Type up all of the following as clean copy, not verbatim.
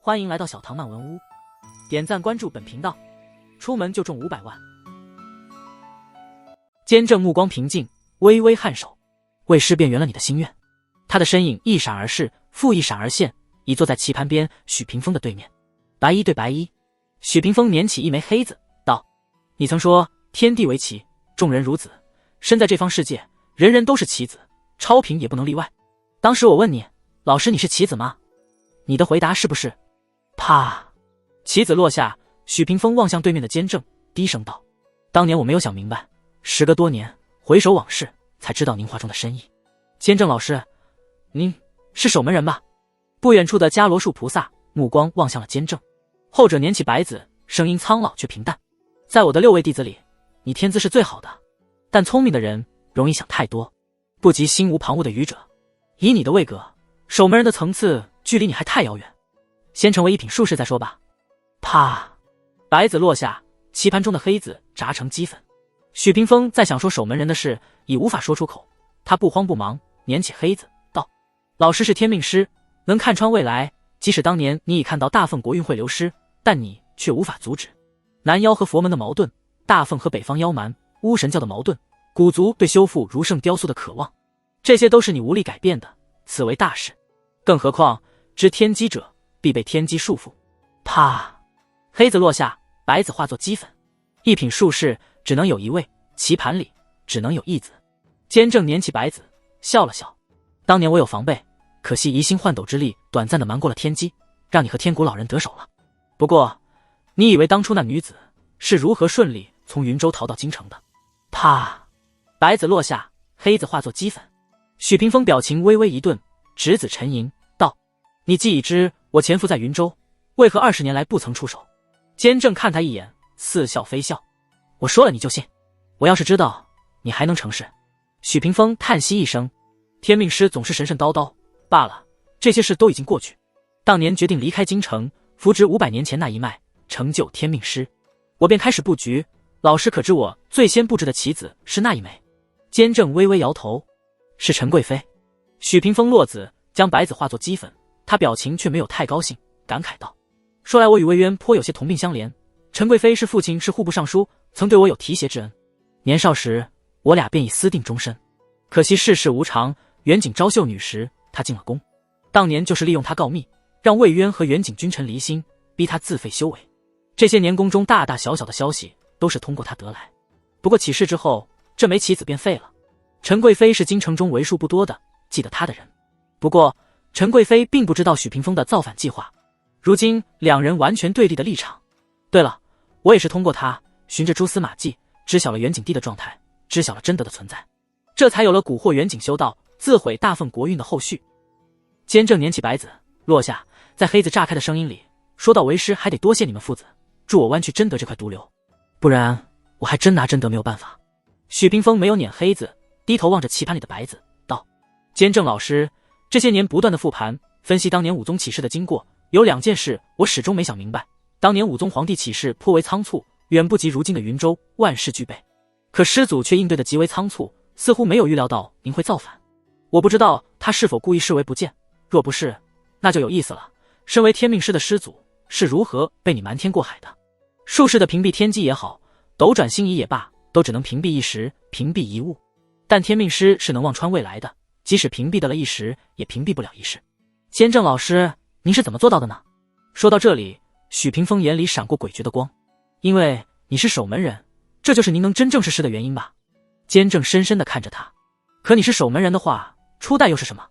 欢迎来到小唐漫文屋，点赞关注本频道，出门就中500万。监正目光平静，微微颔首，魏师便圆了你的心愿。他的身影一闪而逝，复一闪而现，已坐在棋盘边许屏风的对面。白衣对白衣，许屏风捻起一枚黑子，道：你曾说天地为棋，众人如子，身在这方世界，人人都是棋子，超平也不能例外。当时我问你，老师你是棋子吗？你的回答是不是？啪！棋子落下，许屏风望向对面的监正，低声道：当年我没有想明白，时隔多年，回首往事，才知道您话中的深意。监正老师，您是守门人吧？不远处的伽罗树菩萨目光望向了监正，后者捻起白子，声音苍老却平淡：在我的6位弟子里，你天资是最好的，但聪明的人容易想太多，不及心无旁骛的愚者。以你的位格，守门人的层次距离你还太遥远，先成为一品术士再说吧。啪！白子落下，棋盘中的黑子炸成齑粉。许屏风在想说守门人的事，已无法说出口。他不慌不忙，捻起黑子道：老师是天命师，能看穿未来，即使当年你已看到大凤国运会流失，但你却无法阻止。南妖和佛门的矛盾，大凤和北方妖蛮巫神教的矛盾，古族对修复如圣雕塑的渴望，这些都是你无力改变的，此为大事。更何况知天机者必被天机束缚。啪！黑子落下，白子化作齑粉。一品术士只能有一位，棋盘里只能有一子。监正捻起白子，笑了笑：当年我有防备，可惜移星换斗之力短暂的瞒过了天机，让你和天谷老人得手了。不过你以为当初那女子是如何顺利从云州逃到京城的？啪！白子落下，黑子化作齑粉。许屏风表情微微一顿，执子沉吟道：你既已知我潜伏在云州，为何20年来不曾出手？监正看他一眼，似笑非笑：我说了你就信？我要是知道你还能成事。许屏风叹息一声：天命师总是神神叨叨罢了，这些事都已经过去。当年决定离开京城，扶植500年前那一脉，成就天命师，我便开始布局。老师可知我最先布置的棋子是那一枚？监正微微摇头：是陈贵妃。许屏风落子，将白子化作齑粉，他表情却没有太高兴，感慨道：说来我与魏渊颇有些同病相怜，陈贵妃是父亲是户部尚书，曾对我有提携之恩，年少时我俩便已私定终身。可惜世事无常，远景昭秀女时她进了宫，当年就是利用她告密，让魏渊和远景君臣离心，逼他自废修为。这些年宫中大大小小的消息都是通过他得来，不过起事之后，这枚棋子便废了。陈贵妃是京城中为数不多的记得他的人，不过陈贵妃并不知道许屏风的造反计划，如今两人完全对立的立场。对了，我也是通过他循着蛛丝马迹，知晓了远景帝的状态，知晓了真德的存在，这才有了蛊惑远景修道，自毁大凤国运的后续。监正捻起白子，落下，在黑子炸开的声音里说道：为师还得多谢你们父子，助我弯曲真德这块毒瘤，不然我还真拿真德没有办法。许屏风没有捻黑子，低头望着棋盘里的白子道：监正老师，这些年不断的复盘分析当年武宗起事的经过，有2件事我始终没想明白。当年武宗皇帝起事颇为仓促，远不及如今的云州万事俱备，可师祖却应对的极为仓促，似乎没有预料到您会造反。我不知道他是否故意视为不见，若不是，那就有意思了。身为天命师的师祖是如何被你瞒天过海的？术士的屏蔽天机也好，斗转星移也罢，都只能屏蔽一时，屏蔽一物，但天命师是能望穿未来的，即使屏蔽得了一时，也屏蔽不了一世。监正老师，您是怎么做到的呢？说到这里，许屏风眼里闪过诡谲的光。因为你是守门人，这就是您能真正是师的原因吧？监正深深地看着他。可你是守门人的话，初代又是什么？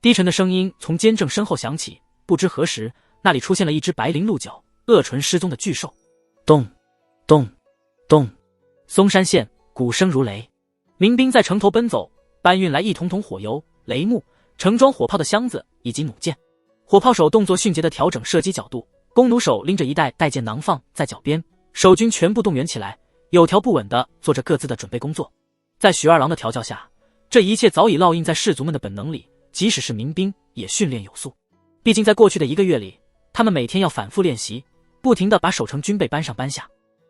低沉的声音从监正身后响起，不知何时，那里出现了一只白鳞鹿角、恶唇失踪的巨兽。咚咚咚，嵩山县鼓声如雷，民兵在城头奔走，搬运来一桶桶火油、雷木、盛装火炮的箱子以及弩箭。火炮手动作迅捷地调整射击角度，弓弩手拎着一袋带箭囊放在脚边，守军全部动员起来，有条不紊地做着各自的准备工作。在许二郎的调教下，这一切早已烙印在士卒们的本能里，即使是民兵也训练有素。毕竟在过去的1个月里，他们每天要反复练习，不停地把守城军备搬上搬下。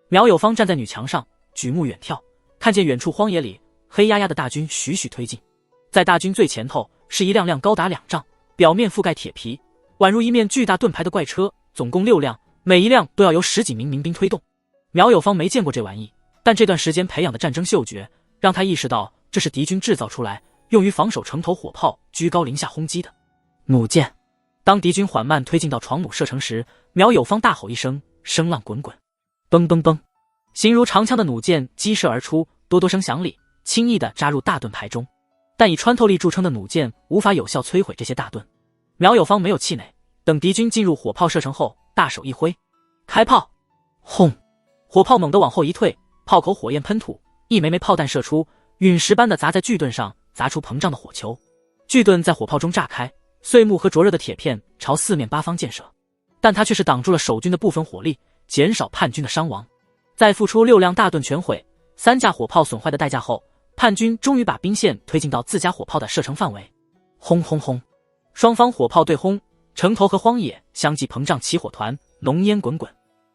苗有芳站在女墙上，举目远眺，看见远处荒野里黑压压的大军徐徐推进。在大军最前头是一辆辆高达2丈，表面覆盖铁皮，宛如一面巨大盾牌的怪车，总共6辆，每一辆都要由10几名民兵推动。苗有方没见过这玩意，但这段时间培养的战争嗅觉让他意识到这是敌军制造出来用于防守城头火炮居高临下轰击的弩箭。当敌军缓慢推进到床弩射程时，苗有方大吼一声，声浪滚滚，嘣嘣嘣，形如长枪的弩箭激射而出，多多声响里轻易地扎入大盾牌中。但以穿透力著称的弩箭无法有效摧毁这些大盾。苗有方没有气馁，等敌军进入火炮射程后，大手一挥，开炮！轰！火炮猛地往后一退，炮口火焰喷吐，一枚枚炮弹射出，陨石般的砸在巨盾上，砸出膨胀的火球。巨盾在火炮中炸开，碎木和灼热的铁片朝四面八方溅射，但它却是挡住了守军的部分火力，减少叛军的伤亡。在付出6辆大盾全毁、3架火炮损坏的代价后，叛军终于把兵线推进到自家火炮的射程范围。轰轰轰！双方火炮对轰，城头和荒野相继膨胀起火团，浓烟滚滚。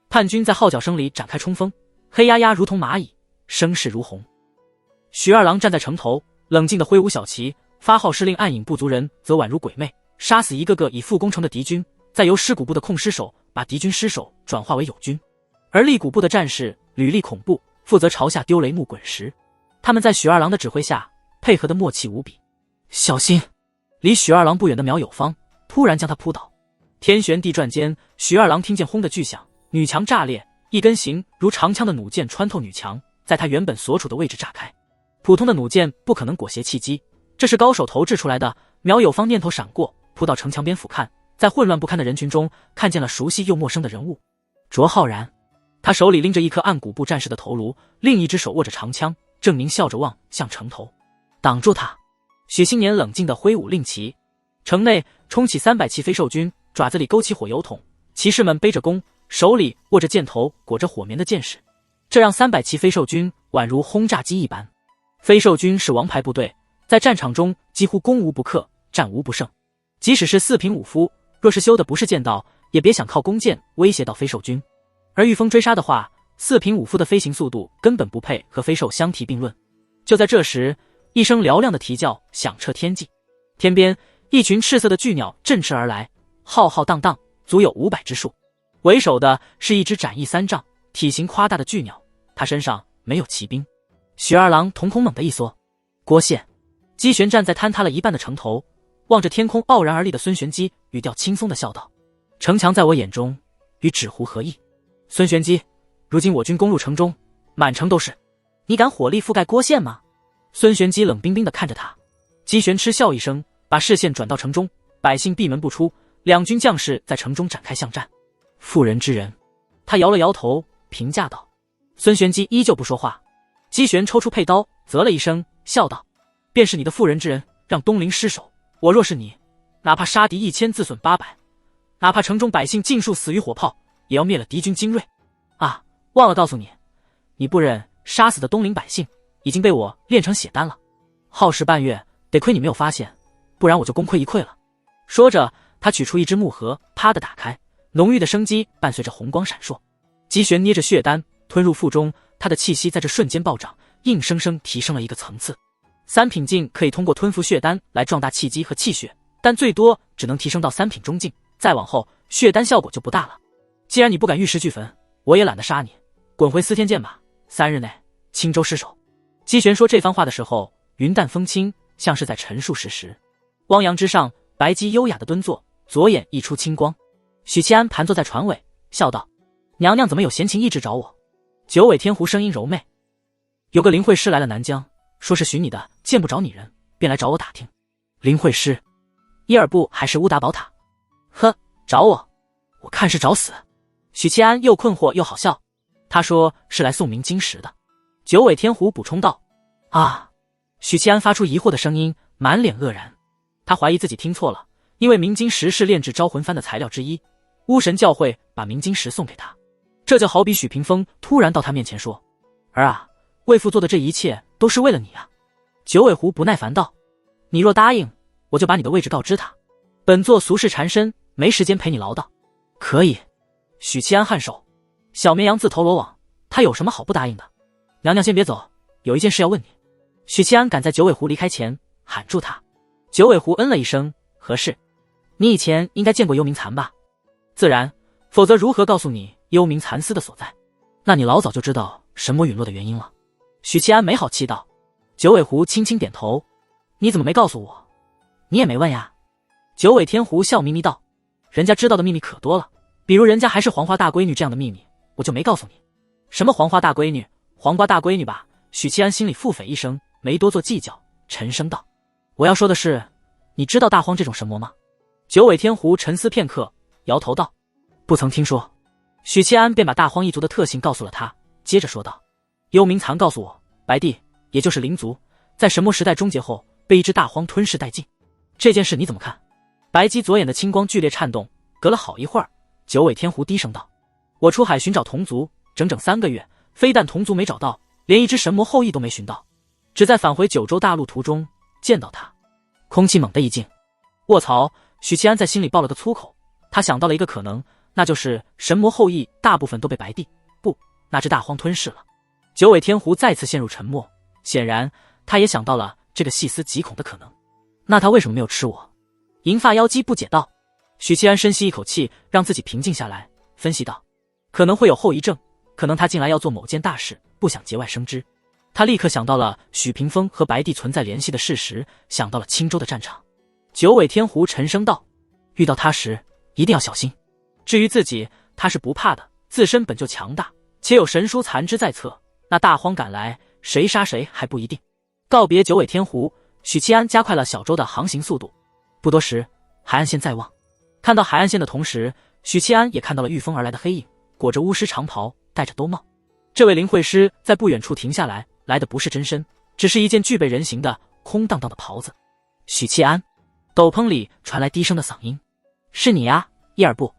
叛军在号角声里展开冲锋，黑压压如同蚂蚁，声势如虹。许二郎站在城头，冷静地挥舞小旗，发号施令，暗影部族人则宛如鬼魅，杀死一个个已复攻城的敌军，再由尸骨部的控尸手把敌军尸首转化为友军。而立骨部的战士履历恐怖，负责朝下丢雷木滚石。他们在许二郎的指挥下配合得默契无比。小心！离许二郎不远的苗有方突然将他扑倒。天旋地转间，许二郎听见轰的巨响，女墙炸裂，一根形如长枪的弩箭穿透女墙，在他原本所处的位置炸开。普通的弩箭不可能裹挟契机，这是高手投掷出来的。苗有方念头闪过，扑到城墙边俯瞰，在混乱不堪的人群中看见了熟悉又陌生的人物卓浩然。他手里拎着一颗按骨部战士的头颅，另一只手握着长枪，正狞笑着望向城头。挡住他！许新年冷静地挥舞令旗，城内冲起300骑飞兽军，爪子里勾起火油桶，骑士们背着弓，手里握着箭头裹着火棉的箭矢，这让300骑飞兽军宛如轰炸机一般。飞兽军是王牌部队，在战场中几乎攻无不克，战无不胜。即使是4品武夫，若是修的不是剑道，也别想靠弓箭威胁到飞兽军。而御风追杀的话，4品武夫的飞行速度根本不配和飞兽相提并论。就在这时，一声嘹亮的啼叫响彻天际，天边一群赤色的巨鸟振翅而来，浩浩荡荡，足有500之数。为首的是一只展翼3丈、体型夸大的巨鸟，它身上没有骑兵。许二郎瞳孔猛地一缩，郭宪。姬玄站在坍塌了一半的城头，望着天空傲然而立的孙玄机，语调轻松地笑道：“城墙在我眼中与纸糊何异？孙玄机，如今我军攻入城中，满城都是，你敢火力覆盖郭县吗？”孙玄机冷冰冰地看着他。姬玄嗤笑一声，把视线转到城中，百姓闭门不出，两军将士在城中展开巷战。妇人之仁，他摇了摇头，评价道。孙玄机依旧不说话。姬玄抽出佩刀，啧了一声，笑道：“便是你的妇人之仁，让东陵失守。我若是你，哪怕杀敌1000，自损800，哪怕城中百姓尽数死于火炮，也要灭了敌军精锐。啊，忘了告诉你，你不忍杀死的东陵百姓，已经被我炼成血丹了。耗时半月，得亏你没有发现，不然我就功亏一篑了。”说着，他取出一只木盒，啪地打开，浓郁的生机伴随着红光闪烁。姬玄捏着血丹吞入腹中，他的气息在这瞬间暴涨，硬生生提升了一个层次。3品境可以通过吞服血丹来壮大气机和气血，但最多只能提升到3品中境，再往后血丹效果就不大了。既然你不敢玉石俱焚，我也懒得杀你，滚回司天剑吧，3日内青州失守。姬玄说这番话的时候，云淡风轻，像是在陈述事实。汪洋之上，白姬优雅地蹲坐，左眼一出青光。许七安盘坐在船尾，笑道：“娘娘怎么有闲情逸致找我？”九尾天狐声音柔媚：“有个林会师来了南疆，说是寻你的，见不着你人，便来找我打听。”林会师，伊尔布还是乌达宝塔？呵，找我？我看是找死。许七安又困惑又好笑，他说是来送明金石的。九尾天狐补充道：“啊！”许七安发出疑惑的声音，满脸愕然。他怀疑自己听错了，因为明金石是炼制招魂幡的材料之一，巫神教会把明金石送给他。这就好比许屏风突然到他面前说：“儿啊，为父做的这一切都是为了你啊。”九尾狐不耐烦道：“你若答应，我就把你的位置告知他。本座俗世缠身，没时间陪你唠叨。”可以。许七安颔首。小绵羊自投罗网，他有什么好不答应的？娘娘先别走，有一件事要问你。许七安赶在九尾狐离开前喊住他。九尾狐嗯了一声：“何事？”“你以前应该见过幽冥蚕吧？”“自然，否则如何告诉你幽冥蚕丝的所在？那你老早就知道神魔陨落的原因了。许七安没好气道。九尾狐轻轻点头，你怎么没告诉我？你也没问呀。九尾天狐笑眯眯道，人家知道的秘密可多了，比如人家还是黄花大闺女这样的秘密，我就没告诉你。什么黄花大闺女，黄瓜大闺女吧。许七安心里腹诽一声，没多做计较，沉声道，我要说的是，你知道大荒这种神魔吗？九尾天狐沉思片刻，摇头道，不曾听说。许七安便把大荒一族的特性告诉了他，接着说道，幽冥蚕告诉我，白帝也就是灵族在神魔时代终结后被一只大荒吞噬殆尽，这件事你怎么看？白姬左眼的青光剧烈颤动，隔了好一会儿，九尾天狐低声道，我出海寻找同族整整3个月，非但同族没找到，连一只神魔后裔都没寻到，只在返回九州大陆途中见到他。空气猛地一静，卧槽！许七安在心里爆了个粗口，他想到了一个可能，那就是神魔后裔大部分都被白帝那只大荒吞噬了。九尾天狐再次陷入沉默，显然他也想到了这个细思极恐的可能。那他为什么没有吃我？银发妖姬不解道。许七安深吸一口气，让自己平静下来，分析道，可能会有后遗症，可能他近来要做某件大事，不想节外生枝。他立刻想到了许屏风和白帝存在联系的事实，想到了青州的战场。九尾天狐沉声道，遇到他时一定要小心。至于自己，他是不怕的，自身本就强大，且有神书残肢在侧，那大荒赶来，谁杀谁还不一定。告别九尾天狐，许七安加快了小舟的航行速度。不多时，海岸线在望。看到海岸线的同时，许七安也看到了御风而来的黑影，裹着巫师长袍，戴着兜帽。这位灵会师在不远处停下来，来的不是真身，只是一件具备人形的空荡荡的袍子。许七安，斗篷里传来低声的嗓音，是你呀，伊尔布。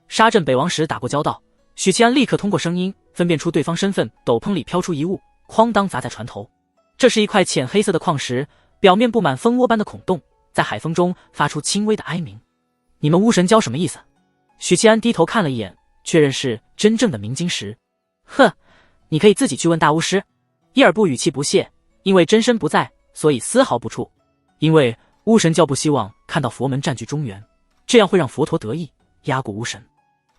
沙镇北王时打过交道，许七安立刻通过声音分辨出对方身份。斗篷里飘出一物，哐当砸在船头。这是一块浅黑色的矿石，表面布满蜂窝般的孔洞，在海风中发出轻微的哀鸣。你们巫神教什么意思？许七安低头看了一眼，确认是真正的冥晶石。哼，你可以自己去问大巫师。伊尔布语气不屑，因为真身不在，所以丝毫不怵。因为巫神教不希望看到佛门占据中原，这样会让佛陀得意，压过巫神。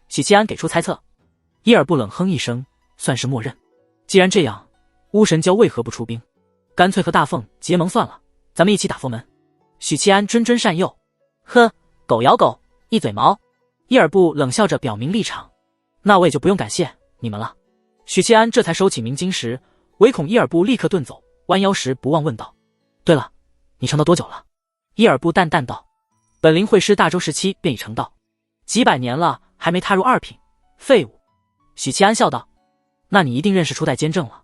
许七安给出猜测。伊尔布冷哼一声，算是默认。既然这样，巫神教为何不出兵？干脆和大凤结盟算了，咱们一起打佛门。许七安谆谆善诱。呵，狗咬狗，一嘴毛。伊尔布冷笑着表明立场。那我也就不用感谢你们了。许七安这才收起冥晶石，唯恐伊尔布立刻遁走，弯腰时不忘问道，对了，你成道多久了？伊尔布淡淡道，本灵会师大周时期便已成道，几百年了，还没踏入2品，废物。许七安笑道，那你一定认识初代监正了。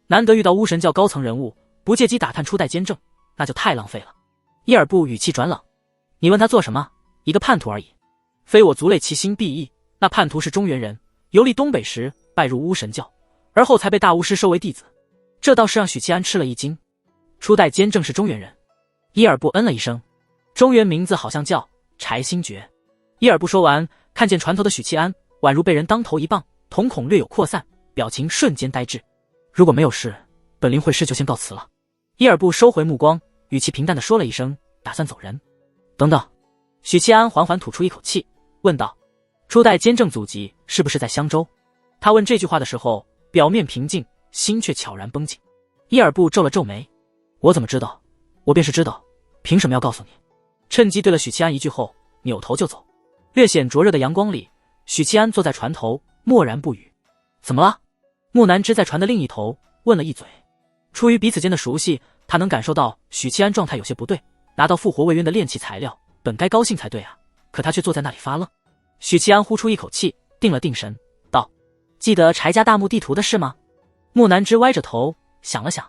难得遇到巫神教高层人物，不借机打探初代监正，那就太浪费了。伊尔布语气转冷，你问他做什么？一个叛徒而已。非我族类，其心必异。那叛徒是中原人，游历东北时拜入巫神教，而后才被大巫师收为弟子。这倒是让许七安吃了一惊。初代监正是中原人。伊尔布嗯了一声，中原名字好像叫柴星爵。伊尔布说完，看见船头的许七安宛如被人当头一棒，瞳孔略有扩散，表情瞬间呆滞。如果没有事，本灵会师就先告辞了。伊尔布收回目光，语气平淡地说了一声，打算走人。等等。许七安缓缓吐出一口气，问道，初代监正祖籍是不是在襄州？他问这句话的时候，表面平静，心却悄然绷紧。伊尔布皱了皱眉，我怎么知道？我便是知道，凭什么要告诉你？趁机对了许七安一句后，扭头就走。略显灼热的阳光里，许七安坐在船头，默然不语。怎么了？木南枝在船的另一头问了一嘴。出于彼此间的熟悉，他能感受到许七安状态有些不对，拿到复活未渊的炼器材料，本该高兴才对啊，可他却坐在那里发愣。许七安呼出一口气，定了定神，道，记得柴家大墓地图的事吗？木南枝歪着头想了想，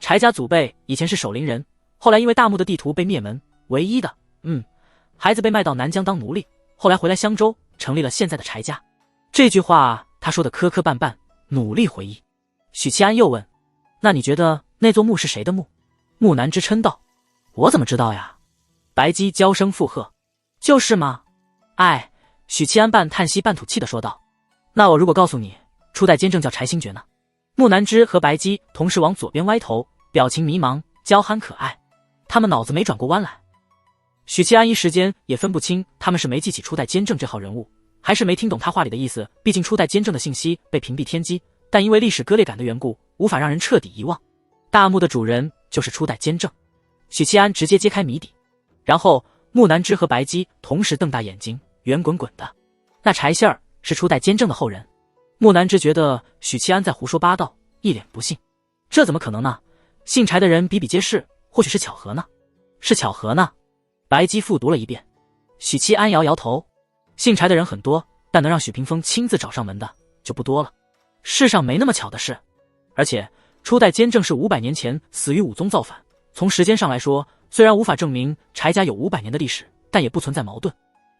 柴家祖辈以前是守灵人，后来因为大墓的地图被灭门，唯一的孩子被卖到南疆当奴隶，后来回来襄州，成立了现在的柴家。这句话他说的磕磕绊绊，努力回忆。许七安又问，那你觉得那座墓是谁的墓？木南枝嗔道，我怎么知道呀？白姬娇声附和，就是嘛。哎，许七安半叹息半吐气地说道，那我如果告诉你初代监正叫柴星爵呢？木南枝和白姬同时往左边歪头，表情迷茫，娇憨可爱，他们脑子没转过弯来。许七安一时间也分不清他们是没记起初代监正这号人物，还是没听懂他话里的意思，毕竟初代监正的信息被屏蔽天机，但因为历史割裂感的缘故，无法让人彻底遗忘。大墓的主人就是初代监正。许七安直接揭开谜底，然后木南枝和白姬同时瞪大眼睛，圆滚滚的。那柴杏儿是初代监正的后人。木南枝觉得许七安在胡说八道，一脸不信。这怎么可能呢？姓柴的人比比皆是，或许是巧合呢？是巧合呢？白姬复读了一遍。许七安摇摇头，姓柴的人很多，但能让许屏风亲自找上门的就不多了。世上没那么巧的事。而且初代监正是500年前死于武宗造反，从时间上来说，虽然无法证明柴家有500年的历史，但也不存在矛盾。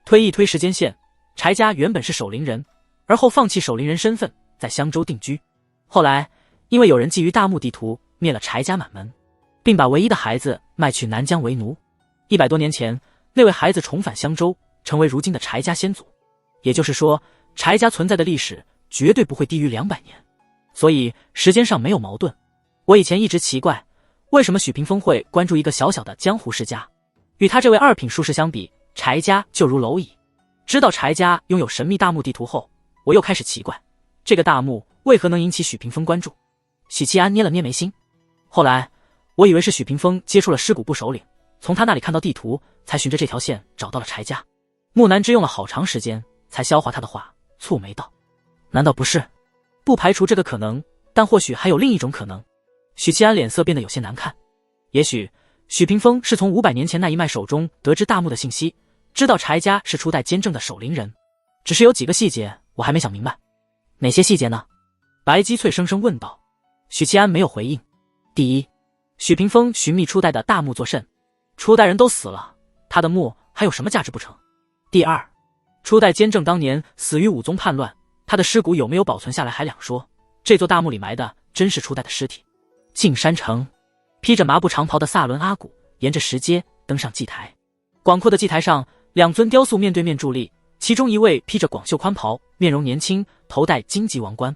推一推时间线，柴家原本是守陵人，而后放弃守陵人身份，在襄州定居。后来因为有人觊觎大墓地图，灭了柴家满门，并把唯一的孩子卖去南疆为奴。100多年前，那位孩子重返襄州，成为如今的柴家先祖。也就是说，柴家存在的历史绝对不会低于200年，所以时间上没有矛盾。我以前一直奇怪，为什么许屏风会关注一个小小的江湖世家？与他这位2品术士相比，柴家就如蝼蚁。知道柴家拥有神秘大墓地图后，我又开始奇怪，这个大墓为何能引起许屏风关注？许七安捏了捏眉心。后来我以为是许屏风接触了尸骨部首领，从他那里看到地图，才循着这条线找到了柴家。木南枝用了好长时间才消化他的话，蹙眉道：难道不是？不排除这个可能，但或许还有另一种可能。许七安脸色变得有些难看。也许许屏风是从500年前那一脉手中得知大墓的信息，知道柴家是初代监正的守陵人，只是有几个细节我还没想明白。哪些细节呢？白姬脆生生问道。许七安没有回应。第一，许屏风寻觅初代的大墓作甚？初代人都死了，他的墓还有什么价值不成？第二，初代监正当年死于武宗叛乱，他的尸骨有没有保存下来还两说，这座大墓里埋的真是初代的尸体。径山城，披着麻布长袍的萨伦阿古沿着石阶登上祭台。广阔的祭台上，2尊雕塑面对面伫立，其中一位披着广袖宽袍，面容年轻，头戴荆棘王冠；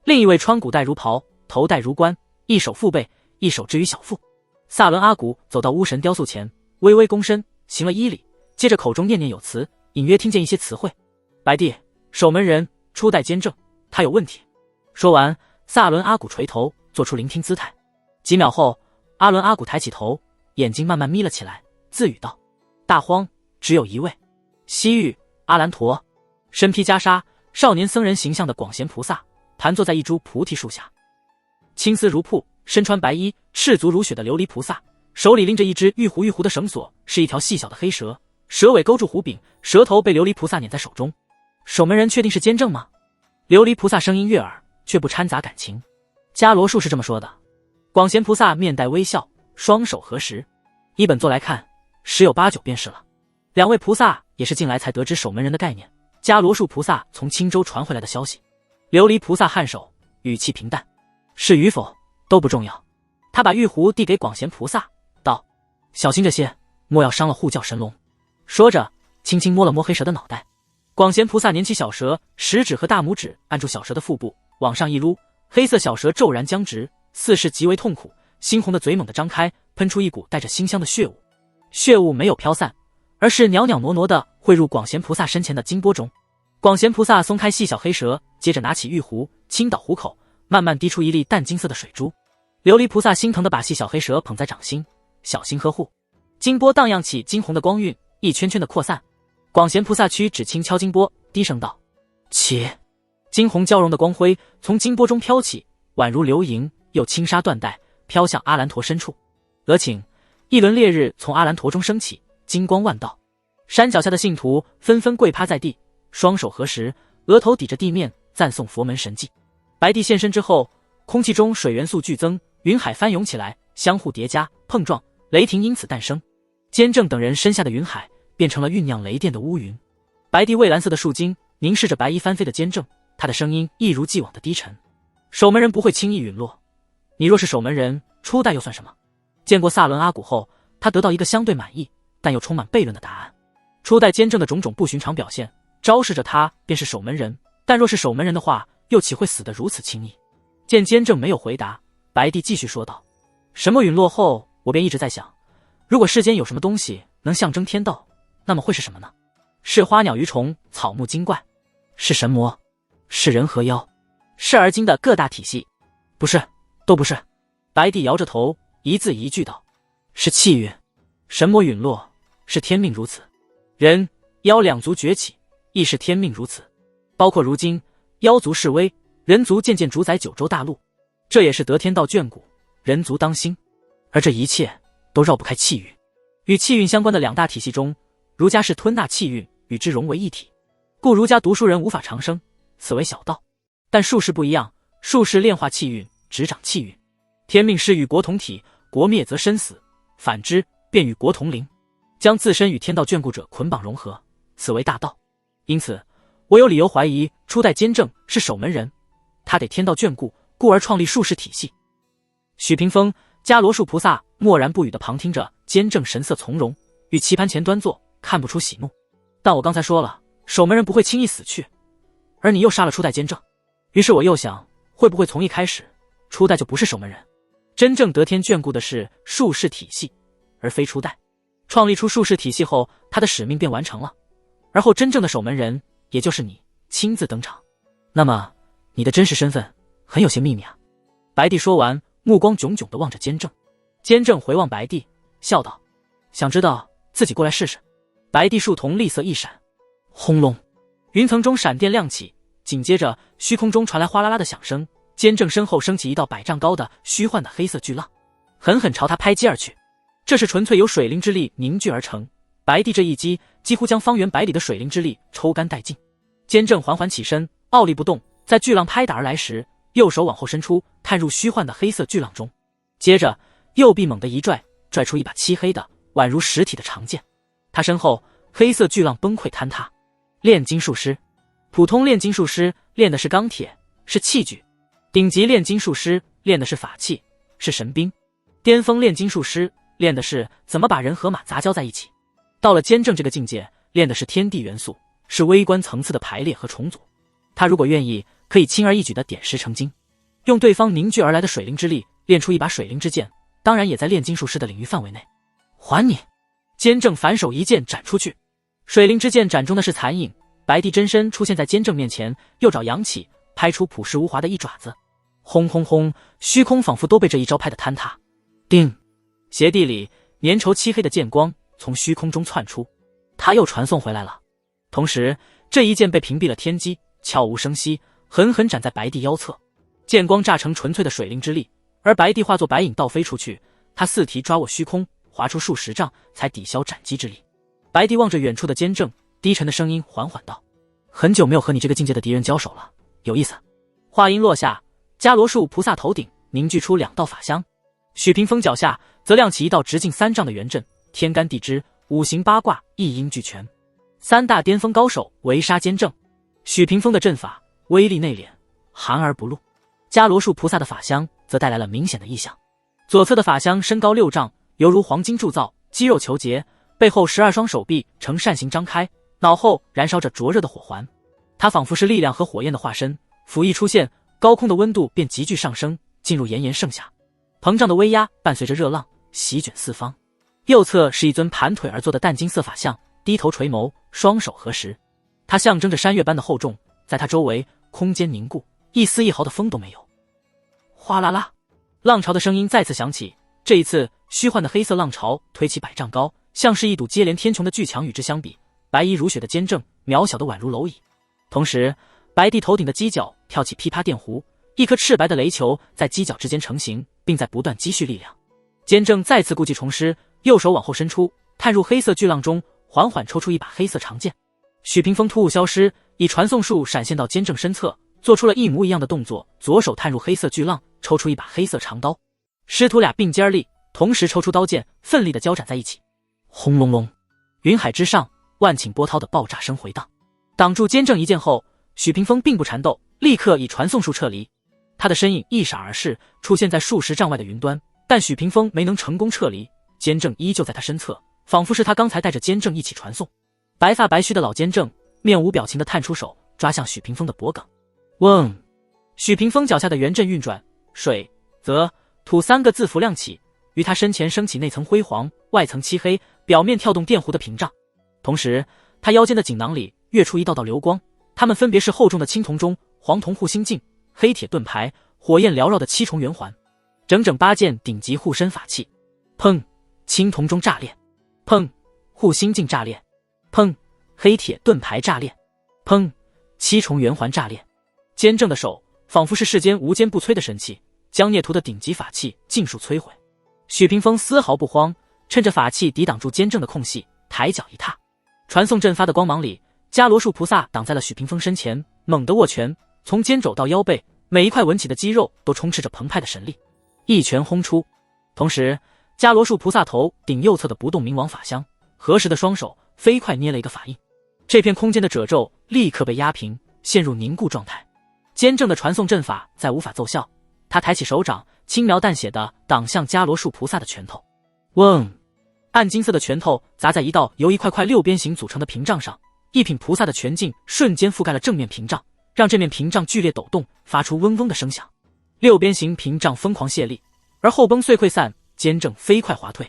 另一位穿古代儒袍，头戴儒冠，一手负背，一手置于小腹。萨伦阿古走到巫神雕塑前，微微躬身行了1礼，接着口中念念有词，隐约听见一些词汇。白帝，守门人，初代监正，他有问题。说完，萨伦阿古垂头，做出聆听姿态。几秒后，阿伦阿古抬起头，眼睛慢慢眯了起来，自语道：大荒只有一位，西域阿兰陀。身披袈裟，少年僧人形象的广贤菩萨盘坐在一株菩提树下，青丝如瀑，身穿白衣，赤足如雪的琉璃菩萨手里拎着一只玉壶的绳索，是一条细小的黑蛇，蛇尾勾住壶柄，舌头被琉璃菩萨捻在手中。守门人确定是监正吗？琉璃菩萨声音悦耳，却不掺杂感情。伽罗术是这么说的。广贤菩萨面带微笑，双手合十。依本座来看，10有8九便是了。2位菩萨也是近来才得知守门人的概念，伽罗术菩萨从青州传回来的消息。琉璃菩萨颔首，语气平淡，是与否都不重要。他把玉壶递给广贤菩萨，道：小心这些，莫要伤了护教神龙。说着轻轻摸了摸黑蛇的脑袋。广贤菩萨捻起小蛇，食指和大拇指按住小蛇的腹部，往上一撸，黑色小蛇骤然僵直，似是极为痛苦，猩红的嘴猛地张开，喷出一股带着腥香的血雾。血雾没有飘散，而是袅袅挪挪地汇入广贤菩萨身前的金钵中。广贤菩萨松开细小黑蛇，接着拿起玉壶，倾倒壶口，慢慢滴出一粒淡金色的水珠。琉璃菩萨心疼地把细小黑蛇捧在掌心，小心呵护。金钵荡漾起金红的光晕，一圈圈的扩散。广贤菩萨屈指轻敲金钵，低声道：起。金红交融的光辉从金钵中飘起，宛如流萤，又轻纱缎带，飘向阿兰陀深处。额请，一轮烈日从阿兰陀中升起，金光万道。山脚下的信徒纷纷跪趴在地，双手合十，额头抵着地面，赞颂佛门神迹。白帝现身之后，空气中水元素剧增，云海翻涌起来，相互叠加碰撞，雷霆因此诞生。监正等人身下的云海变成了酝酿雷电的乌云。白帝蔚蓝色的树茎凝视着白衣翻飞的监正，他的声音一如既往的低沉。守门人不会轻易陨落，你若是守门人，初代又算什么？见过萨伦阿古后，他得到一个相对满意但又充满悖论的答案。初代监正的种种不寻常表现昭示着他便是守门人，但若是守门人的话，又岂会死得如此轻易？见监正没有回答，白帝继续说道：什么陨落后，我便一直在想，如果世间有什么东西能象征天道，那么会是什么呢？是花鸟鱼虫，草木精怪。是神魔？是人和妖？是而今的各大体系？不是，都不是。白帝摇着头，一字一句道：是气运。神魔陨落，是天命如此；人妖两族崛起，亦是天命如此。包括如今妖族式微，人族渐渐主宰九州大陆，这也是得天道眷顾，人族当心。而这一切都绕不开气运。与气运相关的两大体系中，儒家是吞纳气运，与之融为一体，故儒家读书人无法长生，此为小道。但术士不一样，术士炼化气运，执掌气运。天命是与国同体，国灭则身死；反之，便与国同灵，将自身与天道眷顾者捆绑融合，此为大道。因此，我有理由怀疑初代监正是守门人，他得天道眷顾，故而创立术士体系。许屏风、伽罗树菩萨默然不语地旁听着监正神色从容，与棋盘前端坐，看不出喜怒。但我刚才说了，守门人不会轻易死去，而你又杀了初代监正，于是我又想，会不会从一开始，初代就不是守门人，真正得天眷顾的是术士体系，而非初代。创立出术士体系后，他的使命便完成了，而后真正的守门人，也就是你，亲自登场。那么，你的真实身份很有些秘密啊。白帝说完，目光炯炯地望着监正。监正回望白帝，笑道：想知道，自己过来试试。白帝树瞳厉色一闪，轰隆，云层中闪电亮起，紧接着虚空中传来哗啦啦的响声，监正身后升起一道100丈高的虚幻的黑色巨浪，狠狠朝他拍击而去。这是纯粹由水灵之力凝聚而成，白帝这一击几乎将方圆100里的水灵之力抽干殆尽。监正缓缓起身，傲立不动，在巨浪拍打而来时，右手往后伸出，探入虚幻的黑色巨浪中，接着右臂猛地一拽，拽出一把漆黑的宛如实体的长剑。他身后黑色巨浪崩溃坍塌。炼金术师，普通炼金术师炼的是钢铁，是器具；顶级炼金术师炼的是法器，是神兵；巅峰炼金术师练的是怎么把人和马杂交在一起。到了监正这个境界，练的是天地元素，是微观层次的排列和重组。他如果愿意，可以轻而易举的点石成金，用对方凝聚而来的水灵之力练出一把水灵之剑，当然也在炼金术师的领域范围内。还你！监正反手一剑斩出去，水灵之剑斩中的是残影。白帝真身出现在监正面前，右爪扬起，拍出朴实无华的一爪子，轰轰轰，虚空仿佛都被这一招拍得坍塌。叮！鞋地里粘稠漆黑的剑光从虚空中窜出，他又传送回来了。同时，这一剑被屏蔽了天机，悄无声息，狠狠斩在白帝腰侧。剑光炸成纯粹的水灵之力，而白帝化作白影倒飞出去，他四蹄抓握虚空，划出数十丈，才抵消斩击之力。白帝望着远处的监正，低沉的声音缓缓道：很久没有和你这个境界的敌人交手了，有意思。话音落下，伽罗树菩萨头顶凝聚出2道法相，许屏风脚下则亮起一道直径3丈的圆阵，天干地支、五行八卦一应俱全。3大巅峰高手围杀监正。许屏风的阵法威力内敛，含而不露。伽罗树菩萨的法相则带来了明显的异象。左侧的法相身高6丈，犹如黄金铸造，肌肉虬结，背后12双手臂呈扇形张开，脑后燃烧着灼热的火环。他仿佛是力量和火焰的化身，斧一出现，高空的温度便急剧上升，进入炎炎盛夏。膨胀的威压伴随着热浪席卷四方。右侧是一尊盘腿而坐的淡金色法相，低头垂眸，双手合十。它象征着山岳般的厚重，在它周围空间凝固，一丝一毫的风都没有。哗啦啦，浪潮的声音再次响起，这一次虚幻的黑色浪潮推起100丈高，像是一堵接连天穹的巨墙。与之相比，白衣如雪的监正渺小的宛如蝼蚁。同时，白帝头顶的犄角跳起噼啪电弧，一颗赤白的雷球在犄角之间成型，并在不断积蓄力量。监正再次故技重施，右手往后伸出，探入黑色巨浪中，缓缓抽出一把黑色长剑。许屏风突兀消失，以传送术闪现到监正身侧，做出了一模一样的动作，左手探入黑色巨浪，抽出一把黑色长刀。师徒俩并肩而立，同时抽出刀剑，奋力地交斩在一起。轰隆隆，云海之上，万顷波涛的爆炸声回荡。挡住监正一剑后，许屏风并不缠斗，立刻以传送术撤离。他的身影一闪而逝，出现在数十丈外的云端，但许屏风没能成功撤离，监正依旧在他身侧，仿佛是他刚才带着监正一起传送。白发白须的老监正面无表情地探出手，抓向许屏风的脖颈。嗡！许屏风脚下的圆阵运转，水、泽、土3个字符亮起，于他身前升起内层灰黄，外层漆黑，表面跳动电弧的屏障。同时，他腰间的锦囊里跃出一道道流光，它们分别是厚重的青铜钟、黄铜护心镜、黑铁盾牌、火焰缭绕的7重圆环，整整8件顶级护身法器。砰！青铜钟炸裂，砰！护心镜炸裂，砰！黑铁盾牌炸裂，砰！7重圆环炸裂。坚正的手仿佛是世间无坚不摧的神器，将孽徒的顶级法器尽数摧毁。许屏风丝毫不慌，趁着法器抵挡住坚正的空隙，抬脚一踏，传送阵发的光芒里，伽罗树菩萨挡在了许屏风身前，猛地握拳，从肩肘到腰背，每一块纹起的肌肉都充斥着澎湃的神力，一拳轰出。同时，伽罗树菩萨头顶右侧的不动明王法相，合十的双手飞快捏了一个法印，这片空间的褶皱立刻被压平，陷入凝固状态。坚正的传送阵法再无法奏效，他抬起手掌，轻描淡写地挡向伽罗树菩萨的拳头。嗡！暗金色的拳头砸在一道由一块块6边形组成的屏障上，一品菩萨的拳劲瞬间覆盖了正面屏障，让这面屏障剧烈抖动，发出嗡嗡的声响。6边形屏障疯狂泄力，而后崩碎溃散，坚正飞快滑退。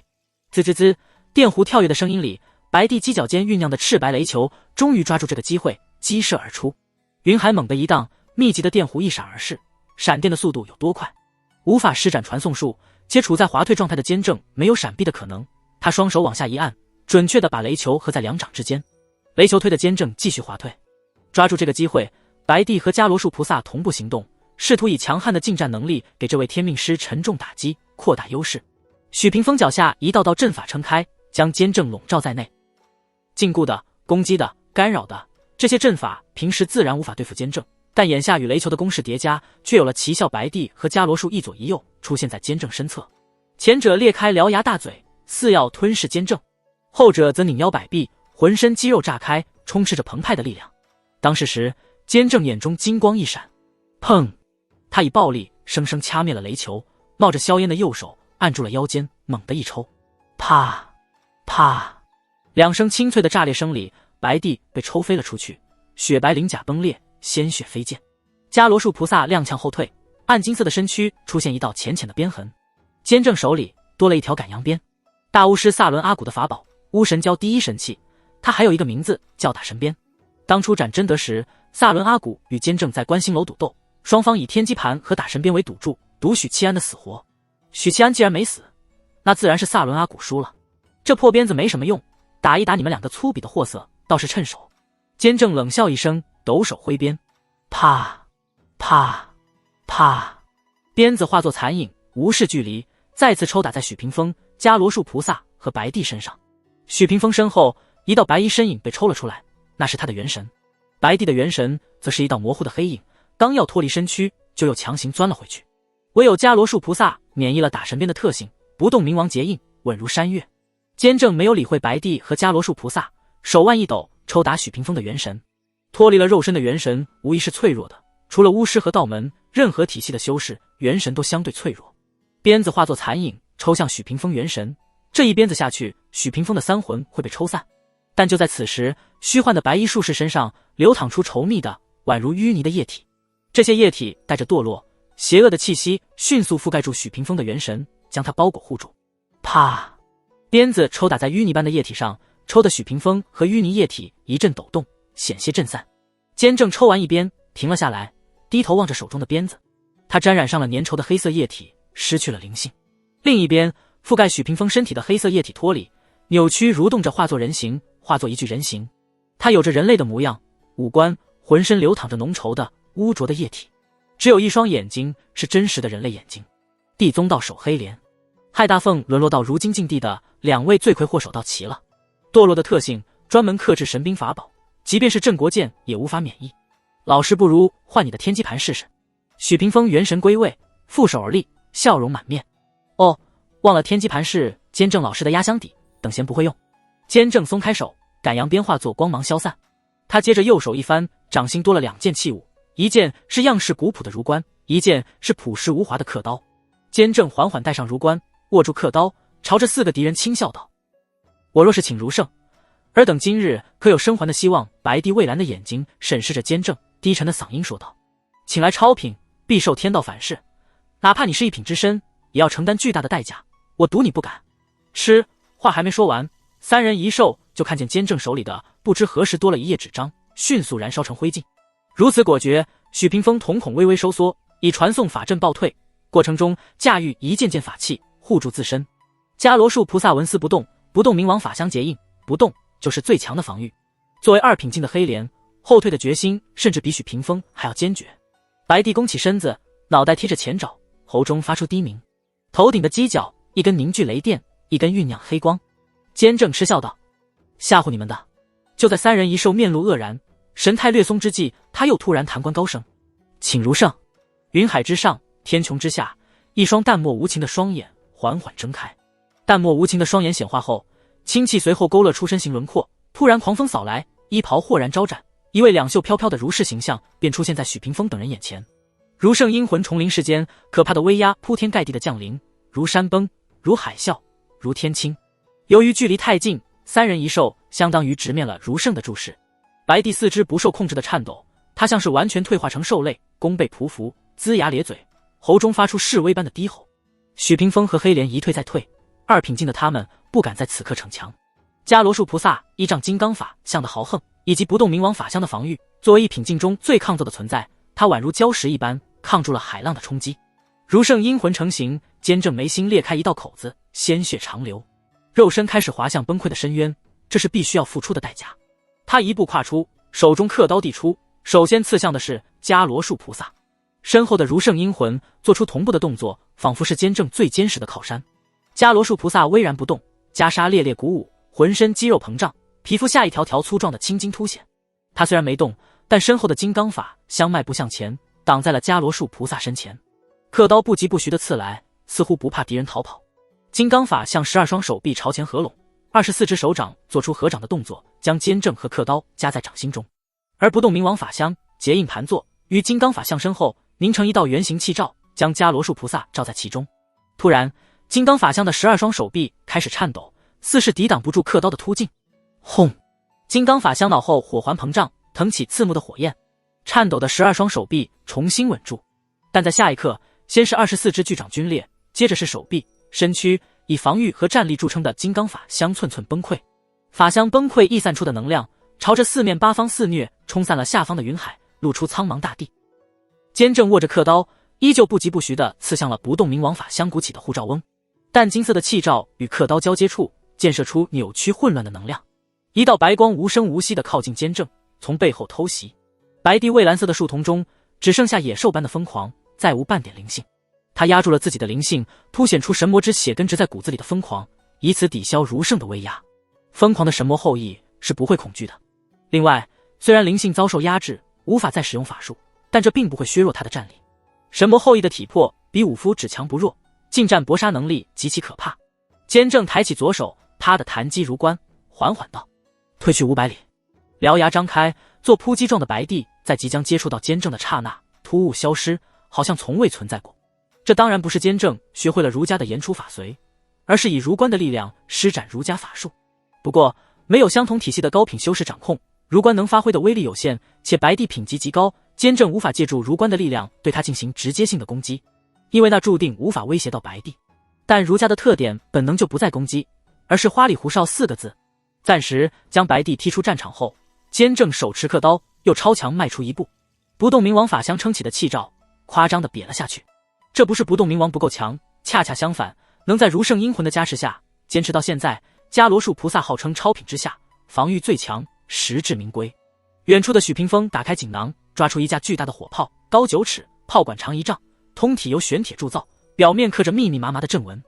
滋滋滋，电弧跳跃的声音里，白帝犄角间酝酿的赤白雷球终于抓住这个机会激射而出。云海猛地一荡，密集的电弧一闪而逝，闪电的速度有多快？无法施展传送术，且处在滑退状态的坚正没有闪避的可能。他双手往下一按，准确地把雷球合在2掌之间。雷球推的坚正继续滑退。抓住这个机会，白帝和伽罗树菩萨同步行动，试图以强悍的近战能力给这位天命师沉重打击，扩大优势。许屏风脚下一道道阵法撑开，将坚正笼罩在内。禁锢的、攻击的、干扰的，这些阵法平时自然无法对付坚正，但眼下与雷球的攻势叠加，却有了奇效。白帝和伽罗树一左一右出现在坚正身侧，前者裂开獠牙大嘴，似要吞噬坚正，后者则拧腰摆臂，浑身肌肉炸开，充斥着澎湃的力量。当时时，坚正眼中金光一闪，砰！他以暴力生生掐灭了雷球，冒着硝烟的右手按住了腰间，猛地一抽，啪啪，2声清脆的炸裂声里，白帝被抽飞了出去，雪白鳞甲崩裂，鲜血飞溅。伽罗树菩萨踉跄后退，暗金色的身躯出现一道浅浅的鞭痕，坚正手里多了一条赶羊鞭。大巫师萨伦阿古的法宝，巫神教第1神器，他还有一个名字叫打神鞭。当初斩真德时，萨伦阿古与坚正在观星楼赌斗，双方以天机盘和打神鞭为赌注，赌许七安的死活。许七安既然没死，那自然是萨伦阿古输了。这破鞭子没什么用，打一打你们2个粗鄙的货色倒是趁手。坚正冷笑一声，抖手挥鞭，啪啪啪，鞭子化作残影，无视距离，再次抽打在许屏风、伽罗树菩萨和白帝身上。许屏风身后一道白衣身影被抽了出来，那是他的元神。白帝的元神则是一道模糊的黑影，刚要脱离身躯，就又强行钻了回去。唯有伽罗树菩萨免疫了打神鞭的特性，不动明王结印，稳如山岳。坚正没有理会白帝和伽罗树菩萨，手腕一抖，抽打许屏风的元神。脱离了肉身的元神无疑是脆弱的，除了巫师和道门，任何体系的修士元神都相对脆弱。鞭子化作残影，抽向许屏风元神，这一鞭子下去，许屏风的3魂会被抽散。但就在此时，虚幻的白衣术士身上流淌出稠密的宛如淤泥的液体，这些液体带着堕落邪恶的气息，迅速覆盖住许屏风的元神，将它包裹护住。啪！鞭子抽打在淤泥般的液体上，抽得许屏风和淤泥液体一阵抖动，险些震散。坚正抽完一鞭，停了下来，低头望着手中的鞭子，它沾染上了粘稠的黑色液体，失去了灵性。另一边，覆盖许屏风身体的黑色液体脱离，扭曲蠕动着，化作人形，化作一具人形。他有着人类的模样，五官，浑身流淌着浓稠的污浊的液体，只有一双眼睛是真实的人类眼睛。地宗到手黑莲，亥大凤沦落到如今境地的2位罪魁祸首到齐了。堕落的特性专门克制神兵法宝，即便是镇国剑也无法免疫。老师不如换你的天机盘试试。许屏风元神归位，负手而立，笑容满面。哦，忘了天机盘是坚正老师的压箱底，等闲不会用。坚正松开手，赶羊鞭化作光芒消散。他接着右手一翻，掌心多了2件器物，一件是样式古朴的儒冠，一件是朴实无华的刻刀。坚正缓缓戴上儒冠，握住刻刀，朝着4个敌人轻笑道：我若是请如胜，尔等今日可有生还的希望。白帝蔚蓝的眼睛审视着坚正，低沉的嗓音说道：请来超品，必受天道反噬，哪怕你是1品之身，也要承担巨大的代价，我赌你不敢。吃！话还没说完，3人一兽就看见坚正手里的不知何时多了一页纸张，迅速燃烧成灰烬。如此果决，许屏风瞳孔微微收缩，以传送法阵暴退，过程中驾驭一件件法器护住自身。伽罗树菩萨纹丝不动，不动明王法相结印，不动就是最强的防御。作为2品境的黑莲，后退的决心甚至比许屏风还要坚决。白帝弓起身子，脑袋贴着前爪，喉中发出低鸣，头顶的犄角一根凝聚雷电，一根酝酿黑光。坚正嗤笑道：“吓唬你们的。”就在3人一兽面露愕然，神态略松之际，他又突然弹冠高声：“请如圣！”云海之上，天穹之下，一双淡漠无情的双眼缓缓睁开。淡漠无情的双眼显化后，清气随后勾勒出身形轮廓。突然狂风扫来，衣袍豁然招展，一位两袖飘飘的如是形象便出现在许屏风等人眼前。如圣阴魂重临世间，可怕的威压铺天盖地的降临，如山崩，如海啸，如天倾。由于距离太近，3人一兽相当于直面了如圣的注视。白帝四肢不受控制的颤抖，他像是完全退化成兽类，弓背匍匐，龇牙咧嘴，喉中发出示威般的低吼。许屏风和黑莲一退再退，2品境的他们不敢在此刻逞强。伽罗树菩萨依仗金刚法相的豪横，以及不动明王法相的防御，作为1品境中最抗揍的存在，他宛如礁石一般抗住了海浪的冲击。如圣阴魂成型，坚正眉心裂开一道口子，鲜血长流，肉身开始滑向崩溃的深渊，这是必须要付出的代价。他一步跨出，手中刻刀递出，首先刺向的是伽罗树菩萨。身后的如圣阴魂做出同步的动作，仿佛是坚正最坚实的靠山。伽罗树菩萨巍然不动，袈裟猎猎鼓舞，浑身肌肉膨胀，皮肤下一条条粗壮的青筋凸显。他虽然没动，但身后的金刚法相迈步向前，挡在了伽罗树菩萨身前。刻刀不疾不徐地刺来，似乎不怕敌人逃跑。金刚法向12双手臂朝前合拢，24只手掌做出合掌的动作，将坚正和刻刀夹在掌心中。而不动明王法相结印盘坐于金刚法相身后，凝成一道圆形气罩，将伽罗树菩萨罩在其中。突然，金刚法相的12双手臂开始颤抖，似是抵挡不住刻刀的突进。轰！金刚法相脑后火环膨胀，腾起刺目的火焰，颤抖的12双手臂重新稳住。但在下一刻，先是24只巨掌皲裂，接着是手臂、身躯，以防御和战力著称的金刚法相寸寸崩溃。法相崩溃溢散出的能量，朝着四面八方肆虐，冲散了下方的云海，露出苍茫大地。坚正握着刻刀，依旧不疾不徐地刺向了不动明王法相鼓起的护罩瓮。淡金色的气罩与刻刀交接处，溅射出扭曲混乱的能量。一道白光无声无息地靠近坚正，从背后偷袭。白帝蔚蓝色的树瞳中只剩下野兽般的疯狂，再无半点灵性。他压住了自己的灵性，凸显出神魔之血根植在骨子里的疯狂，以此抵消如圣的威压。疯狂的神魔后裔是不会恐惧的。另外，虽然灵性遭受压制，无法再使用法术，但这并不会削弱他的战力。神魔后裔的体魄比武夫只强不弱，近战搏杀能力极其可怕。坚正抬起左手，啪的弹击如关，缓缓道：“退去500里。”獠牙张开，做扑击状的白帝在即将接触到坚正的刹那，突兀消失，好像从未存在过。这当然不是坚正学会了儒家的言出法随，而是以儒官的力量施展儒家法术。不过，没有相同体系的高品修士掌控，儒官能发挥的威力有限，且白帝品级极高，坚正无法借助儒官的力量对他进行直接性的攻击，因为那注定无法威胁到白帝。但儒家的特点本能就不在攻击，而是花里胡哨4个字。暂时将白帝踢出战场后，坚正手持刻刀，又超强迈出一步，不动明王法相撑起的气罩夸张地瘪了下去。这不是不动明王不够强，恰恰相反，能在如圣阴魂的加持下坚持到现在。伽罗树菩萨号称超品之下，防御最强，实至名归。远处的许屏风打开锦囊，抓出一架巨大的火炮，高9尺，炮管长1丈，通体由玄铁铸造，表面刻着密密麻麻的阵纹。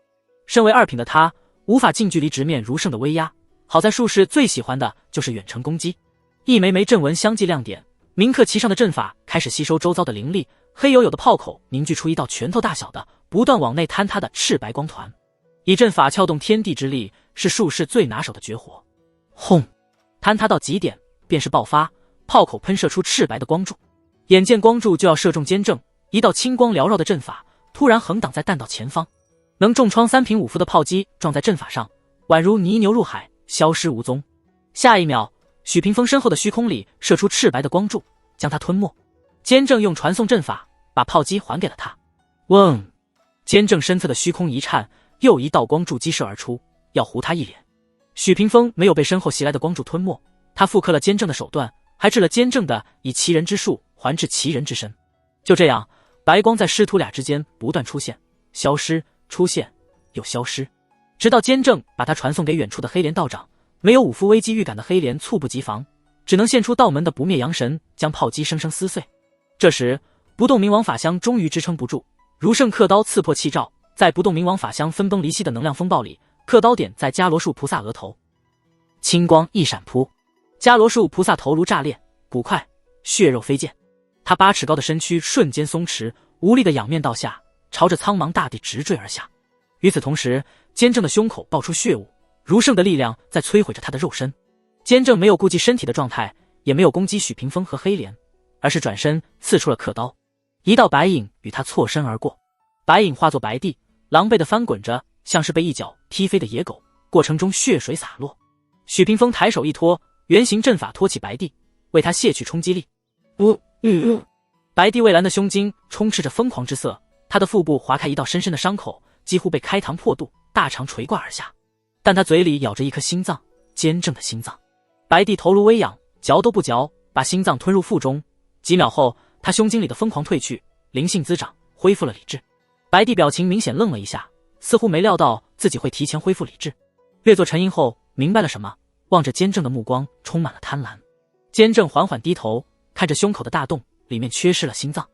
身为2品的他，无法近距离直面如圣的威压，好在术士最喜欢的就是远程攻击。一枚枚阵纹相继亮点，铭刻其上的阵法开始吸收周遭的灵力，黑黝黝的炮口凝聚出一道拳头大小的不断往内坍塌的赤白光团。以阵法撬动天地之力，是术士最拿手的绝活。轰！坍塌到极点，便是爆发，炮口喷射出赤白的光柱。眼见光柱就要射中坚正，一道青光缭绕的阵法突然横挡在弹道前方，能重创3品武夫的炮击撞在阵法上，宛如泥牛入海，消失无踪。下一秒，许屏风身后的虚空里射出赤白的光柱，将他吞没。坚正用传送阵法把炮击还给了他。嗡！坚正身侧的虚空一颤，又一道光柱激射而出，要糊他一脸。许屏风没有被身后袭来的光柱吞没，他复刻了坚正的手段，还治了监正的以其人之术还治其人之身。就这样，白光在师徒俩之间不断出现、消失、出现又消失，直到监正把他传送给远处的黑莲道长。没有五夫危机预感的黑莲猝不及防，只能现出道门的不灭阳神，将炮击生生撕碎。这时，不动明王法相终于支撑不住，如圣刻刀刺破气罩，在不动明王法相分崩离析的能量风暴里，刻刀点在迦罗树菩萨额头，青光一闪扑，迦罗树菩萨头颅炸裂，骨块血肉飞溅，他8尺高的身躯瞬间松弛，无力的仰面倒下，朝着苍茫大地直坠而下。与此同时，监正的胸口爆出血雾，如圣的力量在摧毁着他的肉身。监正没有顾及身体的状态，也没有攻击许屏风和黑莲，而是转身刺出了刻刀。一道白影与他错身而过，白影化作白帝，狼狈地翻滚着，像是被一脚踢飞的野狗，过程中血水洒落。许屏风抬手一拖，圆形阵法托起白帝，为他卸去冲击力。白帝蔚蓝的胸襟充斥着疯狂之色，他的腹部划开一道深深的伤口，几乎被开膛破肚，大肠垂挂而下。但他嘴里咬着一颗心脏，监正的心脏。白帝头颅微仰，嚼都不嚼，把心脏吞入腹中。几秒后，他胸襟里的疯狂褪去，灵性滋长，恢复了理智。白帝表情明显愣了一下，似乎没料到自己会提前恢复理智。略作沉吟后，明白了什么，望着监正的目光充满了贪婪。监正缓缓低头，看着胸口的大洞，里面缺失了心脏。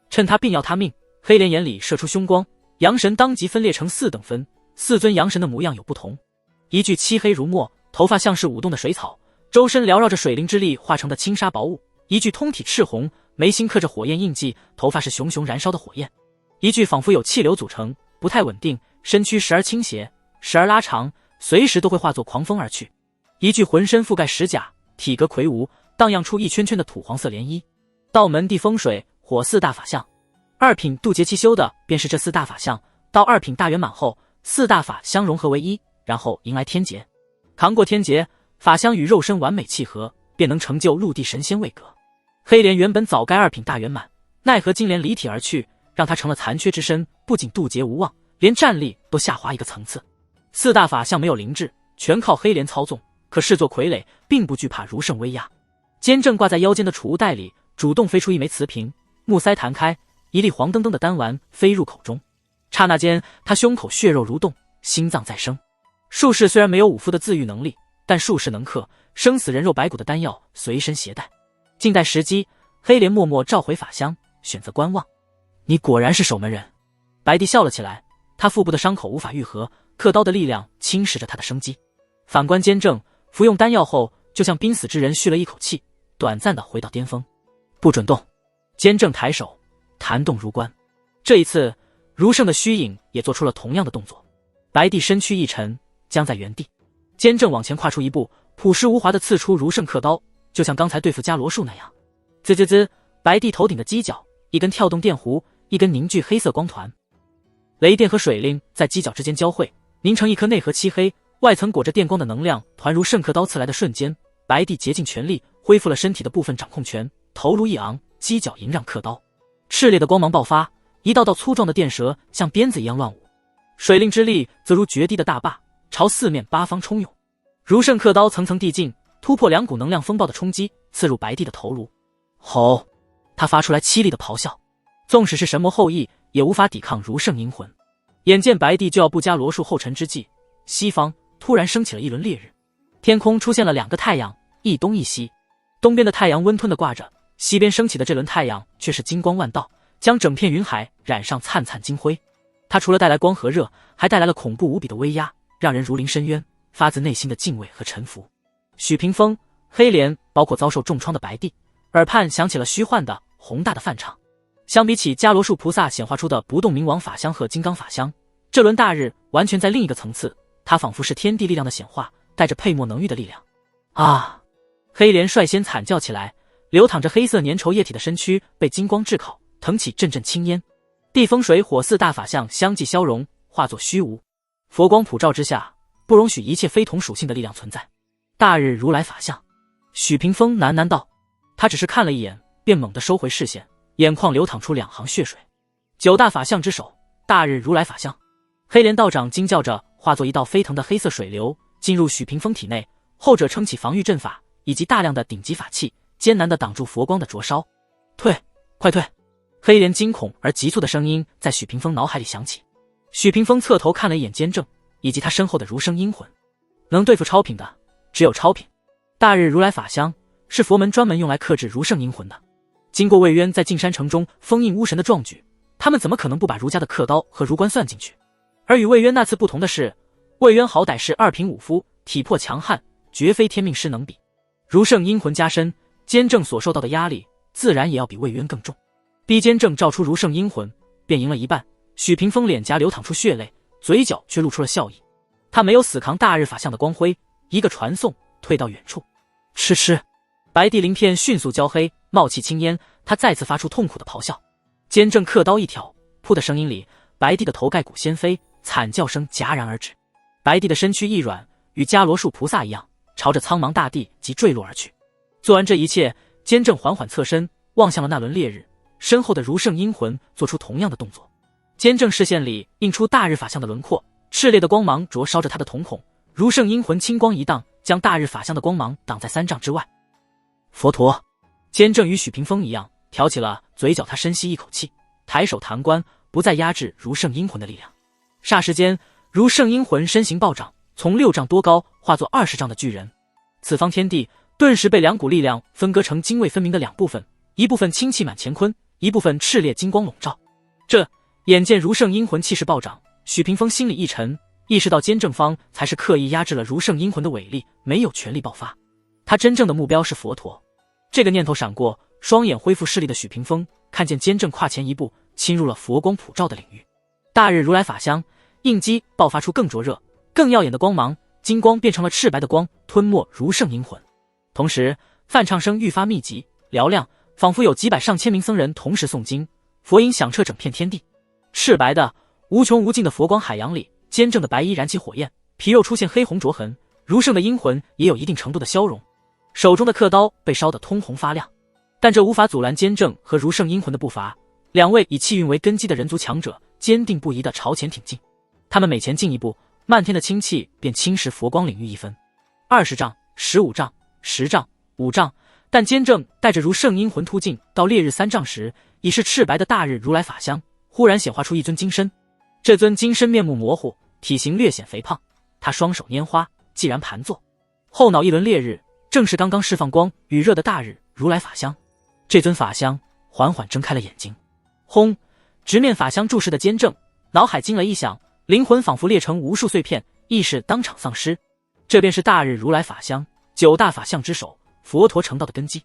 趁他病要他命，黑莲眼里射出凶光，阳神当即分裂成4等分，4尊阳神的模样有不同。一具漆黑如墨，头发像是舞动的水草，周身缭绕着水灵之力化成的轻纱薄雾；一具通体赤红，眉心刻着火焰印记，头发是熊熊燃烧的火焰；一具仿佛有气流组成，不太稳定，身躯时而倾斜，时而拉长，随时都会化作狂风而去；一具浑身覆盖石甲，体格魁梧，荡漾出一圈圈的土黄色涟漪。道门地风水火4大法相，2品渡劫七修的便是这4大法相。到2品大圆满后，4大法相融合为一，然后迎来天劫，扛过天劫，法相与肉身完美契合，便能成就陆地神仙位格。黑莲原本早该2品大圆满，奈何金莲离体而去，让他成了残缺之身，不仅渡劫无望，连战力都下滑一个层次。4大法相没有灵智，全靠黑莲操纵，可视作傀儡，并不惧怕如圣威压。监正挂在腰间的储物袋里主动飞出一枚瓷瓶，木塞弹开，一粒黄澄澄的丹丸飞入口中。刹那间，他胸口血肉蠕动，心脏再生。术士虽然没有武夫的自愈能力，但术士能克，生死人肉白骨的丹药随身携带。静待时机，黑莲默默召回法相，选择观望。你果然是守门人。白帝笑了起来，他腹部的伤口无法愈合，刻刀的力量侵蚀着他的生机。反观监正，服用丹药后，就像濒死之人吁了一口气，短暂的回到巅峰。不准动。监正抬手，弹动如关。这一次，如圣的虚影也做出了同样的动作。白帝身躯一沉，僵在原地。监正往前跨出一步，朴实无华地刺出如圣刻刀，就像刚才对付伽罗树那样。滋滋滋，白帝头顶的犄角，一根跳动电弧，一根凝聚黑色光团。雷电和水灵在犄角之间交汇，凝成一颗内核漆黑，外层裹着电光的能量团。如圣刻刀刺来的瞬间，白帝竭尽全力恢复了身体的部分掌控权，头颅一昂，犄角迎让刻刀，炽烈的光芒爆发，一道道粗壮的电蛇像鞭子一样乱舞。水灵之力则如决堤的大坝，朝4面8方冲涌。如圣刻刀层层递进，突破2股能量风暴的冲击，刺入白帝的头颅。吼！他发出来凄厉的咆哮，纵使是神魔后裔，也无法抵抗如圣阴魂。眼见白帝就要步伽罗树后尘之际，西方突然升起了一轮烈日，天空出现了2个太阳，一东一西。东边的太阳温吞地挂着，西边升起的这轮太阳却是金光万道，将整片云海染上灿灿金辉。它除了带来光和热，还带来了恐怖无比的威压，让人如临深渊，发自内心的敬畏和臣服。许屏风、黑莲，包括遭受重创的白帝，耳畔响起了虚幻的宏大的梵唱。相比起伽罗树菩萨显化出的不动明王法相和金刚法相，这轮大日完全在另一个层次，它仿佛是天地力量的显化，带着沛墨能御的力量。啊！黑莲率先惨叫起来，流淌着黑色粘稠液体的身躯被金光炙烤，腾起阵阵青烟。地风水火4大法相相继消融，化作虚无。佛光普照之下，不容许一切非同属性的力量存在。大日如来法相。许屏风喃喃道。他只是看了一眼，便猛地收回视线，眼眶流淌出2行血水。9大法相之首，大日如来法相。黑莲道长惊叫着，化作一道飞腾的黑色水流，进入许屏风体内。后者撑起防御阵法以及大量的顶级法器，艰难地挡住佛光的灼烧。退，快退！黑莲惊恐而急促的声音在许屏风脑海里响起。许屏风侧头看了一眼监正以及他身后的儒生阴魂，能对付超品的只有超品。大日如来法香是佛门专门用来克制儒圣阴魂的。经过魏渊在净山城中封印巫神的壮举，他们怎么可能不把儒家的刻刀和儒冠算进去？而与魏渊那次不同的是，魏渊好歹是二品武夫，体魄强悍，绝非天命师能比。儒圣阴魂加深，监正所受到的压力自然也要比魏渊更重。逼监正照出儒圣阴魂，便赢了一半。许屏风脸颊流淌出血泪，嘴角却露出了笑意。他没有死扛大日法相的光辉，一个传送退到远处。吃吃，白地鳞片迅速焦黑，冒气青烟，他再次发出痛苦的咆哮。监正刻刀一挑，噗的声音里，白帝的头盖骨掀飞，惨叫声戛然而止。白帝的身躯一软，与伽罗树菩萨一样，朝着苍茫大地即坠落而去。做完这一切，监正缓缓侧身，望向了那轮烈日，身后的儒圣阴魂做出同样的动作。监正视线里映出大日法相的轮廓，炽烈的光芒灼烧着他的瞳孔，儒圣阴魂青光一荡，将大日法相的光芒挡在3丈之外。佛陀，监正与许屏风一样，挑起了嘴角，他深吸一口气，抬手弹冠，不再压制儒圣阴魂的力量。霎时间，儒圣阴魂身形暴涨，从6丈多高化作20丈的巨人。此方天地顿时被2股力量分割成泾渭分明的2部分，一部分清气满乾坤，一部分炽烈金光笼罩。眼见儒圣阴魂气势暴涨，许屏风心里一沉，意识到监正方才是刻意压制了儒圣阴魂的伟力，没有全力爆发。他真正的目标是佛陀。这个念头闪过，双眼恢复视力的许屏风看见监正跨前一步，侵入了佛光普照的领域。大日如来法香应激爆发出更灼热、更耀眼的光芒，金光变成了赤白的光，吞没儒圣阴魂。同时，梵唱声愈发密集嘹亮，仿佛有几百上千名僧人同时诵经，佛音响彻整片天地。赤白的无穷无尽的佛光海洋里，监正的白衣燃起火焰，皮肉出现黑红灼痕，儒圣的阴魂也有一定程度的消融，手中的刻刀被烧得通红发亮。但这无法阻拦监正和儒圣阴魂的步伐，两位以气运为根基的人族强者坚定不移地朝前挺进。他们每前进一步，漫天的清气便侵蚀佛光领域一分。20丈、15丈、10丈、5丈，但监正带着儒圣阴魂突进到烈日3丈时，已是赤白的大日如来法香忽然显化出一尊金身。这尊金身面目模糊，体型略显肥胖，他双手拈花，既然盘坐，后脑一轮烈日，正是刚刚释放光与热的大日如来法香。这尊法香缓缓睁开了眼睛，轰！直面法香注视的监正脑海惊雷一响，灵魂仿佛裂成无数碎片，意识当场丧失。这便是大日如来法香9大法相之首，佛陀成道的根基。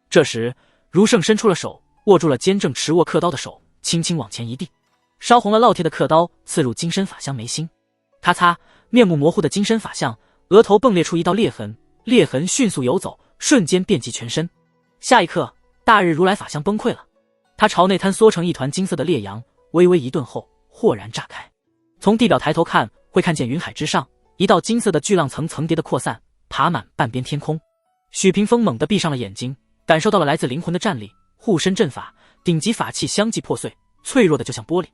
这时儒圣伸出了手，握住了监正持握刻刀的手，轻轻往前一递，烧红了烙铁的刻刀刺入金身法相眉心。咔嚓，面目模糊的金身法相额头迸裂出一道裂痕，裂痕迅速游走，瞬间遍及全身。下一刻，大日如来法相崩溃了，他朝内坍缩成一团金色的烈阳，微微一顿后豁然炸开。从地表抬头看，会看见云海之上一道金色的巨浪层层叠的扩散，爬满半边天空。许屏风猛地闭上了眼睛，感受到了来自灵魂的战力，护身阵法顶级法器相继破碎，脆弱的就像玻璃。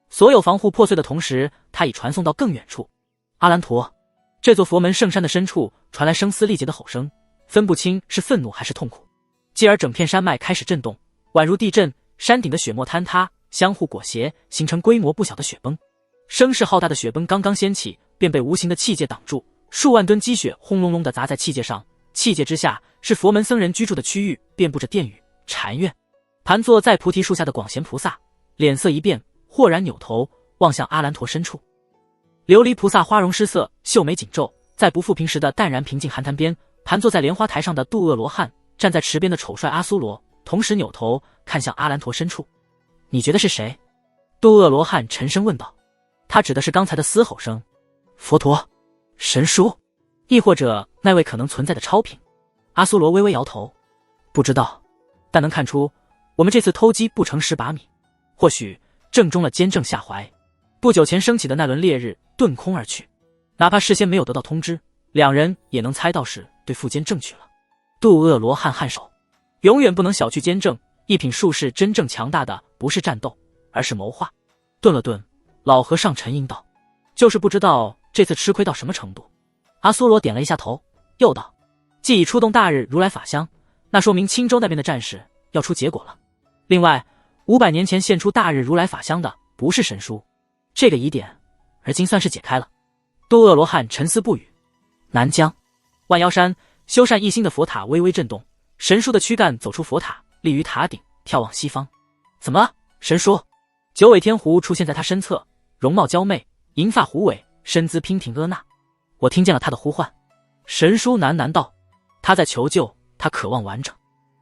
所有防护破碎的同时，他已传送到更远处。阿兰陀，这座佛门圣山的深处传来声嘶力竭的吼声，分不清是愤怒还是痛苦。继而整片山脉开始震动，宛如地震，山顶的雪沫坍塌，相互裹挟，形成规模不小的雪崩。声势浩大的雪崩刚刚掀起，便被无形的气界挡住，数万吨积雪轰隆隆地砸在气界上，气界之下是佛门僧人居住的区域，遍布着殿宇、禅院。盘坐在菩提树下的广贤菩萨脸色一变，豁然扭头望向阿兰陀深处。琉璃菩萨花容失色，秀眉紧皱，在不复平时的淡然平静寒潭边，盘坐在莲花台上的渡恶罗汉站在池边的丑帅阿苏罗同时扭头看向阿兰陀深处。你觉得是谁？渡恶罗汉沉声问道。他指的是刚才的嘶吼声。佛陀、神书，亦或者那位可能存在的超品？阿苏罗微微摇头，不知道，但能看出我们这次偷鸡不成蚀把米，或许正中了监正下怀。不久前升起的那轮烈日遁空而去，哪怕事先没有得到通知，两人也能猜到是对付监正去了。渡恶罗汉颔首，永远不能小觑监正，一品术士真正强大的不是战斗，而是谋划。顿了顿，老和尚沉吟道，就是不知道这次吃亏到什么程度。阿苏罗点了一下头，又道，既已出动大日如来法香，那说明青州那边的战事要出结果了。另外，500年前现出大日如来法相的不是神书，这个疑点而今算是解开了。多恶罗汉沉思不语。南疆万妖山，修缮一心的佛塔微微震动，神书的躯干走出佛塔，立于塔顶，眺望西方。怎么了？神书？九尾天狐出现在他身侧，容貌娇媚，银发狐尾，身姿娉婷婀娜。我听见了他的呼唤。神书喃喃道：他在求救，他渴望完整。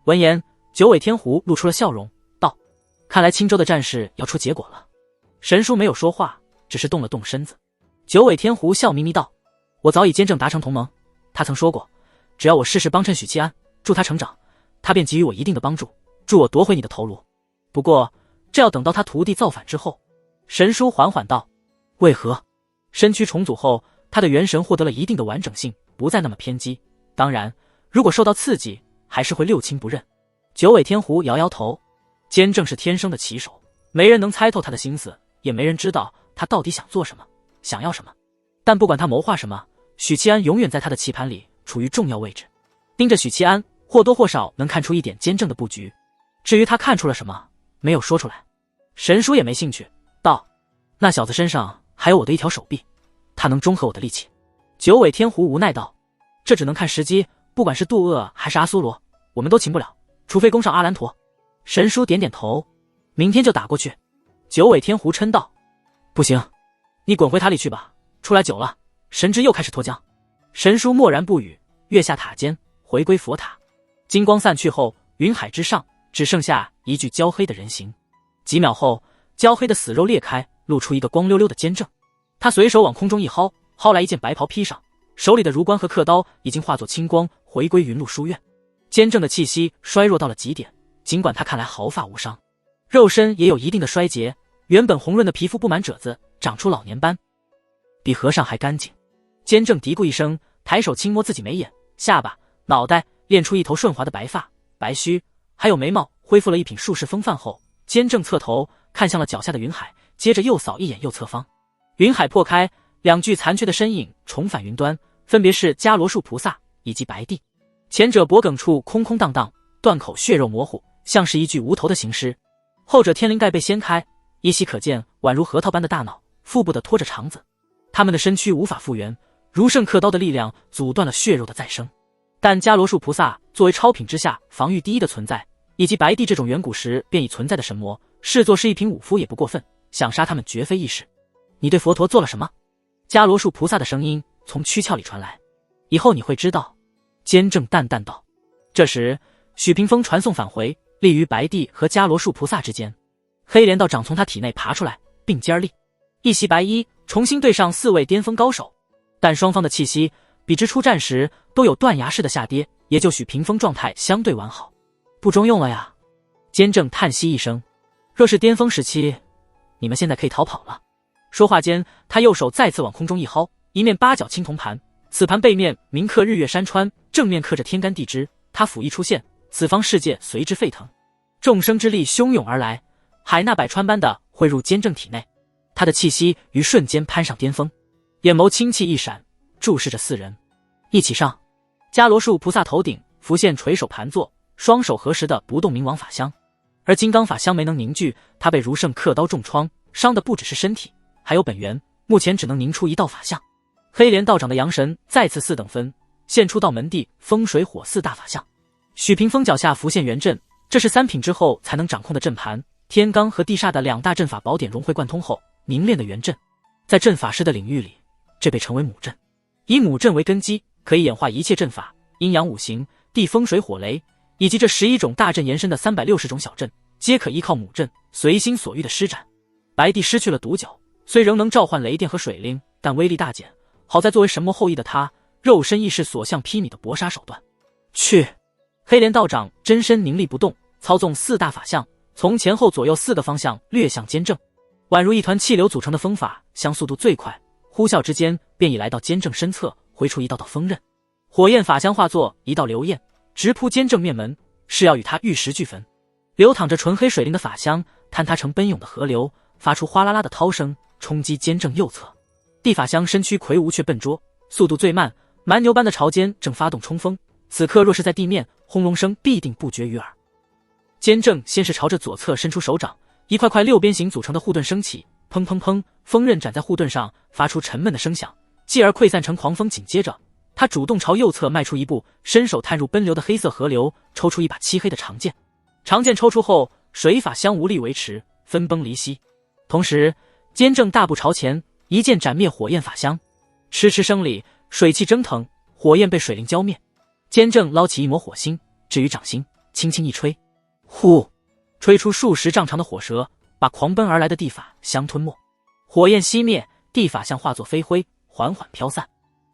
闻言，九尾天狐露出了笑容，道：看来青州的战事要出结果了。神书没有说话，只是动了动身子。九尾天狐笑眯眯道：我早已坚正达成同盟，他曾说过，只要我事事帮衬许七安，助他成长，他便给予我一定的帮助，助我夺回你的头颅。不过这要等到他徒弟造反之后。神书缓缓道：为何？身躯重组后，他的元神获得了一定的完整性，不再那么偏激，当然如果受到刺激，还是会六亲不认。九尾天狐摇摇头，坚正是天生的棋手，没人能猜透他的心思，也没人知道他到底想做什么，想要什么。但不管他谋划什么，许七安永远在他的棋盘里处于重要位置。盯着许七安，或多或少能看出一点坚正的布局。至于他看出了什么，没有说出来。神书也没兴趣，道：那小子身上还有我的一条手臂，他能中和我的力气。九尾天狐无奈道：这只能看时机，不管是渡厄还是阿苏罗，我们都擒不了，除非攻上阿兰陀。神书点点头：明天就打过去。九尾天狐嗔道：不行，你滚回塔里去吧，出来久了，神智又开始脱缰。神书默然不语，跃下塔尖，回归佛塔。金光散去后，云海之上只剩下一具焦黑的人形。几秒后，焦黑的死肉裂开，露出一个光溜溜的坚正。他随手往空中一薅，薅来一件白袍披上，手里的如冠和刻刀已经化作青光，回归云路书院。坚正的气息衰弱到了极点，尽管他看来毫发无伤，肉身也有一定的衰竭，原本红润的皮肤布满褶子，长出老年斑，比和尚还干净。坚正嘀咕一声，抬手轻摸自己眉眼、下巴、脑袋，练出一头顺滑的白发、白须，还有眉毛，恢复了一品术士风范后，坚正侧头看向了脚下的云海，接着又扫一眼右侧方。云海破开，两具残缺的身影重返云端，分别是伽罗树菩萨以及白帝。前者脖颈处空空荡荡，断口血肉模糊，像是一具无头的行尸；后者天灵盖被掀开，依稀可见宛如核桃般的大脑，腹部的拖着肠子。他们的身躯无法复原，如圣刻刀的力量阻断了血肉的再生。但伽罗树菩萨作为超品之下防御第一的存在，以及白帝这种远古时便已存在的神魔，视作是一品武夫也不过分，想杀他们绝非易事。你对佛陀做了什么？伽罗树菩萨的声音从躯壳里传来。以后你会知道。坚正淡淡道。这时许屏风传送返回，立于白帝和伽罗树菩萨之间。黑莲道长从他体内爬出来，并肩而立，一袭白衣，重新对上4位巅峰高手。但双方的气息比之初战时都有断崖式的下跌，也就许屏风状态相对完好。不中用了呀。坚正叹息一声，若是巅峰时期，你们现在可以逃跑了。说话间，他右手再次往空中一薅，一面八角青铜盘，此盘背面铭刻日月山川，正面刻着天干地支。他甫一出现，此方世界随之沸腾，众生之力汹涌而来，海纳百川般的汇入坚正体内。他的气息于瞬间攀上巅峰，眼眸清气一闪，注视着4人。一起上。伽罗树菩萨头顶浮现垂手盘坐，双手合十的不动明王法相，而金刚法相没能凝聚，他被如圣刻刀重创，伤的不只是身体，还有本源，目前只能凝出一道法相。黑莲道长的阳神再次4等分，现出道门第风水火4大法相。许屏风脚下浮现元阵，这是3品之后才能掌控的阵盘，天罡和地煞的2大阵法宝典融会贯通后凝练的元阵。在阵法师的领域里，这被称为母阵。以母阵为根基，可以演化一切阵法，阴阳五行、地风水火雷，以及这11种大阵延伸的360种小阵，皆可依靠母阵随心所欲的施展。白帝失去了独角，虽仍能召唤雷电和水灵，但威力大减。好在作为神魔后裔的他，肉身亦是所向披靡的搏杀手段。去！黑莲道长真身凝立不动，操纵4大法相，从前后左右4个方向掠向坚正，宛如一团气流组成的风法相速度最快，呼啸之间便已来到坚正身侧，挥出一道道锋刃。火焰法相化作一道流焰，直扑坚正面门，是要与他玉石俱焚。流淌着纯黑水灵的法相坍塌成奔涌的河流，发出哗啦啦的涛声，冲击坚正右侧。地法相身躯魁梧却笨拙，速度最慢，蛮牛般的朝间正发动冲锋。此刻若是在地面，轰隆声必定不绝于耳。坚正先是朝着左侧伸出手掌，一块块六边形组成的护盾升起，砰砰砰，锋刃斩在护盾上，发出沉闷的声响，继而溃散成狂风。紧接着，他主动朝右侧迈出一步，伸手探入奔流的黑色河流，抽出一把漆黑的长剑。长剑抽出后，水法相无力维持，分崩离析。同时，坚正大步朝前，一剑斩灭火焰法相。嗤嗤声里，水汽蒸腾，火焰被水灵浇灭。坚正捞起一抹火星，置于掌心，轻轻一吹，呼，吹出数十丈长的火舌，把狂奔而来的地法相吞没。火焰熄灭，地法相化作飞灰，缓缓飘散。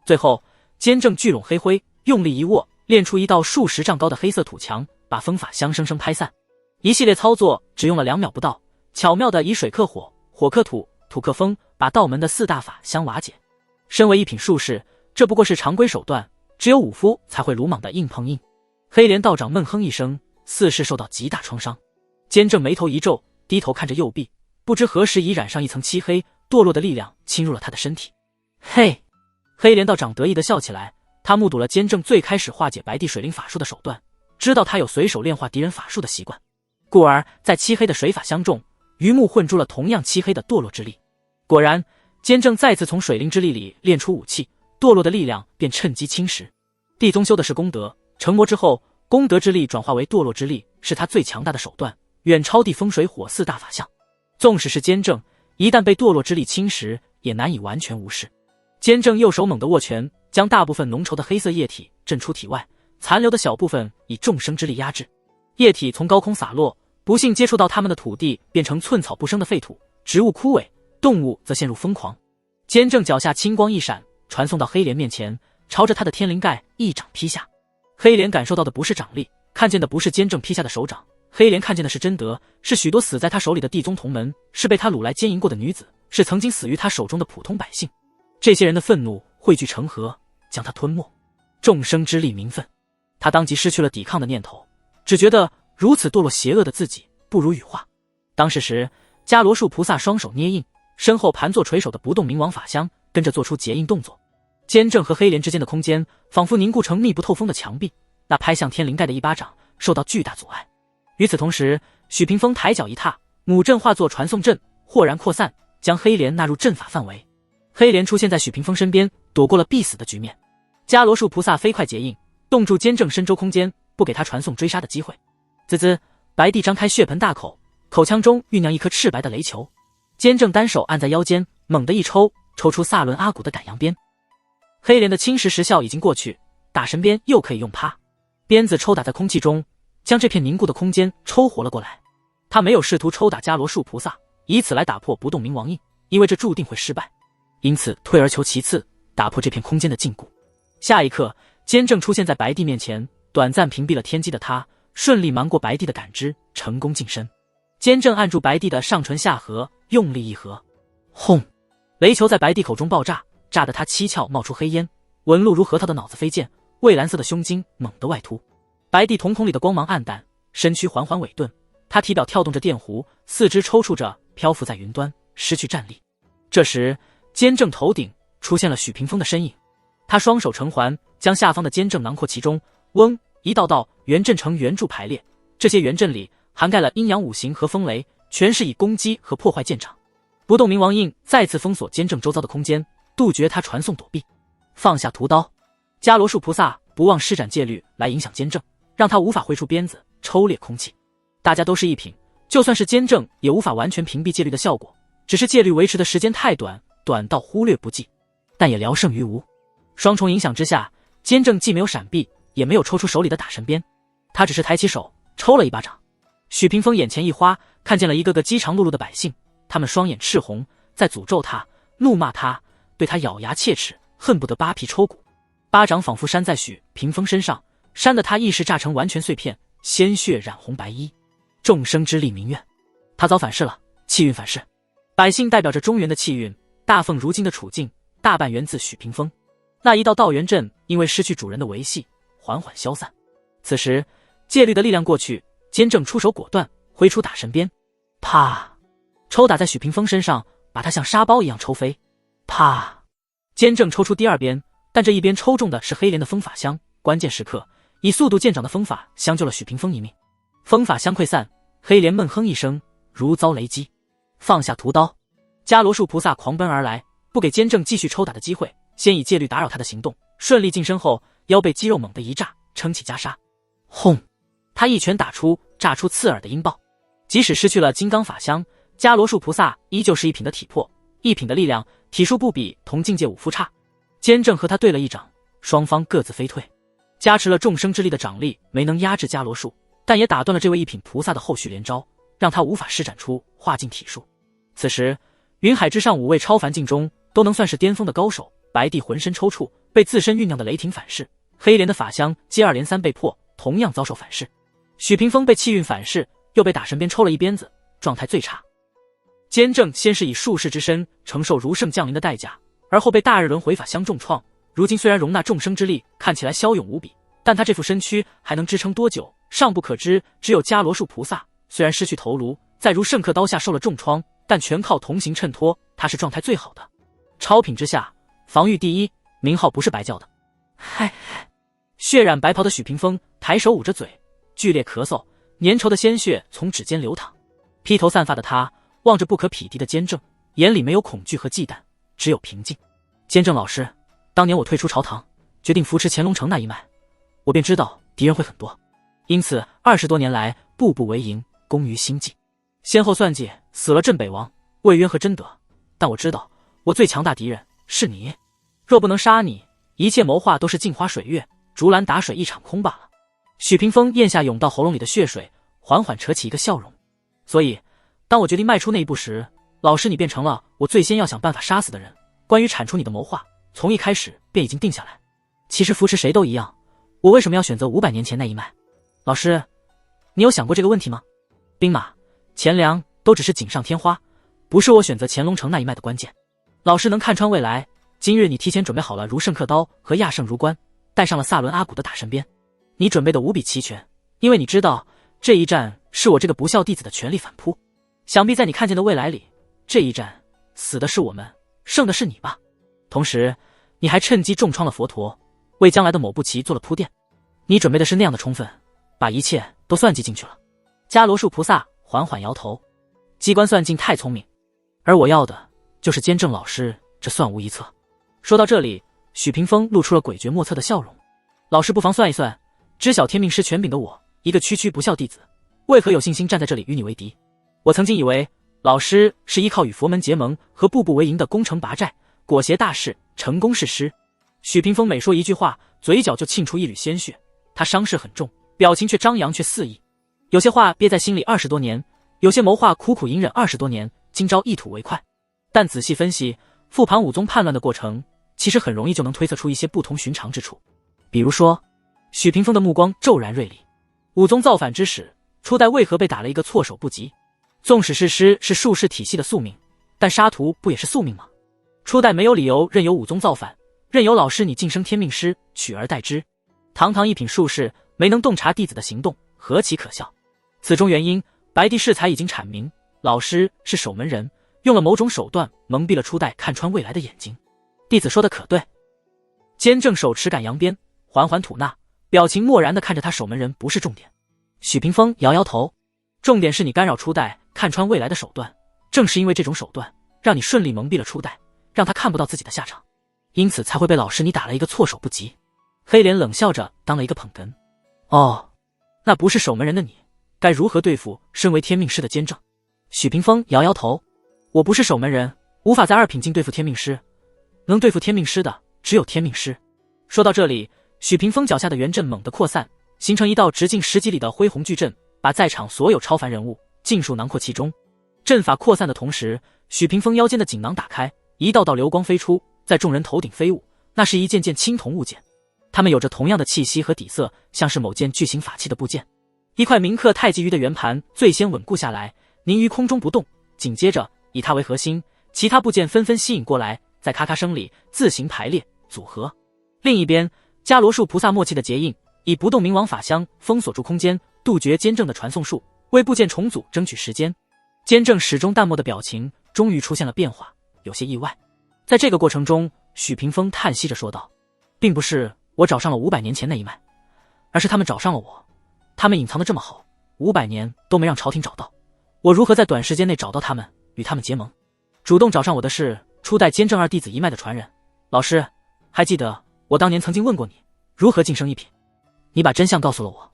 最后，坚正聚拢黑灰，用力一握，练出一道数十丈高的黑色土墙，把风法相生生拍散。一系列操作只用了2秒不到，巧妙地以水克火，火克土，土克风，把道门的4大法相瓦解。身为一品术士，这不过是常规手段，只有武夫才会鲁莽的硬碰硬。黑莲道长闷哼一声，似是受到极大创伤。坚正眉头一皱，低头看着右臂，不知何时已染上一层漆黑，堕落的力量侵入了他的身体。嘿，黑莲道长得意地笑起来，他目睹了坚正最开始化解白帝水灵法术的手段，知道他有随手炼化敌人法术的习惯，故而在漆黑的水法相中，鱼目混珠了同样漆黑的堕落之力。果然，坚正再次从水灵之力里炼出武器，堕落的力量便趁机侵蚀。地宗修的是功德，成魔之后，功德之力转化为堕落之力，是他最强大的手段，远超地风水火4大法相。纵使是坚正，一旦被堕落之力侵蚀，也难以完全无视。坚正右手猛地握拳，将大部分浓稠的黑色液体震出体外，残留的小部分以众生之力压制。液体从高空洒落，不幸接触到他们的土地，变成寸草不生的废土，植物枯萎，动物则陷入疯狂。坚正脚下青光一闪，传送到黑莲面前，朝着他的天灵盖一掌劈下。黑莲感受到的不是掌力，看见的不是坚正劈下的手掌，黑莲看见的是真德，是许多死在他手里的地宗同门，是被他掳来奸淫过的女子，是曾经死于他手中的普通百姓。这些人的愤怒汇聚成河，将他吞没。众生之力民愤，他当即失去了抵抗的念头，只觉得如此堕落邪恶的自己不如羽化。当时时，伽罗树菩萨双手捏印，身后盘坐垂手的不动明王法相跟着做出结印动作。坚正和黑莲之间的空间仿佛凝固成密不透风的墙壁，那拍向天灵盖的一巴掌受到巨大阻碍。与此同时，许屏风抬脚一踏，母阵化作传送阵，豁然扩散，将黑莲纳入阵法范围。黑莲出现在许屏风身边，躲过了必死的局面。伽罗树菩萨飞快结印，冻住坚正身周空间，不给他传送追杀的机会。滋滋，白帝张开血盆大口，口腔中酝酿一颗赤白的雷球。坚正单手按在腰间，猛地一抽，抽出萨伦阿古的赶羊鞭。黑莲的侵蚀时效已经过去，打神鞭又可以用啪。鞭子抽打在空气中，将这片凝固的空间抽活了过来。他没有试图抽打伽罗树菩萨，以此来打破不动明王印，因为这注定会失败，因此退而求其次，打破这片空间的禁锢。下一刻，坚正出现在白帝面前，短暂屏蔽了天机的他，顺利瞒过白帝的感知，成功近身。坚正按住白帝的上唇下颌，用力一合，轰！雷球在白帝口中爆炸，炸得他七窍冒出黑烟，纹路如核桃的脑子飞溅，蔚蓝色的胸襟猛地外凸。白帝瞳孔里的光芒暗淡，身躯缓缓尾顿，他体表跳动着电弧，四肢抽搐着漂浮在云端，失去站立。这时，坚正头顶出现了许屏风的身影，他双手成环，将下方的坚正囊括其中，嗡，一道道圆阵呈圆柱排列，这些圆阵里涵盖了阴阳五行和风雷，全是以攻击和破坏见长。不动明王印再次封锁坚正周遭的空间，杜绝他传送躲避。放下屠刀，伽罗树菩萨不忘施展戒律来影响坚正，让他无法挥出鞭子抽裂空气。大家都是一品，就算是坚正也无法完全屏蔽戒律的效果，只是戒律维持的时间太短，短到忽略不计，但也聊胜于无。双重影响之下，坚正既没有闪避，也没有抽出手里的打神鞭，他只是抬起手抽了一巴掌。许屏风眼前一花，看见了一个个饥肠辘辘的百姓，他们双眼赤红，在诅咒他，怒骂他，对他咬牙切齿，恨不得扒皮抽骨。巴掌仿佛扇在许屏风身上，扇得他意识炸成完全碎片，鲜血染红白衣。众生之力民怨，他遭反噬了，气运反噬。百姓代表着中原的气运，大凤如今的处境大半源自许屏风。那一道道元阵因为失去主人的维系，缓缓消散。此时戒律的力量过去，坚正出手果断，挥出打神鞭，啪，抽打在许屏风身上，把他像沙包一样抽飞。啪，坚正抽出第二鞭，但这一鞭抽中的是黑莲的风法香，关键时刻以速度见长的风法相救了许屏风一命。风法相溃散，黑莲闷哼一声，如遭雷击，放下屠刀。伽罗树菩萨狂奔而来，不给坚正继续抽打的机会，先以戒律打扰他的行动，顺利近身后，腰背肌肉猛地一炸，撑起袈裟，轰！他一拳打出，炸出刺耳的音爆。即使失去了金刚法相，伽罗树菩萨依旧是一品的体魄，一品的力量，体术不比同境界武夫差。坚正和他对了一掌，双方各自飞退。加持了众生之力的掌力没能压制伽罗树，但也打断了这位一品菩萨的后续连招，让他无法施展出化境体术。此时云海之上5位超凡境中都能算是巅峰的高手，白帝浑身抽搐，被自身酝酿的雷霆反噬，黑莲的法相接二连三被破，同样遭受反噬。许屏风被气运反噬，又被打神鞭抽了一鞭子，状态最差。坚正先是以术士之身承受如圣降临的代价，而后被大日轮回法相重创，如今虽然容纳众生之力，看起来骁勇无比，但他这副身躯还能支撑多久，尚不可知。只有伽罗树菩萨虽然失去头颅，在如圣客刀下受了重创，但全靠同行衬托，他是状态最好的。超品之下，防御第一，名号不是白叫的。嗨！血染白袍的许屏风抬手捂着嘴，剧烈咳嗽，粘稠的鲜血从指尖流淌。披头散发的他望着不可匹敌的坚正，眼里没有恐惧和忌惮，只有平静。坚正老师，当年我退出朝堂，决定扶持乾隆城那一脉，我便知道敌人会很多，因此20多年来步步为营，攻于心计。先后算计死了镇北王、魏渊和贞德，但我知道我最强大敌人是你，若不能杀你，一切谋划都是镜花水月，竹篮打水一场空罢了。许屏风咽下涌到喉咙里的血水，缓缓扯起一个笑容。所以当我决定迈出那一步时，老师你变成了我最先要想办法杀死的人。关于铲除你的谋划，从一开始便已经定下来。其实扶持谁都一样，我为什么要选择500年前那一脉？老师，你有想过这个问题吗？兵马、钱粮都只是锦上添花，不是我选择乾隆城那一脉的关键。老师能看穿未来，今日你提前准备好了如圣客刀和亚圣如冠，带上了萨伦阿古的打神鞭，你准备的无比齐全，因为你知道这一战是我这个不孝弟子的全力反扑。想必在你看见的未来里，这一战死的是我们，胜的是你吧。同时你还趁机重创了佛陀，为将来的某步棋做了铺垫。你准备的是那样的充分，把一切都算计进去了。伽罗树菩萨缓缓摇头，机关算尽太聪明，而我要的就是坚正老师这算无一策。说到这里，许屏风露出了诡谲莫测的笑容。老师不妨算一算，知晓天命师权柄的我，一个区区不孝弟子，为何有信心站在这里与你为敌？我曾经以为老师是依靠与佛门结盟和步步为营的攻城拔寨，裹挟大事，成功是师。许屏风每说一句话，嘴角就沁出一缕鲜血，他伤势很重，表情却张扬却肆意。有些话憋在心里20多年，有些谋划苦苦隐忍20多年，今朝一吐为快。但仔细分析复盘武宗叛乱的过程，其实很容易就能推测出一些不同寻常之处。比如说，许屏风的目光骤然锐利，武宗造反之时，初代为何被打了一个措手不及？纵使是师是术士体系的宿命，但杀徒不也是宿命吗？初代没有理由任由武宗造反，任由老师你晋升天命师，取而代之。堂堂一品术士没能洞察弟子的行动，何其可笑！此中原因，白帝适才已经阐明，老师是守门人，用了某种手段蒙蔽了初代看穿未来的眼睛。弟子说的可对？坚正手持赶羊鞭，缓缓吐纳，表情漠然地看着他。守门人不是重点。许屏风摇摇头，重点是你干扰初代看穿未来的手段，正是因为这种手段，让你顺利蒙蔽了初代，让他看不到自己的下场，因此才会被老师你打了一个措手不及。黑莲冷笑着当了一个捧哏。哦，那不是守门人的你，该如何对付身为天命师的坚正？许屏风摇摇头，我不是守门人，无法在2品境对付天命师，能对付天命师的只有天命师。说到这里，许屏风脚下的元阵猛地扩散，形成一道直径10几里的恢宏巨阵，把在场所有超凡人物尽数囊括其中。阵法扩散的同时，许屏风腰间的锦囊打开，一道道流光飞出，在众人头顶飞舞，那是一件件青铜物件，它们有着同样的气息和底色，像是某件巨型法器的部件。一块铭刻太极鱼的圆盘最先稳固下来，凝于空中不动，紧接着以它为核心，其他部件纷纷吸引过来，在咔咔声里自行排列组合。另一边，伽罗树菩萨默契的结印，以不动明王法相封锁住空间，杜绝坚正的传送术，为部件重组争取时间。坚正始终淡漠的表情终于出现了变化，有些意外。在这个过程中，许屏风叹息着说道，并不是我找上了500年前那一脉，而是他们找上了我。他们隐藏得这么好，500年都没让朝廷找到，我如何在短时间内找到他们，与他们结盟？主动找上我的是初代监正二弟子一脉的传人。老师，还记得我当年曾经问过你，如何晋升一品？你把真相告诉了我。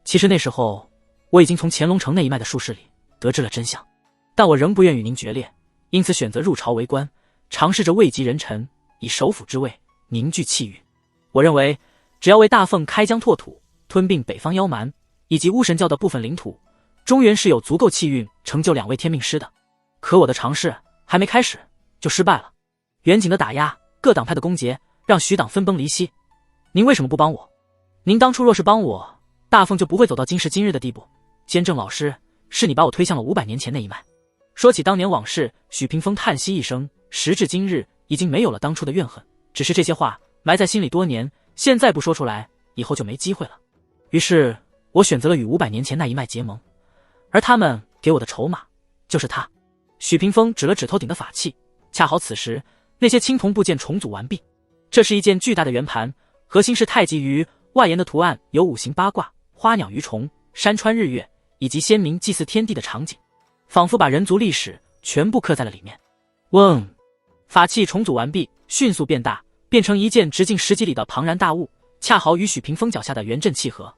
其实那时候，我已经从乾隆城那一脉的术士里得知了真相，但我仍不愿与您决裂，因此选择入朝为官，尝试着位极人臣，以首辅之位凝聚气运。我认为，只要为大奉开疆拓土，吞并北方妖蛮以及巫神教的部分领土，中原是有足够气运成就2位天命师的。可我的尝试还没开始就失败了，远景的打压，各党派的攻讦，让许党分崩离析。您为什么不帮我？您当初若是帮我，大奉就不会走到今时今日的地步。监正老师，是你把我推向了500年前那一脉。说起当年往事，许屏风叹息一声，时至今日，已经没有了当初的怨恨，只是这些话埋在心里多年，现在不说出来，以后就没机会了。于是我选择了与500年前那一脉结盟，而他们给我的筹码就是他。许屏风指了指头顶的法器，恰好此时那些青铜部件重组完毕。这是一件巨大的圆盘，核心是太极鱼，外沿的图案有五行八卦、花鸟鱼虫、山川日月以及先民祭祀天地的场景，仿佛把人族历史全部刻在了里面。嗡！法器重组完毕，迅速变大，变成一件直径10几里的庞然大物，恰好与许屏风脚下的元阵契合。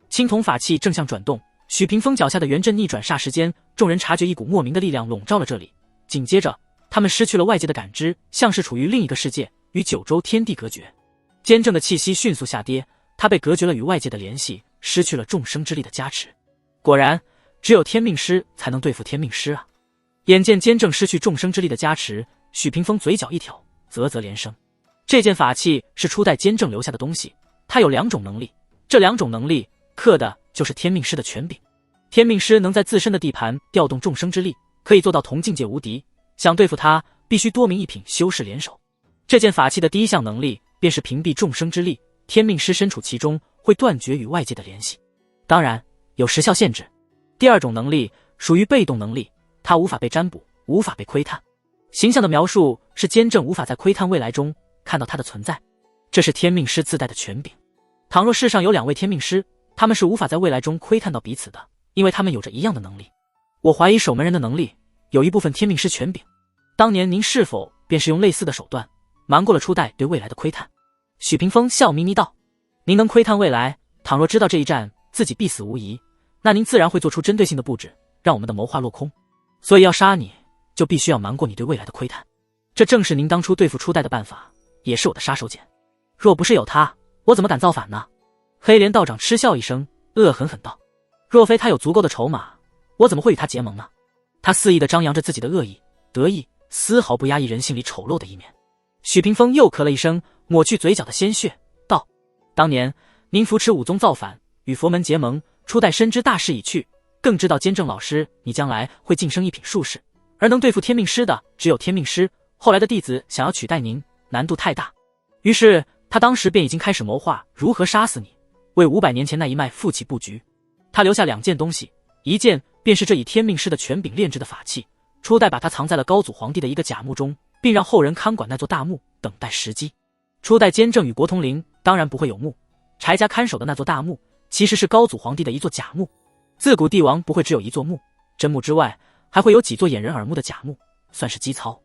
青铜法器正向转动，许屏风脚下的元阵逆转，霎时间，众人察觉一股莫名的力量笼罩了这里。紧接着，他们失去了外界的感知，像是处于另一个世界，与九州天地隔绝。监正的气息迅速下跌，他被隔绝了与外界的联系，失去了众生之力的加持。果然，只有天命师才能对付天命师啊！眼见监正失去众生之力的加持，许屏风嘴角一挑，啧啧连声。这件法器是初代监正留下的东西，它有2种能力，这2种能力刻的就是天命师的权柄。天命师能在自身的地盘调动众生之力，可以做到同境界无敌。想对付他，必须多名一品修士联手。这件法器的第一项能力便是屏蔽众生之力，天命师身处其中会断绝与外界的联系，当然有时效限制。第2种能力属于被动能力，它无法被占卜，无法被窥探。形象的描述是监正无法在窥探未来中看到它的存在，这是天命师自带的权柄。倘若世上有2位天命师，他们是无法在未来中窥探到彼此的，因为他们有着一样的能力。我怀疑守门人的能力有一部分天命师权柄。当年您是否便是用类似的手段瞒过了初代对未来的窥探？许屏风笑眯眯道：您能窥探未来，倘若知道这一战自己必死无疑，那您自然会做出针对性的布置，让我们的谋划落空。所以要杀你，就必须要瞒过你对未来的窥探。这正是您当初对付初代的办法，也是我的杀手锏。若不是有他，我怎么敢造反呢？黑莲道长嗤笑一声，恶狠狠道：若非他有足够的筹码，我怎么会与他结盟呢？他肆意地张扬着自己的恶意、得意，丝毫不压抑人性里丑陋的一面。许屏风又咳了一声，抹去嘴角的鲜血，道：当年您扶持武宗造反，与佛门结盟，初代深知大势已去，更知道监正老师你将来会晋升一品术士，而能对付天命师的只有天命师，后来的弟子想要取代您，难度太大。于是他当时便已经开始谋划如何杀死你，为500年前那一脉负起布局。他留下2件东西，一件便是这以天命师的权柄炼制的法器，初代把它藏在了高祖皇帝的一个假墓中，并让后人看管那座大墓，等待时机。初代监正与国统领当然不会有墓，柴家看守的那座大墓其实是高祖皇帝的一座假墓。自古帝王不会只有一座墓，真墓之外还会有几座掩人耳目的假墓，算是基操。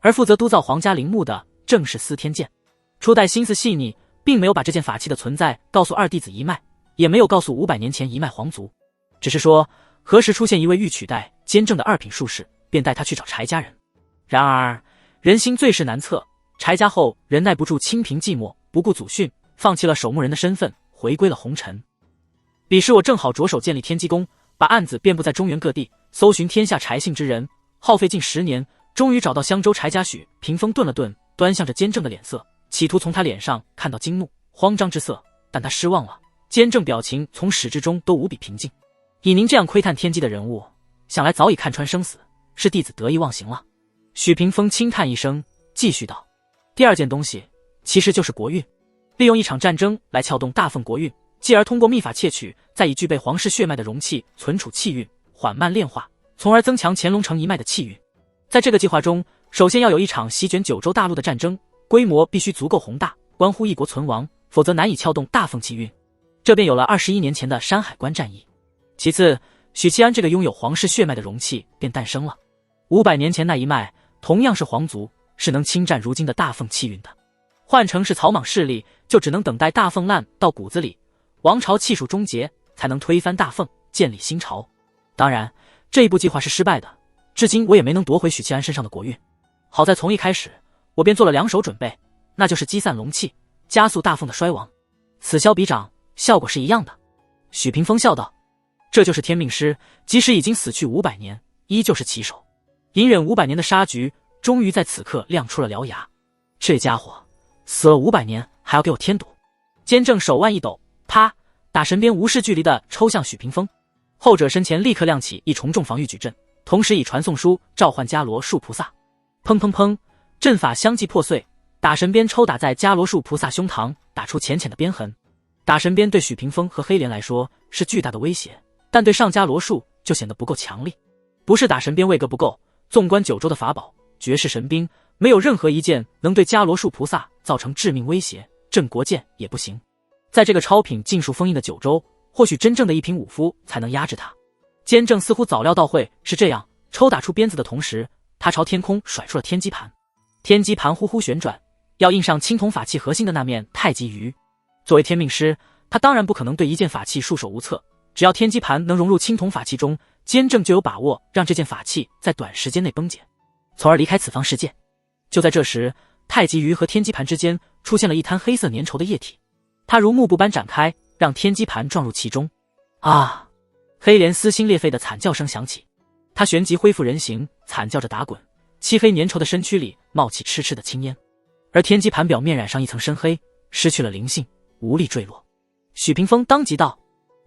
而负责督造皇家陵墓的正是司天监。初代心思细腻，并没有把这件法器的存在告诉二弟子一脉，也没有告诉500年前一脉皇族，只是说何时出现一位欲取代监正的2品术士，便带他去找柴家人。然而人心最是难测，柴家后人耐不住清贫寂寞，不顾祖训，放弃了守墓人的身份，回归了红尘。彼时我正好着手建立天机宫，把案子遍布在中原各地，搜寻天下柴姓之人，耗费近10年，终于找到襄州柴家许屏风，顿了顿，端详着监正的脸色，企图从他脸上看到惊怒、慌张之色，但他失望了。监正表情从始至终都无比平静。以您这样窥探天机的人物，想来早已看穿生死，是弟子得意忘形了。许屏风轻叹一声，继续道：第2件东西其实就是国运，利用一场战争来撬动大奉国运，继而通过秘法窃取，再以具备皇室血脉的容器存储气运，缓慢炼化，从而增强乾隆城一脉的气运。在这个计划中，首先要有一场席卷九州大陆的战争，规模必须足够宏大，关乎一国存亡，否则难以撬动大奉气运。这便有了21年前的山海关战役。其次，许七安这个拥有皇室血脉的容器便诞生了。500年前那一脉同样是皇族，是能侵占如今的大凤气运的。换成是草莽势力，就只能等待大凤烂到骨子里，王朝气数终结，才能推翻大凤，建立新朝。当然，这一步计划是失败的，至今我也没能夺回许七安身上的国运。好在从一开始，我便做了2手准备，那就是击散龙气，加速大凤的衰亡。此消彼长，效果是一样的。许屏风笑道：“这就是天命师，即使已经死去500年，依旧是旗手。隐忍500年的杀局，终于在此刻亮出了獠牙。这家伙死了500年，还要给我添堵！”监正手腕一抖，啪，打神鞭无视距离的抽向许屏风。后者身前立刻亮起一重重防御矩阵，同时以传送书召唤伽罗树菩萨。砰砰砰，阵法相继破碎，打神鞭抽打在伽罗树菩萨胸膛，打出浅浅的鞭痕。打神鞭对许屏风和黑莲来说是巨大的威胁，但对上伽罗树就显得不够强力。不是打神鞭位格不够，纵观9州的法宝绝世神兵，没有任何一件能对伽罗树菩萨造成致命威胁，镇国剑也不行。在这个超品禁术封印的9州，或许真正的一品武夫才能压制他。监正似乎早料到会是这样，抽打出鞭子的同时，他朝天空甩出了天机盘。天机盘呼呼旋转，要印上青铜法器核心的那面太极鱼。作为天命师，他当然不可能对一件法器束手无策，只要天机盘能融入青铜法器中，监正就有把握让这件法器在短时间内崩解，从而离开此方世界。就在这时，太极鱼和天机盘之间出现了一滩黑色粘稠的液体，它如幕布般展开，让天机盘撞入其中。啊！黑莲撕心裂肺的惨叫声响起，他旋即恢复人形，惨叫着打滚，漆黑粘稠的身躯里冒起痴痴的青烟，而天机盘表面染上一层深黑，失去了灵性，无力坠落。许屏风当即道：“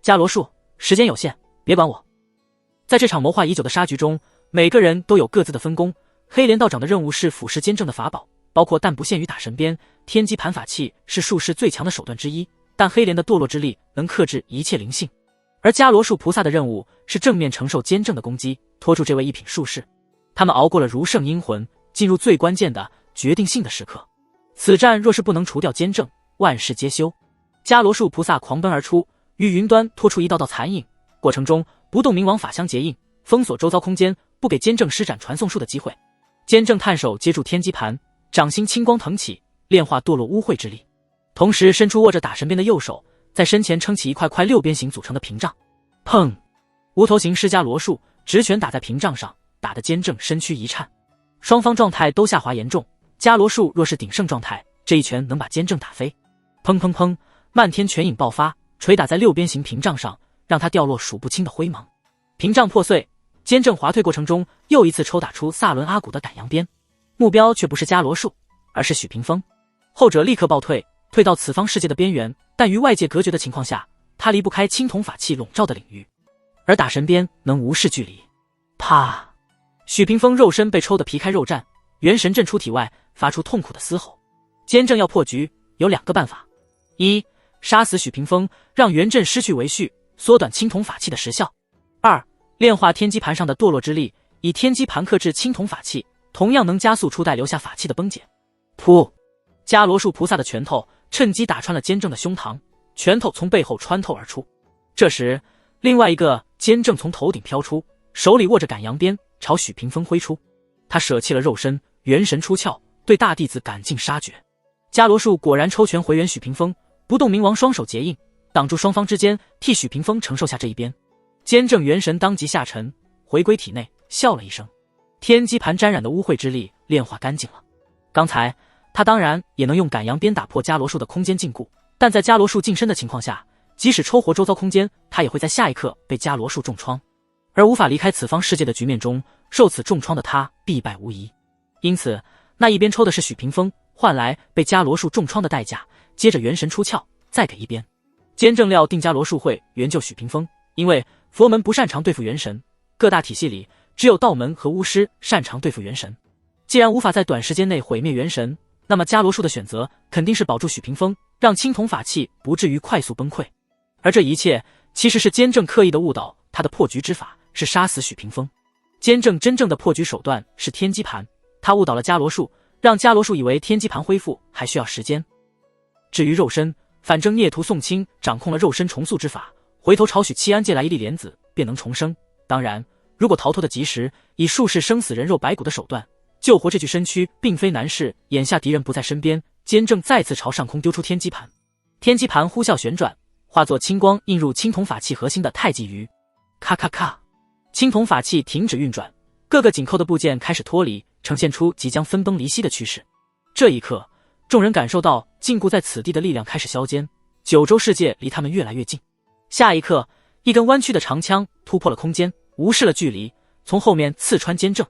伽罗树，时间有限，别管我。”在这场谋划已久的杀局中，每个人都有各自的分工。黑莲道长的任务是腐蚀监正的法宝，包括但不限于打神鞭。天机盘法器是术士最强的手段之一，但黑莲的堕落之力能克制一切灵性。而伽罗树菩萨的任务是正面承受监正的攻击，拖住这位一品术士。他们熬过了如圣阴魂，进入最关键的决定性的时刻。此战若是不能除掉监正，万事皆休。伽罗树菩萨狂奔而出，于云端拖出一道道残影，过程中不动明王法相结印，封锁周遭空间，不给监正施展传送术的机会。监正探手接住天机盘，掌心青光腾起，炼化堕落污秽之力，同时伸出握着打神鞭的右手，在身前撑起一块块6边形组成的屏障。砰！无头形施伽罗术直拳打在屏障上，打得监正身躯一颤。双方状态都下滑严重，伽罗术若是鼎盛状态，这一拳能把监正打飞。砰砰砰！漫天拳影爆发，捶打在6边形屏障上，让它掉落数不清的灰芒。屏障破碎，监正滑退过程中又一次抽打出萨伦阿古的赶羊鞭，目标却不是伽罗术，而是许屏风。后者立刻暴退，退到此方世界的边缘，但于外界隔绝的情况下，他离不开青铜法器笼罩的领域，而打神鞭能无视距离。啪！许屏风肉身被抽得皮开肉绽，元神震出体外，发出痛苦的嘶吼。监正要破局，有2个办法：一、杀死许屏风，让元阵失去维序，缩短青铜法器的时效；二、炼化天机盘上的堕落之力，以天机盘克制青铜法器，同样能加速初代留下法器的崩解。噗！伽罗树菩萨的拳头趁机打穿了监正的胸膛，拳头从背后穿透而出。这时，另外一个监正从头顶飘出，手里握着赶羊鞭，朝许屏风挥出。他舍弃了肉身，元神出窍，对大弟子赶尽杀绝。伽罗树果然抽拳回援许屏风，不动明王双手结印，挡住双方之间，替许屏风承受下这一鞭。监正元神当即下沉，回归体内，笑了一声。天机盘沾染的污秽之力炼化干净了。刚才他当然也能用赶羊鞭打破伽罗树的空间禁锢，但在伽罗树近身的情况下，即使抽活周遭空间，他也会在下一刻被伽罗树重创，而无法离开此方世界的局面中，受此重创的他必败无疑。因此那一边抽的是许屏风，换来被伽罗树重创的代价，接着元神出窍，再给一鞭。监正料定伽罗树会援救许屏风，因为佛门不擅长对付元神，各大体系里只有道门和巫师擅长对付元神。既然无法在短时间内毁灭元神，那么伽罗树的选择肯定是保住许屏风，让青铜法器不至于快速崩溃。而这一切其实是监正刻意的误导，他的破局之法是杀死许屏风。监正真正的破局手段是天机盘，他误导了伽罗树，让伽罗树以为天机盘恢复还需要时间。至于肉身，反正孽徒宋清掌控了肉身重塑之法，回头朝许七安借来一粒莲子，便能重生。当然，如果逃脱的及时，以术士生死人肉白骨的手段救活这具身躯，并非难事。眼下敌人不在身边，监正再次朝上空丢出天机盘，天机盘呼啸旋转，化作青光映入青铜法器核心的太极鱼。咔咔咔，青铜法器停止运转，各个紧扣的部件开始脱离，呈现出即将分崩离析的趋势。这一刻，众人感受到禁锢在此地的力量开始消减，九州世界离他们越来越近。下一刻，一根弯曲的长枪突破了空间，无视了距离，从后面刺穿监正。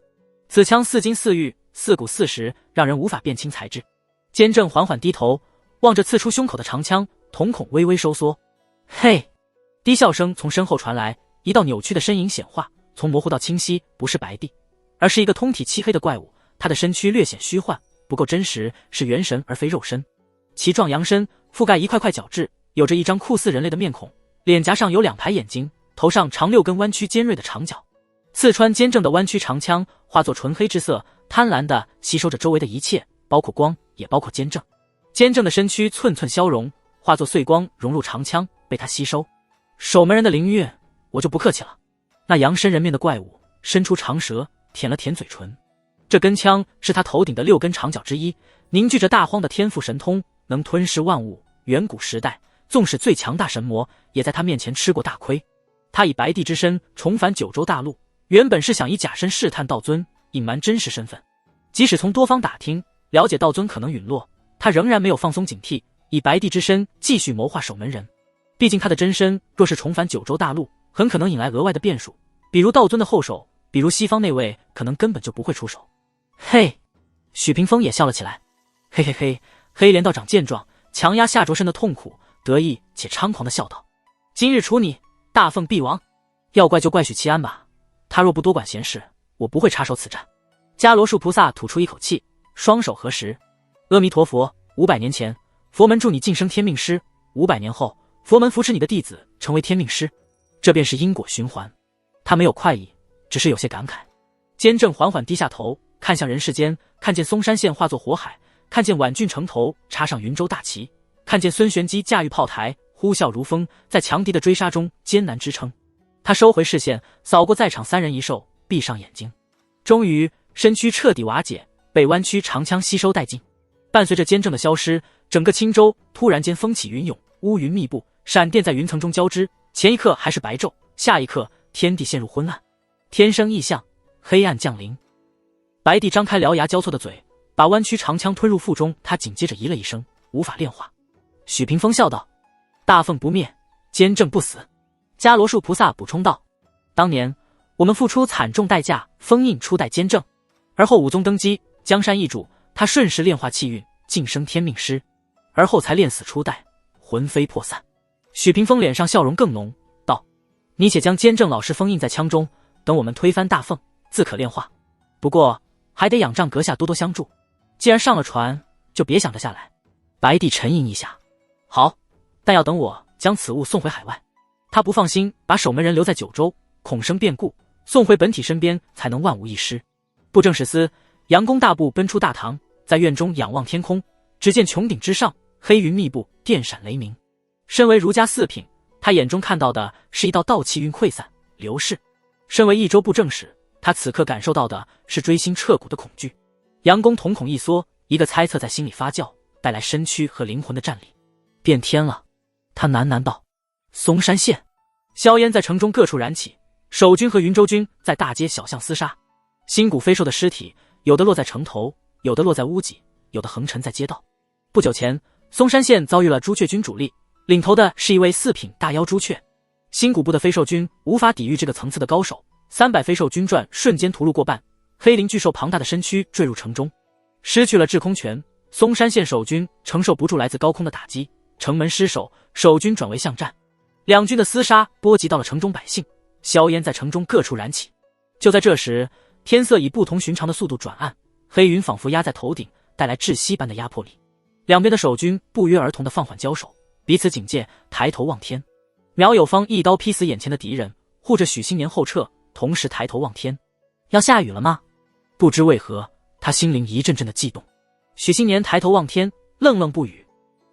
此枪似金似玉，似骨似石，让人无法辨清材质。监正缓缓低头，望着刺出胸口的长枪，瞳孔微微收缩。嘿！低笑声从身后传来，一道扭曲的身影显化，从模糊到清晰，不是白帝，而是一个通体漆黑的怪物。他的身躯略显虚幻，不够真实，是元神而非肉身。其状扬身，覆盖一块块角质，有着一张酷似人类的面孔，脸颊上有2排眼睛，头上长6根弯曲尖锐的长角。刺穿监正的弯曲长枪化作纯黑之色，贪婪地吸收着周围的一切，包括光，也包括监正。监正的身躯寸寸消融，化作碎光融入长枪，被他吸收。守门人的灵韵，我就不客气了。那扬身人面的怪物伸出长舌，舔了舔嘴唇。这根枪是他头顶的6根长角之一，凝聚着大荒的天赋神通，能吞噬万物。远古时代，纵使最强大神魔，也在他面前吃过大亏。他以白帝之身重返九州大陆，原本是想以假身试探道尊，隐瞒真实身份。即使从多方打听了解道尊可能陨落，他仍然没有放松警惕，以白帝之身继续谋划守门人。毕竟他的真身若是重返九州大陆，很可能引来额外的变数，比如道尊的后手，比如西方那位可能根本就不会出手。嘿，许屏风也笑了起来。嘿嘿嘿，黑莲道长见状，强压下着身的痛苦，得意且猖狂地笑道：今日除你，大奉必亡。要怪就怪许七安吧，他若不多管闲事，我不会插手此战。迦罗树菩萨吐出一口气，双手合十。阿弥陀佛，500年前佛门助你晋升天命师，500年后佛门扶持你的弟子成为天命师，这便是因果循环。他没有快意，只是有些感慨。监正缓缓低下头，看向人世间，看见嵩山县化作火海，看见宛郡城头插上云州大旗，看见孙玄机驾驭炮台，呼啸如风，在强敌的追杀中艰难支撑。他收回视线，扫过在场3人一兽，闭上眼睛。终于，身躯彻底瓦解，被弯曲长枪吸收殆尽。伴随着监正的消失，整个青州突然间风起云涌，乌云密布，闪电在云层中交织。前一刻还是白昼，下一刻天地陷入昏暗，天生异象，黑暗降临。白帝张开獠牙交错的嘴，把弯曲长枪吞入腹中。他紧接着咦了一声，无法炼化。许屏风笑道：大奉不灭，监正不死。迦罗树菩萨补充道：当年我们付出惨重代价封印初代监正，而后武宗登基，江山易主，他顺势炼化气运，晋升天命师，而后才炼死初代，魂飞魄散。许屏风脸上笑容更浓，道：你且将监正老师封印在枪中，等我们推翻大奉，自可炼化。不过还得仰仗阁下多多相助，既然上了船，就别想着下来。白帝沉吟一下：好，但要等我将此物送回海外。他不放心把守门人留在九州，恐生变故，送回本体身边才能万无一失。布政使司杨公大步奔出大堂，在院中仰望天空，只见穹顶之上黑云密布，电闪雷鸣。身为儒家四品，他眼中看到的是一道道气运溃散流逝。身为益州布政使，他此刻感受到的是锥心彻骨的恐惧。杨公瞳孔一缩，一个猜测在心里发酵，带来身躯和灵魂的战栗。变天了，他喃喃道：嵩山县。硝烟在城中各处燃起，守军和云州军在大街小巷厮杀。新骨飞兽的尸体，有的落在城头，有的落在屋脊，有的横陈在街道。不久前，嵩山县遭遇了朱雀军主力，领头的是一位4品大妖朱雀。新骨部的飞兽军无法抵御这个层次的高手，300飞兽军转瞬间屠戮过半，黑鳞巨兽庞大的身躯坠入城中。失去了制空权，嵩山县守军承受不住来自高空的打击，城门失守，守军转为巷战。两军的厮杀波及到了城中百姓，硝烟在城中各处燃起。就在这时，天色以不同寻常的速度转暗，黑云仿佛压在头顶，带来窒息般的压迫力。两边的守军不约而同地放缓交手，彼此警戒，抬头望天。苗有方一刀劈死眼前的敌人，护着许新年后撤，同时抬头望天。要下雨了吗？不知为何，他心灵一阵阵的悸动。许新年抬头望天，愣愣不语。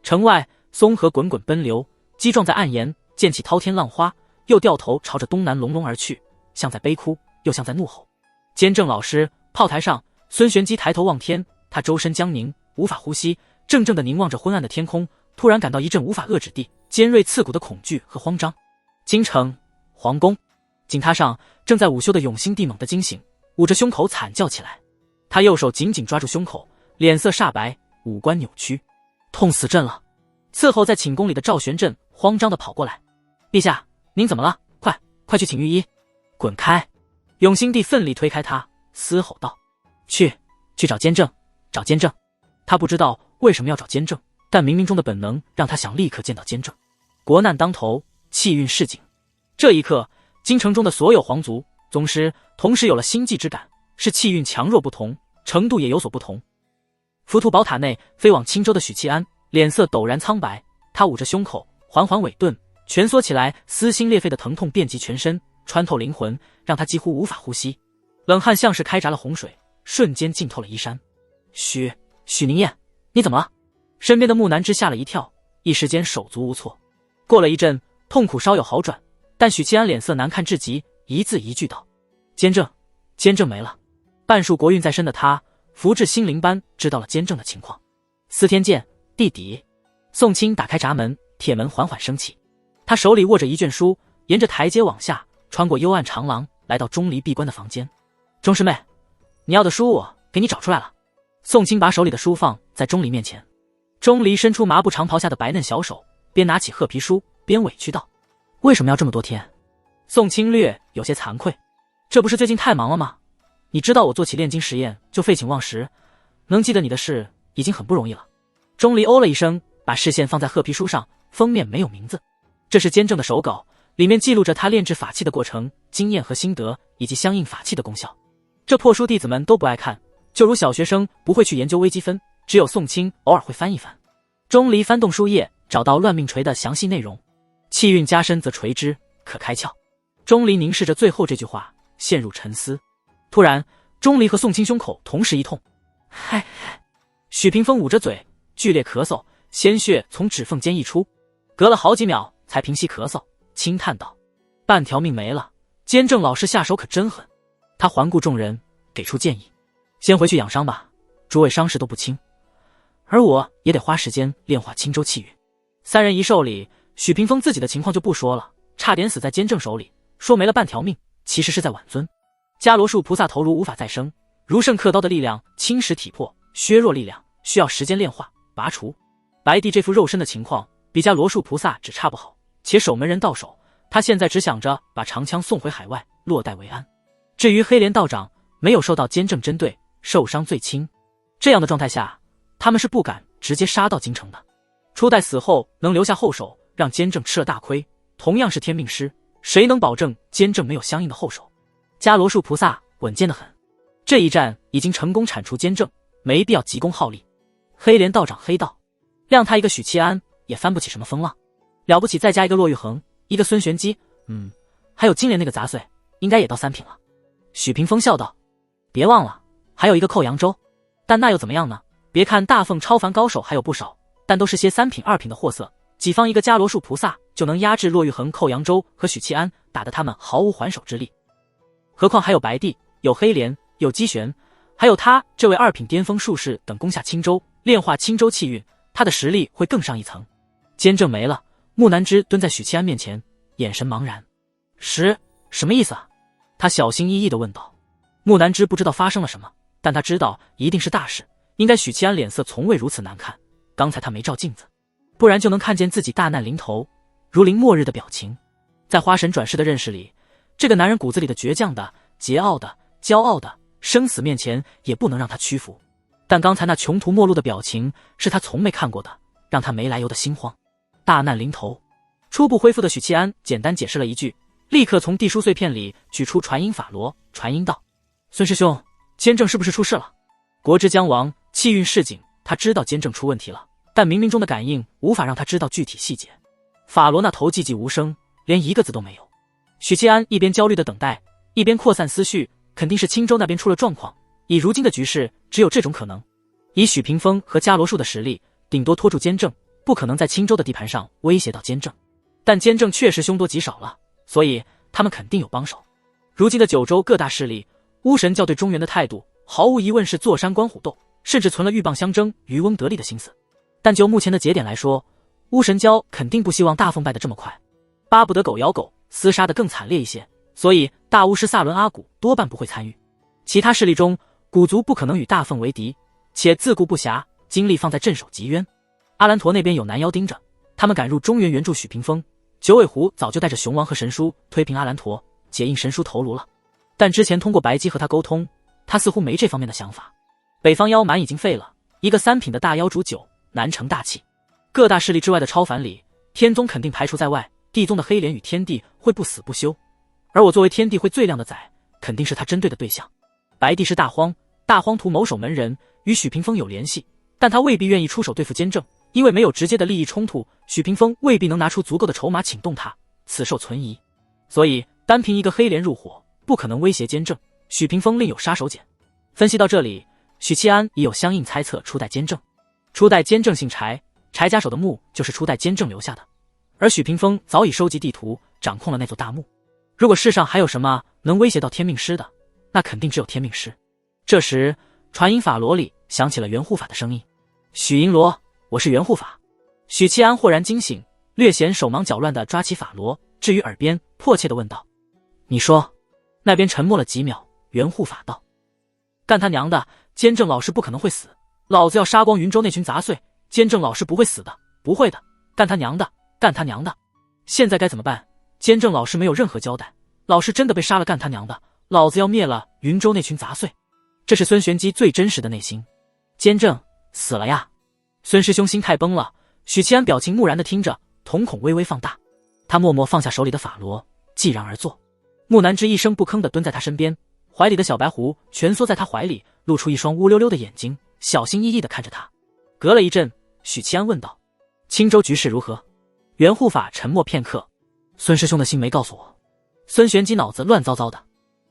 城外，松河滚滚奔流，击撞在岸沿，溅起滔天浪花，又掉头朝着东南隆隆而去，像在悲哭，又像在怒吼。监正老师，炮台上，孙玄机抬头望天，他周身僵凝，无法呼吸，怔怔地凝望着昏暗的天空，突然感到一阵无法遏制地尖锐刺骨的恐惧和慌张。京城皇宫井榻上，正在午休的永兴帝猛地惊醒，捂着胸口惨叫起来。他右手紧紧抓住胸口，脸色煞白，五官扭曲，痛死朕了。伺候在寝宫里的赵玄振慌张地跑过来：“陛下，您怎么了？快去请御医！”“滚开！”永兴帝奋力推开他，嘶吼道：“去找监正，找监正！”他不知道为什么要找监正，但冥冥中的本能让他想立刻见到监正。国难当头，气运市井。这一刻，京城中的所有皇族、宗师同时有了心悸之感，是气运强弱不同，程度也有所不同。浮屠宝塔内飞往青州的许契安脸色陡然苍白，他捂着胸口，缓缓尾顿，蜷缩起来，撕心裂肺的疼痛遍及全身，穿透灵魂，让他几乎无法呼吸。冷汗像是开闸了洪水，瞬间浸透了衣衫。许宁燕，你怎么了？身边的木南枝吓了一跳，一时间手足无措。过了一阵，痛苦稍有好转，但许契安脸色难看至极，一字一句道：“监正没了。”半数国运在身的他，福至心灵般知道了监正的情况。司天监地底，宋清打开闸门，铁门缓缓升起，他手里握着一卷书，沿着台阶往下，穿过幽暗长廊，来到钟离闭关的房间。钟师妹，你要的书我给你找出来了。宋清把手里的书放在钟离面前，钟离伸出麻布长袍下的白嫩小手，边拿起褐皮书，边委屈道：“为什么要这么多天？”宋清略有些惭愧：“这不是最近太忙了吗？你知道我做起炼金实验就废寝忘食，能记得你的事已经很不容易了。”钟离哦了一声，把视线放在褐皮书上，封面没有名字，这是监正的手稿，里面记录着他炼制法器的过程、经验和心得，以及相应法器的功效。这破书弟子们都不爱看，就如小学生不会去研究微积分，只有宋清偶尔会翻一翻。钟离翻动书页，找到乱命锤的详细内容：气运加深则垂之，可开窍。钟离凝视着最后这句话，陷入沉思。突然，钟离和宋清胸口同时一痛。嗨！许屏风捂着嘴，剧烈咳嗽，鲜血从指缝间溢出，隔了好几秒才平息咳嗽，轻叹道：“半条命没了，监正老师下手可真狠。”他环顾众人，给出建议：“先回去养伤吧，诸位伤势都不轻，而我也得花时间炼化青州气运。”三人一受礼，许屏风自己的情况就不说了，差点死在监正手里，说没了半条命，其实是在挽尊。伽罗树菩萨头颅无法再生，如圣刻刀的力量侵蚀体魄，削弱力量，需要时间炼化拔除。白帝这副肉身的情况比伽罗树菩萨只差不好，且守门人到手，他现在只想着把长枪送回海外，落袋为安。至于黑莲道长，没有受到监正针对，受伤最轻，这样的状态下，他们是不敢直接杀到京城的。初代死后能留下后手，让监正吃了大亏，同样是天命师，谁能保证监正没有相应的后手？伽罗树菩萨稳健得很，这一战已经成功铲除监正，没必要急功好利。黑莲道长黑道，谅他一个许契安也翻不起什么风浪，了不起再加一个骆玉衡，一个孙玄机，还有金莲那个杂碎，应该也到3品了。许屏风笑道：“别忘了，还有一个寇扬州，但那又怎么样呢？别看大凤超凡高手还有不少，但都是些3品2品的货色，己方一个伽罗树菩萨就能压制骆玉衡、寇扬州和许契安，打得他们毫无还手之力。何况还有白帝，有黑莲，有姬玄，还有他这位2品巅峰术士等攻下青州，炼化青州气运，他的实力会更上一层。”监正没了，木南枝蹲在许契安面前，眼神茫然。什么意思啊？他小心翼翼地问道。木南枝不知道发生了什么，但他知道一定是大事，应该许契安脸色从未如此难看，刚才他没照镜子，不然就能看见自己大难临头，如临末日的表情。在花神转世的认识里，这个男人骨子里的倔强的、桀骜的、骄傲的，生死面前也不能让他屈服。但刚才那穷途末路的表情是他从没看过的，让他没来由的心慌。大难临头。初步恢复的许契安简单解释了一句，立刻从地书碎片里取出传音法罗，传音道：“孙师兄，监正是不是出事了？”国之将亡，气运市井，他知道监正出问题了，但冥冥中的感应无法让他知道具体细节。法罗那头寂寂无声，连一个字都没有。许契安一边焦虑的等待，一边扩散思绪，肯定是青州那边出了状况。以如今的局势，只有这种可能。以许屏风和伽罗树的实力，顶多拖住监正，不可能在青州的地盘上威胁到监正，但监正确实凶多吉少了，所以他们肯定有帮手。如今的九州各大势力，巫神教对中原的态度毫无疑问是坐山观虎斗，甚至存了鹬蚌相争、渔翁得利的心思。但就目前的节点来说，巫神教肯定不希望大凤败得这么快，巴不得狗咬狗，厮杀得更惨烈一些，所以大巫师萨伦阿古多半不会参与。其他势力中，古族不可能与大凤为敌，且自顾不暇，精力放在镇守吉渊。阿兰陀那边有男妖盯着，他们赶入中原援助许平风，九尾狐早就带着熊王和神书推平阿兰陀，解印神书头颅了。但之前通过白姬和他沟通，他似乎没这方面的想法。北方妖蛮已经废了，一个3品的大妖主9难成大器。各大势力之外的超凡里，天宗肯定排除在外，地宗的黑莲与天帝会不死不休，而我作为天帝会最靓的仔，肯定是他针对的对象。白帝是大荒，大荒图某守门人，与许平风有联系，但他未必愿意出手对付监正，因为没有直接的利益冲突，许平风未必能拿出足够的筹码请动他，此受存疑。所以单凭一个黑莲入伙，不可能威胁监正，许平风另有杀手锏。分析到这里，许七安已有相应猜测，初代监正。初代监正姓柴，柴家守的墓就是初代监正留下的，而许平风早已收集地图，掌控了那座大墓。如果世上还有什么能威胁到天命师的，那肯定只有天命师。这时传音法罗里响起了元护法的声音：许银罗，我是元护法。许七安豁然惊醒，略显手忙脚乱地抓起法罗，置于耳边，迫切地问道：你说。那边沉默了几秒，元护法道：干他娘的，监正老师不可能会死，老子要杀光云州那群杂碎，监正老师不会死的，不会的，干他娘的，干他娘的。现在该怎么办？监正老师没有任何交代，老师真的被杀了，干他娘的，老子要灭了云州那群杂碎。这是孙玄机最真实的内心。监正死了呀！孙师兄心态崩了。许七安表情木然地听着，瞳孔微微放大，他默默放下手里的法罗，寂然而坐。木南之一声不吭地蹲在他身边，怀里的小白狐蜷缩在他怀里，露出一双乌溜溜的眼睛，小心翼翼地看着他。隔了一阵，许七安问道：青州局势如何？元护法沉默片刻：孙师兄的心没告诉我。孙玄机脑子乱糟糟的，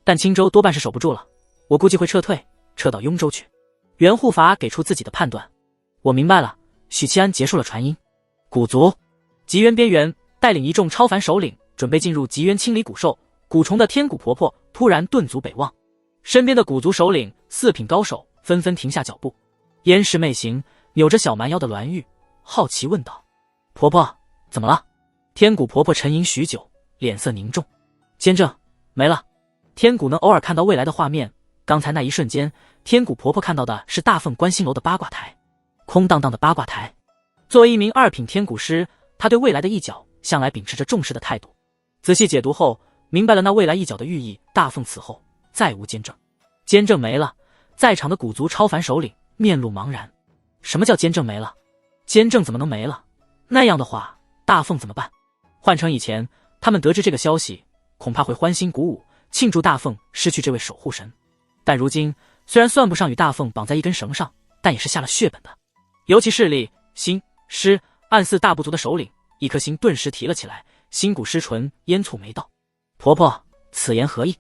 但青州多半是守不住了，我估计会撤退，撤到雍州去。元护法给出自己的判断。我明白了。许七安结束了传音。古族吉渊边缘带领一众超凡首领准备进入吉渊清理古兽蛊虫的天蛊婆婆突然顿足北望，身边的古族首领4品高手纷纷停下脚步。燕氏媚行，扭着小蛮腰的栾玉好奇问道：婆婆怎么了？天蛊婆婆沉吟许久，脸色凝重：监正没了。天蛊能偶尔看到未来的画面，刚才那一瞬间，天蛊婆婆看到的是大凤观星楼的八卦台，空荡荡的八卦台。作为一名2品天蛊师，她对未来的一角向来秉持着重视的态度。仔细解读后，明白了那未来一角的寓意。大凤此后再无监正，监正没了，在场的古族超凡首领面露茫然。什么叫监正没了？监正怎么能没了？那样的话，大凤怎么办？换成以前，他们得知这个消息，恐怕会欢欣鼓舞，庆祝大凤失去这位守护神。但如今，虽然算不上与大凤绑在一根绳上，但也是下了血本的。尤其势力心师暗4大部族的首领，一颗心顿时提了起来，心骨失唇，烟蹙眉道：婆婆此言何意？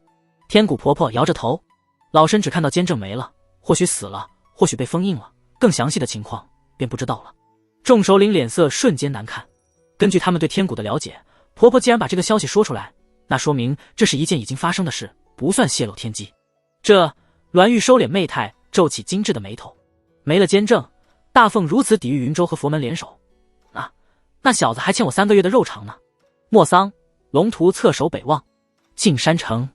天蛊婆婆摇着头，老身只看到监正没了，或许死了，或许被封印了，更详细的情况便不知道了。众首领脸色瞬间难看。根据他们对天蛊的了解，婆婆既然把这个消息说出来，那说明这是一件已经发生的事，不算泄露天机。栾玉收敛媚态，皱起精致的眉头。没了监正，大凤如此抵御云州和佛门联手，那小子还欠我3个月的肉偿呢。莫桑龙图侧首北望，进山城。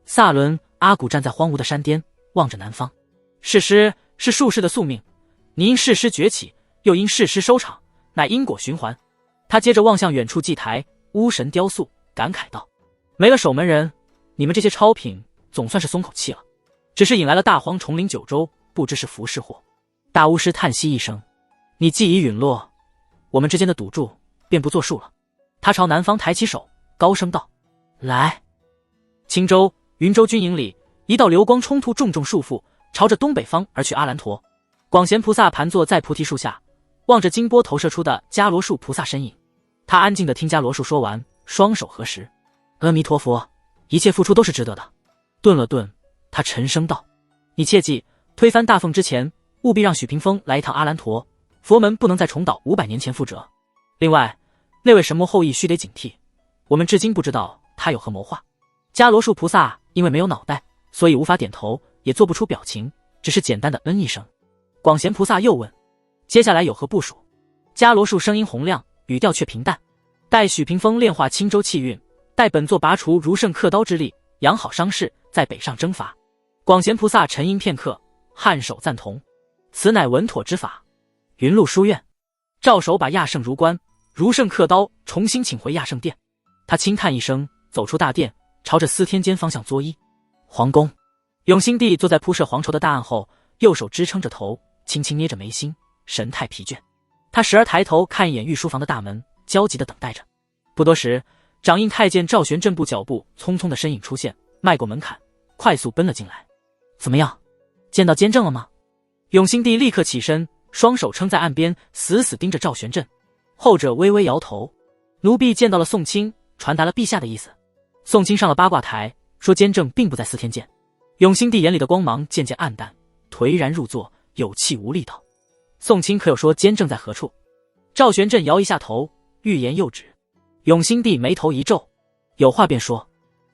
萨伦阿古站在荒芜的山巅，望着南方。誓师是术士的宿命，你因誓师崛起，又因誓师收场，乃因果循环。他接着望向远处祭台巫神雕塑，感慨道：没了守门人，你们这些超品总算是松口气了，只是引来了大蝗虫临9州，不知是福是祸。大巫师叹息一声：你既已陨落，我们之间的赌注便不作数了。他朝南方抬起手，高声道：来。青州云州军营里，一道流光冲突重重束缚，朝着东北方而去。阿兰陀广贤菩萨盘坐在菩提树下，望着金波投射出的伽罗树菩萨身影。他安静地听伽罗树说完，双手合十：阿弥陀佛，一切付出都是值得的。顿了顿，他沉声道：你切记，推翻大凤之前，务必让许平风来一趟阿兰陀，佛门不能再重蹈500年前覆辙。另外，那位神魔后裔须得警惕，我们至今不知道他有何谋划。迦罗树菩萨因为没有脑袋，所以无法点头，也做不出表情，只是简单的嗯一声。广贤菩萨又问：接下来有何部署？迦罗树声音洪亮，语调却平淡：待许屏风炼化青州气运，待本座拔除如圣刻刀之力，养好伤势，再北上征伐。广贤菩萨沉吟片刻，颔首赞同：此乃稳妥之法。云路书院，赵守把亚圣如棺，如圣刻刀重新请回亚圣殿。他轻叹一声，走出大殿，朝着司天监方向作揖。皇宫，永兴帝坐在铺设黄绸的大案后，右手支撑着头，轻轻捏着眉心，神态疲倦。他时而抬头看一眼御书房的大门，焦急地等待着。不多时，掌印太监赵玄振步脚步匆匆的身影出现，迈过门槛，快速奔了进来。怎么样，见到监正了吗？永兴帝立刻起身，双手撑在岸边，死死盯着赵玄振。后者微微摇头：奴婢见到了宋卿，传达了陛下的意思。宋卿上了八卦台，说监正并不在司天监。永兴帝眼里的光芒渐渐暗淡，颓然入座，有气无力道：宋卿可有说监正在何处？赵玄振摇一下头，欲言又止。永兴帝眉头一皱：有话便说。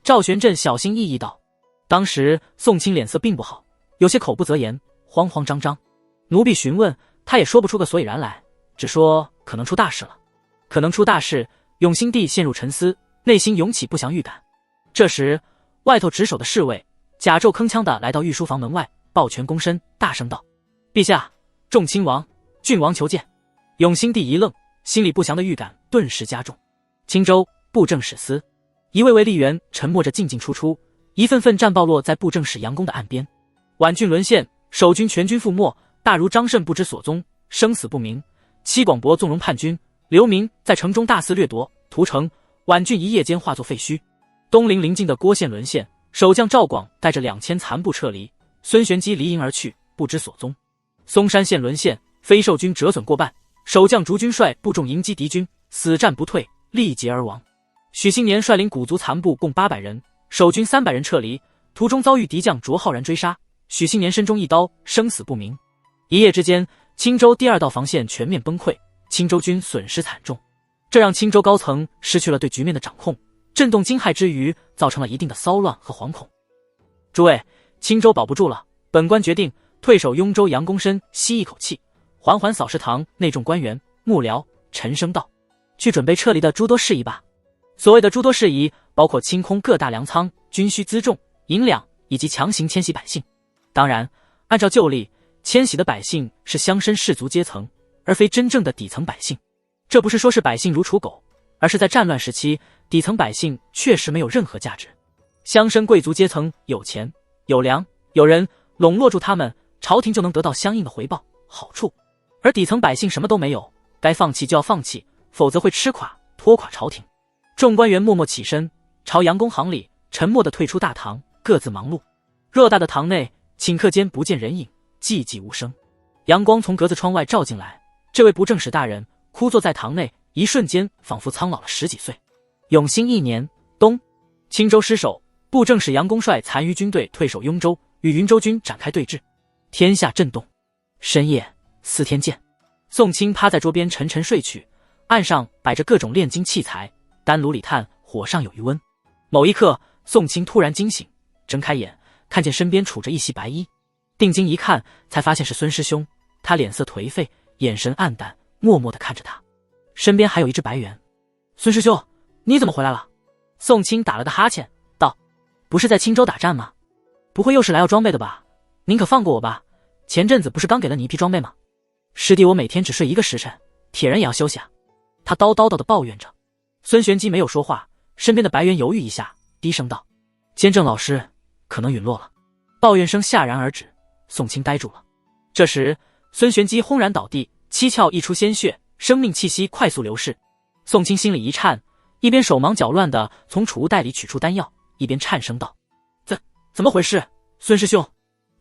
赵玄振小心翼翼道：当时宋卿脸色并不好，有些口不择言，慌慌张张。奴婢询问，他也说不出个所以然来，只说可能出大事了。可能出大事，永兴帝陷入沉思，内心涌起不祥预感。这时，外头值守的侍卫假胄铿锵地来到御书房门外，抱拳躬身，大声道：陛下，众亲王，郡王求见。永兴帝一愣，心里不祥的预感顿时加重。青州布政使司，一位位吏员沉默着进进出出，一份份战报落在布政使杨公的岸边。皖郡沦陷，守军全军覆没，大如张慎不知所踪，生死不明。戚广伯纵容叛军，刘明在城中大肆掠夺，屠城，皖郡一夜间化作废墟。东陵邻近的郭县沦陷，守将赵广带着2000残部撤离，孙玄机离营而去，不知所踪。松山县沦陷，飞兽军折损过半，守将竹军率部众迎击敌军，死战不退，力竭而亡。许新年率领古族残部共800人，守军300人撤离，途中遭遇敌将卓浩然追杀，许新年身中一刀，生死不明。一夜之间，青州第2道防线全面崩溃，青州军损失惨重，这让青州高层失去了对局面的掌控，震动惊骇之余，造成了一定的骚乱和惶恐。诸位，青州保不住了，本官决定退守雍州。杨公深吸一口气，缓缓扫视堂内众官员幕僚，沉声道：去准备撤离的诸多事宜吧。所谓的诸多事宜，包括清空各大粮仓、军需辎重、银两，以及强行迁徙百姓。当然，按照旧例，迁徙的百姓是乡绅士族阶层，而非真正的底层百姓。这不是说是百姓如刍狗，而是在战乱时期，底层百姓确实没有任何价值。乡绅贵族阶层有钱、有粮、有人，笼络住他们，朝廷就能得到相应的回报、好处。而底层百姓什么都没有，该放弃就要放弃，否则会吃垮、拖垮朝廷。众官员默默起身，朝杨公行礼，沉默地退出大堂，各自忙碌。偌大的堂内，顷刻间不见人影，寂寂无声。阳光从格子窗外照进来，这位不正使大人枯坐在堂内，一瞬间仿佛苍老了10几岁。永兴1年冬，青州失守，布政使杨公率残余军队退守雍州，与云州军展开对峙，天下震动。深夜，司天监，宋清趴在桌边沉沉睡去，案上摆着各种炼金器材，丹炉里炭，火上有余温。某一刻，宋清突然惊醒，睁开眼，看见身边杵着一袭白衣，定睛一看，才发现是孙师兄。他脸色颓废，眼神暗淡，默默地看着他。身边还有一只白猿。孙师兄，你怎么回来了？宋清打了个哈欠，道：不是在青州打战吗？不会又是来要装备的吧？您可放过我吧，前阵子不是刚给了你一批装备吗？师弟我每天只睡1个时辰，铁人也要休息啊。他叨叨叨地抱怨着。孙玄机没有说话，身边的白猿犹豫一下，低声道：监正老师可能陨落了。抱怨声戛然而止，宋清呆住了。这时孙玄机轰然倒地，七窍溢出鲜血，生命气息快速流逝。宋清心里一颤，一边手忙脚乱地从储物袋里取出丹药，一边颤声道：怎么回事？孙师兄。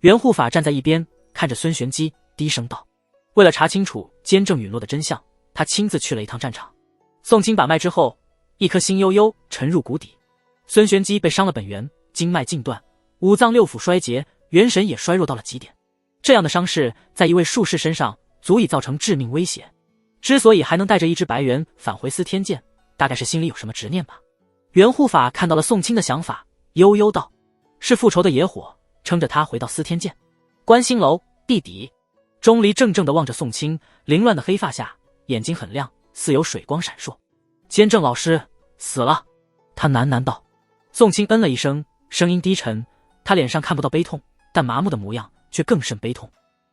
袁护法站在一边看着孙玄机，低声道：为了查清楚监正陨落的真相，他亲自去了一趟战场。宋清把脉之后，一颗心悠悠沉入谷底。孙玄机被伤了本源，经脉尽断，五脏六腑衰竭，元神也衰弱到了极点。这样的伤势在一位术士身上足以造成致命威胁。之所以还能带着一支白猿返回司天监，大概是心里有什么执念吧。袁护法看到了宋清的想法，悠悠道：“是复仇的野火，撑着他回到司天监。”观星楼地底，钟离怔怔地望着宋清，凌乱的黑发下，眼睛很亮，似有水光闪烁。监正老师死了，他喃喃道。宋清嗯了一声，声音低沉，他脸上看不到悲痛，但麻木的模样却更甚悲痛。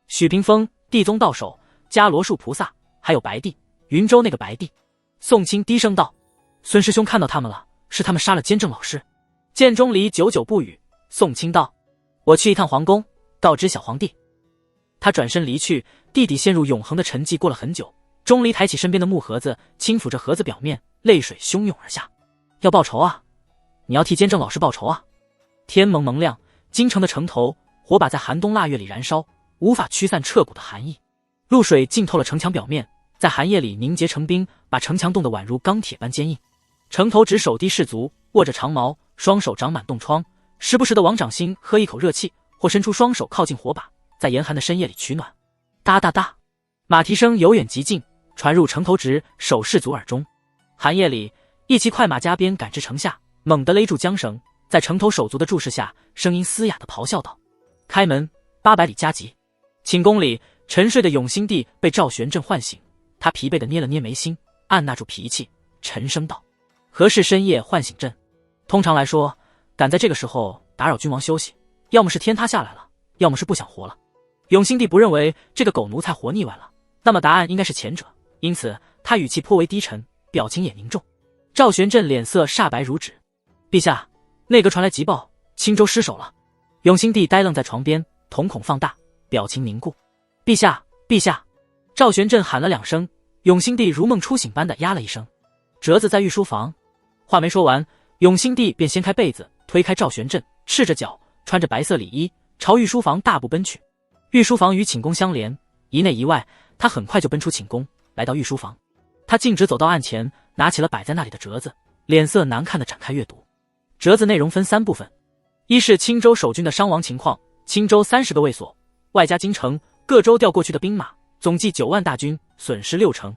许屏风、地宗道手、伽罗树菩萨，还有白帝、云州那个白帝。宋清低声道：“孙师兄看到他们了，是他们杀了监正老师。”见钟离久久不语，宋清道：“我去一趟皇宫，告知小皇帝。”他转身离去，地底陷入永恒的沉寂。过了很久，钟离抬起身边的木盒子，轻抚着盒子表面，泪水汹涌而下。要报仇啊！你要替监正老师报仇啊！天蒙蒙亮，京城的城头火把在寒冬腊月里燃烧，无法驱散彻骨的寒意。露水浸透了城墙表面，在寒夜里凝结成冰，把城墙冻得宛如钢铁般坚硬。城头直手低士卒握着长矛，双手长满冻疮，时不时的往掌心喝一口热气，或伸出双手靠近火把，在严寒的深夜里取暖。哒哒哒，马蹄声由远及近，传入城头直手士卒耳中。寒夜里，一骑快马加鞭赶至城下，猛地勒住缰绳，在城头手足的注视下，声音嘶哑地咆哮道：“开门！800里加急！”寝宫里沉睡的永兴帝被赵玄振唤醒，他疲惫地捏了捏眉心，按捺住脾气，沉声道：“何事深夜唤醒朕？通常来说，敢在这个时候打扰君王休息，要么是天塌下来了，要么是不想活了。”永兴帝不认为这个狗奴才活腻歪了，那么答案应该是前者，因此他语气颇为低沉，表情也凝重。赵玄振脸色煞白如纸：“陛下，内阁传来急报，青州失守了。”永兴帝呆愣在床边，瞳孔放大，表情凝固。“陛下，陛下！”赵玄振喊了2声，永兴帝如梦初醒般的呀了一声：“折子在御书房。”话没说完，永兴帝便掀开被子，推开赵玄振，赤着脚，穿着白色里衣，朝御书房大步奔去。御书房与寝宫相连，一内一外，他很快就奔出寝宫，来到御书房。他径直走到案前，拿起了摆在那里的折子，脸色难看的展开阅读。折子内容分3部分：一是青州守军的伤亡情况，青州30个卫所，外加京城各州调过去的兵马，总计9万大军，损失6成，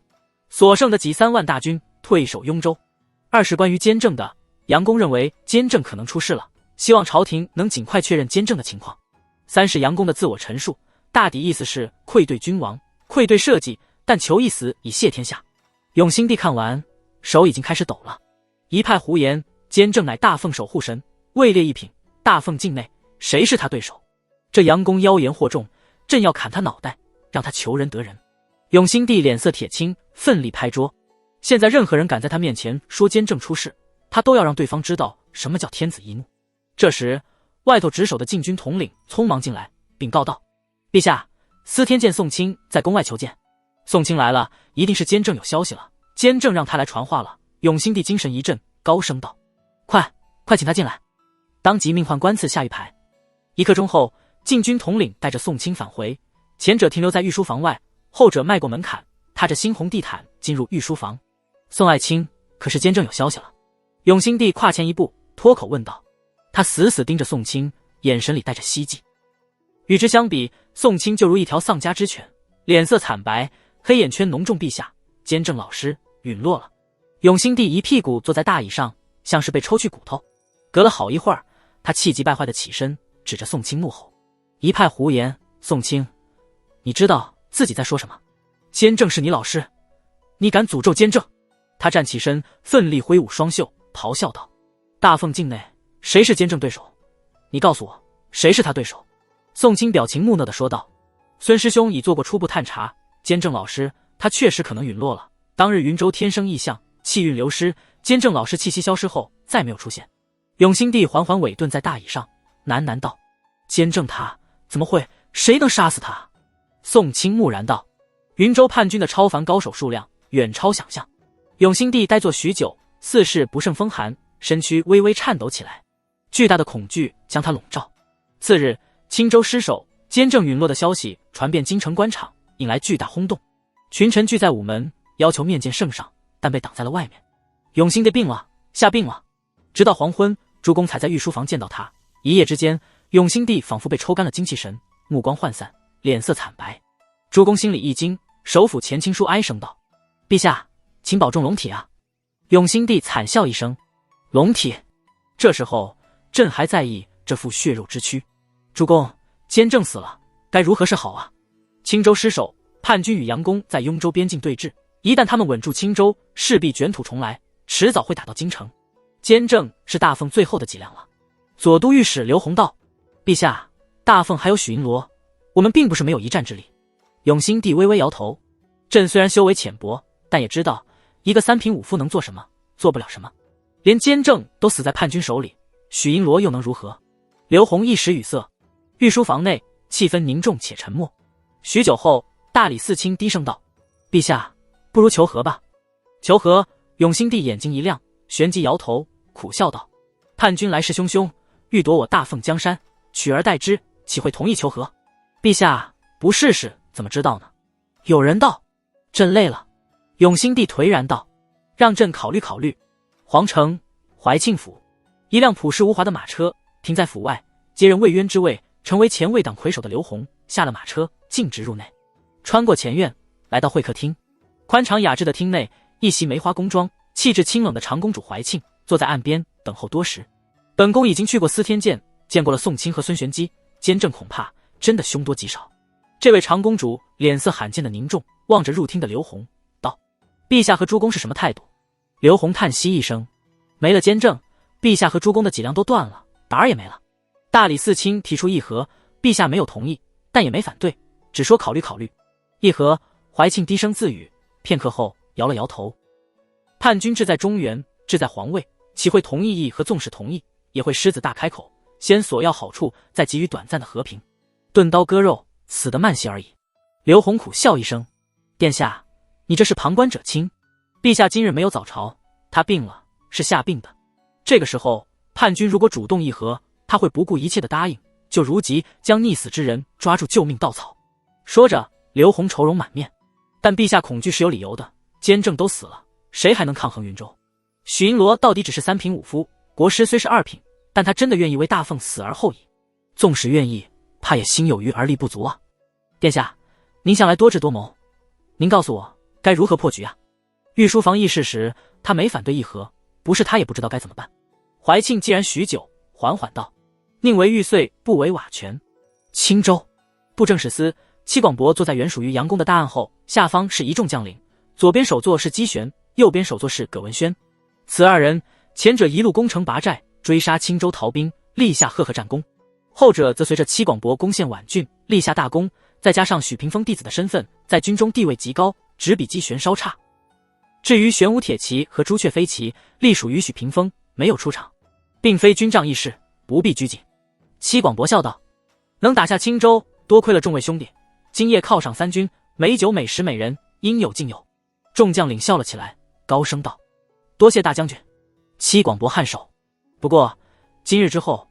所剩的几3万大军退守雍州。二是关于监正的，杨公认为监正可能出事了，希望朝廷能尽快确认监正的情况。三是杨公的自我陈述，大抵意思是愧对君王，愧对社稷，但求一死以谢天下。永兴帝看完，手已经开始抖了。一派胡言，监正乃大奉守护神，位列一品，大奉境内谁是他对手？这杨公妖言惑众，朕要砍他脑袋，让他求人得人。永兴帝脸色铁青，奋力拍桌。现在任何人敢在他面前说监正出事，他都要让对方知道什么叫天子一怒。这时外头值守的禁军统领匆忙进来，禀告道：“陛下，司天监宋清在宫外求见。”宋清来了，一定是监正有消息了。监正让他来传话了。永兴帝精神一振，高声道：“快请他进来！”当即命唤官赐下御牌。1刻钟后，禁军统领带着宋清返回，前者停留在御书房外，后者迈过门槛，踏着猩红地毯进入御书房。宋爱卿，可是监正有消息了？永兴帝跨前一步，脱口问道。他死死盯着宋清，眼神里带着希冀。与之相比，宋清就如一条丧家之犬，脸色惨白，黑眼圈浓重。陛下，监正老师陨落了。永兴帝一屁股坐在大椅上，像是被抽去骨头。隔了好一会儿，他气急败坏地起身，指着宋清怒吼：“一派胡言！宋清，你知道自己在说什么？监正是你老师，你敢诅咒监正？”他站起身，奋力挥舞双袖，咆哮道：“大奉境内谁是监正对手？你告诉我，谁是他对手？”宋清表情木讷地说道：“孙师兄已做过初步探查，监正老师他确实可能陨落了。当日云州天生异象，气运流失，监正老师气息消失后再没有出现。”永兴帝缓缓委顿在大椅上，喃喃道：“监正他怎么会？谁能杀死他？”宋清木然道：“云州叛军的超凡高手数量远超想象。”永兴帝呆坐许久，似是不胜风寒，身躯微微颤抖起来，巨大的恐惧将他笼罩。次日，青州失守，监正陨落的消息传遍京城官场，引来巨大轰动。群臣聚在午门，要求面见圣上，但被挡在了外面。永兴帝病了，下病了。直到黄昏，朱公才在御书房见到他。一夜之间，永兴帝仿佛被抽干了精气神，目光涣散，脸色惨白。诸公心里一惊，手抚前倾书哀声道：“陛下，请保重龙体啊！”永兴帝惨笑一声：“龙体？这时候朕还在意这副血肉之躯。诸公，监正死了，该如何是好啊？青州失守，叛军与杨公在雍州边境对峙，一旦他们稳住青州，势必卷土重来，迟早会打到京城。监正是大凤最后的脊梁了。”左都御史刘弘道：“陛下，大凤还有许银罗，我们并不是没有一战之力。”永兴帝微微摇头：“朕虽然修为浅薄，但也知道一个三品武夫能做什么，做不了什么。连监正都死在叛军手里，许银罗又能如何？”刘弘一时语塞。御书房内气氛凝重且沉默。许久后，大理寺卿低声道：“陛下，不如求和吧。”求和？永兴帝眼睛一亮，旋即摇头，苦笑道：“叛军来势汹汹，欲夺我大凤江山，取而代之，岂会同意求和？陛下不试试怎么知道呢？”有人道：“朕累了。”永兴帝颓然道：“让朕考虑考虑。”皇城怀庆府，一辆朴实无华的马车停在府外，接任魏渊之位，成为前魏党魁首的刘弘下了马车，径直入内，穿过前院，来到会客厅。宽敞雅致的厅内，一袭梅花宫装、气质清冷的长公主怀庆坐在岸边等候多时。本宫已经去过司天监，见过了宋钦和孙玄机，监正恐怕真的凶多吉少。这位长公主脸色罕见的凝重，望着入厅的刘弘道：“陛下和诸公是什么态度？”刘弘叹息一声：“没了监正，陛下和诸公的脊梁都断了，胆儿也没了。”大理寺卿提出议和，陛下没有同意，但也没反对，只说考虑考虑。议和，怀庆低声自语，片刻后摇了摇头。叛军志在中原，志在皇位，岂会同意议和？纵使同意，也会狮子大开口，先索要好处，再给予短暂的和平，钝刀割肉，死得慢些而已。刘弘苦笑一声：“殿下，你这是旁观者清。陛下今日没有早朝，他病了，是下病的。这个时候，叛军如果主动议和，他会不顾一切的答应，就如即将溺死之人抓住救命稻草。”说着，刘弘愁容满面。但陛下恐惧是有理由的，监正都死了，谁还能抗衡云州？许银罗到底只是三品武夫，国师虽是二品，但他真的愿意为大凤死而后已？纵使愿意，怕也心有余而力不足啊。殿下，您向来多智多谋，您告诉我该如何破局啊？御书房议事时，他没反对议和，不是他也不知道该怎么办。怀庆既然许久，缓缓道：“宁为玉碎，不为瓦全。”青州布政使司戚广伯坐在原属于杨公的大案后，下方是一众将领，左边首座是姬玄，右边首座是葛文轩。此二人，前者一路攻城拔寨，追杀青州逃兵，立下赫赫战功；后者则随着戚广伯攻陷宛郡，立下大功，再加上许屏风弟子的身份，在军中地位极高，只比姬玄稍差。至于玄武铁骑和朱雀飞骑，隶属于许屏风，没有出场，并非军仗议事，不必拘谨。戚广伯笑道：“能打下青州，多亏了众位兄弟。今夜犒赏三军，美酒美食美人，应有尽有。”众将领笑了起来，高声道：“多谢大将军。”戚广伯颔首：“不过今日之后，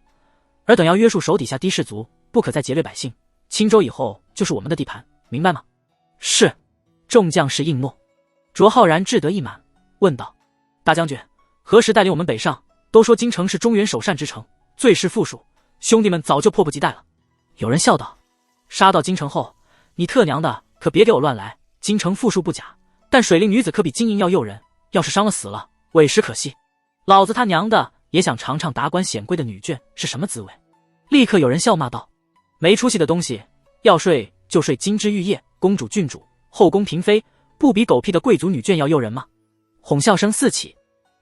尔等要约束手底下低士卒，不可再劫掠百姓。青州以后就是我们的地盘，明白吗？”是。众将士应诺。卓浩然志得意满，问道：“大将军，何时带领我们北上？都说京城是中原首善之城，最是富庶，兄弟们早就迫不及待了。”有人笑道：“杀到京城后，你特娘的可别给我乱来。京城富庶不假，但水灵女子可比金银要诱人，要是伤了死了，委实可惜。老子他娘的也想尝尝达官显贵的女眷是什么滋味。”立刻有人笑骂道：“没出息的东西，要睡就睡金枝玉叶、公主郡主、后宫嫔妃，不比狗屁的贵族女眷要诱人吗？”哄笑声四起。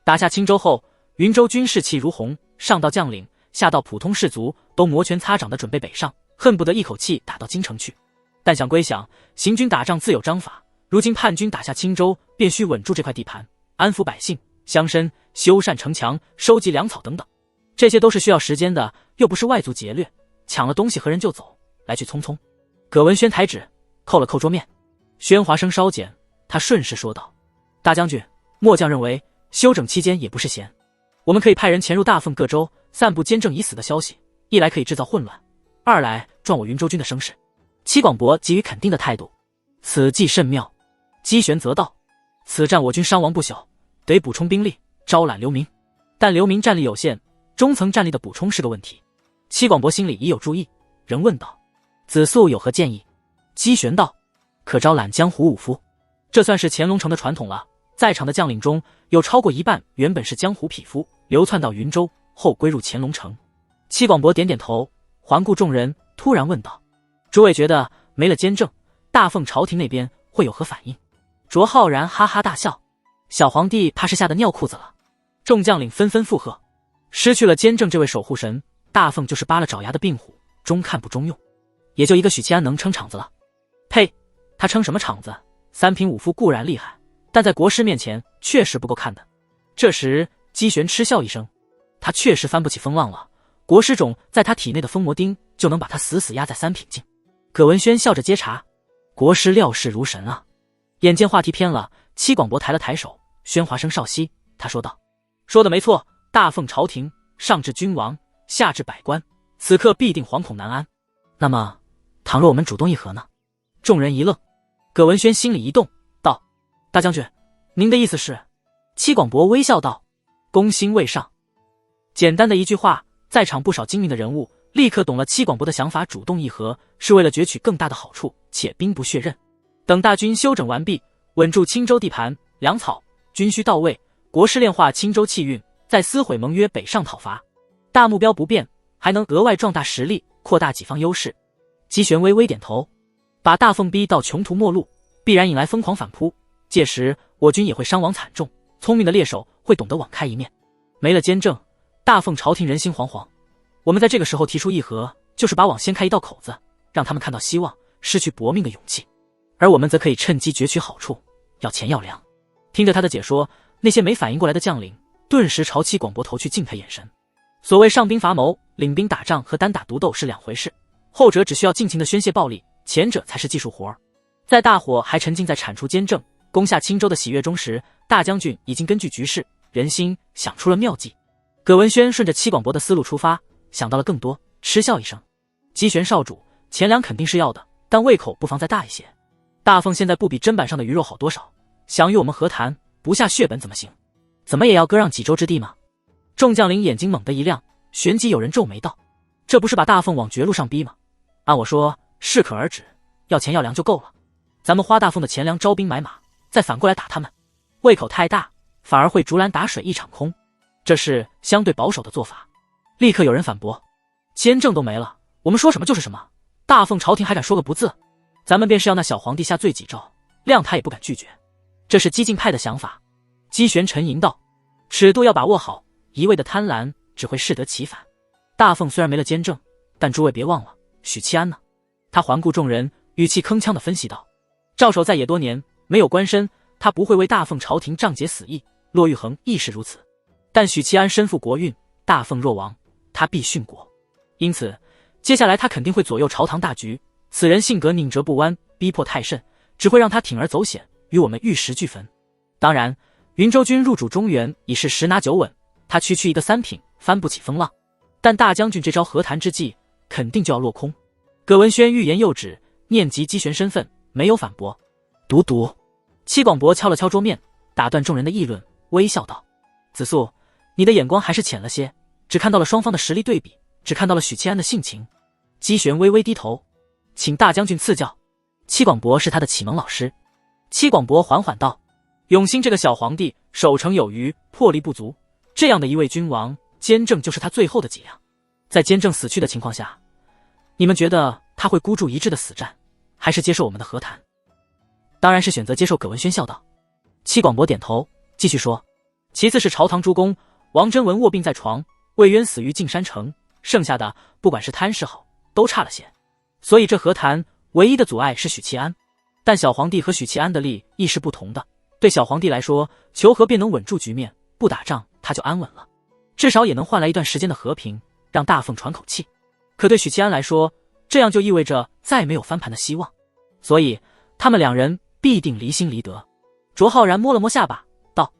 打下青州后，云州军士气如虹，上到将领，下到普通士卒，都摩拳擦掌的准备北上，恨不得一口气打到京城去。但想归想，行军打仗自有章法，如今叛军打下青州，便需稳住这块地盘，安抚百姓，乡绅，修缮城墙，收集粮草等等，这些都是需要时间的，又不是外族劫掠，抢了东西和人就走，来去匆匆。葛文轩抬指，扣了扣桌面，喧哗声稍减，他顺势说道：“大将军，末将认为休整期间也不是闲，我们可以派人潜入大凤各州，散布监正已死的消息，一来可以制造混乱，二来壮我云州军的声势。”戚广伯给予肯定的态度：“此计甚妙。”姬玄则道：“此战我军伤亡不小，得补充兵力，招揽流民。但流民战力有限，中层战力的补充是个问题。”戚广伯心里已有注意，仍问道：“子素有何建议？”姬玄道：“可招揽江湖武夫。这算是乾隆城的传统了。在场的将领中有超过一半原本是江湖匹夫，流窜到云州后归入乾隆城。戚广博点点头，环顾众人，突然问道：诸位觉得没了监正，大奉朝廷那边会有何反应？卓浩然哈哈大笑，小皇帝怕是吓得尿裤子了。众将领纷纷附和，失去了监正这位守护神，大奉就是扒了爪牙的病虎，中看不中用。也就一个许七安能撑场子了。呸，他撑什么场子？三品武夫固然厉害，但在国师面前确实不够看的。这时姬玄嗤笑一声，他确实翻不起风浪了，国师种在他体内的封魔钉就能把他死死压在三品境。葛文轩笑着接茬，国师料事如神啊。眼见话题偏了，戚广博抬了抬手，喧哗声稍息，他说道：说的没错，大奉朝廷，上至君王，下至百官，此刻必定惶恐难安。那么倘若我们主动议和呢？众人一愣，葛文轩心里一动，道：大将军，您的意思是？戚广博微笑道：攻心未上。简单的一句话，在场不少精明的人物立刻懂了戚广博的想法，主动议和是为了攫取更大的好处，且兵不血刃。等大军休整完毕，稳住青州地盘，粮草军需到位，国师炼化青州气运，再撕毁盟约北上讨伐。大目标不变，还能额外壮大实力，扩大己方优势。姬玄微微点头，把大奉逼到穷途末路，必然引来疯狂反扑，届时我军也会伤亡惨重，聪明的猎手会懂得网开一面。没了监正，大奉朝廷人心惶惶，我们在这个时候提出议和，就是把网掀开一道口子，让他们看到希望，失去搏命的勇气，而我们则可以趁机攫取好处，要钱要粮。听着他的解说，那些没反应过来的将领顿时朝戚广博投去敬佩眼神。所谓上兵伐谋，领兵打仗和单打独斗是两回事，后者只需要尽情的宣泄暴力，前者才是技术活儿。在大伙还沉浸在铲除监正、攻下青州的喜悦中时，大将军已经根据局势人心想出了妙计。葛文轩顺着戚广博的思路出发，想到了更多，嗤笑一声：姬玄少主，钱粮肯定是要的，但胃口不妨再大一些。大奉现在不比砧板上的鱼肉好多少，想与我们和谈，不下血本怎么行？怎么也要割让几州之地吗？众将领眼睛猛地一亮，旋即有人皱眉道：这不是把大奉往绝路上逼吗？按我说，适可而止，要钱要粮就够了。咱们花大奉的钱粮招兵买马，再反过来打他们，胃口太大，反而会竹篮打水一场空，这是相对保守的做法。立刻有人反驳：监正都没了，我们说什么就是什么，大奉朝廷还敢说个不字？咱们便是要那小皇帝下罪几招，谅他也不敢拒绝。这是激进派的想法。姬玄沉吟道：尺度要把握好，一味的贪婪只会适得其反。大奉虽然没了监正，但诸位别忘了许七安呢。他环顾众人，语气铿锵地分析道：赵守在野多年，没有官身，他不会为大奉朝廷仗节死义，骆玉衡亦是如此。但许七安身负国运，大奉若亡，他必殉国，因此接下来他肯定会左右朝堂大局。此人性格拧折不弯，逼迫太甚，只会让他铤而走险，与我们玉石俱焚。当然，云州军入主中原已是十拿九稳，他区区一个三品，翻不起风浪。但大将军这招和谈之计，肯定就要落空。葛文轩欲言又止，念及姬玄身份，没有反驳。独独，戚广博敲了敲桌面，打断众人的议论，微笑道：子素，你的眼光还是浅了些，只看到了双方的实力对比，只看到了许七安的性情。姬玄微微低头，请大将军赐教。戚广博是他的启蒙老师。戚广博缓缓道：永兴这个小皇帝守城有余，魄力不足，这样的一位君王，监正就是他最后的脊梁。在监正死去的情况下，你们觉得他会孤注一掷的死战，还是接受我们的和谈？当然是选择接受。葛文轩笑道。戚广博点头，继续说：其次是朝堂诸公，王真文卧病在床，魏渊死于径山城，剩下的不管是贪是好，都差了些。所以这和谈唯一的阻碍是许七安。但小皇帝和许七安的利益是不同的，对小皇帝来说，求和便能稳住局面，不打仗他就安稳了，至少也能换来一段时间的和平，让大奉喘口气。可对许七安来说，这样就意味着再没有翻盘的希望，所以他们两人必定离心离德。卓浩然摸了摸下巴道：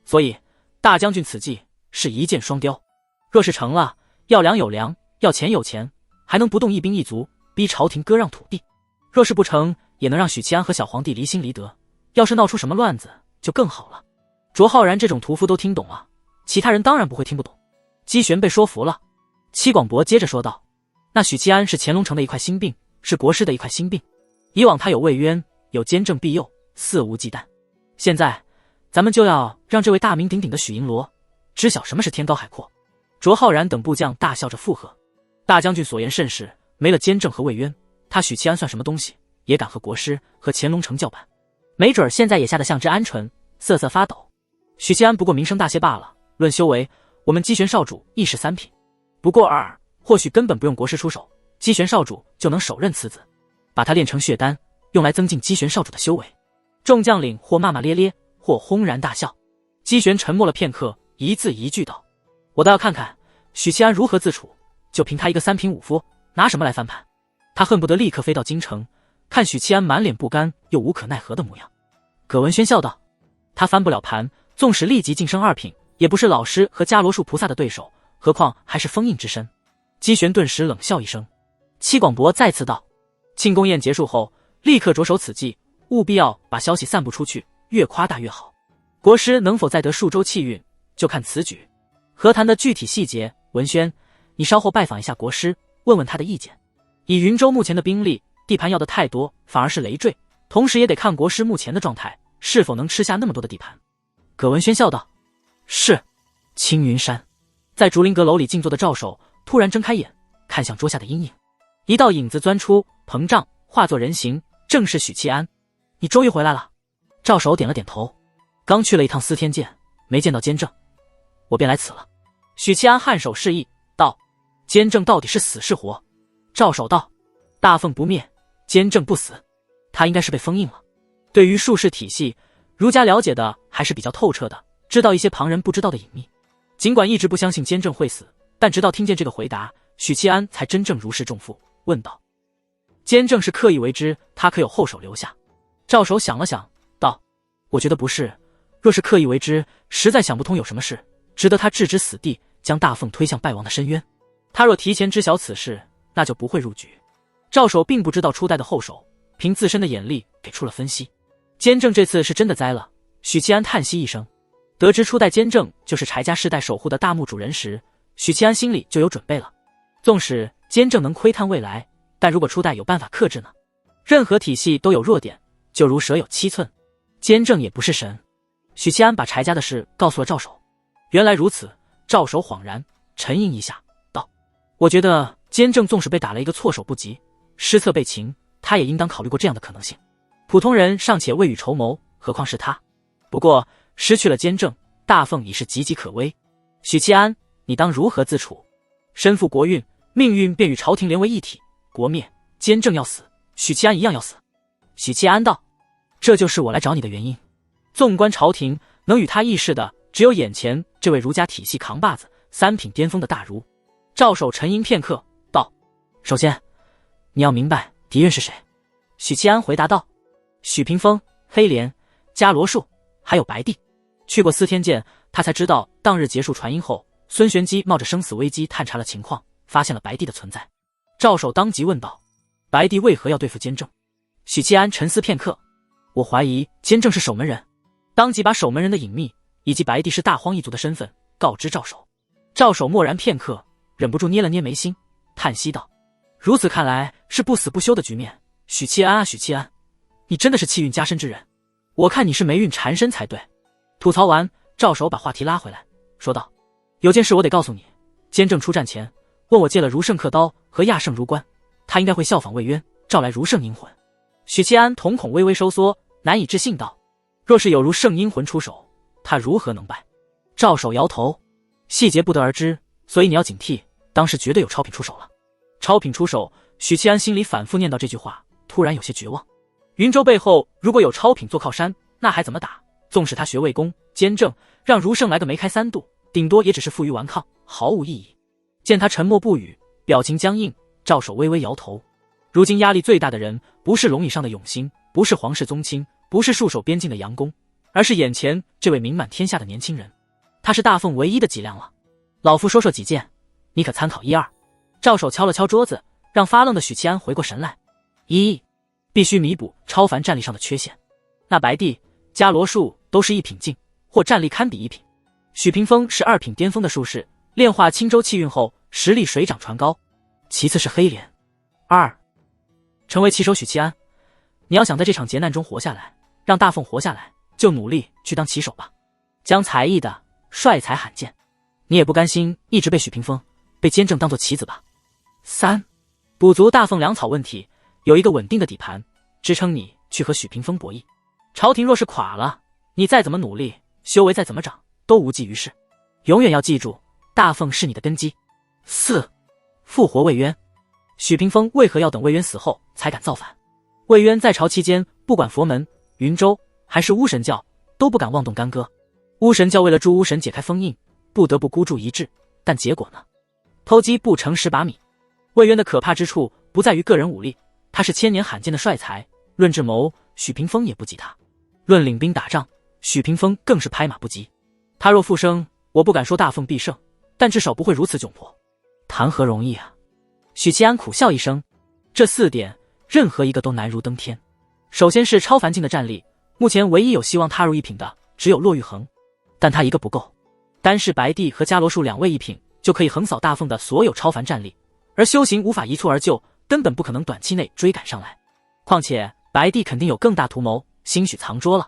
所以大将军此计是一箭双雕，若是成了，要粮有粮，要钱有钱，还能不动一兵一卒，逼朝廷割让土地；若是不成，也能让许七安和小皇帝离心离德。要是闹出什么乱子，就更好了。卓浩然这种屠夫都听懂了，其他人当然不会听不懂。姬玄被说服了。戚广博接着说道：那许七安是乾隆城的一块心病，是国师的一块心病。以往他有魏渊，有监正庇佑，肆无忌惮。现在，咱们就要让这位大名鼎鼎的许银罗知晓什么是天高海阔。卓浩然等部将大笑着附和：“大将军所言甚是，没了监正和魏渊，他许七安算什么东西？也敢和国师和乾隆城叫板？没准现在也吓得像只鹌鹑，瑟瑟发抖。许七安不过名声大些罢了，论修为，我们姬玄少主亦是3品。不过或许根本不用国师出手，姬玄少主就能手刃此子，把他炼成血丹，用来增进姬玄少主的修为。”众将领或骂骂咧咧，或轰然大笑。姬玄沉默了片刻，一字一句道：“我倒要看看许七安如何自处，就凭他一个3品武夫，拿什么来翻盘？”他恨不得立刻飞到京城，看许七安满脸不甘又无可奈何的模样。葛文轩笑道：“他翻不了盘，纵使立即晋升2品，也不是老师和伽罗树菩萨的对手，何况还是封印之身。”姬玄顿时冷笑一声。戚广博再次道：“庆功宴结束后，立刻着手此计，务必要把消息散布出去，越夸大越好。国师能否再得数州气运，就看此举。和谈的具体细节，文轩，你稍后拜访一下国师，问问他的意见。以云州目前的兵力，地盘要的太多，反而是累赘。同时也得看国师目前的状态，是否能吃下那么多的地盘。”葛文轩笑道：“是。”青云山，在竹林阁楼里静坐的赵守突然睁开眼，看向桌下的阴影，一道影子钻出，膨胀，化作人形，正是许七安。“你终于回来了。”赵守点了点头。“刚去了一趟司天监，没见到监正，我便来此了。”许七安颔首示意道：“监正到底是死是活？”赵守道：“大凤不灭，监正不死，他应该是被封印了。”对于术士体系，儒家了解的还是比较透彻的，知道一些旁人不知道的隐秘。尽管一直不相信监正会死，但直到听见这个回答，许七安才真正如释重负，问道：“监正是刻意为之，他可有后手留下？”赵守想了想道：“我觉得不是，若是刻意为之，实在想不通有什么事值得他置之死地，将大凤推向败亡的深渊。他若提前知晓此事，那就不会入局。”赵守并不知道初代的后手，凭自身的眼力给出了分析。监正这次是真的栽了。许七安叹息一声，得知初代监正就是柴家世代守护的大墓主人时，许七安心里就有准备了。纵使监正能窥探未来，但如果初代有办法克制呢？任何体系都有弱点，就如蛇有7寸，监正也不是神。许七安把柴家的事告诉了赵守。原来如此，赵守恍然，沉吟一下道：“我觉得监正纵使被打了一个措手不及，失策被擒，他也应当考虑过这样的可能性。普通人尚且未雨绸缪，何况是他？不过失去了监正，大凤已是岌岌可危。许七安，你当如何自处？身负国运，命运便与朝廷连为一体，国灭，监正要死，许七安一样要死。”许七安道：“这就是我来找你的原因。纵观朝廷，能与他议事的，只有眼前这位儒家体系扛把子，3品巅峰的大儒。”赵守沉吟片刻道：“首先，你要明白敌人是谁。”许七安回答道：“许屏风、黑莲、伽罗树，还有白帝。去过司天监，他才知道当日结束传音后，孙玄机冒着生死危机探查了情况，发现了白帝的存在。”赵守当即问道：“白帝为何要对付监正？”许七安沉思片刻：“我怀疑监正是守门人。”当即把守门人的隐秘以及白帝是大荒一族的身份告知赵守。赵守默然片刻，忍不住捏了捏眉心，叹息道：“如此看来是不死不休的局面。许七安啊，许七安，你真的是气运加身之人，我看你是霉运缠身才对。”吐槽完，赵守把话题拉回来，说道：“有件事我得告诉你，监正出战前问我借了如圣刻刀和亚圣如冠，他应该会效仿魏渊，召来如圣阴魂。”许七安瞳孔微微收缩，难以置信道：“若是有如圣阴魂出手，他如何能败？”赵守摇头：“细节不得而知，所以你要警惕，当时绝对有超品出手了。”超品出手，许七安心里反复念叨这句话，突然有些绝望。云州背后如果有超品做靠山，那还怎么打？纵使他学魏公、监正，让如圣来个梅开3度，顶多也只是负隅顽抗，毫无意义。见他沉默不语，表情僵硬，赵守微微摇头。如今压力最大的人，不是龙以上的永兴，不是皇室宗亲，不是戍守边境的杨公，而是眼前这位名满天下的年轻人。他是大凤唯一的脊梁了。老夫说说几件，你可参考1、2。赵守敲了敲桌子，让发愣的许七安回过神来。1、必须弥补超凡战力上的缺陷。那白帝、伽罗树都是1品境，或战力堪比1品。许屏风是2品巅峰的术士，炼化青州气运后，实力水涨船高。其次是黑莲。2、成为旗手许七安，你要想在这场劫难中活下来，让大凤活下来，就努力去当棋手吧。将才艺的帅才罕见，你也不甘心一直被许屏风、被监正当作棋子吧。3. 补足大凤粮草问题，有一个稳定的底盘，支撑你去和许屏风博弈。朝廷若是垮了，你再怎么努力，修为再怎么长，都无济于事。永远要记住，大凤是你的根基。4. 复活魏渊。许屏风为何要等魏渊死后才敢造反？魏渊在朝期间，不管佛门、云州还是巫神教，都不敢妄动干戈。巫神教为了助巫神解开封印，不得不孤注一掷，但结果呢？偷鸡不成蚀把米。魏渊的可怕之处不在于个人武力，他是千年罕见的帅才，论智谋，许屏风也不及他；论领兵打仗，许屏风更是拍马不及。他若复生，我不敢说大凤必胜，但至少不会如此窘迫。谈何容易啊！许七安苦笑一声，这4点任何一个都难如登天。首先是超凡境的战力，目前唯一有希望踏入一品的只有骆玉衡，但他一个不够，单是白帝和伽罗术2位一品就可以横扫大凤的所有超凡战力，而修行无法一蹴而就，根本不可能短期内追赶上来。况且白帝肯定有更大图谋，兴许藏拙了。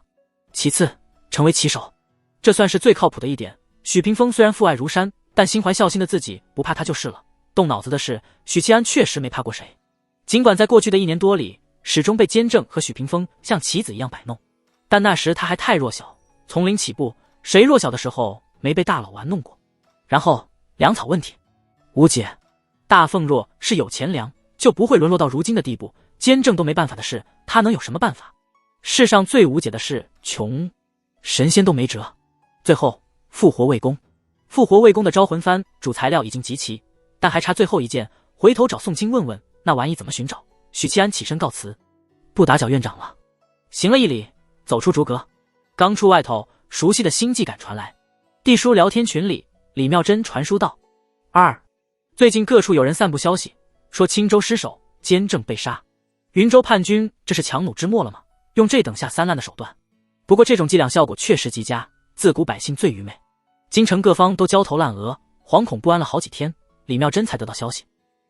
其次，成为棋手，这算是最靠谱的一点。许屏风虽然父爱如山，但心怀孝心的自己不怕他就是了。动脑子的是，许七安确实没怕过谁。尽管在过去的1年多里，始终被监正和许屏风像棋子一样摆弄，但那时他还太弱小，从零起步，谁弱小的时候没被大佬玩弄过？然后粮草问题，无解。大凤若是有钱粮，就不会沦落到如今的地步。监正都没办法的事，他能有什么办法？世上最无解的是穷，神仙都没辙。最后复活魏公。复活魏公的招魂幡主材料已经集齐，但还差最后一件，回头找宋清问问那玩意怎么寻找。许七安起身告辞，不打搅院长了。行了一礼，走出竹阁。刚出外头，熟悉的新技感传来。地书聊天群里，李妙珍传书道：“2. 最近各处有人散布消息，说青州失守，监正被杀。云州叛军这是强弩之末了吗？用这等下三滥的手段。不过这种伎俩效果确实极佳，自古百姓最愚昧。京城各方都焦头烂额，惶恐不安了好几天，李妙珍才得到消息。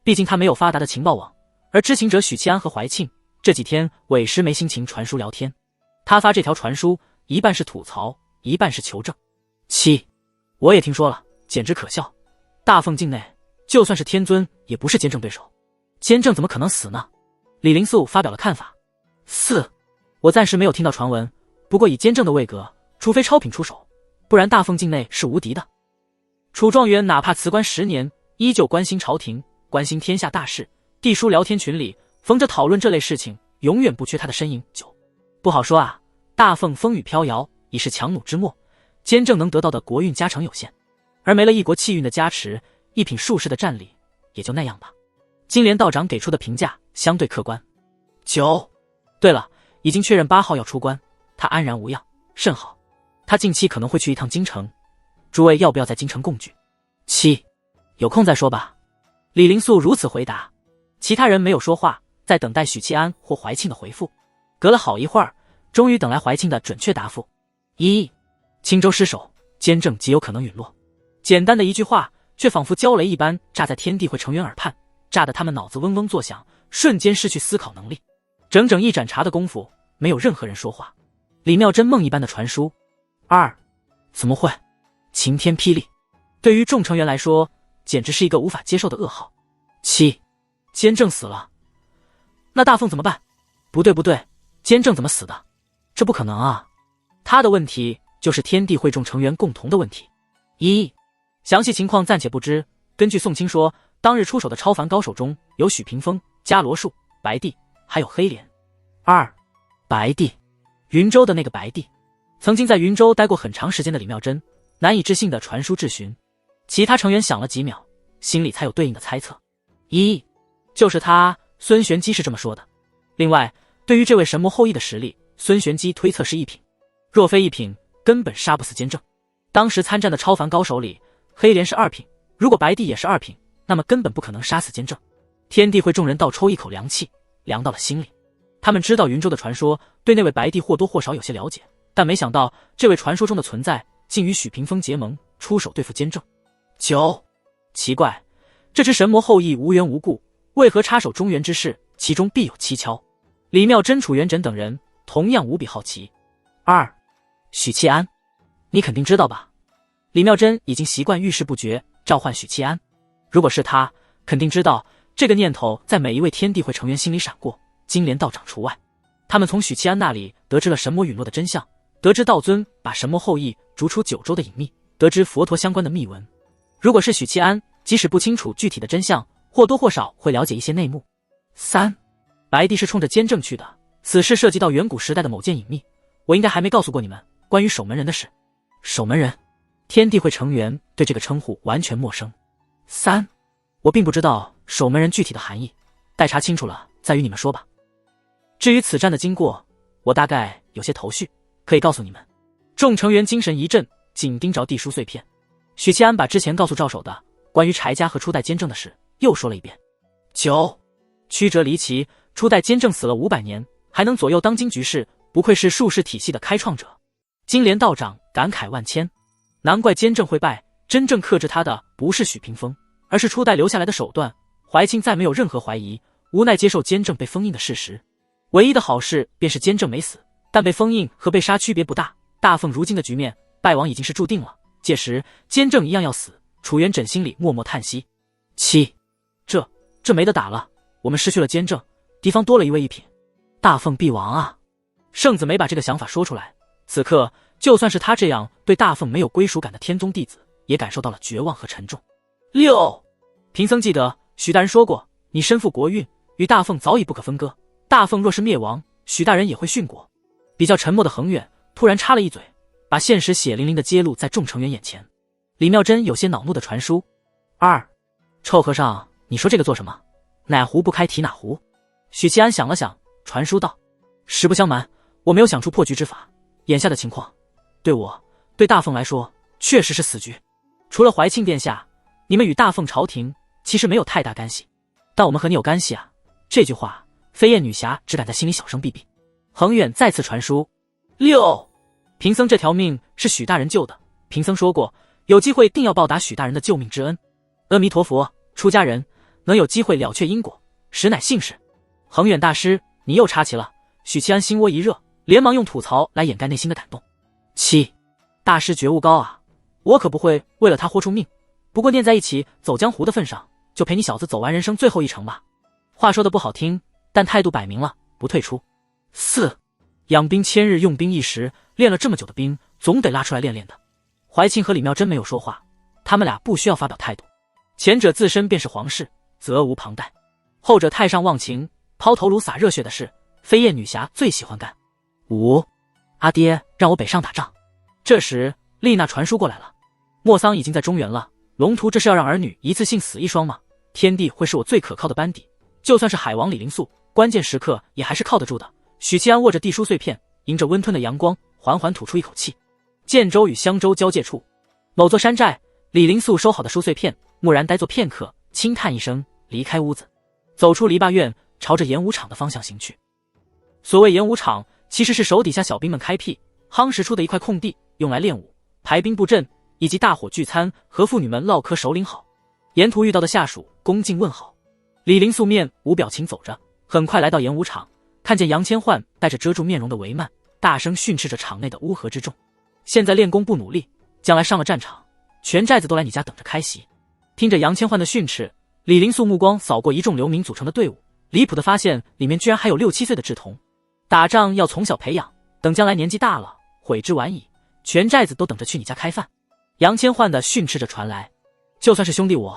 毕竟他没有发达的情报网，而知情者许七安和怀庆这几天委实没心情传书聊天。他发这条传书，一半是吐槽，一半是求证。7. 我也听说了，简直可笑。大凤境内，就算是天尊，也不是监正对手。监正怎么可能死呢？李灵素发表了看法。4. 我暂时没有听到传闻，不过以监正的位格，除非超品出手，不然大凤境内是无敌的。楚状元哪怕辞官10年，依旧关心朝廷，关心天下大事。地书聊天群里逢着讨论这类事情，永远不缺他的身影。9. 不好说啊，大凤风雨飘摇，已是强弩之末，监正能得到的国运加成有限，而没了一国气运的加持，一品术士的战力也就那样吧。金莲道长给出的评价相对客观。9. 对了，已经确认8号要出关，他安然无恙，甚好。他近期可能会去一趟京城，诸位要不要在京城共聚？7. 有空再说吧。李灵素如此回答，其他人没有说话，在等待许七安或怀庆的回复。隔了好一会儿，终于等来怀庆的准确答复。1. 青州失守，监正极有可能陨落。简单的一句话，却仿佛焦雷一般炸在天地会成员耳畔，炸得他们脑子嗡嗡作响，瞬间失去思考能力。整整一盏茶的功夫，没有任何人说话。李妙真梦一般的传书。2. 怎么会？晴天霹雳，对于众成员来说，简直是一个无法接受的噩耗。7. 监正死了，那大凤怎么办？不对，监正怎么死的？这不可能啊！他的问题就是天地会众成员共同的问题。1. 详细情况暂且不知，根据宋清说，当日出手的超凡高手中有许屏风、伽罗术、白帝，还有黑莲。2. 白帝，云州的那个白帝。曾经在云州待过很长时间的李妙真难以置信的传书质询，其他成员想了几秒，心里才有对应的猜测。1. 就是他，孙玄机是这么说的。另外，对于这位神魔后裔的实力，孙玄机推测是1品，若非1品，根本杀不死监正。当时参战的超凡高手里，黑莲是2品，如果白帝也是2品，那么根本不可能杀死监正。天地会众人倒抽一口凉气，凉到了心里。他们知道云州的传说，对那位白帝或多或少有些了解，但没想到这位传说中的存在竟与许屏风结盟，出手对付监正。9. 奇怪，这只神魔后裔无缘无故，为何插手中原之事？其中必有蹊跷。李妙真、楚元稹等人同样无比好奇。2. 许七安，你肯定知道吧？李妙真已经习惯遇事不决，召唤许七安。如果是他，肯定知道这个念头在每一位天地会成员心里闪过，金莲道长除外。他们从许七安那里得知了神魔陨落的真相，得知道尊把神魔后裔逐出九州的隐秘，得知佛陀相关的秘闻。如果是许七安，即使不清楚具体的真相，或多或少会了解一些内幕。3. 白帝是冲着监正去的，此事涉及到远古时代的某件隐秘，我应该还没告诉过你们关于守门人的事。守门人，天地会成员对这个称呼完全陌生。3. 我并不知道守门人具体的含义，待查清楚了再与你们说吧。至于此战的经过，我大概有些头绪，可以告诉你们。众成员精神一振，紧盯着地书碎片。许七安把之前告诉赵守的关于柴家和初代监正的事又说了一遍。9. 曲折离奇，初代监正死了500年，还能左右当今局势，不愧是术士体系的开创者。金莲道长感慨万千，难怪监正会败，真正克制他的不是许屏风，而是初代留下来的手段。怀庆再没有任何怀疑，无奈接受监正被封印的事实。唯一的好事便是监正没死，但被封印和被杀区别不大。大凤如今的局面，败亡已经是注定了，届时监正一样要死。楚元稹心里默默叹息。7. 这没得打了，我们失去了监正，敌方多了一位一品，大凤必亡啊！圣子没把这个想法说出来，此刻就算是他这样对大凤没有归属感的天宗弟子，也感受到了绝望和沉重。6. 贫僧记得许大人说过，你身负国运，与大凤早已不可分割，大凤若是灭亡，许大人也会殉国。比较沉默的恒远突然插了一嘴，把现实血淋淋的揭露在众成员眼前。李妙真有些恼怒的传书。2. 臭和尚，你说这个做什么？哪壶不开提哪壶。许七安想了想，传书道：实不相瞒，我没有想出破局之法，眼下的情况对我对大凤来说确实是死局。除了怀庆殿下，你们与大凤朝廷其实没有太大干系，但我们和你有干系啊。这句话飞燕女侠只敢在心里小声避避。恒远再次传书。6. 贫僧这条命是许大人救的，贫僧说过有机会定要报答许大人的救命之恩。阿弥陀佛，出家人能有机会了却因果，实乃幸事。恒远大师，你又插旗了。许七安心窝一热，连忙用吐槽来掩盖内心的感动。7. 大师觉悟高啊，我可不会为了他豁出命，不过念在一起走江湖的份上，就陪你小子走完人生最后一程吧。话说的不好听，但态度摆明了，不退出。4. 养兵千日，用兵一时，练了这么久的兵，总得拉出来练练的。怀庆和李妙真没有说话，他们俩不需要发表态度，前者自身便是皇室，责无旁贷。后者太上忘情，抛头颅洒热血的事，飞燕女侠最喜欢干。5. 阿爹让我北上打仗。这时丽娜传书过来了，莫桑已经在中原了，龙图这是要让儿女一次性死一双吗？天帝会是我最可靠的班底，就算是海王李灵素，关键时刻也还是靠得住的。许七安握着地书碎片，迎着温吞的阳光，缓缓吐出一口气。建州与襄州交界处，某座山寨，李灵素收好的书碎片，木然呆坐片刻，轻叹一声，离开屋子，走出篱笆院，朝着演武场的方向行去。所谓演武场，其实是手底下小兵们开辟夯实出的一块空地，用来练武、排兵布阵，以及大伙聚餐和妇女们唠嗑。首领好，沿途遇到的下属恭敬问好。李灵素面无表情走着，很快来到演武场，看见杨千焕带着遮住面容的帷幔，大声训斥着场内的乌合之众。现在练功不努力，将来上了战场，全寨子都来你家等着开席。听着杨千焕的训斥，李灵素目光扫过一众流民组成的队伍，离谱的发现里面居然还有6、7岁的稚童。打仗要从小培养，等将来年纪大了，悔之晚矣。全寨子都等着去你家开饭。杨千焕的训斥着传来，就算是兄弟我，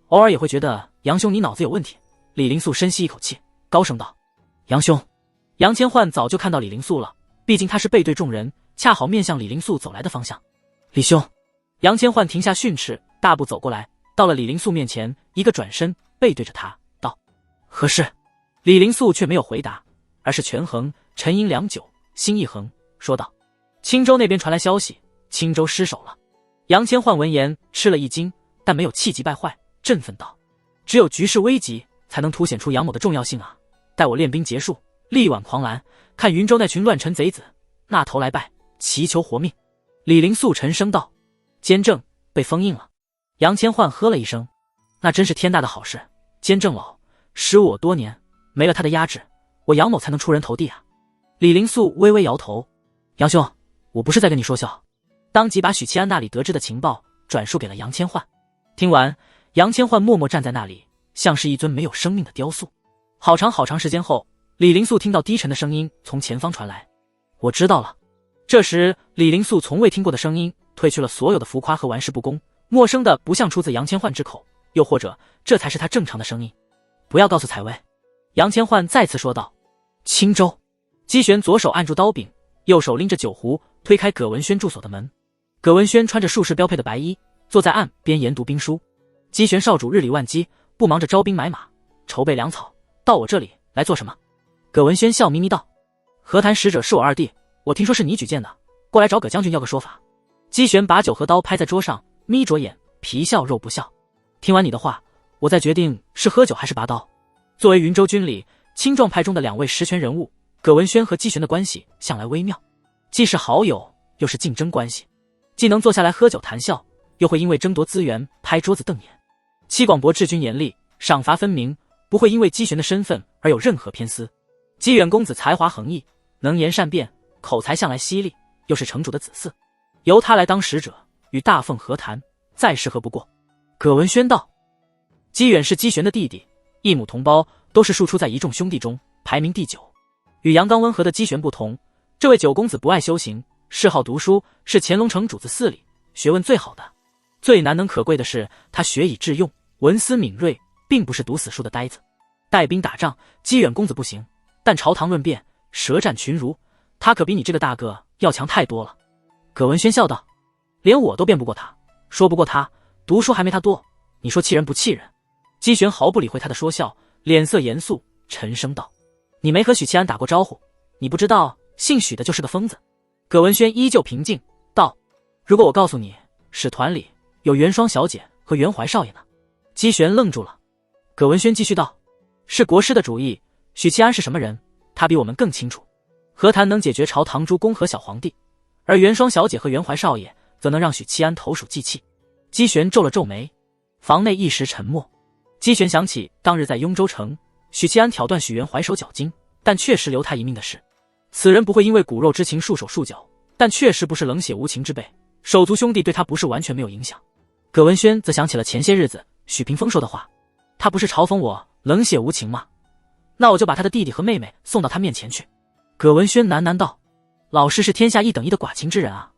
偶尔也会觉得杨兄你脑子有问题。李灵素深吸一口气，高声道：杨兄。杨千焕早就看到李灵素了，毕竟他是背对众人，恰好面向李灵素走来的方向。李兄。杨千焕停下训斥，大步走过来，到了李灵素面前，一个转身，背对着他道：何事？李灵素却没有回答，而是权衡沉吟良久，心一横，说道：青州那边传来消息，青州失守了。杨千焕闻言吃了一惊，但没有气急败坏，振奋道：只有局势危急才能凸显出杨某的重要性啊，待我练兵结束，力挽狂澜，看云州那群乱臣贼子那头来拜，祈求活命。李灵素沉声道：监正被封印了。杨千焕喝了一声，那真是天大的好事。监正老识我多年，没了他的压制，我杨某才能出人头地啊。李灵素微微摇头，杨兄，我不是在跟你说笑。当即把许七安那里得知的情报转述给了杨千焕。听完，杨千焕默默站在那里，像是一尊没有生命的雕塑。好长时间后，李灵素听到低沉的声音从前方传来，我知道了。这时李灵素从未听过的声音褪去了所有的浮夸和玩世不恭，陌生的不像出自杨千焕之口，又或者这才是他正常的声音。不要告诉采薇。杨千焕再次说道。青州。姬玄左手按住刀柄，右手拎着酒壶，推开葛文轩住所的门。葛文轩穿着术士标配的白衣，坐在岸边研读兵书。姬玄少主日理万机，不忙着招兵买马，筹备粮草，到我这里来做什么？葛文轩笑眯眯道：和谈使者是我二弟，我听说是你举荐的，过来找葛将军要个说法。姬玄把酒和刀拍在桌上，眯着眼，皮笑肉不笑。听完你的话，我再决定是喝酒还是拔刀。作为云州军里青壮派中的2位实权人物，葛文轩和姬玄的关系向来微妙，既是好友又是竞争关系，既能坐下来喝酒谈笑，又会因为争夺资源拍桌子瞪眼。戚广博治军严厉，赏罚分明，不会因为姬玄的身份而有任何偏私。姬远公子才华横溢，能言善辩，口才向来犀利，又是城主的子嗣，由他来当使者，与大凤和谈，再适合不过。葛文轩道：姬远是姬玄的弟弟，一母同胞，都是庶出在一众兄弟中，排名第9。与阳刚温和的姬玄不同，这位九公子不爱修行，嗜好读书，是乾隆城主子4里，学问最好的。最难能可贵的是，他学以致用，文思敏锐，并不是读死书的呆子。带兵打仗，姬远公子不行，但朝堂论辩，舌战群儒，他可比你这个大个要强太多了。葛文轩笑道：连我都辩不过他，说不过他，读书还没他多，你说气人不气人？姬玄毫不理会他的说笑，脸色严肃，沉声道：你没和许七安打过招呼，你不知道姓许的就是个疯子。葛文轩依旧平静道：如果我告诉你，使团里有袁双小姐和袁怀少爷呢？姬玄愣住了。葛文轩继续道：是国师的主意，许七安是什么人，他比我们更清楚。和谈能解决朝堂诸公和小皇帝，而袁双小姐和袁怀少爷则能让许七安投鼠忌器。姬玄皱了皱眉，房内一时沉默。姬玄想起当日在雍州城，许七安挑断许元怀手脚筋，但确实留他一命的事。此人不会因为骨肉之情束手束脚，但确实不是冷血无情之辈，手足兄弟对他不是完全没有影响。葛文轩则想起了前些日子许屏风说的话，他不是嘲讽我冷血无情吗？那我就把他的弟弟和妹妹送到他面前去。葛文轩喃喃道：老师是天下一等一的寡情之人啊。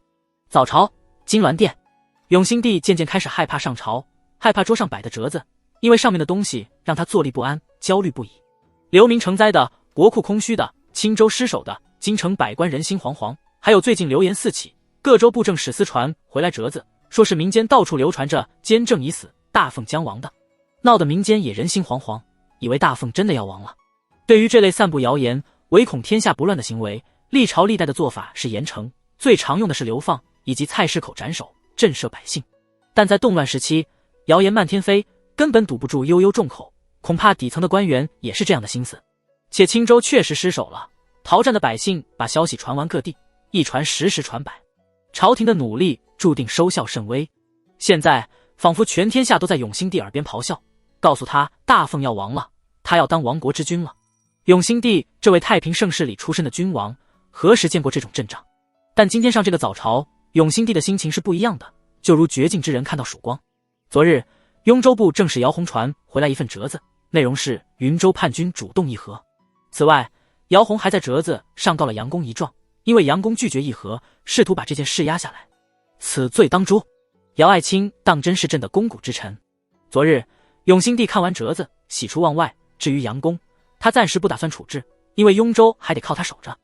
早朝，金銮殿，永兴帝渐渐开始害怕上朝，害怕桌上摆的折子，因为上面的东西让他坐立不安，焦虑不已。流民成灾的，国库空虚的，青州失守的，京城百官人心惶惶，还有最近流言四起，各州布政使司传回来折子，说是民间到处流传着监正已死，大凤将亡的，闹得民间也人心惶惶，以为大凤真的要亡了。对于这类散布谣言，唯恐天下不乱的行为，历朝历代的做法是严惩，最常用的是流放以及菜市口斩首，震慑百姓。但在动乱时期，谣言漫天飞，根本堵不住悠悠众口，恐怕底层的官员也是这样的心思。且青州确实失守了，逃战的百姓把消息传完各地，一传十，十传百，朝廷的努力注定收效甚微。现在仿佛全天下都在永兴帝耳边咆哮，告诉他大凤要亡了，他要当亡国之君了。永兴帝这位太平盛世里出身的君王，何时见过这种阵仗？但今天上这个早朝，永兴帝的心情是不一样的，就如绝境之人看到曙光。昨日雍州部正使姚洪传回来一份折子，内容是云州叛军主动议和。此外，姚洪还在折子上告了杨公一状，因为杨公拒绝议和，试图把这件事压下来，此罪当诛。姚爱卿当真是朕的肱骨之臣。昨日永兴帝看完折子，喜出望外。至于杨公，他暂时不打算处置，因为雍州还得靠他守着。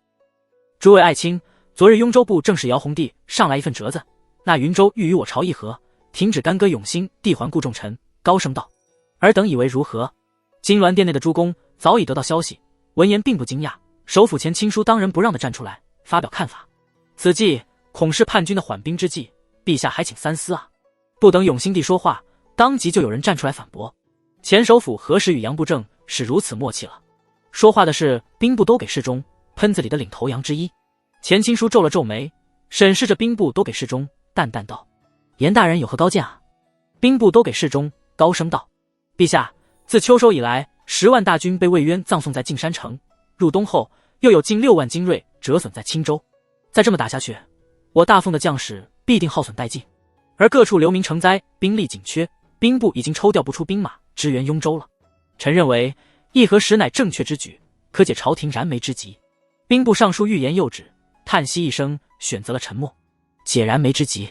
诸位爱卿，昨日雍州部正使姚洪帝上来一份折子，那云州欲与我朝议和，停止干戈永兴，递还顾重臣，高声道：尔等以为如何？金銮殿内的诸公早已得到消息，闻言并不惊讶，首府前亲书当仁不让地站出来发表看法。此计恐是叛军的缓兵之计，陛下还请三思啊。不等永兴帝说话，当即就有人站出来反驳：前首辅何时与杨布政是如此默契了？说话的是兵部都给事中喷子里的领头羊之一。钱钦书皱了皱眉，审视着兵部都给事中，淡淡道：严大人有何高见啊？兵部都给事中高声道：陛下，自秋收以来，10万大军被魏渊葬送在径山城，入冬后又有近6万精锐折损在青州，再这么打下去，我大奉的将士必定耗损殆尽，而各处流民成灾，兵力紧缺，兵部已经抽调不出兵马支援雍州了。臣认为议和实乃正确之举，可解朝廷燃眉之急。兵部尚书欲言又止，叹息一声，选择了沉默。解燃眉之急。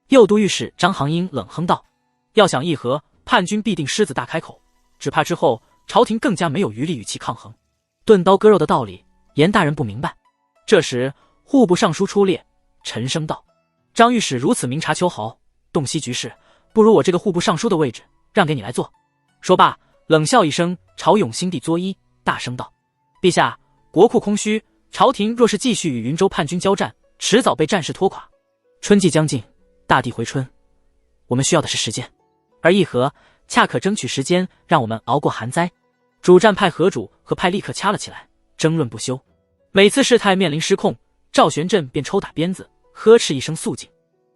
右都御史张行英冷哼道：要想议和，叛军必定狮子大开口，只怕之后朝廷更加没有余力与其抗衡。钝刀割肉的道理，严大人不明白。这时户部尚书出列，沉声道：张御史如此明察秋毫，洞悉局势，不如我这个户部尚书的位置让给你来做。说罢冷笑一声，朝永兴帝作揖，大声道：陛下，国库空虚，朝廷若是继续与云州叛军交战，迟早被战事拖垮。春季将近，大地回春，我们需要的是时间，而议和恰可争取时间，让我们熬过寒灾。主战派合主和派立刻掐了起来，争论不休。每次事态面临失控，赵玄振便抽打鞭子，呵斥一声肃静。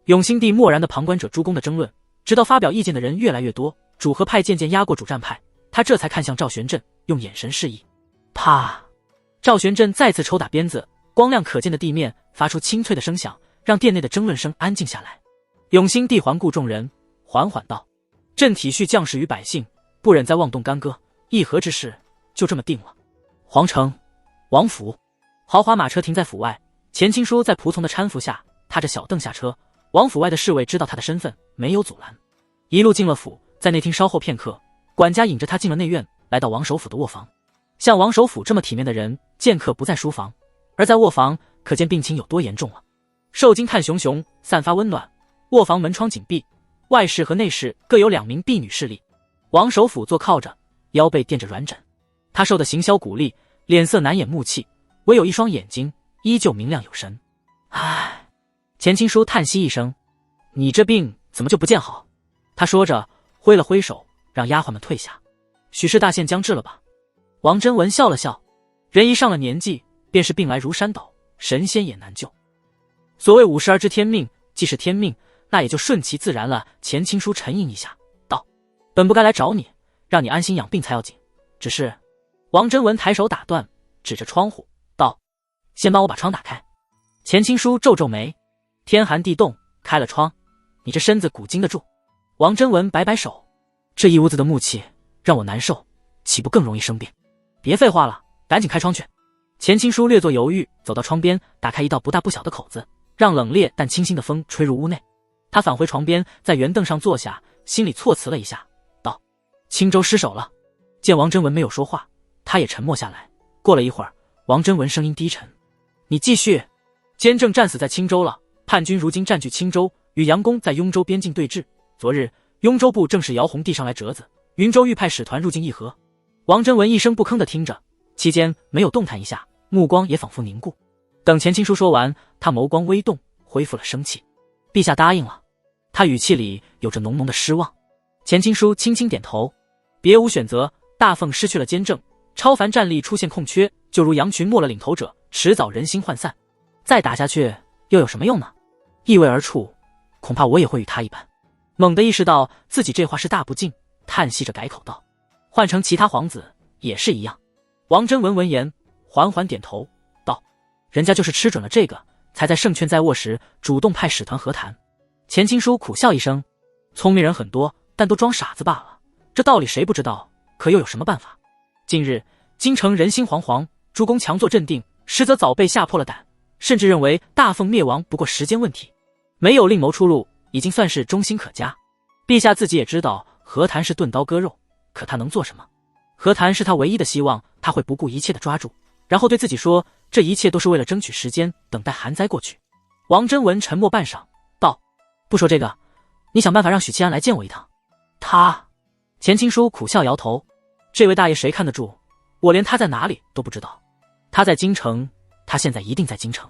永兴帝漠然的旁观者诸公的争论，直到发表意见的人越来越多，主和派渐渐压过主战派，他这才看向赵玄振，用眼神示意。啪！赵玄振再次抽打鞭子，光亮可见的地面发出清脆的声响，让殿内的争论声安静下来。永兴帝环顾众人，缓缓道：朕体恤将士与百姓，不忍再妄动干戈，议和之事就这么定了。皇城，王府，豪华马车停在府外，钱钦书在仆从的搀扶下踏着小凳下车。王府外的侍卫知道他的身份，没有阻拦，一路进了府，在内厅稍后片刻，管家引着他进了内院，来到王首府的卧房。像王首府这么体面的人，见客不在书房，而在卧房，可见病情有多严重了。受惊炭熊熊，散发温暖，卧房门窗紧闭，外室和内室各有2名婢女侍立。王首府坐靠着，腰背垫着软枕，他瘦得形销骨立，脸色难掩木气，唯有一双眼睛依旧明亮有神。唉，钱钦书叹息一声：你这病怎么就不见好？他说着挥了挥手，让丫鬟们退下。许是大限将至了吧？王贞文笑了笑，人一上了年纪，便是病来如山倒，神仙也难救。所谓50而知天命，既是天命，那也就顺其自然了。钱钦书沉吟一下，道：本不该来找你，让你安心养病才要紧，只是……王贞文抬手打断，指着窗户道：先帮我把窗打开。钱钦书皱皱眉：天寒地冻，开了窗，你这身子骨经得住？王贞文摆摆手：这一屋子的木气让我难受，岂不更容易生病？别废话了，赶紧开窗去。钱钦书略作犹豫，走到窗边，打开一道不大不小的口子，让冷冽但清新的风吹入屋内。他返回床边，在圆凳上坐下，心里措辞了一下，道：青州失守了。见王贞文没有说话，他也沉默下来。过了一会儿，王贞文声音低沉：你继续。监正战死在青州了，叛军如今占据青州，与杨公在雍州边境对峙。昨日雍州部正是姚宏递上来折子，云州欲派使团入境议和。王贞文一声不吭地听着，期间没有动弹一下，目光也仿佛凝固。等钱钦书说完，他眸光微动，恢复了生气。陛下答应了。他语气里有着浓浓的失望。钱钦书轻轻点头，别无选择，大奉失去了监正，超凡战力出现空缺，就如羊群没了领头者，迟早人心涣散。再打下去又有什么用呢？意味而处，恐怕我也会与他一般。猛地意识到自己这话是大不敬，叹息着改口道：换成其他皇子也是一样。王贞文闻言缓缓点头道：人家就是吃准了这个，才在胜券在握时主动派使团和谈。钱钦书苦笑一声：聪明人很多，但都装傻子罢了，这道理谁不知道，可又有什么办法？近日京城人心惶惶，诸公强作镇定，实则早被吓破了胆，甚至认为大奉灭亡不过时间问题，没有另谋出路，已经算是忠心可嘉。陛下自己也知道和谈是钝刀割肉，可他能做什么？和谈是他唯一的希望，他会不顾一切的抓住，然后对自己说，这一切都是为了争取时间，等待寒灾过去。王贞文沉默半晌道：不说这个，你想办法让许七安来见我一趟。他……钱钦书苦笑摇头：这位大爷谁看得住？我连他在哪里都不知道。他在京城，他现在一定在京城。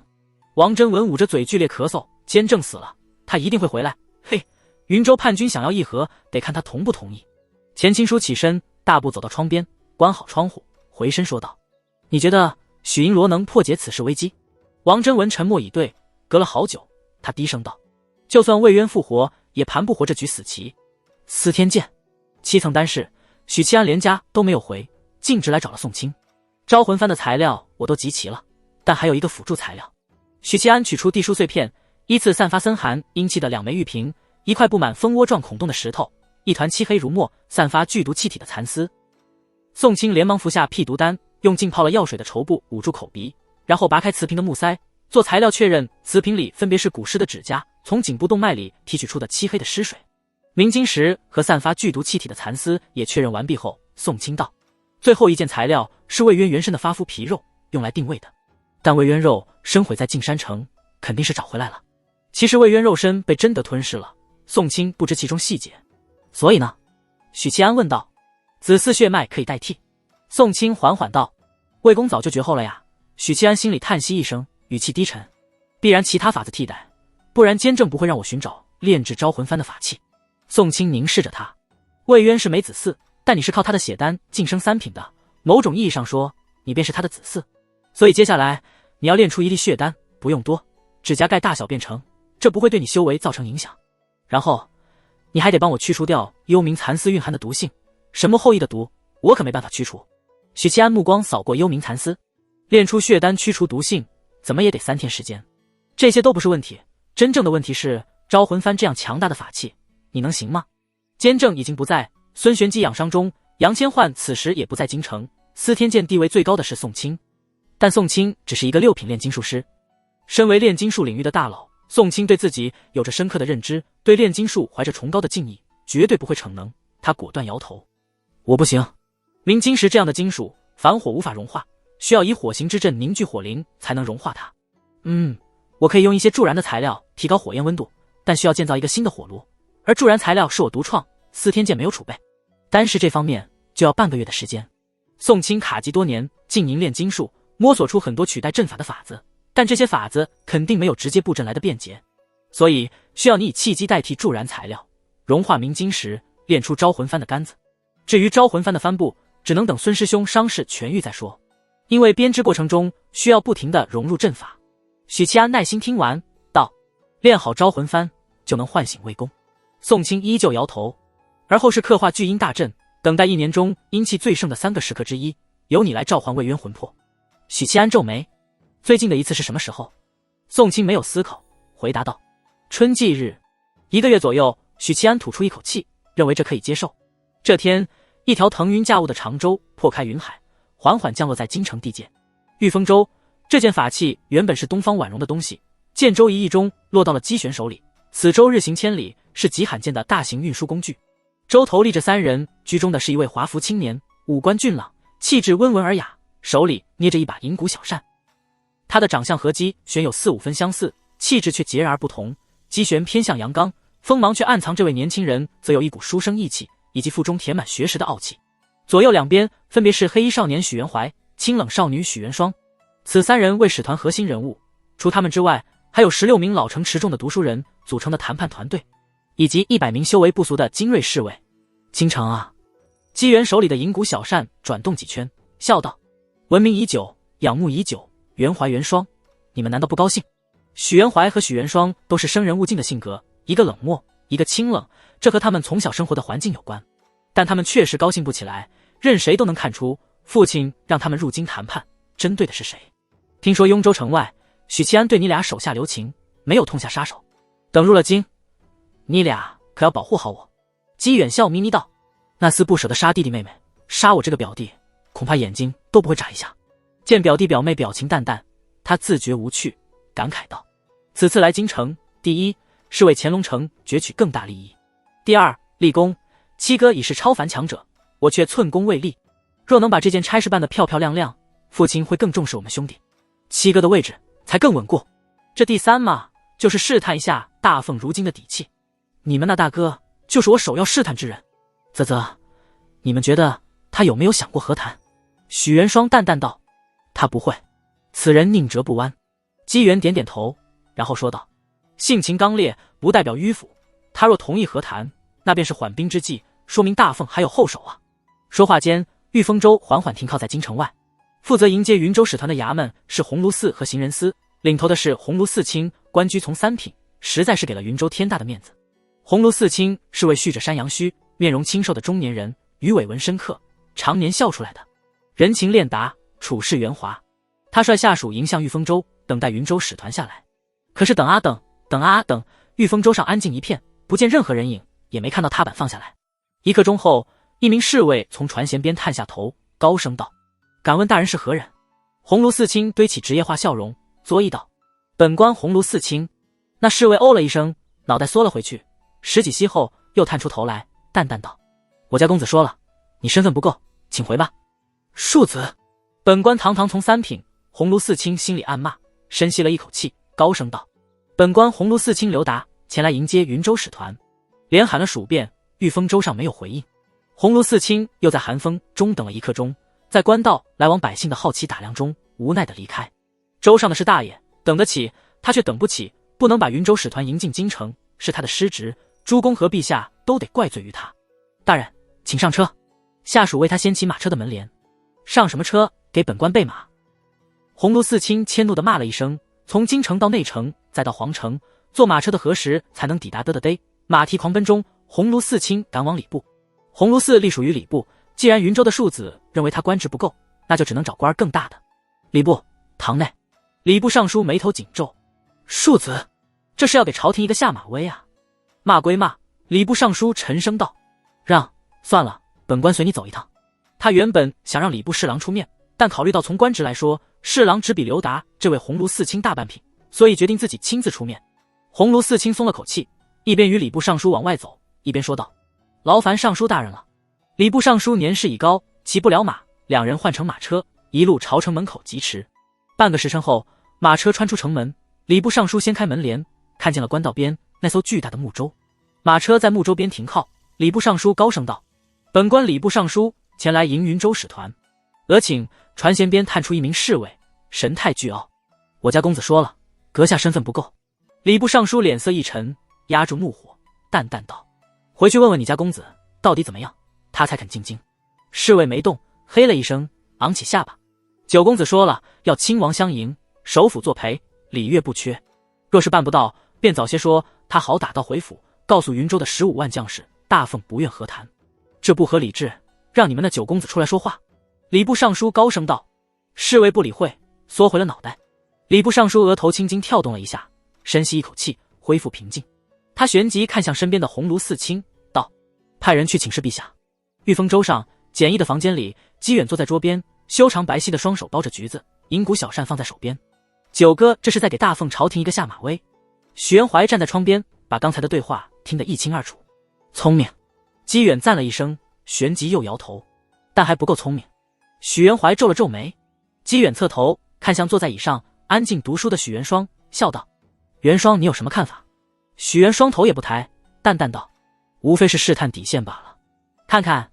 王贞文捂着嘴剧烈咳嗽：监正死了，他一定会回来。嘿，云州叛军想要议和，得看他同不同意。钱钦书起身，大步走到窗边，关好窗户，回身说道：你觉得许银罗能破解此事危机？王贞文沉默以对，隔了好久，他低声道：就算魏渊复活，也盘不活这局死棋。司天监7层单事，许七安连家都没有回，径直来找了宋清。招魂幡的材料我都集齐了，但还有一个辅助材料。许七安取出地书碎片，依次散发森寒阴气的2枚玉瓶，一块布满蜂窝状孔洞的石头，一团漆黑如墨、散发剧毒气体的蚕丝。宋清连忙服下辟毒丹，用浸泡了药水的绸布捂住口鼻，然后拔开瓷瓶的木塞，做材料确认瓷瓶里分别是古尸的指甲从颈部动脉里提取出的漆黑的尸水。明晶石和散发剧毒气体的蚕丝也确认完毕后，宋清道：最后一件材料是魏渊原身的发肤皮肉，用来定位的。但魏渊肉身毁在径山城，肯定是找回来了。其实魏渊肉身被真的吞噬了，宋清不知其中细节。所以呢？许七安问道。子嗣血脉可以代替。宋清缓缓道：魏公早就绝后了呀。许七安心里叹息一声，语气低沉：必然其他法子替代，不然监正不会让我寻找炼制招魂幡的法器。宋清凝视着他，魏渊是没子嗣，但你是靠他的血丹晋升3品的，某种意义上说，你便是他的子嗣。所以接下来你要炼出1粒血丹，不用多，指甲盖大小变成，这不会对你修为造成影响。然后你还得帮我驱除掉幽冥蚕丝蕴含的毒性，什么后羿的毒我可没办法驱除。许七安目光扫过幽冥蚕丝，炼出血丹驱除毒性怎么也得3天时间。这些都不是问题，真正的问题是招魂幡这样强大的法器你能行吗？监正已经不在，孙玄机养伤中，杨千唤此时也不在京城，司天监地位最高的是宋清，但宋清只是一个6品炼金术师。身为炼金术领域的大佬，宋清对自己有着深刻的认知，对炼金术怀着崇高的敬意，绝对不会逞能。他果断摇头：我不行，明晶石这样的金属，凡火无法融化，需要以火形之阵凝聚火灵才能融化它。我可以用一些助燃的材料提高火焰温度，但需要建造一个新的火炉，而助燃材料是我独创，司天监没有储备，单是这方面就要半个月的时间。宋清卡籍多年，经营炼金术，摸索出很多取代阵法的法子，但这些法子肯定没有直接布阵来的便捷，所以需要你以契机代替助燃材料，融化明晶石，炼出招魂幡的杆子。至于招魂幡的帆布，只能等孙师兄伤势痊愈再说，因为编织过程中需要不停地融入阵法。许七安耐心听完，道：练好招魂幡就能唤醒魏公。宋清依旧摇头。而后是刻画巨阴大阵，等待1年中阴气最盛的3个时刻之一，由你来召唤魏渊魂魄。许七安皱眉：最近的一次是什么时候？宋清没有思考，回答道：春季日，1个月左右。许七安吐出一口气，认为这可以接受。这天，一条腾云驾雾的长舟破开云海，缓缓降落在京城地界。御风舟这件法器原本是东方婉容的东西，剑舟一役中落到了姬玄手里。此舟日行千里，是极罕见的大型运输工具。舟头立着3人，居中的是一位华服青年，五官俊朗，气质温文尔雅，手里捏着一把银骨小扇。他的长相和姬玄有4-5分相似，气质却截然而不同。姬玄偏向阳刚，锋芒却暗藏这位年轻人则有一股书生意气，以及腹中填满学识的傲气。左右两边分别是黑衣少年许元怀、清冷少女许元霜。此3人为使团核心人物，除他们之外，还有16名老成持重的读书人组成的谈判团队，以及100名修为不俗的精锐侍卫。京城啊！姬元手里的银骨小扇转动几圈，笑道：闻名已久，仰慕已久，元怀元霜，你们难道不高兴？许元怀和许元霜都是生人勿近的性格，一个冷漠，一个清冷，这和他们从小生活的环境有关。但他们确实高兴不起来，任谁都能看出父亲让他们入京谈判，针对的是谁。听说雍州城外，许七安对你俩手下留情，没有痛下杀手。等入了京，你俩可要保护好我。姬远笑眯眯道：那厮不舍得杀弟弟妹妹，杀我这个表弟，恐怕眼睛都不会眨一下。见表弟表妹表情淡淡，他自觉无趣，感慨道：此次来京城，第一是为乾隆城攫取更大利益，第二立功，七哥已是超凡强者，我却寸功未立。若能把这件差事办得漂漂亮亮，父亲会更重视我们兄弟，七哥的位置才更稳固。这第三嘛，就是试探一下大凤如今的底气。你们那大哥就是我首要试探之人。啧啧，你们觉得他有没有想过和谈？许元霜淡淡道：他不会，此人宁折不弯。姬元点点头，然后说道：性情刚烈不代表迂腐，他若同意和谈，那便是缓兵之计，说明大凤还有后手啊。说话间，御风舟缓缓停靠在京城外，负责迎接云州使团的衙门是鸿胪寺和行人司，领头的是鸿胪寺卿，官居从3品，实在是给了云州天大的面子。鸿胪寺卿是位蓄着山羊须、面容清瘦的中年人，鱼尾纹深刻，常年笑出来的，人情练达，处事圆滑。他率下属迎向御风州，等待云州使团下来。可是等啊等，等啊等，御风州上安静一片，不见任何人影，也没看到踏板放下来。1刻钟后，一名侍卫从船舷边探下头，高声道：“敢问大人是何人？”鸿胪四卿堆起职业化笑容，作揖道：“本官鸿胪四卿。”那侍卫哦了一声，脑袋缩了回去，10几息后又探出头来，淡淡道：“我家公子说了，你身份不够，请回吧。”庶子，本官堂堂从3品。鸿胪四卿心里暗骂，深吸了一口气，高声道：“本官鸿胪四卿刘达前来迎接云州使团。”连喊了数遍，御风州上没有回应。鸿胪四卿又在寒风中等了1刻钟，在官道来往百姓的好奇打量中，无奈地离开。州上的是大爷，等得起，他却等不起，不能把云州使团迎进京城，是他的失职，诸公和陛下都得怪罪于他。大人，请上车。下属为他掀起马车的门帘。上什么车？给本官备马。鸿胪四卿迁怒地骂了一声，从京城到内城，再到皇城，坐马车的何时才能抵达嘚？马蹄狂奔中，鸿胪四卿赶往礼部。鸿胪寺隶属于礼部，既然云州的庶子认为他官职不够，那就只能找官更大的。礼部堂内，礼部尚书眉头紧皱，庶子，这是要给朝廷一个下马威啊！骂归骂，礼部尚书沉声道：“算了，本官随你走一趟。”他原本想让礼部侍郎出面，但考虑到从官职来说，侍郎只比刘达这位鸿胪四卿大半品，所以决定自己亲自出面。鸿胪四卿松了口气，一边与礼部尚书往外走，一边说道：“劳烦尚书大人了。”礼部尚书年事已高，骑不了马，两人换乘马车，一路朝城门口疾驰。半个时辰后，马车穿出城门，礼部尚书掀开门帘，看见了官道边那艘巨大的木舟。马车在木舟边停靠，礼部尚书高声道：“本官礼部尚书前来迎云州使团。”额请船舷边探出一名侍卫，神态倨傲：“我家公子说了，阁下身份不够。”礼部尚书脸色一沉，压住怒火，淡淡道：“回去问问你家公子到底怎么样，他才肯进京。”侍卫没动，嘿了一声，昂起下巴：“九公子说了，要亲王相迎，首辅作陪，礼乐不缺。若是办不到，便早些说，他好打道回府，告诉云州的15万将士，大奉不愿和谈。这不合理制，让你们那九公子出来说话。”礼部尚书高声道。侍卫不理会，缩回了脑袋。礼部尚书额头青筋跳动了一下，深吸一口气，恢复平静。他旋即看向身边的鸿胪四卿，道：“派人去请示陛下。”御风舟上简易的房间里，姬远坐在桌边，修长白皙的双手包着橘子，银骨小扇放在手边。九哥这是在给大奉朝廷一个下马威。许元怀站在窗边，把刚才的对话听得一清二楚。聪明。姬远赞了一声，旋即又摇头，但还不够聪明。许元怀皱了皱眉。姬远侧头看向坐在椅上安静读书的许元双，笑道：“元双，你有什么看法？”许元双头也不抬，淡淡道：“无非是试探底线罢了。”看看。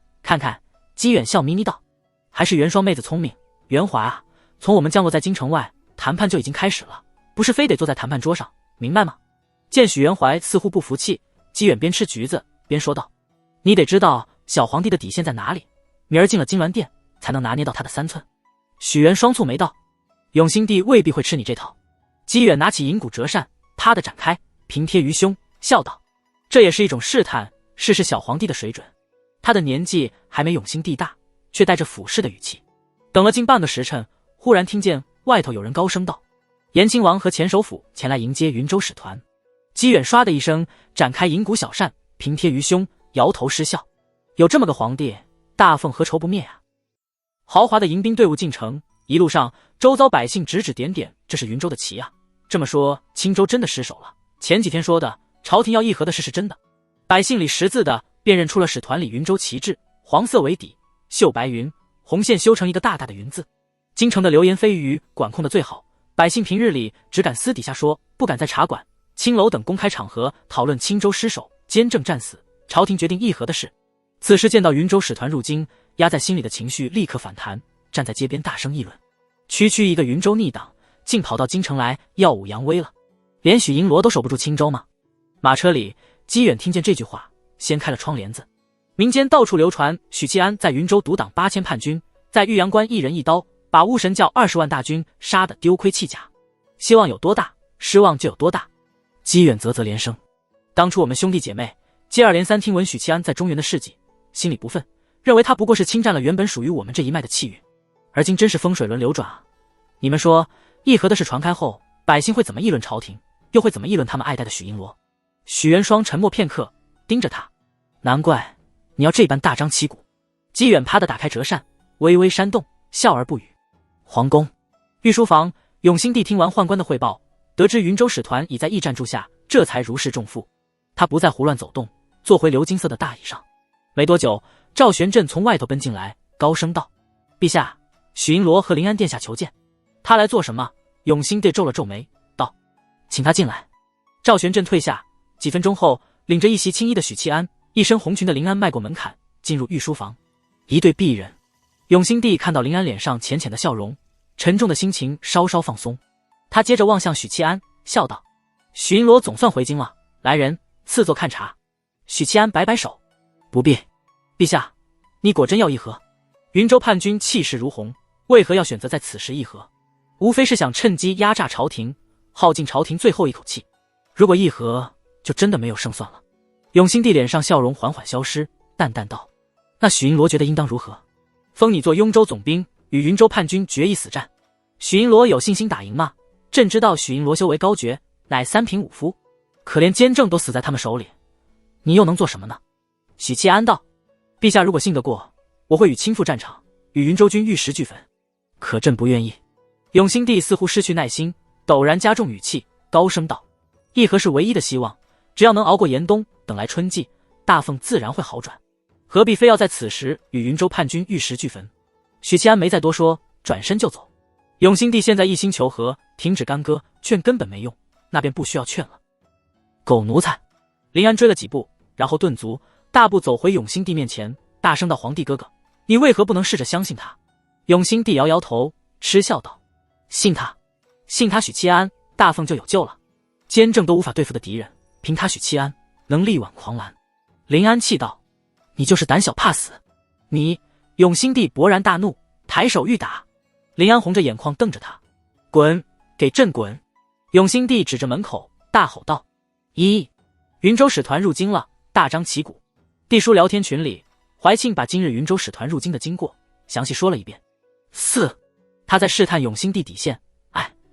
姬远笑眯眯道：“还是元双妹子聪明。元华啊，从我们降落在京城外，谈判就已经开始了，不是非得坐在谈判桌上，明白吗？”见许元怀似乎不服气，姬远边吃橘子边说道：“你得知道小皇帝的底线在哪里，明儿进了金銮殿，才能拿捏到他的3寸。”许元双蹙眉道：“永兴帝未必会吃你这套。”姬远拿起银骨折扇，啪的展开，平贴于胸，笑道：“这也是一种试探，试试小皇帝的水准。”他的年纪还没永兴帝大，却带着俯视的语气。等了近半个时辰，忽然听见外头有人高声道：“延亲王和前首辅前来迎接云州使团。”姬远唰的一声展开银骨小扇，平贴于胸，摇头失笑：“有这么个皇帝，大奉何愁不灭啊！”豪华的迎宾队伍进城，一路上周遭百姓指指点点，这是云州的旗啊。这么说，青州真的失守了。前几天说的朝廷要议和的事是真的。百姓里识字的辨认出了使团里云州旗帜，黄色为底，绣白云，红线修成一个大大的云字。京城的流言蜚语管控的最好，百姓平日里只敢私底下说，不敢在茶馆、青楼等公开场合讨论青州失守、监正战死、朝廷决定议和的事。此时见到云州使团入京，压在心里的情绪立刻反弹，站在街边大声议论。区一个云州逆党，竟跑到京城来耀武扬威了，连许银罗都守不住青州吗？马车里，姬远听见这句话，掀开了窗帘子。民间到处流传许契安在云州独挡8000叛军，在玉阳关一人一刀把巫神教20万大军杀得丢盔弃甲。希望有多大，失望就有多大。姬远啧啧连声。当初我们兄弟姐妹接二连三听闻许契安在中原的事迹，心里不忿，认为他不过是侵占了原本属于我们这一脉的气运。而今真是风水轮流转啊！你们说，议和的事传开后，百姓会怎么议论朝廷，又会怎么议论他们爱戴的许银罗？许元双沉默片刻，盯着他。难怪你要这般大张旗鼓。姬远啪地打开折扇，微微扇动，笑而不语。皇宫御书房，永兴帝听完宦官的汇报，得知云州使团已在驿站驻下，这才如释重负。他不再胡乱走动，坐回鎏金色的大椅上。没多久，赵玄振从外头奔进来，高声道：“陛下，许银罗和临安殿下求见。”他来做什么？永兴帝皱了皱眉，道：“请他进来。”赵玄振退下，几分钟后，领着一袭青衣的许七安，一身红裙的临安迈过门槛，进入御书房。一对璧人。永兴帝看到临安脸上浅浅的笑容，沉重的心情稍稍放松。他接着望向许七安，笑道：“许银罗总算回京了，来人，赐座看茶。”许七安摆摆手：“不必。陛下，你果真要议和？云州叛军气势如虹，为何要选择在此时议和？无非是想趁机压榨朝廷，耗尽朝廷最后一口气。如果议和，就真的没有胜算了。”永兴帝脸上笑容缓缓消失，淡淡道：“那许银罗觉得应当如何？封你做雍州总兵，与云州叛军决一死战。许银罗有信心打赢吗？朕知道许银罗修为高绝，乃三品武夫，可连监正都死在他们手里，你又能做什么呢？”许七安道：“陛下如果信得过，我会与亲赴战场，与云州军玉石俱焚。可朕不愿意。”永兴帝似乎失去耐心，陡然加重语气，高声道：“议和是唯一的希望，只要能熬过严冬，等来春季，大凤自然会好转，何必非要在此时与云州叛军玉石俱焚？”许七安没再多说，转身就走。永兴帝现在一心求和，停止干戈，劝根本没用，那便不需要劝了。狗奴才！临安追了几步，然后顿足，大步走回永兴帝面前，大声道：“皇帝哥哥，你为何不能试着相信他？”永兴帝摇摇头，嗤笑道：“信他？信他许七安，大凤就有救了。监正都无法对付的敌人，凭他许七安能力挽狂澜。”临安气道：“你就是胆小怕死！你！”永兴帝勃然大怒，抬手欲打。临安红着眼眶瞪着他：“滚！给朕滚！”永兴帝指着门口大吼道：“云州使团入京了！”大张旗鼓。帝书聊天群里，怀庆把今日云州使团入京的经过详细说了一遍。4. 他在试探永兴帝底线，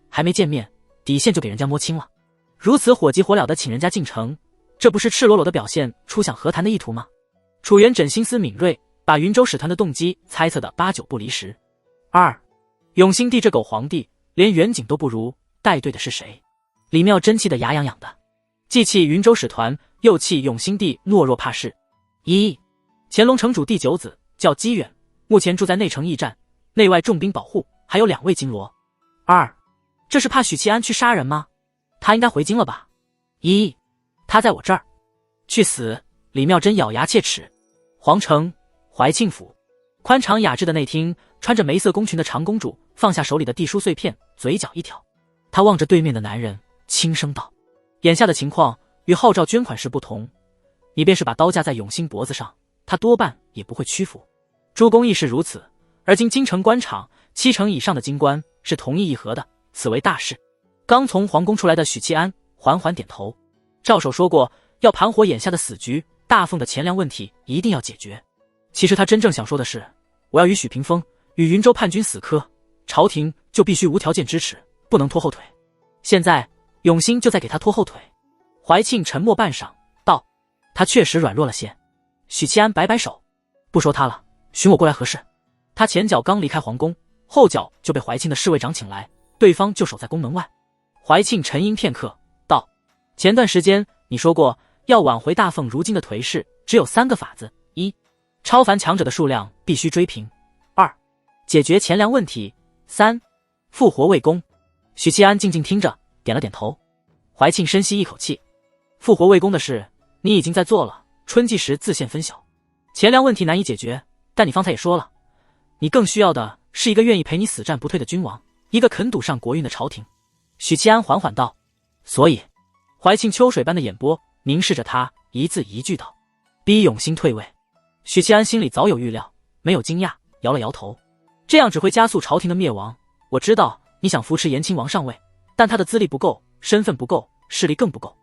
还没见面，底线就给人家摸清了，如此火急火燎的请人家进城，这不是赤裸裸的表现出想和谈的意图吗？楚元稹心思敏锐，把云州使团的动机猜测的8、9不离十。2. 永兴帝这狗皇帝连远景都不如，带队的是谁？李妙真气得牙痒痒的，既气云州使团，又气永兴帝懦弱怕事。乾隆城主第9子叫姬远，目前住在内城驿站，内外重兵保护，还有2位金罗。2. 这是怕许七安去杀人吗？他应该回京了吧？他在我这儿。去死！李妙真咬牙切齿。皇城怀庆府，宽敞雅致的内厅，穿着梅色宫裙的长公主放下手里的地书碎片，嘴角一挑。她望着对面的男人，轻声道：“眼下的情况与号召捐款时不同，你便是把刀架在永兴脖子上，他多半也不会屈服。诸公亦是如此。而今京城官场7成以上的京官是同意议和的，此为大事。”刚从皇宫出来的许七安缓缓点头。赵守说过，要盘活眼下的死局，大凤的钱粮问题一定要解决。其实他真正想说的是，我要与许屏风与云州叛军死磕，朝廷就必须无条件支持，不能拖后腿。现在永兴就在给他拖后腿。怀庆沉默半晌，道：“他确实软弱了些。”许七安摆摆手：“不说他了，寻我过来何事？”他前脚刚离开皇宫，后脚就被怀庆的侍卫长请来，对方就守在宫门外。怀庆沉吟片刻，道：“前段时间你说过，要挽回大凤如今的颓势，只有3个法子：1. 超凡强者的数量必须追平； 2. 解决钱粮问题； 3. 复活魏公。”许七安静静听着，点了点头。怀庆深吸一口气：“复活魏公的事，你已经在做了，春季时自现分晓。钱粮问题难以解决，但你方才也说了，你更需要的是一个愿意陪你死战不退的君王，一个肯赌上国运的朝廷。”许七安缓缓道：“所以。”怀庆秋水般的眼波凝视着他，一字一句道：“逼永兴退位。”许七安心里早有预料，没有惊讶，摇了摇头：“这样只会加速朝廷的灭亡。我知道你想扶持延亲王上位，但他的资历不够，身份不够，势力更不够。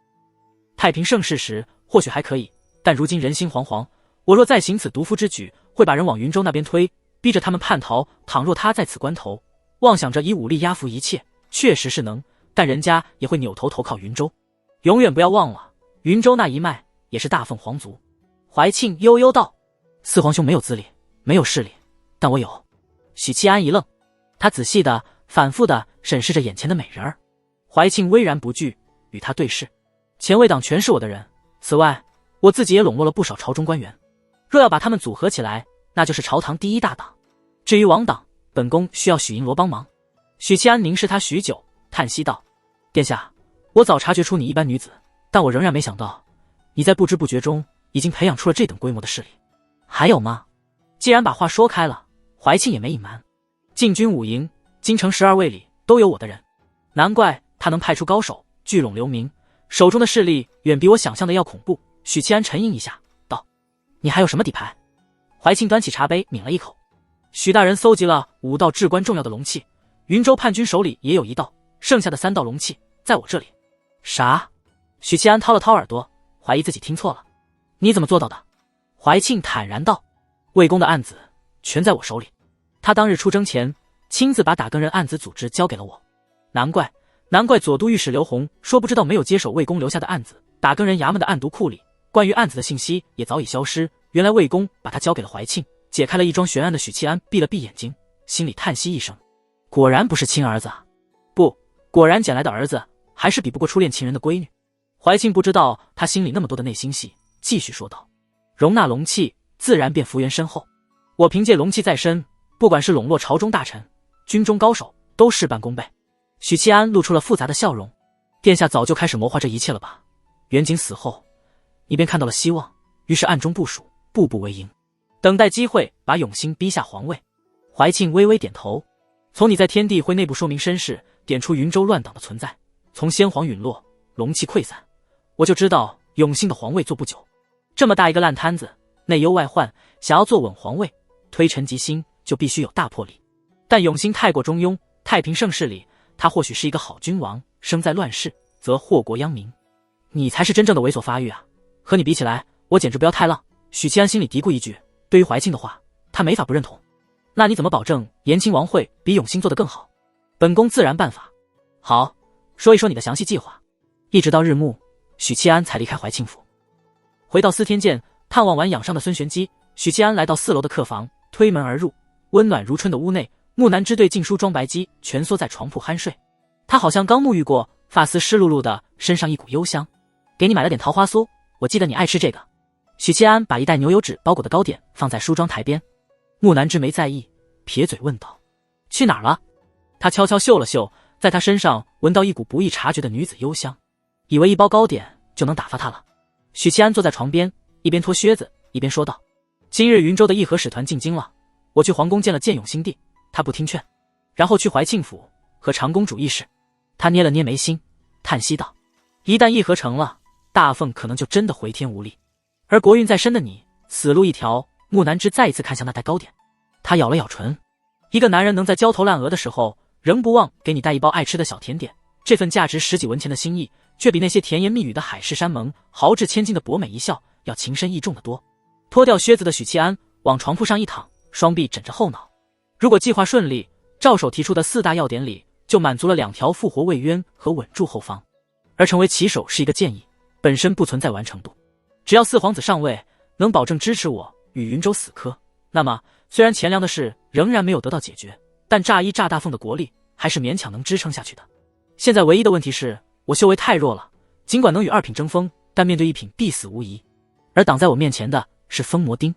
太平盛世时或许还可以，但如今人心惶惶，我若再行此毒夫之举，会把人往云州那边推，逼着他们叛逃。倘若他在此关头妄想着以武力压服一切，确实是能，但人家也会扭头投靠云州。永远不要忘了，云州那一脉也是大凤皇族。怀庆悠悠道：“四皇兄没有资历，没有势力，但我有。”许七安一愣，他仔细的、反复的审视着眼前的美人儿。怀庆巍然不惧，与他对视：“前卫党全是我的人，此外，我自己也笼络了不少朝中官员。若要把他们组合起来，那就是朝堂第一大党。至于王党，本宫需要许银罗帮忙。”许七安凝视他许久，叹息道：“殿下，我早察觉出你一般女子，但我仍然没想到，你在不知不觉中已经培养出了这等规模的势力。还有吗？”既然把话说开了，怀庆也没隐瞒。禁军5营，京城12卫里都有我的人，难怪他能派出高手聚拢流民，手中的势力远比我想象的要恐怖。许七安沉吟一下，道：“你还有什么底牌？”怀庆端起茶杯抿了一口：“许大人搜集了5道至关重要的龙器，云州叛军手里也有1道，剩下的3道龙器在我这里。”啥？许七安掏了掏耳朵，怀疑自己听错了。你怎么做到的？怀庆坦然道：“魏公的案子全在我手里，他当日出征前亲自把打更人案子组织交给了我。难怪左都御史刘洪说不知道没有接手魏公留下的案子，打更人衙门的案牍库里关于案子的信息也早已消失。原来魏公把他交给了怀庆，解开了一桩悬案的许七安闭了闭眼睛，心里叹息一声，果然不是亲儿子啊，不，果然捡来的儿子还是比不过初恋情人的闺女。怀庆不知道他心里那么多的内心戏，继续说道：“容纳龙器，自然便幅员深厚。我凭借龙器在身，不管是笼络朝中大臣、军中高手，都事半功倍。”许七安露出了复杂的笑容：“殿下早就开始谋划这一切了吧？袁景死后，你便看到了希望，于是暗中部署，步步为营，等待机会把永兴逼下皇位。”怀庆微微点头：“从你在天地会内部说明身世，点出云州乱党的存在，从先皇陨落，龙气溃散，我就知道永兴的皇位坐不久。这么大一个烂摊子，内忧外患，想要坐稳皇位，推陈及新，就必须有大魄力。但永兴太过中庸，太平盛世里，他或许是一个好君王，生在乱世，则祸国殃民。你才是真正的猥琐发育啊！和你比起来，我简直不要太浪。”许七安心里嘀咕一句，对于怀庆的话，他没法不认同。那你怎么保证延庆王会比永兴做得更好？本宫自然办法。好，说一说你的详细计划。一直到日暮，许七安才离开怀庆府，回到司天监探望完养伤的孙玄机。许七安来到4楼的客房，推门而入，温暖如春的屋内，木南之对静梳妆白肌，蜷缩在床铺酣睡。他好像刚沐浴过，发丝湿漉漉的，身上一股幽香。给你买了点桃花酥，我记得你爱吃这个。许七安把一袋牛油纸包裹的糕点放在梳妆台边。木南之没在意，撇嘴问道：“去哪儿了？”他悄悄嗅了嗅，在他身上闻到一股不易察觉的女子幽香，以为一包糕点就能打发他了。许七安坐在床边，一边脱靴子一边说道：“今日云州的义和使团进京了，我去皇宫见了建永兴帝，他不听劝，然后去怀庆府和长公主议事。”他捏了捏眉心，叹息道：“一旦议和成了，大凤可能就真的回天无力，而国运在身的你，死路一条。”木南之再一次看向那袋糕点，他咬了咬唇。一个男人能在焦头烂额的时候，仍不忘给你带一包爱吃的小甜点，这份价值10几文钱的心意，却比那些甜言蜜语的海誓山盟、豪掷千金的博美一笑要情深意重得多。脱掉靴子的许七安往床铺上一躺，双臂枕着后脑。如果计划顺利，赵守提出的4大要点里，就满足了2条：复活魏渊和稳住后方。而成为旗手是一个建议，本身不存在完成度。只要4皇子上位，能保证支持我与云州死磕，那么虽然钱粮的事仍然没有得到解决，但炸大凤的国力还是勉强能支撑下去的。现在唯一的问题是我修为太弱了，尽管能与2品争锋，但面对1品必死无疑。而挡在我面前的是封魔钉。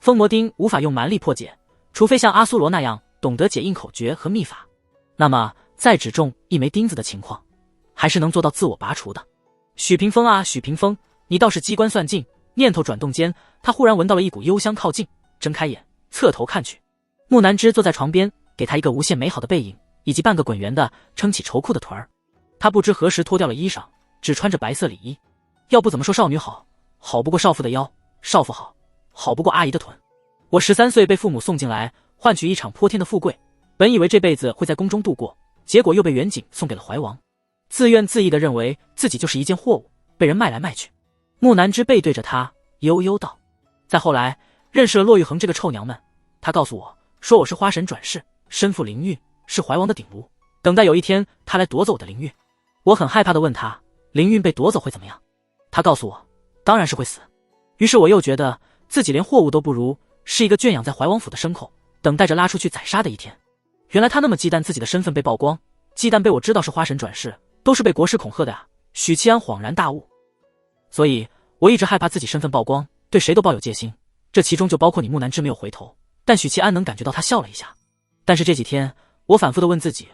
封魔钉无法用蛮力破解，除非像阿苏罗那样懂得解印口诀和秘法，那么再只中1枚钉子的情况，还是能做到自我拔除的。许屏风啊许屏风，你倒是机关算尽。念头转动间，他忽然闻到了一股幽香靠近，睁开眼侧头看去，木南之坐在床边，给他一个无限美好的背影，以及半个滚圆的撑起绸裤的臀儿。他不知何时脱掉了衣裳，只穿着白色里衣。要不怎么说少女好，好不过少妇的腰；少妇好，好不过阿姨的臀。我13岁被父母送进来，换取一场泼天的富贵，本以为这辈子会在宫中度过，结果又被远景送给了怀王，自怨自艾地认为自己就是一件货物，被人卖来卖去。木南之背对着他悠悠道：“再后来认识了骆玉衡这个臭娘们，她告诉我说我是花神转世，身负灵运，是怀王的顶炉，等待有一天他来夺走我的灵运。我很害怕地问他，灵运被夺走会怎么样？他告诉我，当然是会死。于是我又觉得自己连货物都不如，是一个圈养在怀王府的牲口，等待着拉出去宰杀的一天。原来他那么忌惮自己的身份被曝光，忌惮被我知道是花神转世，都是被国师恐吓的啊！许七安恍然大悟。所以我一直害怕自己身份曝光，对谁都抱有戒心，这其中就包括你木南枝没有回头，但许七安能感觉到他笑了一下。但是这几天我反复地问自己，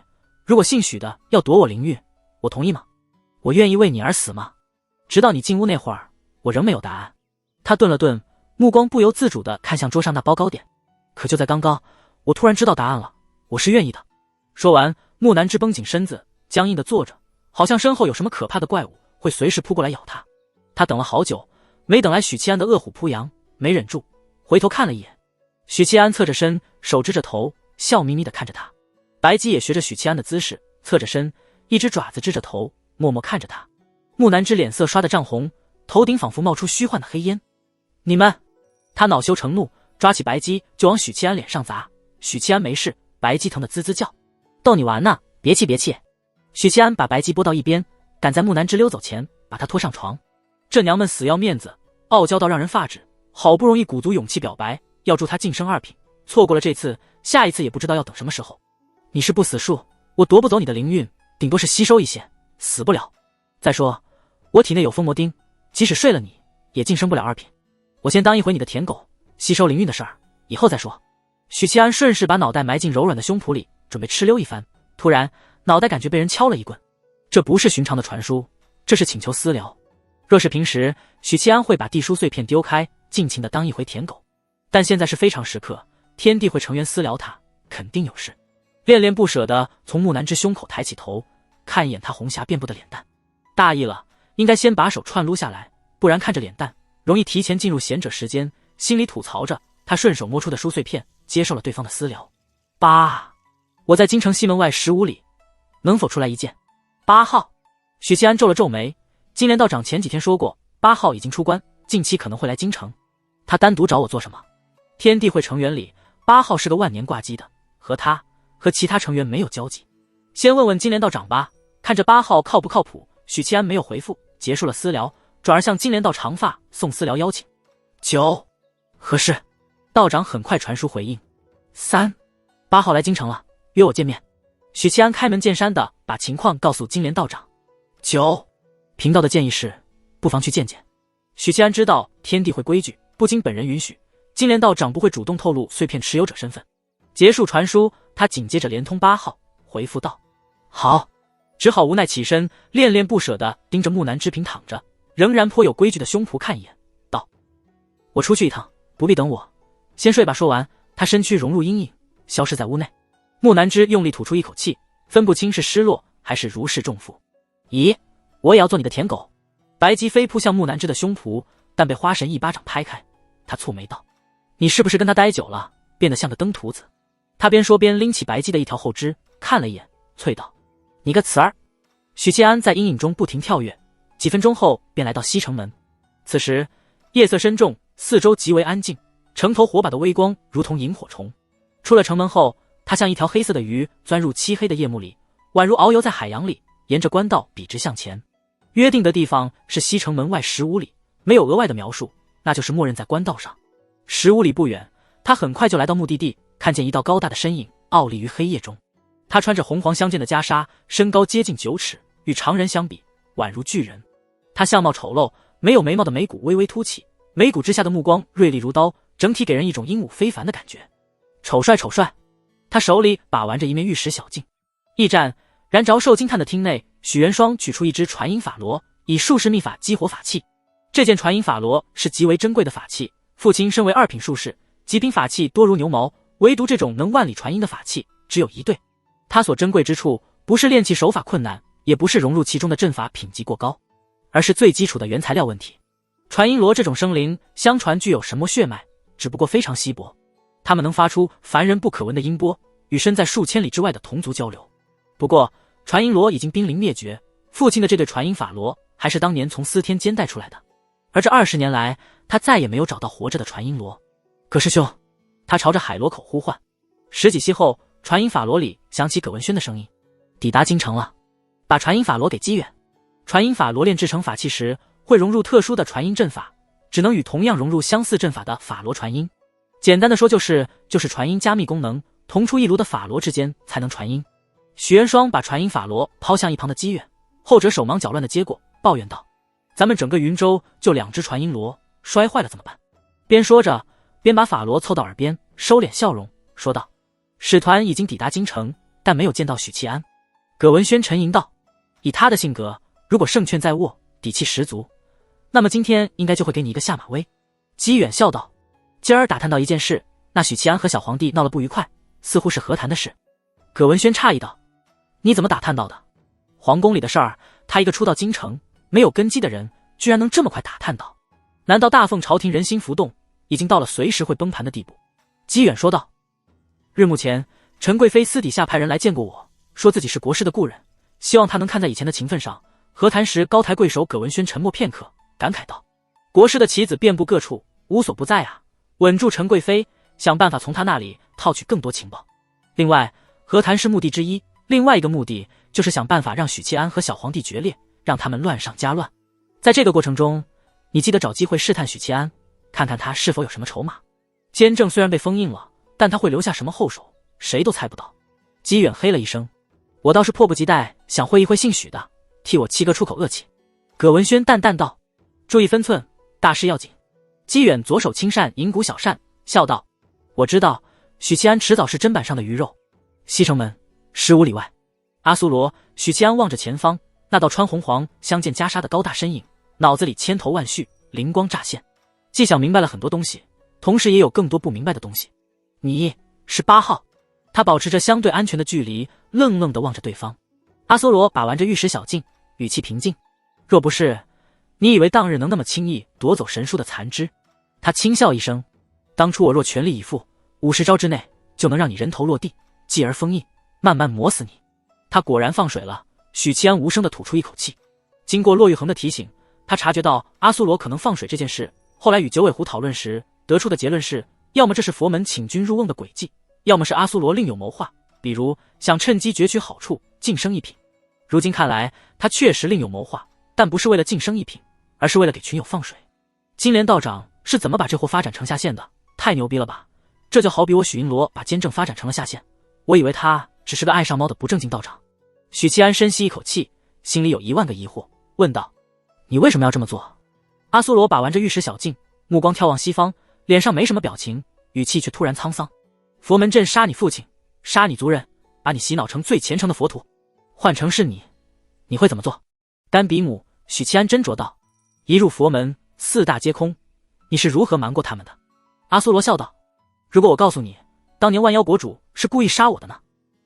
如果姓许的要夺我灵运，我同意吗？我愿意为你而死吗？直到你进屋那会儿，我仍没有答案。他顿了顿，目光不由自主地看向桌上那包糕点。可就在刚刚，我突然知道答案了，我是愿意的。说完，木南枝绷紧身子，僵硬地坐着，好像身后有什么可怕的怪物会随时扑过来咬他。他等了好久，没等来许七安的饿虎扑羊，没忍住回头看了一眼。许七安侧着身，手支着头，笑眯眯地看着他。白姬也学着许七安的姿势，侧着身，一只爪子支着头，默默看着他。木南枝脸色刷得涨红，头顶仿佛冒出虚幻的黑烟。你们！他恼羞成怒，抓起白姬就往许七安脸上砸。许七安没事，白姬疼得滋滋叫。逗你玩呢，别气别气。许七安把白姬拨到一边，赶在木南枝溜走前把她拖上床。这娘们死要面子，傲娇到让人发指，好不容易鼓足勇气表白，要助她晋升2品，错过了这次，下一次也不知道要等什么时候。你是不死树，我夺不走你的灵运，顶多是吸收一些，死不了。再说我体内有封魔钉，即使睡了你也晋升不了2品。我先当一回你的舔狗，吸收灵运的事儿以后再说。许七安顺势把脑袋埋进柔软的胸脯里，准备哧溜一番，突然脑袋感觉被人敲了一棍。这不是寻常的传书，这是请求私聊。若是平时，许七安会把地书碎片丢开，尽情的当一回舔狗，但现在是非常时刻，天地会成员私聊他，肯定有事。恋恋不舍地从木南枝胸口抬起头，看一眼他红霞遍布的脸蛋，大意了，应该先把手串撸下来，不然看着脸蛋容易提前进入贤者时间。心里吐槽着，他顺手摸出的书碎片，接受了对方的私聊。我在京城西门外15里，能否出来一见？8号。许七安皱了皱眉，金莲道长前几天说过8号已经出关，近期可能会来京城。他单独找我做什么？天地会成员里8号是个万年挂机的，和其他成员没有交集。先问问金莲道长吧，看这8号靠不靠谱。许七安没有回复，结束了私聊，转而向金莲道长发送私聊邀请。9何事？道长很快传书回应。3 8号来京城了，约我见面。许七安开门见山的把情况告诉金莲道长。9贫道的建议是不妨去见见。许七安知道天地会规矩，不经本人允许，金莲道长不会主动透露碎片持有者身份。结束传书，他紧接着连通8号，回复道：好。只好无奈起身，恋恋不舍地盯着木南枝平躺着仍然颇有规矩的胸脯看一眼，道：我出去一趟，不必等我，先睡吧。说完，他身躯融入阴影，消失在屋内。木南枝用力吐出一口气，分不清是失落还是如释重负。咦，我也要做你的舔狗？白姬飞扑向木南枝的胸脯，但被花神一巴掌拍开。他蹙眉道：你是不是跟他待久了，变得像个蹬徒子？他边说边拎起白姬的一条后肢，看了一眼，啐道：你个词儿！许七安在阴影中不停跳跃，几分钟后便来到西城门。此时夜色深重，四周极为安静，城头火把的微光如同萤火虫。出了城门后，他像一条黑色的鱼钻入漆黑的夜幕里，宛如遨游在海洋里，沿着官道笔直向前。约定的地方是西城门外15里，没有额外的描述，那就是默认在官道上。15里不远，他很快就来到目的地，看见一道高大的身影傲立于黑夜中。他穿着红黄相间的袈裟，身高接近9尺，与常人相比宛如巨人。他相貌丑陋，没有眉毛的眉骨微微凸起，眉骨之下的目光锐利如刀，整体给人一种英武非凡的感觉。丑帅丑帅！他手里把玩着一面玉石小镜。驿站燃着受惊炭的厅内，许元双取出一只传音法螺，以术士秘法激活法器。这件传音法螺是极为珍贵的法器，父亲身为2品术士，极品法器多如牛毛，唯独这种能万里传音的法器只有1对。它所珍贵之处，不是炼器手法困难，也不是融入其中的阵法品级过高，而是最基础的原材料问题。传音螺这种生灵，相传具有神魔血脉，只不过非常稀薄，它们能发出凡人不可闻的音波，与身在数千里之外的同族交流。不过传音螺已经濒临灭绝，父亲的这对传音法螺还是当年从司天监带出来的，而这20年来，他再也没有找到活着的传音螺。葛师兄，他朝着海螺口呼唤。10几息后，传音法罗里响起葛文轩的声音：“抵达京城了，把传音法罗给击远。”传音法罗炼制成法器时，会融入特殊的传音阵法，只能与同样融入相似阵法的法罗传音。简单的说就是传音加密功能，同出一炉的法罗之间才能传音。许元双把传音法罗抛向一旁的姬远，后者手忙脚乱的接过，抱怨道：“咱们整个云州就2只传音螺，摔坏了怎么办？”边说着，边把法罗凑到耳边，收敛笑容，说道：“使团已经抵达京城，但没有见到许七安。”葛文轩沉吟道：“以他的性格，如果胜券在握，底气十足，那么今天应该就会给你一个下马威。”姬远笑道：“今儿打探到一件事，那许七安和小皇帝闹了不愉快，似乎是和谈的事。”葛文轩诧异道：“你怎么打探到的？皇宫里的事儿，他一个初到京城没有根基的人，居然能这么快打探到？难道大奉朝廷人心浮动，已经到了随时会崩盘的地步？”姬远说道：“日暮前，陈贵妃私底下派人来见过我，说自己是国师的故人，希望他能看在以前的情分上。”和谈时，高抬贵手。葛文轩沉默片刻，感慨道：“国师的棋子遍布各处，无所不在啊！稳住陈贵妃，想办法从他那里套取更多情报。另外，和谈是目的之一，另外一个目的就是想办法让许七安和小皇帝决裂，让他们乱上加乱。在这个过程中，你记得找机会试探许七安，看看他是否有什么筹码。监正虽然被封印了，但他会留下什么后手，谁都猜不到。”姬远嘿了一声：“我倒是迫不及待想会一会姓许的，替我七哥出口恶气。”葛文轩淡淡道：“注意分寸，大事要紧。”姬远左手轻扇银骨小扇，笑道：“我知道，许七安迟早是砧板上的鱼肉。”西城门15里外，阿苏罗、许七安望着前方那道穿红黄相间袈裟的高大身影，脑子里千头万绪，灵光乍现，既想明白了很多东西，同时也有更多不明白的东西。“你是8号。”他保持着相对安全的距离，愣愣地望着对方。阿苏罗把玩着玉石小镜，语气平静：“若不是，你以为当日能那么轻易夺走神书的残肢？”他轻笑一声：“当初我若全力以赴，50招之内就能让你人头落地，继而封印，慢慢磨死你。”他果然放水了。许七安无声地吐出一口气。经过骆玉衡的提醒，他察觉到阿苏罗可能放水这件事，后来与九尾狐讨论时得出的结论是，要么这是佛门请君入瓮的诡计，要么是阿苏罗另有谋划，比如想趁机攫取好处，晋升一品。如今看来，他确实另有谋划，但不是为了晋升一品，而是为了给群友放水。金莲道长是怎么把这货发展成下线的？太牛逼了吧！这就好比我许云罗把监正发展成了下线，我以为他只是个爱上猫的不正经道长。许七安深吸一口气，心里有1万个疑惑，问道：“你为什么要这么做？”阿苏罗把玩着玉石小镜，目光眺望西方，脸上没什么表情，语气却突然沧桑：“佛门阵杀你父亲，杀你族人，把你洗脑成最虔诚的佛徒。换成是你，你会怎么做？”丹比姆，许七安斟酌道：“一入佛门，4大皆空，你是如何瞒过他们的？”阿苏罗笑道：“如果我告诉你，当年万妖国主是故意杀我的呢？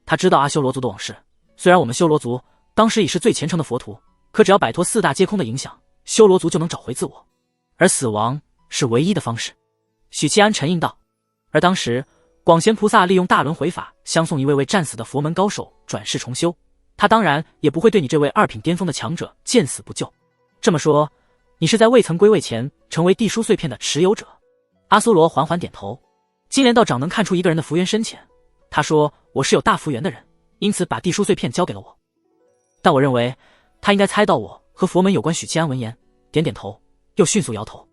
他知道阿修罗族的往事，虽然我们修罗族当时已是最虔诚的佛徒，可只要摆脱4大皆空的影响，修罗族就能找回自我，而死亡是唯一的方式。”许七安沉吟道：“而当时广贤菩萨利用大轮回法相送一位位战死的佛门高手转世重修，他当然也不会对你这位2品巅峰的强者见死不救。这么说，你是在未曾归位前成为地书碎片的持有者？”阿苏罗缓缓点头。金莲道长能看出一个人的福缘深浅，他说我是有大福缘的人，因此把地书碎片交给了我。但我认为他应该猜到我和佛门有关。许七安闻言点点头，又迅速摇头：“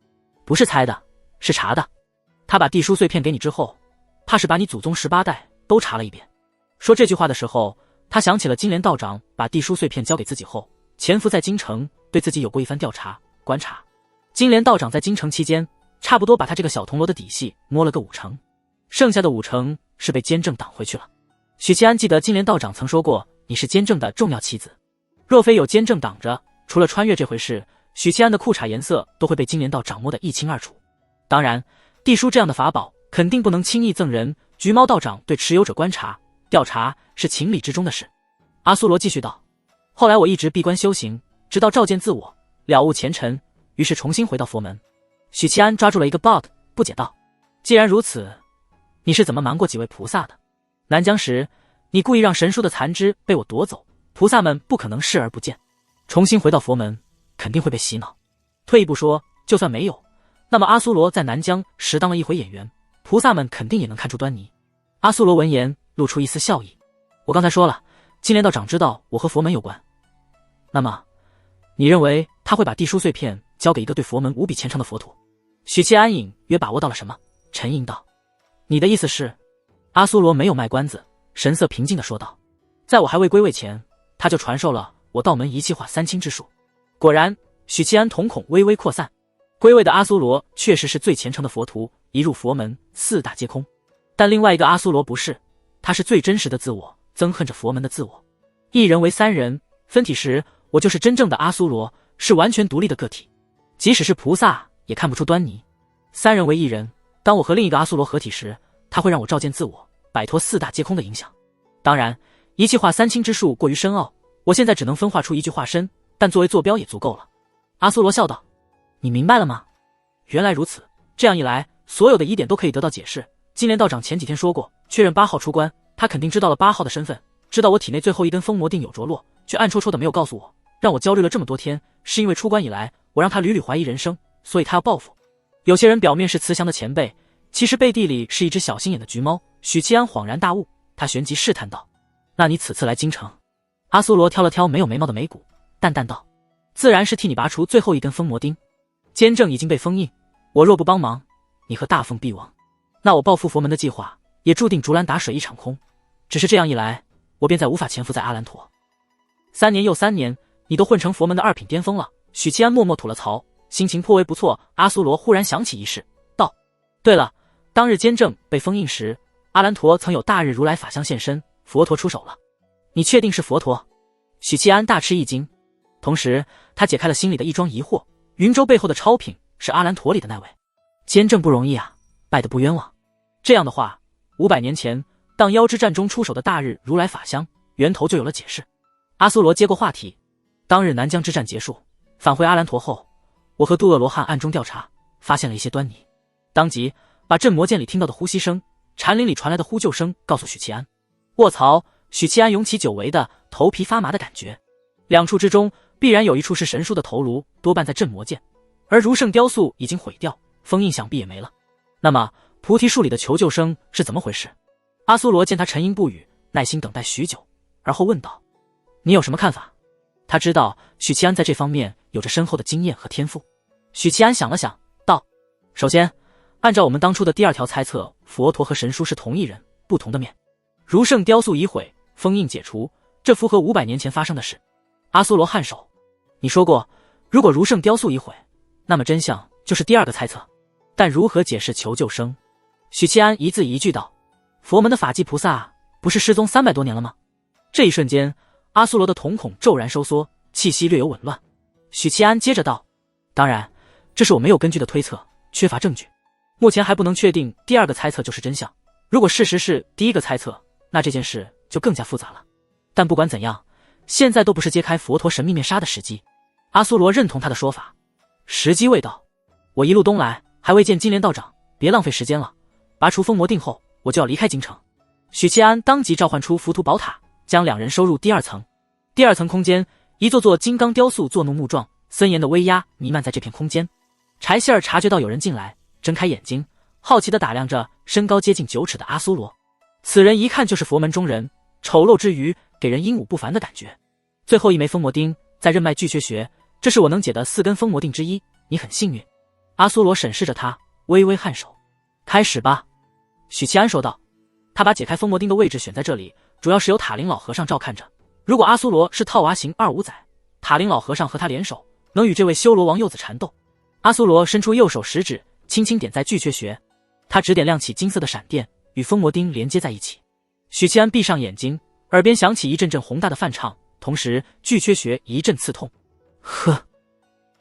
不是猜的，是查的。他把地书碎片给你之后，怕是把你祖宗18代都查了一遍。”说这句话的时候，他想起了金莲道长把地书碎片交给自己后，潜伏在京城，对自己有过一番调查观察。金莲道长在京城期间，差不多把他这个小铜锣的底细摸了个5成，剩下的5成是被监正挡回去了。许七安记得金莲道长曾说过，你是监正的重要棋子，若非有监正挡着，除了穿越这回事，许七安的裤衩颜色都会被金莲道掌握得一清二楚。当然，地书这样的法宝肯定不能轻易赠人，橘猫道长对持有者观察调查是情理之中的事。阿苏罗继续道：“后来我一直闭关修行，直到照见自我，了悟前尘，于是重新回到佛门。”许七安抓住了一个 bug， 不解道：“既然如此，你是怎么瞒过几位菩萨的？南疆时，你故意让神书的残肢被我夺走，菩萨们不可能视而不见。重新回到佛门，肯定会被洗脑。退一步说，就算没有，那么阿苏罗在南疆时当了一回演员，菩萨们肯定也能看出端倪。”阿苏罗闻言露出一丝笑意。我刚才说了，金莲道长知道我和佛门有关。那么，你认为他会把地书碎片交给一个对佛门无比虔诚的佛徒？许七安隐约把握到了什么，沉吟道：你的意思是？阿苏罗没有卖关子，神色平静地说道：在我还未归位前，他就传授了我道门一气化三清之术。果然，许七安瞳孔微微扩散。归位的阿苏罗确实是最虔诚的佛徒，一入佛门，四大皆空。但另外一个阿苏罗不是，他是最真实的自我，憎恨着佛门的自我。一人为三人，分体时，我就是真正的阿苏罗，是完全独立的个体。即使是菩萨也看不出端倪。三人为一人，当我和另一个阿苏罗合体时，他会让我照见自我，摆脱四大皆空的影响。当然，一气化三清之术过于深奥，我现在只能分化出一具化身，但作为坐标也足够了。阿苏罗笑道：你明白了吗？原来如此，这样一来，所有的疑点都可以得到解释。金莲道长前几天说过，确认8号出关，他肯定知道了8号的身份，知道我体内最后一根封魔定有着落，却暗戳戳的没有告诉我，让我焦虑了这么多天，是因为出关以来，我让他屡屡怀疑人生，所以他要报复。有些人表面是慈祥的前辈，其实背地里是一只小心眼的橘猫。许七安恍然大悟，他旋即试探道：那你此次来京城？阿苏罗挑了挑没有眉毛的眉骨，淡淡道：自然是替你拔除最后一根封魔钉。监正已经被封印，我若不帮忙，你和大凤必亡。那我报复佛门的计划也注定竹篮打水一场空。只是这样一来，我便再无法潜伏在阿兰陀。3年又3年，你都混成佛门的2品巅峰了。许七安默默吐了槽，心情颇为不错。阿苏罗忽然想起一事，道：对了，当日监正被封印时，阿兰陀曾有大日如来法相现身，佛陀出手了。你确定是佛陀？许七安大吃一惊，同时他解开了心里的一桩疑惑，云州背后的超品是阿兰陀里的那位。监正不容易啊，败得不冤枉。这样的话，500年前当妖之战中出手的大日如来法相，源头就有了解释。阿苏罗接过话题，当日南疆之战结束，返回阿兰陀后，我和杜恶罗汉暗中调查，发现了一些端倪，当即把镇魔剑里听到的呼吸声、禅林里传来的呼救声告诉许七安。卧槽！许七安涌起久违的头皮发麻的感觉。2处之中必然有一处是神书的头颅，多半在镇魔剑，而如圣雕塑已经毁掉，封印想必也没了。那么菩提树里的求救声是怎么回事？阿苏罗见他沉吟不语，耐心等待许久，而后问道：你有什么看法？他知道许七安在这方面有着深厚的经验和天赋。许七安想了想，道：首先，按照我们当初的第2条猜测，佛陀和神书是同一人，不同的面。如圣雕塑已毁，封印解除，这符合500年前发生的事。阿苏罗颔首：你说过，如果如圣雕塑已毁，那么真相就是第2个猜测。但如何解释求救声？许七安一字一句道：佛门的法纪菩萨不是失踪300多年了吗？这一瞬间，阿苏罗的瞳孔骤然收缩，气息略有紊乱。许七安接着道：当然，这是我没有根据的推测，缺乏证据，目前还不能确定第2个猜测就是真相。如果事实是第1个猜测，那这件事就更加复杂了。但不管怎样，现在都不是揭开佛陀神秘面纱的时机。阿苏罗认同他的说法，时机未到。我一路东来，还未见金莲道长，别浪费时间了。拔除封魔定后，我就要离开京城。许七安当即召唤出浮屠宝塔，将2人收入第2层。第2层空间，一座座金刚雕塑作弄木状，森严的威压弥漫在这片空间。柴希儿察觉到有人进来，睁开眼睛，好奇地打量着身高接近9尺的阿苏罗。此人一看就是佛门中人，丑陋之余给人英武不凡的感觉。最后一枚封魔钉在任脉巨阙穴，这是我能解的4根封魔钉之一，你很幸运。阿苏罗审视着他，微微颔首。开始吧。许七安说道。他把解开封魔钉的位置选在这里，主要是由塔林老和尚照看着。如果阿苏罗是套娃型25载，塔林老和尚和他联手，能与这位修罗王幼子缠斗。阿苏罗伸出右手食指，轻轻点在巨阙穴，他指点亮起金色的闪电，与封魔钉连接在一起。许七安闭上眼睛，耳边响起一阵阵宏大的梵唱，同时巨阙穴一阵刺痛。呵！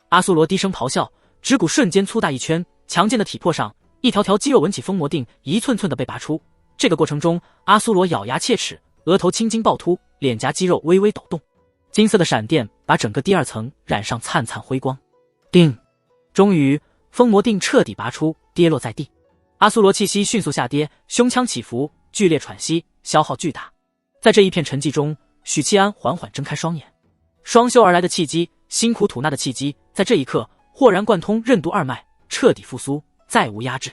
阿苏罗低声咆哮，指骨瞬间粗大一圈，强健的体魄上，一条条肌肉纹起封魔钉，一寸寸的被拔出。这个过程中，阿苏罗咬牙切齿，额头青筋暴突，脸颊肌肉微微抖动。金色的闪电把整个第2层染上灿灿辉光。叮！终于，封魔钉彻底拔出，跌落在地。阿苏罗气息迅速下跌，胸腔起伏，剧烈喘息，消耗巨大。在这一片沉寂中，许七安缓缓睁开双眼。双修而来的气机，辛苦吐纳的气机，在这一刻豁然贯通任督二脉，彻底复苏，再无压制。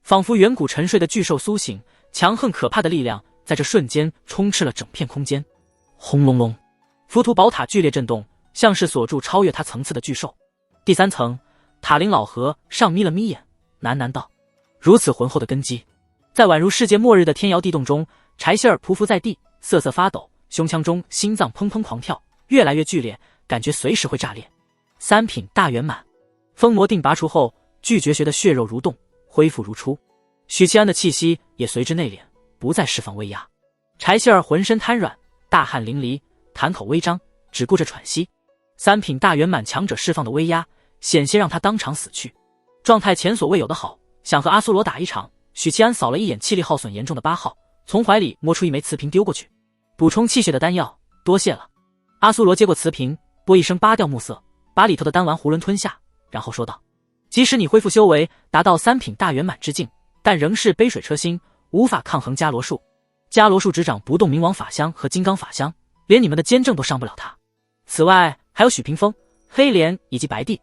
仿佛远古沉睡的巨兽苏醒，强横可怕的力量在这瞬间充斥了整片空间。轰隆隆，浮屠宝塔剧烈震动，像是锁住超越它层次的巨兽。第3层，塔林老和尚眯了眯眼，喃喃道：如此浑厚的根基，在宛如世界末日的天摇地动中，柴希尔匍匐在地，瑟瑟发抖，胸腔中心脏砰砰狂跳，越来越剧烈，感觉随时会炸裂。3品大圆满，封魔定拔除后，巨绝学的血肉蠕动，恢复如初。许七安的气息也随之内敛，不再释放威压。柴希尔浑身瘫软，大汗淋漓，痰口微张，只顾着喘息。3品大圆满强者释放的威压，险些让他当场死去，状态前所未有的好，想和阿苏罗打一场。许七安扫了一眼气力耗损严重的8号，从怀里摸出一枚瓷瓶丢过去，补充气血的丹药，多谢了。阿苏罗接过瓷瓶，啵一声扒掉木色，把里头的丹丸囫囵吞下，然后说道：即使你恢复修为达到3品大圆满之境，但仍是杯水车薪，无法抗衡伽罗术。伽罗术只掌不动明王法香和金刚法香，连你们的监正都伤不了他。此外还有许屏风、黑莲以及白帝。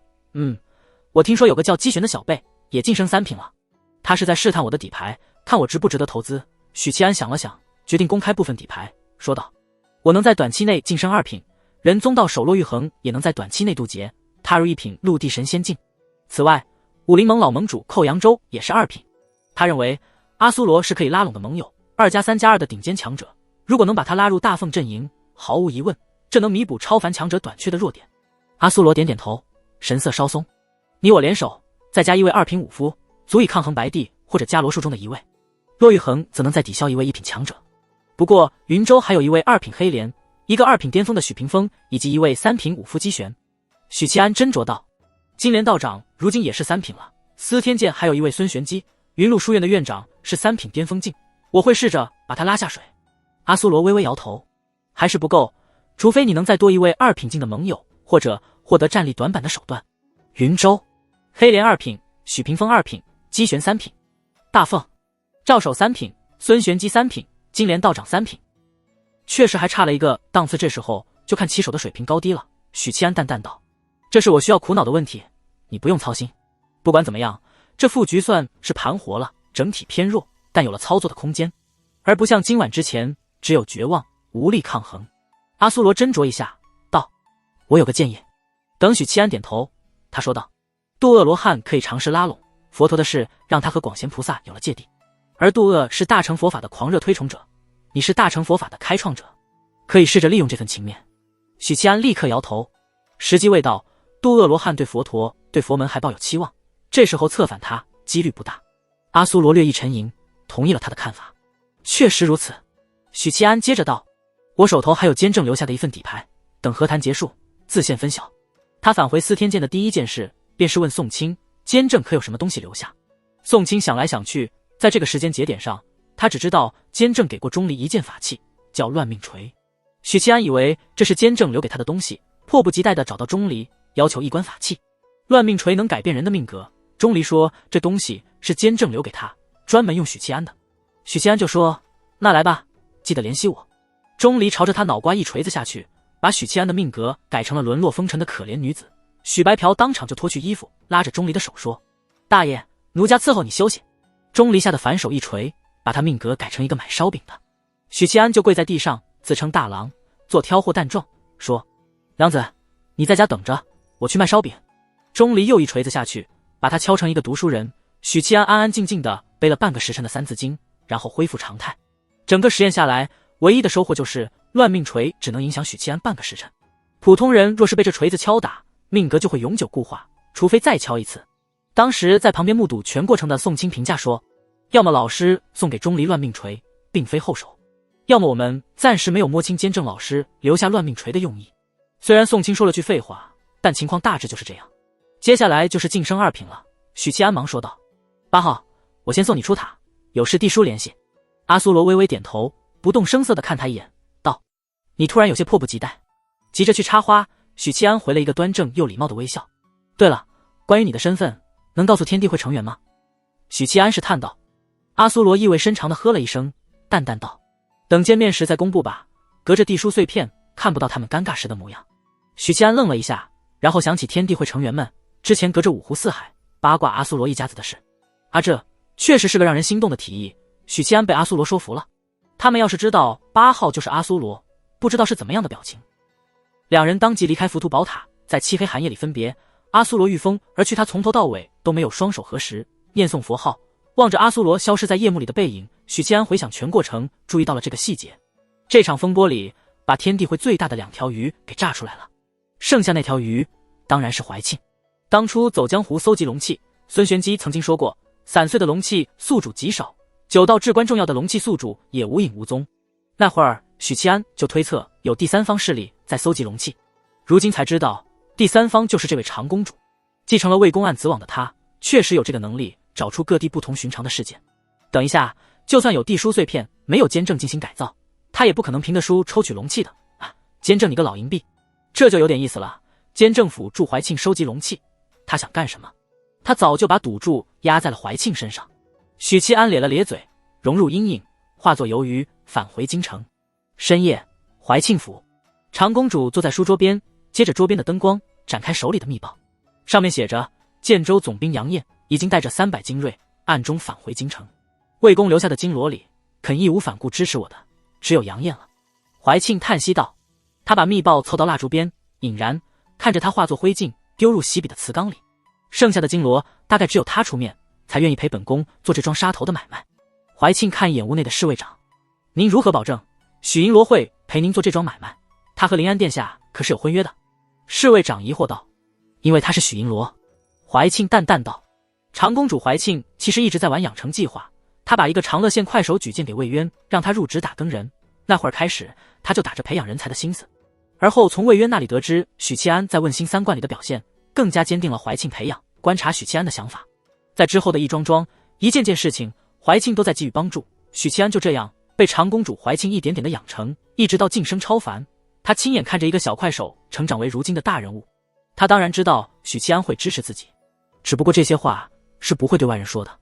我听说有个叫姬玄的小辈也晋升3品了，他是在试探我的底牌，看我值不值得投资。许七安想了想，决定公开部分底牌，说道：我能在短期内晋升2品，人宗道手落玉衡也能在短期内渡劫，踏入1品陆地神仙境。此外，武林盟老盟主寇扬州也是2品。他认为阿苏罗是可以拉拢的盟友，2+3+2的顶尖强者，如果能把他拉入大凤阵营，毫无疑问，这能弥补超凡强者短缺的弱点。阿苏罗点点头，神色稍松。你我联手，再加一位2品武夫，足以抗衡白帝或者伽罗术中的一位。骆玉衡则能再抵消一位1品强者。不过云州还有一位2品黑莲，一个2品巅峰的许屏风，以及一位3品武夫姬玄。许七安斟酌道：金莲道长如今也是3品了，司天剑还有一位孙玄机，云路书院的院长是3品巅峰境，我会试着把他拉下水。阿苏罗微微摇头，还是不够，除非你能再多一位2品境的盟友，或者获得战力短板的手段。云州、黑莲2品，许屏风2品，姬玄3品，大凤、赵守3品，孙玄机3品，金莲道长3品，确实还差了一个档次。这时候就看棋手的水平高低了。许七安淡淡道：这是我需要苦恼的问题，你不用操心。不管怎么样，这副局算是盘活了，整体偏弱，但有了操作的空间，而不像今晚之前只有绝望，无力抗衡。阿苏罗斟酌一下道：我有个建议。等许七安点头，他说道：渡恶罗汉可以尝试拉拢佛陀的事，让他和广贤菩萨有了芥蒂，而渡恶是大乘佛法的狂热推崇者，你是大乘佛法的开创者，可以试着利用这份情面。许七安立刻摇头，时机未到，渡恶罗汉对佛陀对佛门还抱有期望，这时候策反他几率不大。阿苏罗略一沉吟，同意了他的看法。确实如此。许七安接着道：我手头还有监正留下的一份底牌，等和谈结束自现分晓。他返回司天剑的第一件事便是问宋清监正可有什么东西留下。宋清想来想去，在这个时间节点上，他只知道监正给过钟离一件法器，叫乱命锤。许七安以为这是监正留给他的东西，迫不及待地找到钟离，要求一关法器。乱命锤能改变人的命格，钟离说这东西是监正留给他，专门用许七安的。许七安就说：那来吧，记得联系我。钟离朝着他脑瓜一锤子下去，把许七安的命格改成了沦落风尘的可怜女子。许白嫖当场就脱去衣服，拉着钟离的手说：大爷，奴家伺候你休息。钟离吓得反手一锤，把他命格改成一个买烧饼的。许七安就跪在地上，自称大郎，做挑货蛋状，说：娘子，你在家等着，我去卖烧饼。钟离又一锤子下去，把他敲成一个读书人。许七安安安静静的背了半个时辰的三字经，然后恢复常态。整个实验下来，唯一的收获就是乱命锤只能影响许七安半个时辰。普通人若是被这锤子敲打，命格就会永久固化，除非再敲一次。当时在旁边目睹全过程的宋清评价说：要么老师送给钟离乱命锤并非后手，要么我们暂时没有摸清监正老师留下乱命锤的用意。虽然宋清说了句废话，但情况大致就是这样。接下来就是晋升2品了。许七安忙说道：8号，我先送你出塔，有事递书联系。阿苏罗微微点头，不动声色地看他一眼，道：你突然有些迫不及待，急着去插花。许七安回了一个端正又礼貌的微笑。对了，关于你的身份，能告诉天地会成员吗？许七安试探道。阿苏罗意味深长地呵了一声，淡淡道：等见面时再公布吧，隔着地书碎片，看不到他们尴尬时的模样。许七安愣了一下，然后想起天地会成员们之前隔着五湖四海八卦阿苏罗一家子的事，这确实是个让人心动的提议。许七安被阿苏罗说服了。他们要是知道8号就是阿苏罗，不知道是怎么样的表情。两人当即离开浮屠宝塔，在漆黑寒夜里分别。阿苏罗御风而去，他从头到尾都没有双手合十，念诵佛号，望着阿苏罗消失在夜幕里的背影。许七安回想全过程，注意到了这个细节。这场风波里，把天地会最大的2条鱼给炸出来了，剩下那条鱼当然是怀庆。当初走江湖搜集龙气，孙玄机曾经说过，散碎的龙气宿主极少，9道至关重要的龙气宿主也无影无踪。那会儿许七安就推测有第三方势力在搜集龙气，如今才知道第三方就是这位长公主。继承了魏公案子网的她，确实有这个能力找出各地不同寻常的事件。等一下，就算有地书碎片没有监正进行改造，她也不可能凭着书抽取龙气的啊！监正你个老银币，这就有点意思了。监政府助怀庆收集龙气，他想干什么？他早就把赌注压在了怀庆身上。许七安咧了咧嘴，融入阴影，化作游鱼返回京城。深夜，怀庆府，长公主坐在书桌边，接着桌边的灯光，展开手里的密报，上面写着：建州总兵杨彦已经带着300精锐暗中返回京城，魏公留下的金罗里肯义无反顾支持我的只有杨彦了。怀庆叹息道，他把密报凑到蜡烛边，引燃，看着他化作灰烬丢入洗笔的瓷缸里。剩下的金罗大概只有他出面，才愿意陪本宫做这桩杀头的买卖。怀庆看一眼屋内的侍卫长，您如何保证许银罗会陪您做这桩买卖？他和临安殿下可是有婚约的。侍卫长疑惑道，因为他是许银罗。怀庆淡淡道，长公主怀庆其实一直在玩养成计划，他把一个长乐县快手举荐给魏渊，让他入职打更人。那会儿开始，他就打着培养人才的心思。而后从魏渊那里得知许七安在问心3观里的表现，更加坚定了怀庆培养观察许七安的想法。在之后的一桩桩一件件事情，怀庆都在给予帮助。许七安就这样被长公主怀庆一点点的养成，一直到晋升超凡。他亲眼看着一个小快手成长为如今的大人物，他当然知道许七安会支持自己，只不过这些话是不会对外人说的。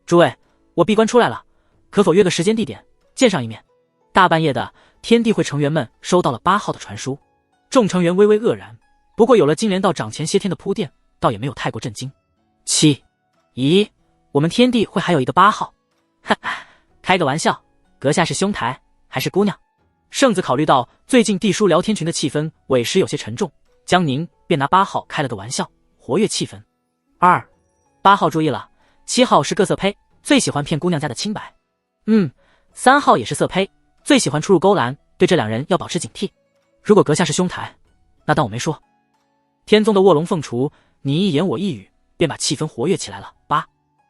诸位，我闭关出来了，可否约个时间地点见上一面？大半夜的，天地会成员们收到了8号的传书，众成员微微愕然，不过有了金莲道掌前些天的铺垫，倒也没有太过震惊。咦，我们天地会还有一个8号？哈哈，开个玩笑，阁下是兄台还是姑娘？圣子考虑到最近地书聊天群的气氛委实有些沉重，江宁便拿8号开了个玩笑，活跃气氛。8号注意了，7号是个色胚，最喜欢骗姑娘家的清白。3号也是色胚，最喜欢出入勾栏，对这2人要保持警惕。如果阁下是兄台，那当我没说。天宗的卧龙凤雏，你一言我一语，便把气氛活跃起来了。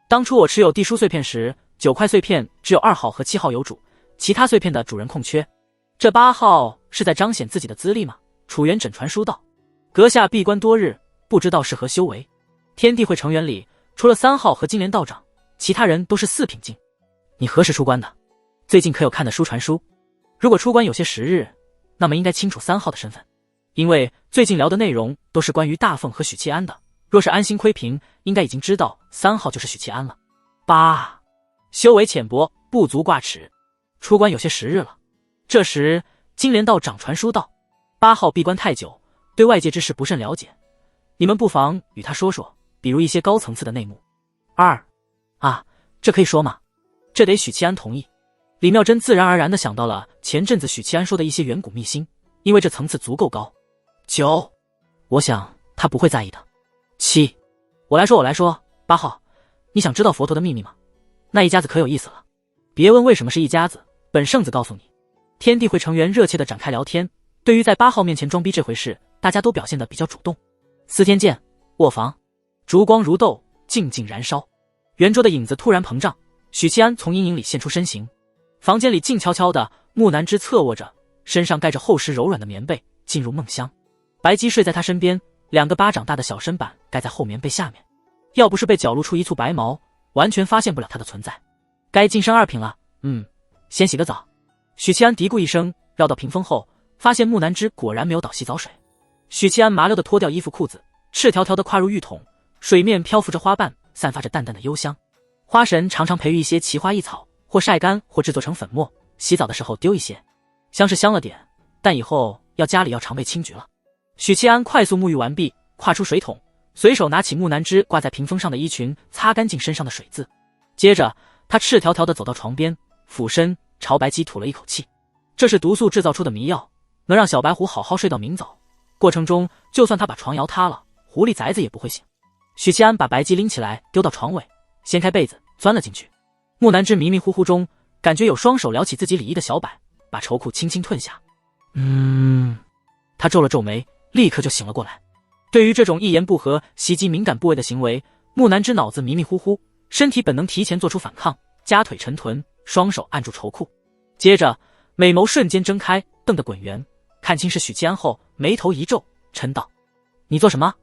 当初我持有地书碎片时，9块碎片只有2号和7号有主，其他碎片的主人空缺。这8号是在彰显自己的资历吗？楚元稹传书道，阁下闭关多日，不知道是何修为。天地会成员里，除了3号和金莲道长，其他人都是4品境。你何时出关的？最近可有看的书传书？如果出关有些时日，那么应该清楚3号的身份，因为最近聊的内容都是关于大凤和许七安的。若是安心窥屏，应该已经知道3号就是许七安了。修为浅薄，不足挂齿，出关有些时日了。这时金莲道长传书道，8号闭关太久，对外界之事不甚了解，你们不妨与他说说，比如一些高层次的内幕。这可以说吗？这得许七安同意。李妙珍自然而然地想到了前阵子许七安说的一些远古秘辛，因为这层次足够高。9，我想他不会在意的。7，我来说。8号，你想知道佛陀的秘密吗？那一家子可有意思了。别问为什么是一家子，本圣子告诉你。天地会成员热切地展开聊天，对于在8号面前装逼这回事，大家都表现得比较主动。司天监卧房，烛光如豆，静静燃烧。圆桌的影子突然膨胀，许七安从阴影里现出身形。房间里静悄悄的，木南枝侧卧着，身上盖着厚实柔软的棉被，进入梦乡。白姬睡在他身边，2个巴掌大的小身板盖在后棉被下面，要不是被绞露出一簇白毛，完全发现不了他的存在。该晋升2品了，先洗个澡。许七安嘀咕一声，绕到屏风后，发现木南枝果然没有倒洗澡水。许七安麻溜地脱掉衣服裤子，赤条条地跨入浴桶，水面漂浮着花瓣，散发着淡淡的幽香。花神常常培育一些奇花异草，或晒干，或制作成粉末，洗澡的时候丢一些，香是香了点，但以后家里要常备清菊了。许七安快速沐浴完毕，跨出水桶，随手拿起木南枝挂在屏风上的衣裙，擦干净身上的水渍。接着他赤条条地走到床边，俯身朝白姬吐了一口气。这是毒素制造出的迷药，能让小白狐好好睡到明早。过程中，就算他把床摇塌了，狐狸崽子也不会醒。许七安把白姬拎起来丢到床尾，掀开被子钻了进去。木南之迷迷糊糊中，感觉有双手撩起自己里衣的小摆，把愁裤轻轻吞下。他皱了皱眉，立刻就醒了过来。对于这种一言不合袭击敏感部位的行为，木南之脑子迷迷糊糊，身体本能提前做出反抗，夹腿沉臀，双手按住绸裤。接着美眸瞬间睁开，瞪得滚圆，看清是许七安后，眉头一皱，嗔道：“你做什么？”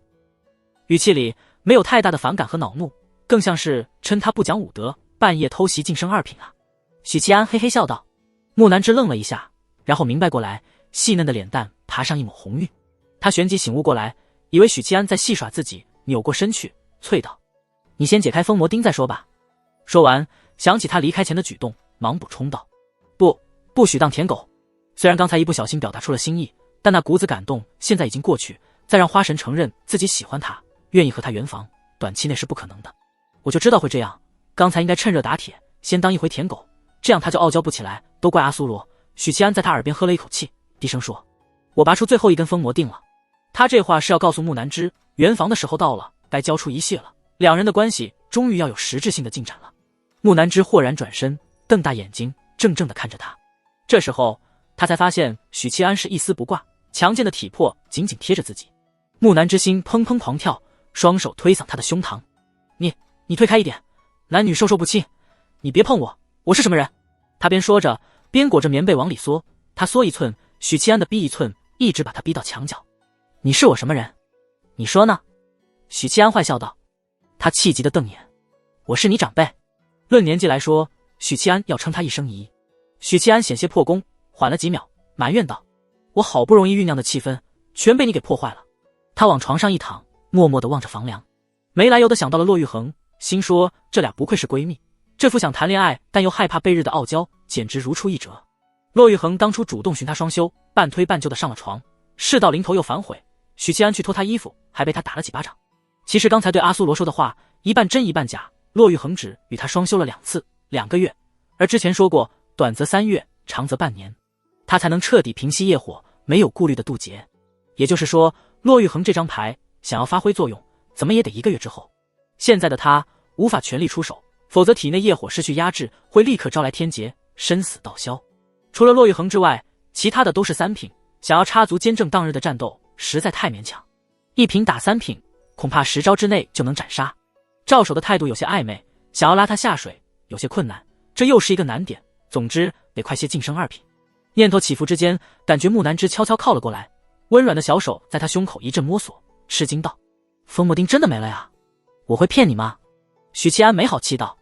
语气里没有太大的反感和恼怒，更像是称他不讲武德，半夜偷袭晋升二品啊。许七安嘿嘿笑道。木南之愣了一下，然后明白过来，细嫩的脸蛋爬上一抹红晕。他旋即醒悟过来，以为许七安在戏耍自己，扭过身去，啐道：“你先解开封魔钉再说吧。”说完，想起他离开前的举动，忙补充道：“不许当舔狗。”虽然刚才一不小心表达出了心意，但那股子感动现在已经过去，再让花神承认自己喜欢他，愿意和他圆房，短期内是不可能的。我就知道会这样，刚才应该趁热打铁，先当一回舔狗，这样他就傲娇不起来，都怪阿苏罗。许七安在他耳边喝了一口气，低声说：“我拔出最后一根封魔钉了。”他这话是要告诉木南之，圆房的时候到了，该交出一切了，两人的关系终于要有实质性的进展了。木南之豁然转身，瞪大眼睛，怔怔地看着他。这时候他才发现许七安是一丝不挂，强健的体魄紧紧贴着自己。木南之心砰砰狂跳，双手推搡他的胸膛：“你退开一点，男女授受不亲，你别碰我，我是什么人？”他边说着，边裹着棉被往里缩。他缩一寸，许七安的逼一寸，一直把他逼到墙角。“你是我什么人？你说呢？”许七安坏笑道。他气急的瞪眼：“我是你长辈。”论年纪来说，许七安要称他一声姨。许七安险些破功，缓了几秒，埋怨道：“我好不容易酝酿的气氛，全被你给破坏了。”他往床上一躺，默默地望着房梁，没来由地想到了骆玉衡，心说这俩不愧是闺蜜，这副想谈恋爱但又害怕被日的傲娇，简直如出一辙。骆玉衡当初主动寻他双休，半推半就地上了床，事到临头又反悔，许七安去脱他衣服，还被他打了几巴掌。其实刚才对阿苏罗说的话，一半真一半假。骆玉衡只与他双休了2次，2个月，而之前说过，短则3月，长则半年，他才能彻底平息业火，没有顾虑的渡劫。也就是说，骆玉衡这张牌想要发挥作用，怎么也得1个月之后。现在的他无法全力出手，否则体内业火失去压制，会立刻招来天劫，生死道消。除了骆玉衡之外，其他的都是3品，想要插足坚正当日的战斗，实在太勉强。1品打3品，恐怕10招之内就能斩杀。赵守的态度有些暧昧，想要拉他下水有些困难，这又是一个难点。总之得快些晋升2品。念头起伏之间，感觉木南之悄悄靠了过来，温软的小手在他胸口一阵摸索，吃惊道：“封魔钉真的没了呀？我会骗你吗？”许七安没好气道。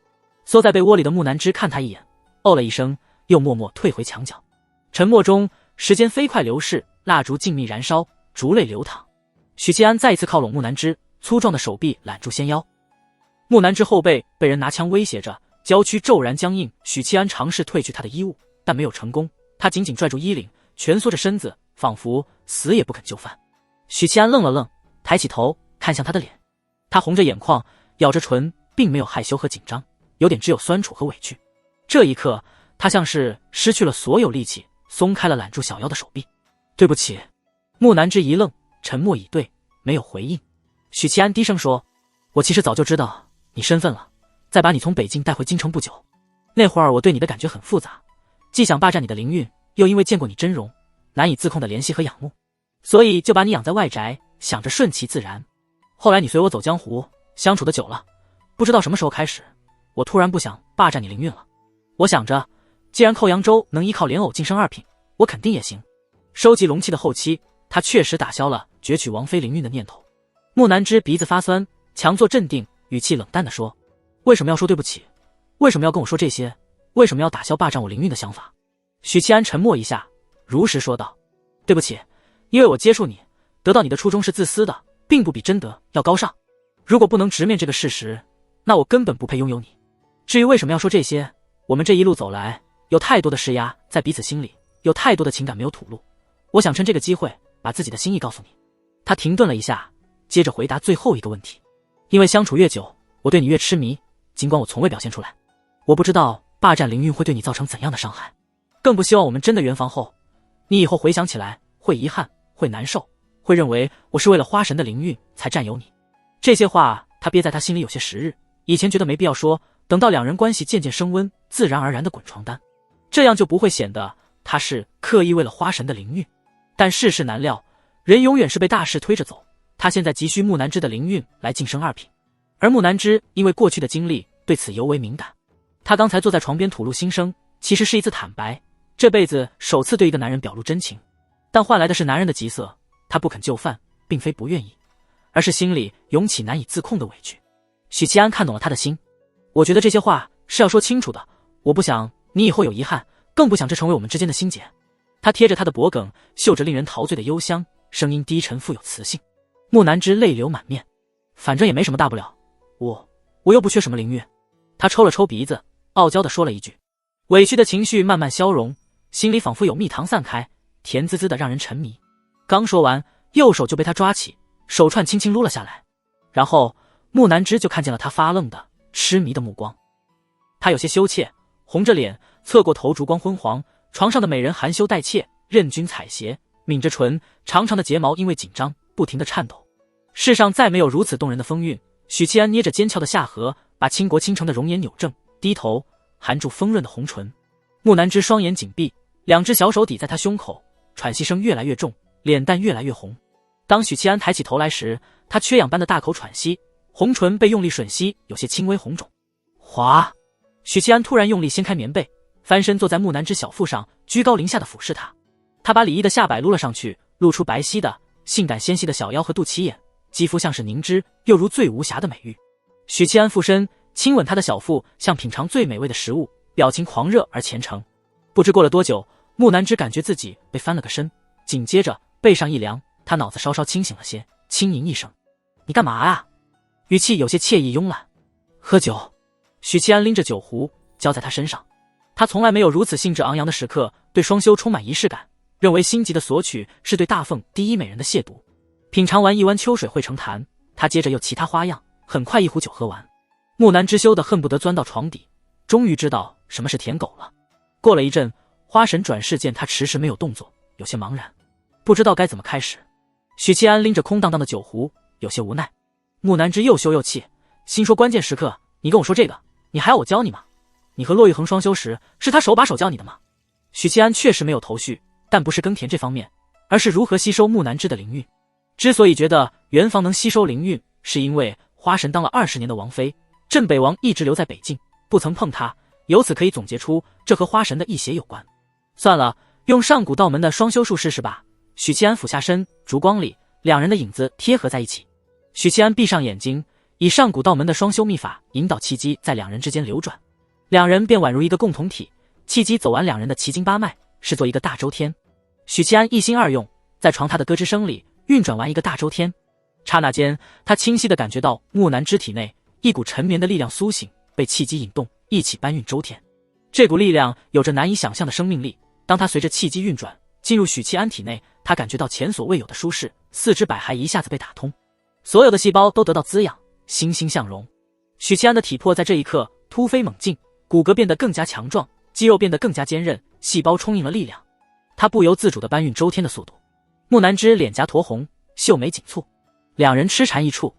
缩在被窝里的木南之看他一眼，哦了一声，又默默退回墙角。沉默中，时间飞快流逝，蜡烛静谧燃烧，烛泪流淌。许七安再一次靠拢木南之，粗壮的手臂揽住纤腰。木南之后背被人拿枪威胁着，娇躯骤然僵硬。许七安尝试褪去他的衣物，但没有成功。他紧紧拽住衣领，蜷缩着身子，仿佛死也不肯就范。许七安愣了愣，抬起头看向他的脸，他红着眼眶，咬着唇，并没有害羞和紧张，有点只有酸楚和委屈。这一刻，他像是失去了所有力气，松开了揽住小腰的手臂。“对不起。”木南之一愣，沉默以对，没有回应。许七安低声说：“我其实早就知道你身份了，再把你从北境带回京城不久，那会儿我对你的感觉很复杂，既想霸占你的灵韵，又因为见过你真容，难以自控的怜惜和仰慕，所以就把你养在外宅，想着顺其自然。后来你随我走江湖，相处的久了，不知道什么时候开始，我突然不想霸占你灵韵了。我想着，既然寇扬州能依靠莲藕晋升2品，我肯定也行。”收集龙气的后期，他确实打消了攫取王妃灵韵的念头。木南之鼻子发酸，强作镇定，语气冷淡地说：“为什么要说对不起？为什么要跟我说这些？为什么要打消霸占我灵韵的想法？”许七安沉默一下，如实说道：“对不起，因为我接触你，得到你的初衷是自私的，并不比真德要高尚。如果不能直面这个事实，那我根本不配拥有你。至于为什么要说这些，我们这一路走来，有太多的施压在彼此心里，有太多的情感没有吐露。我想趁这个机会，把自己的心意告诉你。”他停顿了一下，接着回答最后一个问题：“因为相处越久，我对你越痴迷，尽管我从未表现出来。我不知道霸占灵韵会对你造成怎样的伤害，更不希望我们真的圆房后，你以后回想起来会遗憾，会难受，会认为我是为了花神的灵韵才占有你。这些话他憋在他心里有些时日，以前觉得没必要说，等到两人关系渐渐升温，自然而然的滚床单，这样就不会显得他是刻意为了花神的灵韵。但世事难料，人永远是被大事推着走，他现在急需木南枝的灵韵来晋升二品，而木南枝因为过去的经历对此尤为敏感。他刚才坐在床边吐露心声，其实是一次坦白，这辈子首次对一个男人表露真情，但换来的是男人的急色。他不肯就范，并非不愿意，而是心里涌起难以自控的委屈。许七安看懂了他的心，我觉得这些话是要说清楚的，我不想你以后有遗憾，更不想这成为我们之间的心结。他贴着他的脖颈，嗅着令人陶醉的幽香，声音低沉富有磁性。木南枝泪流满面，反正也没什么大不了，我又不缺什么灵韵。他抽了抽鼻子，傲娇地说了一句，委屈的情绪慢慢消融，心里仿佛有蜜糖散开，甜滋滋的让人沉迷。刚说完，右手就被他抓起，手串轻轻撸了下来，然后木南枝就看见了他发愣的痴迷的目光。他有些羞怯，红着脸侧过头，烛光昏黄，床上的美人含羞带怯，任君采撷，抿着唇，长长的睫毛因为紧张不停地颤抖。世上再没有如此动人的风韵。许七安捏着尖翘的下颌，把倾国倾城的容颜扭正，低头含住丰润的红唇。木南枝双眼紧闭，两只小手抵在他胸口，喘息声越来越重，脸蛋越来越红。当许七安抬起头来时，他缺氧般的大口喘息，红唇被用力吮吸，有些轻微红肿。滑！许七安突然用力掀开棉被，翻身坐在木南枝小腹上，居高临下的俯视他。他把李毅的下摆撸了上去，露出白皙的性感纤细的小腰和肚脐眼，肌肤像是凝脂，又如最无瑕的美玉。许七安附身亲吻他的小腹，像品尝最美味的食物，表情狂热而虔诚。不知过了多久，木南枝感觉自己被翻了个身，紧接着背上一凉，他脑子稍稍清醒了些，轻吟一声，你干嘛啊？语气有些惬意慵懒。喝酒。许七安拎着酒壶浇在他身上，他从来没有如此兴致昂扬的时刻，对双修充满仪式感，认为心急的索取是对大凤第一美人的亵渎。品尝完一湾秋水汇成潭，他接着又其他花样，很快一壶酒喝完。木南枝羞得恨不得钻到床底，终于知道什么是舔狗了。过了一阵，花神转世见他迟迟没有动作，有些茫然，不知道该怎么开始。许七安拎着空荡荡的酒壶，有些无奈。木南枝又羞又气，心说关键时刻你跟我说这个，你还要我教你吗？你和骆玉衡双修时是他手把手教你的吗？许七安确实没有头绪，但不是耕田这方面，而是如何吸收木南枝的灵韵。之所以觉得元房能吸收灵韵，是因为花神当了20年的王妃，镇北王一直留在北境，不曾碰她，由此可以总结出这和花神的异邪有关。算了，用上古道门的双修术试试吧。许七安俯下身，烛光里两人的影子贴合在一起。许七安闭上眼睛，以上古道门的双修秘法引导气机在两人之间流转，两人便宛如一个共同体，气机走完两人的奇经八脉，视作一个大周天。许七安一心二用，在床榻的咯吱声里运转完一个大周天。刹那间，他清晰地感觉到木南枝体内一股沉绵的力量苏醒，被气机引动，一起搬运周天。这股力量有着难以想象的生命力，当它随着气机运转进入许七安体内，他感觉到前所未有的舒适，四肢百骸一下子被打通，所有的细胞都得到滋养，欣欣向荣。许七安的体魄在这一刻突飞猛进，骨骼变得更加强壮，肌肉变得更加坚韧，细胞充盈了力量，他不由自主地搬运周天的速度。木南枝脸颊酡红，秀眉紧蹙，两人痴缠一处。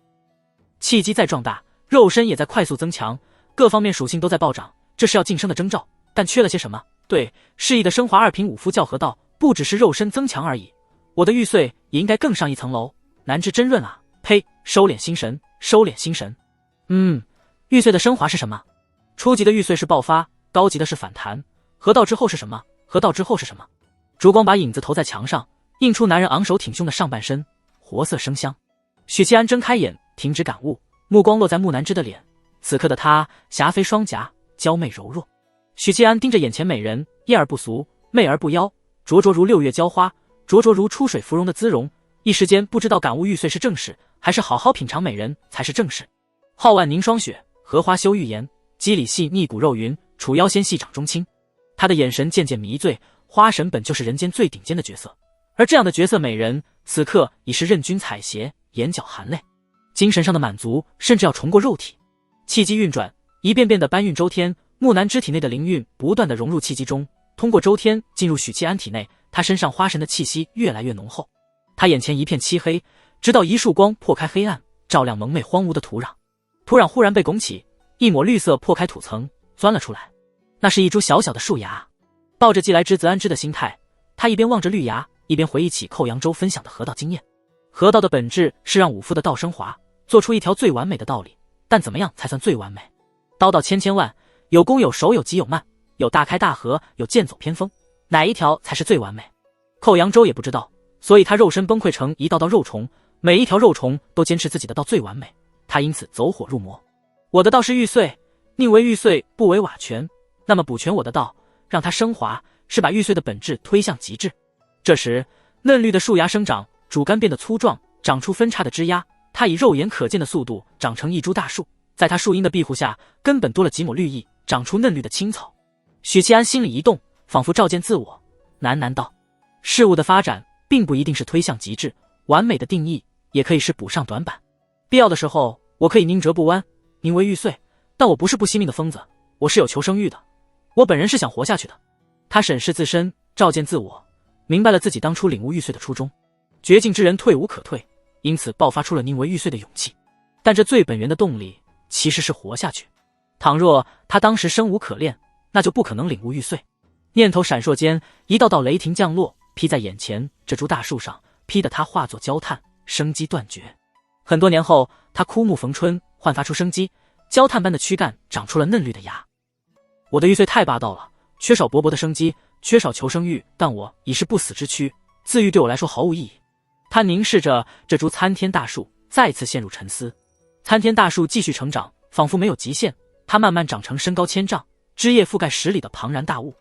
气机在壮大，肉身也在快速增强，各方面属性都在暴涨，这是要晋升的征兆。但缺了些什么？对，适宜的升华2品武夫教合道，不只是肉身增强而已，我的玉髓也应该更上一层楼。难知真润啊！呸！收敛心神，收敛心神。玉髓的升华是什么？初级的玉髓是爆发，高级的是反弹。合道之后是什么？合道之后是什么？烛光把影子投在墙上，映出男人昂首挺胸的上半身，活色生香。许七安睁开眼，停止感悟，目光落在木南枝的脸。此刻的她霞飞双颊，娇媚柔弱。许七安盯着眼前美人，艳而不俗，媚而不妖，灼灼如6月娇花，灼灼如出水芙蓉的姿容。一时间不知道感悟玉髓是正事，还是好好品尝美人才是正事。皓腕凝霜雪，荷花羞玉颜，肌理细腻骨肉匀，楚腰纤细掌中轻。他的眼神渐渐迷醉，花神本就是人间最顶尖的角色，而这样的角色美人，此刻已是任君采撷，眼角含泪。精神上的满足，甚至要重过肉体。气机运转，一遍遍的搬运周天，木南枝体内的灵韵不断地融入气机中，通过周天进入许七安体内，他身上花神的气息越来越浓厚。他眼前一片漆黑，直到一束光破开黑暗，照亮蒙昧荒芜的土壤。土壤忽然被拱起，一抹绿色破开土层，钻了出来。那是一株小小的树芽。抱着既来之则安之的心态，他一边望着绿芽，一边回忆起寇扬州分享的河道经验。河道的本质是让武夫的道升华，做出一条最完美的道理。但怎么样才算最完美？刀道千千万，有攻有守，有急有慢，有大开大合，有剑走偏锋，哪一条才是最完美？寇扬州也不知道，所以他肉身崩溃成一道道肉虫，每一条肉虫都坚持自己的道最完美，他因此走火入魔。我的道是玉碎，宁为玉碎不为瓦全，那么补全我的道，让它升华，是把玉碎的本质推向极致。这时嫩绿的树芽生长，主干变得粗壮，长出分叉的枝丫，它以肉眼可见的速度长成一株大树，在它树荫的庇护下，根本多了几抹绿意，长出嫩绿的青草。许七安心里一动，仿佛照见自我，喃喃道：事物的发展并不一定是推向极致，完美的定义也可以是补上短板。必要的时候，我可以宁折不弯，宁为玉碎，但我不是不惜命的疯子，我是有求生欲的，我本人是想活下去的。他审视自身，照见自我，明白了自己当初领悟玉碎的初衷。绝境之人退无可退，因此爆发出了宁为玉碎的勇气。但这最本源的动力其实是活下去。倘若他当时生无可恋，那就不可能领悟玉碎。念头闪烁间，一道道雷霆降落，劈在眼前这株大树上，劈得他化作焦炭，生机断绝。很多年后，他枯木逢春，焕发出生机，焦炭般的躯干长出了嫩绿的芽。我的玉碎太霸道了，缺少勃勃的生机，缺少求生欲，但我已是不死之躯，自愈对我来说毫无意义。他凝视着这株参天大树，再次陷入沉思。参天大树继续成长，仿佛没有极限，它慢慢长成身高1000丈，枝叶覆盖10里的庞然大物，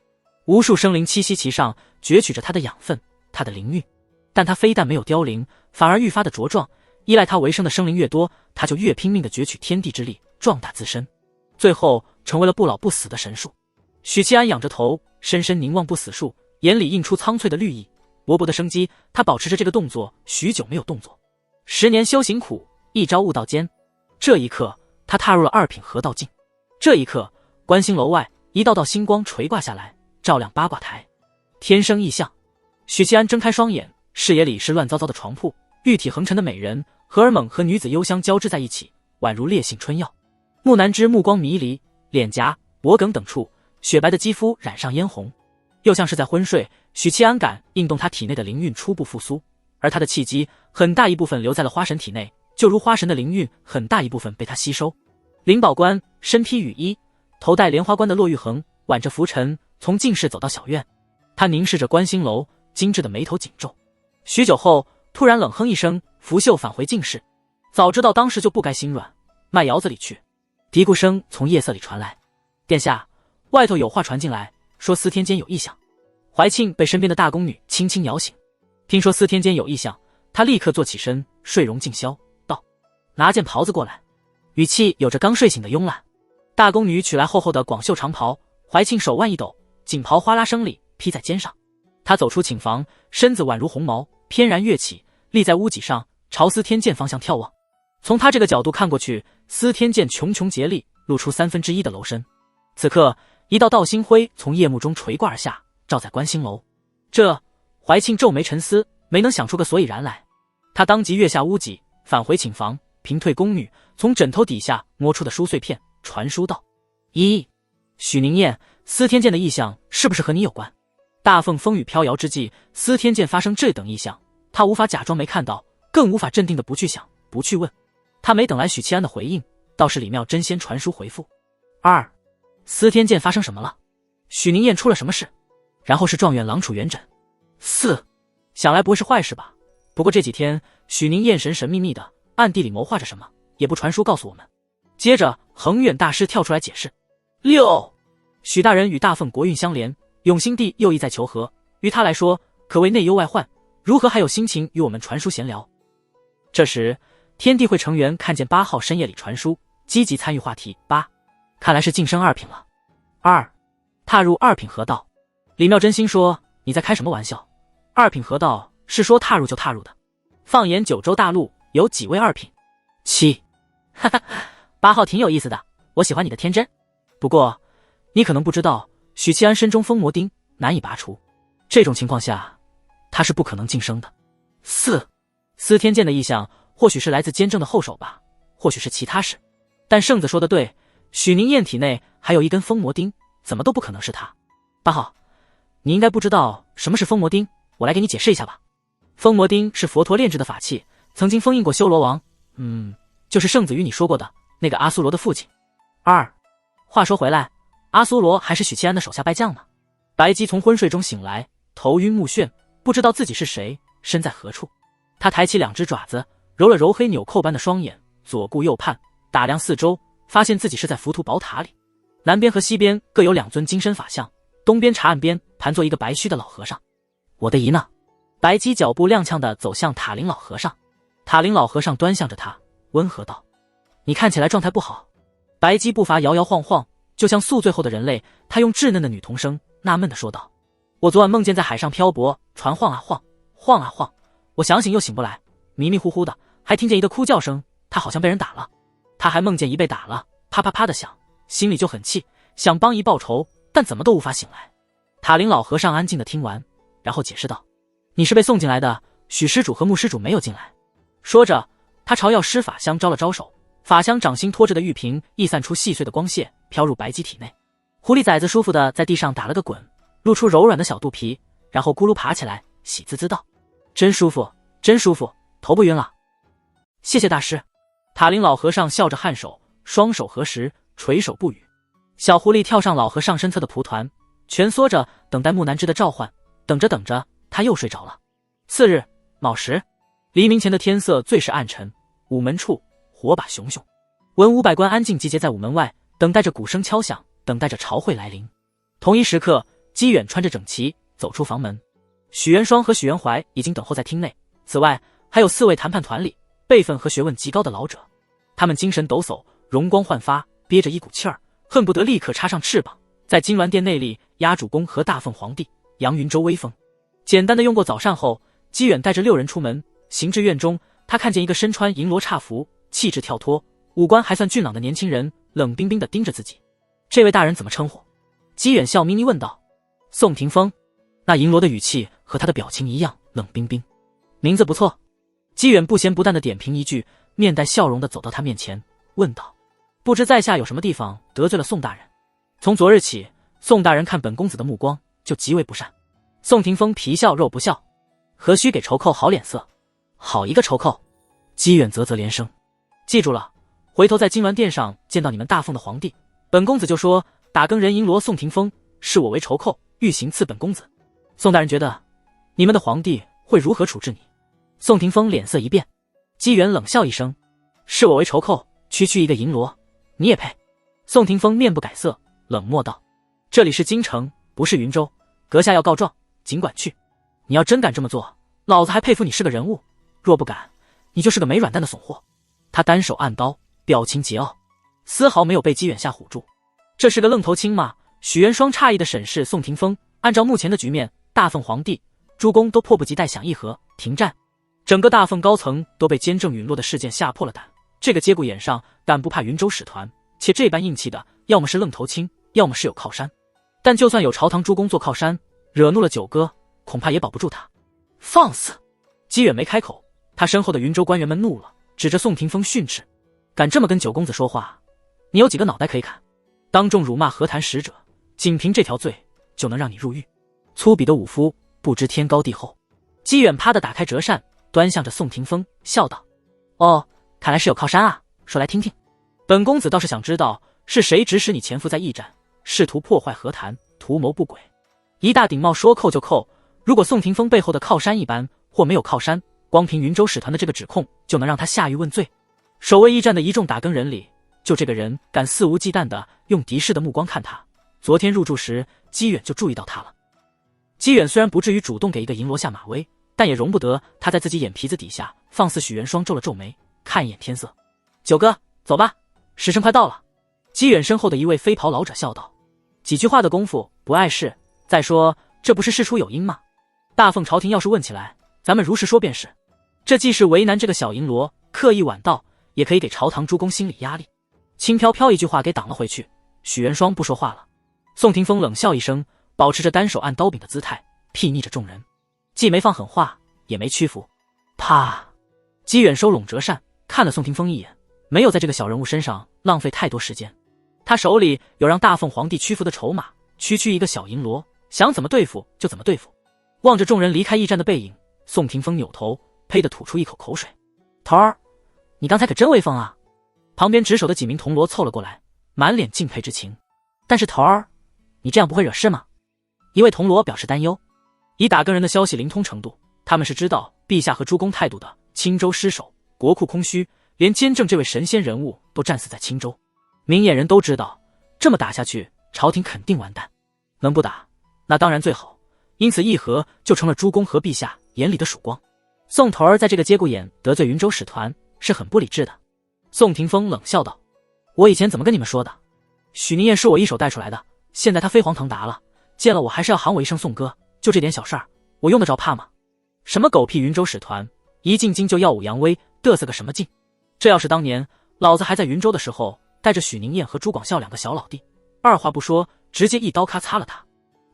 无数生灵栖息其上，攫取着它的养分，它的灵韵。但它非但没有凋零，反而愈发的茁壮。依赖它为生的生灵越多，它就越拼命地攫取天地之力，壮大自身，最后成为了不老不死的神树。许七安仰着头，深深凝望不死树，眼里映出苍翠的绿意，勃勃的生机。他保持着这个动作许久没有动作。10年修行苦，一朝悟道艰。这一刻，他踏入了2品河道境。这一刻，观星楼外一道道星光垂挂下来，照亮八卦台。天生异象。许七安睁开双眼，视野里是乱糟糟的床铺，玉体横陈的美人，荷尔蒙和女子幽香交织在一起，宛如烈性春药。木南枝目光迷离，脸颊、脖颈等处雪白的肌肤染上嫣红，又像是在昏睡。许七安感应动他体内的灵韵初步复苏，而他的气机很大一部分留在了花神体内，就如花神的灵韵很大一部分被他吸收。灵宝观身披雨衣，头戴莲花冠的骆玉衡挽着拂尘从静室走到小院，他凝视着观星楼，精致的眉头紧皱。许久后，突然冷哼一声，拂袖返回静室。早知道当时就不该心软，卖窑子里去。嘀咕声从夜色里传来：殿下，外头有话传进来，说司天监有异象。怀庆被身边的大宫女轻轻摇醒，听说司天监有异象，他立刻坐起身，睡容尽消，道：拿件袍子过来。语气有着刚睡醒的慵懒。大宫女取来厚厚的广袖长袍，怀庆手腕一抖，锦袍哗啦声里披在肩上。他走出寝房，身子宛如红毛，翩然跃起，立在屋脊上，朝司天监方向眺望。从他这个角度看过去，司天监茕茕孑立，露出1/3的楼身。此刻，一道道星辉从夜幕中垂挂而下，照在观星楼。这怀庆皱眉沉思，没能想出个所以然来。他当即跃下屋脊，返回寝房，平退宫女，从枕头底下摸出的书碎片，传书道：许宁燕，司天监的异象是不是和你有关？大凤风雨飘摇之际，司天监发生这等异象，他无法假装没看到，更无法镇定的不去想，不去问。他没等来许七安的回应，倒是李妙真仙传书回复：司天监发生什么了？许宁燕出了什么事？然后是状元郎楚元稹。想来不会是坏事吧？不过这几天许宁燕神神秘秘的，暗地里谋划着什么，也不传书告诉我们。接着恒远大师跳出来解释：许大人与大凤国运相连，永兴帝又意在求和，于他来说可谓内忧外患，如何还有心情与我们传书闲聊？这时天地会成员看见8号深夜里传书，积极参与话题。看来是晋升2品了。踏入2品河道。李妙真心说：你在开什么玩笑？2品河道是说踏入就踏入的。放眼九州大陆，有几位2品？7。8号挺有意思的，我喜欢你的天真。不过你可能不知道，许七安身中封魔钉，难以拔除。这种情况下，他是不可能晋升的。司天剑的意象，或许是来自监正的后手吧，或许是其他事。但圣子说的对，许宁燕体内还有一根封魔钉，怎么都不可能是他。八号，你应该不知道什么是封魔钉，我来给你解释一下吧。封魔钉是佛陀炼制的法器，曾经封印过修罗王，就是圣子与你说过的那个阿苏罗的父亲。话说回来，阿苏罗还是许七安的手下败将呢。白姬从昏睡中醒来，头晕目眩，不知道自己是谁，身在何处。他抬起2只爪子，揉了揉黑纽扣般的双眼，左顾右盼，打量四周，发现自己是在浮屠宝塔里。南边和西边各有2尊金身法像，东边茶案边盘坐一个白须的老和尚。我的姨呢？白姬脚步踉跄地走向塔林老和尚。塔林老和尚端详着他，温和道：你看起来状态不好。白姬步伐摇摇晃晃，就像宿醉后的人类。他用稚嫩的女童声纳闷地说道：我昨晚梦见在海上漂泊，船晃啊晃，晃啊晃，我想醒又醒不来，迷迷糊糊的，还听见一个哭叫声，他好像被人打了。他还梦见姨被打了，啪啪啪的响，心里就很气，想帮姨报仇，但怎么都无法醒来。塔林老和尚安静地听完，然后解释道：你是被送进来的，许施主和穆施主没有进来。说着，他朝药师法香招了招手，法香掌心托着的玉瓶溢散出细碎的光线，飘入白姬体内。狐狸崽子舒服的在地上打了个滚，露出柔软的小肚皮，然后咕噜爬起来，喜滋滋道：真舒服，真舒服，头不晕了。谢谢大师。塔林老和尚笑着颔首，双手合十，垂首不语。小狐狸跳上老和尚身侧的蒲团，蜷缩着等待木南枝的召唤。等着等着，他又睡着了。次日卯时，黎明前的天色最是暗沉，午门处火把熊熊，文武百官安静集结在午门外，等待着鼓声敲响，等待着朝会来临。同一时刻，姬远穿着整齐走出房门，许元双和许元怀已经等候在厅内。此外，还有4位谈判团里辈分和学问极高的老者，他们精神抖擞，容光焕发，憋着一股气儿，恨不得立刻插上翅膀，在金銮殿内里压主公和大凤皇帝，扬云州威风。简单的用过早膳后，姬远带着6人出门，行至院中，他看见一个身穿银罗刹服、气质跳脱、五官还算俊朗的年轻人，冷冰冰地盯着自己。这位大人怎么称呼？姬远笑眯眯问道。宋霆锋。那银罗的语气和他的表情一样冷冰冰。名字不错。姬远不咸不淡地点评一句，面带笑容地走到他面前，问道：不知在下有什么地方得罪了宋大人？从昨日起，宋大人看本公子的目光就极为不善。宋霆锋皮笑肉不笑，何须给仇寇好脸色？好一个仇寇！姬远啧啧连声。记住了，回头在金銮殿上见到你们大凤的皇帝，本公子就说打更人银罗宋霆锋视我为仇寇，欲行刺本公子。宋大人觉得你们的皇帝会如何处置你？宋霆锋脸色一变。姬远冷笑一声：视我为仇寇，区区一个银罗，你也配？宋霆锋面不改色，冷漠道：这里是京城，不是云州，阁下要告状尽管去，你要真敢这么做，老子还佩服你是个人物，若不敢，你就是个没软蛋的怂货。他单手按刀，表情桀骜，丝毫没有被姬远吓唬住。这是个愣头青吗？许元双诧异地审视宋霆锋，按照目前的局面，大凤皇帝、诸公都迫不及待想议和停战，整个大凤高层都被监正陨落的事件吓破了胆。这个节骨眼上敢不怕云州使团，且这般硬气的，要么是愣头青，要么是有靠山。但就算有朝堂诸公做靠山，惹怒了九哥，恐怕也保不住他。放肆！姬远没开口，他身后的云州官员们怒了，指着宋霆锋训斥：敢这么跟九公子说话，你有几个脑袋可以砍？当众辱骂和谈使者，仅凭这条罪就能让你入狱？粗鄙的武夫，不知天高地厚。姬远啪地打开折扇，端向着宋霆锋，笑道：哦，看来是有靠山啊，说来听听。本公子倒是想知道，是谁指使你潜伏在驿站，试图破坏和谈，图谋不轨？一大顶帽说扣就扣，如果宋霆锋背后的靠山一般，或没有靠山，光凭云州使团的这个指控，就能让他下狱问罪。守卫驿站的一众打更人里，就这个人敢肆无忌惮地用敌视的目光看他。昨天入住时，姬远就注意到他了。姬远虽然不至于主动给一个银罗下马威，但也容不得他在自己眼皮子底下放肆。许元双皱了皱眉，看一眼天色：九哥，走吧，时辰快到了。姬远身后的一位飞袍老者笑道：几句话的功夫，不碍事。再说，这不是事出有因吗？大凤朝廷要是问起来，咱们如实说便是。这既是为难这个小银罗，刻意晚到，也可以给朝堂诸公心理压力。轻飘飘一句话给挡了回去，许元双不说话了。宋廷锋冷笑一声，保持着单手按刀柄的姿态，睥睨着众人，既没放狠话，也没屈服。啪！姬远收拢折扇，看了宋廷锋一眼，没有在这个小人物身上浪费太多时间。他手里有让大凤皇帝屈服的筹码，区区一个小银罗，想怎么对付就怎么对付。望着众人离开驿站的背影，宋廷锋扭头，呸地吐出一口口水。头儿，你刚才可真威风啊！旁边值守的几名铜锣凑了过来，满脸敬佩之情。但是头儿，你这样不会惹事吗？一位铜锣表示担忧。以打更人的消息灵通程度，他们是知道陛下和诸公态度的。青州失守，国库空虚，连监正这位神仙人物都战死在青州。明眼人都知道，这么打下去，朝廷肯定完蛋。能不打，那当然最好。因此议和就成了诸公和陛下眼里的曙光。宋头儿在这个节骨眼得罪云州使团，是很不理智的。宋廷锋冷笑道：“我以前怎么跟你们说的？许宁燕是我一手带出来的，现在他飞黄腾达了，见了我还是要喊我一声宋哥，就这点小事儿，我用得着怕吗？什么狗屁云州使团，一进京就耀武扬威，嘚瑟个什么劲？这要是当年老子还在云州的时候，带着许宁燕和朱广孝两个小老弟，二话不说，直接一刀咔擦了他。”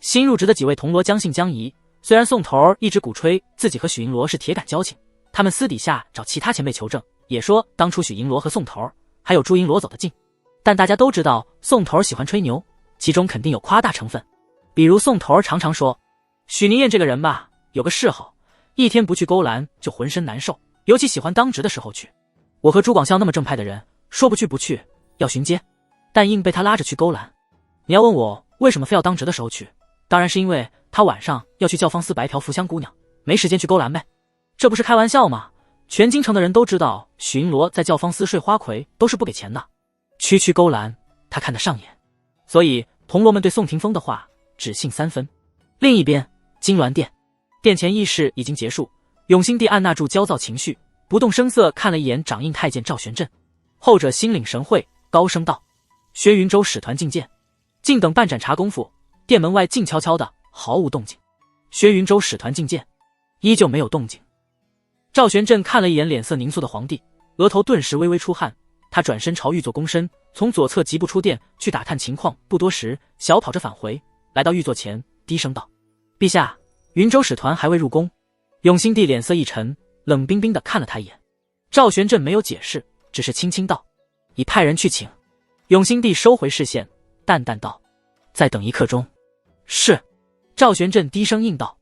新入职的几位铜锣将信将疑，虽然宋头儿一直鼓吹自己和许银罗是铁杆交情，他们私底下找其他前辈求证，也说当初许银罗和宋头儿还有朱银罗走得近，但大家都知道宋头儿喜欢吹牛，其中肯定有夸大成分。比如宋头儿常常说，许宁燕这个人吧，有个嗜好，一天不去勾栏就浑身难受，尤其喜欢当值的时候去。我和朱广孝那么正派的人，说不去不去，要巡街，但硬被他拉着去勾栏。你要问我为什么非要当值的时候去，当然是因为他晚上要去教坊司白嫖福香姑娘，没时间去勾栏呗。这不是开玩笑吗？全京城的人都知道许银罗在教坊司睡花魁都是不给钱的，区勾栏他看得上眼，所以铜锣们对宋廷锋的话只信3分。另一边，金銮殿殿前议事已经结束，永兴帝按捺住焦躁情绪，不动声色看了一眼掌印太监赵玄振，后者心领神会，高声道：“薛云州使团觐见。”静等半盏茶功夫，殿门外静悄悄的，毫无动静。薛云州使团觐见，依旧没有动静。赵玄振看了一眼脸色凝肃的皇帝，额头顿时微微出汗。他转身朝御座躬身，从左侧疾步出殿去打探情况。不多时，小跑着返回，来到御座前，低声道：“陛下，云州使团还未入宫。”永兴帝脸色一沉，冷冰冰地看了他一眼。赵玄振没有解释，只是轻轻道：“已派人去请。”永兴帝收回视线，淡淡道：“再等1刻钟。”是。赵玄振低声应道。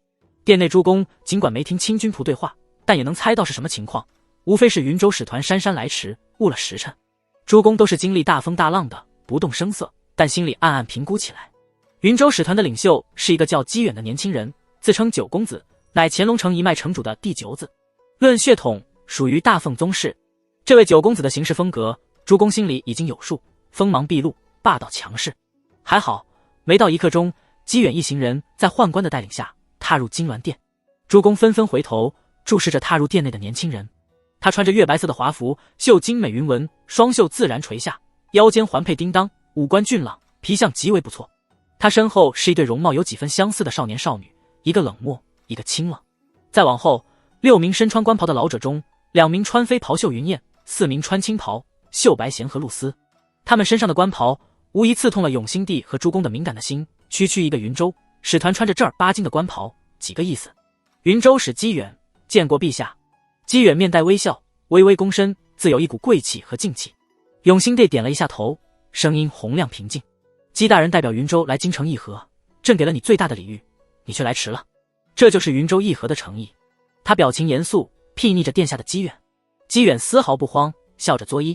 殿内诸公尽管没听清军仆对话，但也能猜到是什么情况，无非是云州使团姗姗来迟，误了时辰。诸公都是经历大风大浪的，不动声色，但心里暗暗评估起来。云州使团的领袖是一个叫姬远的年轻人，自称9公子，乃乾隆城一脉城主的第9子，论血统属于大凤宗室。这位9公子的行事风格，诸公心里已经有数，锋芒毕露，霸道强势。还好，没到1刻钟，姬远一行人在宦官的带领下踏入金銮殿，诸公纷纷回头注视着踏入殿内的年轻人。他穿着月白色的华服，绣精美云纹，双袖自然垂下，腰间环佩叮当，五官俊朗，皮相极为不错。他身后是一对容貌有几分相似的少年少女，一个冷漠，一个清冷。再往后，6名身穿官袍的老者中，2名穿飞袍绣云燕，4名穿青袍绣白弦和露丝。他们身上的官袍无疑刺痛了永兴帝和诸公的敏感的心。区一个云州使团穿着正儿八经的官袍，几个意思？云州使姬远见过陛下。姬远面带微笑，微微躬身，自有一股贵气和静气。永兴帝点了一下头，声音洪亮平静：“姬大人代表云州来京城议和，朕给了你最大的礼遇，你却来迟了，这就是云州议和的诚意。”他表情严肃，睥睨着殿下的姬远。姬远丝毫不慌，笑着作揖：“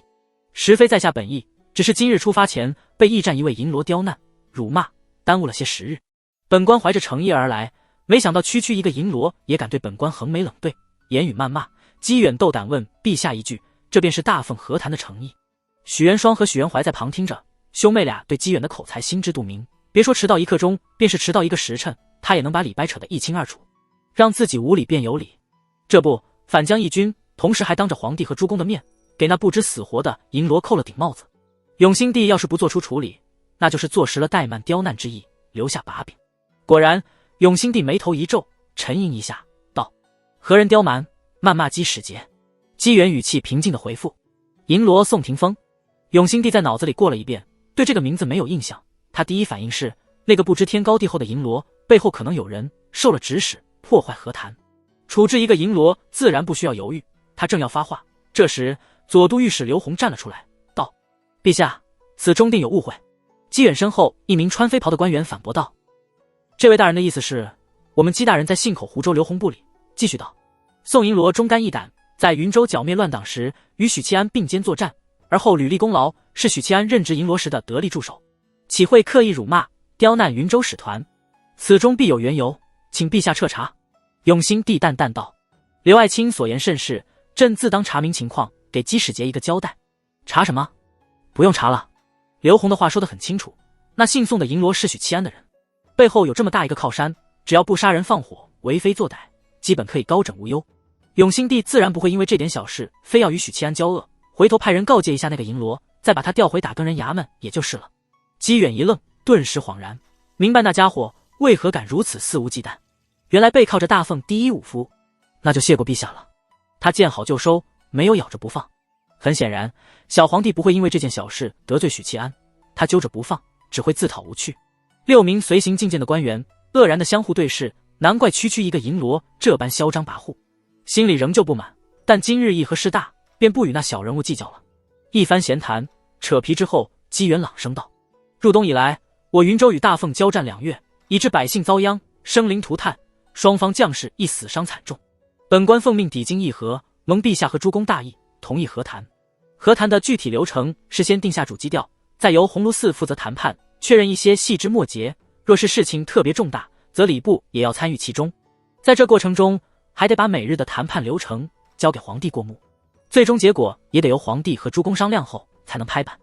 实非在下本意，只是今日出发前被驿站一位银罗刁难辱骂，耽误了些时日。本官怀着诚意而来，没想到区一个银罗也敢对本官横眉冷对，言语谩骂。”姬远斗胆问陛下一句，这便是大凤和谈的诚意。许元双和许元怀在旁听着，兄妹俩对姬远的口才心知肚明，别说迟到1刻钟，便是迟到1个时辰，他也能把李白扯得一清二楚，让自己无理变有理。这不，反将一军，同时还当着皇帝和诸公的面，给那不知死活的银罗扣了顶帽子。永兴帝要是不做出处理，那就是坐实了怠慢刁难之意，留下把柄。果然，永兴帝眉头一皱，沉吟一下，道：“何人刁蛮？谩骂姬使节。”姬远语气平静地回复：“银罗宋廷锋。”永兴帝在脑子里过了一遍，对这个名字没有印象。他第一反应是那个不知天高地厚的银罗背后可能有人受了指使，破坏和谈。处置一个银罗自然不需要犹豫。他正要发话，这时左都御史刘弘站了出来，道：“陛下，此中定有误会。”姬远身后一名穿飞袍的官员反驳道：“这位大人的意思是，我们姬大人在信口胡诌。”刘弘不理，继续道：“宋银罗忠肝义胆，在云州剿灭乱党时与许七安并肩作战，而后屡立功劳，是许七安任职银罗时的得力助手，岂会刻意辱骂刁难云州使团？此中必有缘由，请陛下彻查。”永兴帝淡淡道：“刘爱卿所言甚是，朕自当查明情况，给姬使节一个交代。”查什么？不用查了。刘弘的话说得很清楚，那姓宋的银罗是许七安的人，背后有这么大一个靠山，只要不杀人放火为非作歹，基本可以高枕无忧。永兴帝自然不会因为这点小事非要与许七安交恶，回头派人告诫一下那个银罗，再把他调回打更人衙门也就是了。姬远一愣，顿时恍然明白那家伙为何敢如此肆无忌惮，原来背靠着大凤第一武夫，那就谢过陛下了。他见好就收，没有咬着不放。很显然，小皇帝不会因为这件小事得罪许七安，他揪着不放，只会自讨无趣。6名随行觐见的官员愕然的相互对视，难怪区区一个银罗这般嚣张跋扈，心里仍旧不满，但今日议和事大，便不与那小人物计较了。一番闲谈扯皮之后，姬元朗声道：“入冬以来，我云州与大凤交战2月，以致百姓遭殃，生灵涂炭，双方将士亦死伤惨重。本官奉命抵京议和，蒙陛下和诸公大义，同意和谈。和谈的具体流程是先定下主基调，再由鸿胪寺负责谈判，确认一些细枝末节。若是事情特别重大，则礼部也要参与其中。在这过程中，还得把每日的谈判流程交给皇帝过目，最终结果也得由皇帝和诸公商量后才能拍板。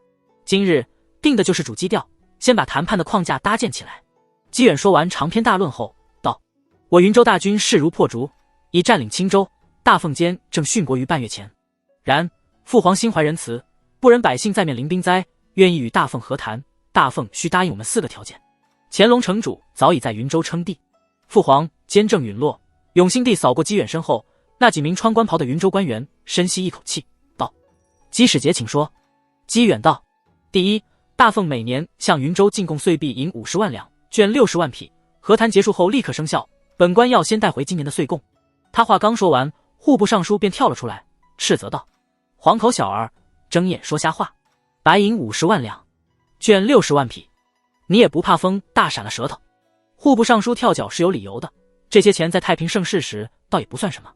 今日定的就是主基调，先把谈判的框架搭建起来。”姬远说完长篇大论后道：“我云州大军势如破竹，已占领青州、大凤间，正殉国于半月前。然父皇心怀仁慈，不忍百姓再面临兵灾，愿意与大凤和谈。大凤需答应我们4个条件。乾隆城主早已在云州称帝。”父皇坚正陨落。永兴帝扫过姬远身后，那几名穿官袍的云州官员深吸一口气，道：“姬使节请说。”姬远道：“第一，大凤每年向云州进贡岁币银50万两，绢60万匹，和谈结束后立刻生效。本官要先带回今年的岁贡。”他话刚说完，户部尚书便跳了出来，斥责道：“黄口小儿，睁眼说瞎话！白银50万两，绢60万匹，你也不怕封大闪了舌头？”户部尚书跳脚是有理由的，这些钱在太平盛世时倒也不算什么，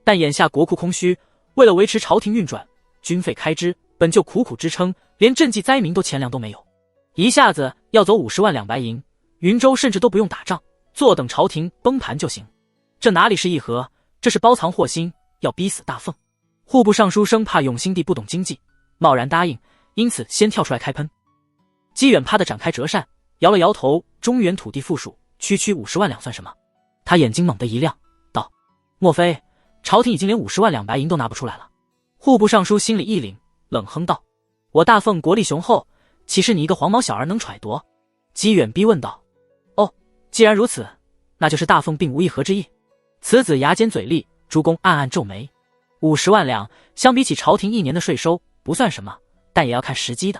但眼下国库空虚，为了维持朝廷运转，军费开支本就苦苦支撑，连赈济灾民都钱粮都没有，一下子要走50万两白银，云州甚至都不用打仗，坐等朝廷崩盘就行。这哪里是议和，这是包藏祸心，要逼死大凤。户部尚书生怕永兴帝不懂经济，贸然答应，因此先跳出来开喷。姬远啪地展开折扇，摇了摇头，中原土地富庶，区区50万两算什么？他眼睛猛地一亮，道：“莫非朝廷已经连50万两白银都拿不出来了？”户部尚书心里一凛，冷哼道：“我大凤国力雄厚，岂是你一个黄毛小儿能揣度？”姬远逼问道：“哦，既然如此，那就是大凤并无议和之意。”此子牙尖嘴利，诸公暗暗皱眉。50万两相比起朝廷1年的税收不算什么，但也要看时机的。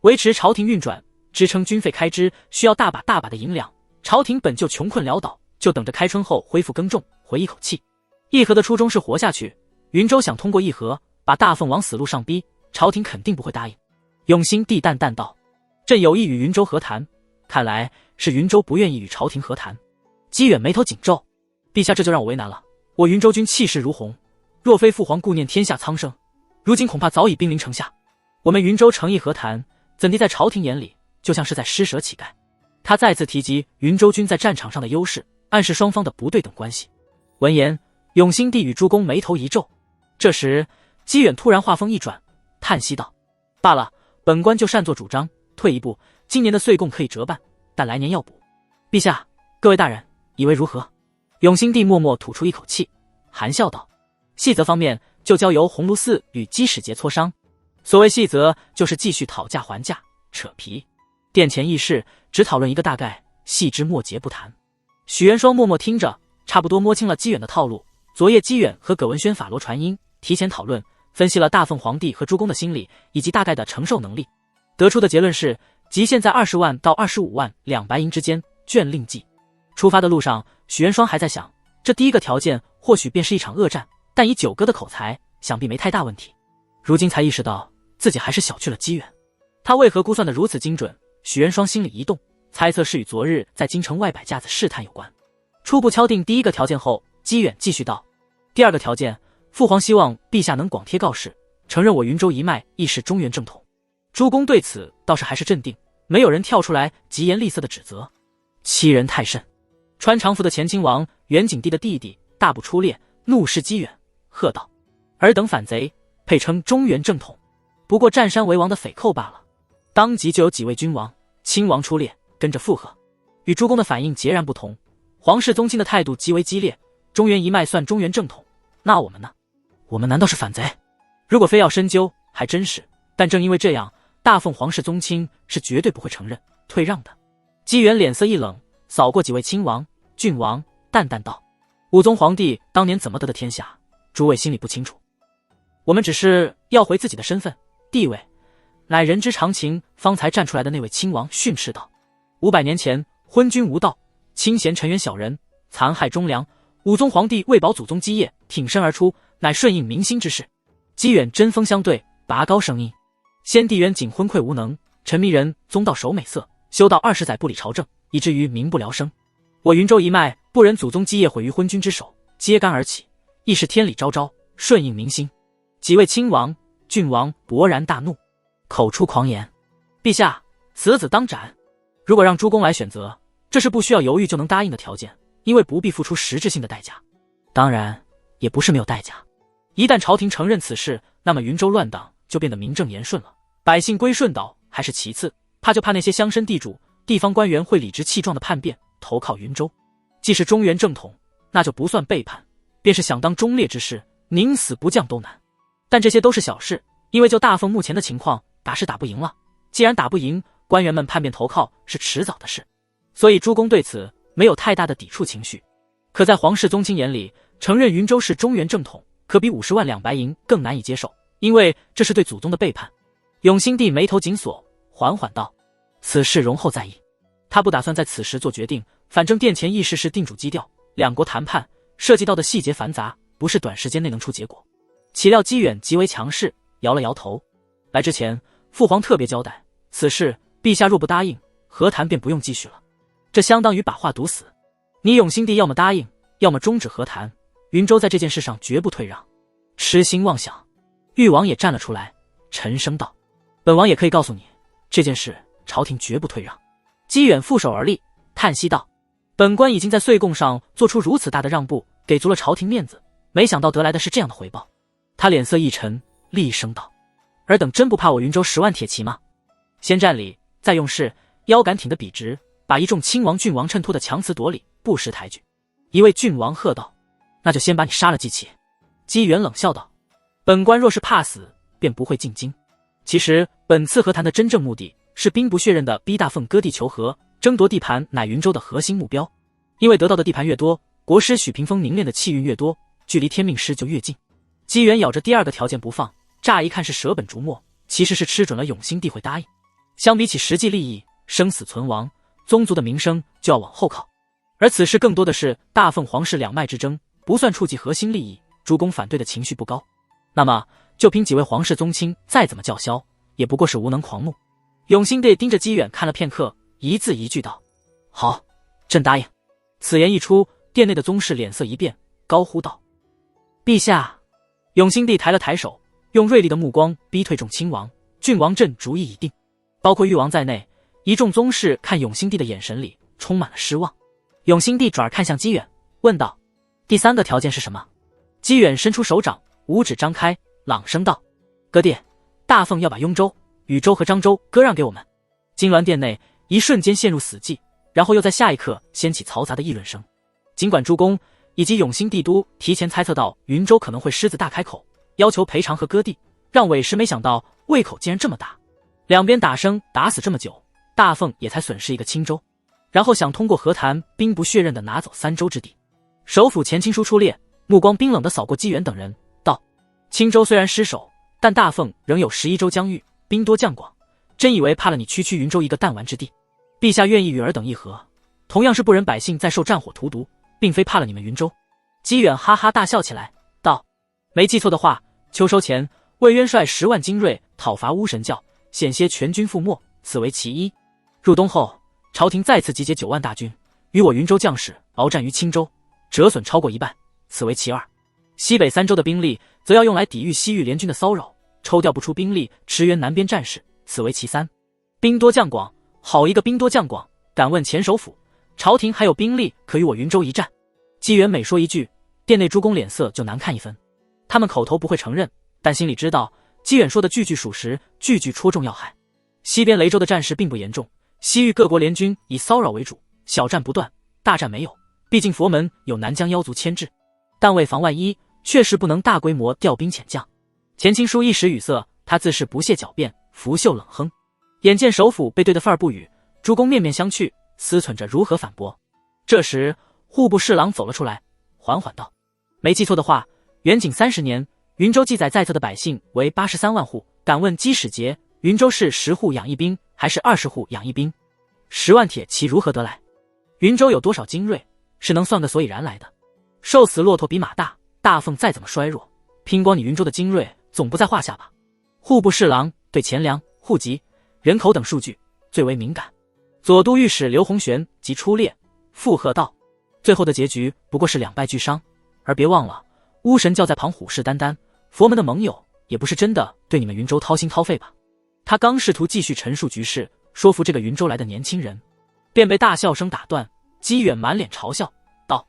维持朝廷运转，支撑军费开支，需要大把大把的银两。朝廷本就穷困潦倒，就等着开春后恢复耕种，回一口气。议和的初衷是活下去，云州想通过议和把大凤往死路上逼，朝廷肯定不会答应。永兴帝淡淡道：“朕有意与云州和谈，看来是云州不愿意与朝廷和谈。”姬远眉头紧皱：“陛下这就让我为难了。我云州军气势如虹，若非父皇顾念天下苍生，如今恐怕早已兵临城下。我们云州诚意和谈，怎地在朝廷眼里就像是在施舍乞丐？”他再次提及云州军在战场上的优势，暗示双方的不对等关系。闻言，永兴帝与诸公眉头一皱。这时姬远突然话锋一转，叹息道：“罢了，本官就擅作主张，退一步，今年的岁贡可以折半，但来年要补。陛下，各位大人以为如何？”永兴帝默默吐出一口气，含笑道：“细则方面就交由鸿胪寺与姬使节磋商。所谓细则，就是继续讨价还价，扯皮。殿前议事，只讨论一个大概，细枝末节不谈。”许元双默默听着，差不多摸清了姬远的套路。昨夜姬远和葛文轩法罗传音，提前讨论，分析了大凤皇帝和诸公的心理以及大概的承受能力，得出的结论是极限在20万到25万两白银之间，卷另计。出发的路上，许元双还在想，这第一个条件或许便是一场恶战，但以九哥的口才，想必没太大问题。如今才意识到自己还是小觑了机缘。他为何估算得如此精准？许元双心里一动，猜测是与昨日在京城外摆架子试探有关。初步敲定第一个条件后，机远继续道：第二个条件，父皇希望陛下能广贴告示，承认我云州一脉亦是中原正统。诸公对此倒是还是镇定，没有人跳出来疾言厉色的指责。欺人太甚！穿长服的前亲王元景帝的弟弟大步出列，怒视机远，喝道：尔等反贼，配称中原正统，不过占山为王的匪寇罢了。当即就有几位君王、亲王出列，跟着附和。与诸公的反应截然不同，皇室宗亲的态度极为激烈。中原一脉算中原正统，那我们呢？我们难道是反贼？如果非要深究，还真是。但正因为这样，大奉皇室宗亲是绝对不会承认、退让的。机缘脸色一冷，扫过几位亲王、郡王，淡淡道：武宗皇帝当年怎么得的天下，诸位心里不清楚。我们只是要回自己的身份、地位，乃人之常情。方才站出来的那位亲王训斥道：500年前，昏君无道，清贤沉冤小人，残害忠良。武宗皇帝为保祖宗基业，挺身而出，乃顺应民心之事。机远针锋相对，拔高声音：先帝元景昏聩无能，臣迷人宗道守美色，修道20载不理朝政，以至于民不聊生。我云州一脉不忍祖宗基业毁于昏君之手，揭竿而起，亦是天理昭昭，顺应民心。几位亲王、郡王勃然大怒，口出狂言：陛下，此子当斩！如果让诸公来选择，这是不需要犹豫就能答应的条件，因为不必付出实质性的代价。当然，也不是没有代价。一旦朝廷承认此事，那么云州乱党就变得名正言顺了，百姓归顺岛还是其次，怕就怕那些乡绅地主、地方官员会理直气壮的叛变，投靠云州。既是中原正统，那就不算背叛，便是想当忠烈之士，宁死不降都难。但这些都是小事，因为就大奉目前的情况，打是打不赢了。既然打不赢，官员们叛变投靠是迟早的事，所以诸公对此没有太大的抵触情绪。可在皇室宗亲眼里，承认云州是中原正统，可比50万两白银更难以接受，因为这是对祖宗的背叛。永兴帝眉头紧锁，缓缓道：此事容后再议。他不打算在此时做决定，反正殿前议事是定主基调，两国谈判涉及到的细节繁杂，不是短时间内能出结果。岂料机远极为强势，摇了摇头。来之前，父皇特别交代，此事陛下若不答应，和谈便不用继续了。这相当于把话堵死。你永兴帝要么答应，要么终止和谈，云州在这件事上绝不退让。痴心妄想！誉王也站了出来，沉声道：本王也可以告诉你，这件事朝廷绝不退让。机远负手而立，叹息道：本官已经在岁贡上做出如此大的让步，给足了朝廷面子，没想到得来的是这样的回报。他脸色一沉，厉声道：尔等真不怕我云州10万铁骑吗？先站礼，再用事，腰杆挺得笔直，把一众亲王郡王衬托的强词夺理，不识抬举。一位郡王喝道：那就先把你杀了祭起。机缘冷笑道：本官若是怕死，便不会进京。其实本次和谈的真正目的是兵不血刃的逼大奉割地求和，争夺地盘乃云州的核心目标。因为得到的地盘越多，国师许屏风凝练的气运越多，距离天命师就越近。机缘咬着第二个条件不放，乍一看是舍本逐末，其实是吃准了永兴帝会答应。相比起实际利益，生死存亡，宗族的名声就要往后靠。而此事更多的是大奉皇室两脉之争，不算触及核心利益，诸公反对的情绪不高。那么就凭几位皇室宗亲再怎么叫嚣，也不过是无能狂怒。永兴帝盯着机远看了片刻，一字一句道：好，朕答应。此言一出，殿内的宗室脸色一变，高呼道：陛下！永兴帝抬了抬手，用锐利的目光逼退众亲王、郡王，朕主意已定。包括誉王在内，一众宗室看永兴帝的眼神里充满了失望。永兴帝转而看向机远，问道：第三个条件是什么？机远伸出手掌，五指张开，朗声道：哥弟，大奉要把雍州、禹州和漳州割让给我们。金銮殿内一瞬间陷入死寂，然后又在下一刻掀起嘈杂的议论声。尽管诸公以及永兴帝都提前猜测到云州可能会狮子大开口，要求赔偿和割地，让委实没想到胃口竟然这么大。两边打声打死这么久，大奉也才损失一个青州，然后想通过和谈兵不血刃地拿走3州之地。首辅前亲书出列，目光冰冷地扫过机缘等人，道：青州虽然失守，但大奉仍有11州疆域，兵多将广，真以为怕了你区区云州一个弹丸之地？陛下愿意与尔等议和，同样是不忍百姓再受战火荼毒，并非怕了你们云州。姬远哈哈大笑起来，道：没记错的话，秋收前魏渊率10万精锐讨伐巫神教，险些全军覆没，此为其一。入冬后，朝廷再次集结9万大军，与我云州将士鏖战于青州，折损超过一半，此为其二。西北3州的兵力则要用来抵御西域联军的骚扰，抽调不出兵力驰援南边战事，此为其三。兵多将广，好一个兵多将广！敢问前首府，朝廷还有兵力可与我云州一战？纪元每说一句，殿内诸公脸色就难看一分。他们口头不会承认，但心里知道纪远说的句句属实，句句戳中要害。西边雷州的战事并不严重，西域各国联军以骚扰为主，小战不断，大战没有。毕竟佛门有南疆妖族牵制，但为防万一，确实不能大规模调兵遣将。钱钦书一时语塞，他自是不屑狡辩，拂袖冷哼。眼见首府被对得愤而不语，诸公面面相觑，思忖着如何反驳。这时户部侍郎走了出来，缓缓道：没记错的话，元景30年，云州记载在册的百姓为83万户，敢问姬使节，云州是10户养1兵，还是20户养1兵？10万铁骑如何得来？云州有多少精锐，是能算个所以然来的。瘦死骆驼比马大，大凤再怎么衰弱，拼光你云州的精锐总不在话下吧？户部侍郎对钱粮、户籍、人口等数据最为敏感。左都御史刘洪玄即出列附和道：最后的结局不过是2败俱伤，而别忘了巫神教在旁虎视眈眈，佛门的盟友也不是真的对你们云州掏心掏肺吧？他刚试图继续陈述局势，说服这个云州来的年轻人，便被大笑声打断。姬远满脸嘲笑道：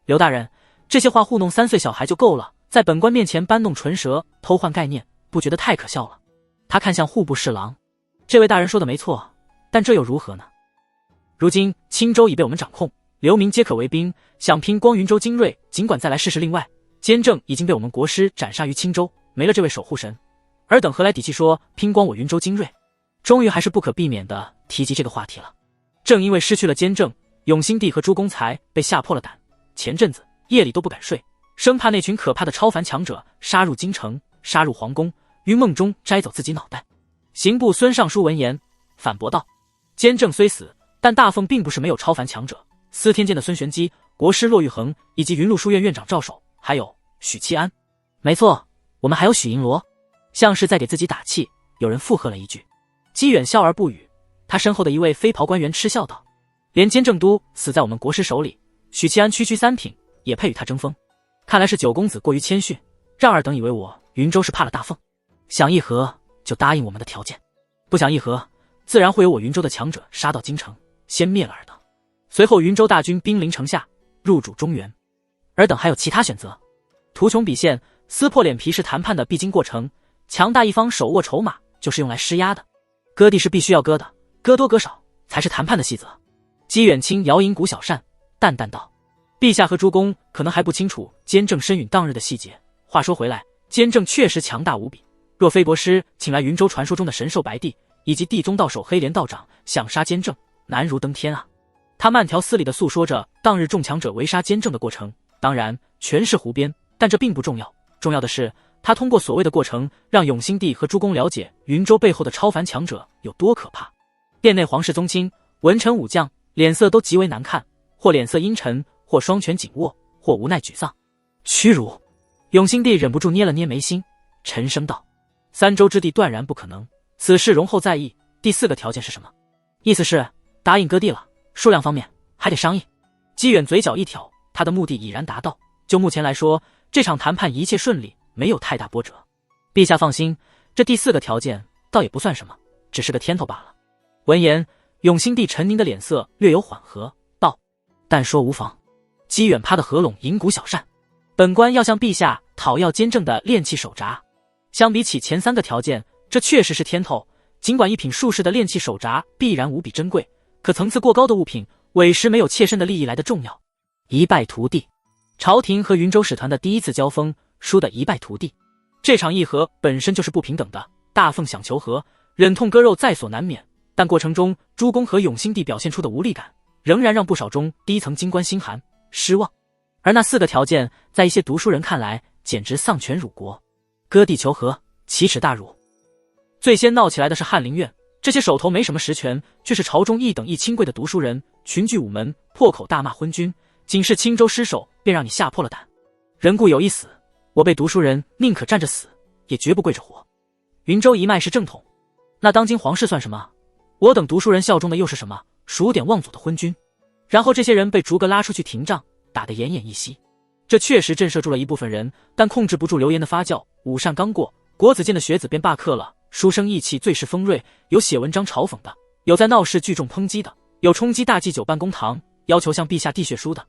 刘大人，这些话糊弄3岁小孩就够了，在本官面前搬弄唇舌，偷换概念，不觉得太可笑了？他看向户部侍郎，这位大人说的没错，但这又如何呢？如今青州已被我们掌控，流民皆可为兵，想拼光云州精锐，尽管再来试试。另外，监正已经被我们国师斩杀于青州，没了这位守护神，尔等何来底气说拼光我云州精锐？终于还是不可避免地提及这个话题了。正因为失去了监正，永兴帝和朱公才被吓破了胆，前阵子夜里都不敢睡，生怕那群可怕的超凡强者杀入京城，杀入皇宫，于梦中摘走自己脑袋。刑部孙尚书闻言反驳道：监正虽死，但大凤并不是没有超凡强者，司天监的孙玄机、国师骆玉衡，以及云麓书院院长赵守，还有许七安。没错，我们还有许银罗。像是在给自己打气，有人附和了一句。姬远笑而不语，他身后的一位飞袍官员嗤笑道：连监正都死在我们国师手里，许七安区区3品也配与他争锋？看来是9公子过于谦逊，让尔等以为我云州是怕了大凤，想议和就答应我们的条件，不想议和，自然会有我云州的强者杀到京城，先灭了尔等。随后云州大军兵临城下，入主中原。尔等还有其他选择？图穷匕现，撕破脸皮是谈判的必经过程，强大一方手握筹码就是用来施压的，割地是必须要割的，割多割少才是谈判的细则。姬远清摇银鼓小扇，淡淡道：陛下和诸公可能还不清楚监正身陨当日的细节。话说回来，监正确实强大无比，若非国师请来云州传说中的神兽白帝以及地宗道首黑莲道长想杀监正，难如登天啊。他慢条斯理地诉说着当日众强者围杀监正的过程，当然全是胡编，但这并不重要，重要的是他通过所谓的过程，让永兴帝和诸公了解云州背后的超凡强者有多可怕。殿内皇室宗亲、文臣武将脸色都极为难看，或脸色阴沉，或双拳紧握，或无奈沮丧。屈辱！永兴帝忍不住捏了捏眉心，沉声道：3州之地断然不可能，此事容后再议。第4个条件是什么？意思是答应割地了，数量方面还得商议。姬远嘴角一挑，他的目的已然达到。就目前来说，这场谈判一切顺利，没有太大波折。陛下放心，这第4个条件倒也不算什么，只是个添头罢了。闻言，永兴帝沉凝的脸色略有缓和，道：但说无妨。姬远啪的合拢银鼓小扇，本官要向陛下讨要监正的炼器手札。相比起前3个条件，这确实是添头。尽管一品术士的炼器手札必然无比珍贵，可层次过高的物品委实没有切身的利益来的重要。一败涂地。朝廷和云州使团的第1次交锋输得一败涂地。这场议和本身就是不平等的，大凤想求和，忍痛割肉在所难免，但过程中诸公和永兴帝表现出的无力感，仍然让不少中低层京官心寒失望。而那4个条件在一些读书人看来简直丧权辱国，割地求和，奇耻大辱。最先闹起来的是翰林院，这些手头没什么实权，却是朝中一等一清贵的读书人，群聚午门，破口大骂昏君，仅是青州失守，便让你吓破了胆。人固有一死，我辈读书人宁可站着死，也绝不跪着活。云州一脉是正统，那当今皇室算什么？我等读书人效忠的又是什么？数典忘祖的昏君。然后这些人被逐个拉出去停杖，打得奄奄一息。这确实震慑住了一部分人，但控制不住流言的发酵。午膳刚过，国子监的学子便罢课了。书生意气，最是锋锐，有写文章嘲讽的，有在闹市聚众抨击的，有冲击大祭酒办公堂，要求向陛下递血书的。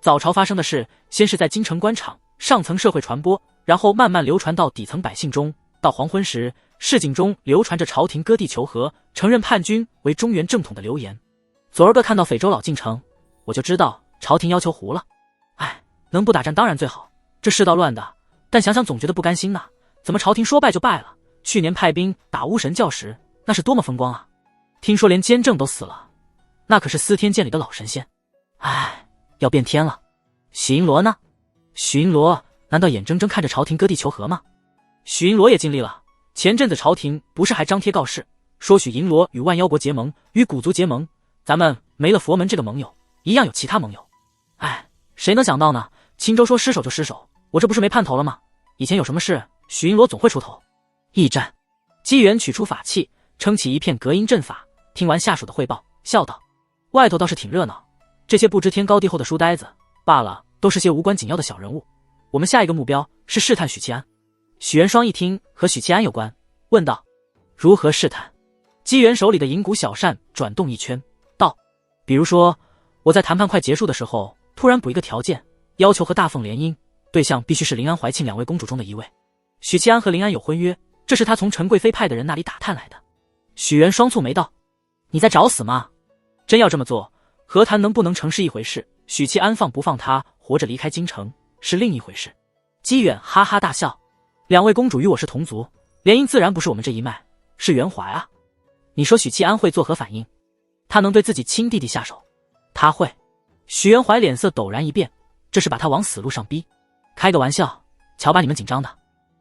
早朝发生的事，先是在京城官场上层社会传播，然后慢慢流传到底层百姓中。到黄昏时，市井中流传着朝廷割地求和，承认叛军为中原正统的流言。昨儿个看到斐州老进城，我就知道朝廷要求糊了。哎，能不打仗当然最好，这世道乱的，但想想总觉得不甘心呐。怎么朝廷说败就败了？去年派兵打巫神教时，那是多么风光啊！听说连监正都死了，那可是司天监里的老神仙。哎，要变天了。许银罗呢？许银罗难道眼睁睁看着朝廷割地求和吗？许银罗也尽力了。前阵子朝廷不是还张贴告示，说许银罗与万妖国结盟，与古族结盟，咱们没了佛门这个盟友，一样有其他盟友。哎，谁能想到呢？青州说失守就失守，我这不是没盼头了吗？以前有什么事，许银罗总会出头。驿站，机缘取出法器，撑起一片隔音阵法。听完下属的汇报，笑道：“外头倒是挺热闹，这些不知天高地厚的书呆子罢了，都是些无关紧要的小人物。我们下一个目标是试探许七安。”许元双一听和许七安有关，问道：“如何试探？”机缘手里的银骨小扇转动一圈，道：“比如说，我在谈判快结束的时候，突然补一个条件，要求和大凤联姻，对象必须是临安、怀庆两位公主中的一位。许七安和临安有婚约。”这是他从陈贵妃派的人那里打探来的。许元双蹙眉道：“你在找死吗？真要这么做，和谈能不能成是一回事，许七安放不放他活着离开京城是另一回事。”姬远哈哈大笑：“两位公主与我是同族，联姻自然不是我们这一脉，是袁怀啊。你说许七安会作何反应？他能对自己亲弟弟下手？他会。”许元怀脸色陡然一变，这是把他往死路上逼。开个玩笑，瞧把你们紧张的。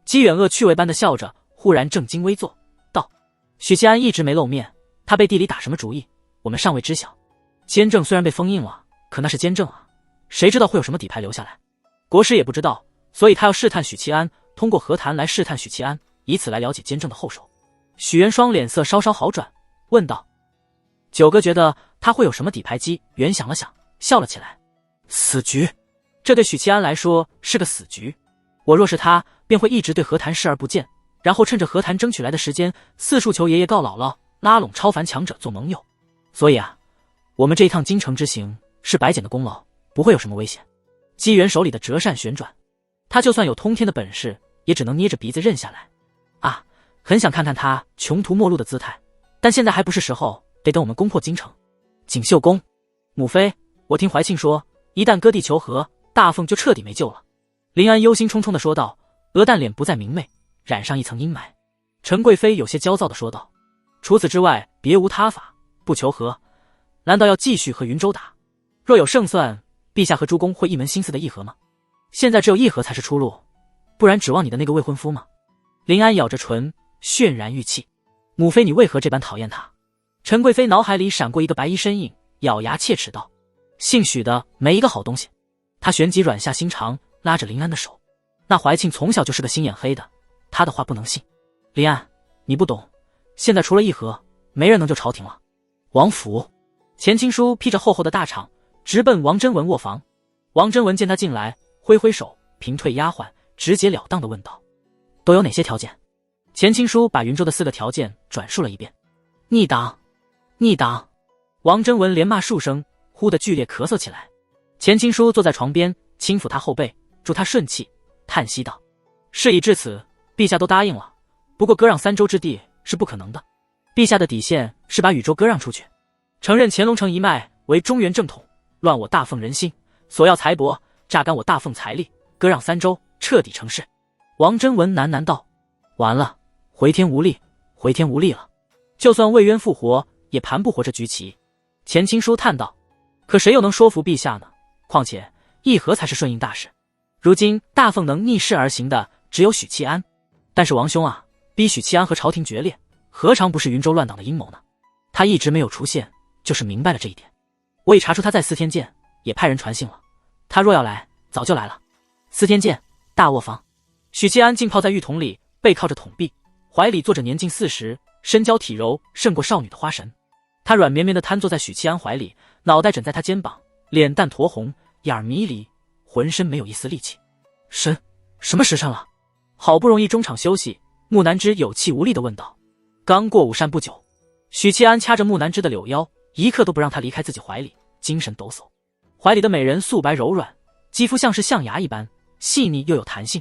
姬远恶趣味般的笑着，忽然正襟危坐，道：“许七安一直没露面，他背地里打什么主意，我们尚未知晓。监正虽然被封印了，可那是监正啊，谁知道会有什么底牌留下来？国师也不知道，所以他要试探许七安，通过和谈来试探许七安，以此来了解监正的后手。”许元双脸色稍稍好转，问道：“九哥觉得他会有什么底牌机？”元想了想，笑了起来：“死局，这对许七安来说是个死局。我若是他，便会一直对和谈视而不见。”然后趁着和谈争取来的时间，四处求爷爷告姥姥，拉拢超凡强者做盟友。所以啊，我们这一趟京城之行是白捡的功劳，不会有什么危险。姬元手里的折扇旋转，他就算有通天的本事，也只能捏着鼻子认下来。啊，很想看看他穷途末路的姿态，但现在还不是时候，得等我们攻破京城。锦绣宫，母妃，我听怀庆说，一旦割地求和，大凤就彻底没救了。林安忧心忡忡地说道，鹅蛋脸不再明媚，染上一层阴霾。陈贵妃有些焦躁地说道，除此之外别无他法，不求和，难道要继续和云州打？若有胜算，陛下和诸公会一门心思的议和吗？现在只有议和才是出路，不然指望你的那个未婚夫吗？林安咬着唇，泫然欲泣。母妃，你为何这般讨厌他？陈贵妃脑海里闪过一个白衣身影，咬牙切齿道，姓许的没一个好东西。他旋即软下心肠，拉着林安的手。那怀庆从小就是个心眼黑的，他的话不能信。林安，你不懂，现在除了议和，没人能救朝廷了。王府，钱钦书披着厚厚的大氅，直奔王真文卧房。王真文见他进来，挥挥手，平退丫鬟，直截了当地问道，都有哪些条件？钱钦书把云州的4个条件转述了一遍。逆党，逆党！王真文连骂数声，忽地剧烈咳嗽起来。钱钦书坐在床边，轻抚他后背，祝他顺气，叹息道，事已至此，陛下都答应了，不过割让3州之地是不可能的。陛下的底线是把禹州割让出去，承认乾隆城一脉为中原正统，乱我大凤人心，索要财帛，榨干我大凤财力，割让3州，彻底成事。王真文喃喃道，完了，回天无力，回天无力了，就算魏渊复活，也盘不活这局棋。钱钦书叹道，可谁又能说服陛下呢？况且议和才是顺应大事，如今大凤能逆势而行的只有许七安。但是王兄啊，逼许七安和朝廷决裂，何尝不是云州乱党的阴谋呢？他一直没有出现，就是明白了这一点。我已查出他在司天监，也派人传信了。他若要来，早就来了。司天监大卧房，许七安浸泡在浴桶里，背靠着桶壁，怀里坐着年近40、身娇体柔胜过少女的花神。他软绵绵地瘫坐在许七安怀里，脑袋枕在他肩膀，脸蛋酡红，眼儿迷离，浑身没有一丝力气。什么时辰了？好不容易中场休息，木南枝有气无力地问道。刚过午膳不久。许七安掐着木南枝的柳腰，一刻都不让她离开自己怀里，精神抖擞。怀里的美人素白柔软，肌肤像是象牙一般，细腻又有弹性。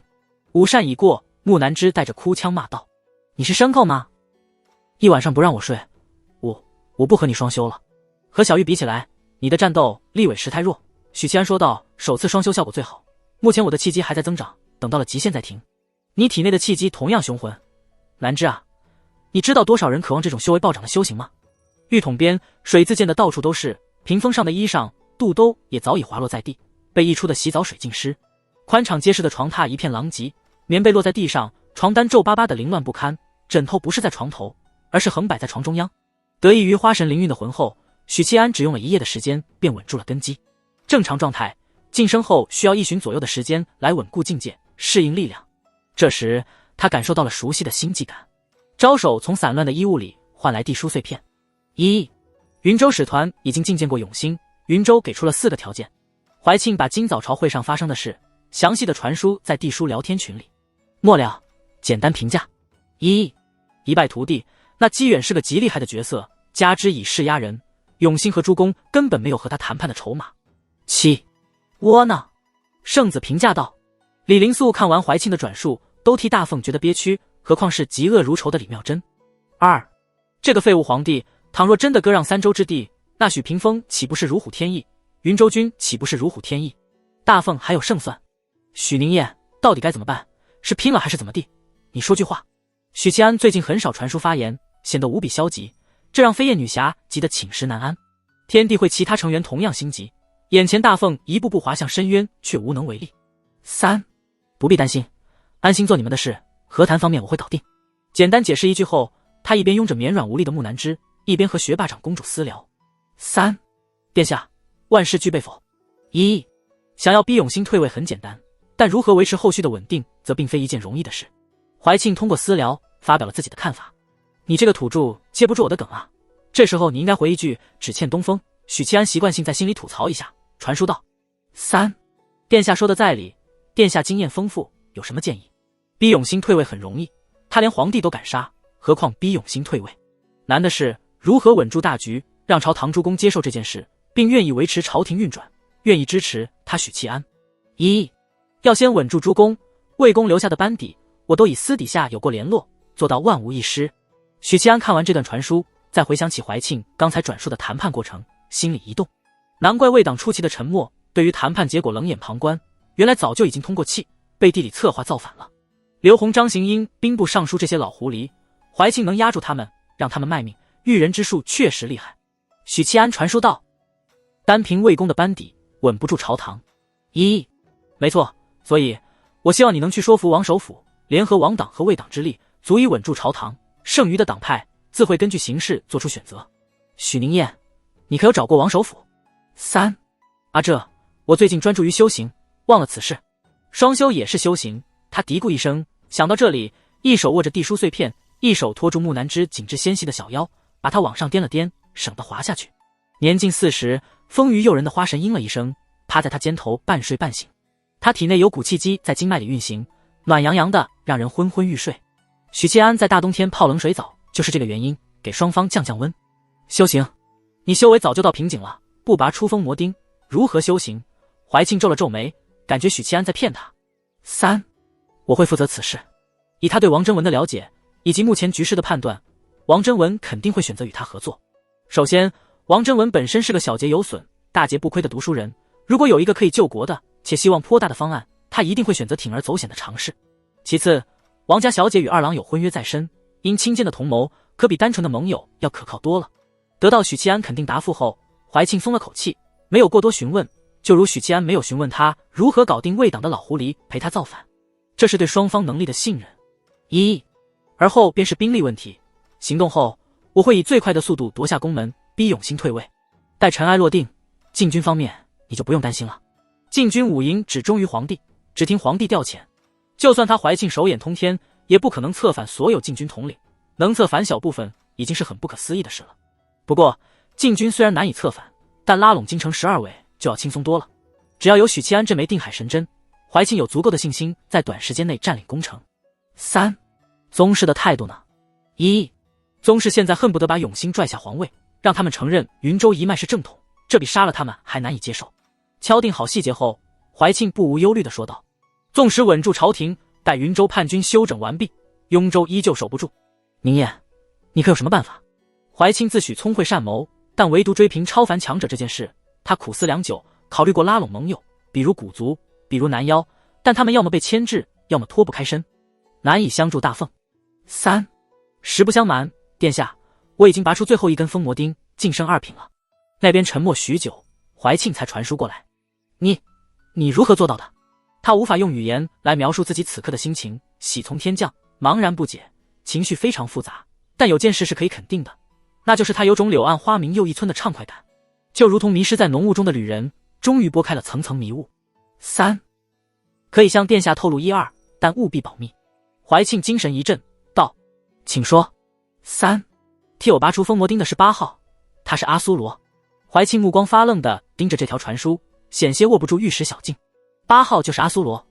午膳已过，木南枝带着哭腔骂道：“你是牲口吗？一晚上不让我睡，我不和你双休了。和小玉比起来，你的战斗力委实太弱。”许七安说道：“首次双休效果最好，目前我的气机还在增长，等到了极限再停。你体内的气机同样雄浑，南枝啊，你知道多少人渴望这种修为暴涨的修行吗？”浴桶边水渍溅得到处都是，屏风上的衣裳、肚兜也早已滑落在地，被溢出的洗澡水浸湿。宽敞结实的床榻一片狼藉，棉被落在地上，床单皱巴巴的凌乱不堪，枕头不是在床头，而是横摆在床中央。得益于花神灵韵的浑厚，许七安只用了1夜的时间便稳住了根基。正常状态，晋升后需要1旬左右的时间来稳固境界，适应力量。这时他感受到了熟悉的心悸感，招手从散乱的衣物里换来地书碎片。云州使团已经觐见过永兴，云州给出了4个条件。怀庆把今早朝会上发生的事详细的传输在地书聊天群里。末了，简单评价：一败涂地，那姬远是个极厉害的角色，加之以势压人，永兴和诸公根本没有和他谈判的筹码。窝囊。圣子评价道。李灵素看完怀庆的转述，都替大凤觉得憋屈，何况是嫉恶如仇的李妙真。这个废物皇帝，倘若真的割让3州之地，那许屏风岂不是如虎添翼？云州军岂不是如虎添翼？大凤还有胜算。许宁燕到底该怎么办？是拼了还是怎么地？你说句话。许七安最近很少传书发言，显得无比消极，这让飞燕女侠急得寝食难安。天地会其他成员同样心急，眼前大凤一步步滑向深渊，却无能为力。不必担心，安心做你们的事，和谈方面我会搞定。简单解释一句后，他一边拥着绵软无力的木南枝，一边和学霸长公主私聊。殿下，万事俱备否？想要逼永兴退位很简单，但如何维持后续的稳定，则并非一件容易的事。怀庆通过私聊发表了自己的看法。你这个土著接不住我的梗啊！这时候你应该回一句只欠东风。许七安习惯性在心里吐槽一下，传书道：殿下说的在理，殿下经验丰富，有什么建议？逼永兴退位很容易，他连皇帝都敢杀，何况逼永兴退位？难的是如何稳住大局，让朝堂诸公接受这件事，并愿意维持朝廷运转，愿意支持他许七安。要先稳住诸公，魏公留下的班底，我都以私底下有过联络，做到万无一失。许七安看完这段传书，再回想起怀庆刚才转述的谈判过程，心里一动。难怪魏党初期的沉默，对于谈判结果冷眼旁观，原来早就已经通过气，背地里策划造反了。刘宏、张行英、兵部尚书这些老狐狸，怀庆能压住他们，让他们卖命，驭人之术确实厉害。许七安传书道：单凭魏公的班底，稳不住朝堂。没错，所以我希望你能去说服王首府，联合王党和魏党之力，足以稳住朝堂，剩余的党派自会根据形势做出选择。许宁燕，你可有找过王首府？我最近专注于修行，忘了此事。双修也是修行。他嘀咕一声，想到这里，一手握着地书碎片，一手托住木南枝紧致纤细的小腰，把它往上颠了颠，省得滑下去。年近40，丰腴诱人的花神应了一声，趴在他肩头半睡半醒。他体内有股气机在经脉里运行，暖洋洋的，让人昏昏欲睡。许七安在大冬天泡冷水澡，就是这个原因，给双方降温。修行，你修为早就到瓶颈了，不拔出锋魔钉，如何修行？怀庆皱了皱眉，感觉许七安在骗他。我会负责此事。以他对王真文的了解，以及目前局势的判断，王真文肯定会选择与他合作。首先，王真文本身是个小节有损、大节不亏的读书人，如果有一个可以救国的，且希望颇大的方案，他一定会选择铤而走险的尝试。其次，王家小姐与二郎有婚约在身，因亲间的同谋，可比单纯的盟友要可靠多了。得到许七安肯定答复后，怀庆松了口气，没有过多询问，就如许七安没有询问他如何搞定魏党的老狐狸陪他造反，这是对双方能力的信任。而后便是兵力问题，行动后，我会以最快的速度夺下宫门，逼永兴退位。待尘埃落定，禁军方面你就不用担心了。禁军五营只忠于皇帝，只听皇帝调遣。就算他怀庆手眼通天，也不可能策反所有禁军统领，能策反小部分已经是很不可思议的事了。不过禁军虽然难以策反，但拉拢京城12位就要轻松多了。只要有许七安这枚定海神针，怀庆有足够的信心在短时间内占领宫城。3. 宗室的态度呢？1. 宗室现在恨不得把永兴拽下皇位，让他们承认云州一脉是正统，这比杀了他们还难以接受。敲定好细节后，怀庆不无忧虑地说道：纵使稳住朝廷，待云州叛军休整完毕，雍州依旧守不住。宁烨，你可有什么办法？怀庆自诩聪慧善谋，但唯独追平超凡强者这件事，他苦思良久，考虑过拉拢盟友，比如古族，比如南妖，但他们要么被牵制，要么脱不开身，难以相助大奉。3. 实不相瞒，殿下，我已经拔出最后一根封魔钉，晋升2品了。那边沉默许久，怀庆才传书过来。你如何做到的？他无法用语言来描述自己此刻的心情，喜从天降，茫然不解，情绪非常复杂。但有件事是可以肯定的，那就是他有种柳暗花明又一村的畅快感，就如同迷失在浓雾中的旅人，终于拨开了层层迷雾。3. 可以向殿下透露1、2，但务必保密。怀庆精神一振，道：请说。3. 替我拔出封魔钉的是8号，他是阿苏罗。怀庆目光发愣地盯着这条传书，险些握不住玉石小径。8号就是阿苏罗。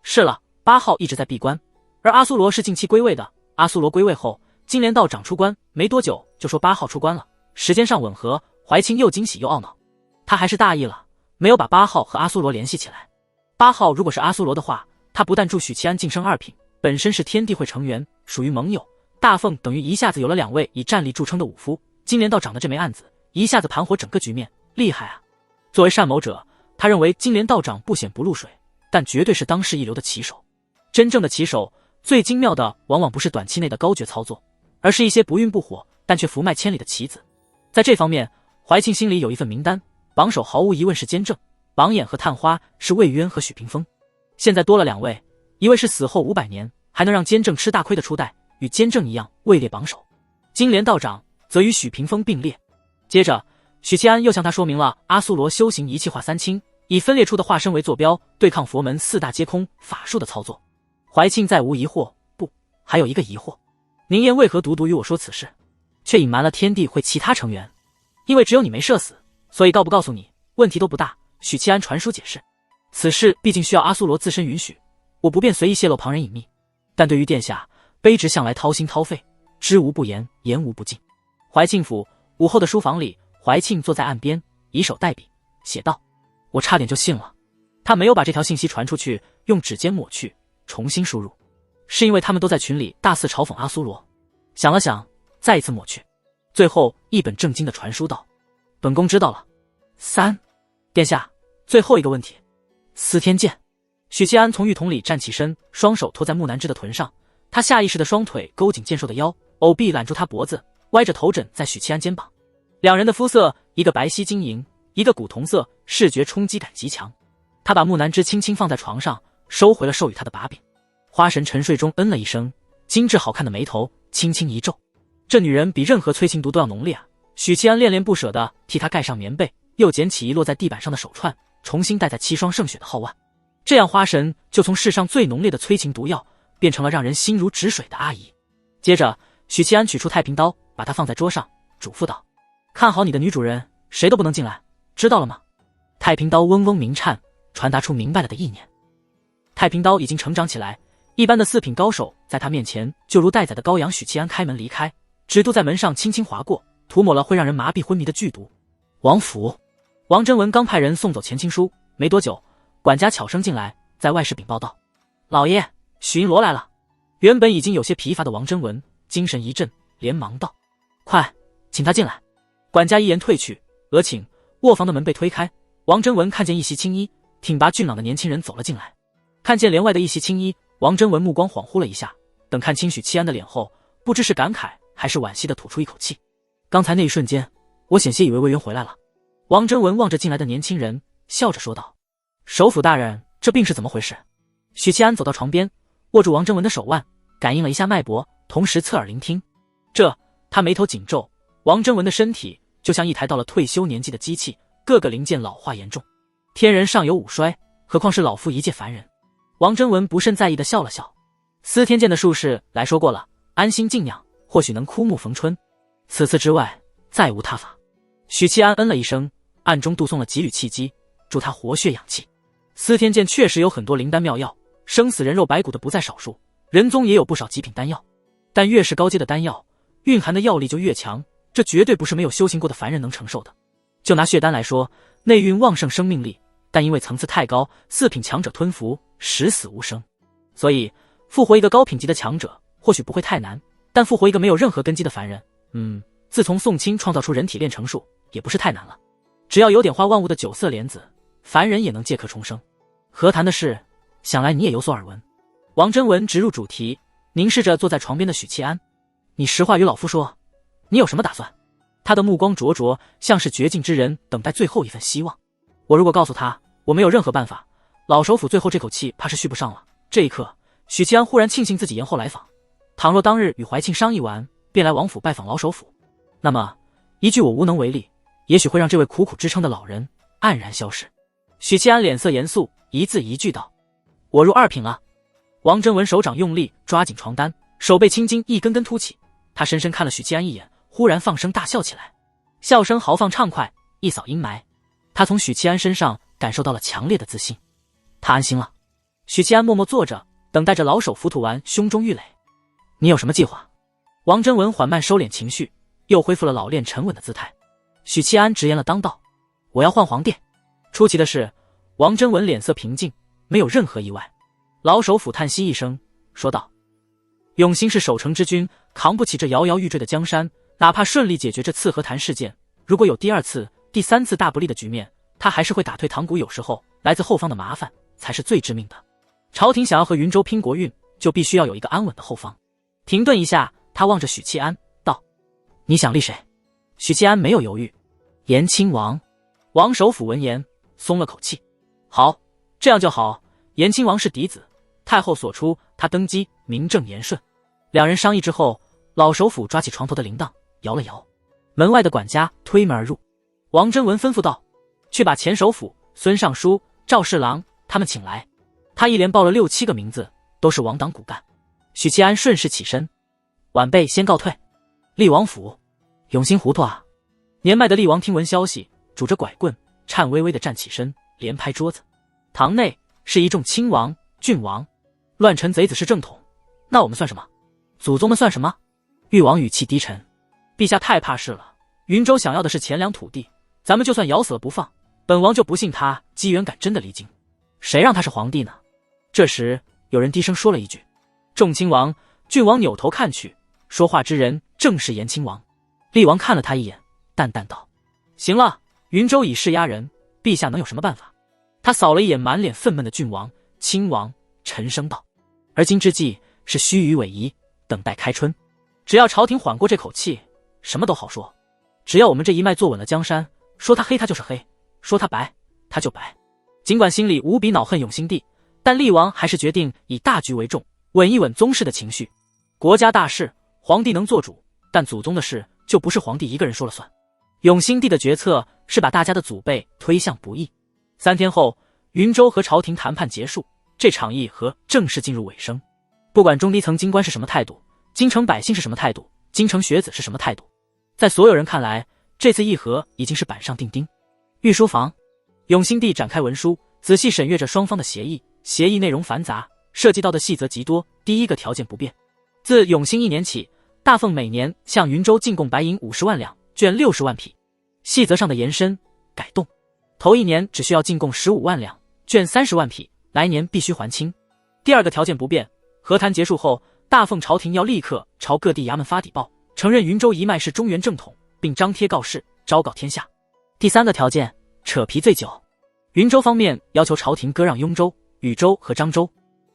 是了，8号一直在闭关，而阿苏罗是近期归位的。阿苏罗归位后，金莲道长出关没多久就说8号出关了，时间上吻合。怀庆又惊喜又懊恼，他还是大意了，没有把8号和阿苏罗联系起来。8号如果是阿苏罗的话，他不但助许七安晋升2品，本身是天地会成员，属于盟友。大凤等于一下子有了2位以战力著称的武夫，金莲道长的这枚案子一下子盘活整个局面，厉害啊！作为善谋者，他认为金莲道长不显不露水，但绝对是当世一流的棋手。真正的棋手最精妙的往往不是短期内的高绝操作，而是一些不愠不火但却福脉千里的棋子。在这方面，怀庆心里有一份名单，榜首毫无疑问是监正，榜眼和探花是魏渊和许屏风。现在多了2位，一位是死后500年还能让监正吃大亏的初代，与监正一样位列榜首，金莲道长则与许屏风并列。接着许七安又向他说明了阿苏罗修行一气化三清，以分裂出的化身为坐标，对抗佛门4大皆空法术的操作。怀庆再无疑惑，不，还有一个疑惑，宁烨为何独独与我说此事，却隐瞒了天地会其他成员？因为只有你没射死，所以告不告诉你问题都不大。许七安传书解释，此事毕竟需要阿苏罗自身允许，我不便随意泄露旁人隐秘，但对于殿下，卑职向来掏心掏肺，知无不言，言无不尽。怀庆府午后的书房里，怀庆坐在案边，以手代笔，写道：我差点就信了。他没有把这条信息传出去，用指尖抹去，重新输入，是因为他们都在群里大肆嘲讽阿苏罗。想了想，再一次抹去，最后一本正经的传书道：本宫知道了。3. 殿下，最后一个问题。司天剑。许七安从浴桶里站起身，双手托在木南枝的臀上，他下意识的双腿勾紧健硕的腰，藕臂揽住他脖子，歪着头枕在许七安肩膀。2人的肤色，一个白皙晶莹，一个古铜色，视觉冲击感极强。他把木南枝轻轻放在床上，收回了授予他的把柄。花神沉睡中嗯了一声，精致好看的眉头轻轻一皱。这女人比任何催情毒都要浓烈啊！许七安恋恋不舍地替她盖上棉被，又捡起一落在地板上的手串，重新戴在7双胜雪的皓腕。这样花神就从世上最浓烈的催情毒药，变成了让人心如止水的阿姨。接着许七安取出太平刀，把它放在桌上，嘱咐道：看好你的女主人，谁都不能进来，知道了吗？太平刀嗡嗡鸣颤，传达出明白了的意念。太平刀已经成长起来，一般的4品高手在他面前就如待宰的羔羊。许七安开门离开，指肚在门上轻轻划过，涂抹了会让人麻痹昏迷的剧毒。王府，王真文刚派人送走钱青书，没多久，管家悄声进来，在外室禀报道：老爷，许银罗来了。原本已经有些疲乏的王真文精神一振，连忙道：快，请他进来。管家一言退去，额请。卧房的门被推开，王真文看见一袭青衣，挺拔俊朗的年轻人走了进来。看见帘外的一袭青衣，王真文目光恍惚了一下，等看清许七安的脸后，不知是感慨还是惋惜地吐出一口气。刚才那一瞬间，我险些以为魏源回来了。王真文望着进来的年轻人，笑着说道：首府大人，这病是怎么回事？许七安走到床边，握住王真文的手腕，感应了一下脉搏，同时侧耳聆听。他眉头紧皱，王真文的身体就像一台到了退休年纪的机器，各个零件老化严重。天人尚有五衰，何况是老夫一介凡人？王真文不甚在意地笑了笑。司天监的术士来说过了，安心静养，或许能枯木逢春。此次之外，再无他法。许七安嗯了一声，暗中督送了几缕气机，助他活血养气。司天监确实有很多灵丹妙药，生死人肉白骨的不在少数，仁宗也有不少极品丹药。但越是高阶的丹药，蕴含的药力就越强，这绝对不是没有修行过的凡人能承受的。就拿血丹来说，内蕴旺盛生命力，但因为层次太高，四品强者吞服，十死无生。所以复活一个高品级的强者或许不会太难，但复活一个没有任何根基的凡人，自从宋清创造出人体炼成术，也不是太难了。只要有点化万物的九色莲子，凡人也能借壳重生。何谈的事，想来你也有所耳闻。王真文直入主题，凝视着坐在床边的许七安。你实话与老夫说，你有什么打算？他的目光灼灼，像是绝境之人等待最后一份希望。我如果告诉他我没有任何办法，老首府最后这口气怕是续不上了。这一刻，许七安忽然庆幸自己延后来访。倘若当日与怀庆商议完，便来王府拜访老首府，那么一句我无能为力，也许会让这位苦苦支撑的老人黯然消失。许七安脸色严肃，一字一句道：我入2品了。王真文手掌用力抓紧床单，手背青筋一根根凸起。他深深看了许七安一眼，忽然放声大笑起来，笑声豪放畅快，一扫阴霾。他从许七安身上感受到了强烈的自信，他安心了。许七安默默坐着，等待着老手抚土完胸中郁垒。你有什么计划？王真文缓慢收敛情绪，又恢复了老练沉稳的姿态。许七安直言了当道：我要换皇帝。出奇的是，王真文脸色平静，没有任何意外。老首府叹息一声，说道：永兴是守城之君，扛不起这摇摇欲坠的江山，哪怕顺利解决这次和谈事件，如果有第2次、第3次大不利的局面，他还是会打退堂鼓。有时候来自后方的麻烦才是最致命的。朝廷想要和云州拼国运，就必须要有一个安稳的后方。停顿一下，他望着许七安道：你想立谁？许七安没有犹豫：延亲王。王首府闻言松了口气：好，这样就好。延亲王是嫡子，太后所出，他登基名正言顺。两人商议之后，老首府抓起床头的铃铛摇了摇，门外的管家推门而入。王真文吩咐道：去把前首府、孙尚书、赵侍郎他们请来。他一连报了6、7个名字，都是王党骨干。许七安顺势起身：晚辈先告退。厉王府。永兴糊涂啊！年迈的厉王听闻消息，拄着拐棍，颤巍巍地站起身，连拍桌子。堂内是一众亲王、郡王，乱臣贼子是正统，那我们算什么？祖宗们算什么？誉王语气低沉：陛下太怕事了，云州想要的是钱粮土地，咱们就算咬死了不放，本王就不信他机缘敢真的离京。谁让他是皇帝呢？这时有人低声说了一句。众亲王、郡王扭头看去，说话之人正是延亲王。厉王看了他一眼，淡淡道：行了，云州以势压人，陛下能有什么办法？他扫了一眼满脸愤懑的郡王、亲王，沉声道：而今之计是须臾委夷，等待开春。只要朝廷缓过这口气，什么都好说。只要我们这一脉坐稳了江山，说他黑他就是黑，说他白他就白。尽管心里无比恼恨永兴帝，但厉王还是决定以大局为重，稳一稳宗室的情绪。国家大事，皇帝能做主，但祖宗的事就不是皇帝一个人说了算。永兴帝的决策是把大家的祖辈推向不义。3天后，云州和朝廷谈判结束，这场议和正式进入尾声。不管中低层京官是什么态度，京城百姓是什么态度，京城学子是什么态度，在所有人看来，这次议和已经是板上钉钉。御书房，永兴帝展开文书，仔细审阅着双方的协议。协议内容繁杂，涉及到的细则极多。第1个条件不变，自永兴1年起，大奉每年向云州进贡白银50万两，绢60万匹。细则上的延伸改动，头1年只需要进贡15万两，绢30万匹，来年必须还清。第2个条件不变，和谈结束后，大奉朝廷要立刻朝各地衙门发底报，承认云州一脉是中原正统，并张贴告示，昭告天下。第3个条件，扯皮醉酒。云州方面要求朝廷割让雍州、禹州和漳州。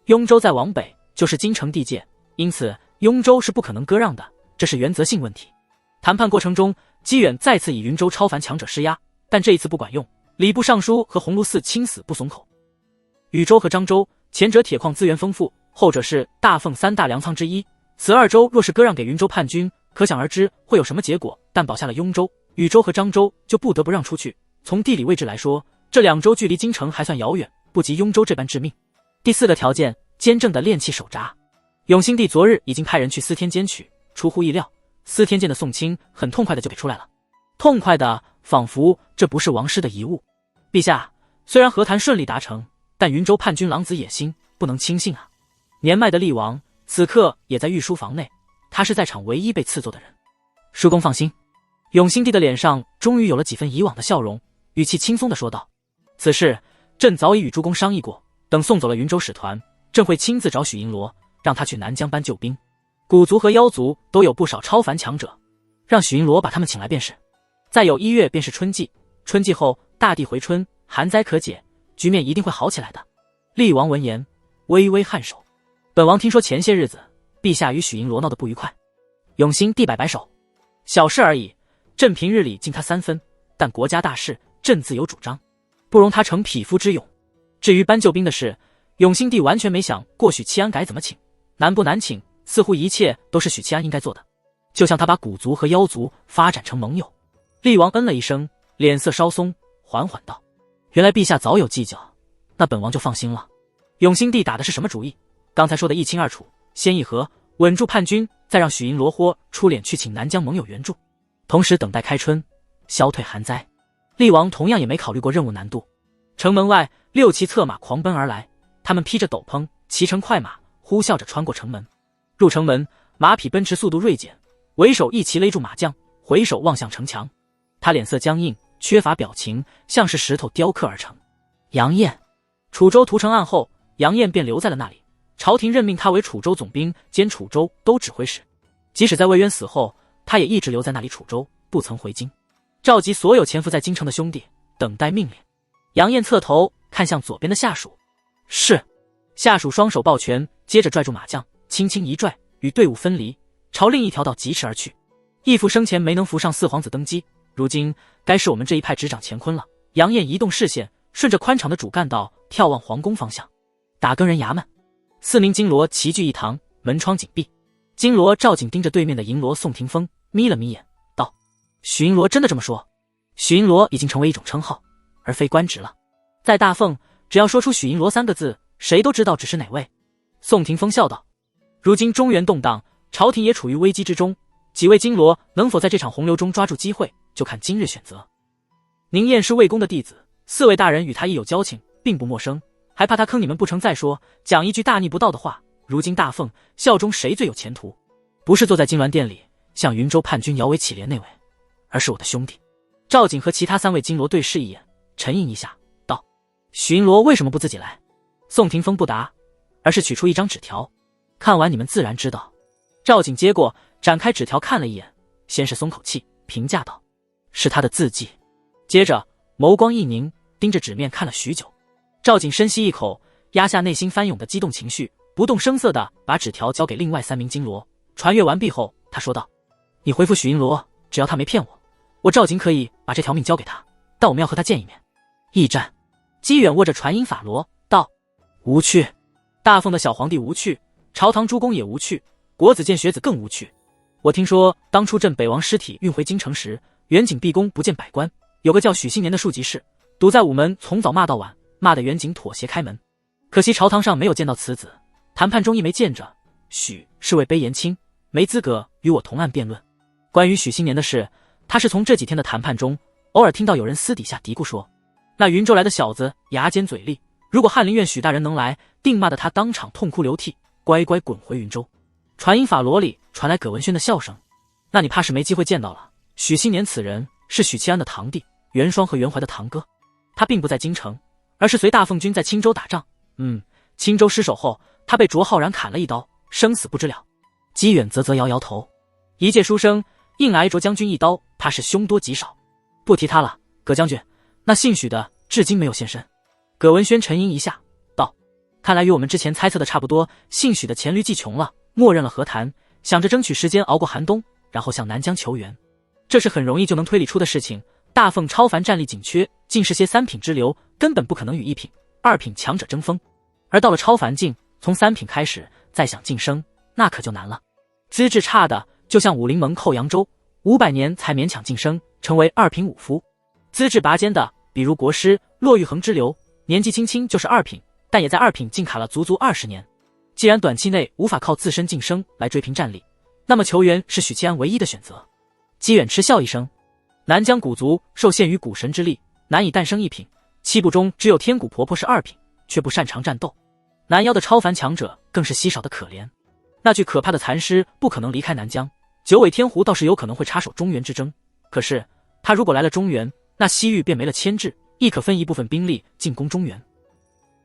雍州在往北，就是京城地界，因此雍州是不可能割让的，这是原则性问题。谈判过程中，姬远再次以云州超凡强者施压，但这一次不管用，礼部尚书和鸿胪寺亲死不松口。禹州和漳州，前者铁矿资源丰富，后者是大奉3大粮仓之一，此2州若是割让给云州叛军，可想而知会有什么结果。但保下了雍州、禹州和漳州，就不得不让出去。从地理位置来说，这两州距离京城还算遥远，不及雍州这般致命。第四个条件，坚正的练气手札。永兴帝昨日已经派人去司天监取，出乎意料，司天监的宋清很痛快的就给出来了，痛快的仿佛这不是王师的遗物。陛下，虽然和谈顺利达成，但云州叛军狼子野心，不能轻信啊。年迈的厉王此刻也在御书房内，他是在场唯一被赐座的人。叔公放心。永兴帝的脸上终于有了几分以往的笑容，语气轻松地说道：此事朕早已与诸公商议过，等送走了云州使团，朕会亲自找许银罗，让他去南疆搬救兵。古族和妖族都有不少超凡强者，让许银罗把他们请来便是。再有1月便是春季，春季后大地回春，寒灾可解，局面一定会好起来的。厉王闻言微微颔首，本王听说前些日子陛下与许银罗闹得不愉快。永兴帝摆摆手，小事而已，朕平日里敬他3分，但国家大事朕自有主张，不容他逞匹夫之勇。至于搬救兵的事，永兴帝完全没想过许七安该怎么请，难不难请，似乎一切都是许七安应该做的，就像他把古族和妖族发展成盟友。厉王嗯了一声，脸色稍松，缓缓道：原来陛下早有计较，那本王就放心了。永兴帝打的是什么主意？刚才说的一清二楚，先议和，稳住叛军，再让许银罗豁出脸去请南疆盟友援助，同时等待开春，消退寒灾。厉王同样也没考虑过任务难度。城门外6骑策马狂奔而来，他们披着斗篷，骑乘快马，呼啸着穿过城门。入城门，马匹奔驰速度锐减，为首一骑勒住马将，回首望向城墙。他脸色僵硬，缺乏表情，像是石头雕刻而成。杨彦，楚州屠城案后，杨彦便留在了那里，朝廷任命他为楚州总兵兼楚州都指挥使。即使在魏渊死后，他也一直留在那里楚州，不曾回京，召集所有潜伏在京城的兄弟，等待命令。杨彦侧头看向左边的下属，是。下属双手抱拳，接着拽住马将，轻轻一拽，与队伍分离，朝另一条道疾驰而去。义父生前没能扶上4皇子登基，如今该是我们这一派执掌乾坤了。杨彦移动视线，顺着宽敞的主干道眺望皇宫方向。打更人衙门，4名金罗齐聚一堂，门窗紧闭。金罗赵景盯着对面的银罗宋廷锋，眯了眯眼，道：许银罗真的这么说？许银罗已经成为一种称号，而非官职了。在大凤，只要说出许银罗3个字，谁都知道只是哪位。宋廷锋笑道：如今中原动荡，朝廷也处于危机之中，几位金罗能否在这场洪流中抓住机会，就看今日选择。宁燕是魏公的弟子，4位大人与他亦有交情，并不陌生，还怕他坑你们不成？再说讲一句大逆不道的话，如今大凤效忠谁最有前途？不是坐在金銮殿里向云州叛军摇尾乞怜那位，而是我的兄弟。赵景和其他3位金罗对视一眼，沉吟一下，道：许银罗为什么不自己来？宋廷锋不答，而是取出一张纸条，看完你们自然知道。赵景接过，展开纸条看了一眼，先是松口气，评价道：是他的字迹。接着眸光一凝，盯着纸面看了许久。赵景深吸一口，压下内心翻涌的激动情绪，不动声色地把纸条交给另外3名金罗。传阅完毕后，他说道：你回复许银罗，只要他没骗我，我赵景可以把这条命交给他，但我们要和他见一面。驿站，姬远握着传音法罗道：无趣。大凤的小皇帝无趣，朝堂诸公也无趣，国子监学子更无趣。我听说当初朕北王尸体运回京城时，远景毕恭不见百官，有个叫许新年的庶吉士堵在午门，从早骂到晚，骂得远景妥协开门。可惜朝堂上没有见到此子，谈判中亦没见着。许是位卑言轻，没资格与我同案辩论。关于许新年的事，他是从这几天的谈判中偶尔听到有人私底下嘀咕说，那云州来的小子牙尖嘴利，如果翰林院许大人能来，定骂得他当场痛哭流涕，乖乖滚回云州。传音法罗里传来葛文轩的笑声，那你怕是没机会见到了。许新年此人是许七安的堂弟，元双和元怀的堂哥，他并不在京城，而是随大凤军在青州打仗。青州失守后，他被卓浩然砍了一刀，生死不知了。姬远啧摇摇头，一介书生硬挨卓将军一刀，怕是凶多吉少。不提他了，葛将军，那姓许的至今没有现身。葛文轩沉吟一下，道：看来与我们之前猜测的差不多，姓许的黔驴技穷了，默认了和谈，想着争取时间熬过寒冬，然后向南疆求援。这是很容易就能推理出的事情。大凤超凡战力紧缺，竟是些3品之流，根本不可能与1品、2品强者争锋。而到了超凡境，从3品开始再想晋升，那可就难了。资质差的就像武陵门寇扬州，500年才勉强晋升，成为2品武夫。资质拔尖的，比如国师骆玉衡之流，年纪轻轻就是2品，但也在2品禁卡了足足20年。既然短期内无法靠自身晋升来追平战力，那么球员是许七安唯一的选择。姬远嗤笑一声，南疆古族受限于古神之力，难以诞生1品，7部中只有天蛊婆婆是2品，却不擅长战斗。南妖的超凡强者更是稀少的可怜。那具可怕的残尸不可能离开南疆，九尾天狐倒是有可能会插手中原之争。可是他如果来了中原，那西域便没了牵制，亦可分一部分兵力进攻中原。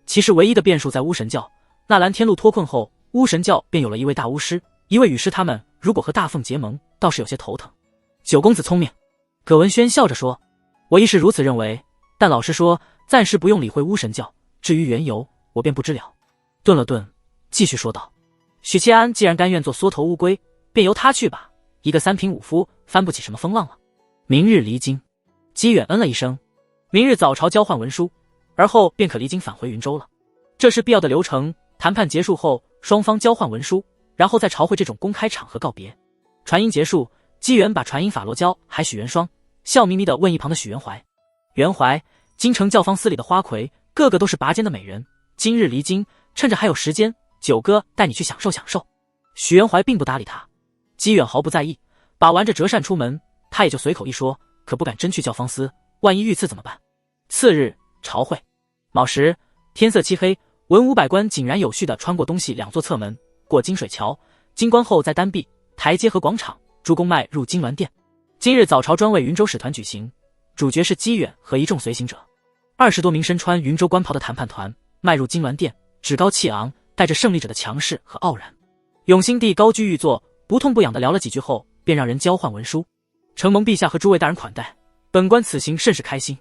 其实唯一的变数在巫神教，纳兰天禄脱困后，巫神教便有了一位大巫师，一位羽师，他们如果和大凤结盟，倒是有些头疼。九公子聪明，葛文轩笑着说，我亦是如此认为，但老实说，暂时不用理会巫神教，至于缘由，我便不知了。顿了顿，继续说道，许七安既然甘愿做缩头乌龟，便由他去吧，一个3品武夫翻不起什么风浪了。明日离京。姬远嗯了一声，明日早朝交换文书，而后便可离京返回云州了。这是必要的流程，谈判结束后，双方交换文书，然后在朝会这种公开场合告别。传音结束，姬远把传音法罗交还许元双，笑眯眯地问一旁的许元怀，元怀，京城教坊司里的花魁个个都是拔尖的美人，今日离京，趁着还有时间，九哥带你去享受享受。许元怀并不搭理他，姬远毫不在意，把玩着折扇出门，他也就随口一说，可不敢真去教坊司，万一遇刺怎么办？次日朝会，卯时，天色漆黑，文武百官井然有序地穿过东西2座侧门，过金水桥，经关后在丹壁、台阶和广场，诸公迈入金銮殿。今日早朝专为云州使团举行，主角是姬远和一众随行者。20多名身穿云州官袍的谈判团迈入金銮殿，趾高气昂，带着胜利者的强势和傲然。永兴帝高居玉座，不痛不痒地聊了几句后，便让人交换文书。承蒙陛下和诸位大人款待，本官此行甚是开心。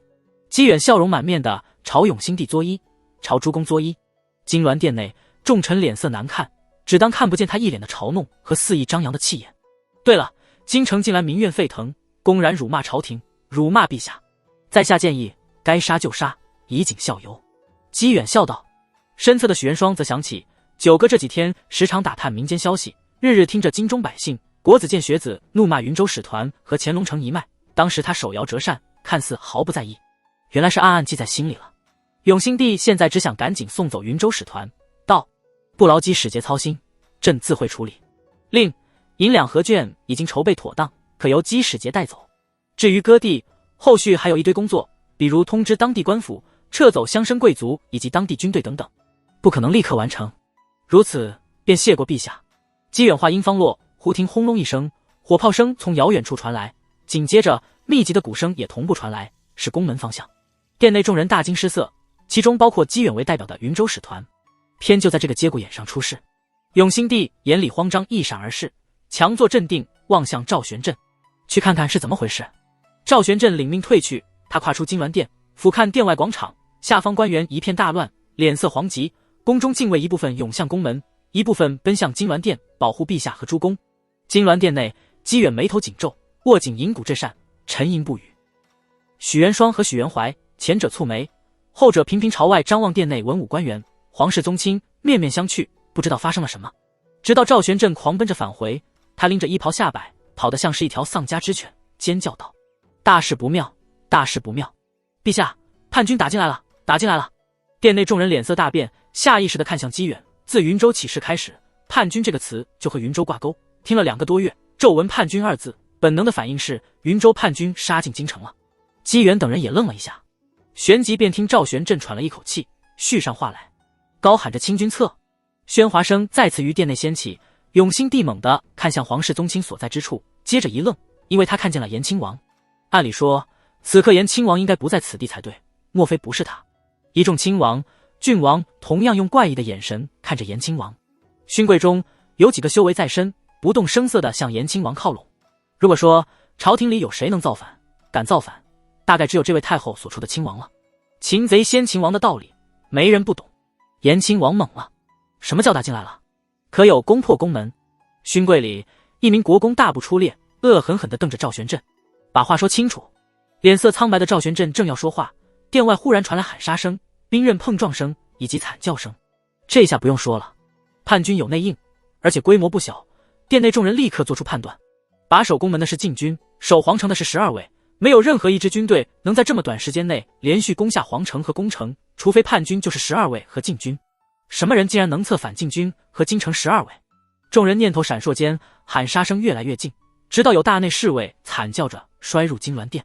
姬远笑容满面地朝永兴帝作揖，朝诸公作揖。金銮殿内众臣脸色难看，只当看不见他一脸的嘲弄和肆意张扬的气焰。对了，京城近来民怨沸腾，公然辱骂朝廷，辱骂陛下，在下建议该杀就杀，以儆效尤。姬远笑道。身侧的许元双则想起九哥这几天时常打探民间消息，日日听着京中百姓国子监学子怒骂云州使团和乾隆城一脉，当时他手摇折扇，看似毫不在意，原来是暗暗记在心里了。永兴帝现在只想赶紧送走云州使团，道：不劳姬使节操心，朕自会处理。另银两和卷已经筹备妥当，可由姬使节带走。至于割地，后续还有一堆工作，比如通知当地官府撤走乡绅贵族以及当地军队等等，不可能立刻完成。如此便谢过陛下。姬远话音方落，忽听轰隆一声，火炮声从遥远处传来，紧接着密集的鼓声也同步传来，是宫门方向。殿内众人大惊失色，其中包括姬远为代表的云州使团。偏就在这个节骨眼上出事，永兴帝眼里慌张，一闪而逝，强作镇定，望向赵玄振，去看看是怎么回事。赵玄振领命退去，他跨出金銮殿，俯瞰殿外广场，下方官员一片大乱，脸色惶急，宫中禁卫一部分涌向宫门，一部分奔向金銮殿保护陛下和诸公。金銮殿内，姬远眉头紧皱，握紧银骨这扇，沉吟不语。许元双和许元怀，前者蹙眉，后者频频朝外张望殿内文武官员，皇室宗亲面面相觑，不知道发生了什么。直到赵玄振狂奔着返回，他拎着衣袍下摆，跑得像是一条丧家之犬，尖叫道：大事不妙，大事不妙！陛下，叛军打进来了，打进来了！殿内众人脸色大变，下意识地看向姬远。自云州起事开始，叛军这个词就和云州挂钩，听了2个多月，骤闻叛军2字，本能的反应是云州叛军杀进京城了。姬远等人也愣了一下，旋即便听赵玄振喘了一口气，续上话来，高喊着清君侧。喧哗声再次于殿内掀起，永兴帝猛地看向皇室宗亲所在之处，接着一愣，因为他看见了延亲王。按理说此刻延亲王应该不在此地才对，莫非不是他？一众亲王、郡王同样用怪异的眼神看着延亲王。勋贵中有几个修为在身，不动声色地向延亲王靠拢。如果说朝廷里有谁能造反、敢造反，大概只有这位太后所出的亲王了。擒贼先擒王的道理没人不懂。延亲王懵了，什么叫打进来了？可有攻破宫门？勋贵里一名国公大步出列，恶狠狠地瞪着赵玄振，把话说清楚。脸色苍白的赵玄振正要说话，殿外忽然传来喊杀声、兵刃碰撞声以及惨叫声。这下不用说了，叛军有内应，而且规模不小。殿内众人立刻做出判断，把守宫门的是禁军，守皇城的是12位，没有任何一支军队能在这么短时间内连续攻下皇城和宫城，除非叛军就是12位和禁军。什么人竟然能策反禁军和京城12位？众人念头闪烁间，喊杀声越来越近，直到有大内侍卫惨叫着摔入金銮殿。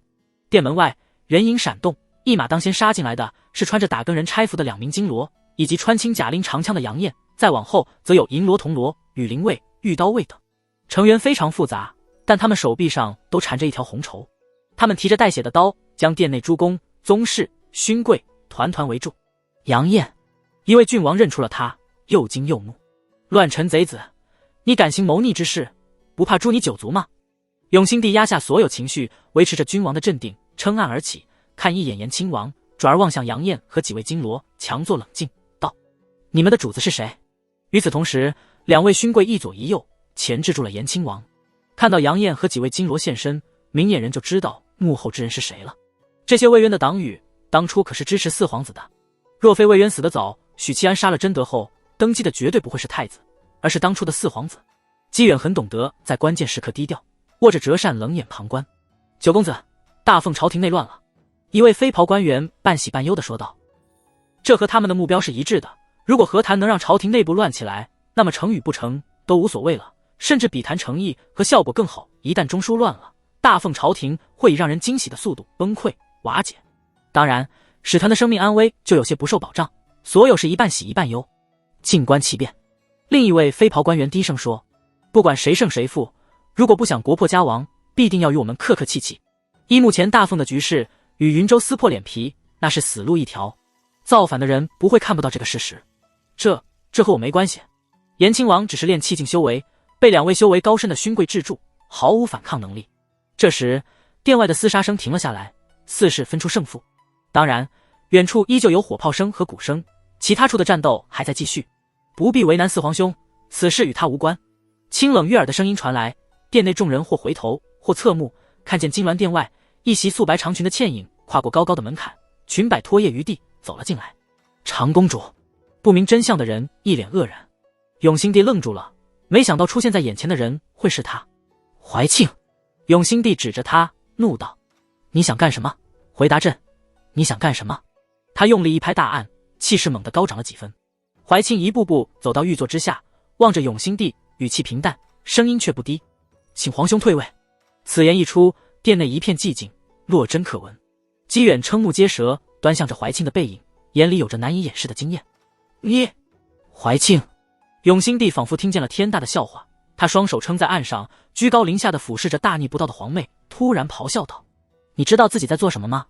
殿门外人影闪动，一马当先杀进来的是穿着打更人差服的2名金罗，以及穿青甲拎长枪的杨艳，再往后则有银罗、铜罗、羽林卫、玉刀卫等。成员非常复杂，但他们手臂上都缠着一条红绸。他们提着带血的刀，将殿内诸公、宗室、勋贵团团围住。杨艳，一位郡王认出了他，又惊又怒：乱臣贼子，你敢行谋逆之事，不怕诛你9族吗？永兴帝压下所有情绪，维持着君王的镇定，撑岸而起，看一眼延亲王，转而望向杨艳和几位金罗，强作冷静道：你们的主子是谁？与此同时，2位勋贵一左一右钳制住了延亲王。看到杨艳和几位金罗现身，明眼人就知道幕后之人是谁了。这些魏渊的党羽当初可是支持4皇子的，若非魏渊死得早，许七安杀了贞德后，登基的绝对不会是太子，而是当初的4皇子。姬远很懂得在关键时刻低调，握着折扇冷眼旁观。九公子，大凤朝廷内乱了。一位飞袍官员半喜半忧地说道：这和他们的目标是一致的，如果和谈能让朝廷内部乱起来，那么成与不成都无所谓了，甚至比谈成议和效果更好。一旦中枢乱了，大凤朝廷会以让人惊喜的速度崩溃瓦解。当然使团的生命安危就有些不受保障，所有是一半喜一半忧，静观其变。另一位飞袍官员低声说：不管谁胜谁负，如果不想国破家亡，必定要与我们客客气气。依目前大凤的局势，与云州撕破脸皮那是死路一条，造反的人不会看不到这个事实。这和我没关系。延亲王只是练气境修为，被2位修为高深的勋贵制住，毫无反抗能力。这时殿外的厮杀声停了下来，似是分出胜负。当然远处依旧有火炮声和鼓声，其他处的战斗还在继续。不必为难4皇兄，此事与他无关。清冷悦耳的声音传来，殿内众人或回头或侧目，看见金銮殿外一袭素白长裙的倩影跨过高高的门槛，裙摆拖曳于地走了进来。长公主。不明真相的人一脸愕然。永兴帝愣住了，没想到出现在眼前的人会是他。怀庆。永兴帝指着他怒道：你想干什么？回答朕，你想干什么？他用力一拍大案，气势猛地高涨了几分。怀庆一步步走到御座之下，望着永兴帝，语气平淡，声音却不低：请皇兄退位。此言一出，殿内一片寂静，落针可闻。姬远瞠目结舌，端详着怀庆的背影，眼里有着难以掩饰的惊艳。你，怀庆。永兴帝仿佛听见了天大的笑话，他双手撑在岸上，居高临下地俯视着大逆不道的皇妹，突然咆哮道：你知道自己在做什么吗？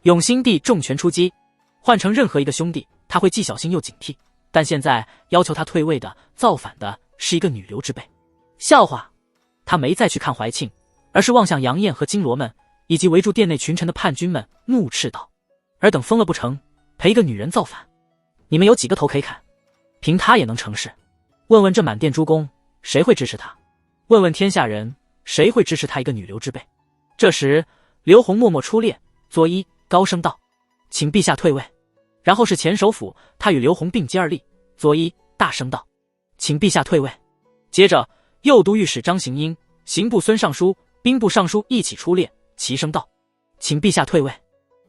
永兴帝重拳出击，换成任何一个兄弟，他会既小心又警惕，但现在要求他退位的、造反的是一个女流之辈。笑话。他没再去看怀庆，而是望向杨艳和金罗们，以及围住殿内群臣的叛军们，怒斥道：尔等疯了不成？陪一个女人造反，你们有几个头可以砍？凭他也能成事？问问这满殿诸公，谁会支持他？问问天下人，谁会支持他一个女流之辈？这时刘宏默默出列，作揖高声道：请陛下退位。然后是前首辅，他与刘宏并肩而立，作揖大声道：请陛下退位。接着右都御史张行英、刑部孙尚书、兵部尚书一起出列，齐声道：请陛下退位。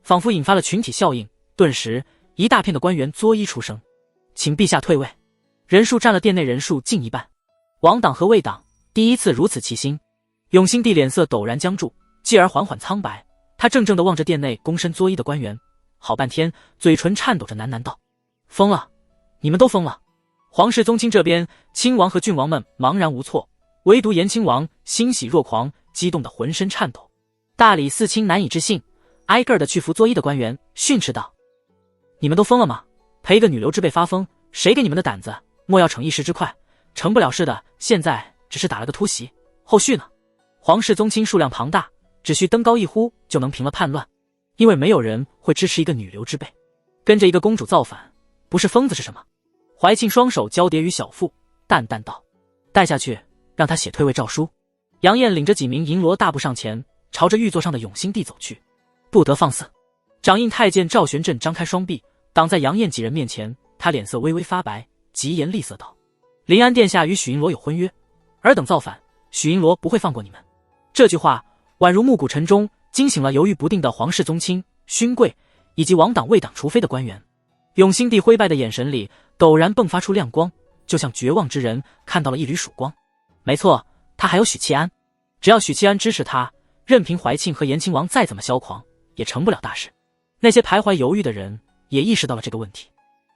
仿佛引发了群体效应，顿时一大片的官员作揖出声：请陛下退位。人数占了殿内人数近一半。王党和魏党第一次如此齐心。永兴帝脸色陡然僵住，继而缓缓苍白，他怔怔地望着殿内躬身作揖的官员，好半天，嘴唇颤抖着喃喃道：疯了，你们都疯了。皇室宗亲这边，亲王和郡王们茫然无措，唯独延亲王欣喜若狂，激动得浑身颤抖。大理寺卿难以置信，挨个的去扶作揖的官员，训斥道：你们都疯了吗？陪一个女流之辈发疯，谁给你们的胆子？莫要逞一时之快，成不了事的。现在只是打了个突袭，后续呢？皇室宗亲数量庞大，只需登高一呼就能平了叛乱，因为没有人会支持一个女流之辈。跟着一个公主造反，不是疯子是什么？怀庆双手交叠于小腹，淡淡道：带下去，让他写退位诏书。杨艳领着几名银罗大步上前，朝着御座上的永兴帝走去。不得放肆！掌印太监赵玄振张开双臂，挡在杨艳几人面前，他脸色微微发白，疾言厉色道：临安殿下与许银罗有婚约，尔等造反，许银罗不会放过你们。这句话宛如暮鼓晨钟，惊醒了犹豫不定的皇室宗亲、勋贵以及亡党为党除非的官员。永兴帝灰败的眼神里陡然迸发出亮光，就像绝望之人看到了一缕曙光。没错，他还有许七安，只要许七安支持他，任凭怀庆和延亲王再怎么嚣狂，也成不了大事。那些徘徊犹豫的人也意识到了这个问题。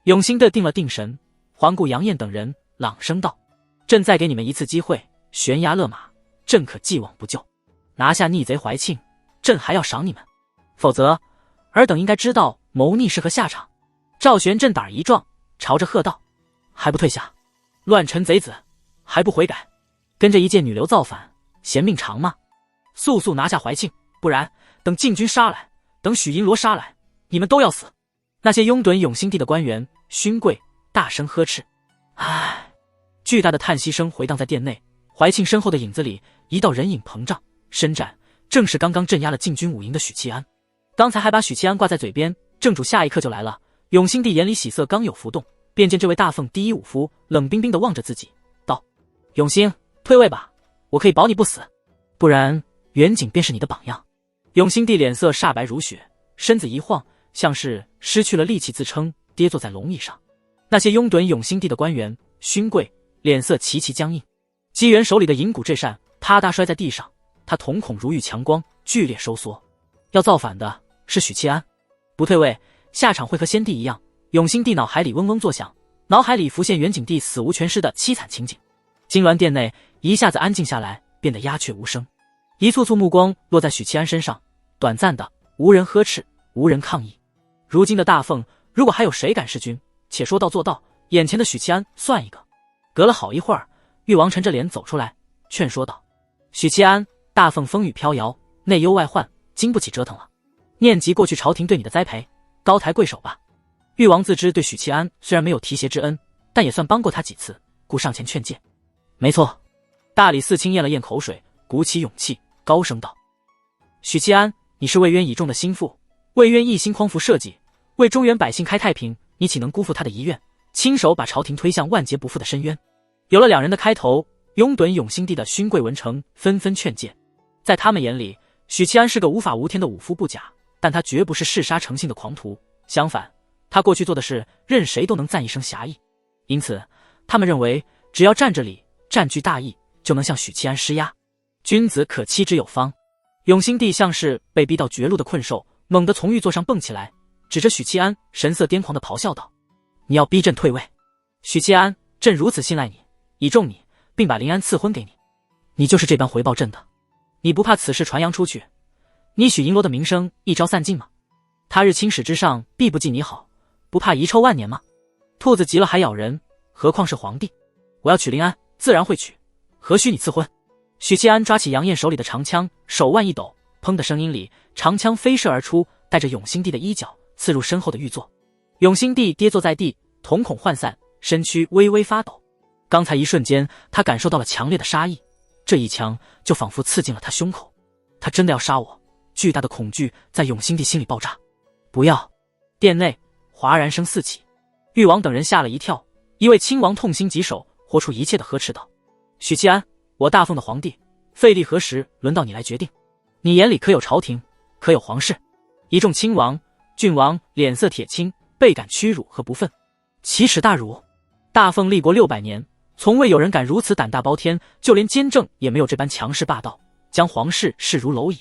永兴帝定了定神，环顾杨艳等人，朗声道：“朕再给你们一次机会，悬崖勒马，朕可既往不咎。拿下逆贼怀庆，朕还要赏你们；否则，尔等应该知道谋逆是何下场。”赵玄振胆儿一壮，朝着喝道：“还不退下！乱臣贼子，还不悔改！跟着一介女流造反，嫌命长吗？速速拿下怀庆，不然等禁军杀来，等许银罗杀来，你们都要死！”那些拥趸永兴帝的官员、勋贵大声呵斥。唉，巨大的叹息声回荡在殿内。怀庆身后的影子里，一道人影膨胀伸展，正是刚刚镇压了禁军5营的许七安。刚才还把许七安挂在嘴边，正主下一刻就来了。永兴帝眼里喜色刚有浮动，便见这位大凤第一武夫冷冰冰地望着自己，道：“永兴，退位吧，我可以保你不死，不然远景便是你的榜样。”永兴帝脸色煞白如雪，身子一晃，像是失去了力气，自称跌坐在龙椅上。那些拥趸永兴帝的官员、勋贵脸色齐齐僵硬。姬元手里的银骨坠扇啪嗒摔在地上，他瞳孔如遇强光，剧烈收缩。要造反的是许七安，不退位，下场会和先帝一样。永兴帝脑海里嗡嗡作响，脑海里浮现元景帝死无全尸的凄惨情景。金銮殿内一下子安静下来，变得鸦雀无声。一簇簇目光落在许七安身上，短暂的，无人呵斥，无人抗议。如今的大凤，如果还有谁敢弑君，且说到做到，眼前的许七安算一个。隔了好一会儿，誉王沉着脸走出来，劝说道：“许七安，大凤风雨飘摇，内忧外患，经不起折腾了。念及过去朝廷对你的栽培，高抬贵手吧。”誉王自知对许七安虽然没有提携之恩，但也算帮过他几次，故上前劝诫。没错。大理寺卿咽了咽口水，鼓起勇气，高声道：“许七安，你是魏渊倚重的心腹，魏渊一心匡扶社稷，为中原百姓开太平，你岂能辜负他的遗愿，亲手把朝廷推向万劫不复的深渊？”有了两人的开头，拥趸永兴帝的勋贵文臣纷纷劝诫。在他们眼里，许七安是个无法无天的武夫不假，但他绝不是嗜杀成性的狂徒，相反，他过去做的事任谁都能赞一声侠义。因此他们认为，只要站着理，占据大义，就能向许七安施压。君子可欺之有方。永兴帝像是被逼到绝路的困兽，猛地从玉座上蹦起来，指着许七安，神色癫狂地咆哮道：“你要逼朕退位？许七安，朕如此信赖你，倚重你，并把临安赐婚给你，你就是这般回报朕的？你不怕此事传扬出去，你许银罗的名声一朝散尽吗？他日青史之上必不记你好，不怕遗臭万年吗？兔子急了还咬人，何况是皇帝？我要娶临安，自然会娶，何须你赐婚？”许七安抓起杨艳手里的长枪，手腕一抖，砰的声音里，长枪飞射而出，带着永兴帝的衣角刺入身后的玉座。永兴帝跌坐在地，瞳孔涣散，身躯微微发抖。刚才一瞬间，他感受到了强烈的杀意，这一枪就仿佛刺进了他胸口。他真的要杀我？巨大的恐惧在永兴帝心里爆炸。不要！殿内哗然声四起，誉王等人吓了一跳。一位亲王痛心疾首，豁出一切的呵斥道：“许七安，我大凤的皇帝，废立何时轮到你来决定？你眼里可有朝廷，可有皇室？”一众亲王、郡王脸色铁青，倍感屈辱和不忿，奇耻大辱。大凤立国600年，从未有人敢如此胆大包天，就连监正也没有这般强势霸道，将皇室视如蝼蚁。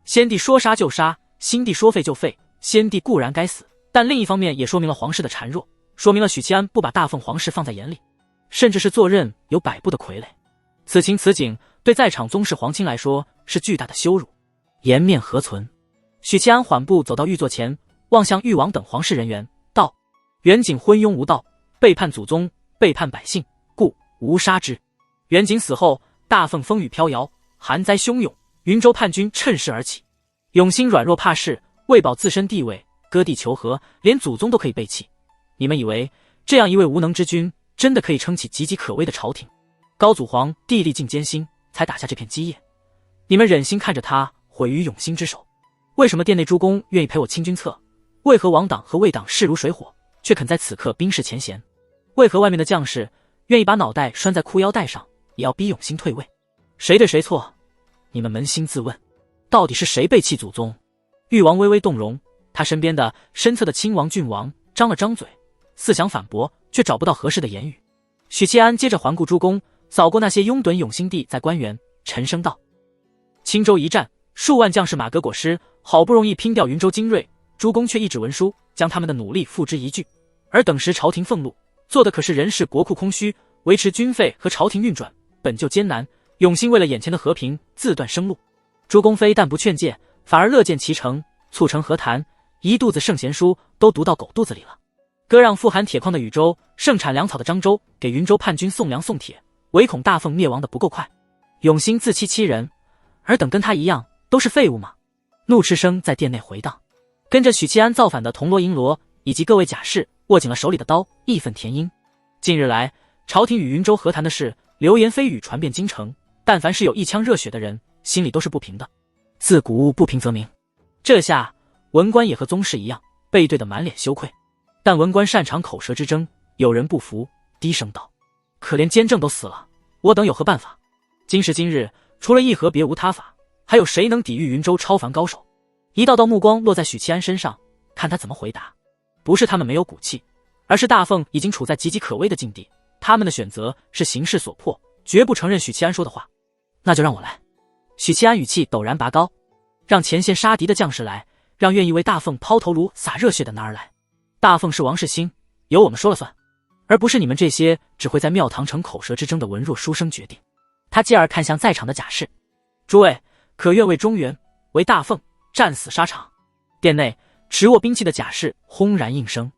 先帝说杀就杀，新帝说废就废，先帝固然该死，但另一方面也说明了皇室的孱弱，说明了许七安不把大凤皇室放在眼里，甚至是坐任有摆布的傀儡。此情此景，对在场宗室皇亲来说是巨大的羞辱，颜面何存？许七安缓步走到御座前，望向誉王等皇室人员，道：“元景昏庸无道，背叛祖宗，背叛百姓，故无杀之。元景死后，大凤风雨飘摇，寒灾汹涌，云州叛军趁势而起。永兴软弱怕事，为保自身地位，割地求和，连祖宗都可以背弃。你们以为这样一位无能之君，真的可以撑起岌岌可危的朝廷？高祖皇帝历尽艰辛，才打下这片基业，你们忍心看着他毁于永兴之手？为什么殿内诸公愿意陪我清君侧？为何王党和魏党势如水火，却肯在此刻冰释前嫌？为何外面的将士愿意把脑袋拴在裤腰带上，也要逼永兴退位？谁对谁错？你们扪心自问，到底是谁背弃祖宗？誉王微微动容，他身边的身侧的亲王郡王张了张嘴，似想反驳，却找不到合适的言语。许七安接着环顾诸公，扫过那些拥趸永兴帝在官员，沉声道：青州一战，数万将士马革裹尸，好不容易拼掉云州精锐，诸公却一纸文书将他们的努力付之一炬。而等时朝廷俸禄做的可是人事国库空虚，维持军费和朝廷运转本就艰难，永兴为了眼前的和平自断生路。诸公非但不劝诫，反而乐见其成，促成和谈，一肚子圣贤书都读到狗肚子里了。割让富含铁矿的禹州，盛产粮草的漳州，给云州叛军送粮送铁，唯恐大凤灭亡的不够快。永兴自欺欺人，尔等跟他一样都是废物吗？怒斥声在殿内回荡。跟着许七安造反的铜锣银锣以及各位甲士握紧了手里的刀，义愤填膺。近日来，朝廷与云州和谈的事流言蜚语传遍京城，但凡是有一腔热血的人，心里都是不平的。自古不平则鸣，这下文官也和宗室一样，背对得满脸羞愧。但文官擅长口舌之争，有人不服，低声道：可怜监正都死了，我等有何办法？今时今日，除了议和别无他法，还有谁能抵御云州超凡高手？一道道目光落在许七安身上，看他怎么回答。不是他们没有骨气，而是大凤已经处在岌岌可危的境地，他们的选择是形势所迫，绝不承认许七安说的话。那就让我来。许七安语气陡然拔高，让前线杀敌的将士来，让愿意为大凤抛头颅洒热血的男儿来。大凤是王世兴，由我们说了算，而不是你们这些只会在庙堂逞口舌之争的文弱书生决定。他继而看向在场的甲士，诸位可愿为中原，为大凤战死沙场？殿内持握兵器的甲士轰然应声，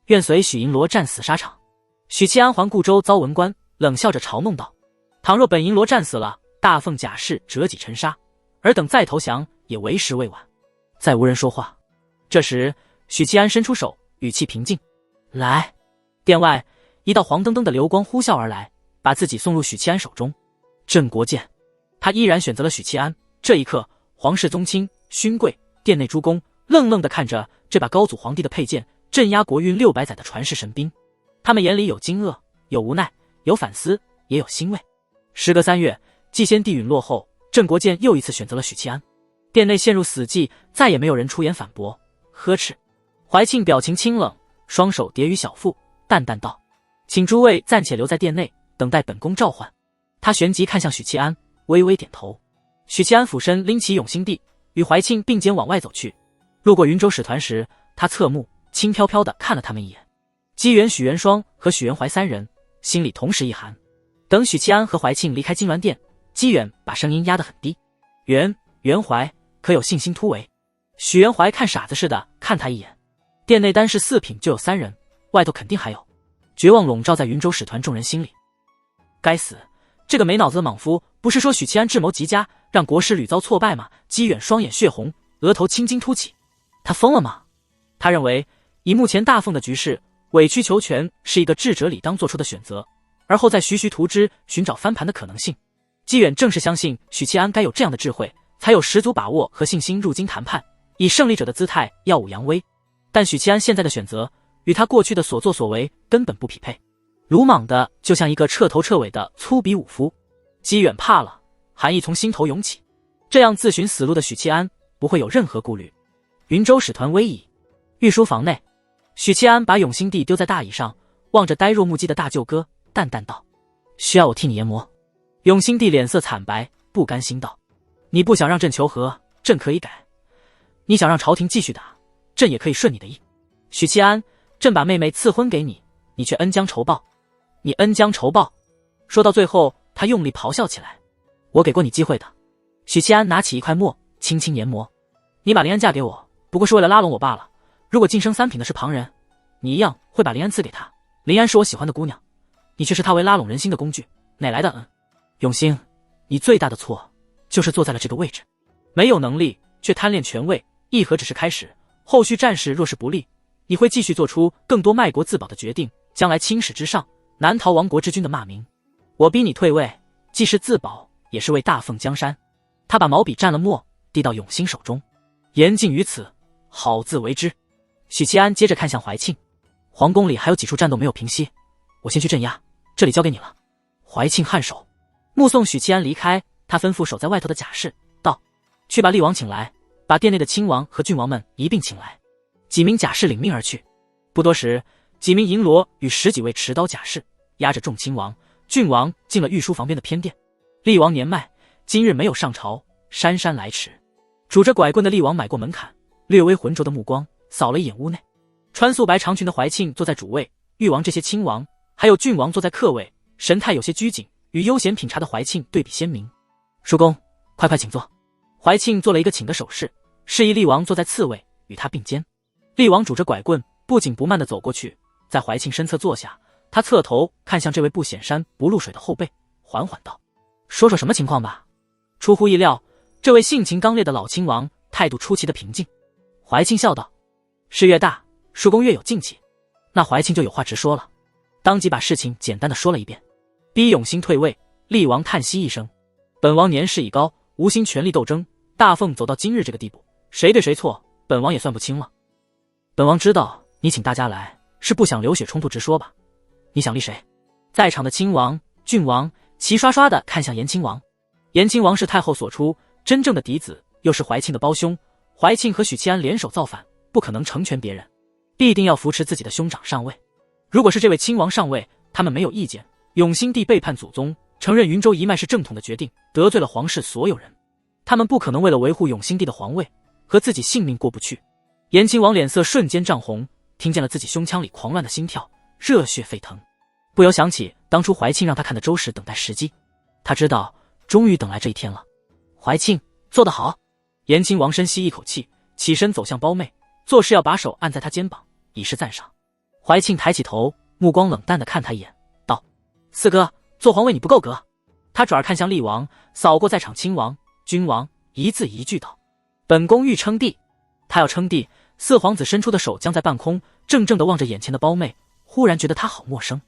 愿随许银罗战死沙场。许七安环顾周遭文官，冷笑着嘲弄道：倘若本银罗战死了，大凤甲士折戟沉沙，尔等再投降也为时未晚。再无人说话。这时许七安伸出手，语气平静：来。殿外一道黄澄澄的流光呼啸而来，把自己送入许七安手中。镇国剑。他依然选择了许七安。这一刻，皇室宗亲、勋贵、殿内诸公愣愣地看着这把高祖皇帝的佩剑，镇压国运600载的传世神兵。他们眼里有惊愕，有无奈，有反思，也有欣慰。时隔3月，继先帝陨落后，镇国剑又一次选择了许七安。殿内陷入死寂，再也没有人出言反驳呵斥。怀庆表情清冷，双手叠于小腹，淡淡道：请诸位暂且留在殿内，等待本宫召唤。他旋即看向许七安，微微点头。许七安俯身拎起永兴帝，与怀庆并肩往外走去。路过云州使团时，他侧目轻飘飘地看了他们一眼。姬元、许元双和许元怀3人心里同时一寒。等许七安和怀庆离开金銮殿，姬远把声音压得很低：元怀可有信心突围？许元怀看傻子似的看他一眼。殿内单是4品就有3人，外头肯定还有。绝望笼罩在云州使团众人心里。该死，这个没脑子的莽夫，不是说许七安智谋极佳，让国师屡遭挫败吗？姬远双眼血红，额头青筋突起。他疯了吗？他认为以目前大凤的局势，委曲求全是一个智者理当做出的选择，而后再徐徐图之，寻找翻盘的可能性。姬远正是相信许七安该有这样的智慧，才有十足把握和信心入京谈判，以胜利者的姿态耀武扬威。但许七安现在的选择与他过去的所作所为根本不匹配，鲁莽的就像一个彻头彻尾的粗鄙武夫。姬远怕了，寒意从心头涌起。这样自寻死路的许七安不会有任何顾虑。云州使团危矣。御书房内，许七安把永兴帝丢在大椅上，望着呆若木鸡的大舅哥，淡淡道：需要我替你研磨？永兴帝脸色惨白，不甘心道：你不想让朕求和，朕可以改；你想让朝廷继续打，朕也可以顺你的意。许七安，朕把妹妹赐婚给你，你却恩将仇报。你恩将仇报。说到最后，他用力咆哮起来：我给过你机会的。许七安拿起一块墨，轻轻研磨。你把林安嫁给我，不过是为了拉拢我罢了。如果晋升3品的是旁人，你一样会把林安赐给他。林安是我喜欢的姑娘，你却是他为拉拢人心的工具，哪来的恩？永兴，你最大的错就是坐在了这个位置，没有能力却贪恋权位。议和只是开始，后续战事若是不利，你会继续做出更多卖国自保的决定，将来青史之上难逃亡国之君的骂名。我逼你退位，既是自保，也是为大凤江山。他把毛笔蘸了墨，递到永兴手中：言尽于此，好自为之。许七安接着看向怀庆：皇宫里还有几处战斗没有平息，我先去镇压，这里交给你了。怀庆颔首，目送许七安离开，他吩咐守在外头的甲士：去把厉王请来，把殿内的亲王和郡王们一并请来。”几名甲士领命而去。不多时，几名银罗与10几位持刀甲士押着众亲王、郡王进了御书房边的偏殿。厉王年迈，今日没有上朝，姗姗来迟。拄着拐棍的厉王迈过门槛，略微浑浊的目光扫了一眼屋内。穿素白长裙的怀庆坐在主位，誉王这些亲王还有郡王坐在客位，神态有些拘谨，与悠闲品茶的怀庆对比鲜明。叔公，快快请坐。怀庆做了一个请的手势，示意厉王坐在次位，与他并肩。厉王拄着拐棍，不紧不慢地走过去，在怀庆身侧坐下。他侧头看向这位不显山不露水的后辈，缓缓道：“说说什么情况吧。”出乎意料，这位性情刚烈的老亲王态度出奇的平静。怀庆笑道：“事越大，叔公越有静气。”那怀庆就有话直说了，当即把事情简单的说了一遍。逼永兴退位，厉王叹息一声：“本王年事已高，无心权力斗争，大奉走到今日这个地步，谁对谁错，本王也算不清了。本王知道你请大家来是不想流血冲突，直说吧，你想立谁？”在场的亲王、郡王齐刷刷地看向严亲王。严亲王是太后所出，真正的嫡子，又是怀庆的胞兄。怀庆和许七安联手造反，不可能成全别人，必定要扶持自己的兄长上位。如果是这位亲王上位，他们没有意见。永兴帝背叛祖宗，承认云州一脉是正统的决定，得罪了皇室所有人，他们不可能为了维护永兴帝的皇位和自己性命过不去。严亲王脸色瞬间涨红，听见了自己胸腔里狂乱的心跳，热血沸腾，不由想起当初怀庆让他看的周氏等待时机。他知道终于等来这一天了。怀庆做得好。严亲王深吸一口气，起身走向胞妹，做事要把手按在他肩膀，以示赞赏。怀庆抬起头，目光冷淡地看他一眼，道：“四哥，做皇位你不够格。”他转而看向厉王，扫过在场亲王、君王，一字一句道：“本宫欲称帝。”他要称帝，四皇子伸出的手僵在半空，怔怔地望着眼前的胞妹，忽然觉得他好陌生。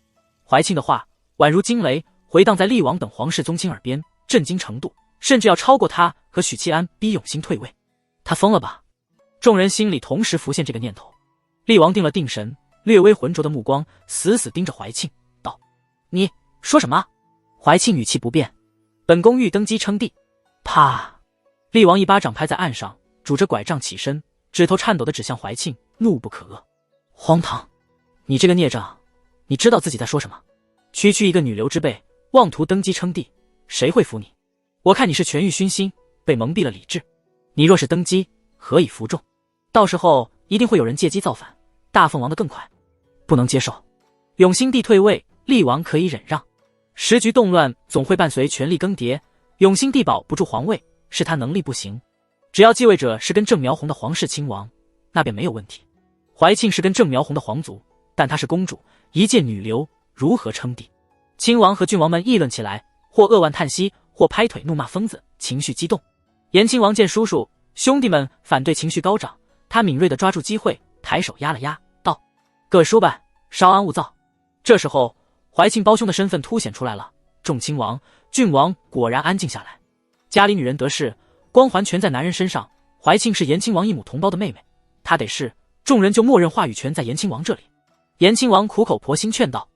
怀庆的话宛如惊雷，回荡在厉王等皇室宗亲耳边，震惊程度甚至要超过他和许七安逼永兴退位。他疯了吧？众人心里同时浮现这个念头。厉王定了定神，略微浑浊的目光死死盯着怀庆，道：“你说什么？”怀庆语气不变：“本宫欲登基称帝。”啪！厉王一巴掌拍在案上，拄着拐杖起身，指头颤抖地指向怀庆，怒不可遏：“荒唐！你这个孽障，你知道自己在说什么？区区一个女流之辈，妄图登基称帝，谁会服你？我看你是权欲熏心，被蒙蔽了理智。你若是登基，何以服众？到时候一定会有人借机造反，大奉王的更快。不能接受。永兴帝退位，厉王可以忍让。时局动乱，总会伴随权力更迭。永兴帝保不住皇位，是他能力不行。只要继位者是跟郑苗红的皇室亲王，那便没有问题。怀庆是跟郑苗红的皇族，但她是公主，一介女流，如何称帝？亲王和郡王们议论起来，或扼腕叹息，或拍腿怒骂疯子，情绪激动。严亲王见叔叔兄弟们反对，情绪高涨，他敏锐地抓住机会，抬手压了压，道：“各位叔伯，稍安勿躁。”这时候怀庆胞兄的身份凸显出来了，众亲王、郡王果然安静下来。家里女人得势，光环全在男人身上。怀庆是严亲王一母同胞的妹妹，她得势，众人就默认话语权在严亲王这里。严亲王苦口婆心劝道：“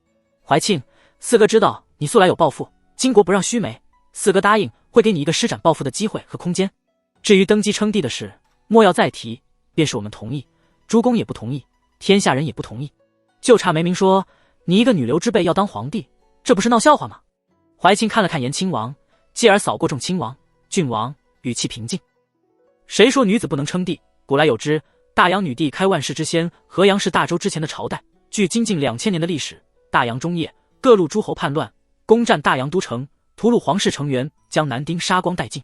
怀庆，四哥知道你素来有抱负，巾帼不让须眉，四哥答应会给你一个施展抱负的机会和空间。至于登基称帝的事，莫要再提，便是我们同意，诸公也不同意，天下人也不同意，就差没明说你一个女流之辈要当皇帝，这不是闹笑话吗？”怀庆看了看严亲王，继而扫过众亲王、郡王，语气平静：“谁说女子不能称帝？古来有之，大阳女帝开万世之先，河阳是大周之前的朝代，距今近2000年的历史。大阳中叶，各路诸侯叛乱，攻占大阳都城，屠戮皇室成员，将男丁杀光殆尽。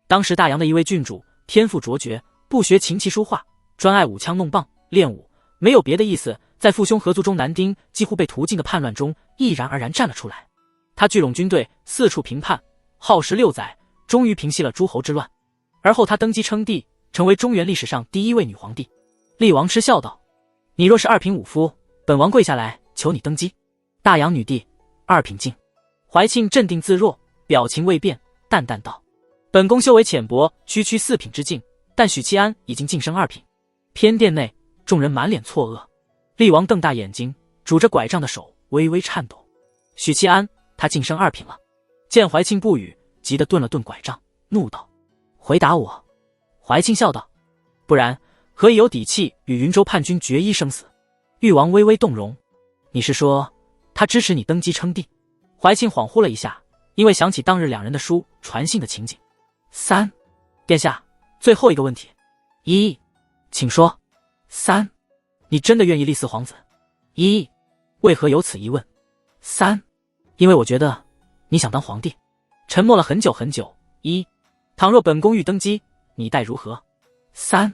当时大阳的一位郡主天赋卓绝，不学琴棋书画，专爱舞枪弄棒练武，没有别的意思，在父兄合族中男丁几乎被屠尽的叛乱中毅然而然站了出来。他聚拢军队，四处平叛，耗时6载，终于平息了诸侯之乱。而后他登基称帝，成为中原历史上第一位女皇帝。”厉王嗤笑道：“你若是二品武夫，本王跪下来求你登基。”大阳女帝2品进。怀庆镇定自若，表情未变，淡淡道：“本宫修为浅薄，区区4品之境，但许七安已经晋升2品。”偏殿内众人满脸错愕。厉王瞪大眼睛，拄着拐杖的手微微颤抖。许七安，他晋升2品了。见怀庆不语，急得顿了顿拐杖，怒道：“回答我，怀庆笑道：“不然，何以有底气与云州叛军决一生死？”誉王微微动容：“你是说，他支持你登基称帝？”怀庆恍惚了一下，因为想起当日两人的书传信的情景。3. 殿下，最后一个问题。1. 请说。3. 你真的愿意立嗣皇子？1. 为何有此疑问？3. 因为我觉得你想当皇帝。沉默了很久很久。1. 倘若本宫欲登基，你待如何？3.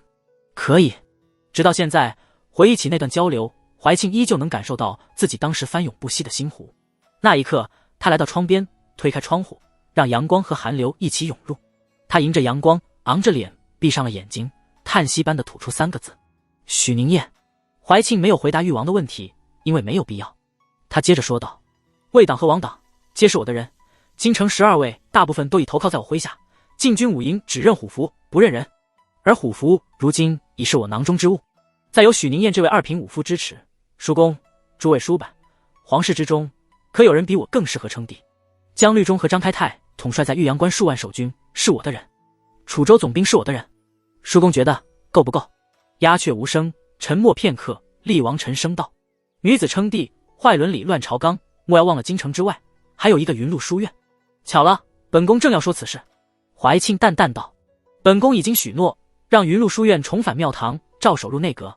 可以。直到现在，回忆起那段交流，怀庆依旧能感受到自己当时翻涌不息的心湖。那一刻，他来到窗边，推开窗户，让阳光和寒流一起涌入。他迎着阳光，昂着脸，闭上了眼睛，叹息般的吐出3个字：许宁燕。怀庆没有回答誉王的问题，因为没有必要。他接着说道：魏党和王党皆是我的人，京城12位大部分都已投靠在我麾下，禁军5营只认虎符不认人，而虎符如今已是我囊中之物。再有许宁燕这位2品武夫支持，叔公、诸位叔伯，皇室之中可有人比我更适合称帝？江律中和张开泰统帅在玉阳关数万守军，是我的人；楚州总兵是我的人。叔公觉得够不够？鸦雀无声，沉默片刻，厉王沉声道：女子称帝，坏伦理，乱朝纲，莫要忘了京城之外还有一个云麓书院。巧了，本宫正要说此事。怀庆淡淡道：本宫已经许诺，让云麓书院重返庙堂，照守入内阁。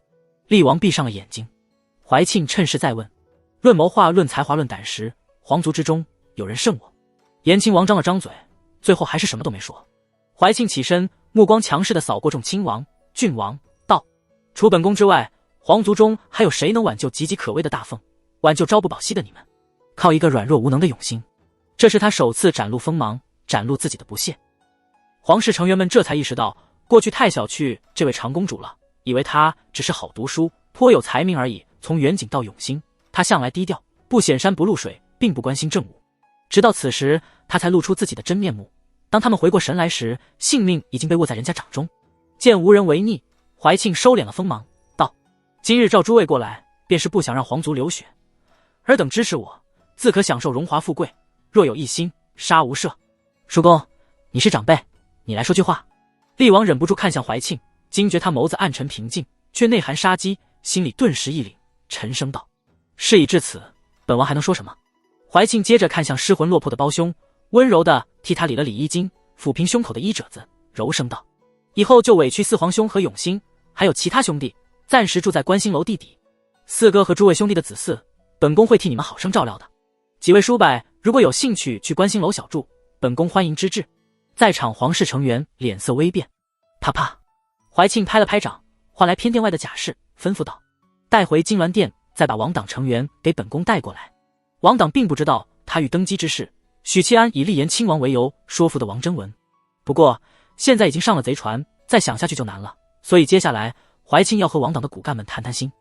厉王闭上了眼睛。怀庆趁势再问：论谋划，论才华，论胆识，皇族之中有人胜我？延亲王张了张嘴，最后还是什么都没说。怀庆起身，目光强势地扫过众亲王、郡王，道：除本宫之外，皇族中还有谁能挽救岌岌可危的大凤，挽救朝不保夕的你们？靠一个软弱无能的永兴。这是他首次展露锋芒，展露自己的不屑。皇室成员们这才意识到，过去太小觑这位长公主了，以为她只是好读书，颇有才名而已。从远景到永兴，她向来低调，不显山不露水，并不关心政务。直到此时，她才露出自己的真面目。当他们回过神来时，性命已经被握在人家掌中。见无人违逆，怀庆收敛了锋芒，道：今日召诸位过来，便是不想让皇族流血，尔等支持我，自可享受荣华富贵。若有异心，杀无赦。叔公，你是长辈，你来说句话。厉王忍不住看向怀庆，惊觉他眸子暗沉平静，却内含杀机，心里顿时一凛，沉声道：事已至此，本王还能说什么？怀庆接着看向失魂落魄的胞兄，温柔地替他理了理衣襟，抚平胸口的衣褶子，柔声道：以后就委屈四皇兄和永兴，还有其他兄弟，暂时住在观星楼地底。四哥和诸位兄弟的子嗣，本宫会替你们好生照料的。几位叔伯如果有兴趣去观星楼小住，本宫欢迎之至。在场皇室成员脸色微变。啪啪，怀庆拍了拍掌，换来偏殿外的贾氏，吩咐道：带回金銮殿，再把王党成员给本宫带过来。王党并不知道他欲登基之事，许七安以立言亲王为由说服的王征文。不过现在已经上了贼船，再想下去就难了，所以接下来怀庆要和王党的骨干们谈谈心。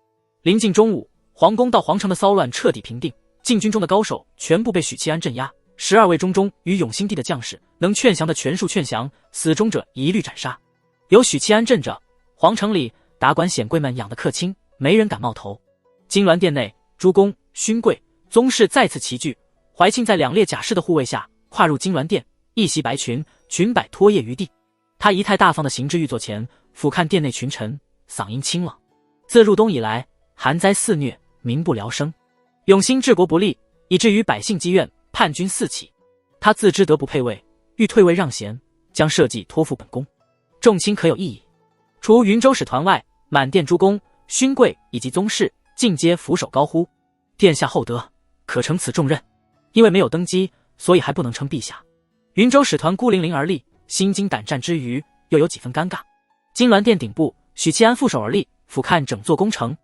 临近中午，皇宫到皇城的骚乱彻底平定，禁军中的高手全部被许七安镇压，12位中中与永兴帝的将士能劝降的全数劝降，死忠者一律斩杀。有许七安镇着，皇城里达官显贵们养的客卿，没人敢冒头。金銮殿内，诸公、勋贵、宗室再次齐聚。怀庆在2列甲士的护卫下跨入金銮殿，一袭白裙，裙摆拖曳于地。他仪态大方地行至御座前，俯瞰殿内群臣，嗓音清朗：自入冬以来，寒灾肆虐，民不聊生，永兴治国不力，以至于百姓积怨，叛军四起。他自知德不配位，欲退位让贤，将社稷托付本宫。众卿可有异议？除云州使团外，满殿诸公、勋贵以及宗室尽皆俯首高呼：殿下厚德，可承此重任。因为没有登基，所以还不能称陛下。云州使团孤零零而立，心惊胆战之余，又有几分尴尬。金銮殿顶部，许七安负手而立，俯瞰整座宫城。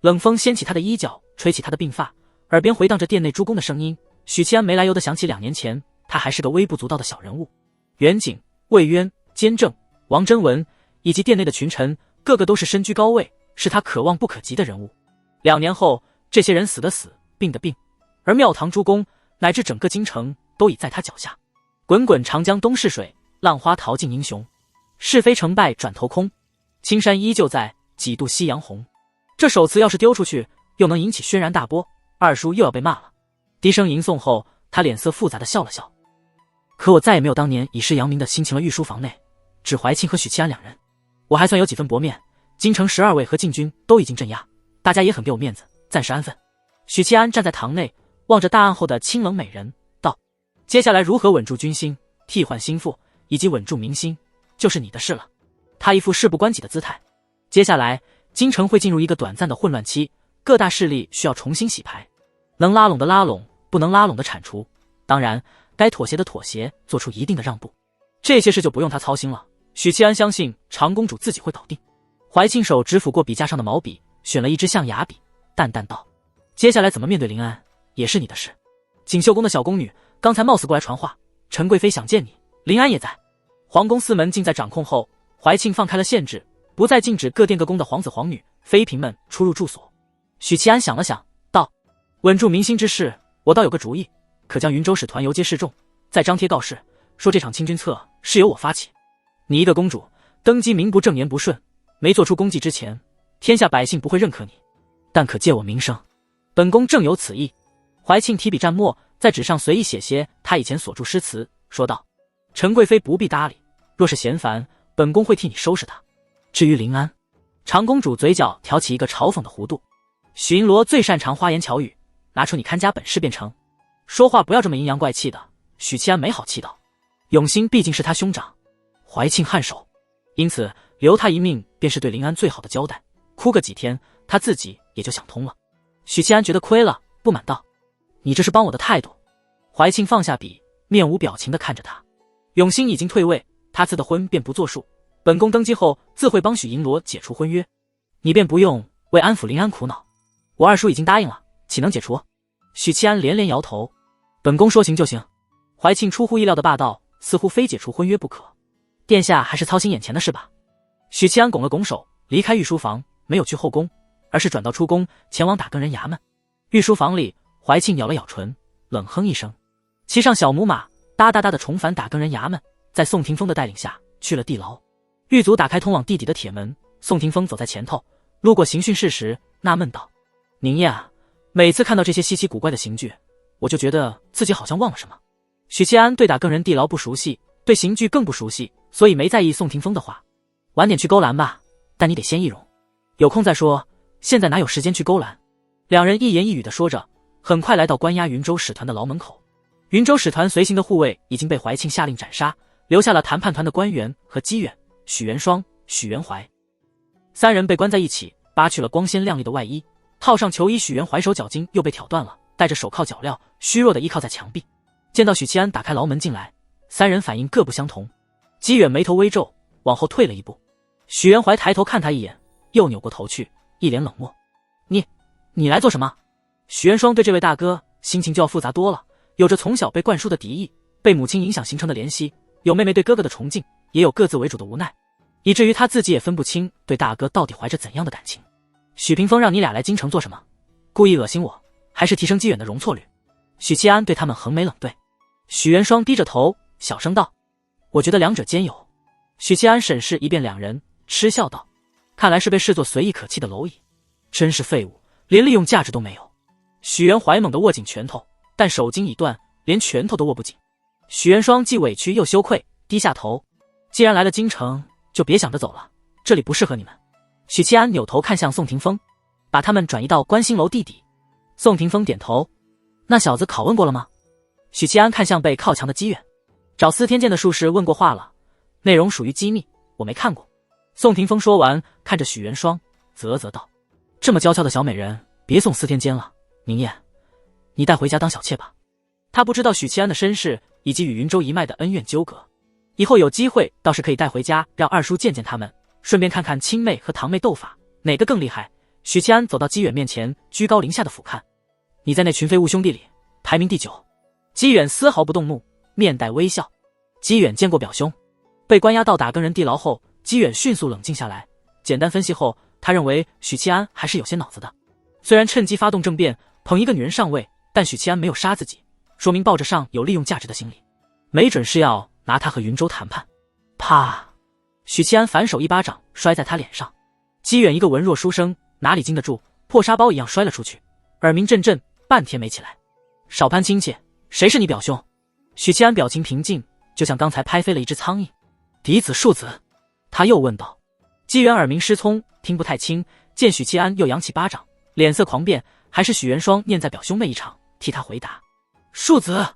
冷风掀起他的衣角，吹起他的鬓发，耳边回荡着殿内诸公的声音。许七安没来由地想起2年前，他还是个微不足道的小人物。袁景、魏渊、监正、王征文以及殿内的群臣，个个都是身居高位，是他可望不可及的人物。2年后，这些人死的死，病的病，而庙堂诸公乃至整个京城都已在他脚下。滚滚长江东逝水，浪花淘尽英雄。是非成败转头空，青山依旧在，几度夕阳红。这首词要是丢出去，又能引起轩然大波，二叔又要被骂了。低声吟诵后，他脸色复杂地笑了笑。可我再也没有当年以势扬名的心情了御书房内，只怀庆和许七安2人。我还算有几分薄面，京城12位和禁军都已经镇压，大家也很给我面子，暂时安分。许七安站在堂内，望着大案后的清冷美人，道：接下来如何稳住军心，替换心腹，以及稳住民心，就是你的事了。他一副事不关己的姿态。接下来京城会进入一个短暂的混乱期，各大势力需要重新洗牌，能拉拢的拉拢，不能拉拢的铲除，当然该妥协的妥协，做出一定的让步。这些事就不用他操心了，许七安相信长公主自己会搞定。怀庆手指抚过笔架上的毛笔，选了一支象牙笔，淡淡道：接下来怎么面对临安，也是你的事。锦绣宫的小宫女刚才貌似过来传话，陈贵妃想见你，临安也在。皇宫四门尽在掌控后，怀庆放开了限制，不再禁止各殿各宫的皇子皇女、妃嫔们出入住所。许七安想了想，道：稳住民心之事，我倒有个主意，可将云州使团游街示众，再张贴告示，说这场清君侧是由我发起。你一个公主，登基名不正言不顺，没做出功绩之前，天下百姓不会认可你，但可借我名声，本宫正有此意。怀庆提笔蘸墨，在纸上随意写些他以前所著诗词，说道：陈贵妃不必搭理，若是嫌烦，本宫会替你收拾她。至于临安，长公主嘴角挑起一个嘲讽的弧度。许银罗最擅长花言巧语，拿出你看家本事便成。说话不要这么阴阳怪气的。许七安没好气道：永兴毕竟是他兄长。怀庆颔首，因此留他一命便是对临安最好的交代，哭个几天，他自己也就想通了。许七安觉得亏了，不满道：你这是帮我的态度。怀庆放下笔，面无表情地看着他。永兴已经退位，他赐的婚便不作数，本宫登基后自会帮许银罗解除婚约，你便不用为安抚临安苦恼。我二叔已经答应了，岂能解除？许七安连连摇头：本宫说行就行。怀庆出乎意料的霸道，似乎非解除婚约不可。殿下还是操心眼前的事吧。许七安拱了拱手，离开御书房，没有去后宫，而是转到出宫，前往打更人衙门。御书房里，怀庆咬了咬唇，冷哼一声，骑上小母马，哒哒哒的重返打更人衙门，在宋廷峰的带领下去了地牢。狱卒打开通往地底的铁门，宋廷峰走在前头，路过刑讯室时纳闷道：宁夜啊，每次看到这些稀奇古怪的刑具，我就觉得自己好像忘了什么。许七安对打更人地牢不熟悉，对刑具更不熟悉，所以没在意宋廷峰的话。晚点去勾栏吧，但你得先易容，有空再说，现在哪有时间去勾栏。两人一言一语地说着，很快来到关押云州使团的牢门口。云州使团随行的护卫已经被怀庆下令斩杀，留下了谈判团的官员和机远、许元双、许元怀三人被关在一起，扒去了光鲜亮丽的外衣，套上囚衣。许元怀手脚筋又被挑断了，戴着手铐脚镣，虚弱地依靠在墙壁。见到许七安打开牢门进来，三人反应各不相同。机远眉头微皱，往后退了一步。许元怀抬头看他一眼，又扭过头去，一脸冷漠：你来做什么？许元双对这位大哥心情就要复杂多了，有着从小被灌输的敌意，被母亲影响形成的怜惜，有妹妹对哥哥的崇敬，也有各自为主的无奈，以至于他自己也分不清对大哥到底怀着怎样的感情。许屏风让你俩来京城做什么？故意恶心我，还是提升机远的容错率？许七安对他们横眉冷对。许元双低着头小声道：我觉得两者兼有。许七安审视一遍两人，嗤笑道：看来是被视作随意可弃的蝼蚁，真是废物，连利用价值都没有。许元怀猛地握紧拳头，但手筋已断，连拳头都握不紧。许元双既委屈又羞愧，低下头：既然来了京城，就别想着走了，这里不适合你们。许七安扭头看向宋廷峰：把他们转移到观星楼地底。宋廷峰点头：那小子拷问过了吗？许七安看向背靠墙的机远：找司天监的术士问过话了，内容属于机密，我没看过。宋廷峰说完，看着许元双啧啧道：这么娇俏的小美人，别送司天监了，宁夜，你带回家当小妾吧。他不知道许七安的身世以及与云州一脉的恩怨纠葛，以后有机会倒是可以带回家让二叔见见他们，顺便看看亲妹和堂妹斗法哪个更厉害。许七安走到机远面前，居高临下的俯瞰：你在那群飞雾兄弟里排名第9。机远丝毫不动怒，面带微笑：机远见过表兄。被关押到打更人地牢后，机远迅速冷静下来，简单分析后，他认为许七安还是有些脑子的。虽然趁机发动政变，捧一个女人上位，但许七安没有杀自己，说明抱着上有利用价值的心理，没准是要拿他和云州谈判。啪！许七安反手一巴掌摔在他脸上。机远一个文弱书生，哪里经得住，破沙包一样摔了出去，耳鸣阵阵，半天没起来。少攀亲戚，谁是你表兄？许七安表情平静，就像刚才拍飞了一只苍蝇。嫡子庶子，他又问道。姬元耳鸣失聪，听不太清，见许七安又扬起巴掌，脸色狂变，还是许元双念在表兄妹一场，替他回答：“庶子。”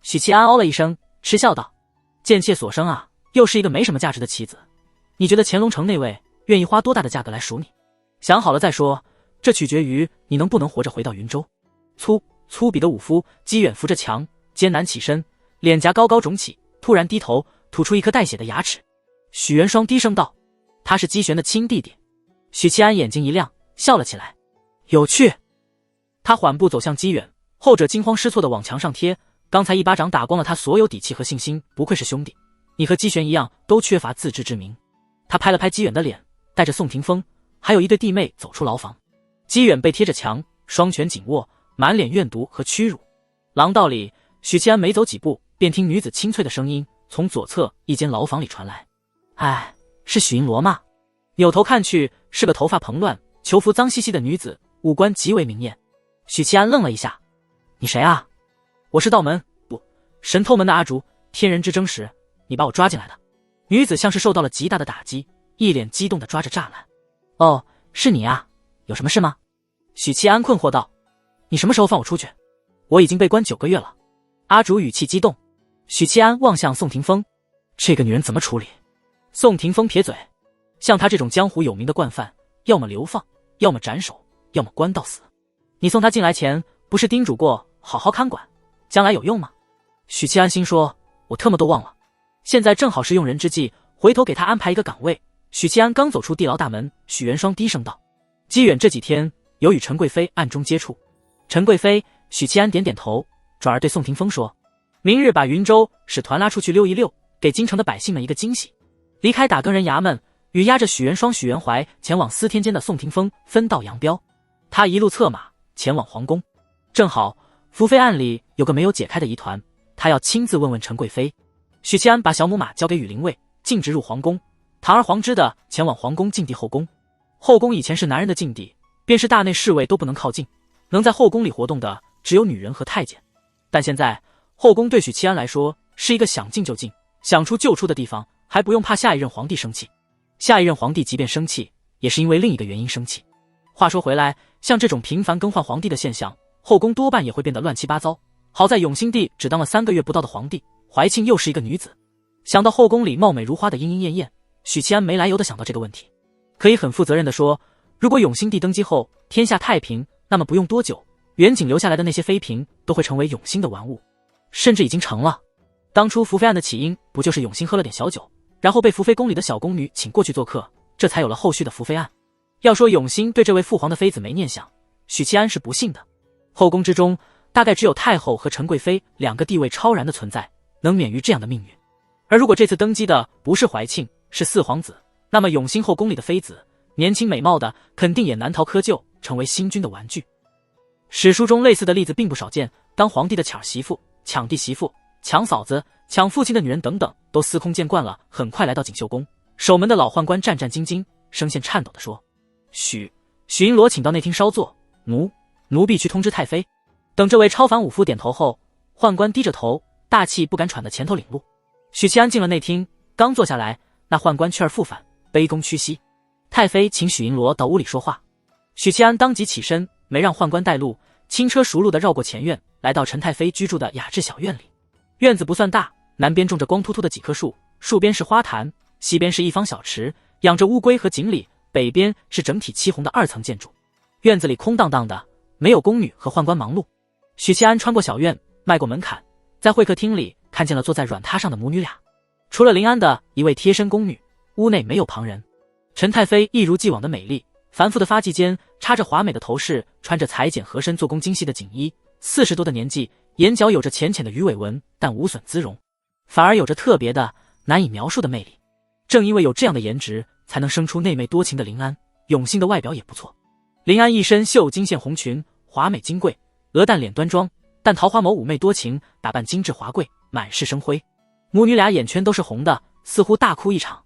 许七安哦了一声，嗤笑道：“贱妾所生啊，又是一个没什么价值的棋子。你觉得乾隆城那位愿意花多大的价格来赎你？想好了再说，这取决于你能不能活着回到云州。”粗鄙的武夫姬远扶着墙，艰难起身，脸颊高高肿起，突然低头吐出一颗带血的牙齿。许元双低声道：“他是姬璇的亲弟弟。”许七安眼睛一亮，笑了起来：“有趣。”他缓步走向姬远，后者惊慌失措地往墙上贴，刚才一巴掌打光了他所有底气和信心，不愧是兄弟，你和姬璇一样都缺乏自知之明。他拍了拍姬远的脸，带着宋霆锋还有一对弟妹走出牢房。姬远被贴着墙，双拳紧握，满脸怨毒和屈辱。廊道里，许七安没走几步，便听女子清脆的声音从左侧一间牢房里传来：“哎，是许银罗吗？”扭头看去，是个头发蓬乱、囚服脏兮兮的女子，五官极为明艳。许七安愣了一下：“你谁啊？”“我是道门，不，神偷门的阿竹，天人之争时，你把我抓进来的。”女子像是受到了极大的打击，一脸激动地抓着栅栏。“哦，是你啊，有什么事吗？”许七安困惑道。“你什么时候放我出去？我已经被关9个月了。”阿竹语气激动。许七安望向宋霆锋：“这个女人怎么处理？”宋霆锋撇嘴：“像他这种江湖有名的惯犯，要么流放，要么斩首，要么关到死。你送他进来前，不是叮嘱过好好看管，将来有用吗？”许七安心说：“我特么都忘了，现在正好是用人之际，回头给他安排一个岗位。”许七安刚走出地牢大门，许元双低声道：“姬远这几天有与陈贵妃暗中接触。”陈贵妃，许七安点点头，转而对宋霆锋说：“明日把云州使团拉出去溜一溜，给京城的百姓们一个惊喜。”离开打更人衙门，与押着许元双、许元怀前往司天监的宋霆锋分道扬镳。他一路策马前往皇宫，正好福妃案里有个没有解开的疑团，他要亲自问问陈贵妃。许七安把小母马交给羽林卫，径直入皇宫，堂而皇之的前往皇宫禁地后宫。后宫以前是男人的禁地，便是大内侍卫都不能靠近，能在后宫里活动的只有女人和太监。但现在后宫对许七安来说是一个想进就进、想出就出的地方，还不用怕下一任皇帝生气。下一任皇帝即便生气，也是因为另一个原因生气。话说回来，像这种频繁更换皇帝的现象，后宫多半也会变得乱七八糟。好在永兴帝只当了3个月不到的皇帝，怀庆又是一个女子。想到后宫里貌美如花的莺莺燕燕，许七安没来由的想到这个问题。可以很负责任的说，如果永兴帝登基后天下太平，那么不用多久，远景留下来的那些妃嫔都会成为永兴的玩物，甚至已经成了。当初福妃案的起因不就是永兴喝了点小酒，然后被福妃宫里的小宫女请过去做客，这才有了后续的福妃案。要说永兴对这位父皇的妃子没念想，许七安是不信的。后宫之中大概只有太后和陈贵妃2个地位超然的存在，能免于这样的命运。而如果这次登基的不是怀庆，是4皇子，那么永兴后宫里的妃子年轻美貌的肯定也难逃窠臼，成为新君的玩具。史书中类似的例子并不少见，当皇帝的抢媳妇、抢弟媳妇、抢嫂子、抢父亲的女人等等都司空见惯了，很快来到锦绣宫，守门的老宦官战战兢兢，声线颤抖地说：“许银罗请到内厅稍坐，奴婢去通知太妃。”等这位超凡武夫点头后，宦官低着头，大气不敢喘的前头领路。许七安进了内厅，刚坐下来，那宦官却而复返，卑躬屈膝：“太妃请许银罗到屋里说话。”许七安当即起身，没让宦官带路，轻车熟路地绕过前院，来到陈太妃居住的雅致小院里。院子不算大，南边种着光秃秃的几棵树，树边是花坛，西边是一方小池，养着乌龟和锦鲤，北边是整体漆红的2层建筑。院子里空荡荡的，没有宫女和宦官忙碌。许七安穿过小院，迈过门槛，在会客厅里看见了坐在软榻上的母女俩。除了临安的一位贴身宫女，屋内没有旁人。陈太妃一如既往的美丽，繁复的发髻间插着华美的头饰，穿着裁剪合身做工精细的锦衣，40多的年纪，眼角有着浅浅的鱼尾纹，但无损姿容，反而有着特别的难以描述的魅力。正因为有这样的颜值，才能生出内媚多情的临安。永兴的外表也不错，临安一身绣金线红裙，华美金贵，鹅蛋脸端庄，但桃花眸妩媚多情，打扮精致华贵，满是生辉。母女俩眼圈都是红的，似乎大哭一场。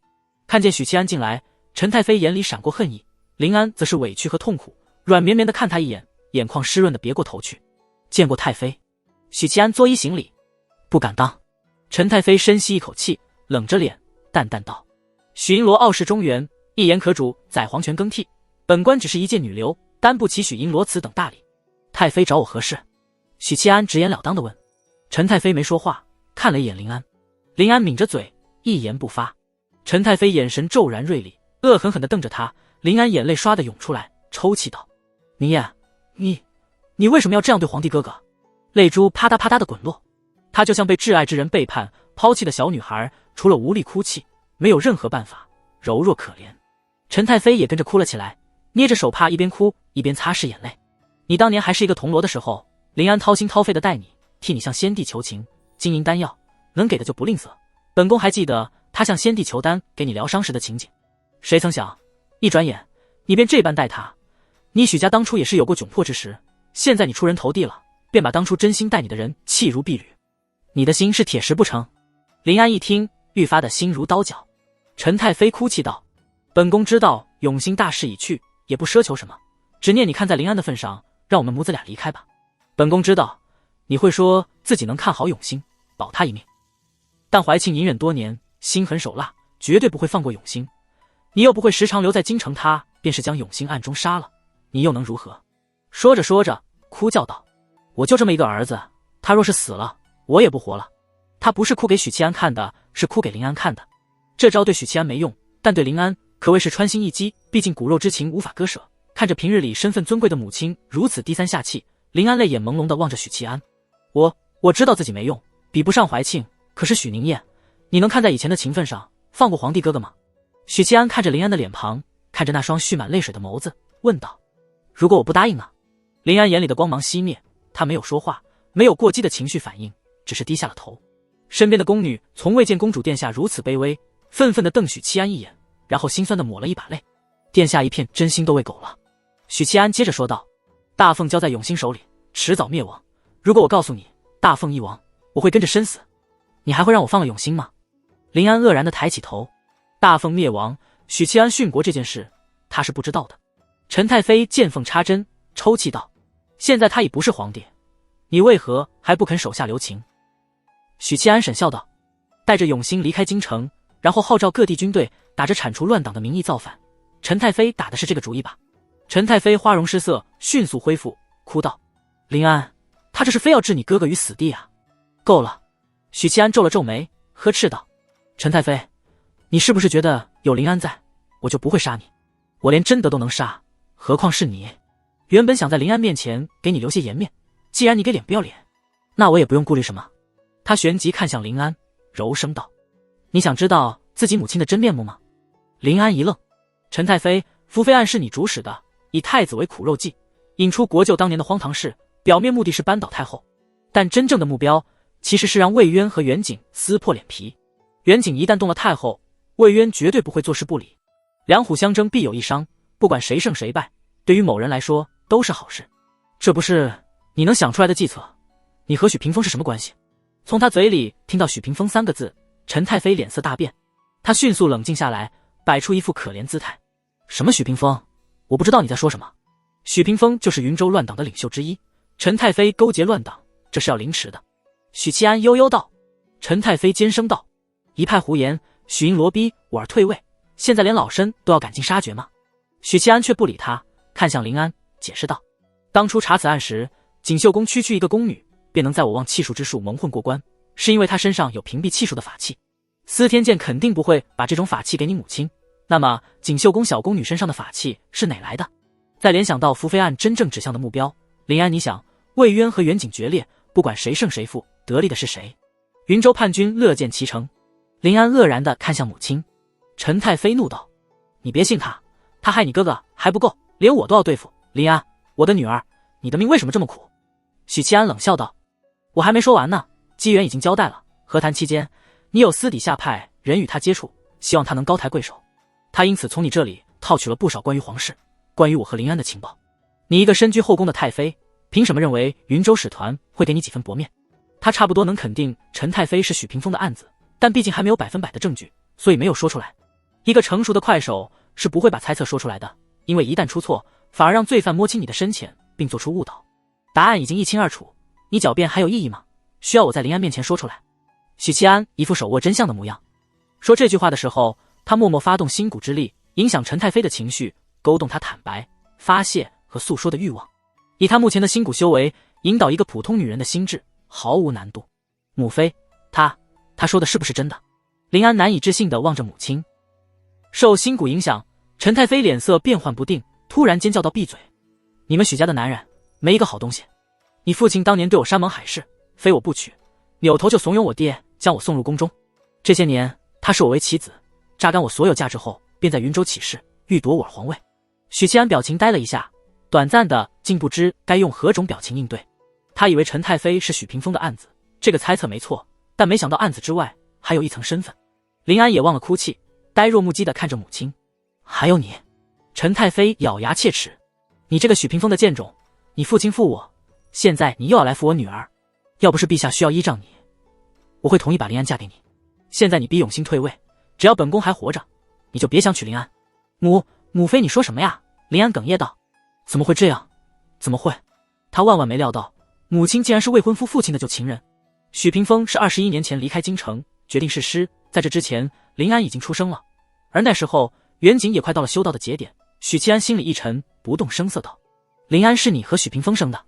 看见许七安进来，陈太妃眼里闪过恨意，临安则是委屈和痛苦，软绵绵的看他一眼，眼眶湿润的别过头去。见过太妃。许七安作揖行礼。不敢当。陈太妃深吸一口气，冷着脸淡淡道：“许银罗傲视中原，一言可主宰黄泉更替，本官只是一介女流，担不起许银罗此等大礼。太妃找我何事？许七安直截了当地问。陈太妃没说话，看了一眼林安。林安抿着嘴，一言不发。陈太妃眼神骤然锐利，恶狠狠地瞪着他。林安眼泪唰地涌出来，抽泣道：宁烨，你为什么要这样对皇帝哥哥？泪珠啪嗒啪嗒地滚落。她就像被挚爱之人背叛抛弃的小女孩，除了无力哭泣，没有任何办法，柔弱可怜。陈太妃也跟着哭了起来，捏着手帕一边哭一边擦拭眼泪。你当年还是一个铜锣的时候，林安掏心掏肺地待你，替你向先帝求情，金银丹药能给的就不吝啬。本宫还记得他向先帝求丹给你疗伤时的情景。谁曾想一转眼你便这般待他。你许家当初也是有过窘迫之时，现在你出人头地了，便把当初真心待你的人弃如敝履。你的心是铁石不成？林安一听，愈发的心如刀绞。陈太妃哭泣道：本宫知道永兴大势已去，也不奢求什么，只念你看在林安的份上，让我们母子俩离开吧。本宫知道你会说自己能看好永兴，保他一命，但怀庆隐忍多年，心狠手辣，绝对不会放过永兴。你又不会时常留在京城，他便是将永兴暗中杀了，你又能如何？说着说着，哭叫道：我就这么一个儿子，他若是死了，我也不活了。他不是哭给许七安看的，是哭给林安看的。这招对许七安没用，但对林安可谓是穿心一击，毕竟骨肉之情无法割舍。看着平日里身份尊贵的母亲如此低三下气，林安泪眼朦胧地望着许七安。我知道自己没用，比不上怀庆，可是许宁烨，你能看在以前的情分上放过皇帝哥哥吗？许七安看着林安的脸庞，看着那双蓄满泪水的眸子，问道：如果我不答应呢？林安眼里的光芒熄灭，他没有说话，没有过激的情绪反应，只是低下了头。身边的宫女从未见公主殿下如此卑微，愤愤地瞪许七安一眼，然后心酸地抹了一把泪。殿下一片真心都喂狗了。许七安接着说道：大凤交在永兴手里，迟早灭亡。如果我告诉你大凤一亡，我会跟着身死，你还会让我放了永兴吗？林安愕然地抬起头。大凤灭亡，许七安殉国这件事，他是不知道的。陈太妃见缝插针，抽泣道：现在他已不是皇帝，你为何还不肯手下留情？许七安沈笑道：带着永兴离开京城，然后号召各地军队，打着铲除乱党的名义造反。陈太妃打的是这个主意吧？陈太妃花容失色，迅速恢复，哭道：林安，他这是非要置你哥哥于死地啊！够了！许七安皱了皱眉，呵斥道：陈太妃，你是不是觉得有林安在，我就不会杀你？我连贞德都能杀，何况是你？原本想在林安面前给你留些颜面，既然你给脸不要脸，那我也不用顾虑什么。他旋即看向林安，柔声道：你想知道自己母亲的真面目吗？林安一愣：陈太妃，福妃案是你主使的，以太子为苦肉计，引出国舅当年的荒唐事，表面目的是扳倒太后，但真正的目标其实是让魏渊和袁景撕破脸皮。袁景一旦动了太后，魏渊绝对不会坐视不理。两虎相争必有一伤，不管谁胜谁败，对于某人来说都是好事。这不是你能想出来的计策？你和许屏风是什么关系？从他嘴里听到许屏风三个字，陈太妃脸色大变，她迅速冷静下来，摆出一副可怜姿态。什么许屏风？我不知道你在说什么。许屏风就是云州乱党的领袖之一，陈太妃勾结乱党，这是要凌迟的。许七安悠悠道。陈太妃尖声道：一派胡言，许银罗逼我而退位，现在连老身都要赶尽杀绝吗？许七安却不理他，看向林安，解释道：当初查此案时，锦绣宫区区一个宫女便能在我望气术之术蒙混过关，是因为她身上有屏蔽气术的法器。司天监肯定不会把这种法器给你母亲，那么锦绣宫小宫女身上的法器是哪来的？再联想到福妃案真正指向的目标，林安，你想，魏渊和袁景决裂，不管谁胜谁负，得利的是谁？云州叛军乐见其成。林安愕然地看向母亲。陈太妃怒道：你别信他，他害你哥哥还不够，连我都要对付。林安，我的女儿，你的命为什么这么苦？许七安冷笑道：我还没说完呢，姬元已经交代了，和谈期间你有私底下派人与他接触，希望他能高抬贵手，他因此从你这里套取了不少关于皇室，关于我和林安的情报。你一个身居后宫的太妃，凭什么认为云州使团会给你几分薄面？他差不多能肯定陈太妃是许屏风的案子，但毕竟还没有100%的证据，所以没有说出来。一个成熟的快手是不会把猜测说出来的，因为一旦出错，反而让罪犯摸清你的深浅，并做出误导。答案已经一清二楚，你狡辩还有意义吗？需要我在林安面前说出来？许七安一副手握真相的模样。说这句话的时候，他默默发动心骨之力，影响陈太妃的情绪，勾动她坦白、发泄和诉说的欲望。以她目前的心骨修为，引导一个普通女人的心智毫无难度。母妃，他说的是不是真的？林安难以置信地望着母亲。受心骨影响，陈太妃脸色变幻不定，突然尖叫道：“闭嘴！你们许家的男人没一个好东西。你父亲当年对我山盟海誓，非我不娶，扭头就怂恿我爹将我送入宫中。这些年他视我为棋子，榨干我所有价值后，便在云州起事，欲夺我皇位。”许七安表情呆了一下，短暂的竟不知该用何种表情应对。他以为陈太妃是许屏风的案子，这个猜测没错，但没想到案子之外还有一层身份。林安也忘了哭泣，呆若木鸡地看着母亲。还有你，陈太妃咬牙切齿，你这个许屏风的贱种，你父亲负我，现在你又要来负我女儿。要不是陛下需要依仗你，我会同意把林安嫁给你。现在你逼永兴退位，只要本宫还活着，你就别想娶林安。母妃你说什么呀？林安哽咽道。怎么会这样？怎么会？他万万没料到，母亲竟然是未婚夫父亲的旧情人。许屏风是21年前离开京城，决定誓师，在这之前，林安已经出生了。而那时候，远景也快到了修道的节点。许七安心里一沉，不动声色道：“林安是你和许屏风生的。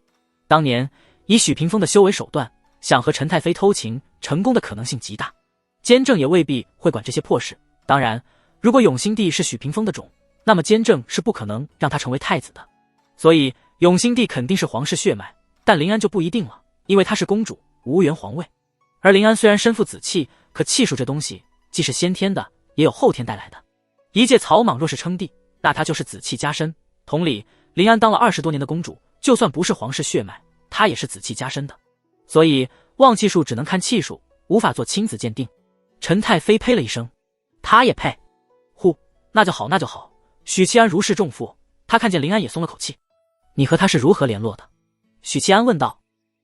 当年以许屏风的修为手段，想和陈太妃偷情，成功的可能性极大。监正也未必会管这些破事。当然，如果永兴帝是许屏风的种，那么监正是不可能让他成为太子的。所以永兴帝肯定是皇室血脉，但林安就不一定了，因为她是公主，无缘皇位。而林安虽然身负子气，可气数这东西既是先天的，也有后天带来的。一介草莽若是称帝，那他就是子气加身。同理，林安当了20多年的公主，就算不是皇室血脉，她也是子气加身的。所以旺气数只能看气数，无法做亲子鉴定。陈太妃呸了一声，她也配？呼，那就好，那就好。许七安如释重负，他看见林安也松了口气。你和他是如何联络的？许七安问道。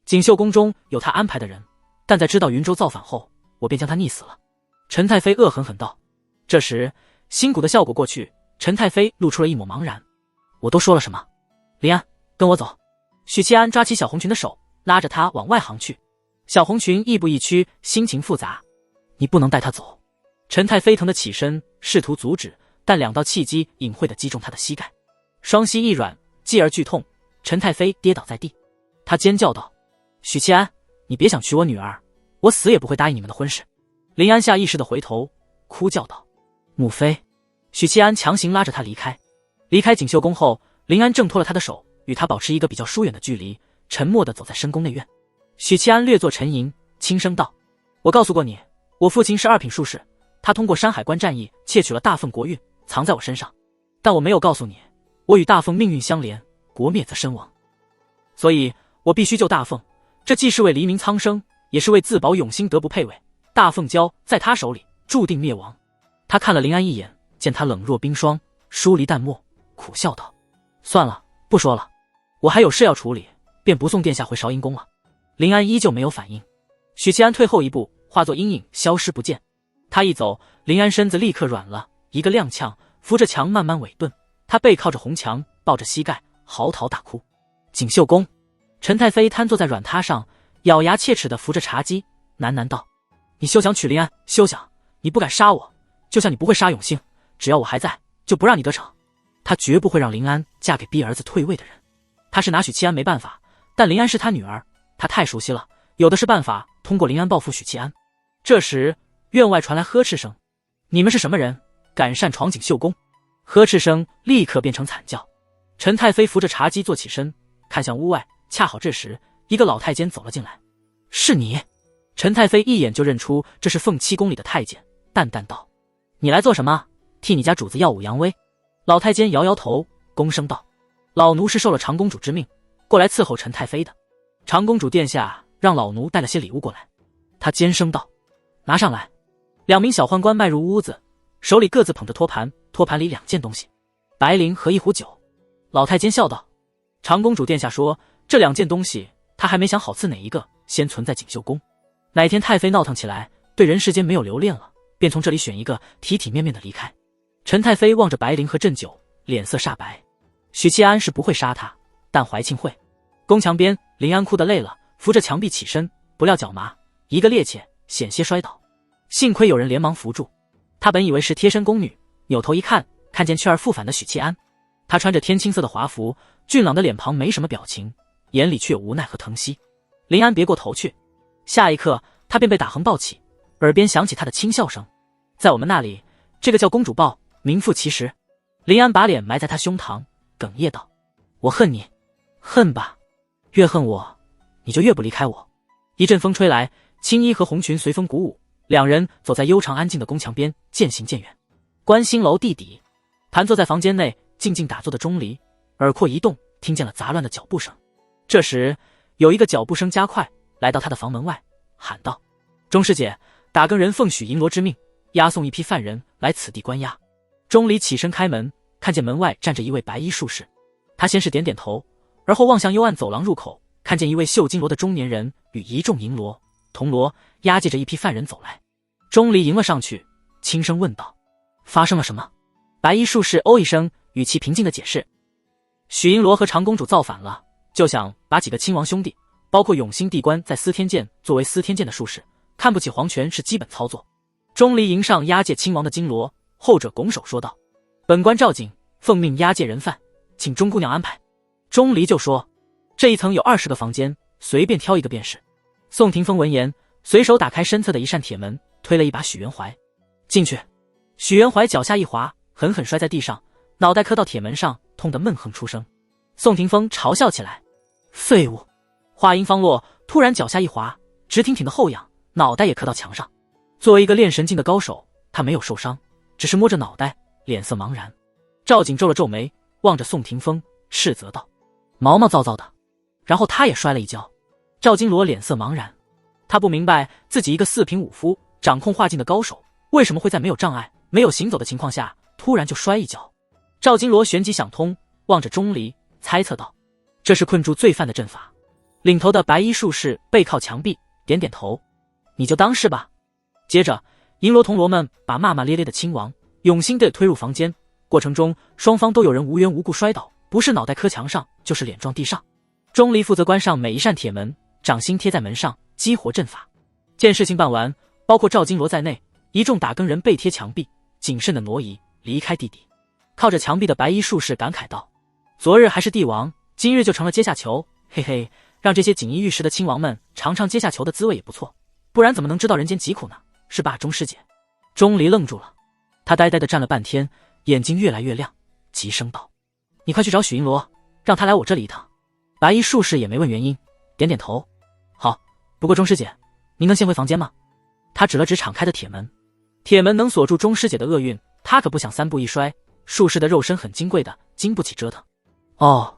锦绣宫中有他安排的人，但在知道云州造反后，我便将他溺死了。陈太妃恶狠狠道。这时心骨的效果过去，陈太妃露出了一抹茫然。我都说了什么？林安，跟我走。许七安抓起小红裙的手，拉着她往外行去。小红裙亦步亦趋，心情复杂。你不能带她走。陈太妃疼得起身，试图阻止，但2道气机隐晦地击中她的膝盖，双膝一软，继而剧痛，陈太妃跌倒在地。她尖叫道：“许七安，你别想娶我女儿，我死也不会答应你们的婚事。”林安下意识地回头，哭叫道：“母妃！”许七安强行拉着她离开。离开锦绣宫后，林安挣脱了她的手，与她保持一个比较疏远的距离，沉默地走在深宫内院。许七安略作沉吟，轻声道：“我告诉过你，我父亲是2品术士，他通过山海关战役窃取了大凤国运，藏在我身上。但我没有告诉你，我与大凤命运相连，国灭则身亡。所以我必须救大凤，这既是为黎明苍生，也是为自保永兴德不配位。大凤交在他手里，注定灭亡。”他看了林安一眼，见他冷若冰霜，疏离淡漠，苦笑道：“算了，不说了，我还有事要处理，便不送殿下回韶阴宫了。”林安依旧没有反应。许七安退后一步，化作阴影消失不见。他一走，林安身子立刻软了，一个踉跄，扶着墙慢慢尾顿。他背靠着红墙，抱着膝盖，嚎啕大哭。锦绣宫，陈太妃瘫坐在软榻上，咬牙切齿地扶着茶几，喃喃道：“你休想娶林安，休想！你不敢杀我，就像你不会杀永兴，只要我还在，就不让你得逞。他绝不会让林安嫁给逼儿子退位的人。他是拿许七安没办法，但林安是他女儿，他太熟悉了，有的是办法通过林安报复许七安。”这时院外传来呵斥声：“你们是什么人，敢擅闯锦绣宫？”呵斥声立刻变成惨叫。陈太妃扶着茶几坐起身，看向屋外，恰好这时一个老太监走了进来。“是你？”陈太妃一眼就认出这是凤七宫里的太监，淡淡道：“你来做什么？替你家主子耀武扬威？”老太监摇摇头，躬声道：“老奴是受了长公主之命，过来伺候陈太妃的。长公主殿下让老奴带了些礼物过来。”他尖声道：“拿上来。”2名小宦官迈入屋子，手里各自捧着托盘，托盘里2件东西，白绫和1壶酒。老太监笑道：“长公主殿下说，这2件东西她还没想好赐哪一个，先存在锦绣宫。哪天太妃闹腾起来，对人世间没有留恋了，便从这里选一个，体体面面的离开。”陈太妃望着白绫和鸩酒，脸色煞白。许七安是不会杀她，但怀庆会。宫墙边，林安哭得累了，扶着墙壁起身，不料脚麻，一个趔趄，险些摔倒。幸亏有人连忙扶住。他本以为是贴身宫女，扭头一看，看见去而复返的许七安。他穿着天青色的华服，俊朗的脸庞没什么表情，眼里却有无奈和疼惜。林安别过头去，下一刻他便被打横抱起，耳边响起他的轻笑声。在我们那里，这个叫公主抱，名副其实。林安把脸埋在他胸膛，哽咽道：我恨你，恨吧，越恨我，你就越不离开我。一阵风吹来，青衣和红裙随风鼓舞，两人走在悠长安静的宫墙边，渐行渐远。观星楼地底，盘坐在房间内静静打坐的钟离，耳廓一动，听见了杂乱的脚步声。这时有一个脚步声加快，来到他的房门外，喊道：钟师姐，打更人奉许银罗之命，押送一批犯人来此地关押。钟离起身开门，看见门外站着一位白衣术士，他先是点点头，而后望向幽暗走廊入口，看见一位绣金罗的中年人与一众银罗、铜罗押解着一批犯人走来。钟离迎了上去，轻声问道：发生了什么？白衣术士哦一声，语气平静地解释：许银罗和长公主造反了，就想把几个亲王兄弟，包括永兴帝官在司天监作为司天监的术士，看不起皇权是基本操作。钟离迎上押解亲王的金罗，后者拱手说道：本官赵景奉命押解人犯，请钟姑娘安排。钟离就说：这一层有20个房间，随便挑一个便是。宋霆锋闻言，随手打开身侧的一扇铁门，推了一把许元怀进去。许元怀脚下一滑，狠狠摔在地上，脑袋磕到铁门上，痛得闷哼出声。宋霆锋嘲笑起来：废物！话音方落，突然脚下一滑，直挺挺的后仰，脑袋也磕到墙上。作为一个练神境的高手，他没有受伤，只是摸着脑袋，脸色茫然。赵景皱了皱眉，望着宋霆锋，斥责道：毛毛躁躁的。然后他也摔了一跤。赵金罗脸色茫然，他不明白自己一个4品武夫，掌控化境的高手，为什么会在没有障碍、没有行走的情况下，突然就摔一跤。赵金罗旋即想通，望着钟离，猜测道：这是困住罪犯的阵法。领头的白衣术士背靠墙壁，点点头：你就当是吧。接着银罗铜罗们把骂骂咧咧的亲王、永兴队推入房间，过程中双方都有人无缘无故摔倒，不是脑袋磕墙上，就是脸撞地上。钟离负责关上每一扇铁门，掌心贴在门上，激活阵法。见事情办完，包括赵金罗在内，一众打更人背贴墙壁，谨慎的挪移离开地底。靠着墙壁的白衣术士感慨道：昨日还是帝王，今日就成了阶下囚，嘿嘿，让这些锦衣玉食的亲王们尝尝阶下囚的滋味也不错，不然怎么能知道人间疾苦呢？是吧，钟师姐？钟离愣住了，他呆呆地站了半天，眼睛越来越亮，急声道：你快去找许银罗，让他来我这里一趟。白衣术士也没问原因，点点头：好，不过钟师姐，您能先回房间吗？他指了指敞开的铁门，铁门能锁住钟师姐的厄运，他可不想3步一摔，术士的肉身很金贵的，经不起折腾。哦，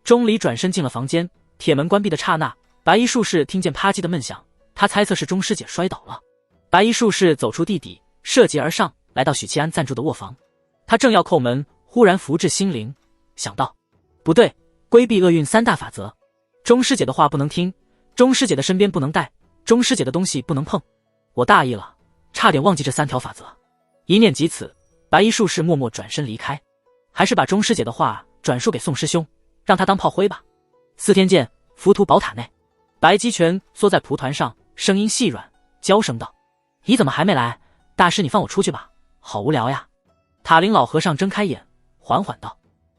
钟离转身进了房间，铁门关闭的刹那，白衣术士听见啪叽的闷响，他猜测是钟师姐摔倒了。白衣术士走出地底，涉级而上，来到许七安暂住的卧房。他正要叩门，忽然福至心灵，想到不对，规避厄运3大法则，钟师姐的话不能听，钟师姐的身边不能带，钟师姐的东西不能碰。我大意了，差点忘记这3条法则。一念及此，白衣术士默默转身离开，还是把钟师姐的话转述给宋师兄，让他当炮灰吧。司天监浮屠宝塔内，白鸡拳缩在蒲团上，声音细软，娇声道：你怎么还没来？大师你放我出去吧，好无聊呀。塔林老和尚睁开眼，缓缓道：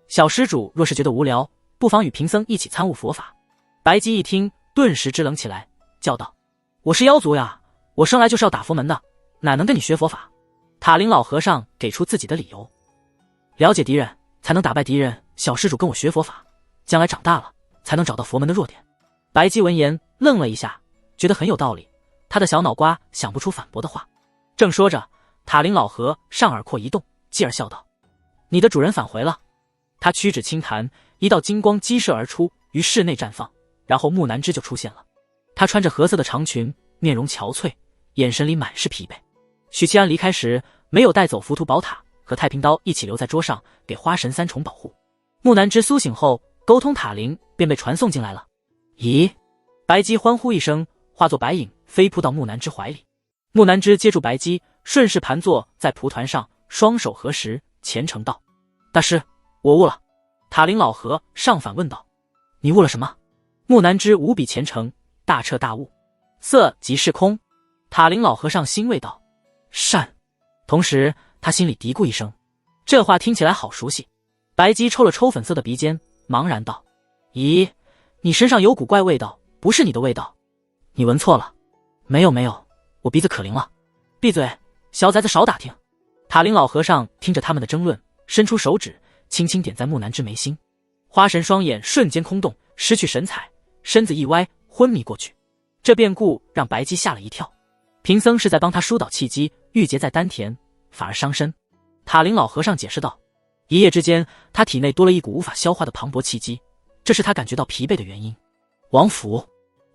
小施主若是觉得无聊，不妨与贫僧一起参悟佛法。白鸡一听，顿时支棱起来，叫道：我是妖族呀，我生来就是要打佛门的，哪能跟你学佛法？塔林老和尚给出自己的理由：了解敌人才能打败敌人，小施主跟我学佛法，将来长大了才能找到佛门的弱点。白鸡闻言愣了一下，觉得很有道理，他的小脑瓜想不出反驳的话。正说着，塔林老和尚耳廓一动，继而笑道：你的主人返回了。他屈指轻弹，一道金光激射而出，于室内绽放，然后木南枝就出现了。他穿着褐色的长裙，面容憔悴，眼神里满是疲惫。许七安离开时没有带走浮屠宝塔，和太平刀一起留在桌上，给花神3重保护。木南枝苏醒后，沟通塔灵便被传送进来了。咦！白鸡欢呼一声，化作白影飞扑到木南枝怀里。木南枝接住白鸡，顺势盘坐在蒲团上，双手合十，虔诚道：大师，我悟了。塔灵老和尚反问道：你悟了什么？木南枝无比虔诚，大彻大悟：色即是空。塔灵老和尚欣慰道：善。同时他心里嘀咕一声：这话听起来好熟悉。白姬抽了抽粉色的鼻尖，茫然道：“咦，你身上有股怪味道，不是你的味道。你闻错了。”“没有没有，我鼻子可灵了。”“闭嘴，小崽子少打听。”塔林老和尚听着他们的争论，伸出手指轻轻点在木南之眉心，花神双眼瞬间空洞，失去神采，身子一歪，昏迷过去。这变故让白姬吓了一跳，贫僧是在帮他疏导气机，郁结在丹田，反而伤身。塔林老和尚解释道：“一夜之间，他体内多了一股无法消化的磅礴气机，这是他感觉到疲惫的原因。”王府，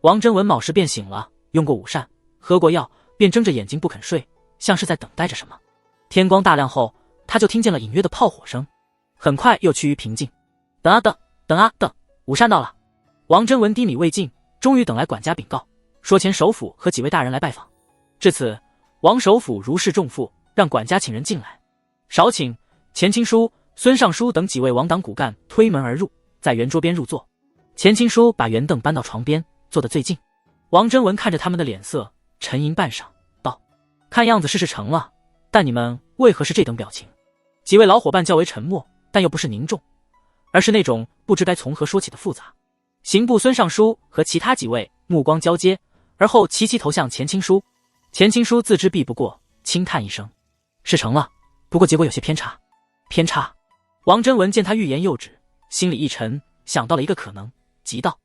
王真文卯时便醒了，用过午膳，喝过药，便睁着眼睛不肯睡，像是在等待着什么。天光大亮后，他就听见了隐约的炮火声，很快又趋于平静。等啊等，等啊等，午膳到了。王真文低米未进，终于等来管家禀告，说前首府和几位大人来拜访。至此，王首府如释重负，让管家请人进来。少顷，钱钦书、孙尚书等几位王党骨干推门而入，在圆桌边入座。钱钦书把圆凳搬到床边，坐得最近。王真文看着他们的脸色，沉吟半晌，道：“看样子事成了，但你们为何是这等表情？”几位老伙伴较为沉默，但又不是凝重，而是那种不知该从何说起的复杂。刑部孙尚书和其他几位目光交接，而后齐齐投向钱钦书。钱钦书自知避不过，轻叹一声：“事成了，不过结果有些偏差。”偏差？王真文见他欲言又止，心里一沉，想到了一个可能，急道：“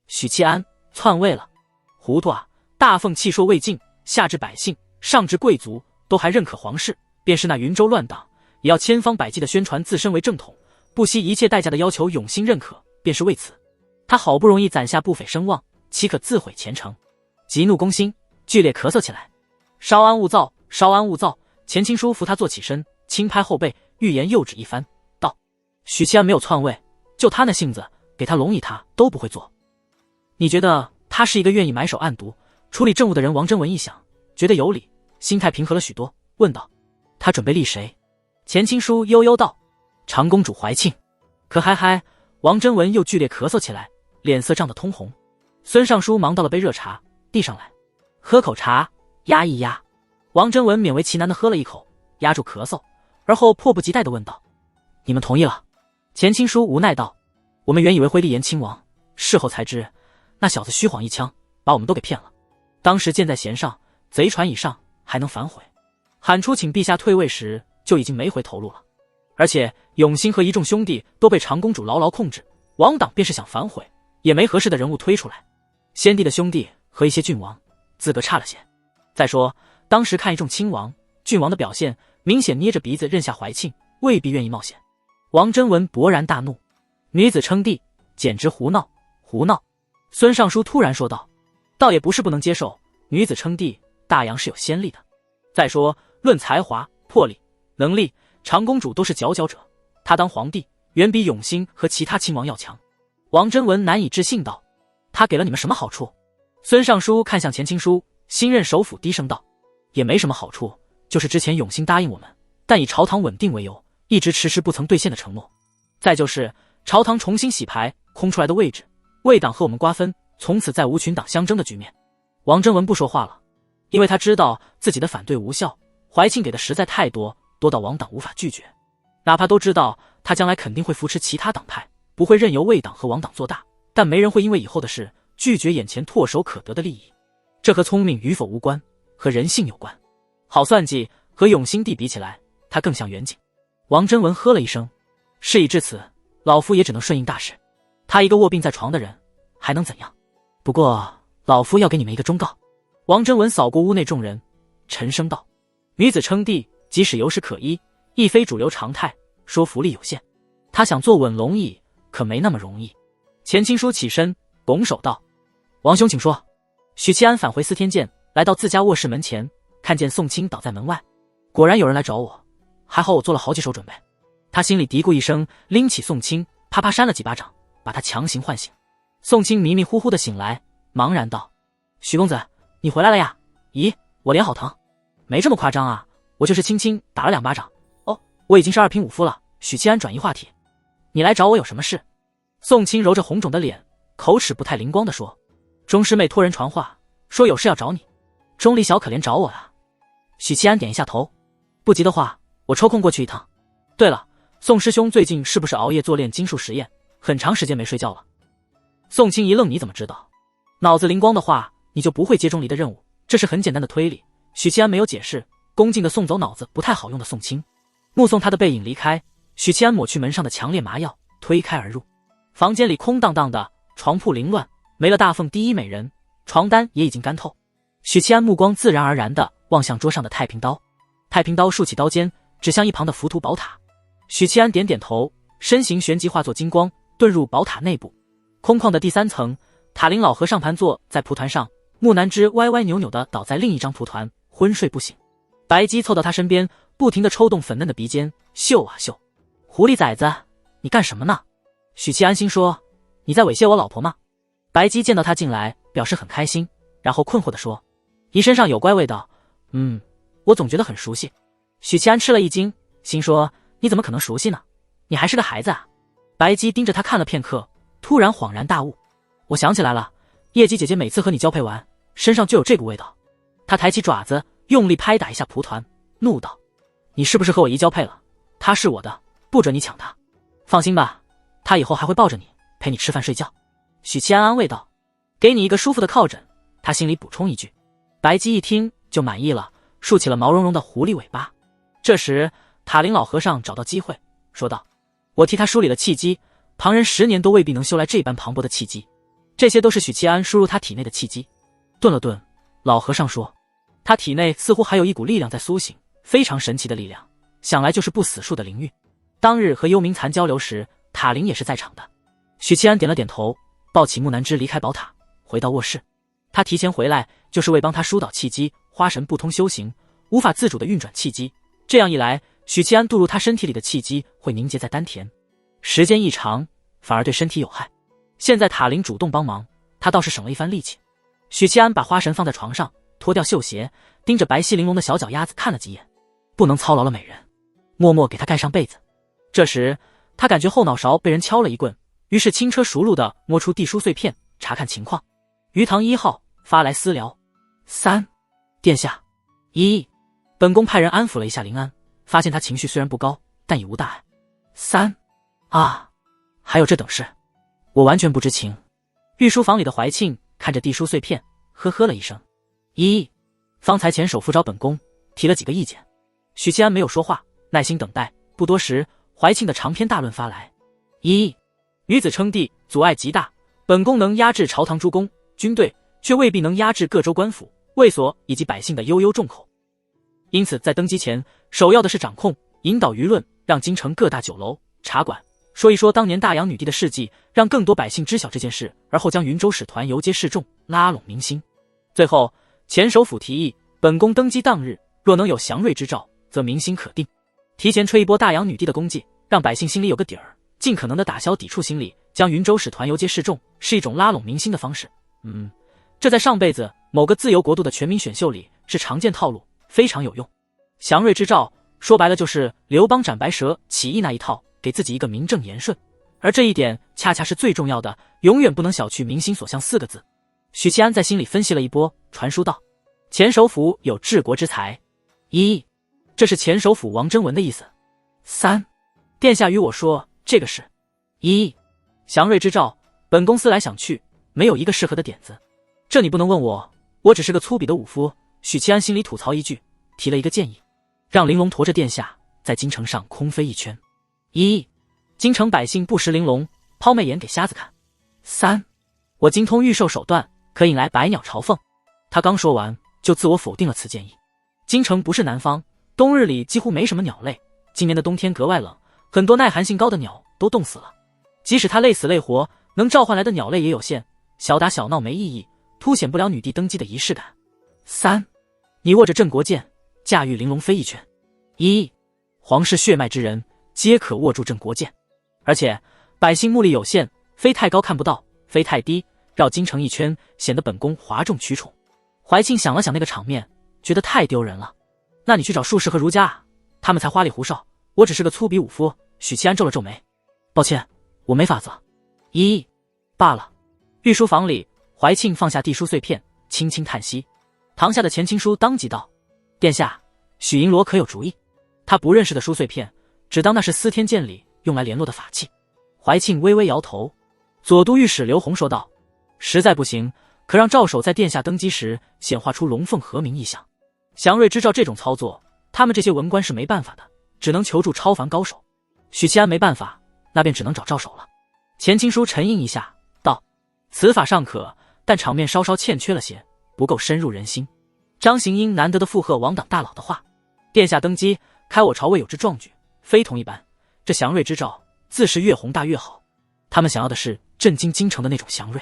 许七安篡位了！糊涂啊！大奉气数未尽，下至百姓，上至贵族，都还认可皇室，便是那云州乱党，也要千方百计地宣传自身为正统，不惜一切代价地要求永兴认可，便是为此。他好不容易攒下不菲声望，岂可自毁前程？”急怒攻心，剧烈咳嗽起来。稍安勿躁，稍安勿躁。钱钦书扶他坐起身，轻拍后背，欲言又止一番，道：“许七安没有篡位，就他那性子，给他龙椅他都不会做。你觉得他是一个愿意埋首暗读、处理政务的人？”王真文一想，觉得有理，心态平和了许多，问道：“他准备立谁？”钱钦书悠悠道：“长公主怀庆。”可嗨嗨，王真文又剧烈咳嗽起来，脸色涨得通红。孙尚书忙倒了杯热茶递上来，喝口茶压一压。王真文勉为其难地喝了一口，压住咳嗽，而后迫不及待地问道：“你们同意了？”钱钦书无奈道：“我们原以为会立言亲王，事后才知那小子虚晃一枪，把我们都给骗了。当时箭在弦上，贼船已上，还能反悔？喊出请陛下退位时，就已经没回头路了。而且永兴和一众兄弟都被长公主牢牢控制，王党便是想反悔，也没合适的人物推出来。先帝的兄弟和一些郡王，资格差了些。再说当时看一众亲王、郡王的表现，明显捏着鼻子认下怀庆，未必愿意冒险。”王真文勃然大怒：“女子称帝，简直胡闹，胡闹！”孙尚书突然说道：“倒也不是不能接受，女子称帝，大洋是有先例的。再说论才华、魄力、能力，长公主都是佼佼者，她当皇帝远比永兴和其他亲王要强。”王真文难以置信道：“他给了你们什么好处？”孙尚书看向钱钦书，新任首辅低声道：“也没什么好处，就是之前永兴答应我们，但以朝堂稳定为由，一直迟迟不曾兑现的承诺。再就是朝堂重新洗牌，空出来的位置，魏党和我们瓜分，从此再无群党相争的局面。”王真文不说话了，因为他知道自己的反对无效，怀庆给的实在太多，多到王党无法拒绝。哪怕都知道他将来肯定会扶持其他党派，不会任由魏党和王党做大，但没人会因为以后的事拒绝眼前唾手可得的利益。这和聪明与否无关，和人性有关。好算计和永兴帝比起来，他更像远景。王真文喝了一声：“事已至此，老夫也只能顺应大势。他一个卧病在床的人，还能怎样？不过老夫要给你们一个忠告。”王真文扫过屋内众人，沉声道：“女子称帝，即使有史可依，亦非主流常态，说服力有限。他想坐稳龙椅，可没那么容易。”钱钦书起身拱手道：“王兄请说。”许七安返回司天监，来到自家卧室门前，看见宋清倒在门外，果然有人来找我，还好我做了好几手准备。他心里嘀咕一声，拎起宋清，啪啪扇了几巴掌，把他强行唤醒。宋清迷迷糊糊的醒来，茫然道：“许公子，你回来了呀？咦，我脸好疼。”“没这么夸张啊，我就是轻轻打了2巴掌。哦，我已经是2品武夫了。”许七安转移话题：“你来找我有什么事？”宋清揉着红肿的脸，口齿不太灵光地说：“钟师妹托人传话，说有事要找你。钟离小可怜找我啊。”许七安点一下头：“不急的话，我抽空过去一趟。”对了，宋师兄最近是不是熬夜做炼金术实验，很长时间没睡觉了？宋清一愣，你怎么知道？脑子灵光的话，你就不会接钟离的任务，这是很简单的推理。许七安没有解释，恭敬地送走脑子不太好用的宋清，目送他的背影离开。许七安抹去门上的强烈麻药，推开而入。房间里空荡荡的，床铺凌乱，没了大凤第一美人，床单也已经干透。许七安目光自然而然地望向桌上的太平刀，太平刀竖起刀尖，指向一旁的浮屠宝塔。许七安点点头，身形旋即化作金光，遁入宝塔内部。空旷的第3层，塔林老和尚盘坐在蒲团上，木南枝歪歪扭扭地倒在另一张蒲团，昏睡不醒。白姬凑到他身边，不停地抽动粉嫩的鼻尖，嗅啊嗅。狐狸崽子，你干什么呢？许七安心说，你在猥亵我老婆吗？白姬见到他进来，表示很开心，然后困惑地说，姨身上有怪味道，我总觉得很熟悉。许七安吃了一惊，心说，你怎么可能熟悉呢？你还是个孩子啊。白姬盯着他看了片刻，突然恍然大悟，我想起来了，叶姬姐姐每次和你交配完，身上就有这股味道。他抬起爪子，用力拍打一下蒲团，怒道，你是不是和我姨交配了？她是我的，不准你抢她。放心吧，她以后还会抱着你，陪你吃饭睡觉。许七安安慰道，给你一个舒服的靠枕。他心里补充一句。白姬一听就满意了，竖起了毛茸茸的狐狸尾巴。这时塔林老和尚找到机会说道，我替他梳理了气机，旁人10年都未必能修来这般磅礴的气机，这些都是许七安输入他体内的气机。顿了顿，老和尚说，他体内似乎还有一股力量在苏醒，非常神奇的力量，想来就是不死树的灵域。当日和幽冥蚕交流时，塔林也是在场的。许七安点了点头，抱起木南枝离开宝塔，回到卧室。他提前回来就是为帮他疏导气机，花神不通修行，无法自主地运转气机，这样一来，许七安渡入他身体里的气机会凝结在丹田，时间一长反而对身体有害。现在塔林主动帮忙，他倒是省了一番力气。许七安把花神放在床上，脱掉绣鞋，盯着白皙玲珑的小脚丫子看了几眼，不能操劳了美人，默默给她盖上被子。这时他感觉后脑勺被人敲了一棍，于是轻车熟路地摸出地书碎片，查看情况。鱼塘1号发来私聊：3殿下，1本宫派人安抚了一下临安，发现他情绪虽然不高，但已无大碍。3啊，还有这等事，我完全不知情。御书房里的怀庆看着地书碎片，呵呵了一声。方才前首副找本宫提了几个意见。许七安没有说话，耐心等待。不多时，怀庆的长篇大论发来。女子称帝，阻碍极大，本宫能压制朝堂诸公军队，却未必能压制各州官府、卫所以及百姓的悠悠众口。因此在登基前，首要的是掌控、引导舆论，让京城各大酒楼、茶馆说一说当年大养女帝的事迹，让更多百姓知晓这件事，而后将云州使团游街示众，拉拢民心。最后，前首府提议，本宫登基当日，若能有祥瑞之兆，则民心可定。提前吹一波大养女帝的功绩，让百姓心里有个底儿，尽可能的打消抵触心理，将云州使团游街示众，是一种拉拢民心的方式。这在上辈子某个自由国度的全民选秀里是常见套路，非常有用。祥瑞之兆说白了就是刘邦斩白蛇起义那一套，给自己一个名正言顺。而这一点恰恰是最重要的，永远不能小觑民心所向4个字。许七安在心里分析了一波，传书道：前首府有治国之才。这是前首府王征文的意思。3殿下与我说这个是。祥瑞之兆，本宫思来想去，没有一个适合的点子。这你不能问我，我只是个粗鄙的武夫。许七安心里吐槽一句，提了一个建议，让玲珑驮着殿下在京城上空飞一圈。京城百姓不识玲珑，抛媚眼给瞎子看。3我精通御兽手段，可引来百鸟朝凤。他刚说完，就自我否定了此建议。京城不是南方，冬日里几乎没什么鸟类，今年的冬天格外冷，很多耐寒性高的鸟都冻死了。即使他累死累活，能召唤来的鸟类也有限，小打小闹没意义，凸显不了女帝登基的仪式感。3你握着镇国剑，驾驭玲珑飞一圈。皇室血脉之人皆可握住镇国剑，而且百姓目力有限，飞太高看不到，飞太低绕京城一圈，显得本宫哗众取宠。怀庆想了想那个场面，觉得太丢人了。那你去找术士和儒家啊，他们才花里胡哨，我只是个粗鄙武夫。许七安皱了皱眉，抱歉，我没法子。罢了。御书房里，怀庆放下地书碎片，轻轻叹息。堂下的钱青书当即道：殿下，许银罗可有主意？他不认识的书碎片，只当那是司天监里用来联络的法器。怀庆微微摇头。左都御史刘宏说道：“实在不行，可让赵守在殿下登基时显化出龙凤和鸣异象。祥瑞之兆这种操作，他们这些文官是没办法的，只能求助超凡高手。许七安没办法，那便只能找赵守了。”钱钦书沉吟一下，道：“此法尚可，但场面稍稍欠缺了些，不够深入人心。”张行英难得的附和王党大佬的话：“殿下登基，开我朝未有之壮举，非同一般。这祥瑞之兆，自是越宏大越好。他们想要的是震惊京城的那种祥瑞。”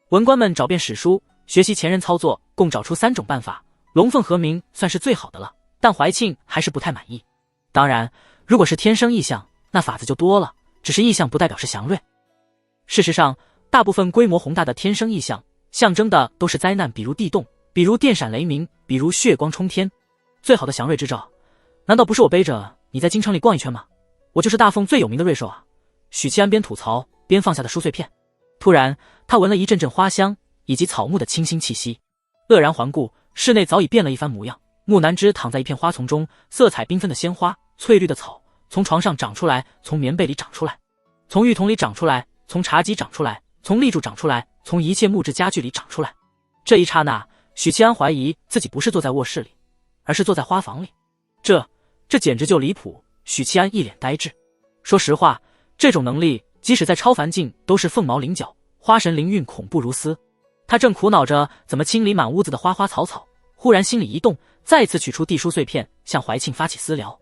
文官们找遍史书，学习前人操作，共找出3种办法，龙凤和鸣算是最好的了，但怀庆还是不太满意。当然，如果是天生异象，那法子就多了，只是异象不代表是祥瑞。事实上，大部分规模宏大的天生异象，象征的都是灾难，比如地动，比如电闪雷鸣，比如血光冲天。最好的祥瑞之兆，难道不是我背着你在京城里逛一圈吗？我就是大凤最有名的瑞兽啊！许七安边吐槽边放下的书碎片。突然，他闻了一阵阵花香以及草木的清新气息，愕然环顾，室内早已变了一番模样。木南枝躺在一片花丛中，色彩缤纷的鲜花，翠绿的草从床上长出来，从棉被里长出来，从浴桶里长出来，从茶几长出来，从立柱长出来，从一切木质家具里长出来。这一刹那，许七安怀疑自己不是坐在卧室里，而是坐在花房里。这简直就离谱！许七安一脸呆滞。说实话，这种能力即使在超凡境都是凤毛麟角，花神灵韵恐怖如斯。他正苦恼着怎么清理满屋子的花花草草，忽然心里一动，再次取出地书碎片，向怀庆发起私聊：“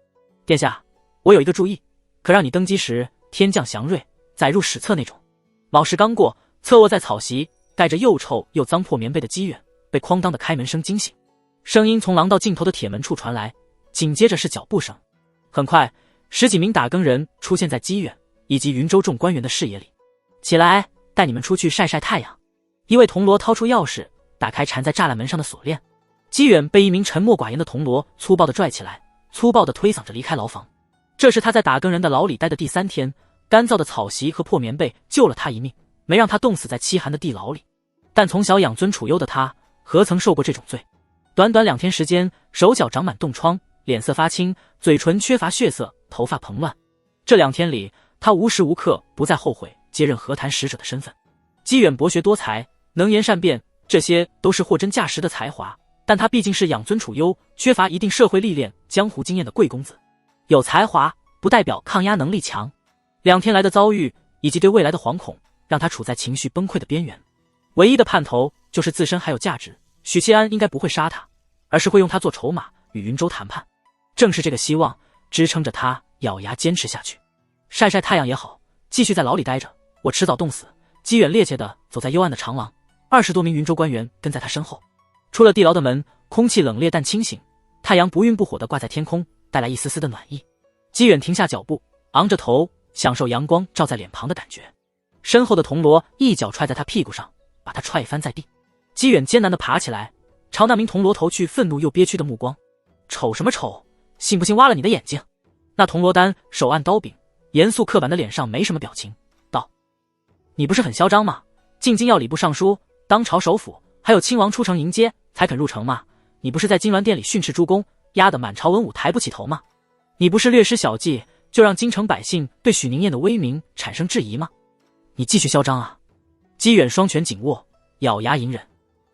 殿下，我有一个主意，可让你登基时天降祥瑞，载入史册那种。”卯时刚过，侧卧在草席，盖着又臭又脏破棉被的姬远被哐当的开门声惊醒，声音从廊道尽头的铁门处传来，紧接着是脚步声。很快，10几名打更人出现在姬远以及云州众官员的视野里。“起来，带你们出去晒晒太阳。”一位铜锣掏出钥匙，打开缠在栅栏门上的锁链。姬远被一名沉默寡言的铜锣粗暴地拽起来，粗暴地推搡着离开牢房。这是他在打更人的牢里待的第3天，干燥的草席和破棉被救了他一命，没让他冻死在凄寒的地牢里。但从小养尊处优的他，何曾受过这种罪？短短2天时间，手脚长满冻疮，脸色发青，嘴唇缺乏血色，头发蓬乱。这2天里，他无时无刻不再后悔接任和谈使者的身份。姬远博学多才，能言善辩，这些都是货真价实的才华，但他毕竟是养尊处优，缺乏一定社会历练、江湖经验的贵公子。有才华不代表抗压能力强。2天来的遭遇以及对未来的惶恐，让他处在情绪崩溃的边缘。唯一的盼头就是自身还有价值，许七安应该不会杀他，而是会用他做筹码与云州谈判。正是这个希望支撑着他咬牙坚持下去。晒晒太阳也好，继续在牢里待着，我迟早冻死。姬远趔趄地走在幽暗的长廊，20多名云州官员跟在他身后。出了地牢的门，空气冷冽但清醒，太阳不愠不火地挂在天空，带来一丝丝的暖意。姬远停下脚步，昂着头，享受阳光照在脸庞的感觉。身后的铜锣一脚踹在他屁股上，把他踹翻在地。姬远艰难地爬起来，朝那名铜锣投去愤怒又憋屈的目光：“瞅什么瞅？信不信挖了你的眼睛？”那铜锣丹手按刀柄，严肃刻板的脸上没什么表情，道：“你不是很嚣张吗？进京要礼部尚书，当朝首辅，还有亲王出城迎接，才肯入城吗？你不是在金銮殿里训斥诸公，压得满朝文武抬不起头吗？你不是略施小计，就让京城百姓对许宁燕的威名产生质疑吗？你继续嚣张啊！”姬远双拳紧握，咬牙隐忍。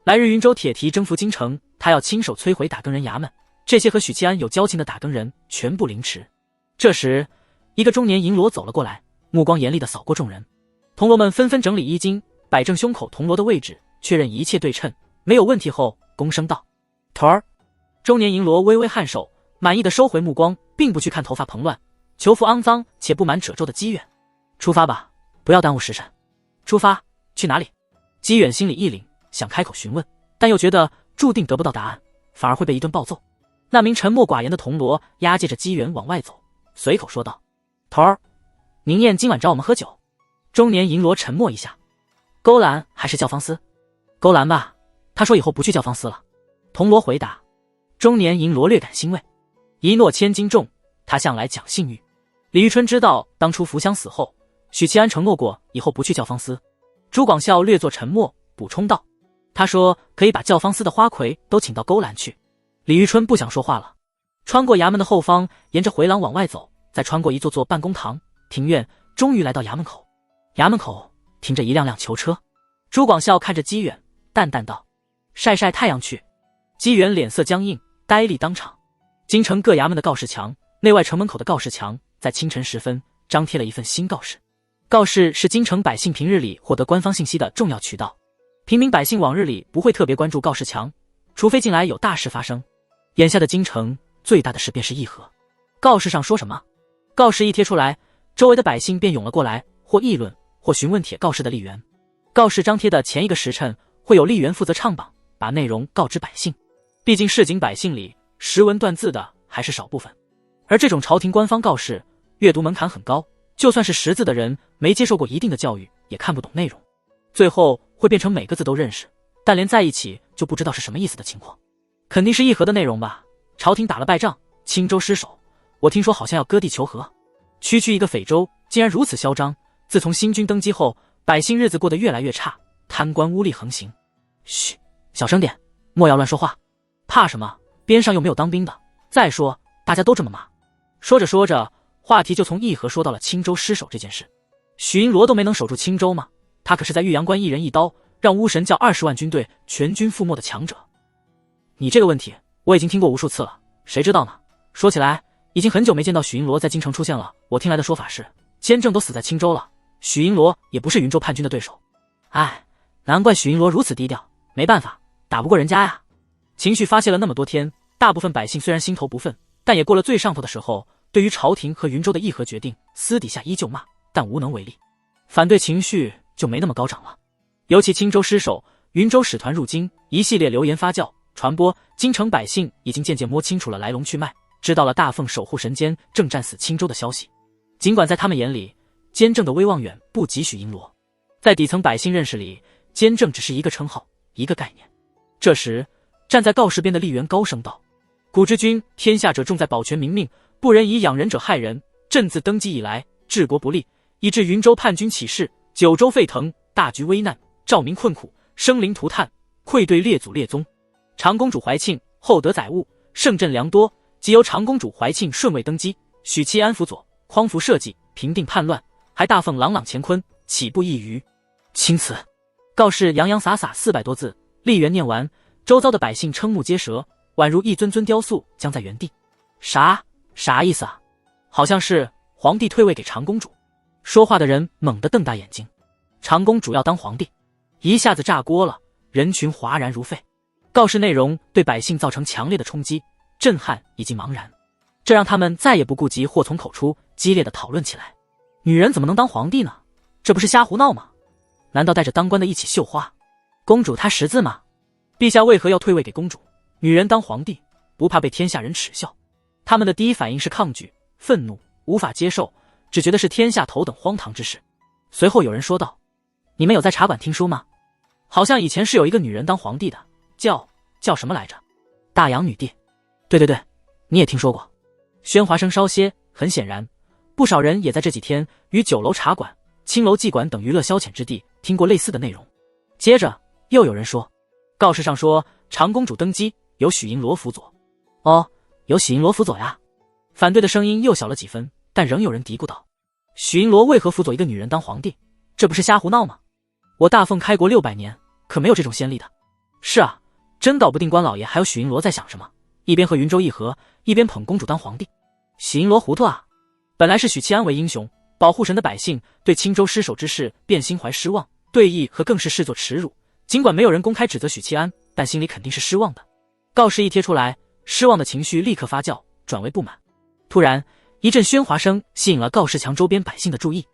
来日云州铁蹄征服京城，他要亲手摧毁打更人衙门，这些和许七安有交情的打更人全部凌迟。这时，一个中年银罗走了过来，目光严厉地扫过众人。铜锣们纷纷整理衣襟，摆正胸口铜锣的位置，确认一切对称，没有问题后，躬声道：“头儿。”中年银罗微微颔首，满意地收回目光，并不去看头发蓬乱、囚服肮脏且布满褶皱的姬远。“出发吧，不要耽误时辰。”“出发？去哪里？”姬远心里一凛，想开口询问，但又觉得注定得不到答案，反而会被一顿暴揍。那名沉默寡言的铜锣押解着姬远往外走，随口说道：“头儿，宁燕今晚找我们喝酒。”中年银罗沉默一下：“勾栏还是教坊司？”“勾栏吧，他说以后不去教坊司了。”铜锣回答。中年银罗略感欣慰，一诺千金重，他向来讲信誉。李玉春知道当初福香死后，许七安承诺过以后不去教坊司。朱广孝略作沉默，补充道：“他说可以把教坊司的花魁都请到勾栏去。”李玉春不想说话了，穿过衙门的后方，沿着回廊往外走，再穿过一座座办公堂、庭院，终于来到衙门口。衙门口停着一辆辆囚车。朱广孝看着姬远，淡淡道：“晒晒太阳去。”姬远脸色僵硬，呆立当场。京城各衙门的告示墙，内外城门口的告示墙，在清晨时分张贴了一份新告示。告示是京城百姓平日里获得官方信息的重要渠道。平民百姓往日里不会特别关注告示墙，除非近来有大事发生。眼下的京城最大的事便是议和。告示上说什么？告示一贴出来，周围的百姓便涌了过来，或议论，或询问帖告示的吏员。告示张贴的前一个时辰，会有吏员负责唱榜，把内容告知百姓。毕竟市井百姓里识文断字的还是少部分，而这种朝廷官方告示，阅读门槛很高，就算是识字的人，没接受过一定的教育，也看不懂内容。最后会变成每个字都认识，但连在一起就不知道是什么意思的情况。肯定是议和的内容吧？朝廷打了败仗，青州失守，我听说好像要割地求和。区区一个匪州，竟然如此嚣张。自从新君登基后，百姓日子过得越来越差，贪官污吏横行。嘘，小声点，莫要乱说话。怕什么？边上又没有当兵的。再说，大家都这么骂。说着说着，话题就从议和说到了青州失守这件事。许银罗都没能守住青州吗？他可是在玉阳关一人一刀，让巫神教20万军队全军覆没的强者。你这个问题我已经听过无数次了，谁知道呢？说起来，已经很久没见到许银罗在京城出现了。我听来的说法是，监正都死在青州了，许银罗也不是云州叛军的对手。唉，难怪许银罗如此低调，没办法，打不过人家呀。情绪发泄了那么多天，大部分百姓虽然心头不忿，但也过了最上头的时候。对于朝廷和云州的议和决定，私底下依旧骂，但无能为力。反对情绪就没那么高涨了。尤其青州失守，云州使团入京，一系列流言发酵传播，京城百姓已经渐渐摸清楚了来龙去脉，知道了大奉守护神监正战死青州的消息。尽管在他们眼里，监正的威望远不及许银罗，在底层百姓认识里，监正只是一个称号，一个概念。这时，站在告示边的吏员高声道：“古之君，天下者重在保全民命，不仁以养人者害人。朕自登基以来，治国不力，以致云州叛军起事，九州沸腾，大局危难，兆民困苦，生灵涂炭，愧对列祖列宗。长公主怀庆厚德载物，圣朕良多，即由长公主怀庆顺位登基，许其安辅佐，匡扶社稷，平定叛乱，还大奉朗朗乾坤，岂不异于？”钦此。告示洋洋洒洒400多字，吏员念完，周遭的百姓瞠目结舌，宛如一尊尊雕塑僵在原地。啥意思啊？好像是皇帝退位给长公主。说话的人猛地瞪大眼睛，长公主要当皇帝，一下子炸锅了，人群哗然如沸。告示内容对百姓造成强烈的冲击、震撼以及茫然，这让他们再也不顾及祸从口出，激烈的讨论起来。女人怎么能当皇帝呢？这不是瞎胡闹吗？难道带着当官的一起绣花？公主她识字吗？陛下为何要退位给公主？女人当皇帝，不怕被天下人耻笑？他们的第一反应是抗拒、愤怒，无法接受，只觉得是天下头等荒唐之事。随后有人说道：“你们有在茶馆听书吗？好像以前是有一个女人当皇帝的，叫什么来着？大洋女帝。对，你也听说过。”喧哗声稍歇，很显然，不少人也在这几天于酒楼、茶馆、青楼、妓馆等娱乐消遣之地听过类似的内容。接着又有人说，告示上说长公主登基由许银罗辅佐。哦，由许银罗辅佐呀。反对的声音又小了几分，但仍有人嘀咕道：“许银罗为何辅佐一个女人当皇帝？这不是瞎胡闹吗？我大奉开国600年，可没有这种先例的。”是啊，真搞不定关老爷还有许银罗在想什么，一边和云州议和，一边捧公主当皇帝。许银罗糊涂啊！本来是许七安为英雄，保护神的百姓对青州失守之事便心怀失望，对议和更是视作耻辱。尽管没有人公开指责许七安，但心里肯定是失望的。告示一贴出来，失望的情绪立刻发酵，转为不满。突然，一阵喧哗声吸引了告示墙周边百姓的注意。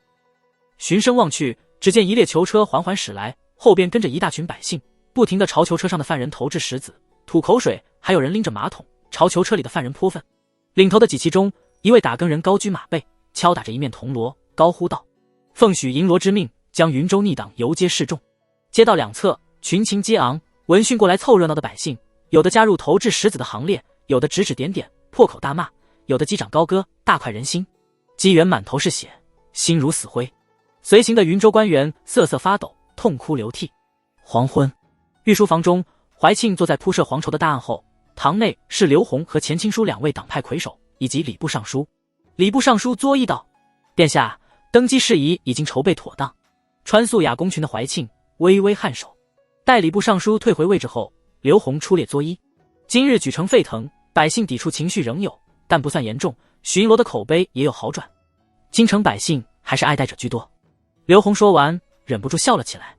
循声望去，只见一列囚车缓缓驶来，后边跟着一大群百姓，不停地朝囚车上的犯人投掷石子、吐口水，还有人拎着马桶朝囚车里的犯人泼粪。领头的几骑中，一位打更人高居马背，敲打着一面铜锣，高呼道：“奉许银罗之命，将云州逆党游街示众。”街道两侧群情激昂，闻讯过来凑热闹的百姓，有的加入投掷石子的行列，有的指指点点，破口大骂，有的击掌高歌，大快人心。姬元满头是血，心如死灰。随行的云州官员瑟瑟发抖，痛哭流涕。黄昏，御书房中，怀庆坐在铺设黄绸的大案后，堂内是刘宏和钱钦书2位党派魁首，以及礼部尚书。礼部尚书作揖道：“殿下，登基事宜已经筹备妥当。”穿素雅宫裙的怀庆微微颔首。待礼部尚书退回位置后，刘宏出列作揖：“今日举城沸腾，百姓抵触情绪仍有，但不算严重。许银罗的口碑也有好转，京城百姓还是爱戴者居多。”刘宏说完，忍不住笑了起来。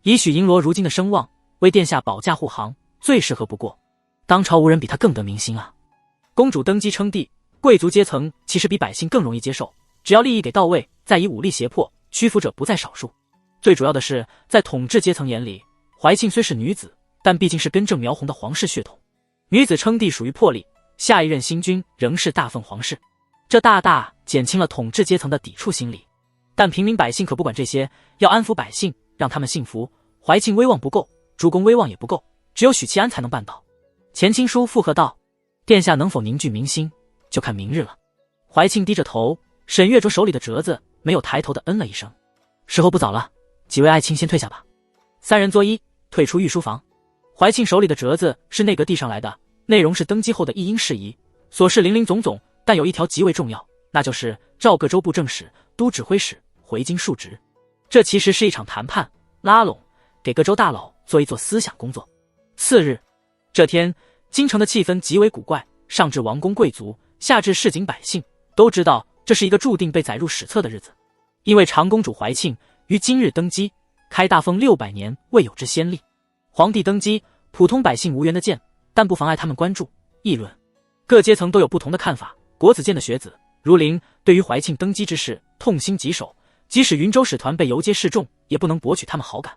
以许银罗如今的声望，为殿下保驾护航，最适合不过。当朝无人比他更得民心啊！公主登基称帝，贵族阶层其实比百姓更容易接受，只要利益给到位，再以武力胁迫，屈服者不在少数。最主要的是，在统治阶层眼里，怀庆虽是女子，但毕竟是根正苗红的皇室血统。女子称帝属于破例，下一任新君仍是大奉皇室，这大大减轻了统治阶层的抵触心理。但平民百姓可不管这些，要安抚百姓，让他们信服。怀庆威望不够，主公威望也不够，只有许七安才能办到。钱钦书附和道：“殿下能否凝聚民心，就看明日了。”怀庆低着头，审阅着手里的折子，没有抬头的嗯了一声。时候不早了，几位爱卿先退下吧。三人作揖，退出御书房。怀庆手里的折子是内阁递上来的，内容是登基后的议因事宜，琐事林林总总，但有一条极为重要，那就是召各州部正使、都指挥使回京述职。这其实是一场谈判，拉拢，给各州大佬做一做思想工作。次日，这天京城的气氛极为古怪，上至王公贵族，下至市井百姓，都知道这是一个注定被载入史册的日子。因为长公主怀庆于今日登基，开大封600年未有之先例。皇帝登基，普通百姓无缘的见，但不妨碍他们关注议论。各阶层都有不同的看法。国子监的学子如林对于怀庆登基之事痛心疾首，即使云州使团被游街示众，也不能博取他们好感，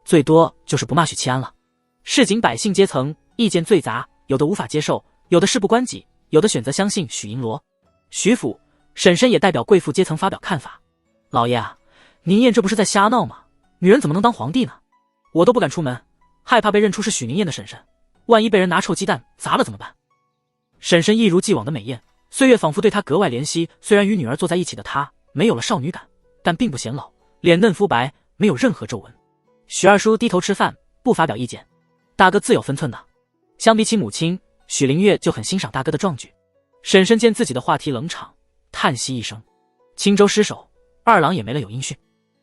最多就是不骂许七安了。市井百姓阶层意见最杂，有的无法接受，有的事不关己，有的选择相信许银罗。许府、婶婶也代表贵妇阶层发表看法：“老爷啊，宁燕这不是在瞎闹吗？女人怎么能当皇帝呢？我都不敢出门，害怕被认出是许宁燕的婶婶，万一被人拿臭鸡蛋砸了怎么办？”婶婶一如既往的美艳，岁月仿佛对她格外怜惜。虽然与女儿坐在一起的她没有了少女感，但并不显老，脸嫩肤白，没有任何皱纹。许二叔低头吃饭，不发表意见。大哥自有分寸的。相比起母亲，许灵月就很欣赏大哥的壮举。婶婶见自己的话题冷场，叹息一声：“青州失守，二郎也没了有音讯。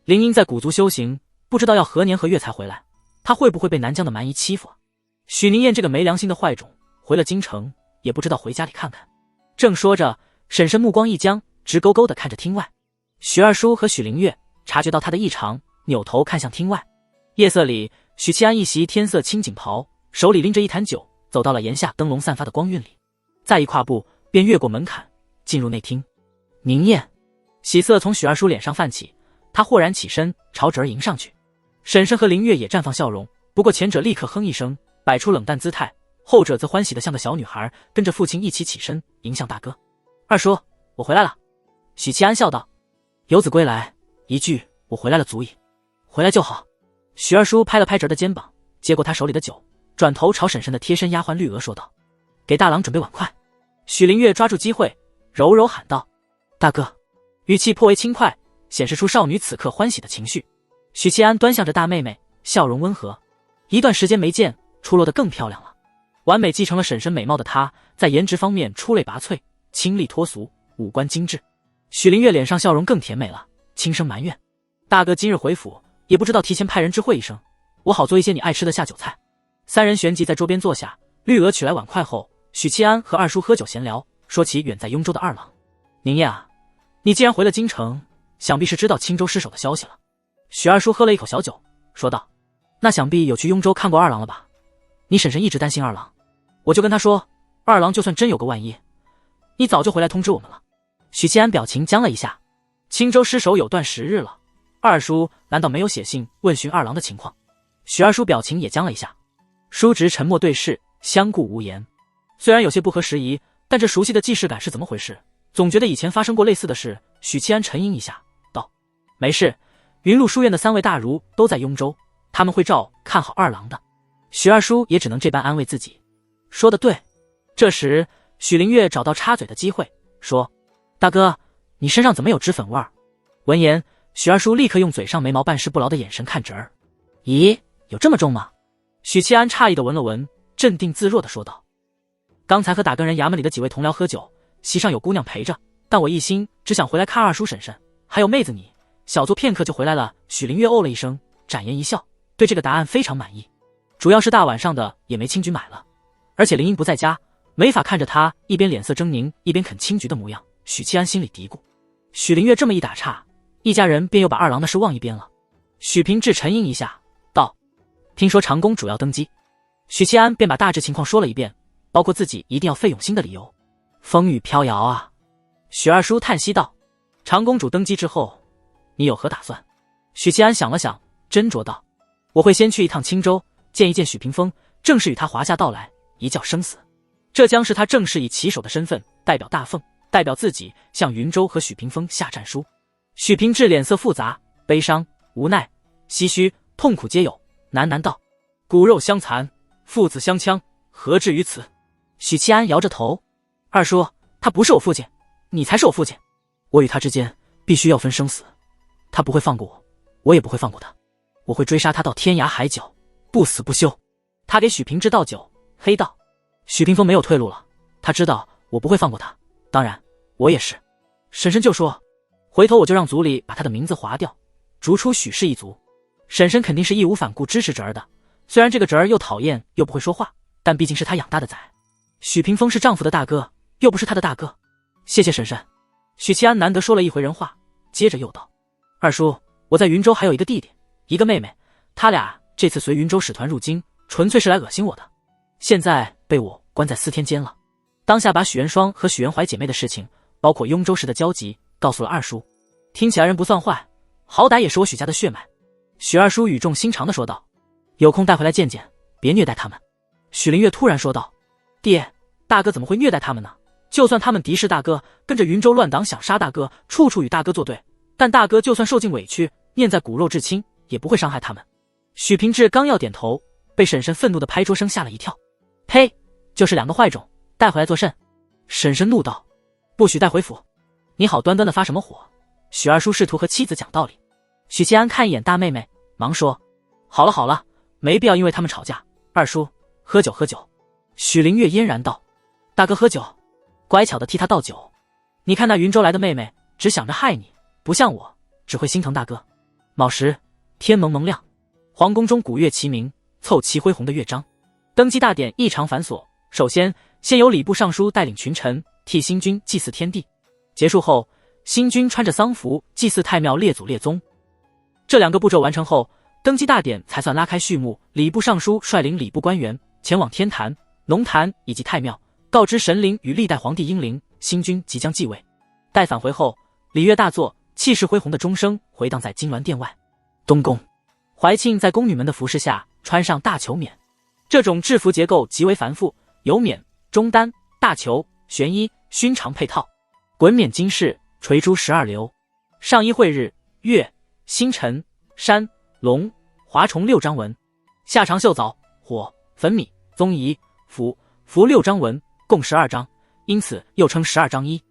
林英在古族修行，不知道要何年何月才回来，他会不会被南疆的蛮夷欺负啊？”许宁燕这个没良心的坏种，回了京城，也不知道回家里看看。正说着，婶婶目光一僵，直勾勾地看着厅外。许二叔和许灵月察觉到他的异常，扭头看向厅外。夜色里，许七安一袭天色青锦袍，手里拎着一坛酒，走到了檐下灯笼散发的光晕里。再一跨步，便越过门槛，进入内厅。宁燕，喜色从许二叔脸上泛起，他豁然起身，朝侄儿迎上去。婶婶和灵月也绽放笑容，不过前者立刻哼一声，摆出冷淡姿态，后者则欢喜得像个小女孩，跟着父亲一起起身迎向大哥。二叔，我回来了。许七安笑道：“游子归来，一句我回来了足矣，回来就好。”许二叔拍了拍侄儿的肩膀，接过他手里的酒，转头朝婶婶的贴身丫鬟绿娥说道：“给大郎准备碗筷。”许灵月抓住机会，柔柔喊道：“大哥！”语气颇为轻快，显示出少女此刻欢喜的情绪。许七安端详着大妹妹，笑容温和。一段时间没见，出落得更漂亮了。完美继承了婶婶美貌的她，在颜值方面出类拔萃，清丽脱俗，五官精致。许灵月脸上笑容更甜美了，轻声埋怨：“大哥今日回府，也不知道提前派人知会一声，我好做一些你爱吃的下酒菜。”三人旋即在桌边坐下，绿娥取来碗筷后，许七安和二叔喝酒闲聊，说起远在雍州的二郎。宁燕啊，你既然回了京城，想必是知道青州失守的消息了。许二叔喝了一口小酒，说道：“那想必有去雍州看过二郎了吧？你婶婶一直担心二郎，我就跟他说，二郎就算真有个万一，你早就回来通知我们了。”许七安表情僵了一下，青州失守有段时日了，二叔难道没有写信问询二郎的情况？许二叔表情也僵了一下，叔侄沉默对视，相顾无言。虽然有些不合时宜，但这熟悉的既视感是怎么回事？总觉得以前发生过类似的事。许七安沉吟一下，道：“没事，云麓书院的3位大儒都在雍州，他们会照看好二郎的。”许二叔也只能这般安慰自己，说得对。这时许灵月找到插嘴的机会，说：“大哥，你身上怎么有脂粉味儿？”闻言，许二叔立刻用嘴上没毛办事不牢的眼神看侄儿。“咦，有这么重吗？”许七安诧异的闻了闻，镇定自若的说道：“刚才和打更人衙门里的几位同僚喝酒，席上有姑娘陪着，但我一心只想回来看二叔婶婶，还有妹子你，小坐片刻就回来了。许灵月哦了一声，展颜一笑，对这个答案非常满意。主要是大晚上的也没青桔买了，而且林英不在家，没法看着他一边脸色狰狞一边啃青桔的模样。许七安心里嘀咕，许灵月这么一打岔，一家人便又把二郎的事忘一边了。许平志沉吟一下，道：听说长公主要登基。许七安便把大致情况说了一遍，包括自己一定要费永兴的理由。风雨飘摇啊。许二叔叹息道：长公主登基之后，你有何打算？许七安想了想，斟酌道：我会先去一趟青州，见一见许屏风，正式与他华夏到来，一较生死。这将是他正式以旗手的身份，代表大凤，代表自己向云州和许屏风下战书。许平志脸色复杂，悲伤、无奈、唏嘘、痛苦皆有，喃喃道：骨肉相残，父子相枪，何至于此？许七安摇着头：二叔，他不是我父亲，你才是我父亲，我与他之间必须要分生死，他不会放过我，我也不会放过他，我会追杀他到天涯海角，不死不休。他给许平志倒酒，黑道：许屏风没有退路了，他知道我不会放过他，当然我也是。婶婶就说，回头我就让族里把他的名字划掉，逐出许氏一族。婶婶肯定是义无反顾支持侄儿的，虽然这个侄儿又讨厌又不会说话，但毕竟是他养大的崽。许屏风是丈夫的大哥，又不是他的大哥。谢谢婶婶。许七安难得说了一回人话，接着又道：二叔，我在云州还有一个弟弟，一个妹妹，他俩这次随云州使团入京，纯粹是来恶心我的，现在被我关在4天监了。当下把许元双和许元怀姐妹的事情，包括雍州时的交集，告诉了二叔。听起来人不算坏，好歹也是我许家的血脉。许二叔语重心长地说道：有空带回来见见，别虐待他们。许灵月突然说道：爹，大哥怎么会虐待他们呢？就算他们敌视大哥，跟着云州乱党想杀大哥，处处与大哥作对，但大哥就算受尽委屈，念在骨肉至亲，也不会伤害他们。许平志刚要点头，被婶婶愤怒的拍桌声吓了一跳。呸，就是2个坏种，带回来作甚？婶婶怒道：不许带回府。你好端端的发什么火？许二叔试图和妻子讲道理。许七安看一眼大妹妹，忙说：好了好了，没必要因为他们吵架。二叔，喝酒喝酒。许灵月嫣然道：大哥喝酒。乖巧的替他倒酒。你看那云州来的妹妹，只想着害你，不像我，只会心疼大哥。卯时，天蒙蒙亮，皇宫中鼓乐齐鸣，凑齐恢宏的乐章。登基大典异常繁琐，首先由礼部尚书带领群臣替新君祭祀天地，结束后，新君穿着丧服祭祀太庙列祖列宗。这2个步骤完成后，登基大典才算拉开序幕。礼部尚书率领礼部官员前往天坛、龙坛以及太庙，告知神灵与历代皇帝英灵，新君即将继位。待返回后，礼乐大作，气势恢宏的钟声回荡在金銮殿外。东宫，怀庆在宫女们的服侍下穿上大裘冕，这种制服结构极为繁复，有冕、中单、大裘、玄衣、勋长配套，滚冕金饰，垂珠12流，上衣绘日、月、星辰、山、龙、华虫6章纹，下长袖枣、火、粉米、宗仪、符6章纹，共12章，因此又称12章衣。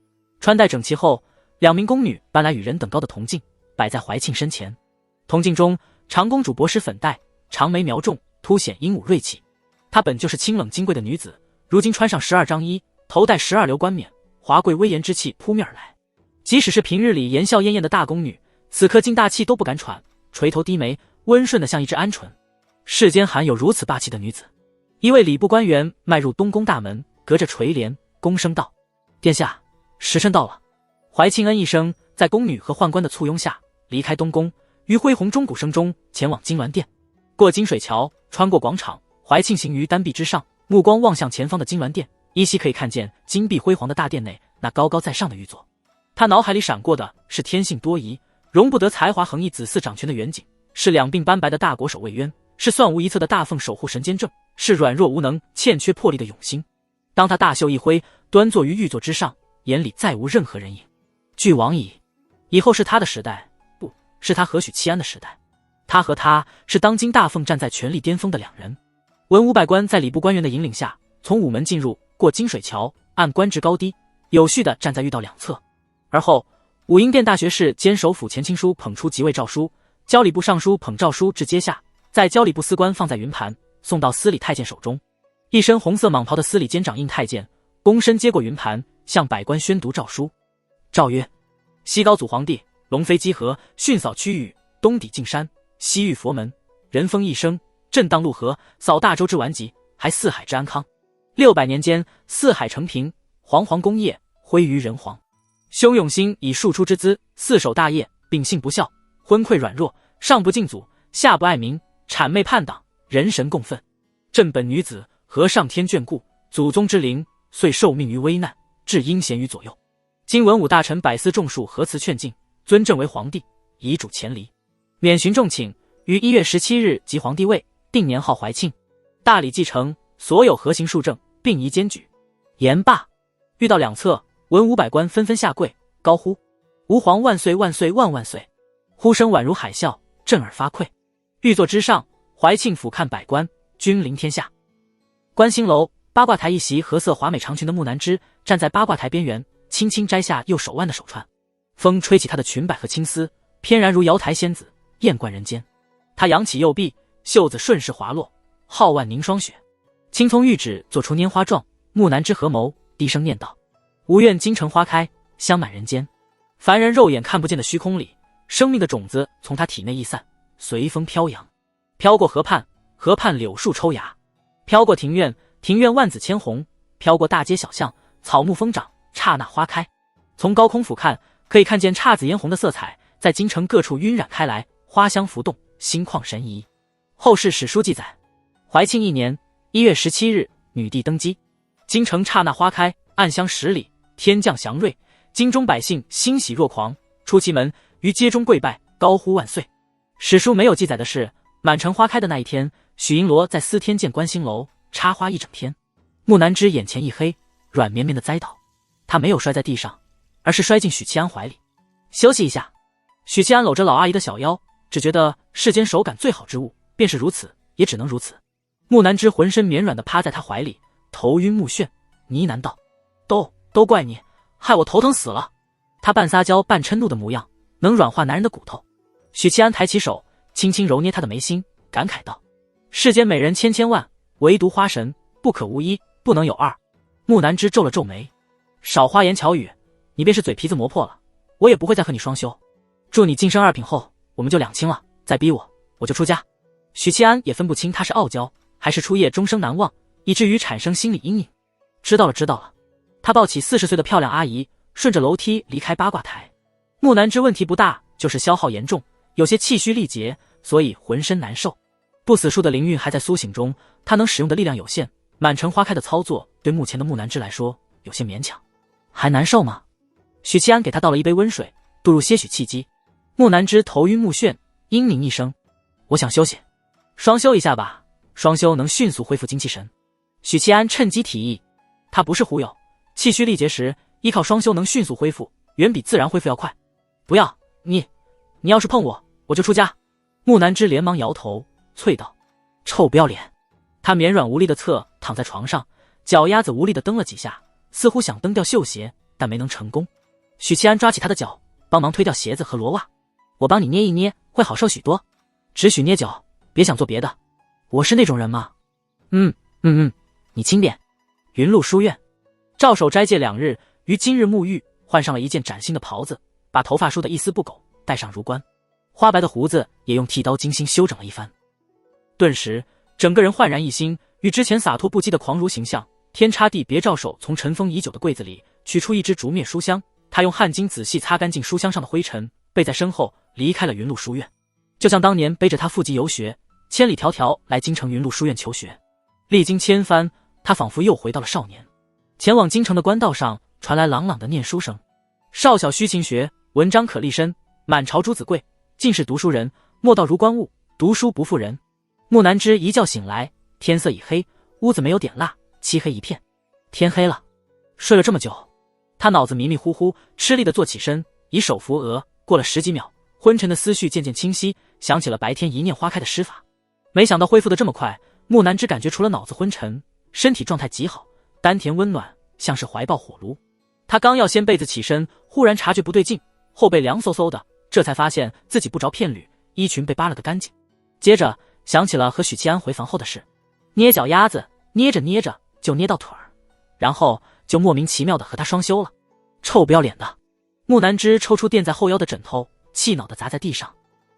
穿戴整齐后，2名宫女搬来与人等高的铜镜，摆在怀庆身前。铜镜中，长公主薄施粉黛，长眉描重，凸显英武锐气。她本就是清冷金贵的女子，如今穿上12章衣，头戴12流冠冕，华贵威严之气扑面而来。即使是平日里言笑晏晏的大宫女，此刻竟大气都不敢喘，垂头低眉，温顺的像一只鹌鹑。世间罕有如此霸气的女子。一位礼部官员迈入东宫大门，隔着垂帘躬声道：殿下，时辰到了。怀庆恩一声，在宫女和宦官的簇拥下离开东宫，于恢宏钟鼓声中前往金銮殿。过金水桥，穿过广场，怀庆行于丹壁之上，目光望向前方的金銮殿，依稀可以看见金碧辉煌的大殿内那高高在上的玉座。他脑海里闪过的是天性多疑，容不得才华横溢子嗣掌权的远景，是两鬓斑白的大国守卫渊，是算无一策的大凤守护神监正，是软弱无能欠缺魄力的永兴。当他大袖一挥，端坐于玉座之上，眼里再无任何人影。俱往矣，以后是他的时代，不是他和许七安的时代。他和他是当今大凤站在权力巅峰的2人。文武百官在礼部官员的引领下，从午门进入，过金水桥，按官职高低有序地站在御道两侧。而后武英殿大学士兼首辅前卿书捧出即位诏书，交礼部尚书捧诏书至阶下，再交礼部司官放在云盘，送到司礼太监手中。一身红色蟒袍的司礼监掌印太监躬身接过云盘，向百官宣读诏书。诏曰：西高祖皇帝龙飞鸡合，迅扫区域，东抵径山，西遇佛门，人风一生，震荡陆河，扫大周之顽疾，还四海之安康。600年间，四海承平，煌煌功业恢于人皇。兄用心以庶出之资，四守大业，秉性不孝，昏聩软弱，上不敬祖，下不爱民，谄媚叛党，人神共愤。朕本女子，何上天眷顾，祖宗之灵，遂受命于危难，置阴险于左右。今文武大臣百司众庶合辞劝进，尊朕为皇帝，遗主前离，免询众请，于1月17日即皇帝位，定年号怀庆。大礼继承，所有核行庶政，并宜监举。言罢，遇到两侧，文武百官纷纷下跪，高呼：吾皇万岁万岁万万岁！呼声宛如海啸，震耳发聩。御座之上，怀庆俯瞰百官，君临天下。观星楼八卦台一袭褐色华美长裙的木南枝站在八卦台边缘，轻轻摘下右手腕的手串，风吹起她的裙摆和青丝，翩然如瑶台仙子，艳冠人间。她扬起右臂，袖子顺势滑落，皓腕凝霜雪。青葱玉指做出拈花状，木南枝合眸，低声念道：无愿京城花开，香满人间。凡人肉眼看不见的虚空里，生命的种子从她体内溢散，随风飘扬，飘过河畔，河畔柳树抽芽，飘过庭院，庭院万紫千红，飘过大街小巷，草木疯长，刹那花开。从高空俯瞰，可以看见姹紫嫣红的色彩在京城各处晕染开来，花香浮动，心旷神怡。后世史书记载，怀庆1年1月17日，女帝登基，京城刹那花开，暗香10里，天降祥瑞，京中百姓欣喜若狂，出其门，于街中跪拜，高呼万岁。史书没有记载的是，满城花开的那一天，许银罗在司天监观星楼插花一整天。木南枝眼前一黑，软绵绵的栽倒，他没有摔在地上，而是摔进许七安怀里，休息一下。许七安搂着老阿姨的小腰，只觉得世间手感最好之物，便是如此，也只能如此。木南枝浑身绵软地趴在他怀里，头晕目眩，呢喃道：都怪你，害我头疼死了。他半撒娇半嗔怒的模样，能软化男人的骨头。许七安抬起手，轻轻揉捏他的眉心，感慨道：世间美人千千万，唯独花神不可无一，不能有二。木南枝皱了皱眉，少花言巧语，你便是嘴皮子磨破了，我也不会再和你双修。祝你晋升2品后，我们就两清了，再逼我就出家。许七安也分不清他是傲娇还是初夜终生难忘，以至于产生心理阴影。知道了。他抱起40岁的漂亮阿姨，顺着楼梯离开八卦台。木南枝问题不大，就是消耗严重，有些气虚力竭，所以浑身难受。不死术的灵韵还在苏醒中，他能使用的力量有限，满城花开的操作对目前的木南枝来说有些勉强。还难受吗？许七安给他倒了一杯温水，注入些许气机。木南枝头晕目眩，嘤咛一声：我想休息。双休一下吧，双休能迅速恢复精气神。许七安趁机提议，他不是忽悠，气虚力竭时依靠双休能迅速恢复，远比自然恢复要快。不要，你要是碰我就出家。木南枝连忙摇头，啐道：臭不要脸。他绵软无力的侧躺在床上，脚丫子无力的蹬了几下，似乎想蹬掉绣鞋，但没能成功。许七安抓起他的脚，帮忙推掉鞋子和罗袜。我帮你捏一捏，会好受许多。只许捏脚，别想做别的。我是那种人吗？你轻点。云麓书院，赵守斋戒2日，于今日沐浴，换上了一件崭新的袍子，把头发梳得一丝不苟，戴上如冠，花白的胡子也用剃刀精心修整了一番。顿时整个人焕然一新，与之前洒脱不羁的狂儒形象天差地别。赵守从尘封已久的柜子里取出一支竹篾书香，他用汗巾仔细擦干净书香上的灰尘，背在身后离开了云麓书院。就像当年背着他父籍游学，千里迢迢来京城云麓书院求学，历经千帆，他仿佛又回到了少年。前往京城的官道上传来朗朗的念书声：少小须勤学，文章可立身，满朝朱子贵，尽是读书人，莫道如观物，读书不负人。木南枝一觉醒来，天色已黑，屋子没有点蜡，漆黑一片。天黑了，睡了这么久，他脑子迷迷糊糊，吃力地坐起身，以手扶额，过了10几秒，昏沉的思绪渐渐清晰，想起了白天一念花开的施法。没想到恢复得这么快，木南枝感觉除了脑子昏沉，身体状态极好，丹田温暖，像是怀抱火炉。他刚要掀被子起身，忽然察觉不对劲，后背凉飕飕的，这才发现自己不着片缕，衣裙被扒了个干净。接着想起了和许七安回房后的事，捏脚丫子，捏着捏着就捏到腿儿，然后就莫名其妙的和他双休了。臭不要脸的！木南枝抽出垫在后腰的枕头，气恼地砸在地上。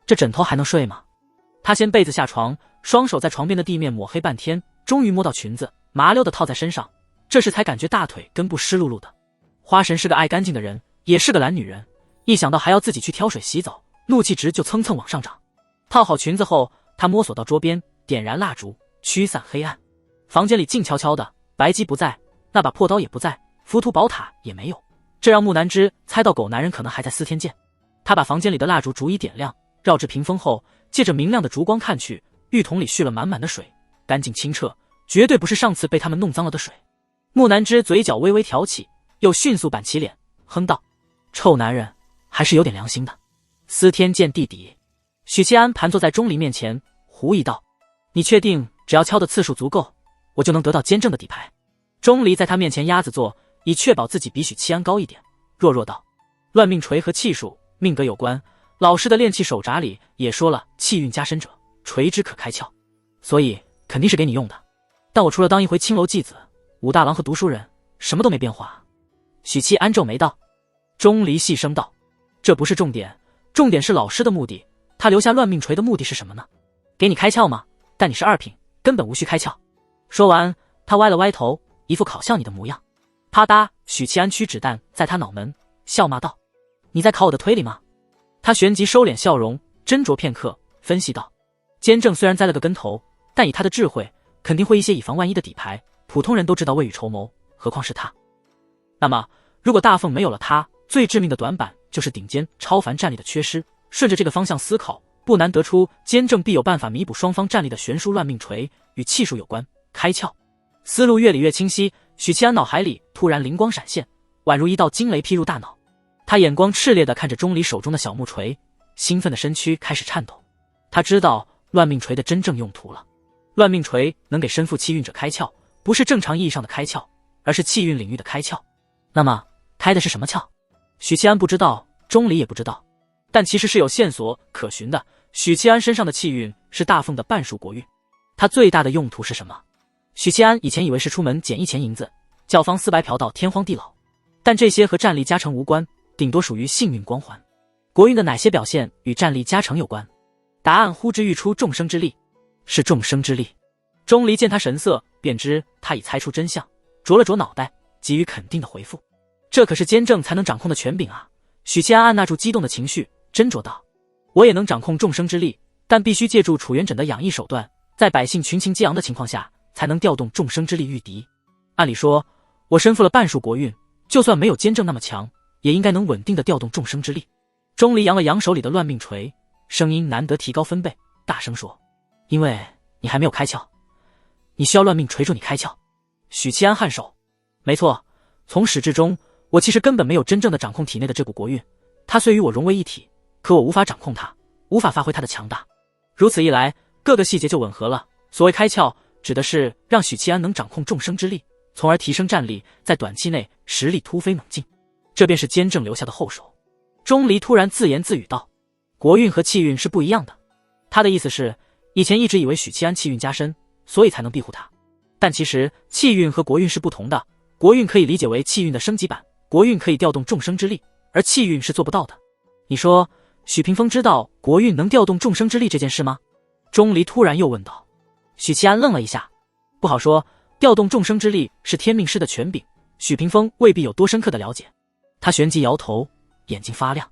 这枕头还能睡吗？他掀被子下床，双手在床边的地面抹黑半天，终于摸到裙子，麻溜地套在身上。这时才感觉大腿根部湿漉漉的。花神是个爱干净的人，也是个懒女人，一想到还要自己去挑水洗澡，怒气值就蹭蹭往上涨。套好裙子后，他摸索到桌边，点燃蜡烛，驱散黑暗。房间里静悄悄的，白姬不在，那把破刀也不在，浮屠宝塔也没有，这让木南枝猜到狗男人可能还在司天监。他把房间里的蜡烛逐一点亮，绕至屏风后，借着明亮的烛光看去，浴桶里蓄了满满的水，干净清澈，绝对不是上次被他们弄脏了的水。木南枝嘴角微微挑起，又迅速板起脸，哼道：“臭男人，还是有点良心的。”司天监地底，许七安盘坐在钟离面前，狐疑道：“你确定只要敲的次数足够，我就能得到监正的底牌？”钟离在他面前鸭子坐，以确保自己比许七安高一点，弱弱道：“乱命锤和气数命格有关，老师的炼气手札里也说了，气运加深者，锤之可开窍，所以肯定是给你用的。但我除了当一回青楼妓子、武大郎和读书人，什么都没变化。”许七安皱眉道。钟离细声道：“这不是重点，重点是老师的目的。他留下乱命锤的目的是什么呢？给你开窍吗？但你是二品，根本无需开窍。”说完，他歪了歪头，一副考笑你的模样。啪嗒，许七安屈指弹在他脑门，笑骂道：“你在考我的推理吗？”他旋即收敛笑容，斟酌片刻，分析道：“监正虽然栽了个跟头，但以他的智慧，肯定会一些以防万一的底牌，普通人都知道未雨绸缪，何况是他。那么，如果大凤没有了他，最致命的短板就是顶尖超凡战力的缺失。顺着这个方向思考，不难得出监正必有办法弥补双方战力的悬殊乱命锤与气数有关，开窍。”思路越理越清晰，许七安脑海里突然灵光闪现，宛如一道惊雷劈入大脑。他眼光炽烈地看着钟离手中的小木锤，兴奋的身躯开始颤抖。他知道乱命锤的真正用途了。乱命锤能给身负气运者开窍，不是正常意义上的开窍，而是气运领域的开窍。那么开的是什么窍？许七安不知道，钟离也不知道，但其实是有线索可循的。许七安身上的气运是大凤的半数国运，它最大的用途是什么？许七安以前以为是出门捡1钱银子，叫方四白嫖到天荒地老，但这些和战力加成无关，顶多属于幸运光环。国运的哪些表现与战力加成有关？答案呼之欲出，众生之力，是众生之力。钟离见他神色，便知他已猜出真相，啄了啄脑袋，给予肯定的回复。这可是监正才能掌控的权柄啊！许七安按捺住激动的情绪，斟酌道：“我也能掌控众生之力，但必须借助楚元稹的养义手段，在百姓群情激昂的情况下，才能调动众生之力御敌。按理说，我身负了半数国运，就算没有监正那么强，也应该能稳定的调动众生之力。”钟离扬了扬手里的乱命锤，声音难得提高分贝，大声说：“因为你还没有开窍，你需要乱命锤助你开窍。”许七安颔首：“没错，从始至终，我其实根本没有真正的掌控体内的这股国运，它虽与我融为一体，可我无法掌控它，无法发挥它的强大。如此一来，各个细节就吻合了。所谓开窍，指的是让许七安能掌控众生之力，从而提升战力，在短期内实力突飞猛进。这便是监正留下的后手。”钟离突然自言自语道：“国运和气运是不一样的。”他的意思是，以前一直以为许七安气运加深，所以才能庇护他。但其实气运和国运是不同的，国运可以理解为气运的升级版，国运可以调动众生之力，而气运是做不到的。你说许屏风知道国运能调动众生之力这件事吗？钟离突然又问道。许七安愣了一下，不好说，调动众生之力是天命师的权柄，许屏风未必有多深刻的了解。他旋即摇头，眼睛发亮。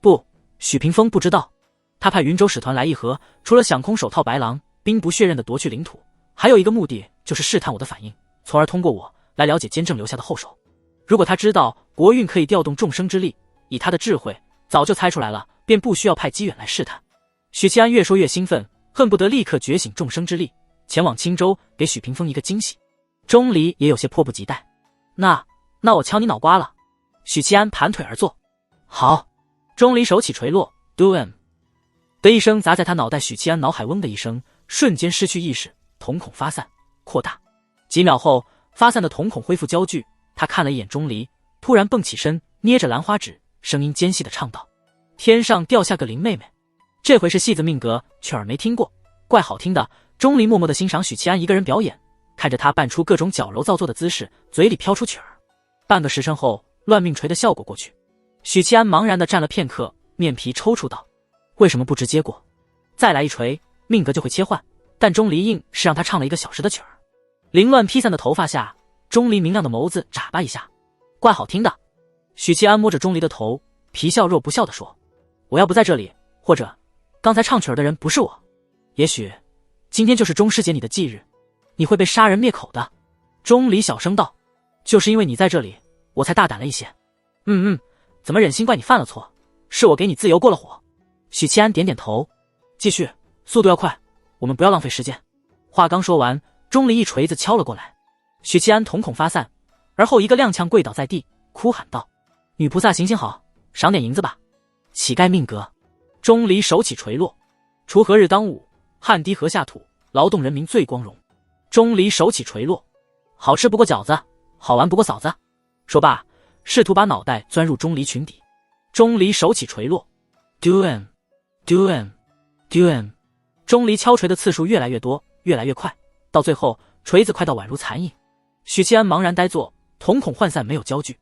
不，许屏风不知道。他派云州使团来议和，除了想空手套白狼，兵不血刃的夺去领土，还有一个目的就是试探我的反应，从而通过我来了解监正留下的后手。如果他知道国运可以调动众生之力，以他的智慧早就猜出来了，便不需要派机远来试探。许七安越说越兴奋，恨不得立刻觉醒众生之力，前往青州给许屏风一个惊喜。钟离也有些迫不及待。那我敲你脑瓜了。许七安盘腿而坐。好。钟离手起锤落 ，do em 的一声砸在他脑袋，许七安脑海嗡的一声，瞬间失去意识，瞳孔发散扩大。几秒后，发散的瞳孔恢复焦距，他看了一眼钟离，突然蹦起身，捏着兰花指，声音尖细的唱道：“天上掉下个林妹妹。”这回是戏子命格，曲儿没听过，怪好听的。钟离默默的欣赏许七安一个人表演，看着他扮出各种矫揉造作的姿势，嘴里飘出曲儿。半个时辰后，乱命锤的效果过去，许七安茫然地站了片刻，面皮抽搐道：“为什么不直接过？再来一锤，命格就会切换。”但钟离硬是让他唱了1个小时的曲儿。凌乱披散的头发下，钟离明亮的眸子眨巴一下，怪好听的。许七安摸着钟离的头，皮笑肉不笑地说：“我要不在这里，或者刚才唱曲儿的人不是我，也许今天就是钟师姐你的忌日，你会被杀人灭口的。”钟离小声道：“就是因为你在这里，我才大胆了一些。怎么忍心怪你犯了错？是我给你自由过了火。”许七安点点头：“继续，速度要快，我们不要浪费时间。”话刚说完，钟离一锤子敲了过来，许七安瞳孔发散，而后一个踉跄跪倒在地，哭喊道：“女菩萨行行好，赏点银子吧，乞丐命格。”钟离手起锤落：“锄禾日当午，汗滴禾下土，劳动人民最光荣。”钟离手起锤落：“好吃不过饺子，好玩不过嫂子。”说罢，试图把脑袋钻入钟离裙底。钟离手起锤落 ，doem doem doem。钟离敲锤的次数越来越多，越来越快，到最后锤子快到宛如残影。许七安茫然呆坐，瞳孔涣散，没有焦距。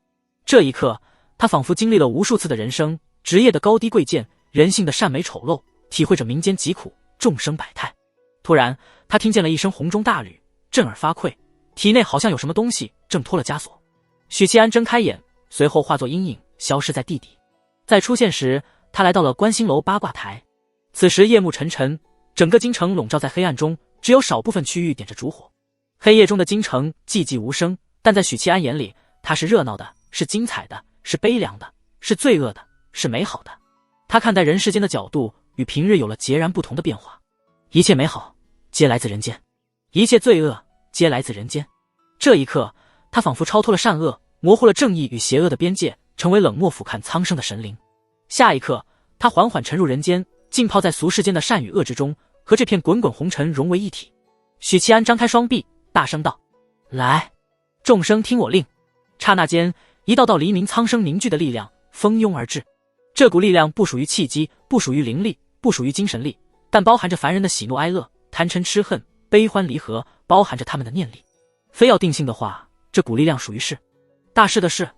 这一刻，他仿佛经历了无数次的人生，职业的高低贵贱，人性的善美丑陋，体会着民间疾苦，众生百态。突然，他听见了一声洪钟大吕，震耳发聩，体内好像有什么东西挣脱了枷锁。许七安睁开眼，随后化作阴影，消失在地底。再出现时，他来到了观星楼八卦台。此时夜幕沉沉，整个京城笼罩在黑暗中，只有少部分区域点着烛火。黑夜中的京城寂寂无声，但在许七安眼里，它是热闹的，是精彩的，是悲凉的，是罪恶的，是美好的。他看待人世间的角度与平日有了截然不同的变化。一切美好皆来自人间，一切罪恶皆来自人间。这一刻，他仿佛超脱了善恶，模糊了正义与邪恶的边界，成为冷漠俯瞰苍生的神灵。下一刻，他缓缓沉入人间，浸泡在俗世间的善与恶之中，和这片滚滚红尘融为一体。许七安张开双臂，大声道：“来，众生听我令！”刹那间，一道道黎明苍生凝聚的力量蜂拥而至。这股力量不属于气机，不属于灵力，不属于精神力，但包含着凡人的喜怒哀乐、贪嗔痴恨、悲欢离合，包含着他们的念力。非要定性的话，这股力量属于是大势的势。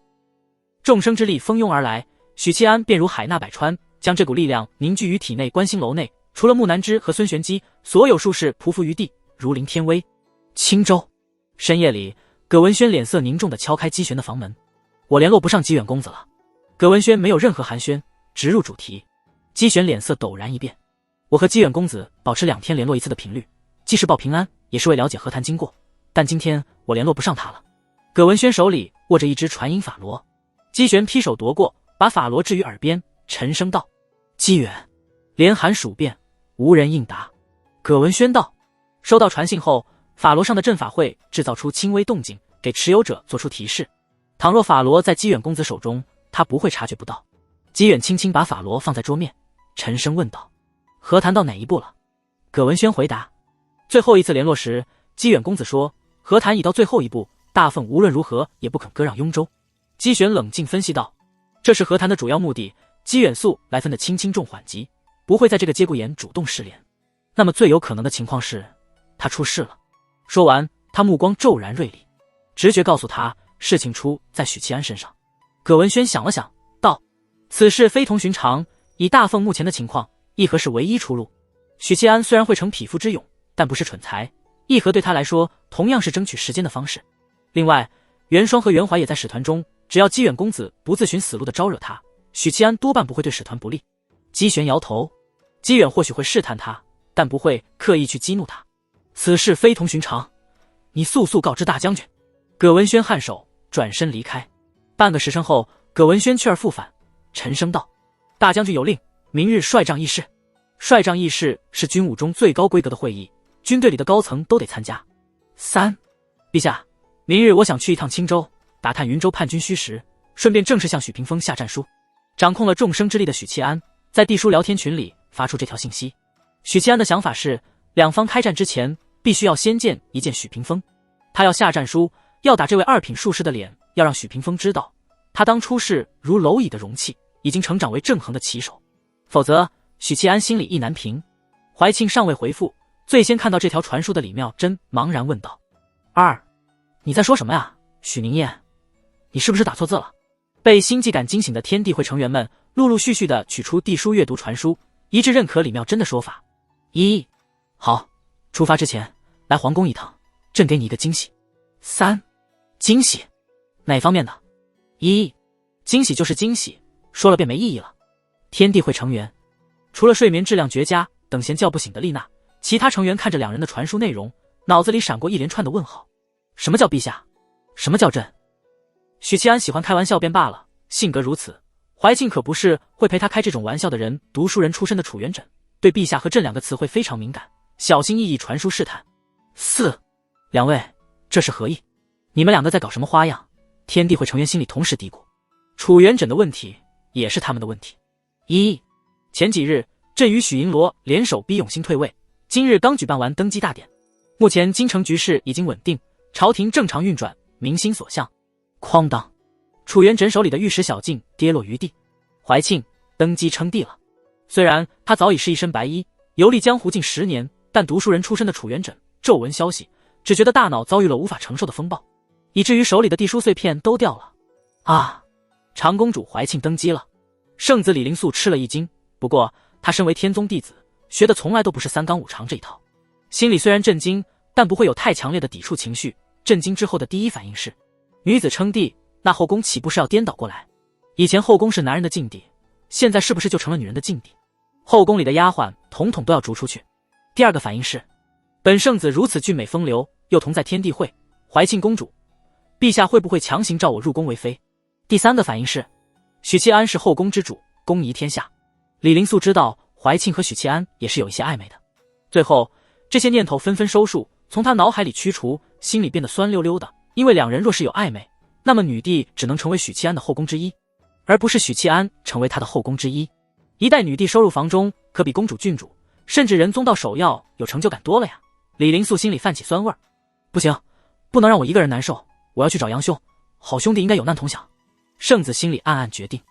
众生之力蜂拥而来，许七安便如海纳百川，将这股力量凝聚于体内。观星楼内，除了木南枝和孙玄机，所有术士匍匐于地，如临天威。青州深夜里，葛文轩脸色凝重地敲开姬玄的房门：“我联络不上姬远公子了。”葛文轩没有任何寒暄，直入主题。姬玄脸色陡然一变：“我和姬远公子保持2天联络一次的频率，既是报平安，也是为了解和谈经过，但今天我联络不上他了。”葛文轩手里握着一只传音法螺，姬玄劈手夺过，把法螺置于耳边，沉声道：“姬远。”连喊数遍，无人应答。葛文轩道：“收到传信后，法螺上的阵法会制造出轻微动静，给持有者做出提示。倘若法螺在姬远公子手中，他不会察觉不到。”姬远轻轻把法螺放在桌面，沉声问道：“和谈到哪一步了？”葛文轩回答：“最后一次联络时，姬远公子说和谈已到最后一步，大凤无论如何也不肯割让雍州。”姬玄冷静分析道：“这是和谈的主要目的，姬远素来分的轻轻重缓急，不会在这个节骨眼主动失联。那么最有可能的情况是，他出事了。”说完，他目光骤然锐利，直觉告诉他事情出在许七安身上。葛文轩想了想，道：“此事非同寻常，以大凤目前的情况，议和是唯一出路。许七安虽然会成匹夫之勇，但不是蠢材，议和对他来说同样是争取时间的方式。另外，袁双和袁怀也在使团中，只要姬远公子不自寻死路的招惹他，许七安多半不会对使团不利。”姬玄摇头：“姬远或许会试探他，但不会刻意去激怒他。此事非同寻常，你速速告知大将军。”葛文轩颔首，转身离开。半个时辰后，葛文轩去而复返，沉声道：“大将军有令，明日帅帐议事。帅帐议事是军武中最高规格的会议，军队里的高层都得参加。3，陛下，明日我想去一趟青州，打探云州叛军虚实，顺便正式向许屏风下战书。”掌控了众生之力的许七安在地书聊天群里发出这条信息。许七安的想法是，两方开战之前必须要先见一见许屏风，他要下战书，要打这位2品术士的脸，要让许屏风知道他当初是如蝼蚁的容器，已经成长为正横的旗手。否则许七安心里意难平。怀庆尚未回复，最先看到这条传书的李妙真茫然问道：“你在说什么呀？许宁燕，你是不是打错字了？”被心悸感惊醒的天地会成员们陆陆续续的取出地书阅读传书，一致认可李妙真的说法。好，出发之前来皇宫一趟，朕给你一个惊喜。3. 惊喜？哪方面的？惊喜就是惊喜，说了便没意义了。天地会成员除了睡眠质量绝佳等闲叫不醒的丽娜，其他成员看着两人的传书内容，脑子里闪过一连串的问号。什么叫陛下？什么叫朕？许七安喜欢开玩笑便罢了，性格如此，怀庆可不是会陪他开这种玩笑的人。读书人出身的楚元稹对陛下和朕两个词汇非常敏感，小心翼翼传书试探。4. 两位，这是何意？你们两个在搞什么花样？天地会成员心里同时嘀咕。楚元稹的问题也是他们的问题。前几日朕与许银罗联手逼永兴退位，今日刚举办完登基大典，目前京城局势已经稳定，朝廷正常运转，民心所向。哐当，楚元稹手里的玉石小镜跌落于地。怀庆登基称帝了。虽然他早已是一身白衣，游历江湖近10年，但读书人出身的楚元稹骤闻消息，只觉得大脑遭遇了无法承受的风暴，以至于手里的地书碎片都掉了。长公主怀庆登基了。圣子李灵素吃了一惊，不过他身为天宗弟子，学的从来都不是三纲五常这一套，心里虽然震惊，但不会有太强烈的抵触情绪。震惊之后的第一反应是，女子称帝，那后宫岂不是要颠倒过来？以前后宫是男人的禁地，现在是不是就成了女人的禁地？后宫里的丫鬟统统都要逐出去。第二个反应是，本圣子如此俊美风流，又同在天地会，怀庆公主，陛下会不会强行召我入宫为妃？第三个反应是，许七安是后宫之主，宫仪天下。李灵素知道怀庆和许七安也是有一些暧昧的。最后这些念头纷纷收束，从他脑海里驱除，心里变得酸溜溜的。因为两人若是有暧昧，那么女帝只能成为许七安的后宫之一，而不是许七安成为他的后宫之一。一代女帝收入房中，可比公主郡主甚至仁宗到首要有成就感多了呀。李灵素心里泛起酸味儿，不行，不能让我一个人难受，我要去找杨兄，好兄弟应该有难同享。圣子心里暗暗决定。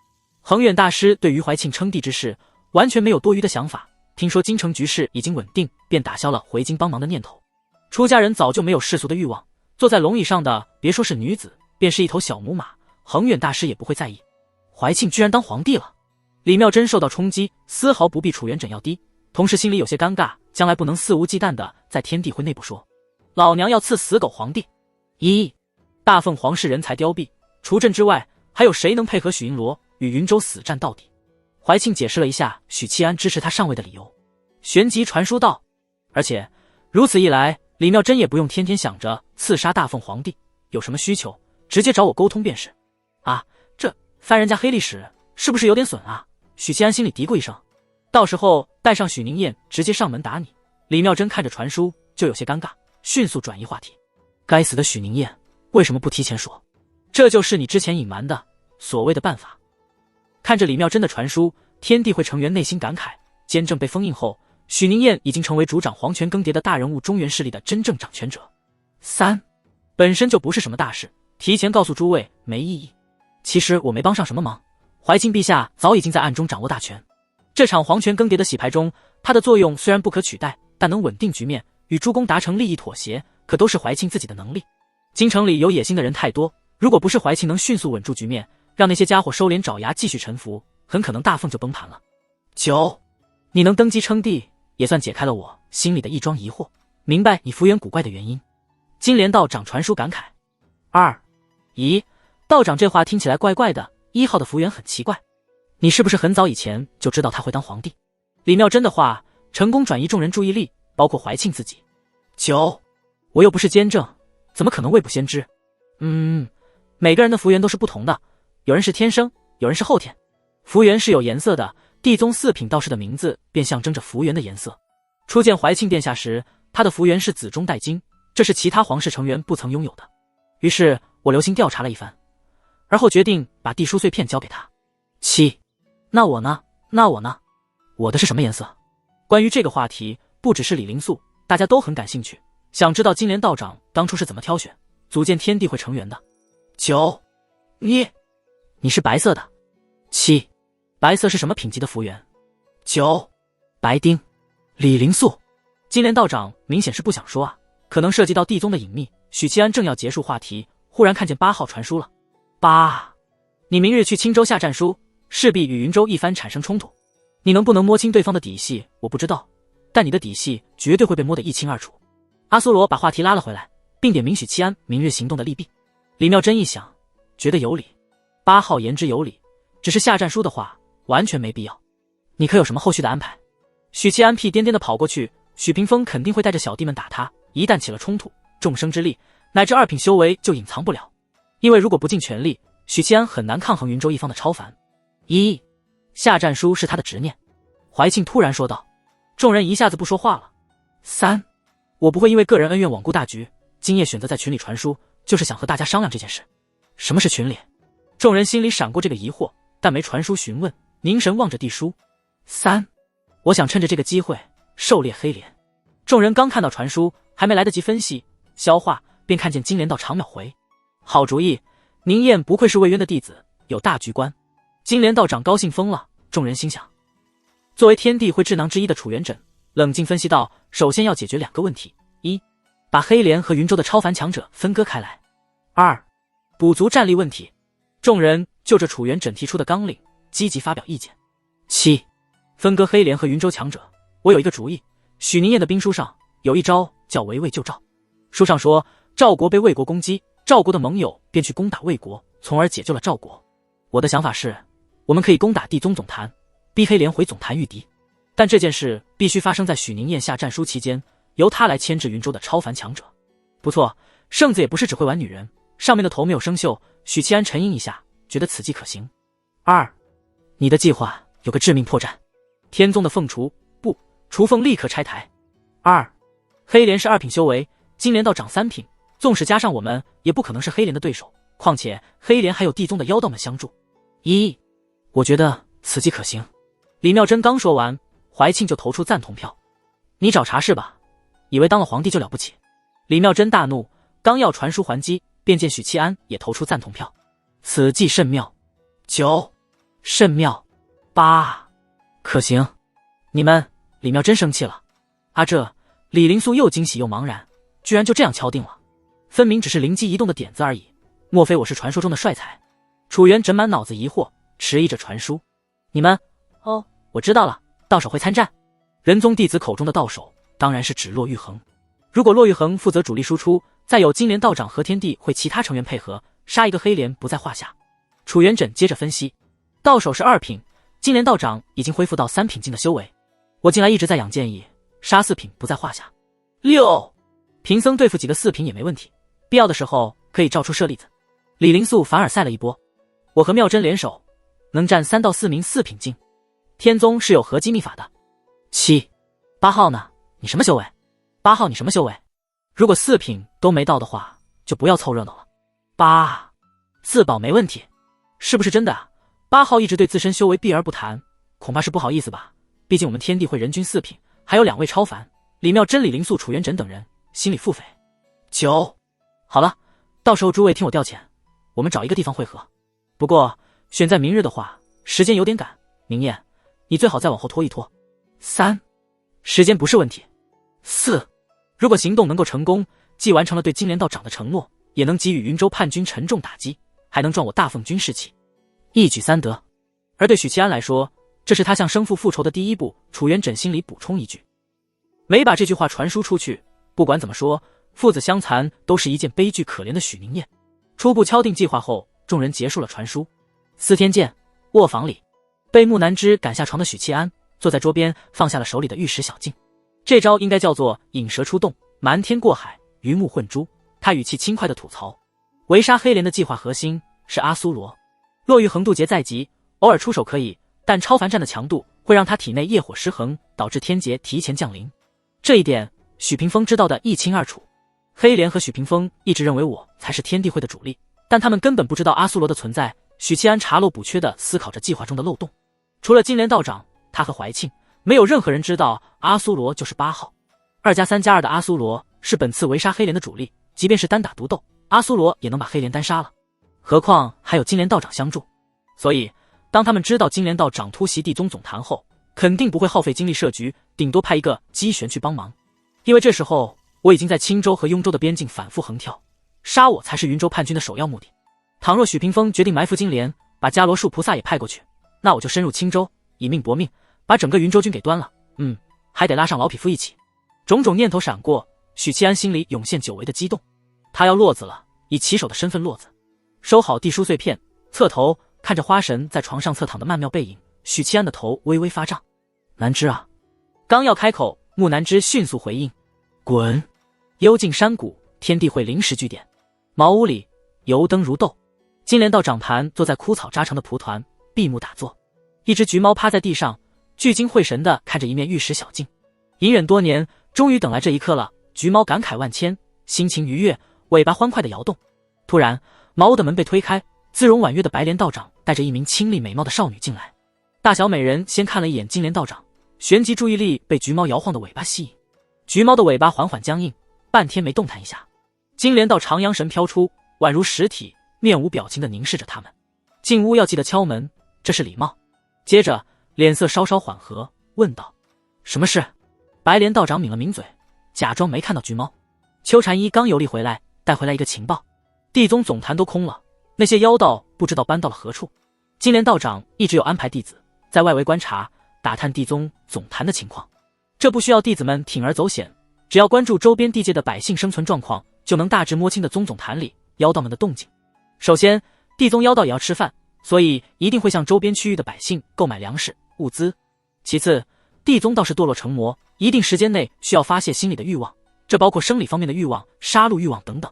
恒远大师对于怀庆称帝之事完全没有多余的想法，听说京城局势已经稳定，便打消了回京帮忙的念头。出家人早就没有世俗的欲望，坐在龙椅上的别说是女子，便是一头小母马，恒远大师也不会在意。怀庆居然当皇帝了。李妙真受到冲击，丝毫不比楚元稹要低，同时心里有些尴尬，将来不能肆无忌惮的在天地会内部说老娘要赐死狗皇帝。大凤皇室人才凋敝，除朕之外还有谁能配合许银罗与云州死战到底？怀庆解释了一下许七安支持他上位的理由，旋即传书道，而且如此一来，李妙真也不用天天想着刺杀大凤皇帝，有什么需求直接找我沟通便是。这翻人家黑历史是不是有点损啊？许七安心里嘀咕一声，到时候带上许宁燕直接上门打你。李妙真看着传书就有些尴尬，迅速转移话题。该死的许宁燕，为什么不提前说？这就是你之前隐瞒的所谓的办法。看着李妙真的传书，天地会成员内心感慨，监正被封印后，许宁燕已经成为主掌皇权更迭的大人物，中原势力的真正掌权者。3. 本身就不是什么大事，提前告诉诸位没意义。其实我没帮上什么忙，怀庆陛下早已经在暗中掌握大权。这场皇权更迭的洗牌中，他的作用虽然不可取代，但能稳定局面，与诸公达成利益妥协，可都是怀庆自己的能力。京城里有野心的人太多，如果不是怀庆能迅速稳住局面，让那些家伙收敛爪牙继续臣服，很可能大凤就崩盘了。9. 你能登基称帝，也算解开了我心里的一桩疑惑，明白你幅员古怪的原因。金莲道长传书感慨。2. 咦，道长这话听起来怪怪的，1号的幅员很奇怪，你是不是很早以前就知道他会当皇帝？李妙真的话成功转移众人注意力，包括怀庆自己。9. 我又不是监正，怎么可能未卜先知？每个人的幅员都是不同的，有人是天生，有人是后天。幅员是有颜色的，地宗4品道士的名字便象征着幅员的颜色。初见怀庆殿下时，他的幅员是紫中带金，这是其他皇室成员不曾拥有的。于是我留心调查了一番，而后决定把地书碎片交给他。7. 那我呢？我的是什么颜色？关于这个话题，不只是李灵素，大家都很感兴趣，想知道金莲道长当初是怎么挑选组建天地会成员的。9. 你是白色的。7. 白色是什么品级的幅员？9. 白丁。李灵素。金莲道长明显是不想说啊，可能涉及到地宗的隐秘。许七安正要结束话题，忽然看见8号传书了。8，你明日去青州下战书，势必与云州一番产生冲突。你能不能摸清对方的底细，我不知道，但你的底细绝对会被摸得一清二楚。阿苏罗把话题拉了回来，并点明许七安明日行动的利弊。李妙真一想，觉得有理。8号言之有理，只是下战书的话，完全没必要。你可有什么后续的安排？许七安屁颠颠地跑过去，许屏风肯定会带着小弟们打他，一旦起了冲突，众生之力乃至2品修为就隐藏不了。因为如果不尽全力，许七安很难抗衡云州一方的超凡。下战书是他的执念。怀庆突然说道。众人一下子不说话了。3，我不会因为个人恩怨罔顾大局，今夜选择在群里传书，就是想和大家商量这件事。什么是群里？众人心里闪过这个疑惑，但没传书询问，凝神望着地书。3，我想趁着这个机会狩猎黑莲。众人刚看到传书，还没来得及分析消化，便看见金莲道长秒回。好主意，宁燕不愧是魏渊的弟子，有大局观。金莲道长高兴疯了。众人心想，作为天地会智囊之一的楚元稹冷静分析道，首先要解决2个问题：一，把黑莲和云州的超凡强者分割开来；二，补足战力问题。众人就着楚元稹提出的纲领积极发表意见。7，分割黑莲和云州强者，我有一个主意。许宁燕的兵书上有一招叫围魏救赵，书上说赵国被魏国攻击，赵国的盟友便去攻打魏国，从而解救了赵国。我的想法是，我们可以攻打地宗总坛，逼黑莲回总坛御敌，但这件事必须发生在许宁燕下战书期间，由他来牵制云州的超凡强者。不错，圣子也不是只会玩女人，上面的头没有生锈。许七安沉吟一下，觉得此计可行。2，你的计划有个致命破绽，天宗的凤雏，不，雏凤立刻拆台。2，黑莲是2品修为，金莲道长3品，纵使加上我们，也不可能是黑莲的对手，况且黑莲还有地宗的妖道们相助。我觉得此计可行。李妙真刚说完，怀庆就投出赞同票。你找茬是吧？以为当了皇帝就了不起？李妙真大怒，刚要传书还击，便见许七安也投出赞同票。此计甚妙。9，甚妙。8，可行。你们，李妙真生气了。这李灵素又惊喜又茫然，居然就这样敲定了，分明只是灵机一动的点子而已。莫非我是传说中的帅才？楚元稹满脑子疑惑，迟疑着传书。你们，我知道了，到手会参战。仁宗弟子口中的到手，当然是指骆玉衡。如果骆玉衡负责主力输出，再有金莲道长和天地会其他成员配合，杀一个黑莲不在话下。楚元稹接着分析，到手是2品，金莲道长已经恢复到3品境的修为。我近来一直在养建议，杀4品不在话下。6，贫僧对付几个4品也没问题，必要的时候可以照出舍利子。李灵素反而赛了一波，我和妙真联手，能战3到4名4品境。天宗是有合击秘法的。7， 8号呢？你什么修为？8号你什么修为？如果4品都没到的话，就不要凑热闹了。8，自保没问题，是不是真的啊？8号一直对自身修为避而不谈，恐怕是不好意思吧？毕竟我们天地会人均4品，还有2位超凡，李妙真、李灵素、楚元稹等人，心里腹诽。9，好了，到时候诸位听我调遣，我们找一个地方会合。不过选在明日的话，时间有点赶，明燕，你最好再往后拖一拖。3，时间不是问题。4，如果行动能够成功，既完成了对金莲道长的承诺，也能给予云州叛军沉重打击，还能壮我大凤军士气，一举3得。而对许七安来说，这是他向生父复仇的第一步。楚元稹心里补充一句，没把这句话传输出去，不管怎么说，父子相残都是一件悲剧可怜的许宁燕。初步敲定计划后，众人结束了传书。4天见。卧房里，被木南枝赶下床的许七安坐在桌边，放下了手里的玉石小镜。这招应该叫做引蛇出洞，瞒天过海，鱼目混珠。他语气轻快地吐槽，围杀黑莲的计划核心是阿苏罗。骆玉衡渡劫在即，偶尔出手可以，但超凡战的强度会让他体内业火失衡，导致天劫提前降临。这一点许屏风知道的一清二楚。黑莲和许屏风一直认为我才是天地会的主力，但他们根本不知道阿苏罗的存在。许七安查漏补缺地思考着计划中的漏洞。除了金莲道长，他和怀庆，没有任何人知道阿苏罗就是8号。2+3+2的阿苏罗是本次围杀黑莲的主力，即便是单打独斗，阿苏罗也能把黑莲单杀了，何况还有金莲道长相助。所以当他们知道金莲道长突袭地宗总坛后，肯定不会耗费精力设局，顶多派一个机旋去帮忙。因为这时候我已经在青州和雍州的边境反复横跳，杀我才是云州叛军的首要目的。倘若许屏风决定埋伏金莲，把伽罗树菩萨也派过去，那我就深入青州，以命搏命，把整个云州军给端了。还得拉上老匹夫一起。种种念头闪过，许七安心里涌现久违的激动。他要落子了，以骑手的身份落子。收好地书碎片，侧头看着花神在床上侧躺的曼妙背影，许七安的头微微发胀。南枝啊！刚要开口，木南枝迅速回应：滚！幽静山谷，天地会临时据点。茅屋里油灯如豆，金莲道长盘坐在枯草扎成的蒲团，闭目打坐。一只橘猫趴在地上，聚精会神地看着一面玉石小镜。隐忍多年，终于等来这一刻了。橘猫感慨万千，心情愉悦，尾巴欢快地摇动。突然，茅屋的门被推开，姿容婉约的白莲道长带着一名清丽美貌的少女进来。大小美人先看了一眼金莲道长，旋即注意力被橘猫摇晃的尾巴吸引。橘猫的尾巴缓缓僵硬，半天没动弹一下。金莲道长阳神飘出，宛如实体，面无表情地凝视着他们。进屋要记得敲门，这是礼貌。接着脸色稍稍缓和，问道：什么事？白莲道长抿了抿嘴，假装没看到橘猫。秋禅一刚游历回来，带回来一个情报，地宗总坛都空了，那些妖道不知道搬到了何处。金莲道长一直有安排弟子在外围观察，打探地宗总坛的情况。这不需要弟子们铤而走险，只要关注周边地界的百姓生存状况，就能大致摸清的宗总坛里妖道们的动静。首先，地宗妖道也要吃饭，所以一定会向周边区域的百姓购买粮食物资。其次，地宗倒是堕落成魔，一定时间内需要发泄心理的欲望，这包括生理方面的欲望、杀戮欲望等等。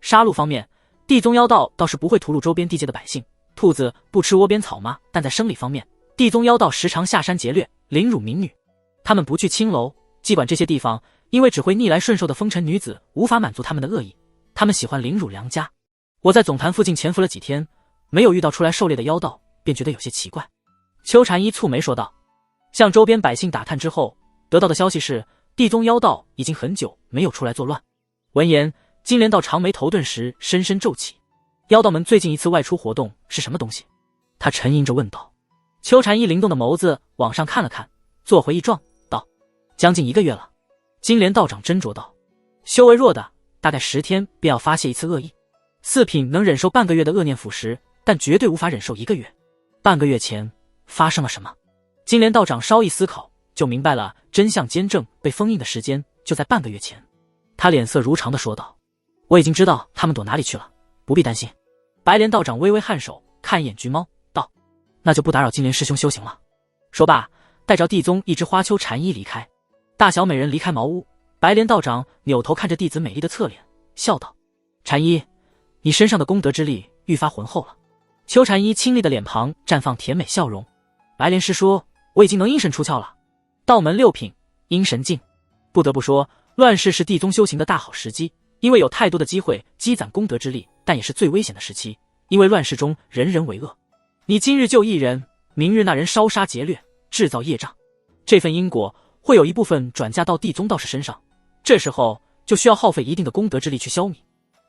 杀戮方面，地宗妖道倒是不会屠戮周边地界的百姓，兔子不吃窝边草吗？但在生理方面，地宗妖道时常下山劫掠，凌辱民女。他们不去青楼，既管这些地方，因为只会逆来顺受的风尘女子无法满足他们的恶意，他们喜欢凌辱良家。我在总坛附近潜伏了几天，没有遇到出来狩猎的妖道，便觉得有些奇怪。秋禅一蹙眉说道。向周边百姓打探之后，得到的消息是地宗妖道已经很久没有出来作乱。闻言，金莲道长眉头顿时深深皱起。妖道们最近一次外出活动是什么东西？他沉吟着问道。秋禅一灵动的眸子往上看了看，做回一状道：将近1个月了。金莲道长斟酌道：修为弱的大概10天便要发泄一次恶意，四品能忍受半个月的恶念腐蚀，但绝对无法忍受1个月。半个月前发生了什么？金莲道长稍一思考，就明白了真相监正被封印的时间就在半个月前。他脸色如常地说道：我已经知道他们躲哪里去了，不必担心。白莲道长微微颔首，看一眼橘猫，道：那就不打扰金莲师兄修行了。说罢，带着地宗一只花丘禅衣离开。大小美人离开茅屋，白莲道长扭头看着弟子美丽的侧脸，笑道：禅衣，你身上的功德之力愈发浑厚了。秋禅衣清丽的脸庞绽放甜美笑容。白莲师叔，我已经能阴神出窍了。道门6品，阴神境。不得不说，乱世是地宗修行的大好时机，因为有太多的机会积攒功德之力，但也是最危险的时期，因为乱世中人人为恶。你今日救一人，明日那人烧杀劫掠，制造业障，这份因果会有一部分转嫁到地宗道士身上，这时候就需要耗费一定的功德之力去消弭。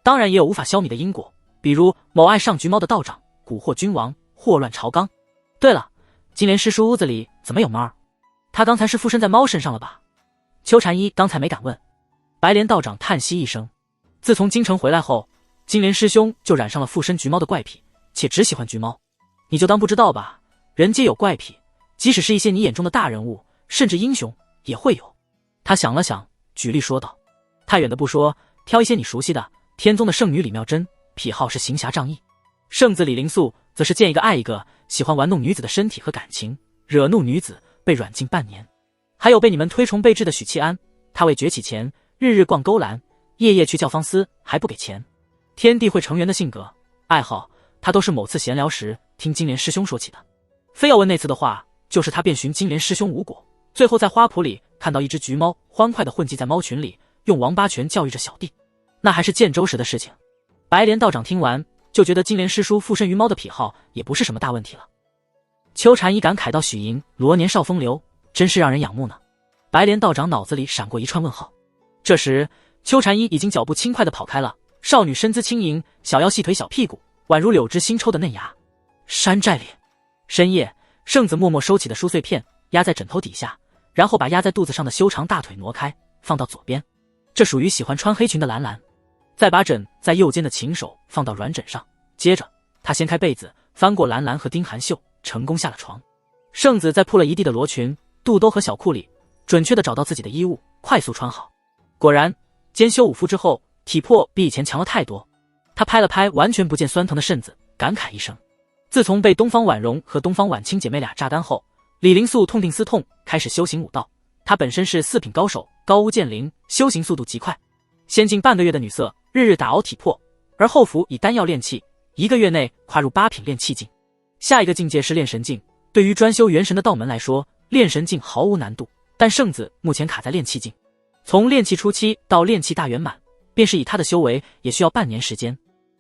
当然也有无法消弭的因果，比如某爱上橘猫的道长蛊惑君王，祸乱朝纲。对了，金莲师叔屋子里怎么有猫儿？他刚才是附身在猫身上了吧？秋禅一刚才没敢问。白莲道长叹息一声，自从京城回来后，金莲师兄就染上了附身橘猫的怪癖，且只喜欢橘猫。你就当不知道吧，人皆有怪癖，即使是一些你眼中的大人物，甚至英雄也会有。他想了想，举例说道：太远的不说，挑一些你熟悉的，天宗的圣女李妙珍，癖好是行侠仗义；圣子李灵素则是见一个爱一个，喜欢玩弄女子的身体和感情，惹怒女子被软禁半年。还有被你们推崇备至的许七安，他为崛起前日日逛勾栏，夜夜去教坊司，还不给钱。天地会成员的性格爱好，他都是某次闲聊时听金莲师兄说起的。非要问那次的话，就是他遍寻金莲师兄无果，最后在花圃里看到一只橘猫欢快地混迹在猫群里，用王八拳教育着小弟，那还是建州时的事情。白莲道长听完就觉得金莲师叔附身于猫的癖好也不是什么大问题了。秋禅一感慨到许莹罗年少风流，真是让人仰慕呢。白莲道长脑子里闪过一串问号。这时秋禅一已经脚步轻快地跑开了，少女身姿轻盈，小腰细腿小屁股，宛如柳枝新抽的嫩芽。山寨里深夜，圣子默默收起的书碎片压在枕头底下，然后把压在肚子上的修长大腿挪开，放到左边，这属于喜欢穿黑裙的兰兰。再把枕在右肩的琴手放到软枕上，接着他掀开被子，翻过兰兰和丁含秀，成功下了床。圣子在铺了一地的罗裙、肚兜和小裤里，准确地找到自己的衣物，快速穿好。果然，兼修5副之后，体魄比以前强了太多。他拍了拍完全不见酸疼的肾子，感慨一声。自从被东方婉容和东方婉清姐妹俩榨干后，李灵素痛定思痛，开始修行武道。她本身是4品高手，高屋建瓴，修行速度极快。先进半个月的女色，日日打熬体魄，而后服以丹药炼气，1个月内跨入8品炼气境。下一个境界是炼神境。对于专修元神的道门来说，炼神境毫无难度，但圣子目前卡在炼气境。从炼气初期到炼气大圆满，便是以他的修为也需要半年时间。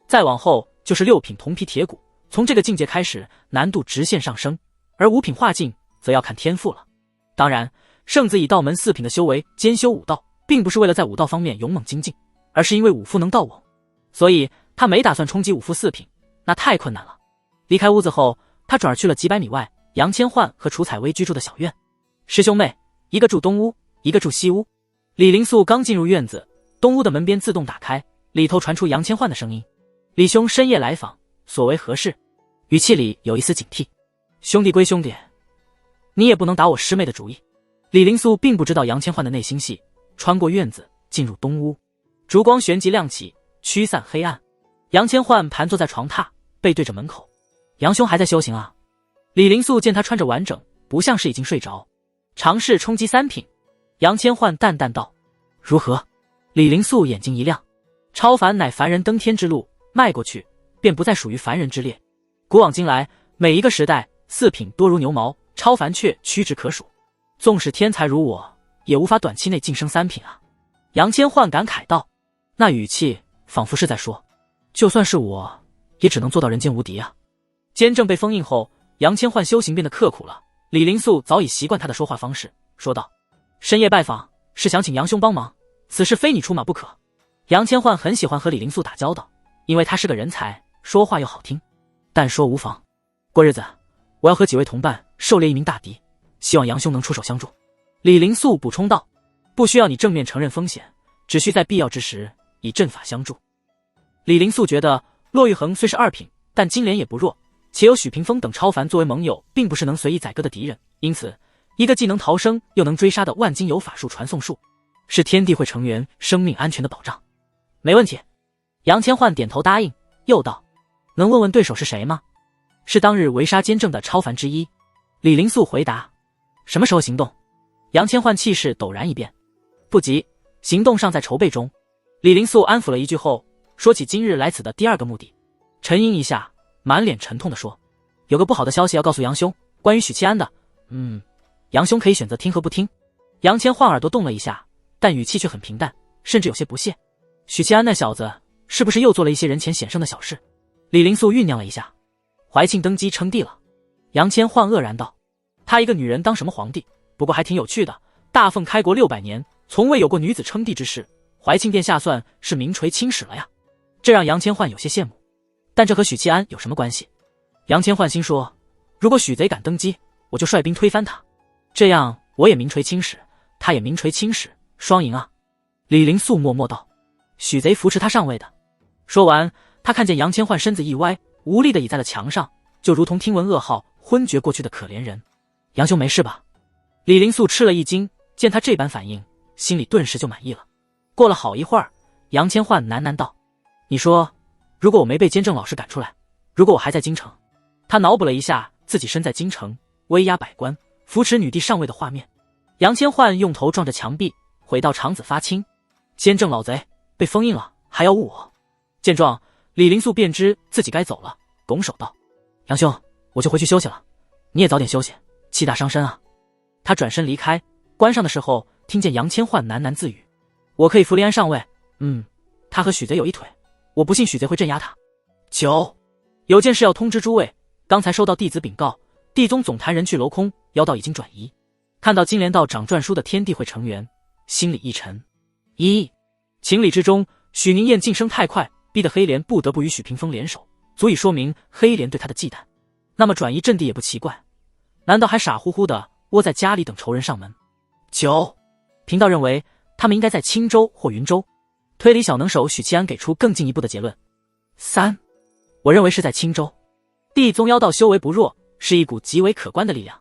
再往后就是6品铜皮铁骨，从这个境界开始，难度直线上升，而5品化境则要看天赋了。当然，圣子以道门4品的修为兼修武道，并不是为了在武道方面勇猛精进，而是因为武夫能道我，所以他没打算冲击武夫4品，那太困难了。离开屋子后，他转而去了几百米外杨千焕和楚采薇居住的小院。师兄妹，一个住东屋，一个住西屋。李灵素刚进入院子，东屋的门边自动打开，里头传出杨千焕的声音：“李兄深夜来访，所为何事？”语气里有一丝警惕。兄弟归兄弟，你也不能打我师妹的主意。李灵素并不知道杨千焕的内心戏，穿过院子进入东屋，烛光旋即亮起，驱散黑暗。杨千焕盘坐在床榻，背对着门口。杨兄还在修行啊？李灵素见他穿着完整，不像是已经睡着。尝试冲击3品。杨千焕淡淡道：“如何？”李灵素眼睛一亮，超凡乃凡人登天之路，迈过去便不再属于凡人之列。古往今来，每一个时代4品多如牛毛，超凡却屈指可数。纵使天才如我，也无法短期内晋升3品啊。杨千焕感慨道，那语气仿佛是在说，就算是我，也只能做到人间无敌啊。监正被封印后，杨千焕修行变得刻苦了。李灵素早已习惯他的说话方式，说道：“深夜拜访，是想请杨兄帮忙，此事非你出马不可。”杨千焕很喜欢和李灵素打交道，因为他是个人才，说话又好听。但说无妨，过日子我要和几位同伴狩猎一名大敌，希望杨兄能出手相助。李灵素补充道：“不需要你正面承认风险，只需在必要之时以阵法相助。”李灵素觉得骆玉衡虽是2品，但金莲也不弱，且有许屏风等超凡作为盟友，并不是能随意宰割的敌人，因此一个既能逃生又能追杀的万金油法术传送术，是天地会成员生命安全的保障。没问题。杨千焕点头答应，又道：“能问问对手是谁吗？”是当日围杀监正的超凡之一。李灵素回答：“什么时候行动？”杨千焕气势陡然一变：“不急，行动尚在筹备中。”李灵素安抚了一句后，说起今日来此的第2个目的。沉吟一下，满脸沉痛地说：“有个不好的消息要告诉杨兄，关于许七安的。杨兄可以选择听和不听。”杨千焕耳朵动了一下，但语气却很平淡，甚至有些不屑：“许七安那小子是不是又做了一些人前显圣的小事？”李灵素酝酿了一下：“怀庆登基称帝了。”杨千焕愕然道：“她一个女人当什么皇帝？不过还挺有趣的。大奉开国600年，从未有过女子称帝之事，怀庆殿下算是名垂青史了呀。”这让杨千焕有些羡慕。但这和许七安有什么关系？杨千焕心说：如果许贼敢登基，我就率兵推翻他，这样我也名垂青史，他也名垂青史，双赢啊。李灵素默默道：许贼扶持他上位的。说完，他看见杨千焕身子一歪，无力地倚在了墙上，就如同听闻噩耗昏厥过去的可怜人。杨兄没事吧？李灵素吃了一惊，见他这般反应，心里顿时就满意了。过了好一会儿，杨千焕喃喃道：你说如果我没被监正老师赶出来，如果我还在京城。他脑补了一下自己身在京城，威压百官，扶持女帝上位的画面。杨千焕用头撞着墙壁，回到肠子发青。监正老贼被封印了，还要误我。见状，李灵素便知自己该走了，拱手道：杨兄，我就回去休息了，你也早点休息，气大伤身啊。他转身离开，关上的时候听见杨千焕喃喃自语：我可以扶临安上位，他和许贼有一腿，我不信许贼会镇压他。有件事要通知诸位，刚才收到弟子禀告，地宗总坛人去楼空，妖道已经转移。看到金莲道长篆书的天地会成员，心里一沉。情理之中，许宁燕晋升太快，逼得黑莲不得不与许屏风联手，足以说明黑莲对他的忌惮。那么转移阵地也不奇怪，难道还傻乎乎的窝在家里等仇人上门？贫道认为他们应该在青州或云州。推理小能手许七安给出更进一步的结论。我认为是在青州。地宗妖道修为不弱，是一股极为可观的力量。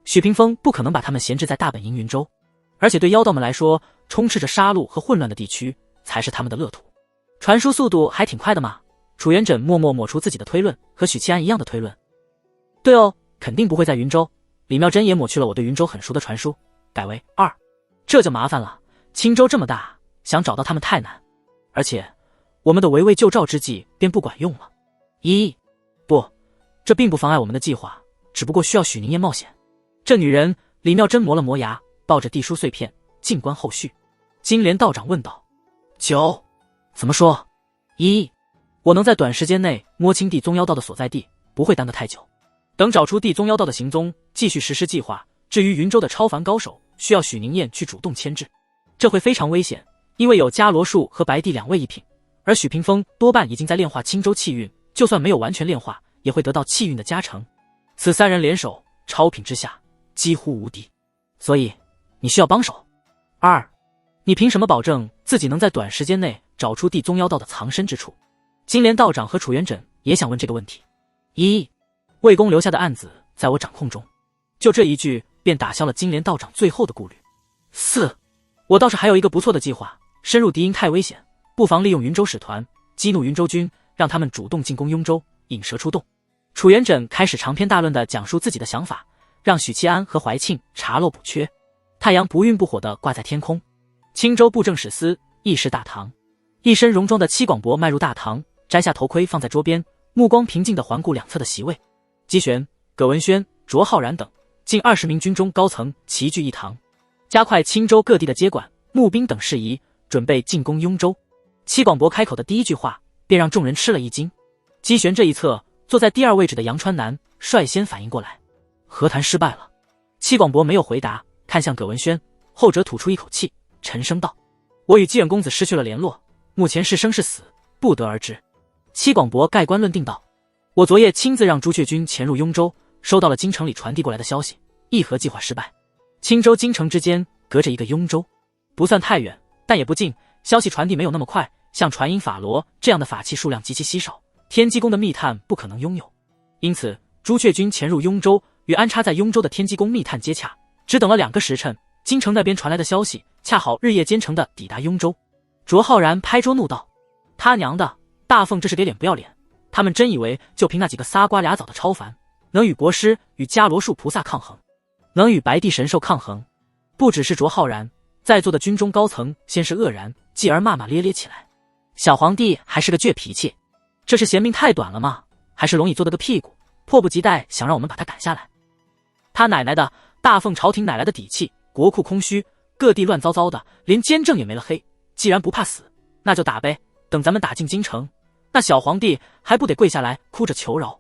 许屏风不可能把他们闲置在大本营云州，而且对妖道们来说，充斥着杀戮和混乱的地区才是他们的乐土。传输速度还挺快的嘛。楚元稹默默抹出自己的推论，和许七安一样的推论。对哦，肯定不会在云州。李妙真也抹去了我对云州很熟的传输，改为2。这就麻烦了，青州这么大，想找到他们太难，而且我们的围魏救赵之计便不管用了。不，这并不妨碍我们的计划，只不过需要许宁燕冒险。这女人，李妙真磨了磨牙，抱着地书碎片，静观后续。金莲道长问道：9，怎么说？1，我能在短时间内摸清地宗妖道的所在地，不会耽搁太久。等找出地宗妖道的行踪，继续实施计划。至于云州的超凡高手，需要许宁燕去主动牵制，这会非常危险，因为有伽罗术和白帝2位一品，而许屏风多半已经在炼化青州气运，就算没有完全炼化，也会得到气运的加成。此3人联手，超品之下几乎无敌，所以你需要帮手。2，你凭什么保证自己能在短时间内找出地宗妖道的藏身之处？金莲道长和楚元稹也想问这个问题。1，魏公留下的案子在我掌控中。就这一句便打消了金莲道长最后的顾虑。4，我倒是还有一个不错的计划，深入敌营太危险，不妨利用云州使团激怒云州军，让他们主动进攻雍州，引蛇出洞。楚元稹开始长篇大论地讲述自己的想法，让许七安和怀庆查漏补缺。太阳不愠不火地挂在天空，青州布政使司议事大堂，一身戎装的戚广伯迈入大堂，摘下头盔放在桌边，目光平静地环顾两侧的席位。姬玄、葛文轩、卓浩然等近20名军中高层齐聚一堂，加快青州各地的接管、募兵等事宜，准备进攻雍州。戚广伯开口的第一句话，便让众人吃了一惊。姬玄这一侧，坐在第2位置的杨川南率先反应过来，和谈失败了。戚广伯没有回答，看向葛文轩，后者吐出一口气，沉声道：“我与姬远公子失去了联络，目前是生是死，不得而知。”戚广伯盖棺论定道：“我昨夜亲自让朱雀军潜入雍州，收到了京城里传递过来的消息，议和计划失败。青州、京城之间隔着一个雍州，不算太远，但也不近，消息传递没有那么快。像传音法罗这样的法器数量极其稀少，天机宫的密探不可能拥有，因此朱雀军潜入雍州，与安插在雍州的天机宫密探接洽，只等了2个时辰，京城那边传来的消息恰好日夜兼程地抵达雍州。”卓浩然拍桌怒道：“他娘的，大凤这是给脸不要脸！他们真以为就凭那几个仨瓜俩枣的超凡，能与国师与伽罗术菩萨抗衡，能与白帝神兽抗衡？”不只是卓浩然，在座的军中高层先是愕然，继而骂骂咧咧起来。小皇帝还是个倔脾气，这是嫌命太短了吗？还是龙椅做的个屁股，迫不及待想让我们把他赶下来？他奶奶的，大凤朝廷哪来的底气？国库空虚，各地乱糟糟的，连监正也没了黑。既然不怕死，那就打呗，等咱们打进京城，那小皇帝还不得跪下来哭着求饶？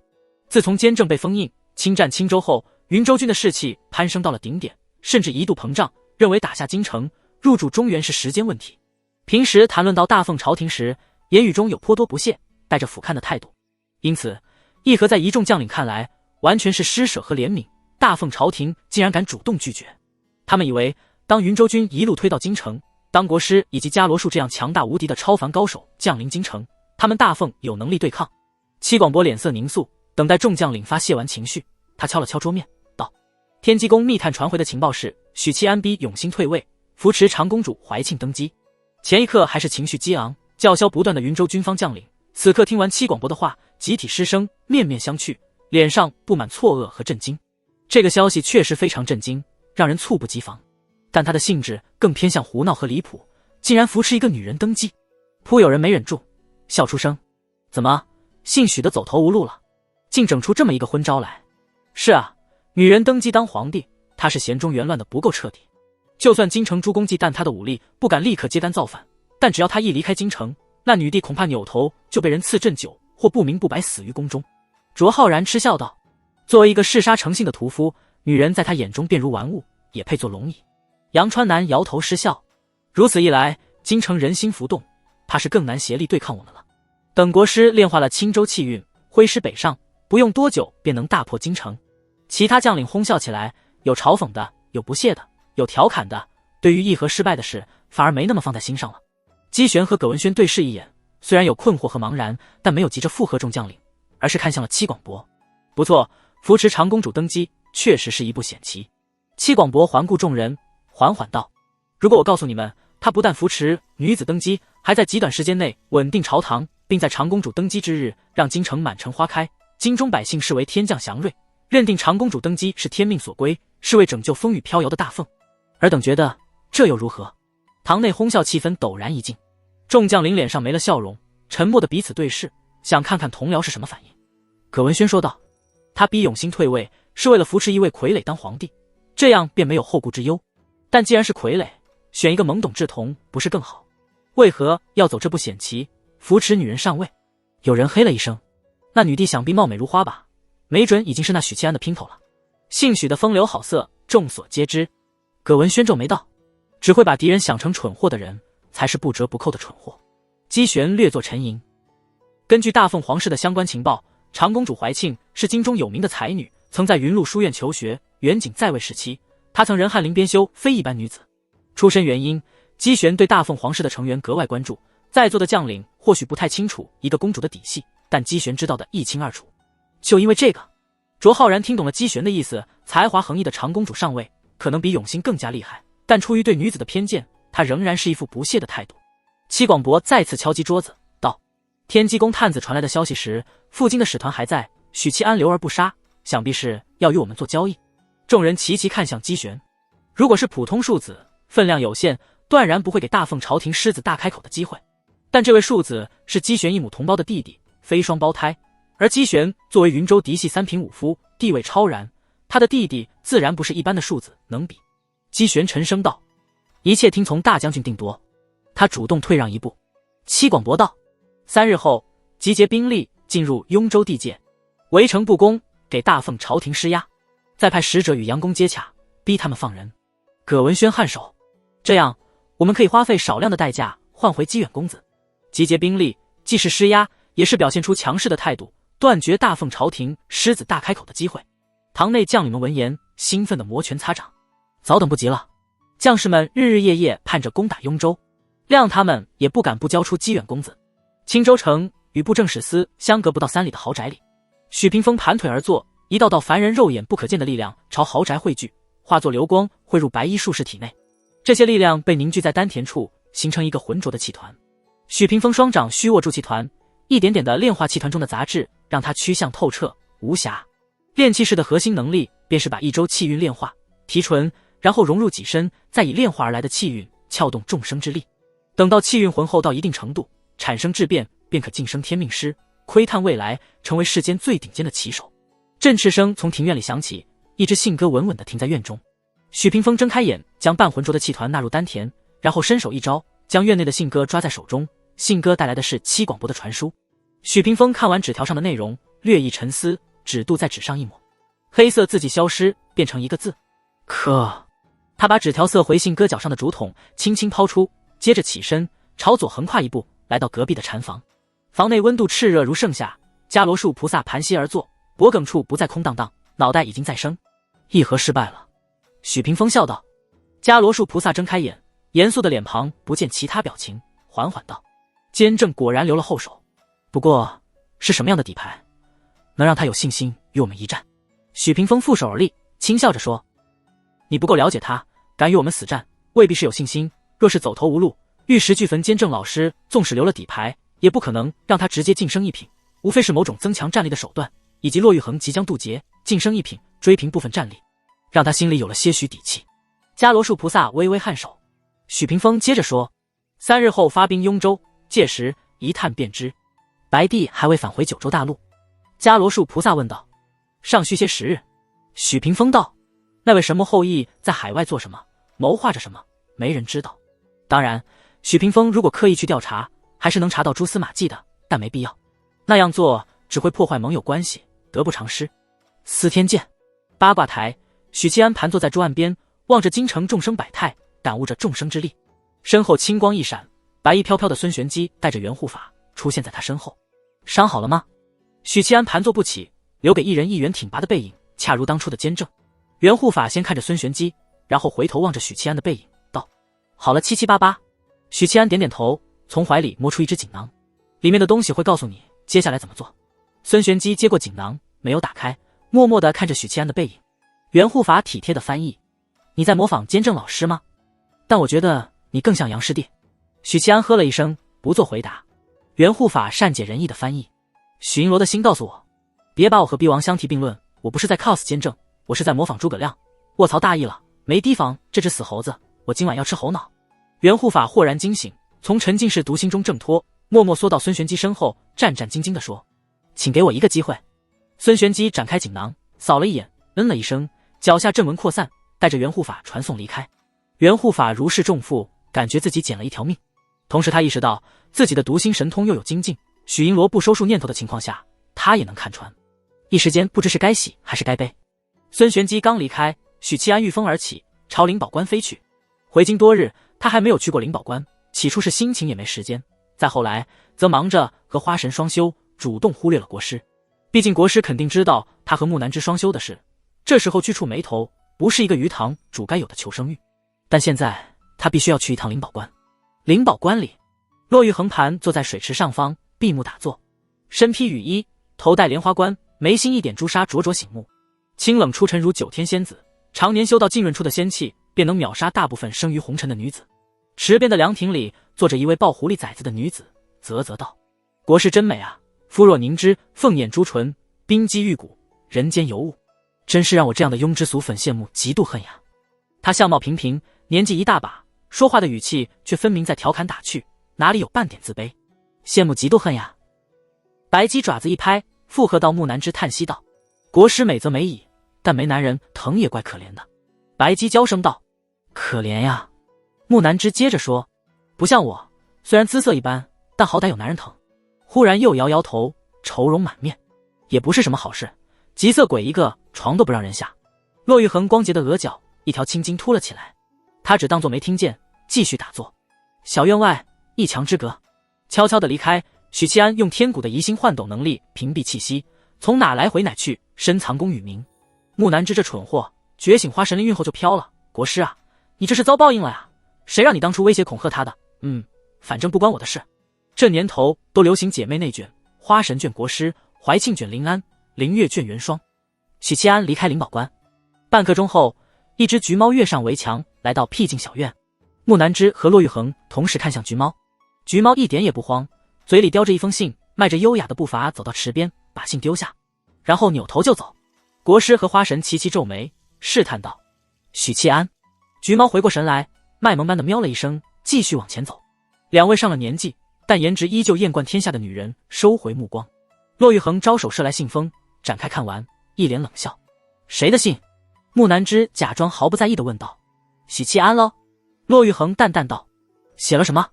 自从监正被封印，侵占青州后，云州军的士气攀升到了顶点，甚至一度膨胀，认为打下京城，入主中原是时间问题。平时谈论到大凤朝廷时，言语中有颇多不屑，带着俯瞰的态度。因此议和在一众将领看来，完全是施舍和怜悯，大凤朝廷竟然敢主动拒绝。他们以为当云州军一路推到京城，当国师以及伽罗术这样强大无敌的超凡高手降临京城，他们大凤有能力对抗。戚广伯脸色凝肃，等待众将领发泄完情绪，他敲了敲桌面道：“天机宫密探传回的情报是，许七安逼永兴退位，扶持长公主怀庆登基。前一刻还是情绪激昂、叫嚣不断的云州军方将领，此刻听完戚广伯的话，集体失声，面面相觑，脸上布满错愕和震惊。这个消息确实非常震惊，让人猝不及防，但他的性质更偏向胡闹和离谱，竟然扶持一个女人登基。颇有人没忍住，笑出声：怎么，姓许的走投无路了，竟整出这么一个昏招来？是啊，女人登基当皇帝，他是嫌中原乱的不够彻底。就算京城诸公忌惮他的武力，不敢立刻接单造反，但只要他一离开京城，那女帝恐怕扭头就被人赐鸩酒，或不明不白死于宫中。卓浩然嗤笑道：作为一个嗜杀成性的屠夫，女人在他眼中便如玩物，也配做龙椅。杨川南摇头失笑：如此一来，京城人心浮动，怕是更难协力对抗我们了。等国师炼化了青州气运，挥师北上，不用多久便能大破京城。其他将领哄笑起来，有嘲讽的，有不屑的，有调侃的，对于议和失败的事反而没那么放在心上了。姬玄和葛文轩对视一眼，虽然有困惑和茫然，但没有急着附和众将领，而是看向了戚广伯。不错，扶持长公主登基确实是一步险棋。戚广伯环顾众人，缓缓道：如果我告诉你们，他不但扶持女子登基，还在极短时间内稳定朝堂，并在长公主登基之日让京城满城花开，京中百姓视为天降祥瑞，认定长公主登基是天命所归，是为拯救风雨飘摇的大凤，尔等觉得这又如何？堂内哄笑气氛陡然一静，众将领脸上没了笑容，沉默的彼此对视，想看看同僚是什么反应。葛文轩说道：他逼永兴退位是为了扶持一位傀儡当皇帝，这样便没有后顾之忧，但既然是傀儡，选一个懵懂稚童不是更好？为何要走这步险棋，扶持女人上位？有人嘿了一声，那女帝想必貌美如花吧，没准已经是那许七安的姘头了。姓许的风流好色众所皆知，葛文轩皱眉道：只会把敌人想成蠢货的人才是不折不扣的蠢货。姬玄略作沉吟，根据大凤皇室的相关情报，长公主怀庆是京中有名的才女，曾在云麓书院求学，元景在位时期她曾人翰林编修非一般女子。出身原因，姬玄对大凤皇室的成员格外关注，在座的将领或许不太清楚一个公主的底细，但姬玄知道的一清二楚。就因为这个，卓浩然听懂了姬玄的意思，才华横溢的长公主上位可能比永兴更加厉害，但出于对女子的偏见，他仍然是一副不屑的态度。戚广伯再次敲击桌子道：天机宫探子传来的消息时，赴京的使团还在，许七安留而不杀，想必是要与我们做交易。众人齐齐看向姬玄，如果是普通庶子，分量有限，断然不会给大凤朝廷狮子大开口的机会，但这位庶子是姬玄一母同胞的弟弟，非双胞胎，而姬玄作为云州嫡系三品武夫，地位超然，他的弟弟自然不是一般的庶子能比。姬玄沉声道：一切听从大将军定夺。他主动退让一步。戚广伯道：3日后集结兵力进入雍州地界，围城不攻，给大凤朝廷施压，再派使者与杨公接洽，逼他们放人。葛文轩颔首：这样我们可以花费少量的代价换回姬远公子。集结兵力既是施压，也是表现出强势的态度，断绝大凤朝廷狮子大开口的机会。堂内将领们闻言兴奋地摩拳擦掌，早等不及了。将士们日日夜夜盼着攻打雍州，谅他们也不敢不交出姬远公子。青州城与布政使司相隔不到3里的豪宅里，许屏风盘腿而坐，一道道凡人肉眼不可见的力量朝豪宅汇聚，化作流光汇入白衣术士体内。这些力量被凝聚在丹田处，形成一个浑浊的气团。许屏风双掌虚握住气团，一点点的炼化气团中的杂质，让它趋向透彻无瑕。炼气士的核心能力便是把一周气运炼化提纯，然后融入己身，再以炼化而来的气运撬动众生之力。等到气运浑厚到一定程度，产生质变，便可晋升天命师，窥探未来，成为世间最顶尖的棋手。振翅声从庭院里响起，一只信鸽稳稳地停在院中。许屏风睁开眼，将半浑浊的气团纳入丹田，然后伸手一招，将院内的信鸽抓在手中。信鸽带来的是戚广伯的传书。许屏风看完纸条上的内容，略一沉思，指肚在纸上一抹，黑色字迹消失，变成一个字：可。他把纸条塞回信鸽脚上的竹筒，轻轻抛出，接着起身朝左横跨一步，来到隔壁的禅房。房内温度炽热如盛夏，伽罗树菩萨盘膝而坐，脖颈处不再空荡荡，脑袋已经在升。议和失败了。许屏风笑道。伽罗树菩萨睁开眼，严肃的脸庞不见其他表情，缓缓道：监正果然留了后手，不过是什么样的底牌，能让他有信心与我们一战？许屏风负手而立，轻笑着说：你不够了解他，敢与我们死战，未必是有信心。若是走投无路，玉石俱焚，监正老师纵使留了底牌，也不可能让他直接晋升一品，无非是某种增强战力的手段，以及骆玉衡即将渡劫，晋升一品，追平部分战力，让他心里有了些许底气。伽罗树菩萨微微颔首。许屏风接着说：3日后发兵雍州，届时一探便知。白帝还未返回九州大陆。伽罗树菩萨问道：尚需些时日。许屏风道：那位神魔后羿在海外做什么，谋划着什么，没人知道。当然，许屏风如果刻意去调查，还是能查到蛛丝马迹的，但没必要。那样做只会破坏盟友关系，得不偿失。司天剑。八卦台，许七安盘坐在桌案边，望着京城众生百态，感悟着众生之力。身后青光一闪，白衣飘飘的孙玄机带着元护法出现在他身后。伤好了吗？许七安盘坐不起，留给一人一员挺拔的背影，恰如当初的监正。元护法先看着孙玄机，然后回头望着许七安的背影，道：好了七七八八。许七安点点头，从怀里摸出一只锦囊，里面的东西会告诉你接下来怎么做。孙玄机接过锦囊，没有打开，默默地看着许七安的背影。袁护法体贴地翻译：“你在模仿监正老师吗？但我觉得你更像杨师弟。”许七安呵了一声，不做回答。袁护法善解人意地翻译：“许银罗的心告诉我，别把我和逼王相提并论，我不是在 cos 监正，我是在模仿诸葛亮。卧槽大意了，没提防这只死猴子，我今晚要吃猴脑。”袁护法豁然惊醒，从沉浸式读心中挣脱，默默缩到孙玄机身后，战战兢兢地说：“请给我一个机会。”孙玄机展开锦囊，扫了一眼，了一声，脚下阵纹扩散，带着袁护法传送离开。袁护法如释重负，感觉自己捡了一条命。同时他意识到自己的读心神通又有精进，许银罗不收束念头的情况下，他也能看穿。一时间不知是该喜还是该悲。孙玄机刚离开，许七安御风而起，朝灵宝关飞去。回京多日，他还没有去过灵宝关，起初是心情也没时间，再后来则忙着和花神双修，主动忽略了国师。毕竟国师肯定知道他和木南之双修的事，这时候拘触眉头不是一个鱼塘主该有的求生欲。但现在他必须要去一趟灵宝关。灵宝关里，骆玉横盘坐在水池上方，闭目打坐，身披雨衣，头戴莲花冠，眉心一点朱砂，灼灼醒目，清冷出尘如九天仙子。常年修到浸润处的仙气，便能秒杀大部分生于红尘的女子。池边的凉亭里坐着一位抱狐狸崽子的女子，啧啧道：“国师真美啊，肤若凝脂，凤眼朱唇，冰肌玉骨，人间尤物，真是让我这样的庸脂俗粉羡慕嫉妒恨呀。”他相貌平平，年纪一大把，说话的语气却分明在调侃打趣，哪里有半点自卑？羡慕嫉妒恨呀。白鸡爪子一拍，附和到木南之，叹息道：“国师美则美矣，但没男人疼也怪可怜的。”白鸡娇声道：“可怜呀。”木南之接着说：“不像我，虽然姿色一般，但好歹有男人疼。”忽然又摇摇头，愁容满面，也不是什么好事，急色鬼一个，床都不让人下。骆玉衡光洁的额角一条青筋凸了起来，他只当作没听见，继续打坐。小院外一墙之隔，悄悄地离开。许七安用天蛊的移心换斗能力屏蔽气息，从哪来回哪去，深藏功与名。木南之这蠢货，觉醒花神灵运后就飘了。国师啊，你这是遭报应了呀！谁让你当初威胁恐吓他的？反正不关我的事。这年头都流行姐妹内卷，花神卷国师，怀庆卷灵安，灵月卷元霜。许七安离开灵宝关半刻钟后，一只橘猫跃上围墙，来到僻静小院。木南之和骆玉衡同时看向橘猫，橘猫一点也不慌，嘴里叼着一封信，迈着优雅的步伐走到池边，把信丢下，然后扭头就走。国师和花神齐齐皱眉，试探道：“许七安。”橘猫回过神来，卖萌般的喵了一声，继续往前走。两位上了年纪，但颜值依旧艳冠天下的女人收回目光。骆玉衡招手射来信封，展开看完，一脸冷笑：“谁的信？”木南之假装毫不在意地问道：“许七安喽。”骆玉衡淡淡道：“写了什么？”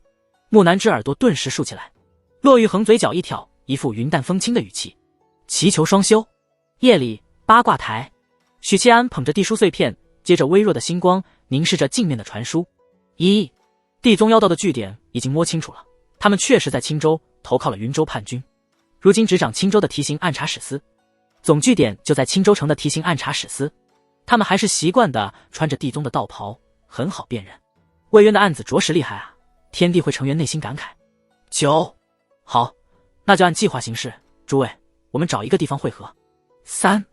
木南之耳朵顿时竖起来。骆玉衡嘴角一挑，一副云淡风轻的语气：“祈求双修。”夜里八卦台，许七安捧着地书碎片，接着微弱的星光凝视着镜面的传书。地宗妖道的据点已经摸清楚了，他们确实在青州投靠了云州叛军，如今执掌青州的提刑按察使司，总据点就在青州城的提刑按察使司。他们还是习惯的穿着地宗的道袍，很好辨认。魏渊的案子着实厉害啊！天地会成员内心感慨。好，那就按计划行事。诸位，我们找一个地方会合。3，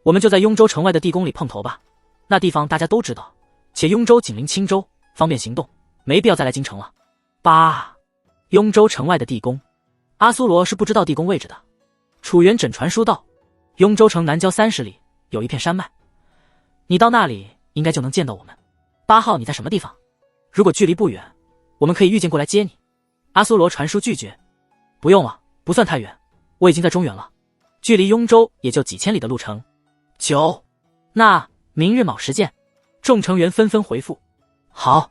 我们就在雍州城外的地宫里碰头吧。那地方大家都知道，且雍州紧邻青州，方便行动，没必要再来京城了。8，雍州城外的地宫，阿苏罗是不知道地宫位置的。楚元稹传书道，雍州城南郊30里有一片山脉，你到那里应该就能见到我们。8号你在什么地方？如果距离不远，我们可以预见过来接你。阿苏罗传书拒绝，不用了，不算太远，我已经在中原了，距离雍州也就几千里的路程。那明日卯时见。众成员纷纷回复，好，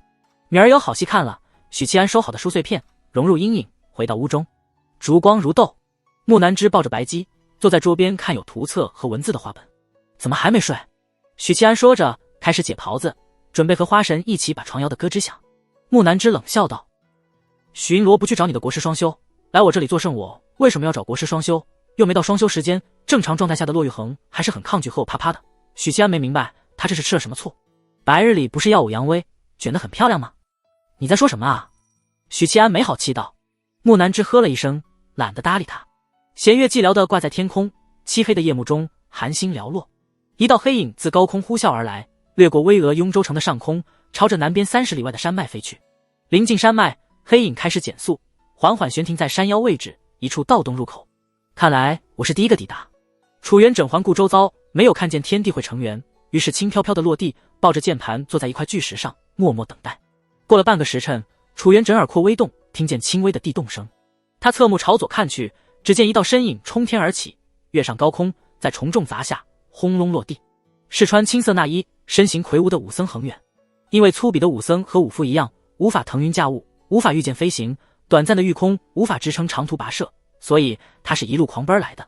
明儿有好戏看了。许七安收好的书碎片融入阴影，回到屋中，烛光如豆。木南之抱着白鸡坐在桌边，看有图册和文字的画本。怎么还没睡？许七安说着开始解袍子，准备和花神一起把床摇得咯吱响。木南之冷笑道，许银罗不去找你的国师双修，来我这里做圣，我为什么要找国师双修？又没到双修时间，正常状态下的骆玉衡还是很抗拒和我啪啪的。许七安没明白他这是吃了什么醋，白日里不是耀武扬威，卷得很漂亮吗？你在说什么啊？许七安没好气道。木南之呵了一声，懒得搭理他。弦乐寂寥地挂在天空，漆黑的夜幕中，寒星寥落。一道黑影自高空呼啸而来，掠过巍峨雍州城的上空，朝着南边30里外的山脉飞去。临近山脉，黑影开始减速，缓缓悬停在山腰位置一处盗洞入口。看来我是第一个抵达。楚元稹环顾周遭，没有看见天地会成员，于是轻飘飘的落地，抱着键盘坐在一块巨石上，默默等待。过了半个时辰，楚元稹耳廓微动，听见轻微的地动声。他侧目朝左看去，只见一道身影冲天而起，跃上高空，在重重砸下，轰隆落地。是穿青色衲衣、身形魁梧的武僧恒远。因为粗鄙的武僧和武夫一样，无法腾云驾雾，无法御剑飞行，短暂的御空无法支撑长途跋涉，所以他是一路狂奔来的。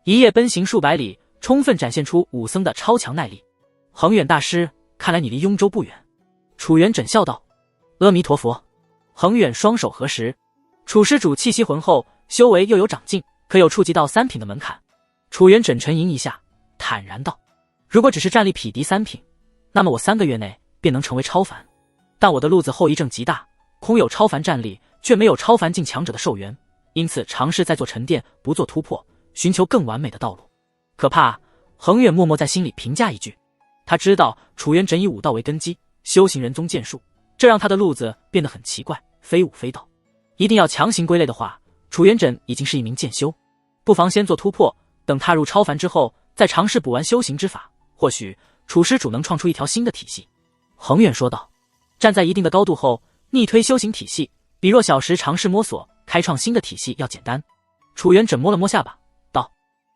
一夜奔行数百里，充分展现出武僧的超强耐力。恒远大师，看来你离雍州不远。楚元稹笑道：阿弥陀佛。恒远双手合十。楚施主气息浑厚，修为又有长进，可有触及到3品的门槛。楚元稹沉吟一下，坦然道：如果只是战力匹敌3品，那么我3个月内便能成为超凡。但我的路子后遗症极大，空有超凡战力，却没有超凡境强者的寿元，因此尝试在做沉淀，不做突破，寻求更完美的道路。可怕！恒远默默在心里评价一句。他知道楚元稹以武道为根基，修行人宗剑术，这让他的路子变得很奇怪，非武非道。一定要强行归类的话，楚元稹已经是一名剑修，不妨先做突破，等踏入超凡之后，再尝试补完修行之法，或许楚施主能创出一条新的体系。恒远说道。站在一定的高度后，逆推修行体系，比弱小时尝试摸索开创新的体系要简单。楚元稹摸了摸下巴，道：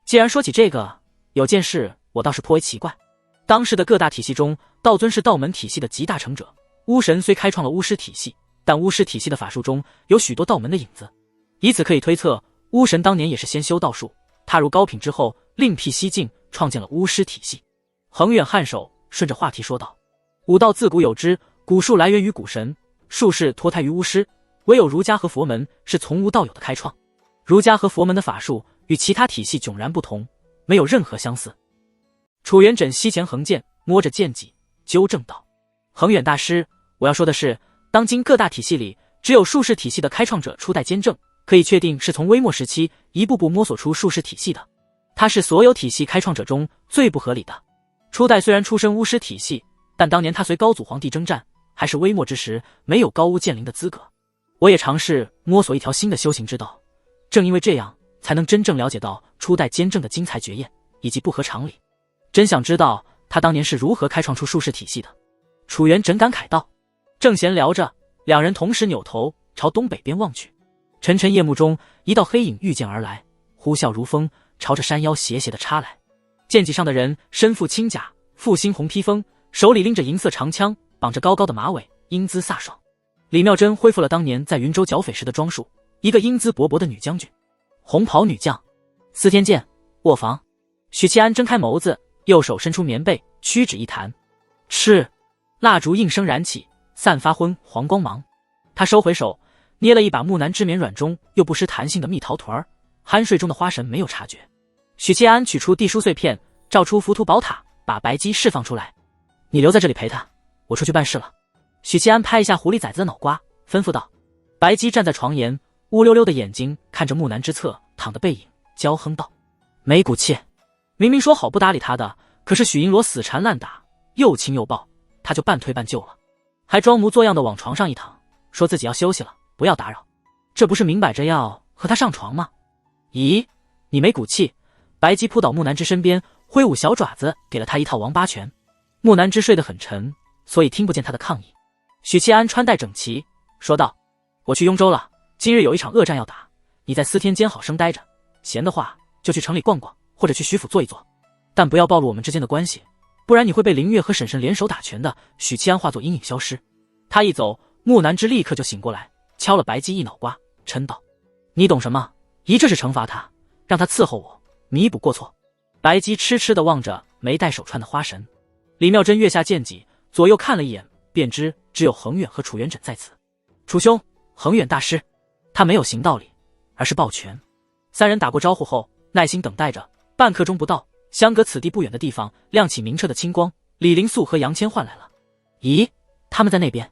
既然说起这个，有件事我倒是颇为奇怪。当时的各大体系中，道尊是道门体系的集大成者，巫神虽开创了巫师体系，但巫师体系的法术中有许多道门的影子，以此可以推测，巫神当年也是先修道术，踏入高品之后另辟蹊径，创建了巫师体系。恒远颔首，顺着话题说道：武道自古有之，古术来源于古神，术士脱胎于巫师，唯有儒家和佛门是从无到有的开创。儒家和佛门的法术与其他体系迥然不同，没有任何相似。楚元稹膝前横剑，摸着剑脊，纠正道：恒远大师，我要说的是，当今各大体系里，只有术士体系的开创者初代坚正，可以确定是从微末时期一步步摸索出术士体系的。他是所有体系开创者中最不合理的。初代虽然出身巫师体系，但当年他随高祖皇帝征战，还是微末之时，没有高巫剑灵的资格。我也尝试摸索一条新的修行之道，正因为这样，才能真正了解到初代坚正的精彩绝艳，以及不合常理。真想知道他当年是如何开创出术士体系的。楚元稹感慨道。正闲聊着，两人同时扭头朝东北边望去。沉沉夜幕中，一道黑影御剑而来，呼啸如风，朝着山腰斜斜地插来。剑脊上的人身负青甲，负猩红披风，手里拎着银色长枪，绑着高高的马尾，英姿飒爽。李妙珍恢复了当年在云州剿匪时的装束，一个英姿勃勃的女将军。红袍女将，司天剑，卧房。许七安睁开眸子，右手伸出棉被，屈指一弹，赤蜡烛应声燃起，散发昏黄光芒。他收回手，捏了一把木兰枝绵软中又不失弹性的蜜桃团儿，酣睡中的花神没有察觉。许七安取出地书碎片，照出浮屠宝塔，把白姬释放出来。你留在这里陪他，我出去办事了。许七安拍一下狐狸崽子的脑瓜，吩咐道。白姬站在床沿，乌溜溜的眼睛看着木兰之侧躺的背影，娇哼道：没骨气。明明说好不搭理他的，可是许银罗死缠烂打，又亲又抱，他就半推半就了，还装模作样的往床上一躺，说自己要休息了，不要打扰。这不是明摆着要和他上床吗？咦，你没骨气。白姬扑倒木南之身边，挥舞小爪子给了他一套王八拳。木南之睡得很沉，所以听不见他的抗议。许七安穿戴整齐，说道：我去雍州了，今日有一场恶战要打，你在司天监好生待着，闲的话就去城里逛逛，或者去徐府坐一坐，但不要暴露我们之间的关系，不然你会被林月和婶婶联手打拳的。许七安化作阴影消失。他一走，木南之立刻就醒过来，敲了白姬一脑瓜，嗔道：你懂什么？一这是惩罚他，让他伺候我，弥补过错。白姬痴痴地望着没戴手串的花神。李妙珍跃下剑脊，左右看了一眼，便知只有恒远和楚元稹在此。楚兄，恒远大师。他没有行道理，而是抱拳。三人打过招呼后，耐心等待着。半刻钟不到，相隔此地不远的地方亮起明澈的青光，李灵素和杨谦换来了。咦，他们在那边。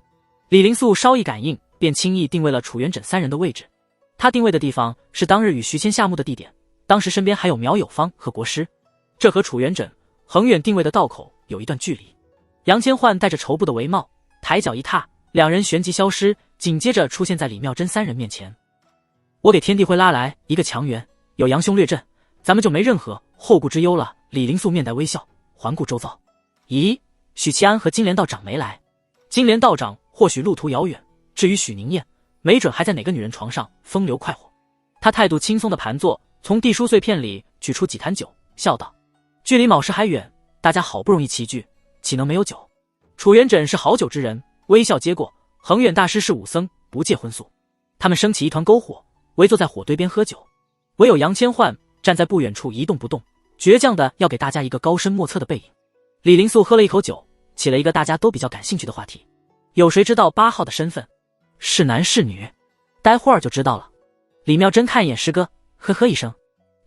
李灵素稍一感应，便轻易定位了楚元稹三人的位置。他定位的地方是当日与徐谦下墓的地点，当时身边还有苗有芳和国师，这和楚元稹、恒远定位的道口有一段距离。杨千唤戴着绸布的围帽，抬脚一踏，两人旋即消失，紧接着出现在李妙真三人面前。我给天地会拉来一个强援，有杨兄略阵，咱们就没任何后顾之忧了。李灵素面带微笑，环顾周遭，咦，许七安和金莲道长没来。金莲道长或许路途遥远，至于许宁燕，没准还在哪个女人床上风流快活。他态度轻松的盘坐，从地书碎片里取出几坛酒，笑道：距离卯时还远，大家好不容易齐聚，岂能没有酒？楚元稹是好酒之人，微笑接过。恒远大师是武僧，不戒荤素。他们升起一团篝火，围坐在火堆边喝酒，唯有杨千唤站在不远处一动不动，倔强的要给大家一个高深莫测的背影。李灵素喝了一口酒，起了一个大家都比较感兴趣的话题：有谁知道8号的身份？是男是女？待会儿就知道了。李妙真看一眼师哥，呵呵一声：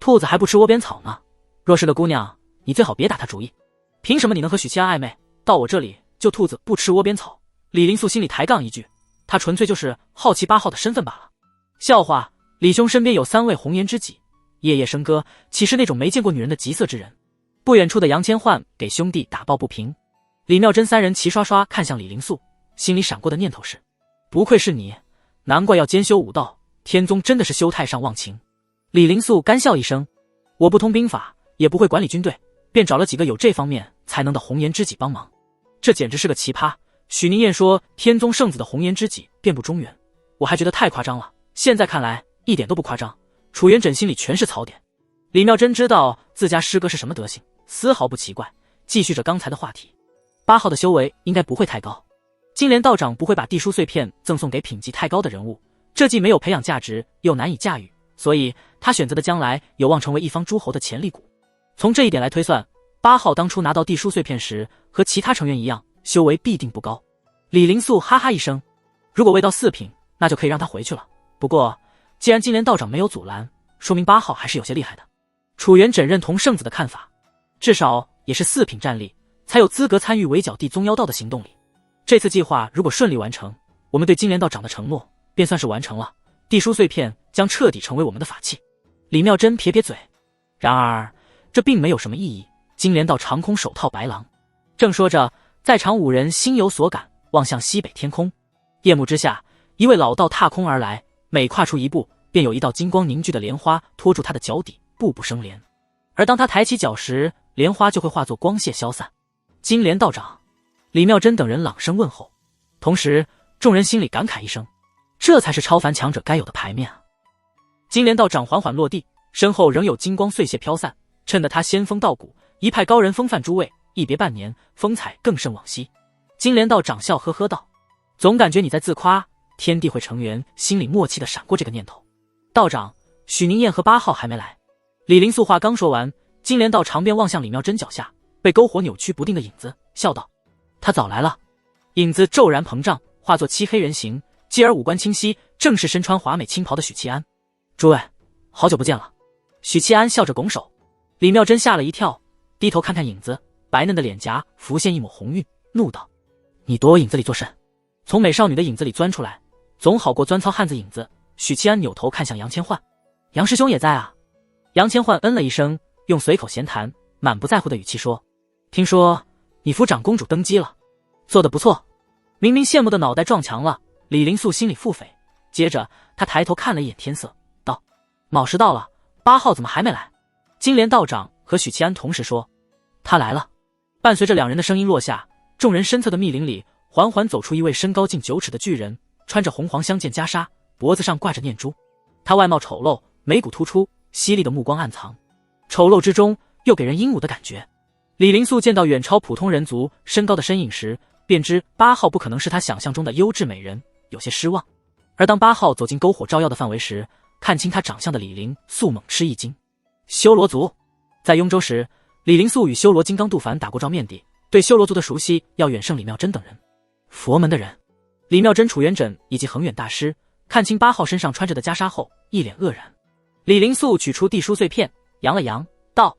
兔子还不吃窝边草呢，若是个姑娘，你最好别打她主意。凭什么你能和许七安暧昧，到我这里就兔子不吃窝边草？李灵素心里抬杠一句，他纯粹就是好奇8号的身份罢了。笑话，李兄身边有3位红颜知己，夜夜笙歌，岂是那种没见过女人的急色之人？不远处的杨千唤给兄弟打抱不平。李妙真三人齐刷刷看向李灵素，心里闪过的念头是：不愧是你，难怪要兼修武道，天宗真的是修太上忘情。李灵素干笑一声：我不通兵法，也不会管理军队，便找了几个有这方面才能的红颜知己帮忙。这简直是个奇葩。许宁燕说天宗圣子的红颜知己遍布中原，我还觉得太夸张了，现在看来一点都不夸张。楚元稹心里全是槽点。李妙真知道自家师哥是什么德行，丝毫不奇怪，继续着刚才的话题。8号的修为应该不会太高，金莲道长不会把地书碎片赠送给品级太高的人物，这既没有培养价值，又难以驾驭，所以他选择的将来有望成为一方诸侯的潜力股。从这一点来推算，8号当初拿到地书碎片时，和其他成员一样，修为必定不高。李灵素哈哈一声，如果未到4品，那就可以让他回去了。不过既然金莲道长没有阻拦，说明8号还是有些厉害的。楚元稹认同圣子的看法，至少也是4品战力，才有资格参与围剿地宗妖道的行动里。这次计划如果顺利完成，我们对金莲道长的承诺便算是完成了，地书碎片将彻底成为我们的法器。李妙真撇撇嘴，然而这并没有什么意义。金莲道长空手套白狼，正说着，在场5人心有所感，望向西北天空。夜幕之下，一位老道踏空而来，每跨出一步，便有一道金光凝聚的莲花拖住他的脚底，步步生莲。而当他抬起脚时，莲花就会化作光线消散。金莲道长，李妙真等人朗声问候，同时众人心里感慨一声，这才是超凡强者该有的牌面啊！金莲道长缓缓落地，身后仍有金光碎屑飘散，衬得他仙风道骨，一派高人风范诸位，一别半年，风采更胜往昔。金莲道长笑呵呵道：总感觉你在自夸，天地会成员心里默契地闪过这个念头。道长，许宁燕和8号还没来。李灵素话刚说完，金莲道长便望向李妙真脚下被篝火扭曲不定的影子，笑道：他早来了。影子骤然膨胀，化作漆黑人形，继而五官清晰，正是身穿华美青袍的许七安。诸位，好久不见了。许七安笑着拱手。李妙真吓了一跳，低头看看影子，白嫩的脸颊浮现一抹红晕，怒道：你躲我影子里作甚？从美少女的影子里钻出来，总好过钻糙汉子影子。许七安扭头看向杨千唤，杨师兄也在啊。杨千唤嗯了一声，用随口闲谈满不在乎的语气说：听说你扶长公主登基了，做得不错。明明羡慕的脑袋撞墙了。李灵素心里腹诽，接着他抬头看了一眼天色，道：卯时到了，8号怎么还没来？金莲道长和许七安同时说：他来了。伴随着两人的声音落下，众人身侧的密林里缓缓走出一位身高近9尺的巨人，穿着红黄相间袈裟，脖子上挂着念珠。他外貌丑陋，眉骨突出，犀利的目光暗藏，丑陋之中又给人英武的感觉。李灵素见到远超普通人族身高的身影时，便知8号不可能是他想象中的优质美人，有些失望。而当8号走进篝火照耀的范围时，看清他长相的李灵素猛吃一惊。修罗族。在雍州时，李灵素与修罗金刚杜凡打过照面的，对修罗族的熟悉要远胜李妙真等人。佛门的人。李妙真、楚元稹以及恒远大师看清8号身上穿着的袈裟后，一脸愕然。李灵素取出地书碎片，扬了扬，道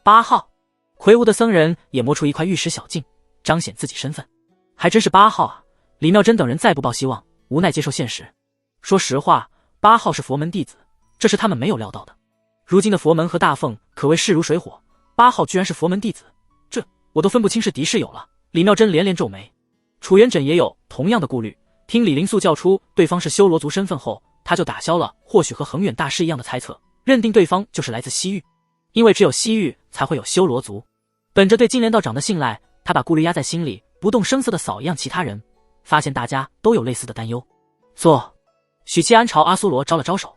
：8号。魁梧的僧人也摸出一块玉石小镜，彰显自己身份。还真是8号啊！李妙真等人再不抱希望，无奈接受现实。说实话，8号是佛门弟子，这是他们没有料到的。如今的佛门和大凤可谓势如水火，8号居然是佛门弟子，这我都分不清是敌是友了。李妙真连连皱眉。楚元稹也有同样的顾虑，听李灵素叫出对方是修罗族身份后，他就打消了或许和恒远大师一样的猜测，认定对方就是来自西域，因为只有西域才会有修罗族。本着对金莲道长的信赖，他把顾虑压在心里，不动声色地扫一样其他人，发现大家都有类似的担忧。坐。许七安朝阿苏罗招了招手，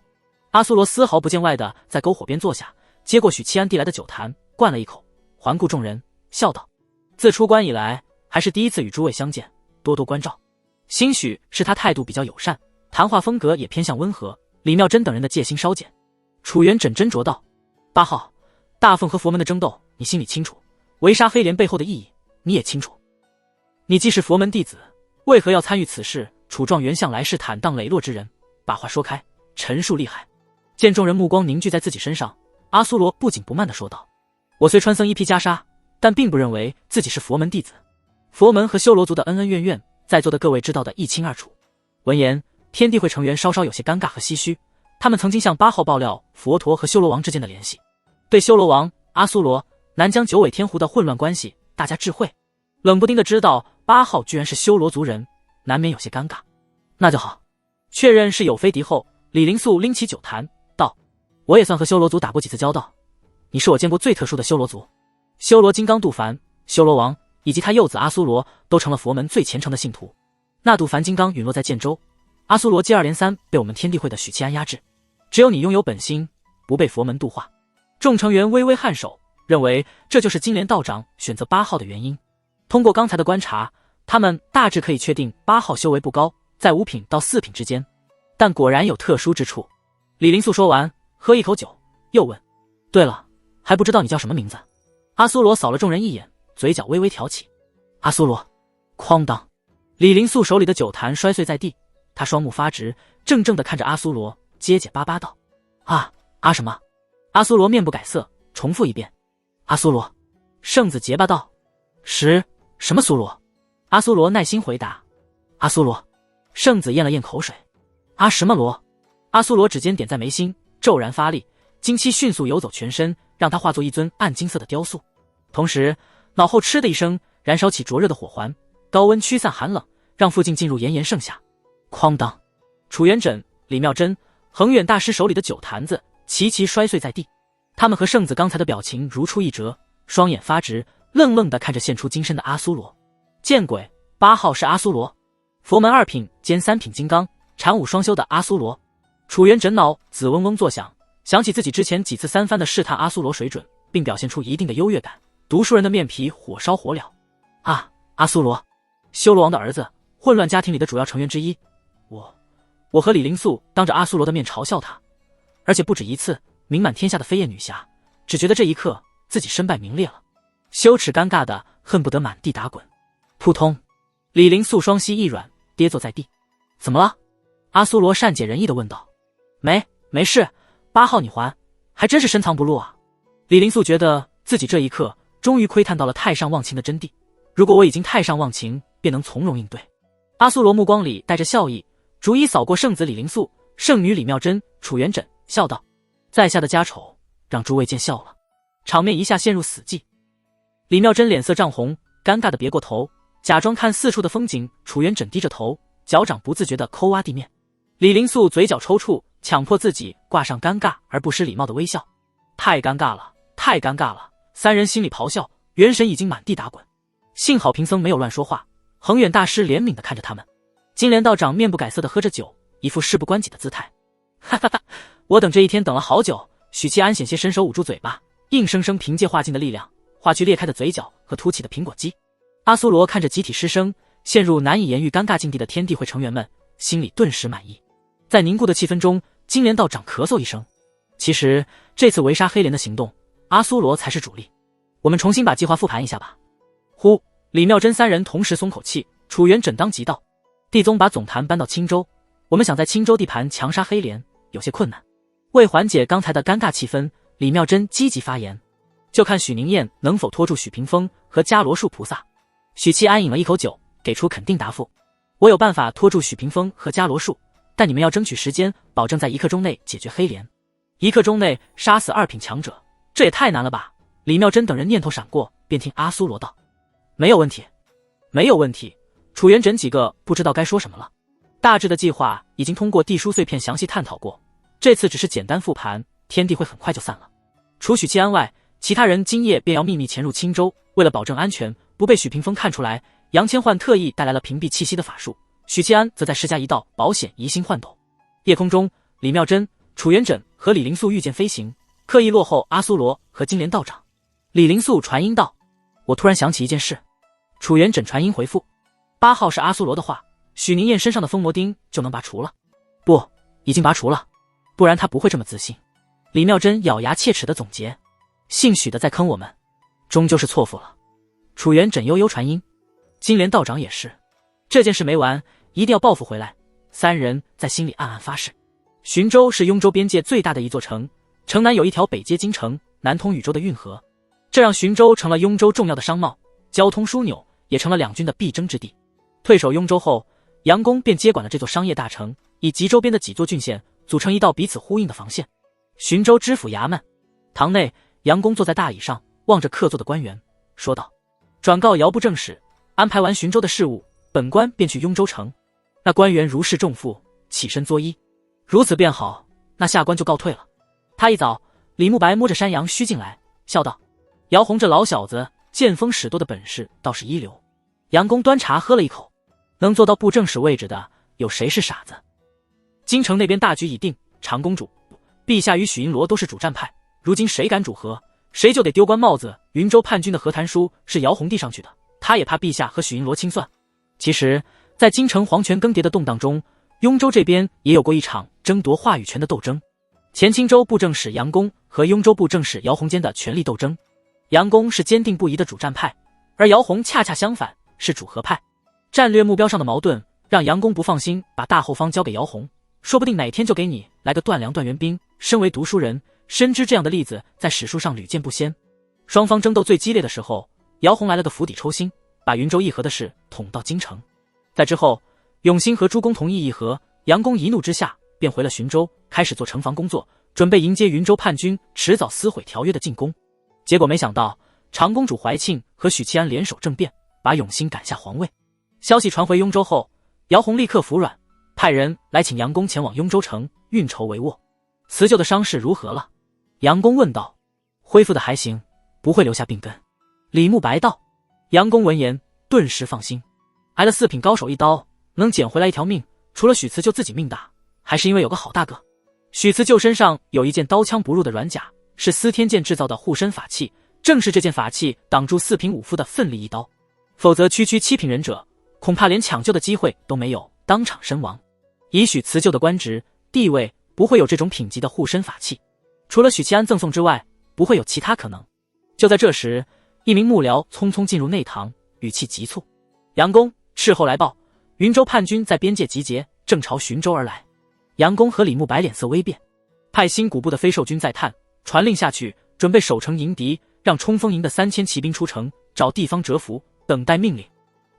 阿苏罗丝毫不见外地在篝火边坐下，接过许七安递来的酒坛，灌了一口，环顾众人，笑道：自出关以来，还是第一次与诸位相见，多多关照。兴许是他态度比较友善，谈话风格也偏向温和，李妙真等人的戒心稍减。楚元稹斟酌道：8号，大凤和佛门的争斗，你心里清楚，围杀黑莲背后的意义，你也清楚。你既是佛门弟子，为何要参与此事？楚状元向来是坦荡磊落之人，把话说开，陈述厉害。见众人目光凝聚在自己身上，阿苏罗不紧不慢地说道：我虽穿僧衣披袈裟，但并不认为自己是佛门弟子。佛门和修罗族的恩恩怨怨，在座的各位知道得一清二楚。闻言，天地会成员稍稍有些尴尬和唏嘘，他们曾经向8号爆料佛陀和修罗王之间的联系，对修罗王、阿苏罗、南疆九尾天狐的混乱关系大家智慧，冷不丁的知道8号居然是修罗族人，难免有些尴尬。那就好。确认是有非敌后，李灵素拎起酒坛道：我也算和修罗族打过几次交道，你是我见过最特殊的修罗族。修罗金刚杜凡、修罗王以及他幼子阿苏罗都成了佛门最虔诚的信徒。那杜凡金刚陨落在建州，阿苏罗接二连三被我们天地会的许七安压制，只有你拥有本心，不被佛门度化。众成员微微颔首，认为这就是金莲道长选择8号的原因。通过刚才的观察，他们大致可以确定8号修为不高，在5品到4品之间，但果然有特殊之处。李灵素说完，喝一口酒，又问：对了，还不知道你叫什么名字？阿苏罗扫了众人一眼，嘴角微微挑起。阿苏罗。哐当，李灵素手里的酒坛摔碎在地，他双目发直，怔怔地看着阿苏罗，结结巴巴道：阿什么？阿苏罗面不改色，重复一遍：阿苏罗。圣子结巴道：什么苏罗？阿苏罗耐心回答：阿苏罗。圣子咽了咽口水：阿什么罗？阿苏罗指尖点在眉心，骤然发力，精气迅速游走全身，让他化作一尊暗金色的雕塑。同时脑后嗤的一声，燃烧起灼热的火环，高温驱散寒冷，让附近进入炎炎盛夏。哐当，楚元稹、李妙真、恒远大师手里的酒坛子齐齐摔碎在地。他们和圣子刚才的表情如出一辙，双眼发直，愣愣地看着现出金身的阿苏罗。见鬼，8号是阿苏罗，佛门2品兼3品金刚，禅武双修的阿苏罗。楚元稹脑子嗡嗡作响，想起自己之前几次3番的试探阿苏罗水准，并表现出一定的优越感，读书人的面皮火烧火燎。阿苏罗，修罗王的儿子，混乱家庭里的主要成员之一。我和李灵素当着阿苏罗的面嘲笑他，而且不止一次，名满天下的飞燕女侠，只觉得这一刻自己身败名裂了，羞耻尴尬的恨不得满地打滚。扑通，李灵素双膝一软，跌坐在地。怎么了？阿苏罗善解人意地问道。没事，8号你还真是深藏不露啊。李灵素觉得自己这一刻终于窥探到了太上忘情的真谛，如果我已经太上忘情，便能从容应对。阿苏罗目光里带着笑意，逐一扫过圣子李灵素、圣女李妙真、楚元稹，笑道：在下的家丑让诸位见笑了。场面一下陷入死寂。李妙真脸色涨红，尴尬地别过头，假装看四处的风景。楚元稹低着头，脚掌不自觉地抠挖地面。李灵素嘴角抽搐，强迫自己挂上尴尬而不失礼貌的微笑。太尴尬了，太尴尬了！三人心里咆哮，元神已经满地打滚。幸好贫僧没有乱说话。恒远大师怜悯地看着他们。金莲道长面不改色地喝着酒，一副事不关己的姿态。哈哈哈，我等这一天等了好久。许七安险些伸手捂住嘴巴，硬生生凭借化境的力量化去裂开的嘴角和凸起的苹果肌。阿苏罗看着集体失声，陷入难以言喻尴尬境地的天地会成员们，心里顿时满意。在凝固的气氛中，金莲道长咳嗽一声。其实这次围杀黑莲的行动，阿苏罗才是主力。我们重新把计划复盘一下吧。呼，李妙真三人同时松口气。楚元稹当即道：地宗把总坛搬到青州，我们想在青州地盘强杀黑莲有些困难。为缓解刚才的尴尬气氛，李妙真积极发言，就看许宁燕能否拖住许屏风和伽罗树菩萨。许七安饮了一口酒，给出肯定答复：我有办法拖住许屏风和伽罗树，但你们要争取时间，保证在1刻钟内解决黑莲。1刻钟内杀死2品强者，这也太难了吧？李妙真等人念头闪过，便听阿苏罗道：“没有问题，没有问题。”楚元稹几个不知道该说什么了。大致的计划已经通过地书碎片详细探讨过，这次只是简单复盘，天地会很快就散了。除许七安外，其他人今夜便要秘密潜入青州。为了保证安全，不被许屏风看出来，杨千唤特意带来了屏蔽气息的法术，许七安则在施加一道保险移星幻斗。夜空中，李妙真、楚元稹和李灵素御剑飞行，刻意落后阿苏罗和金莲道长。李灵素传音道：“我突然想起一件事。”楚元稹传音回复：“8号是阿苏罗的话，许宁燕身上的封魔钉就能拔除了。”不，已经拔除了，不然他不会这么自信。李妙真咬牙切齿的总结：“姓许的在坑我们，终究是错付了。”楚元稹悠悠传音：“金莲道长也是，这件事没完，一定要报复回来。”3人在心里暗暗发誓。浔州是雍州边界最大的一座城，城南有一条北接京城，南通禹州的运河，这让浔州成了雍州重要的商贸、交通枢纽，也成了两军的必争之地。退守雍州后，杨公便接管了这座商业大城，以及周边的几座郡县组成一道彼此呼应的防线。浔州知府衙门堂内，杨公坐在大椅上，望着客座的官员，说道：“转告姚部正使，安排完浔州的事务，本官便去雍州城。”那官员如释重负，起身作揖：“如此便好，那下官就告退了。”他一早，李慕白摸着山羊须进来，笑道：“姚洪这老小子见风使舵的本事倒是一流。”杨公端茶喝了一口，能做到部正使位置的，有谁是傻子？京城那边大局已定，长公主、陛下与许银罗都是主战派，如今谁敢主和，谁就得丢官帽子。云州叛军的和谈书是姚洪递上去的，他也怕陛下和许银罗清算。其实在京城皇权更迭的动荡中，雍州这边也有过一场争夺话语权的斗争，前青州布政使杨公和雍州布政使姚洪间的权力斗争。杨公是坚定不移的主战派，而姚洪恰恰相反，是主和派。战略目标上的矛盾让杨公不放心把大后方交给姚洪，说不定哪天就给你来个断粮断援兵。身为读书人，深知这样的例子在史书上屡见不鲜。双方争斗最激烈的时候，姚洪来了个釜底抽薪，把云州议和的事捅到京城。在之后，永兴和朱公同意议和，杨公一怒之下便回了浔州，开始做城防工作，准备迎接云州叛军迟早撕毁条约的进攻。结果没想到，长公主怀庆和许七安联手政变，把永兴赶下皇位。消息传回雍州后，姚洪立刻服软，派人来请杨公前往雍州城运筹帷幄。辞旧的伤势如何了？杨公问道。恢复的还行，不会留下病根。李慕白道。杨公闻言顿时放心，挨了4品高手一刀，能捡回来一条命，除了许辞旧自己命大，还是因为有个好大哥。许辞旧身上有一件刀枪不入的软甲，是司天剑制造的护身法器，正是这件法器挡住4品武夫的奋力一刀，否则区区7品忍者恐怕连抢救的机会都没有，当场身亡。以许辞旧的官职地位，不会有这种品级的护身法器，除了许七安赠送之外，不会有其他可能。就在这时，一名幕僚匆匆进入内堂，语气急促：“杨公，斥候来报，云州叛军在边界集结，正朝浔州而来。”杨公和李慕白脸色微变，派新古部的飞兽军在探，传令下去，准备守城迎敌，让冲锋营的3000骑兵出城，找地方蛰伏，等待命令。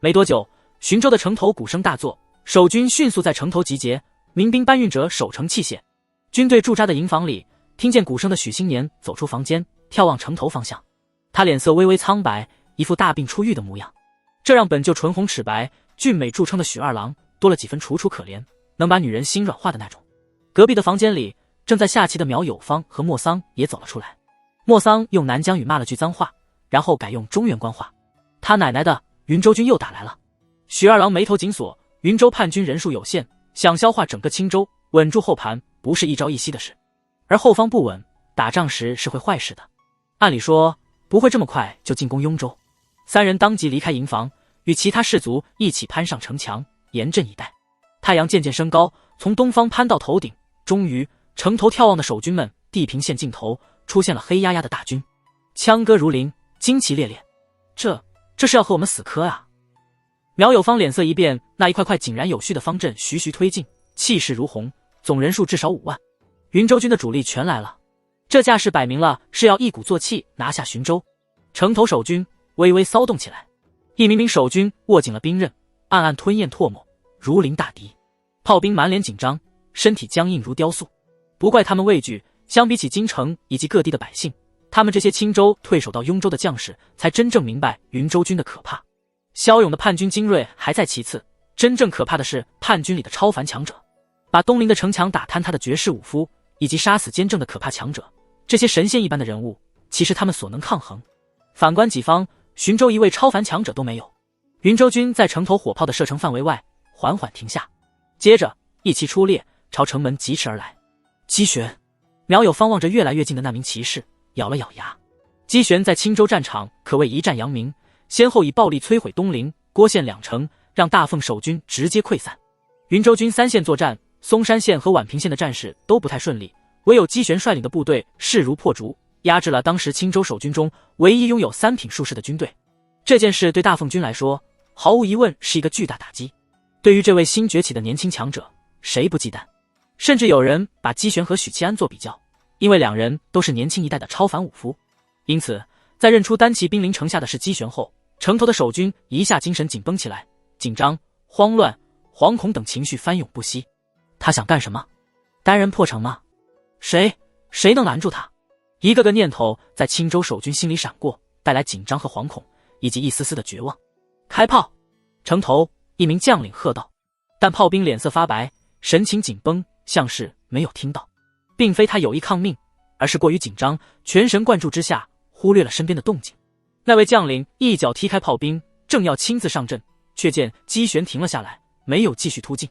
没多久，浔州的城头鼓声大作，守军迅速在城头集结，民兵搬运着守城器械。军队驻扎的营房里，听见鼓声的许新年走出房间，眺望城头方向。他脸色微微苍白，一副大病初愈的模样，这让本就唇红齿白、俊美著称的许二郎多了几分楚楚可怜，能把女人心软化的那种。隔壁的房间里，正在下棋的苗有芳和莫桑也走了出来。莫桑用南疆语骂了句脏话，然后改用中原官话：“他奶奶的，云州军又打来了！”许二郎眉头紧锁，云州叛军人数有限，想消化整个青州，稳住后盘不是一朝一夕的事，而后方不稳，打仗时是会坏事的。按理说不会这么快就进攻雍州。3人当即离开营房，与其他士卒一起攀上城墙，严阵以待。太阳渐渐升高，从东方攀到头顶，终于城头眺望的守军们地平线尽头出现了黑压压的大军，枪歌如林，旌旗猎猎。这是要和我们死磕啊！苗有芳脸色一变，那一块块井然有序的方阵徐徐推进，气势如虹，总人数至少5万。云州军的主力全来了，这架势摆明了是要一鼓作气拿下浔州。城头守军微微骚动起来，一名名守军握紧了兵刃，暗暗吞咽唾沫，如临大敌。炮兵满脸紧张，身体僵硬如雕塑。不怪他们畏惧，相比起京城以及各地的百姓，他们这些青州退守到雍州的将士才真正明白云州军的可怕。骁勇的叛军精锐还在其次，真正可怕的是叛军里的超凡强者，把东陵的城墙打瘫他的绝世武夫，以及杀死坚正的可怕强者。这些神仙一般的人物，其实他们所能抗衡。反观己方，浔州一位超凡强者都没有。云州军在城头火炮的射程范围外缓缓停下，接着一齐出列，朝城门疾驰而来。姬玄，苗有方望着越来越近的那名骑士，咬了咬牙。姬玄在青州战场可谓一战扬名，先后以暴力摧毁东陵、郭县两城，让大凤守军直接溃散。云州军三线作战，松山县和宛平县的战事都不太顺利，唯有姬玄率领的部队势如破竹，压制了当时青州守军中唯一拥有三品术士的军队。这件事对大凤军来说，毫无疑问是一个巨大打击。对于这位新崛起的年轻强者，谁不忌惮？甚至有人把姬玄和许七安做比较，因为两人都是年轻一代的超凡武夫。因此，在认出单骑兵临城下的是姬玄后，城头的守军一下精神紧绷起来，紧张、慌乱、惶恐等情绪翻涌不息。他想干什么？单人破城吗？谁能拦住他？一个个念头在青州守军心里闪过，带来紧张和惶恐，以及一丝丝的绝望。开炮！城头一名将领喝道，但炮兵脸色发白，神情紧绷，像是没有听到。并非他有意抗命，而是过于紧张，全神贯注之下忽略了身边的动静。那位将领一脚踢开炮兵，正要亲自上阵，却见姬玄停了下来，没有继续突进。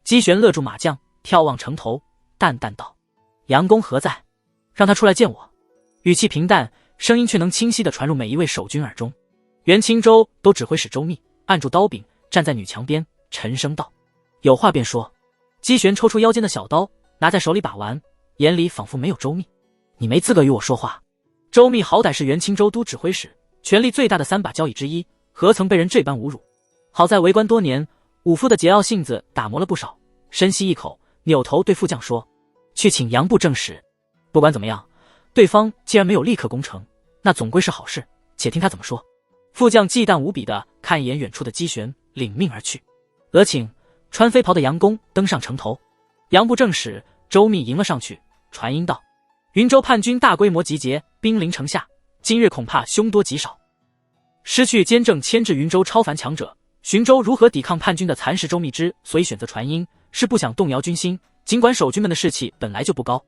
姬玄勒住马将，眺望城头，淡淡道：杨公何在？让他出来见我。语气平淡，声音却能清晰地传入每一位守军耳中。元青州都指挥使周密按住刀柄，站在女墙边，沉声道：有话便说。姬玄抽出腰间的小刀，拿在手里把玩，眼里仿佛没有周密。你没资格与我说话。周密好歹是元青州都指挥使，权力最大的三把交椅之一，何曾被人这般侮辱？好在为官多年，武夫的桀骜性子打磨了不少，深吸一口，扭头对副将说：去请杨部正使。不管怎么样，对方既然没有立刻攻城，那总归是好事，且听他怎么说。副将忌惮无比地看一眼远处的姬玄，领命而去。俄请穿飞袍的杨公登上城头。杨部正使周密迎了上去，传音道：云州叛军大规模集结，兵临城下，今日恐怕凶多吉少。失去坚正牵制云州超凡强者，浔州如何抵抗叛军的蚕食？周密之所以选择传音，是不想动摇军心，尽管守军们的士气本来就不高。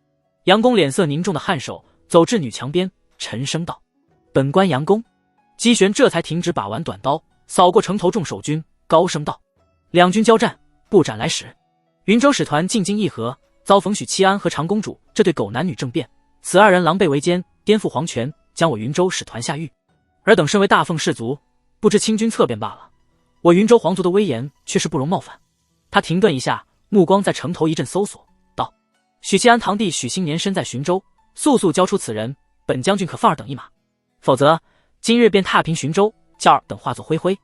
杨公脸色凝重的颔首，走至女墙边，沉声道：本官杨公。姬玄这才停止把玩短刀，扫过城头众守军，高声道：两军交战，不斩来使。云州使团进京议和，遭逢许七安和长公主这对狗男女政变，此二人狼狈为奸，颠覆皇权，将我云州使团下狱。尔等身为大凤氏族，不知清君侧便罢了，我云州皇族的威严却是不容冒犯。他停顿一下，目光在城头一阵搜索，道：许七安堂弟许兴年身在浔州，速速交出此人，本将军可放尔等一马，否则今日便踏平浔州，叫尔等化作灰灰。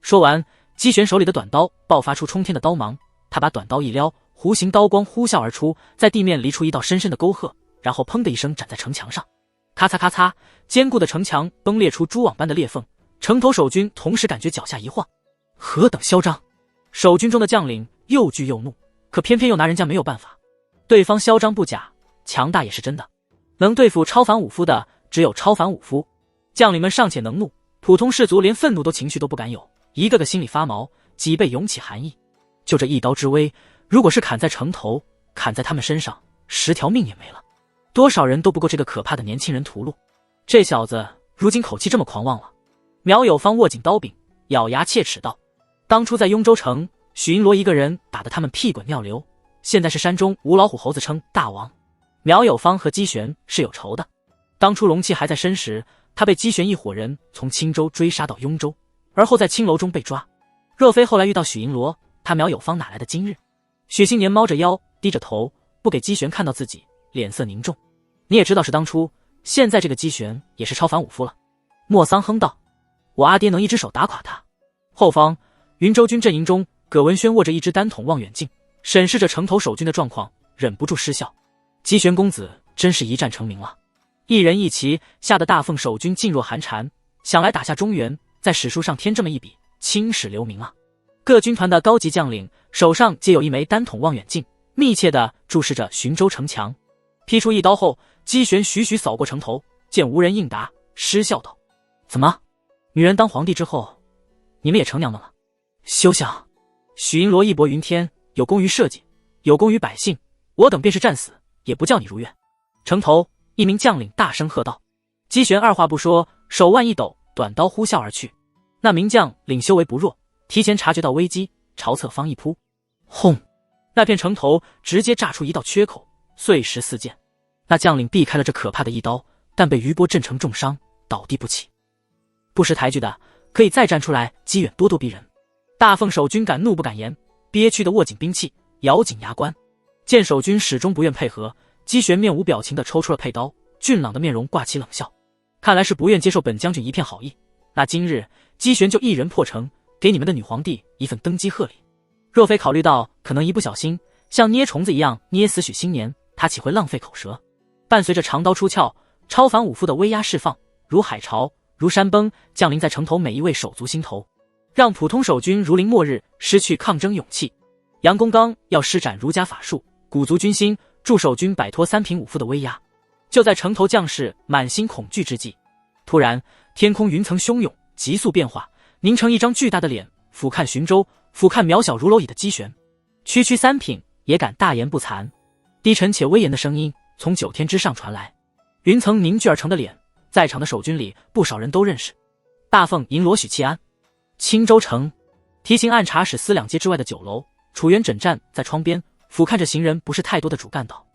说完，姬玄手里的短刀爆发出冲天的刀芒，他把短刀一撩，弧形刀光呼啸而出，在地面离出一道深深的沟壑，然后砰的一声斩在城墙上。咔嚓咔嚓，坚固的城墙崩裂出蛛网般的裂缝，城头守军同时感觉脚下一晃，何等嚣张！守军中的将领又惧又怒，可偏偏又拿人家没有办法。对方嚣张不假，强大也是真的，能对付超凡武夫的只有超凡武夫。将领们尚且能怒，普通士卒连愤怒情绪都不敢有，一个个心里发毛，脊背涌起寒意。就这一刀之威，如果是砍在城头，砍在他们身上，10条命也没了。多少人都不够这个可怕的年轻人屠戮。这小子如今口气这么狂妄了。苗有方握紧刀柄，咬牙切齿道：当初在雍州城，许银罗一个人打得他们屁滚尿流，现在是山中无老虎猴子称大王。苗有方和姬玄是有仇的，当初龙七还在身时，他被姬玄一伙人从青州追杀到雍州，而后在青楼中被抓。若非后来遇到许银罗，他苗有方哪来的今日？许兴年猫着腰，低着头，不给姬玄看到自己，脸色凝重。你也知道是当初，现在这个姬玄也是超凡武夫了。莫桑哼道：我阿爹能一只手打垮他。后方云州军阵营中，葛文轩握着一只单筒望远镜，审视着城头守军的状况，忍不住失笑。姬玄公子真是一战成名了，一人一骑，吓得大凤守军噤若寒蝉，想来打下中原，在史书上添这么一笔，青史留名啊。各军团的高级将领手上皆有一枚单筒望远镜，密切地注视着浔州城墙。劈出一刀后，姬玄徐徐扫过城头，见无人应答，失笑道：“怎么，女人当皇帝之后，你们也成娘们了？休想！许银罗义薄云天，有功于社稷，有功于百姓，我等便是战死，也不叫你如愿。”城头一名将领大声喝道。姬玄二话不说，手腕一抖，短刀呼啸而去。那名将领修为不弱，提前察觉到危机，朝侧方一扑，轰！那片城头直接炸出一道缺口，碎石四溅。那将领避开了这可怕的一刀，但被余波震成重伤，倒地不起。不识抬举的，可以再站出来，机远咄咄逼人。大凤守军敢怒不敢言，憋屈的握紧兵器，咬紧牙关。见守军始终不愿配合，姬玄面无表情地抽出了佩刀，俊朗的面容挂起冷笑，看来是不愿接受本将军一片好意。那今日姬玄就一人破城，给你们的女皇帝一份登基贺礼。若非考虑到可能一不小心像捏虫子一样捏死许新年，他岂会浪费口舌？伴随着长刀出鞘，超凡武夫的威压释放，如海潮，如山崩，降临在城头每一位手足心头，让普通守军如临末日，失去抗争勇气。杨公刚要施展儒家法术，鼓足军心，助守军摆脱三品武夫的威压。就在城头将士满心恐惧之际，突然天空云层汹涌，急速变化，凝成一张巨大的脸，俯瞰寻州，俯瞰渺小如蝼蚁的姬玄。区区三品也敢大言不惭。低沉且威严的声音从9天之上传来。云层凝聚而成的脸，在场的守军里不少人都认识。大凤银罗许契安。青州城提刑按察使司2街之外的酒楼，楚元枕站在窗边，俯瞰着行人不是太多的主干道：“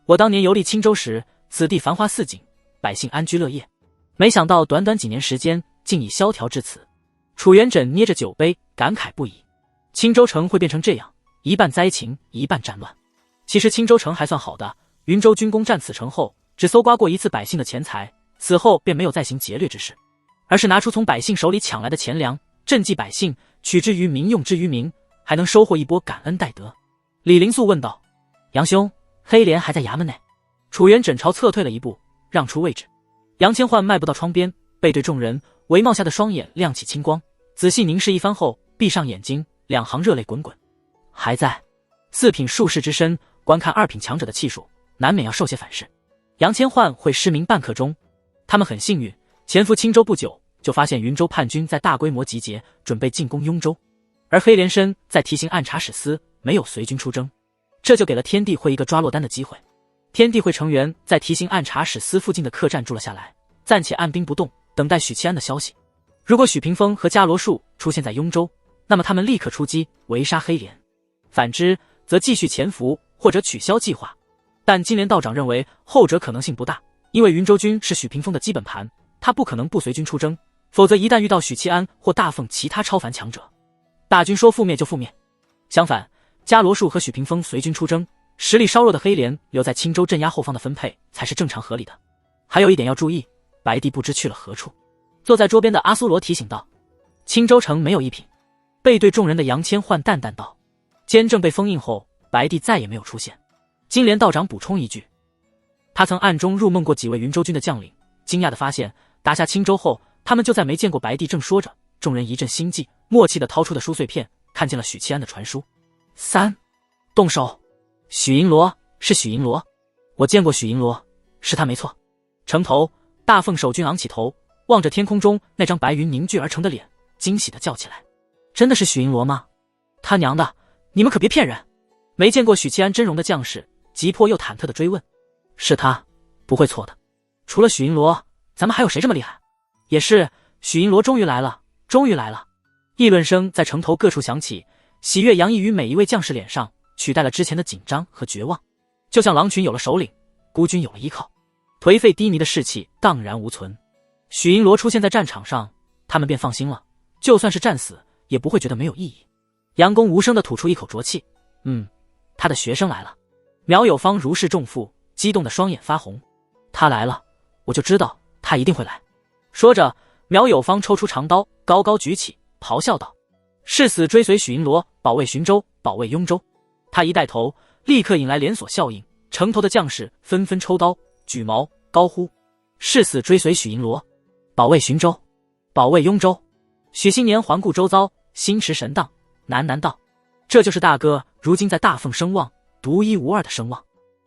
我当年游历青州时，此地繁花似锦，百姓安居乐业，没想到短短几年时间，竟已萧条至此。”楚元枕捏着酒杯，感慨不已。青州城会变成这样，一半灾情，一半战乱。其实青州城还算好的，云州军攻占此城后，只搜刮过一次百姓的钱财，此后便没有再行劫掠之事，而是拿出从百姓手里抢来的钱粮，赈济百姓，取之于民，用之于民，还能收获一波感恩戴德。李灵素问道：“杨兄，黑莲还在衙门内？”楚元枕朝侧退了一步，让出位置。杨千唤迈步到窗边，背对众人，帷帽下的双眼亮起青光，仔细凝视一番后，闭上眼睛，两行热泪滚滚。还在4品术士之身，观看2品强者的气数，难免要受些反噬。杨千唤会失明半刻钟。他们很幸运，潜伏青州不久，就发现云州叛军在大规模集结，准备进攻雍州，而黑莲身在提刑按察使司，没有随军出征，这就给了天地会一个抓落单的机会。天地会成员在提刑按察使司附近的客栈住了下来，暂且按兵不动，等待许七安的消息。如果许屏风和伽罗树出现在雍州，那么他们立刻出击围杀黑莲；反之，则继续潜伏或者取消计划。但金莲道长认为后者可能性不大，因为云州军是许屏风的基本盘，他不可能不随军出征，否则一旦遇到许七安或大凤其他超凡强者，大军说覆灭就覆灭。相反，伽罗树和许屏风随军出征，实力稍弱的黑莲留在青州镇压后方的分配才是正常合理的。还有一点要注意，白帝不知去了何处。坐在桌边的阿苏罗提醒道：“青州城没有1品。”背对众人的杨千唤淡淡道：“监正被封印后，白帝再也没有出现。”金莲道长补充一句：“他曾暗中入梦过几位云州军的将领，惊讶地发现打下青州后，他们就再没见过白帝。”正说着，众人一阵心悸，默契地掏出的书碎片，看见了许七安的传书。3，动手！许银罗，是许银罗，我见过许银罗，是他没错。城头大凤守军昂起头，望着天空中那张白云凝聚而成的脸，惊喜地叫起来：“真的是许银罗吗？他娘的，你们可别骗人！”没见过许七安真容的将士急迫又忐忑地追问：“是他，不会错的。除了许银罗，咱们还有谁这么厉害？”也是，许银罗终于来了，终于来了！议论声在城头各处响起，喜悦洋溢于每一位将士脸上，取代了之前的紧张和绝望。就像狼群有了首领，孤军有了依靠，颓废低迷的士气荡然无存。许银罗出现在战场上，他们便放心了，就算是战死，也不会觉得没有意义。杨公无声地吐出一口浊气，他的学生来了。苗有芳如释重负，激动的双眼发红。他来了，我就知道他一定会来。说着，苗有芳抽出长刀，高高举起，咆哮道：“誓死追随许银罗，保卫寻州，保卫雍州。”他一带头，立刻引来连锁效应，城头的将士纷纷抽刀、举矛，高呼：“誓死追随许银罗，保卫寻州，保卫雍州。”许新年环顾周遭，心驰神荡，喃喃道：“这就是大哥如今在大凤声望独一无二的声望。”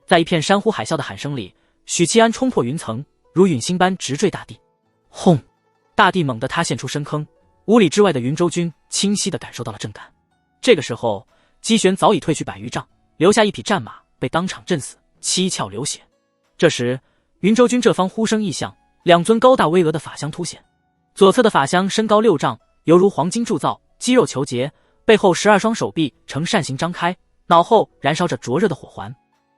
在一片山呼海啸的喊声里，许七安冲破云层，如陨星般直坠大地。轰！大地猛地塌陷出深坑，5里之外的云州军清晰地感受到了震感。这个时候，姬玄早已退去100余丈，留下一匹战马被当场震死，七窍流血。这时，云州军这方呼声异响，2尊高大巍峨的法相凸显。左侧的法相身高6丈，犹如黄金铸造，肌肉虬结，背后12双手臂呈扇形张开，脑后燃烧着灼热的火环。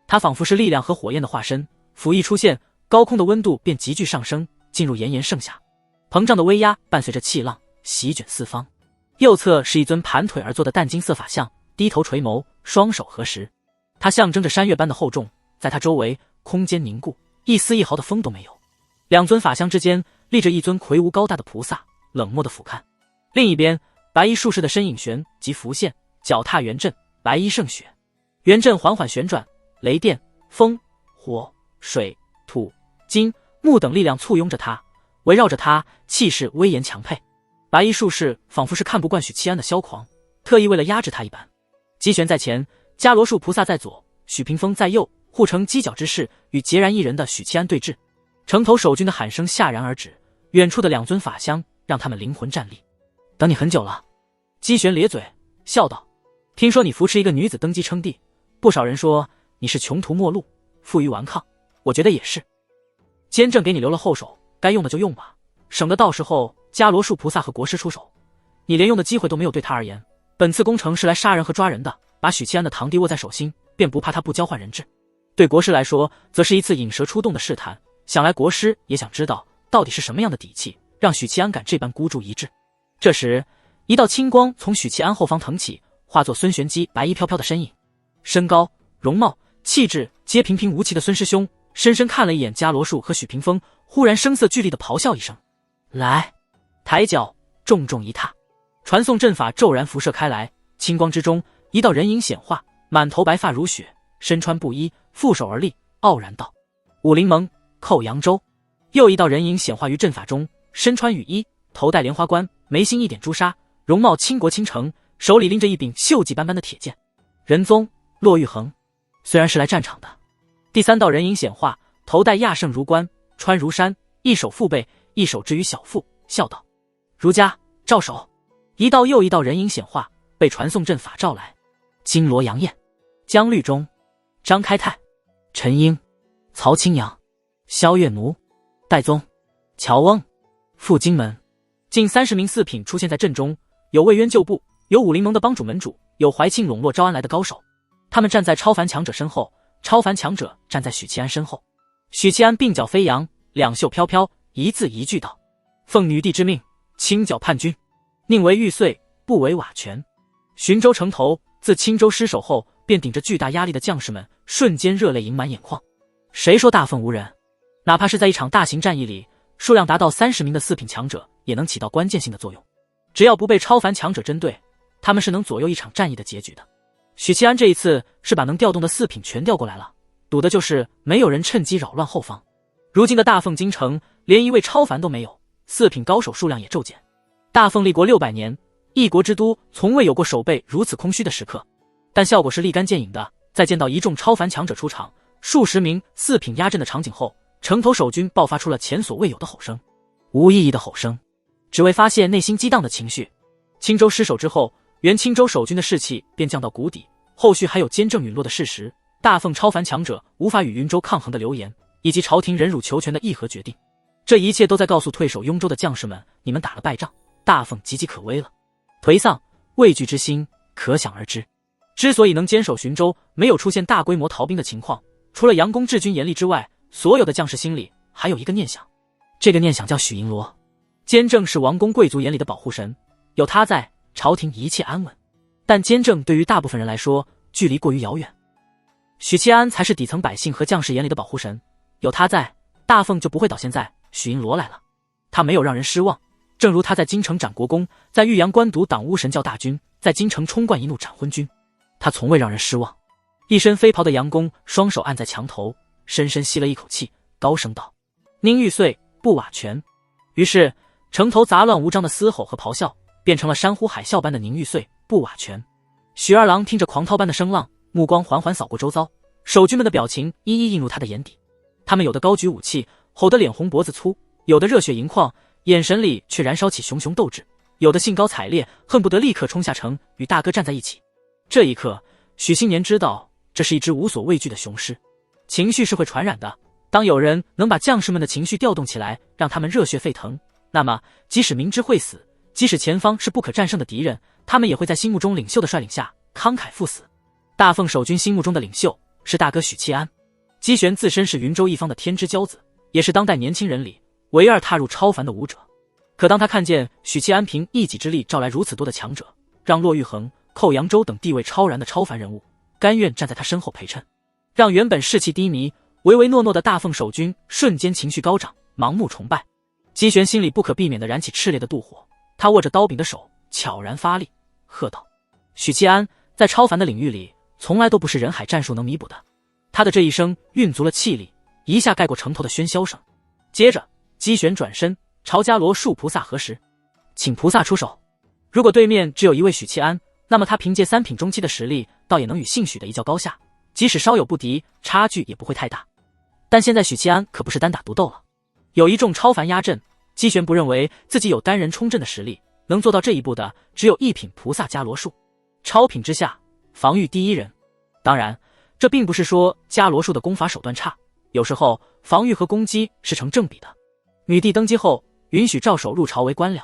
他仿佛是力量和火焰的化身，斧一出现，高空的温度便急剧上升，进入炎炎盛夏。膨胀的威压伴随着气浪席卷四方。右侧是一尊盘腿而坐的淡金色法相，低头垂眸，双手合十。他象征着山岳般的厚重，在他周围空间凝固，一丝一毫的风都没有。2尊法相之间立着一尊魁梧高大的菩萨，冷漠的俯瞰。另一边，白衣术士的身影旋即浮现，脚踏圆阵，白衣胜雪。圆阵缓缓旋转，雷电、风、火、水、土、金、木等力量簇拥着他，围绕着他，气势威严强沛。白衣术士仿佛是看不惯许七安的嚣狂，特意为了压制他一般。姬玄在前，伽罗树菩萨在左，许屏风在右，互成犄角之势，与孑然一人的许七安对峙。城头守军的喊声戛然而止，远处的2尊法相让他们灵魂战栗。等你很久了。姬玄咧嘴笑道，听说你扶持一个女子登基称帝，不少人说你是穷途末路，负隅顽抗，我觉得也是。监正给你留了后手，该用的就用吧，省得到时候伽罗树菩萨和国师出手，你连用的机会都没有。对他而言，本次攻城是来杀人和抓人的，把许七安的堂弟握在手心，便不怕他不交换人质。对国师来说，则是一次引蛇出洞的试探，想来国师也想知道到底是什么样的底气，让许七安敢这般孤注一掷。这时，一道青光从许七安后方腾起，化作孙玄机白衣飘飘的身影。身高、容貌、气质皆平平无奇的孙师兄，深深看了一眼伽罗树和许屏风，忽然声色俱厉地咆哮一声：来！抬脚重重一踏，传送阵法骤然辐射开来，青光之中，一道人影显化，满头白发如雪，身穿布衣，负手而立，傲然道：武临盟，寇扬州。又一道人影显化于阵法中，身穿雨衣，头戴莲花冠，眉心一点朱砂，容貌倾国倾城，手里拎着一柄锈迹斑斑的铁剑。仁宗骆玉衡，虽然是来战场的。第3道人影显化，头戴亚圣如冠，穿如衫，一手负背，一手置于小腹，笑道：儒家照手。一道又一道人影显化，被传送阵法召来。金罗杨艳、江律中、张开泰、陈英、曹清扬、萧月奴、戴宗、乔翁、傅金门，近30名四品出现在阵中，有魏渊旧部，有武临盟的帮主门主，有怀庆笼络招安来的高手。他们站在超凡强者身后，超凡强者站在许七安身后。许七安鬓角飞扬，两袖飘飘，一字一句道：奉女帝之命，清剿叛军，宁为玉碎，不为瓦全。浔州城头自青州失守后，便顶着巨大压力的将士们瞬间热泪盈满眼眶。谁说大奉无人？哪怕是在一场大型战役里，数量达到30名的四品强者也能起到关键性的作用。只要不被超凡强者针对，他们是能左右一场战役的结局的。许七安这一次是把能调动的四品全调过来了，赌的就是没有人趁机扰乱后方。如今的大奉京城连一位超凡都没有，四品高手数量也骤减。大奉立国600年，一国之都从未有过守备如此空虚的时刻，但效果是立竿见影的。在见到一众超凡强者出场，数十名四品压阵的场景后，城头守军爆发出了前所未有的吼声，无意义的吼声，只为发泄内心激荡的情绪。青州失守之后，原青州守军的士气便降到谷底，后续还有监正陨落的事实，大奉超凡强者无法与云州抗衡的流言，以及朝廷忍辱求全的议和决定，这一切都在告诉退守雍州的将士们，你们打了败仗，大奉岌岌可危了。颓丧畏惧之心可想而知。之所以能坚守浔州，没有出现大规模逃兵的情况，除了杨公治军严厉之外，所有的将士心里还有一个念想，这个念想叫许银罗。监正是王公贵族眼里的保护神，有他在，朝廷一切安稳。但监正对于大部分人来说，距离过于遥远。许七安才是底层百姓和将士眼里的保护神，有他在，大奉就不会倒现在许银罗来了。他没有让人失望，正如他在京城斩国公，在玉阳关堵挡巫神教大军，在京城冲冠一怒斩昏君，他从未让人失望。一身飞袍的杨公双手按在墙头，深深吸了一口气，高声道：宁玉碎，不瓦全。于是城头杂乱无章的嘶吼和咆哮变成了山呼海啸般的宁玉碎，不瓦全。许二郎听着狂涛般的声浪，目光缓缓扫过周遭，守军们的表情一一映入他的眼底，他们有的高举武器，吼得脸红脖子粗，有的热血盈眶，眼神里却燃烧起熊熊斗志，有的兴高采烈，恨不得立刻冲下城与大哥站在一起。这一刻，许新年知道这是一只无所畏惧的雄狮。情绪是会传染的，当有人能把将士们的情绪调动起来，让他们热血沸腾，那么即使明知会死，即使前方是不可战胜的敌人，他们也会在心目中领袖的率领下慷慨赴死。大奉守军心目中的领袖是大哥许七安。姬玄自身是云州一方的天之骄子，也是当代年轻人里唯二踏入超凡的武者。可当他看见许七安凭一己之力召来如此多的强者，让骆玉衡、寇扬州等地位超然的超凡人物甘愿站在他身后陪衬，让原本士气低迷、唯唯诺诺的大奉守军瞬间情绪高涨，盲目崇拜。姬玄心里不可避免地燃起炽烈的妒火，他握着刀柄的手悄然发力，喝道：许七安在超凡的领域里从来都不是人海战术能弥补的。他的这一声运足了气力，一下盖过城头的喧嚣声。接着姬玄转身朝伽罗树菩萨核实，请菩萨出手。如果对面只有一位许七安，那么他凭借3品中期的实力，倒也能与姓许的一较高下，即使稍有不敌，差距也不会太大。但现在许七安可不是单打独斗了，有一众超凡压阵，姬玄不认为自己有单人冲阵的实力，能做到这一步的只有1品菩萨伽罗树。超品之下，防御第一人。当然，这并不是说伽罗树的攻法手段差，有时候防御和攻击是成正比的。女帝登基后，允许赵守入朝为官僚，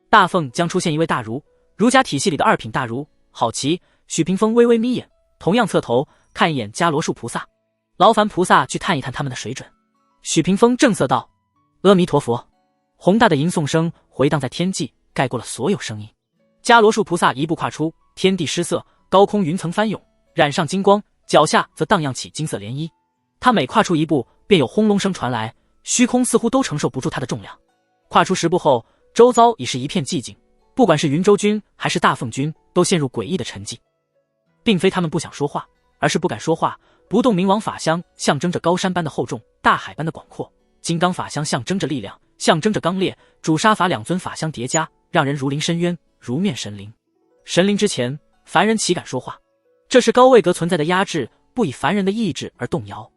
大奉将出现一位大儒，儒家体系里的2品大儒。好奇，许屏风微微眯眼，同样侧头看一眼伽罗树菩萨，劳烦菩萨去探一探他们的水准。许屏风正色道：阿弥陀佛。宏大的吟诵声回荡在天际，盖过了所有声音。伽罗树菩萨一步跨出，天地失色，高空云层翻涌，染上金光，脚下则荡漾起金色涟漪。他每跨出一步，便有轰隆声传来，虚空似乎都承受不住他的重量。跨出10步后，周遭已是一片寂静，不管是云州军还是大奉军，都陷入诡异的沉寂。并非他们不想说话，而是不敢说话。不动明王法相象征着高山般的厚重，大海般的广阔；金刚法相象征着力量，象征着刚烈；主杀法2尊法相叠加，让人如临深渊，如面神灵。神灵之前，凡人岂敢说话？这是高位格存在的压制，不以凡人的意志而动摇。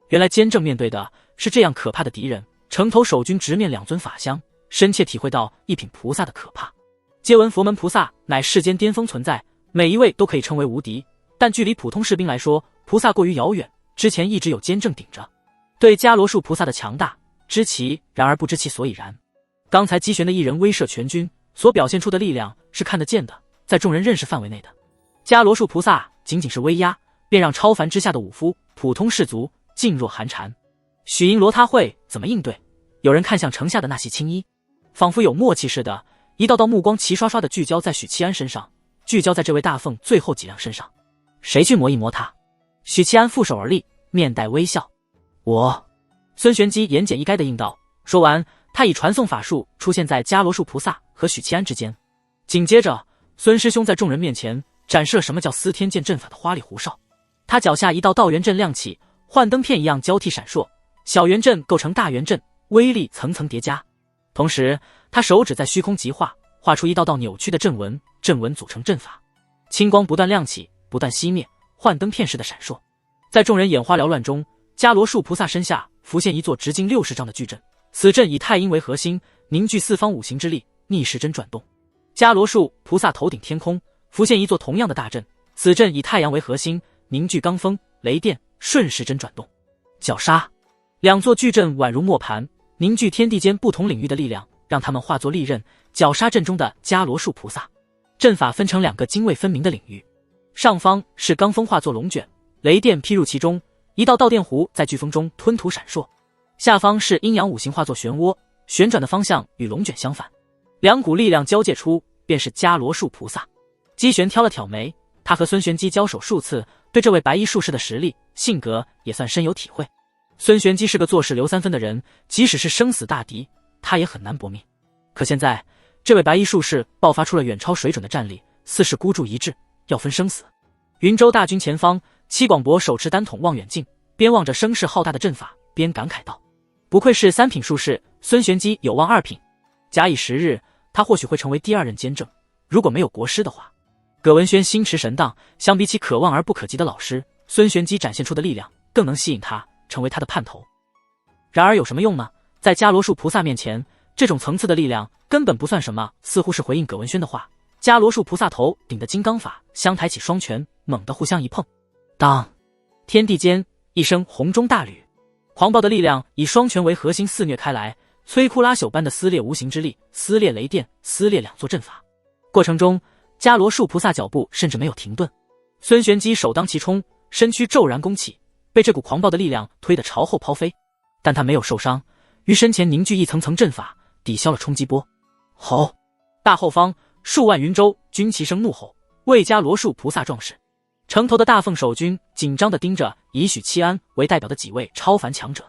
原来监正面对的是这样可怕的敌人，城头守军直面2尊法相，深切体会到1品菩萨的可怕。皆闻佛门菩萨乃世间巅峰存在，每一位都可以称为无敌，但距离普通士兵来说，菩萨过于遥远，之前一直有监正顶着。对伽罗树菩萨的强大，知其然而不知其所以然。刚才姬玄的一人威慑全军，所表现出的力量是看得见的，在众人认识范围内的。伽罗树菩萨仅仅是威压，便让超凡之下的武夫、普通士卒噤若寒蝉。许银罗他会怎么应对？有人看向城下的那袭青衣，仿佛有默契似的，一道道目光齐刷刷地聚焦在许七安身上，聚焦在这位大奉最后几辆身上。谁去磨一磨他？许七安负手而立，面带微笑。我。孙玄机言简意赅地应道。说完，他以传送法术出现在伽罗树菩萨和许七安之间。紧接着，孙师兄在众人面前展示了什么叫司天剑阵法的花里胡哨。他脚下一道道圆阵亮起，幻灯片一样交替闪烁，小圆阵构成大圆阵，威力层层叠加。同时，他手指在虚空极画，画出一道道扭曲的阵纹，阵纹组成阵法，青光不断亮起，不断熄灭，幻灯片似的闪烁。在众人眼花缭乱中，伽罗树菩萨身下浮现一座直径60丈的巨阵，此阵以太阴为核心，凝聚4方5行之力，逆时针转动。伽罗树菩萨头顶天空浮现一座同样的大阵，此阵以太阳为核心，凝聚罡风、雷电，顺时针转动。绞杀，2座巨阵宛如磨盘，凝聚天地间不同领域的力量，让他们化作利刃，绞杀阵中的伽罗树菩萨。阵法分成2个泾渭分明的领域，上方是罡风化作龙卷，雷电劈入其中，一道道电弧在飓风中吞吐闪烁；下方是阴阳5行化作漩涡，旋转的方向与龙卷相反。2股力量交界出，便是伽罗树菩萨。姬玄挑了挑眉，他和孙玄机交手数次，对这位白衣术士的实力、性格也算深有体会。孙玄机是个做事留3分的人，即使是生死大敌，他也很难搏命。可现在，这位白衣术士爆发出了远超水准的战力，似是孤注一掷，要分生死。云州大军前方，戚广博手持单筒望远镜，边望着声势浩大的阵法，边感慨道：不愧是3品术士，孙玄机有望2品。假以时日，他或许会成为第2任监正，如果没有国师的话。葛文轩心驰神荡，相比起可望而不可及的老师，孙玄机展现出的力量更能吸引他，成为他的叛头。然而有什么用呢？在伽罗树菩萨面前，这种层次的力量根本不算什么。似乎是回应葛文轩的话，伽罗树菩萨头顶的金刚法相抬起双拳，猛地互相一碰，当！天地间一声洪钟大吕，狂暴的力量以双拳为核心肆虐开来，摧枯拉朽般的撕裂无形之力，撕裂雷电，撕裂两座阵法。过程中，伽罗树菩萨脚步甚至没有停顿。孙玄机首当其冲，身躯骤然弓起，被这股狂暴的力量推得朝后抛飞，但他没有受伤，于身前凝聚一层层阵法，抵消了冲击波。吼！大后方数万云州军齐声怒吼，为伽罗树菩萨壮士。城头的大凤守军紧张地盯着以许七安为代表的几位超凡强者。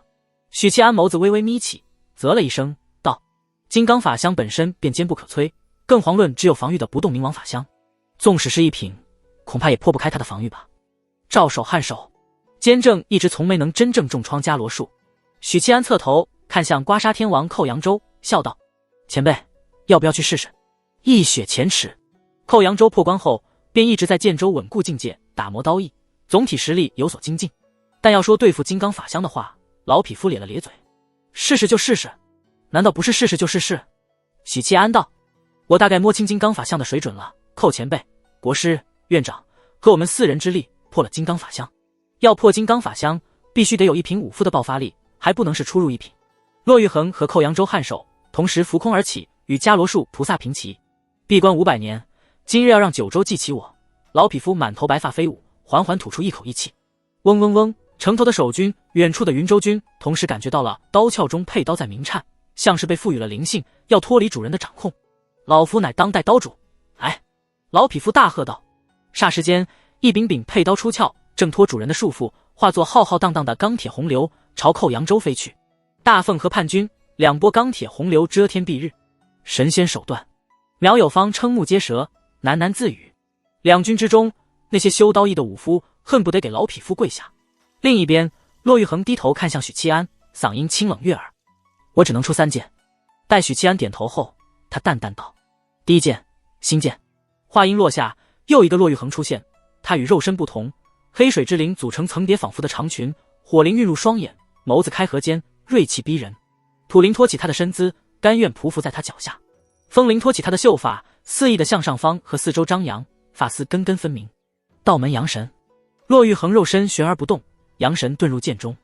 许七安眸子微微眯起，啧了一声道：金刚法相本身便坚不可摧，更遑论只有防御的不动明王法相，纵使是一品，恐怕也破不开他的防御吧。照手颔首，坚正一直从没能真正重创伽罗树。许七安侧头看向刮痧天王寇扬州，笑道：前辈，要不要去试试？一雪前耻。寇扬州破关后便一直在建州稳固境界，打磨刀艺，总体实力有所精进。但要说对付金刚法相的话，老匹夫咧了咧嘴：试试就试试，难道不是试试就试试？许七安道：我大概摸清金刚法相的水准了。寇前辈、国师、院长和我们4人之力破了金刚法相，要破金刚法相必须得有1品5副的爆发力，还不能是初入1品。骆玉衡和寇扬州颔首，同时浮空而起，与伽罗树菩萨平齐。闭关500年，今日要让九州记起我。老匹夫满头白发飞舞，缓缓吐出一口义气。嗡嗡嗡，城头的守军，远处的云州军同时感觉到了刀鞘中佩刀在鸣颤，像是被赋予了灵性，要脱离主人的掌控。老夫乃当代刀主，来！老匹夫大喝道。霎时间，一柄柄佩刀出鞘，挣脱主人的束缚，化作浩浩荡荡的钢铁洪流，朝寇扬州飞去。大凤和叛军2波钢铁洪流遮天蔽日，神仙手段。苗有方瞠目结舌，喃喃自语。两军之中，那些修刀艺的武夫恨不得给老匹夫跪下。另一边，骆玉衡低头看向许七安，嗓音清冷悦耳：我只能出3件。待许七安点头后，他淡淡道：第一件，新剑。话音落下，又一个骆玉衡出现。他与肉身不同，黑水之灵组成层叠仿佛的长裙，火灵晕入双眼，眸子开合间，锐气逼人。土灵托起他的身姿，甘愿匍匐在他脚下。风灵托起他的秀发，肆意的向上方和四周张扬，发丝根根分明。道门阳神。骆玉衡肉身悬而不动，阳神遁入剑中。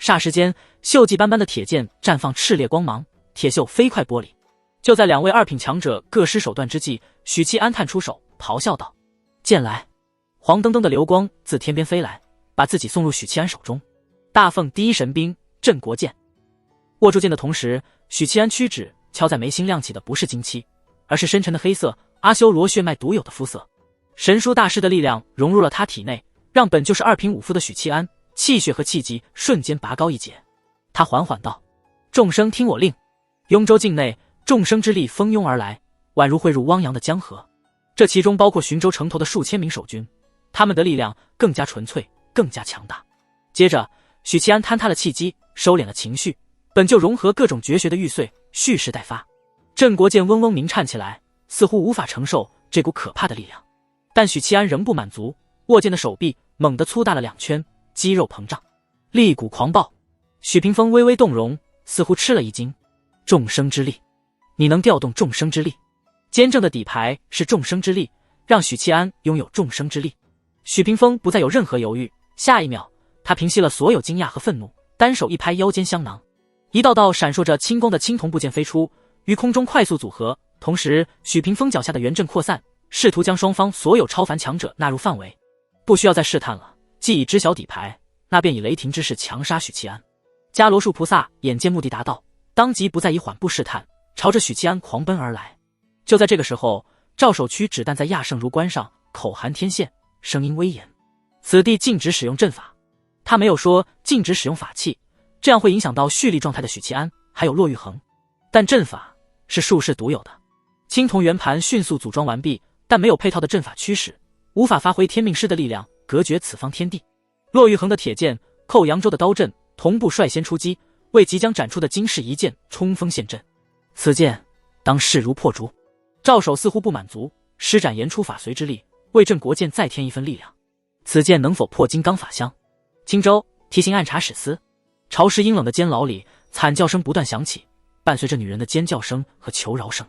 霎时间，锈迹斑斑的铁剑绽放炽烈光芒，铁锈飞快剥离。就在2位2品强者各施手段之际，许七安探出手，咆哮道：剑来！黄澄澄的流光自天边飞来，把自己送入许七安手中。大凤第一神兵镇国剑。握住剑的同时，许七安屈指敲在眉心，亮起的不是金漆，而是深沉的黑色，阿修罗血脉独有的肤色。神书大师的力量融入了他体内，让本就是2品5副的许七安气血和气急瞬间拔高一截。他缓缓道：众生听我令！雍州境内众生之力蜂拥而来，宛如汇入汪洋的江河。这其中包括寻州城头的数千名守军，他们的力量更加纯粹，更加强大。接着，许七安坍塌了气机，收敛了情绪，本就融合各种绝学的玉碎蓄势待发。镇国剑嗡嗡鸣颤起来，似乎无法承受这股可怕的力量。但许七安仍不满足，握剑的手臂猛地粗大了2圈，肌肉膨胀，力骨狂暴。许屏风微微动容，似乎吃了一惊。众生之力，你能调动众生之力？坚正的底牌是众生之力，让许七安拥有众生之力。许屏风不再有任何犹豫，下一秒，他平息了所有惊讶和愤怒，单手一拍腰间香囊，一道道闪烁着青光的青铜部件飞出，于空中快速组合。同时，许屏风脚下的元阵扩散，试图将双方所有超凡强者纳入范围。不需要再试探了，既已知晓底牌，那便以雷霆之势强杀许七安。伽罗树菩萨眼见目的达到，当即不再以缓步试探，朝着许七安狂奔而来。就在这个时候，赵守区指弹在亚圣如关上，口含天线，声音威严：此地禁止使用阵法。他没有说禁止使用法器，这样会影响到蓄力状态的许七安还有骆玉衡。但阵法是术士独有的，青铜圆盘迅速组装完毕，但没有配套的阵法驱使，无法发挥天命师的力量，隔绝此方天地。骆玉衡的铁剑，寇扬州的刀阵同步率先出击，为即将展出的惊世一剑冲锋陷阵。此剑当势如破竹。赵守似乎不满足，施展言出法随之力，为镇国剑再添一分力量。此剑能否破金刚法相？青州提刑按察使司，潮湿阴冷的监牢里，惨叫声不断响起，伴随着女人的尖叫声和求饶声。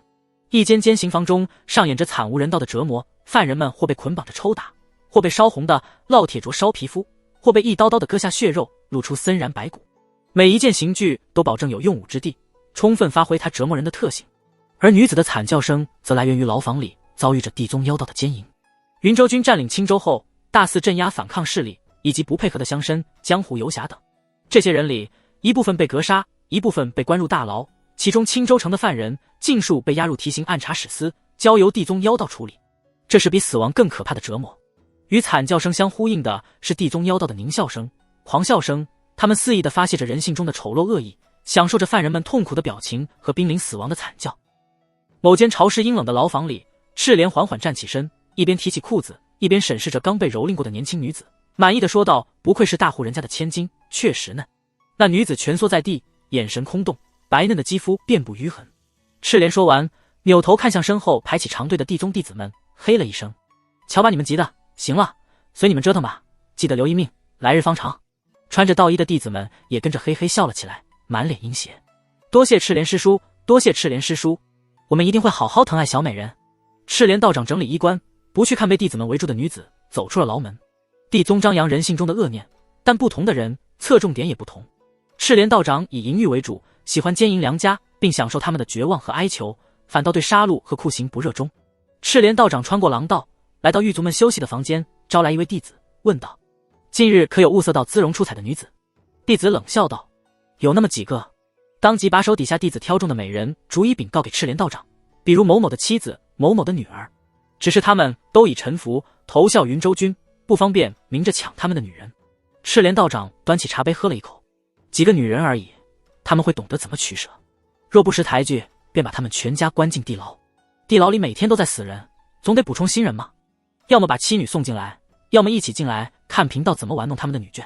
一间间刑房中上演着惨无人道的折磨，犯人们或被捆绑着抽打，或被烧红的烙铁灼烧皮肤，或被一刀刀的割下血肉，露出森然白骨。每一件刑具都保证有用武之地，充分发挥它折磨人的特性。而女子的惨叫声则来源于牢房里遭遇着地宗妖道的奸淫。云州军占领青州后，大肆镇压反抗势力以及不配合的乡绅、江湖游侠等。这些人里，一部分被格杀，一部分被关入大牢，其中青州城的犯人尽数被押入提刑按察使司，交由地宗妖道处理。这是比死亡更可怕的折磨。与惨叫声相呼应的是地宗妖道的狞笑声、狂笑声，他们肆意地发泄着人性中的丑陋恶意，享受着犯人们痛苦的表情和濒临死亡的惨叫。某间潮湿阴冷的牢房里，赤莲缓缓站起身，一边提起裤子，一边审视着刚被蹂躏过的年轻女子，满意的说道：“不愧是大户人家的千金，确实嫩。”那女子蜷缩在地，眼神空洞，白嫩的肌肤遍布淤痕。赤莲说完，扭头看向身后排起长队的地宗弟子们，嘿了一声：“瞧把你们急的，行了，随你们折腾吧，记得留一命，来日方长。”穿着道衣的弟子们也跟着嘿嘿笑了起来，满脸阴邪。多谢赤莲师叔，多谢赤莲师叔，我们一定会好好疼爱小美人。赤莲道长整理衣冠，不去看被弟子们围住的女子，走出了牢门。地宗张扬人性中的恶念，但不同的人侧重点也不同。赤莲道长以淫欲为主，喜欢奸淫良家，并享受他们的绝望和哀求，反倒对杀戮和酷刑不热衷。赤莲道长穿过廊道，来到狱卒们休息的房间，招来一位弟子，问道：“近日可有物色到姿容出彩的女子？”弟子冷笑道：“有那么几个。”当即把手底下弟子挑中的美人逐一禀告给赤莲道长，比如某某的妻子、某某的女儿。只是他们都已臣服，投效云州军，不方便明着抢他们的女人。赤莲道长端起茶杯喝了一口，几个女人而已，他们会懂得怎么取舍。若不识抬举，便把他们全家关进地牢。地牢里每天都在死人，总得补充新人嘛。要么把妻女送进来，要么一起进来看贫道怎么玩弄他们的女眷。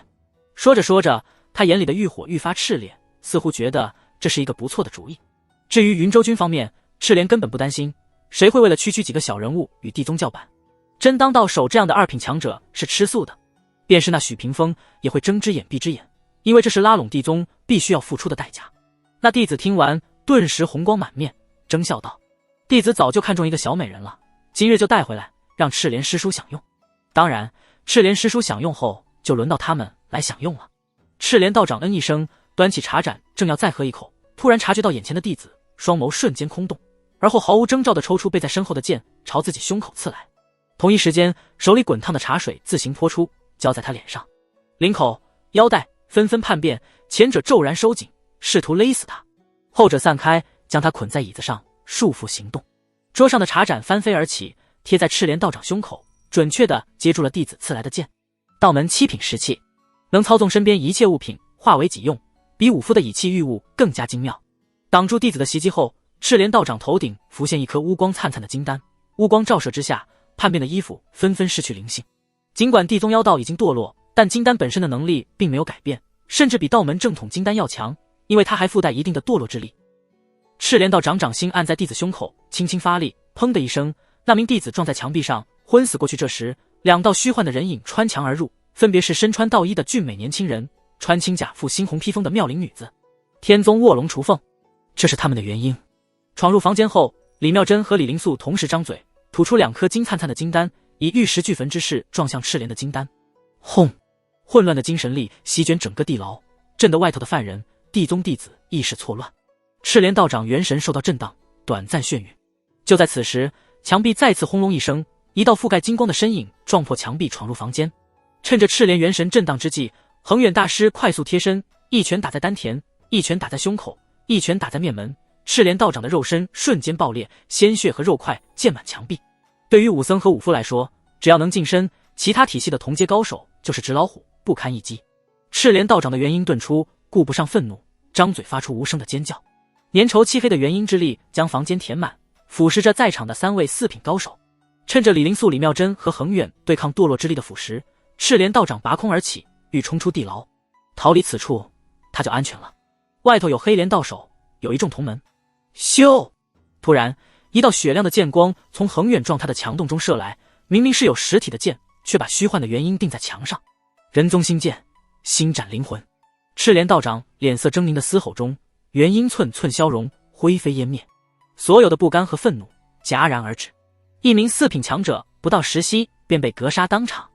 说着说着，他眼里的欲火愈发炽烈，似乎觉得这是一个不错的主意。至于云州军方面，赤莲根本不担心，谁会为了区区几个小人物与地宗叫板？真当到手这样的二品强者是吃素的，便是那许屏风也会睁只眼闭只眼，因为这是拉拢地宗必须要付出的代价。那弟子听完，顿时红光满面，争笑道：“弟子早就看中一个小美人了，今日就带回来，让赤莲师叔享用。当然，赤莲师叔享用后，就轮到他们来享用了。”赤莲道长嗯一声，端起茶盏，正要再喝一口，突然察觉到眼前的弟子双眸瞬间空洞，而后毫无征兆地抽出背在身后的剑，朝自己胸口刺来。同一时间，手里滚烫的茶水自行泼出，浇在他脸上、领口、腰带，纷纷叛变。前者骤然收紧，试图勒死他；后者散开，将他捆在椅子上，束缚行动。桌上的茶盏翻飞而起，贴在赤莲道长胸口，准确地接住了弟子刺来的剑。道门7品石器，能操纵身边一切物品化为己用，比武夫的以器御物更加精妙。挡住弟子的袭击后，赤莲道长头顶浮现一颗乌光灿灿的金丹，乌光照射之下，叛变的衣服纷纷失去灵性。尽管地宗妖道已经堕落，但金丹本身的能力并没有改变，甚至比道门正统金丹要强，因为它还附带一定的堕落之力。赤莲道长掌心按在弟子胸口，轻轻发力，砰的一声，那名弟子撞在墙壁上，昏死过去。这时，两道虚幻的人影穿墙而入，分别是身穿道衣的俊美年轻人，穿青甲附猩红披风的妙龄女子。天宗卧龙雏凤，这是他们的原因。闯入房间后，李妙珍和李灵素同时张嘴，吐出2颗金灿灿的金丹，以玉石俱焚之势撞向赤莲的金丹。轰！混乱的精神力席卷整个地牢，震得外头的犯人、地宗弟子意识错乱。赤莲道长元神受到震荡，短暂眩晕。就在此时，墙壁再次轰隆一声，一道覆盖金光的身影撞破墙壁，闯入房间。趁着赤莲元神震荡之际，恒远大师快速贴身，一拳打在丹田，一拳打在胸口，一拳打在面门。赤莲道长的肉身瞬间爆裂，鲜血和肉块溅满墙壁。对于武僧和武夫来说，只要能近身，其他体系的同阶高手就是纸老虎，不堪一击。赤莲道长的元婴遁出，顾不上愤怒，张嘴发出无声的尖叫。粘稠漆黑的元婴之力将房间填满，腐蚀着在场的3位4品高手。趁着李灵素、李妙珍和恒远对抗堕落之力的腐蚀，赤莲道长拔空而起，欲冲出地牢，逃离此处，他就安全了。外头有黑莲道手，有一众同门。咻！突然，一道雪亮的剑光从恒远撞他的墙洞中射来，明明是有实体的剑，却把虚幻的元婴钉在墙上。人宗星剑，星斩灵魂。赤莲道长脸色狰狞的嘶吼中，元婴寸寸消融，灰飞烟灭。所有的不甘和愤怒戛然而止。一名4品强者不到10息便被格杀当场。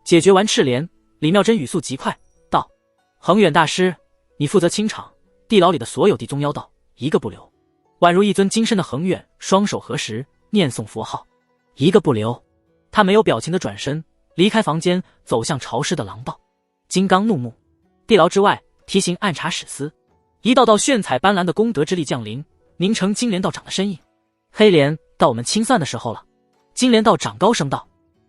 解决完赤莲，李妙真语速极快道：“恒远大师，你负责清场地牢里的所有地宗妖道，一个不留。”宛如一尊金身的恒远双手合十，念诵佛号，一个不留。他没有表情的转身离开房间，走向潮湿的廊道。金刚怒目，地牢之外提刑暗查史司，一道道炫彩斑斓的功德之力降临，凝成金莲道长的身影。黑莲，到我们清算的时候了。金莲道长高声道。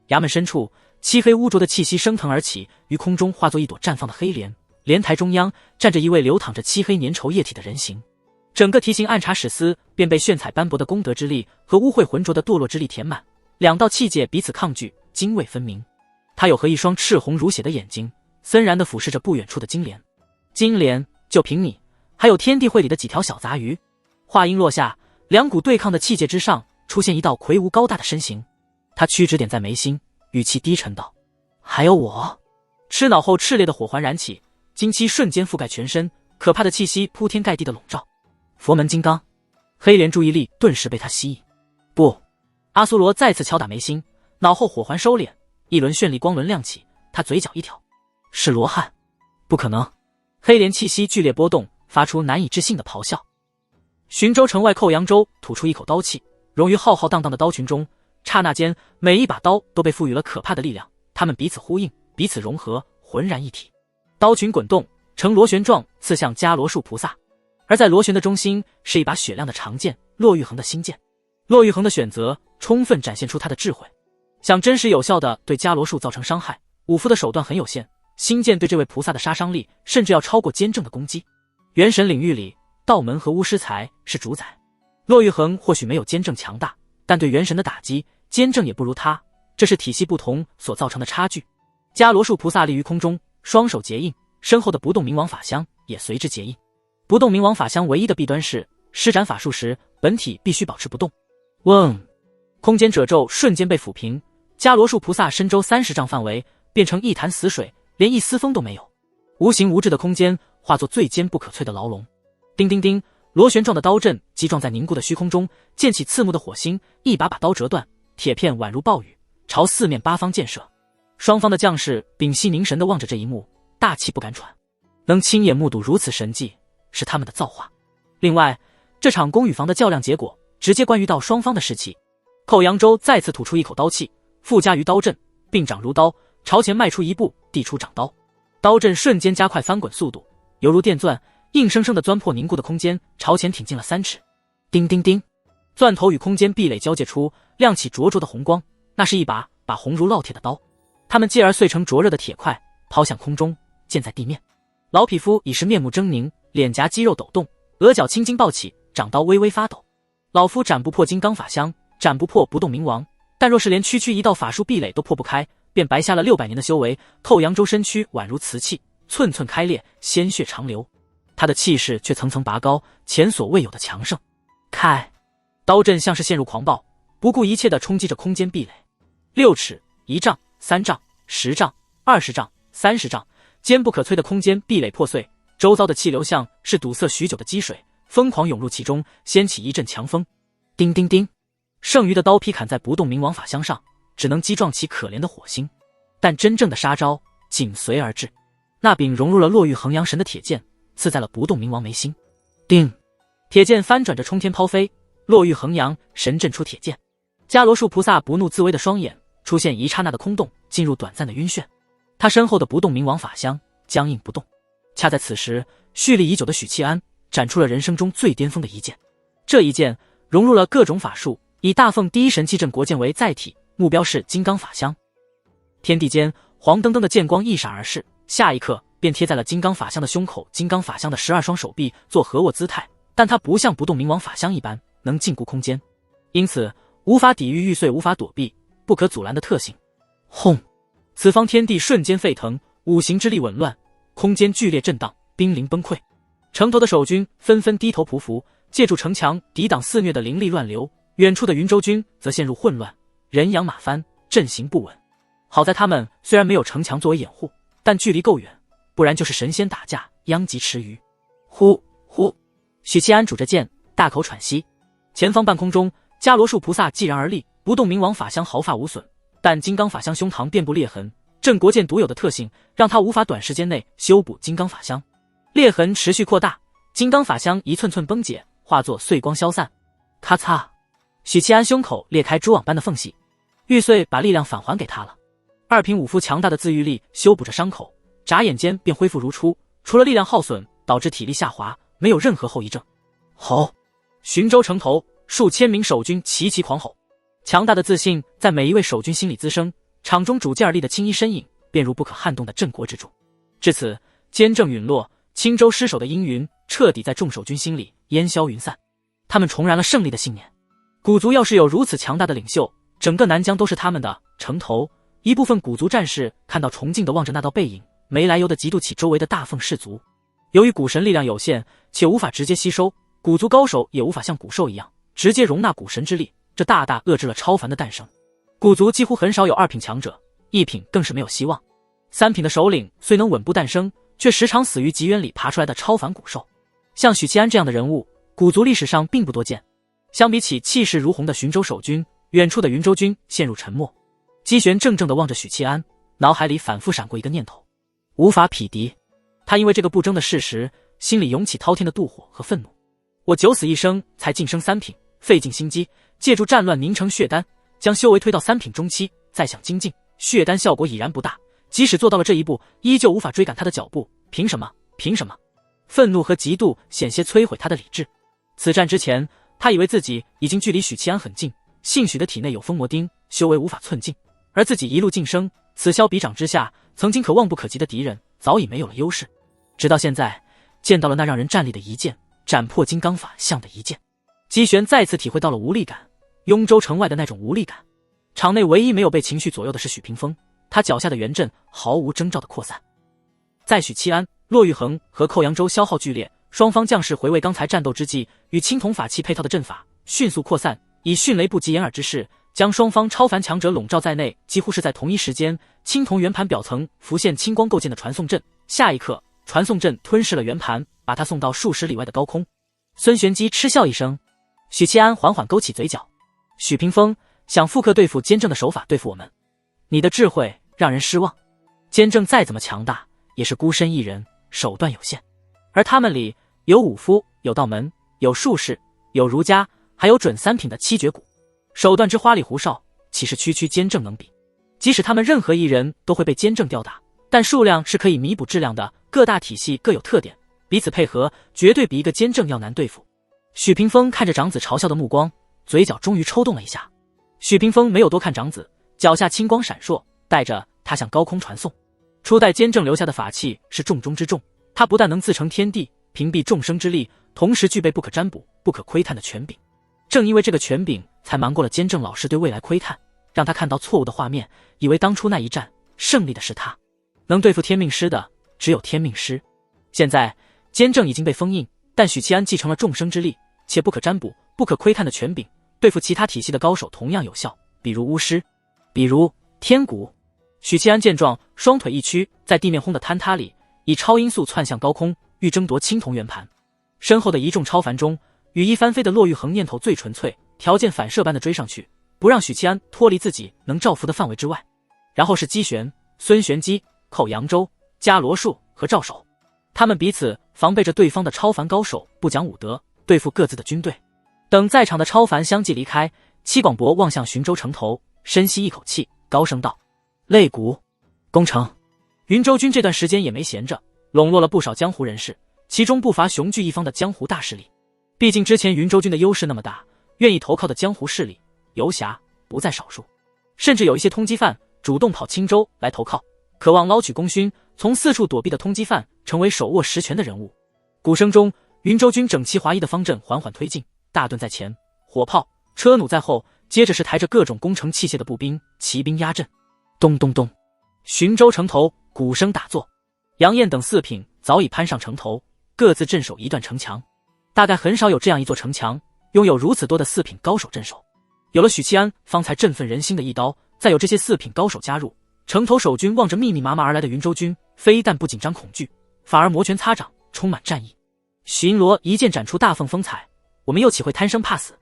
衙门深处，漆黑污浊的气息升腾而起，于空中化作一朵绽放的黑莲。莲台中央站着一位流淌着漆黑粘稠液体的人形。整个提刑暗查史司便被炫彩斑驳的功德之力和污秽浑浊的堕落之力填满，两道气界彼此抗拒，泾渭分明。他有和一双赤红如血的眼睛，森然地俯视着不远处的金莲。金莲，就凭你，还有天地会里的几条小杂鱼？话音落下，两股对抗的气界之上出现一道魁梧高大的身形。他屈指点在眉心，语气低沉道：“还有我。”吃脑后炽烈的火环燃起，金漆瞬间覆盖全身，可怕的气息铺天盖地的笼罩。佛门金刚，黑莲注意力顿时被他吸引。不，阿苏罗再次敲打眉心，脑后火环收敛，一轮绚丽光轮亮起，他嘴角一挑：“是罗汉？不可能！”黑莲气息剧烈波动，发出难以置信的咆哮。寻州城外，寇扬州吐出一口刀气，融于浩浩荡荡的刀群中。刹那间，每一把刀都被赋予了可怕的力量，它们彼此呼应，彼此融合，浑然一体。刀群滚动，呈螺旋状刺向伽罗树菩萨。而在螺旋的中心是一把雪亮的长剑，骆玉衡的新剑。骆玉衡的选择充分展现出他的智慧，想真实有效地对伽罗树造成伤害，武夫的手段很有限，新剑对这位菩萨的杀伤力甚至要超过坚正的攻击。元神领域里，道门和巫师才是主宰。骆玉衡或许没有坚正强大，但对元神的打击，坚正也不如他，这是体系不同所造成的差距。伽罗树菩萨立于空中，双手结印，身后的不动明王法相也随之结印。不动明王法相唯一的弊端是，施展法术时本体必须保持不动。嗡！空间褶皱瞬间被抚平，伽罗树菩萨身周30丈范围变成一潭死水，连一丝风都没有。无形无质的空间化作最坚不可摧的牢笼。叮叮叮，螺旋状的刀阵击撞在凝固的虚空中，溅起刺目的火星，一把把刀折断，铁片宛如暴雨，朝四面八方溅射。双方的将士屏息凝神地望着这一幕，大气不敢喘。能亲眼目睹如此神迹，是他们的造化。另外，这场攻与防的较量结果直接关于到双方的士气。寇扬州再次吐出一口刀气，附加于刀阵，并掌如刀，朝前迈出一步，递出掌刀。刀阵瞬间加快翻滚速度，犹如电钻，硬生生地钻破凝固的空间，朝前挺进了3尺。叮叮叮，钻头与空间壁垒交界处亮起灼灼的红光，那是一把红如烙铁的刀。它们继而碎成灼热的铁块，抛向空中，溅在地面。老匹夫已是面目狰狞，脸颊肌肉抖动，额角青筋暴起，掌刀微微发抖。老夫斩不破金刚法相，斩不破不动明王，但若是连区区一道法术壁垒都破不开，便白瞎了600年的修为。寇扬州身躯宛如瓷器，寸寸开裂，鲜血长流。他的气势却层层拔高，前所未有的强盛。开！刀阵像是陷入狂暴，不顾一切地冲击着空间壁垒。6尺、1丈、3丈、10丈、20丈、30丈，坚不可摧的空间壁垒破碎，周遭的气流像是堵塞许久的积水，疯狂涌入其中，掀起一阵强风。叮叮叮，剩余的刀劈砍在不动明王法相上，只能击撞其可怜的火星。但真正的杀招紧随而至，那柄融入了落玉衡阳神的铁剑刺在了不动明王眉心。叮！铁剑翻转着冲天抛飞，落玉衡阳神震出铁剑。伽罗树菩萨不怒自威的双眼出现一刹那的空洞，进入短暂的晕眩。他身后的不动明王法相僵硬不动。恰在此时，蓄力已久的许契安展出了人生中最巅峰的一剑。这一剑融入了各种法术，以大凤第一神器镇国剑为载体，目标是金刚法相。天地间黄澄澄的剑光一闪而逝，下一刻便贴在了金刚法相的胸口。金刚法相的12双手臂做合握姿态，但它不像不动明王法相一般能禁锢空间，因此无法抵御玉碎，无法躲避，不可阻拦的特性。轰！此方天地瞬间沸腾，五行之力紊乱，空间剧烈震荡，濒临崩溃。城头的守军纷纷低头匍匐，借助城墙抵挡肆虐的灵力乱流。远处的云州军则陷入混乱，人仰马翻，阵型不稳。好在他们虽然没有城墙作为掩护，但距离够远，不然就是神仙打架，殃及池鱼。呼呼，许七安拄着剑，大口喘息。前方半空中，伽罗树菩萨寂然而立，不动明王法相毫发无损，但金刚法相胸膛遍布裂痕，镇国剑独有的特性，让他无法短时间内修补金刚法相。裂痕持续扩大，金刚法相一寸寸崩解，化作碎光消散。咔嚓，许七安胸口裂开蛛网般的缝隙，玉碎把力量返还给他了。二品武夫强大的自愈力修补着伤口，眨眼间便恢复如初，除了力量耗损导致体力下滑，没有任何后遗症。吼！寻州城头数千名守军齐齐狂吼，强大的自信在每一位守军心里滋生，场中主剑而立的青衣身影便如不可撼动的镇国之柱。至此，坚正陨落，青州失守的阴云彻底在众守军心里烟消云散。他们重燃了胜利的信念。古族要是有如此强大的领袖，整个南疆都是他们的。城头一部分古族战士看到崇敬地望着那道背影，没来由地嫉妒起周围的大凤氏族。由于古神力量有限，且无法直接吸收，古族高手也无法像古兽一样直接容纳古神之力，这大大遏制了超凡的诞生。古族几乎很少有二品强者，一品更是没有希望。三品的首领虽能稳步诞生，却时常死于极渊里爬出来的超凡古兽。像许七安这样的人物，古族历史上并不多见。相比起气势如虹的寻州守军，远处的云州军陷入沉默。姬玄怔怔地望着许七安，脑海里反复闪过一个念头：无法匹敌。他因为这个不争的事实，心里涌起滔天的妒火和愤怒。我九死一生才晋升三品，费尽心机，借助战乱凝成血丹，将修为推到三品中期，再想精进，血丹效果已然不大。即使做到了这一步，依旧无法追赶他的脚步。凭什么？凭什么？愤怒和嫉妒险些摧毁他的理智。此战之前，他以为自己已经距离许七安很近，幸许的体内有封魔钉，修为无法寸进，而自己一路晋升，此消彼长之下，曾经可望不可及的敌人早已没有了优势。直到现在，见到了那让人站立的一剑，斩破金刚法相的一剑，姬玄再次体会到了无力感，雍州城外的那种无力感。场内唯一没有被情绪左右的是许屏风，他脚下的元阵毫无征兆的扩散。在许七安、骆玉衡和寇扬州消耗剧烈，双方将士回味刚才战斗之际，与青铜法器配套的阵法迅速扩散，以迅雷不及掩耳之势将双方超凡强者笼罩在内。几乎是在同一时间，青铜圆盘表层浮现青光构建的传送阵，下一刻传送阵吞噬了圆盘，把它送到数十里外的高空。孙玄机嗤笑一声，许七安缓缓勾起嘴角。许屏风想复刻对付坚正的手法对付我们，你的智慧让人失望。坚正再怎么强大，也是孤身一人，手段有限。而他们里有武夫，有道门，有术士，有儒家，还有准三品的七绝骨，手段之花里胡哨，岂是区区坚正能比？即使他们任何一人都会被坚正吊打，但数量是可以弥补质量的。各大体系各有特点，彼此配合，绝对比一个坚正要难对付。许屏风看着长子嘲笑的目光，嘴角终于抽动了一下。许屏风没有多看长子，脚下青光闪烁，带着他向高空传送。初代坚正留下的法器是重中之重，他不但能自成天地，屏蔽众生之力，同时具备不可占卜、不可窥探的权柄。正因为这个权柄，才瞒过了坚正老师对未来窥探，让他看到错误的画面，以为当初那一战胜利的是他。能对付天命师的只有天命师。现在坚正已经被封印，但许七安继承了众生之力，且不可占卜、不可窥探的权柄，对付其他体系的高手同样有效，比如巫师，比如天蛊。许七安见状，双腿一屈，在地面轰的坍塌里，以超音速窜向高空，欲争夺青铜圆盘。身后的一众超凡中，羽翼翻飞的骆玉衡念头最纯粹，条件反射般的追上去，不让许七安脱离自己能照拂的范围之外。然后是姬玄、孙玄机、寇扬州、伽罗树和赵守，他们彼此防备着对方的超凡高手，不讲武德，对付各自的军队。等在场的超凡相继离开，戚广博望向寻州城头，深吸一口气，高声道：擂鼓攻城。云州军这段时间也没闲着，笼络了不少江湖人士，其中不乏雄踞一方的江湖大势力。毕竟之前云州军的优势那么大，愿意投靠的江湖势力游侠不在少数，甚至有一些通缉犯主动跑青州来投靠，渴望捞取功勋，从四处躲避的通缉犯成为手握实权的人物。鼓声中，云州军整齐划一的方阵缓缓推进，大盾在前，火炮、车弩在后，接着是抬着各种攻城器械的步兵、骑兵压阵。咚咚咚，寻州城头鼓声大作，杨艳等四品早已攀上城头，各自镇守一段城墙。大概很少有这样一座城墙拥有如此多的四品高手镇守。有了许七安方才振奋人心的一刀，再有这些四品高手加入，城头守军望着密密麻麻而来的云州军，非但不紧张恐惧，反而摩拳擦掌，充满战意。许银罗一剑斩出大凤风采，我们又岂会贪生怕死？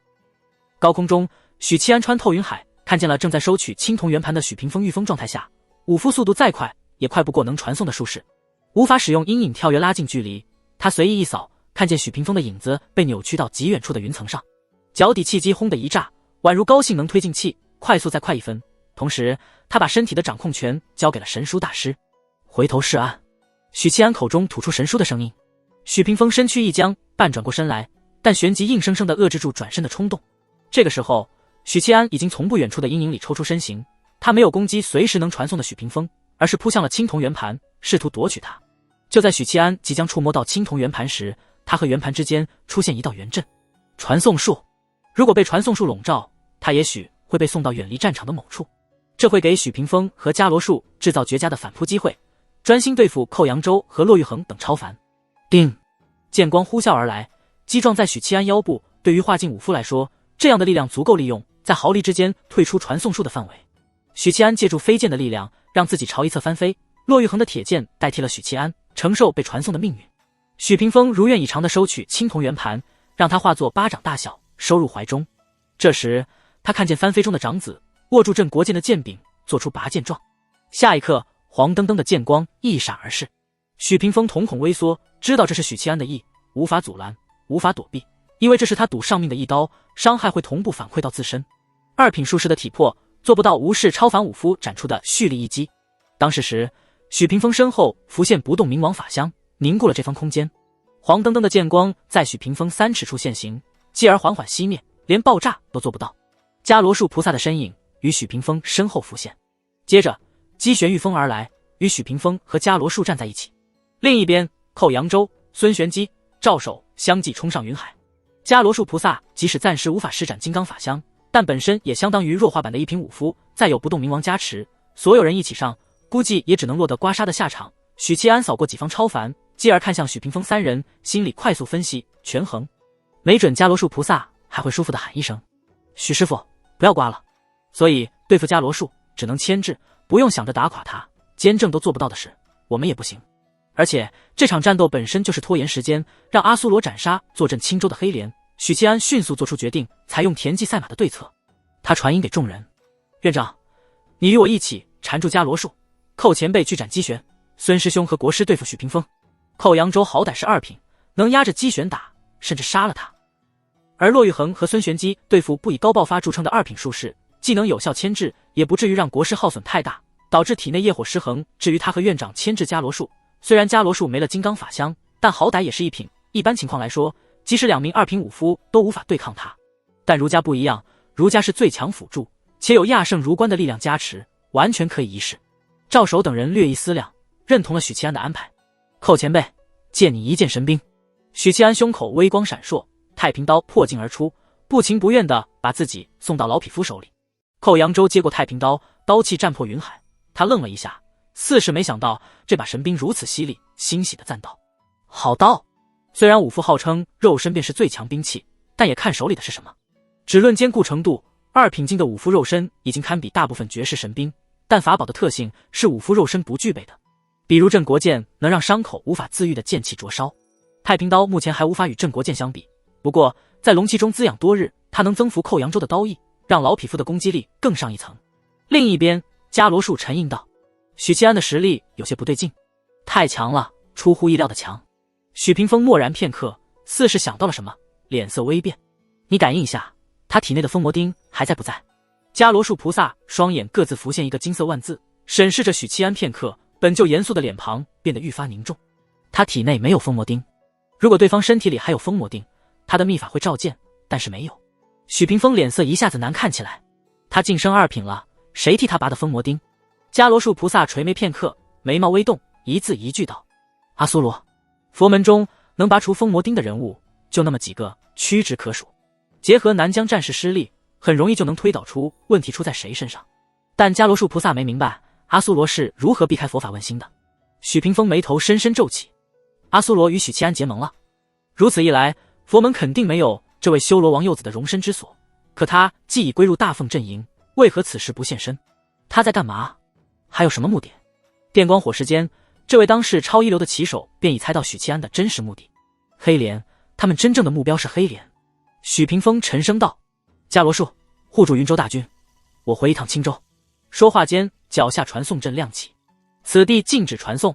高空中，许七安穿透云海，看见了正在收取青铜圆盘的许屏风御风状态下，武夫速度再快，也快不过能传送的术士，无法使用阴影跳跃拉近距离。他随意一扫，看见许屏风的影子被扭曲到极远处的云层上，脚底气机轰的一炸，宛如高性能推进器，快速再快一分。同时，他把身体的掌控权交给了神书大师。回头是岸，许七安口中吐出神书的声音。许屏风身躯一僵，半转过身来，但旋即硬生生地遏制住转身的冲动。这个时候，许七安已经从不远处的阴影里抽出身形，他没有攻击随时能传送的许屏风，而是扑向了青铜圆盘，试图夺取它。就在许七安即将触摸到青铜圆盘时，他和圆盘之间出现一道圆阵。传送术，如果被传送术笼罩，他也许会被送到远离战场的某处，这会给许屏风和伽罗术制造绝佳的反扑机会，专心对付寇扬州和骆玉衡等超凡。叮！剑光呼啸而来，击撞在许七安腰部。对于化境武夫来说，这样的力量足够利用，在毫厘之间退出传送术的范围。许七安借助飞剑的力量，让自己朝一侧翻飞。骆玉衡的铁剑代替了许七安，承受被传送的命运。许屏风如愿以偿地收取青铜圆盘，让它化作巴掌大小，收入怀中。这时，他看见翻飞中的长子握住镇国剑的剑柄，做出拔剑状。下一刻，黄澄澄的剑光一闪而逝。许屏风瞳孔微缩，知道这是许七安的意，无法阻拦，无法躲避，因为这是他赌上命的一刀，伤害会同步反馈到自身。二品术士的体魄做不到无视超凡武夫展出的蓄力一击。当时时，许屏风身后浮现不动明王法相，凝固了这方空间。黄澄澄的剑光在许屏风3尺处现形，继而缓缓熄灭，连爆炸都做不到。伽罗树菩萨的身影与许屏风身后浮现，接着击旋御风而来，与许屏风和伽罗树站在一起。另一边，寇扬州、孙玄机、赵守相继冲上云海。伽罗树菩萨即使暂时无法施展金刚法相，但本身也相当于弱化版的一品武夫，再有不动明王加持，所有人一起上，估计也只能落得刮痧的下场。许七安扫过几方超凡，继而看向许屏风3人，心里快速分析权衡，没准伽罗树菩萨还会舒服地喊一声：“许师傅，不要刮了。”所以对付伽罗树只能牵制，不用想着打垮他，监正都做不到的事，我们也不行。而且这场战斗本身就是拖延时间，让阿苏罗斩杀坐镇青州的黑莲。许七安迅速做出决定，采用田忌赛马的对策。他传音给众人：“院长，你与我一起缠住伽罗树，寇前辈去斩姬玄，孙师兄和国师对付许屏风。寇扬州好歹是2品，能压着姬玄打，甚至杀了他。而骆玉衡和孙玄机对付不以高爆发著称的2品术士，既能有效牵制，也不至于让国师耗损太大，导致体内业火失衡。至于他和院长牵制伽罗树，虽然伽罗树没了金刚法相，但好歹也是1品。一般情况来说，即使2名2品武夫都无法对抗他。但儒家不一样，儒家是最强辅助，且有亚圣儒官的力量加持，完全可以一试。赵守等人略一思量，认同了许七安的安排。寇前辈，借你一剑神兵。许七安胸口微光闪烁，太平刀破镜而出，不情不愿地把自己送到老匹夫手里。寇扬州接过太平刀，刀气战破云海。他愣了一下，似是没想到这把神兵如此犀利，欣喜地赞道：“好刀！”虽然武夫号称肉身便是最强兵器，但也看手里的是什么。只论坚固程度，2品境的武夫肉身已经堪比大部分绝世神兵，但法宝的特性是武夫肉身不具备的，比如镇国剑能让伤口无法自愈的剑气灼烧。太平刀目前还无法与镇国剑相比，不过在龙气中滋养多日，它能增幅寇扬州的刀意，让老匹夫的攻击力更上一层。另一边，伽罗树沉吟道：“许七安的实力有些不对劲，太强了，出乎意料的强。”许屏风默然片刻，似是想到了什么，脸色微变：“你感应一下，他体内的封魔钉还在不在？”伽罗树菩萨双眼各自浮现一个金色万字，审视着许七安片刻，本就严肃的脸庞变得愈发凝重。他体内没有封魔钉，如果对方身体里还有封魔钉，他的秘法会照见，但是没有。许屏风脸色一下子难看起来，他晋升2品了，谁替他拔的封魔钉？伽罗树菩萨垂眉片刻，眉毛微动，一字一句道：“阿苏罗，佛门中能拔除封魔钉的人物就那么几个，屈指可数。结合南疆战事失利，很容易就能推导出问题出在谁身上。但伽罗树菩萨没明白阿苏罗是如何避开佛法问心的。”许屏风眉头深深皱起，阿苏罗与许七安结盟了，如此一来，佛门肯定没有这位修罗王幼子的容身之所。可他既已归入大凤阵营，为何此时不现身？他在干嘛？还有什么目的？电光火石间，这位当世超一流的棋手便已猜到许七安的真实目的。黑莲，他们真正的目标是黑莲。许屏风沉声道：“伽罗术，护住云州大军，我回一趟青州。”说话间，脚下传送阵亮起，此地禁止传送。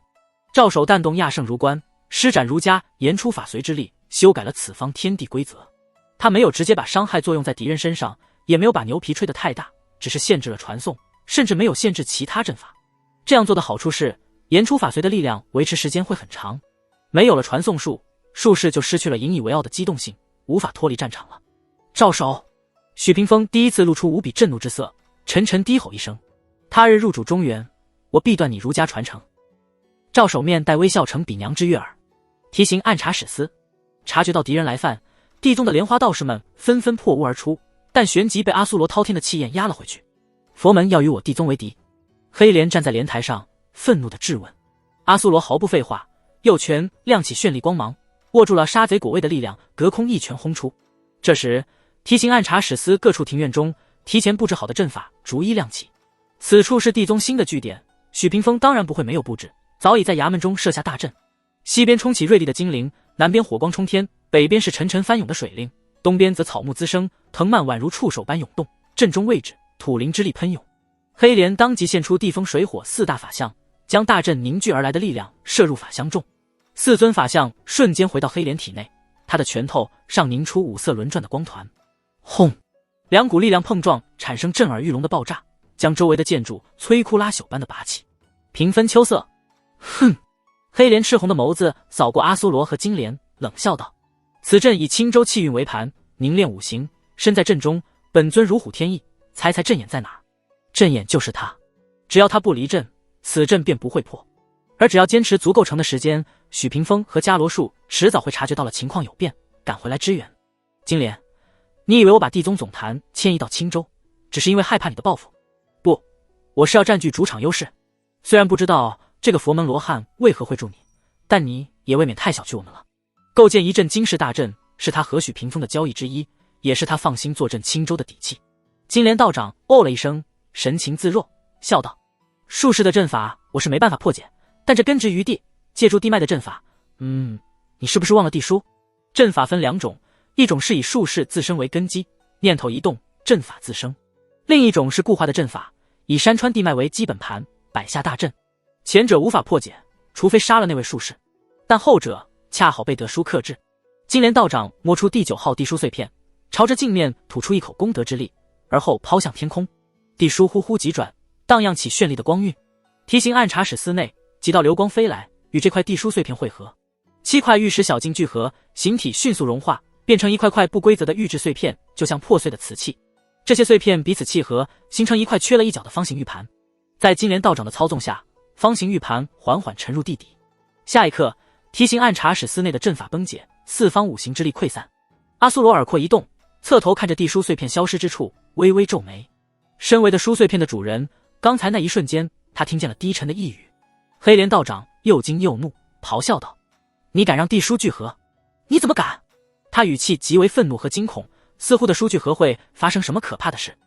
赵守弹动亚圣如关，施展儒家言出法随之力，修改了此方天地规则。他没有直接把伤害作用在敌人身上，也没有把牛皮吹得太大，只是限制了传送，甚至没有限制其他阵法。这样做的好处是，言出法随的力量维持时间会很长。没有了传送术，术士就失去了引以为傲的机动性，无法脱离战场了。赵守，许屏风第一次露出无比震怒之色，沉沉低吼一声：“他日入主中原，我必断你儒家传承。”赵守面带微笑，成比娘之悦耳。提刑暗查史司，察觉到敌人来犯，地宗的莲花道士们纷纷破屋而出，但旋即被阿苏罗滔天的气焰压了回去。佛门要与我地宗为敌？黑莲站在莲台上，愤怒地质问。阿苏罗毫不废话，右拳亮起绚丽光芒，握住了杀贼果位的力量，隔空一拳轰出。这时，提刑暗查史司各处庭院中提前布置好的阵法逐一亮起。此处是地宗新的据点，许屏风当然不会没有布置，早已在衙门中设下大阵。西边冲起锐利的精灵，南边火光冲天，北边是沉沉翻涌的水灵，东边则草木滋生，藤蔓宛如触手般涌动，阵中位置土灵之力喷涌。黑莲当即现出地风水火四大法相，将大阵凝聚而来的力量射入法相中。四尊法相瞬间回到黑莲体内，他的拳头上凝出五色轮转的光团。轰！两股力量碰撞，产生震耳欲聋的爆炸，将周围的建筑摧枯拉朽般的拔起。平分秋色。哼！黑莲赤红的眸子扫过阿苏罗和金莲，冷笑道：“此阵以青州气运为盘，凝练五行，身在阵中，本尊如虎添翼，猜猜阵眼在哪儿？阵眼就是他，只要他不离阵，此阵便不会破。而只要坚持足够长的时间，许屏风和伽罗术迟早会察觉到了情况有变，赶回来支援。金莲，你以为我把地宗总坛迁移到青州，只是因为害怕你的报复？不，我是要占据主场优势。虽然不知道这个佛门罗汉为何会助你，但你也未免太小觑我们了。构建一阵惊世大阵，是他和许屏风的交易之一，也是他放心坐镇青州的底气。”金莲道长哦了一声，神情自若，笑道：“术士的阵法我是没办法破解，但这根植于地，借助地脉的阵法，你是不是忘了地书？阵法分两种，一种是以术士自身为根基，念头一动，阵法自生；另一种是固化的阵法，以山川地脉为基本盘，摆下大阵。前者无法破解，除非杀了那位术士，但后者恰好被德书克制。”金莲道长摸出第9号地书碎片，朝着镜面吐出一口功德之力，而后抛向天空。地书呼呼急转，荡漾起绚丽的光晕。提刑暗查史司内，几道流光飞来，与这块地书碎片汇合。7块玉石小径聚合，形体迅速融化，变成一块块不规则的玉质碎片，就像破碎的瓷器。这些碎片彼此契合，形成一块缺了一角的方形玉盘。在金莲道长的操纵下，方形玉盘缓缓沉入地底。下一刻，提刑暗查史司内的阵法崩解，四方五行之力溃散。阿苏罗耳廓一动，侧头看着地书碎片消失之处，微微皱眉。身为的书碎片的主人，刚才那一瞬间，他听见了低沉的呓语。黑莲道长又惊又怒，咆哮道：“你敢让地书聚合？你怎么敢？”他语气极为愤怒和惊恐，似乎的书聚合会发生什么可怕的事。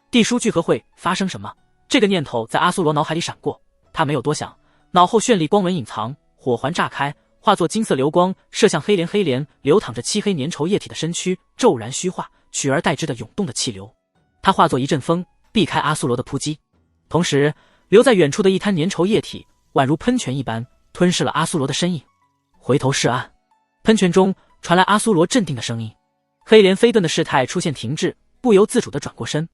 地书聚合会发生什么？这个念头在阿苏罗脑海里闪过，他没有多想，脑后绚丽光纹隐藏，火环炸开，化作金色流光，射向黑莲。黑莲流淌着漆黑粘稠液体的身躯骤然虚化，取而代之的涌动的气流。他化作一阵风，避开阿苏罗的扑击，同时留在远处的一滩粘稠液体宛如喷泉一般吞噬了阿苏罗的身影。回头是岸，喷泉中传来阿苏罗镇定的声音。黑莲飞遁的事态出现停滞，不由自主地转过身，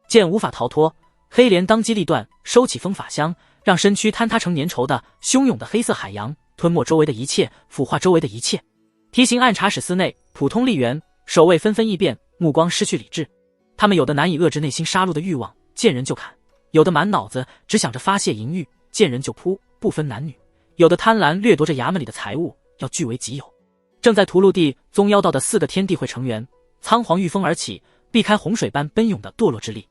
见无法逃脱，黑莲当机立断，收起风法香，让身躯坍塌成粘稠的汹涌的黑色海洋，吞没周围的一切，腐化周围的一切。提刑暗查史司内，普通吏员守卫纷纷异变，目光失去理智。他们有的难以遏制内心杀戮的欲望，见人就砍；有的满脑子只想着发泄淫欲，见人就扑，不分男女；有的贪婪掠夺着衙门里的财物，要据为己有。正在屠戮地宗妖道的4个天地会成员，仓皇御风而起，避开洪水般奔涌的堕落之力。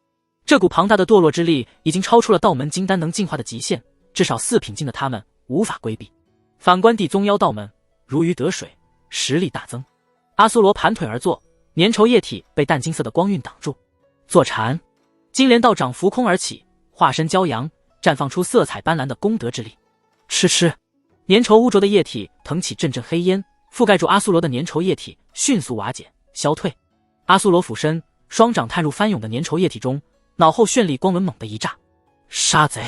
这股庞大的堕落之力已经超出了道门金丹能进化的极限，至少4品境的他们无法规避。反观地宗妖道们，如鱼得水，实力大增。阿苏罗盘腿而坐，粘稠液体被淡金色的光晕挡住。坐禅，金莲道长浮空而起，化身骄阳，绽放出色彩斑斓的功德之力。嗤嗤，粘稠污浊的液体腾起阵阵黑烟，覆盖住阿苏罗的粘稠液体迅速瓦解消退。阿苏罗俯身，双掌探入翻涌的粘稠液体中，脑后绚丽光纹猛地一炸。杀贼！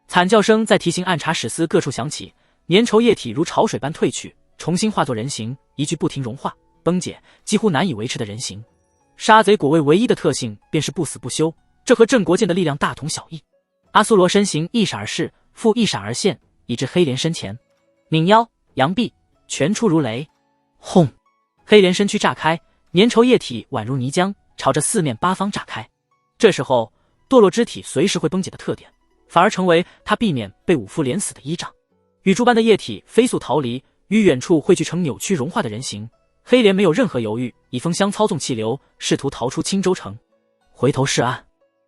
惨叫声在提刑暗查史司各处响起，粘稠液体如潮水般退去，重新化作人形，一具不停融化崩解，几乎难以维持的人形。杀贼果位唯一的特性便是不死不休，这和镇国剑的力量大同小异。阿苏罗身形一闪而逝，复一闪而现，已至黑莲身前，拧腰扬臂，拳出如雷。轰！黑莲身躯炸开，粘稠液体宛如泥浆，朝着四面八方炸开。这时候堕落肢体随时会崩解的特点，反而成为他避免被武夫连死的依仗。雨珠般的液体飞速逃离，于远处汇聚成扭曲融化的人形。黑莲没有任何犹豫，以风箱操纵气流，试图逃出青州城。回头是岸，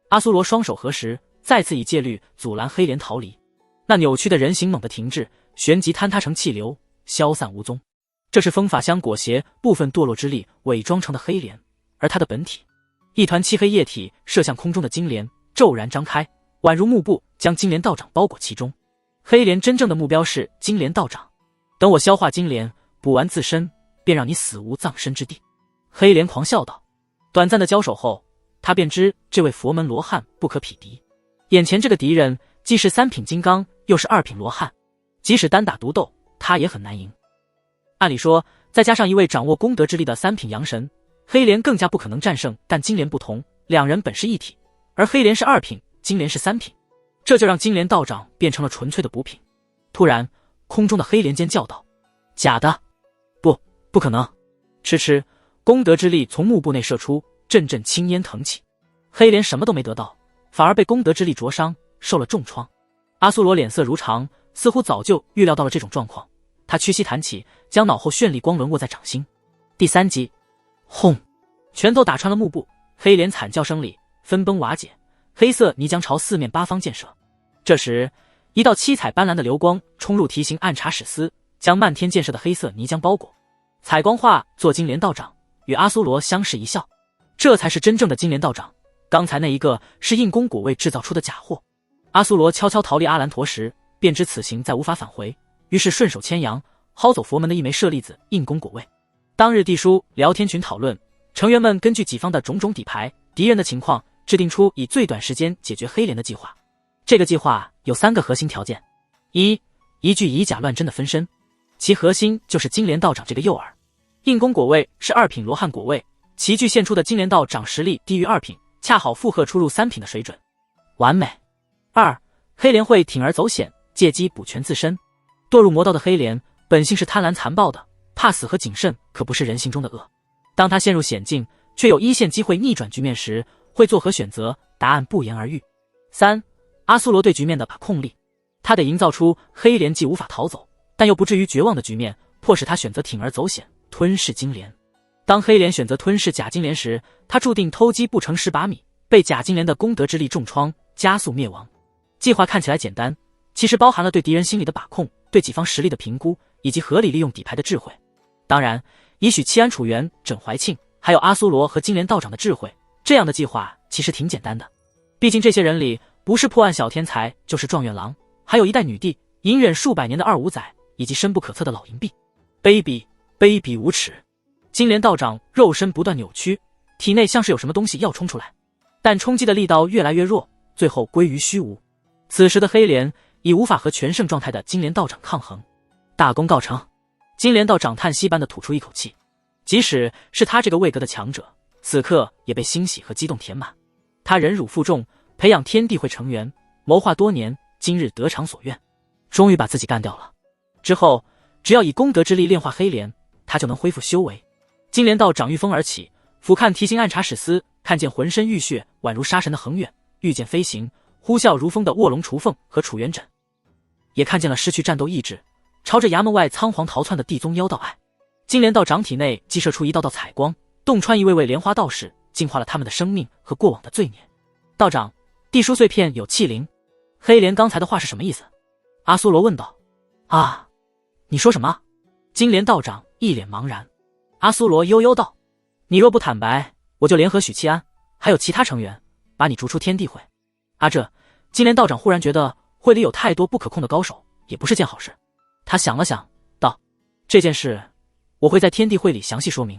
阿苏罗双手合十，再次以戒律阻拦黑莲逃离。那扭曲的人形猛地停滞，旋即坍塌成气流，消散无踪。这是风法香裹挟部分堕落之力伪装成的黑莲，而它的本体，一团漆黑液体射向空中的金莲，骤然张开，宛如幕布，将金莲道长包裹其中。黑莲真正的目标是金莲道长，等我消化金莲，补完自身，便让你死无葬身之地。黑莲狂笑道。短暂的交手后，他便知这位佛门罗汉不可匹敌。眼前这个敌人既是三品金刚，又是二品罗汉，即使单打独斗，他也很难赢。按理说，再加上一位掌握功德之力的三品阳神，黑莲更加不可能战胜。但金莲不同，两人本是一体，而黑莲是二品，金莲是三品，这就让金莲道长变成了纯粹的补品。突然，空中的黑莲尖叫道：“假的！不可能！”痴痴，功德之力从幕布内射出，阵阵青烟腾起。黑莲什么都没得到，反而被功德之力灼伤，受了重创。阿苏罗脸色如常，似乎早就预料到了这种状况。他屈膝弹起，将脑后绚丽光纹握在掌心。第三击，轰！拳头打穿了幕布，黑莲惨叫声里分崩瓦解，黑色泥浆朝四面八方溅射。这时，一道七彩斑斓的流光冲入提刑暗查史司，将漫天溅射的黑色泥浆包裹。彩光化作金莲道长，与阿苏罗相视一笑。这才是真正的金莲道长，刚才那一个是应宫果位制造出的假货。阿苏罗悄悄逃离阿兰陀时，便知此行再无法返回，于是顺手牵羊，薅走佛门的一枚舍利子应宫果位。当日地书聊天群讨论，成员们根据己方的种种底牌、敌人的情况，制定出以最短时间解决黑莲的计划。这个计划有3个核心条件：一具以假乱真的分身，其核心就是金莲道长这个诱饵。应宫果位是2品罗汉果位，齐聚现出的金莲道长实力低于2品，恰好负荷出入3品的水准，完美。2黑莲会铤而走险，借机补全自身。堕入魔道的黑莲本性是贪婪残暴的，怕死和谨慎可不是人性中的恶。当他陷入险境，却有一线机会逆转局面时，会作何选择？答案不言而喻。3阿苏罗对局面的把控力，他得营造出黑莲既无法逃走，但又不至于绝望的局面，迫使他选择铤而走险，吞噬金莲。当黑莲选择吞噬假金莲时，他注定偷鸡不成蚀把米，被假金莲的功德之力重创，加速灭亡。计划看起来简单，其实包含了对敌人心理的把控，对己方实力的评估，以及合理利用底牌的智慧。当然，以许七安楚元、枕怀庆，还有阿苏罗和金莲道长的智慧，这样的计划其实挺简单的。毕竟这些人里，不是破案小天才，就是状元郎，还有一代女帝，隐忍数百年的二五仔，以及深不可测的老银币。卑鄙无耻！金莲道长肉身不断扭曲，体内像是有什么东西要冲出来，但冲击的力道越来越弱，最后归于虚无。此时的黑莲已无法和全盛状态的金莲道长抗衡。大功告成！金莲道长叹息般的吐出一口气，即使是他这个位格的强者，此刻也被欣喜和激动填满。他忍辱负重，培养天地会成员，谋划多年，今日得偿所愿，终于把自己干掉了。之后只要以功德之力炼化黑莲，他就能恢复修为。金莲道长御风而起，俯瞰提刑暗查史司，看见浑身浴血宛如杀神的恒远，御剑飞行，呼啸如风的卧龙雏凤和楚元枕，也看见了失去战斗意志，朝着衙门外仓皇逃窜的地宗妖道爱。金莲道长体内激射出一道道彩光，洞穿一位位莲花道士，净化了他们的生命和过往的罪孽。道长，地书碎片有气灵，黑莲刚才的话是什么意思？阿苏罗问道。啊，你说什么？金莲道长一脸茫然。阿苏罗悠悠道，你若不坦白，我就联合许七安还有其他成员，把你逐出天地会。这金莲道长忽然觉得会里有太多不可控的高手，也不是件好事。他想了想，道：“这件事我会在天地会里详细说明。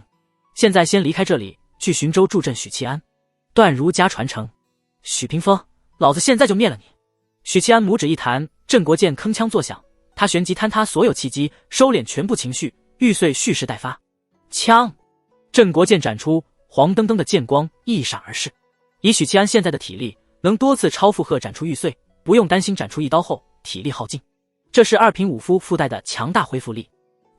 现在先离开这里，去寻州助阵许契安，断儒家传承。”许屏风，老子现在就灭了你！许契安拇指一弹，镇国剑铿锵作响，他旋即坍塌所有契机，收敛全部情绪，玉碎蓄势待发。枪！镇国剑斩出，黄澄澄的剑光一闪而逝。以许契安现在的体力，能多次超负荷斩出玉碎，不用担心斩出一刀后体力耗尽。这是二品武夫附带的强大恢复力。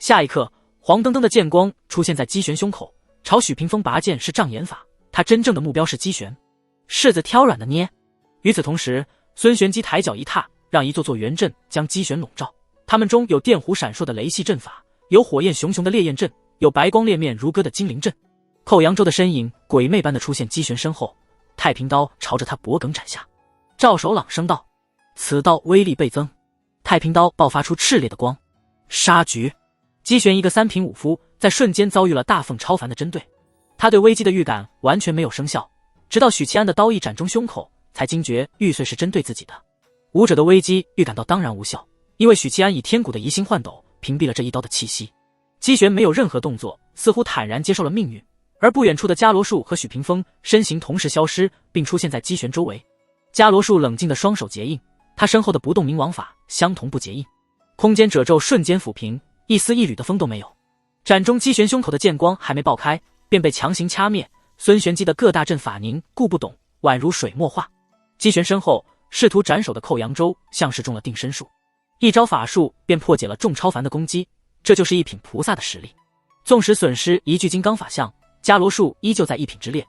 下一刻，黄澄澄的剑光出现在姬玄胸口，朝许屏风拔剑是障眼法，他真正的目标是姬玄。柿子挑软的捏。与此同时，孙玄机抬脚一踏，让一座座圆阵将姬玄笼罩。他们中有电弧闪烁的雷系阵法，有火焰熊熊的烈焰阵，有白光烈面如歌的金灵阵。寇扬州的身影鬼魅般的出现姬玄身后，太平刀朝着他脖颈斩下。赵守朗声道：“此刀威力倍增。”太平刀爆发出炽烈的光。杀局！姬玄一个三品武夫，在瞬间遭遇了大凤超凡的针对，他对危机的预感完全没有生效，直到许契安的刀意斩中胸口，才惊觉玉碎是针对自己的。武者的危机预感到当然无效，因为许契安以天蛊的移形换斗屏蔽了这一刀的气息。姬玄没有任何动作，似乎坦然接受了命运。而不远处的伽罗树和许屏风身形同时消失，并出现在姬玄周围。伽罗树冷静的双手结印，他身后的不动明王法相同不结印，空间褶皱瞬间抚平，一丝一缕的风都没有。斩中姬玄胸口的剑光还没爆开，便被强行掐灭。孙玄机的各大阵法凝固不动，宛如水墨画。姬玄身后试图斩首的寇扬州像是中了定身术，一招法术便破解了众超凡的攻击，这就是一品菩萨的实力。纵使损失一具金刚法相，伽罗树依旧在一品之列。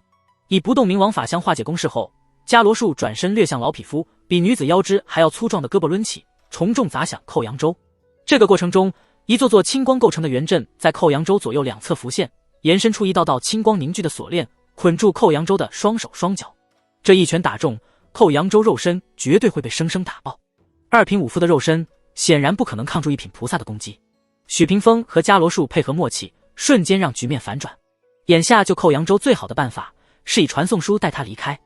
以不动明王法相化解攻势后，伽罗树转身掠向老匹夫，比女子腰肢还要粗壮的胳膊抡起，重重砸向寇扬州。这个过程中，一座座青光构成的圆阵在寇扬州左右两侧浮现，延伸出一道道青光凝聚的锁链，捆住寇扬州的双手双脚。这一拳打中，寇扬州肉身绝对会被生生打爆。二品武夫的肉身显然不可能抗住一品菩萨的攻击。许屏风和伽罗树配合默契，瞬间让局面反转。眼下救寇扬州最好的办法是以传送书带他离开。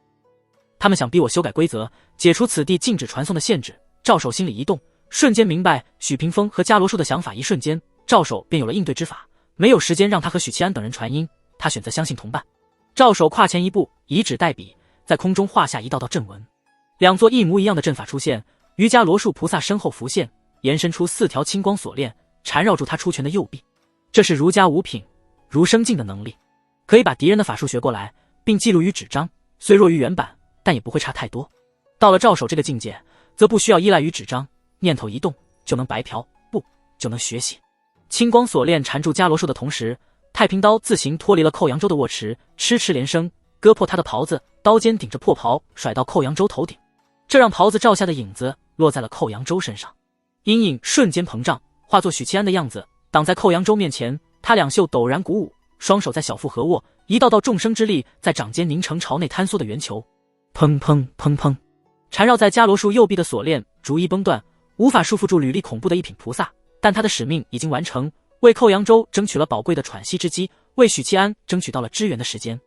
他们想逼我修改规则，解除此地禁止传送的限制。赵守心里一动，瞬间明白许屏风和伽罗树的想法，一瞬间赵守便有了应对之法。没有时间让他和许契安等人传音，他选择相信同伴。赵守跨前一步，以指代笔，在空中画下一道道阵纹。两座一模一样的阵法出现，于伽罗树菩萨身后浮现，延伸出4条青光锁链，缠绕住他出拳的右臂。这是儒家五品儒生境的能力，可以把敌人的法术学过来，并记录于纸张，虽弱于原版，但也不会差太多。到了赵守这个境界，则不需要依赖于纸张，念头一动就能白嫖，不就能学习。青光锁链缠住伽罗树的同时，太平刀自行脱离了寇扬州的握持，嗤嗤连声，割破他的袍子，刀尖顶着破袍甩到寇扬州头顶，这让袍子照下的影子落在了寇扬州身上，阴影瞬间膨胀，化作许契安的样子，挡在寇扬州面前。他两袖陡然鼓舞，双手在小腹合握，一道道众生之力在掌间凝成朝内坍缩的圆球。砰砰砰砰，缠绕在伽罗树右臂的锁链逐一崩断，无法束缚住履历恐怖的一品菩萨，但他的使命已经完成，为寇扬州争取了宝贵的喘息之机，为许契安争取到了支援的时间。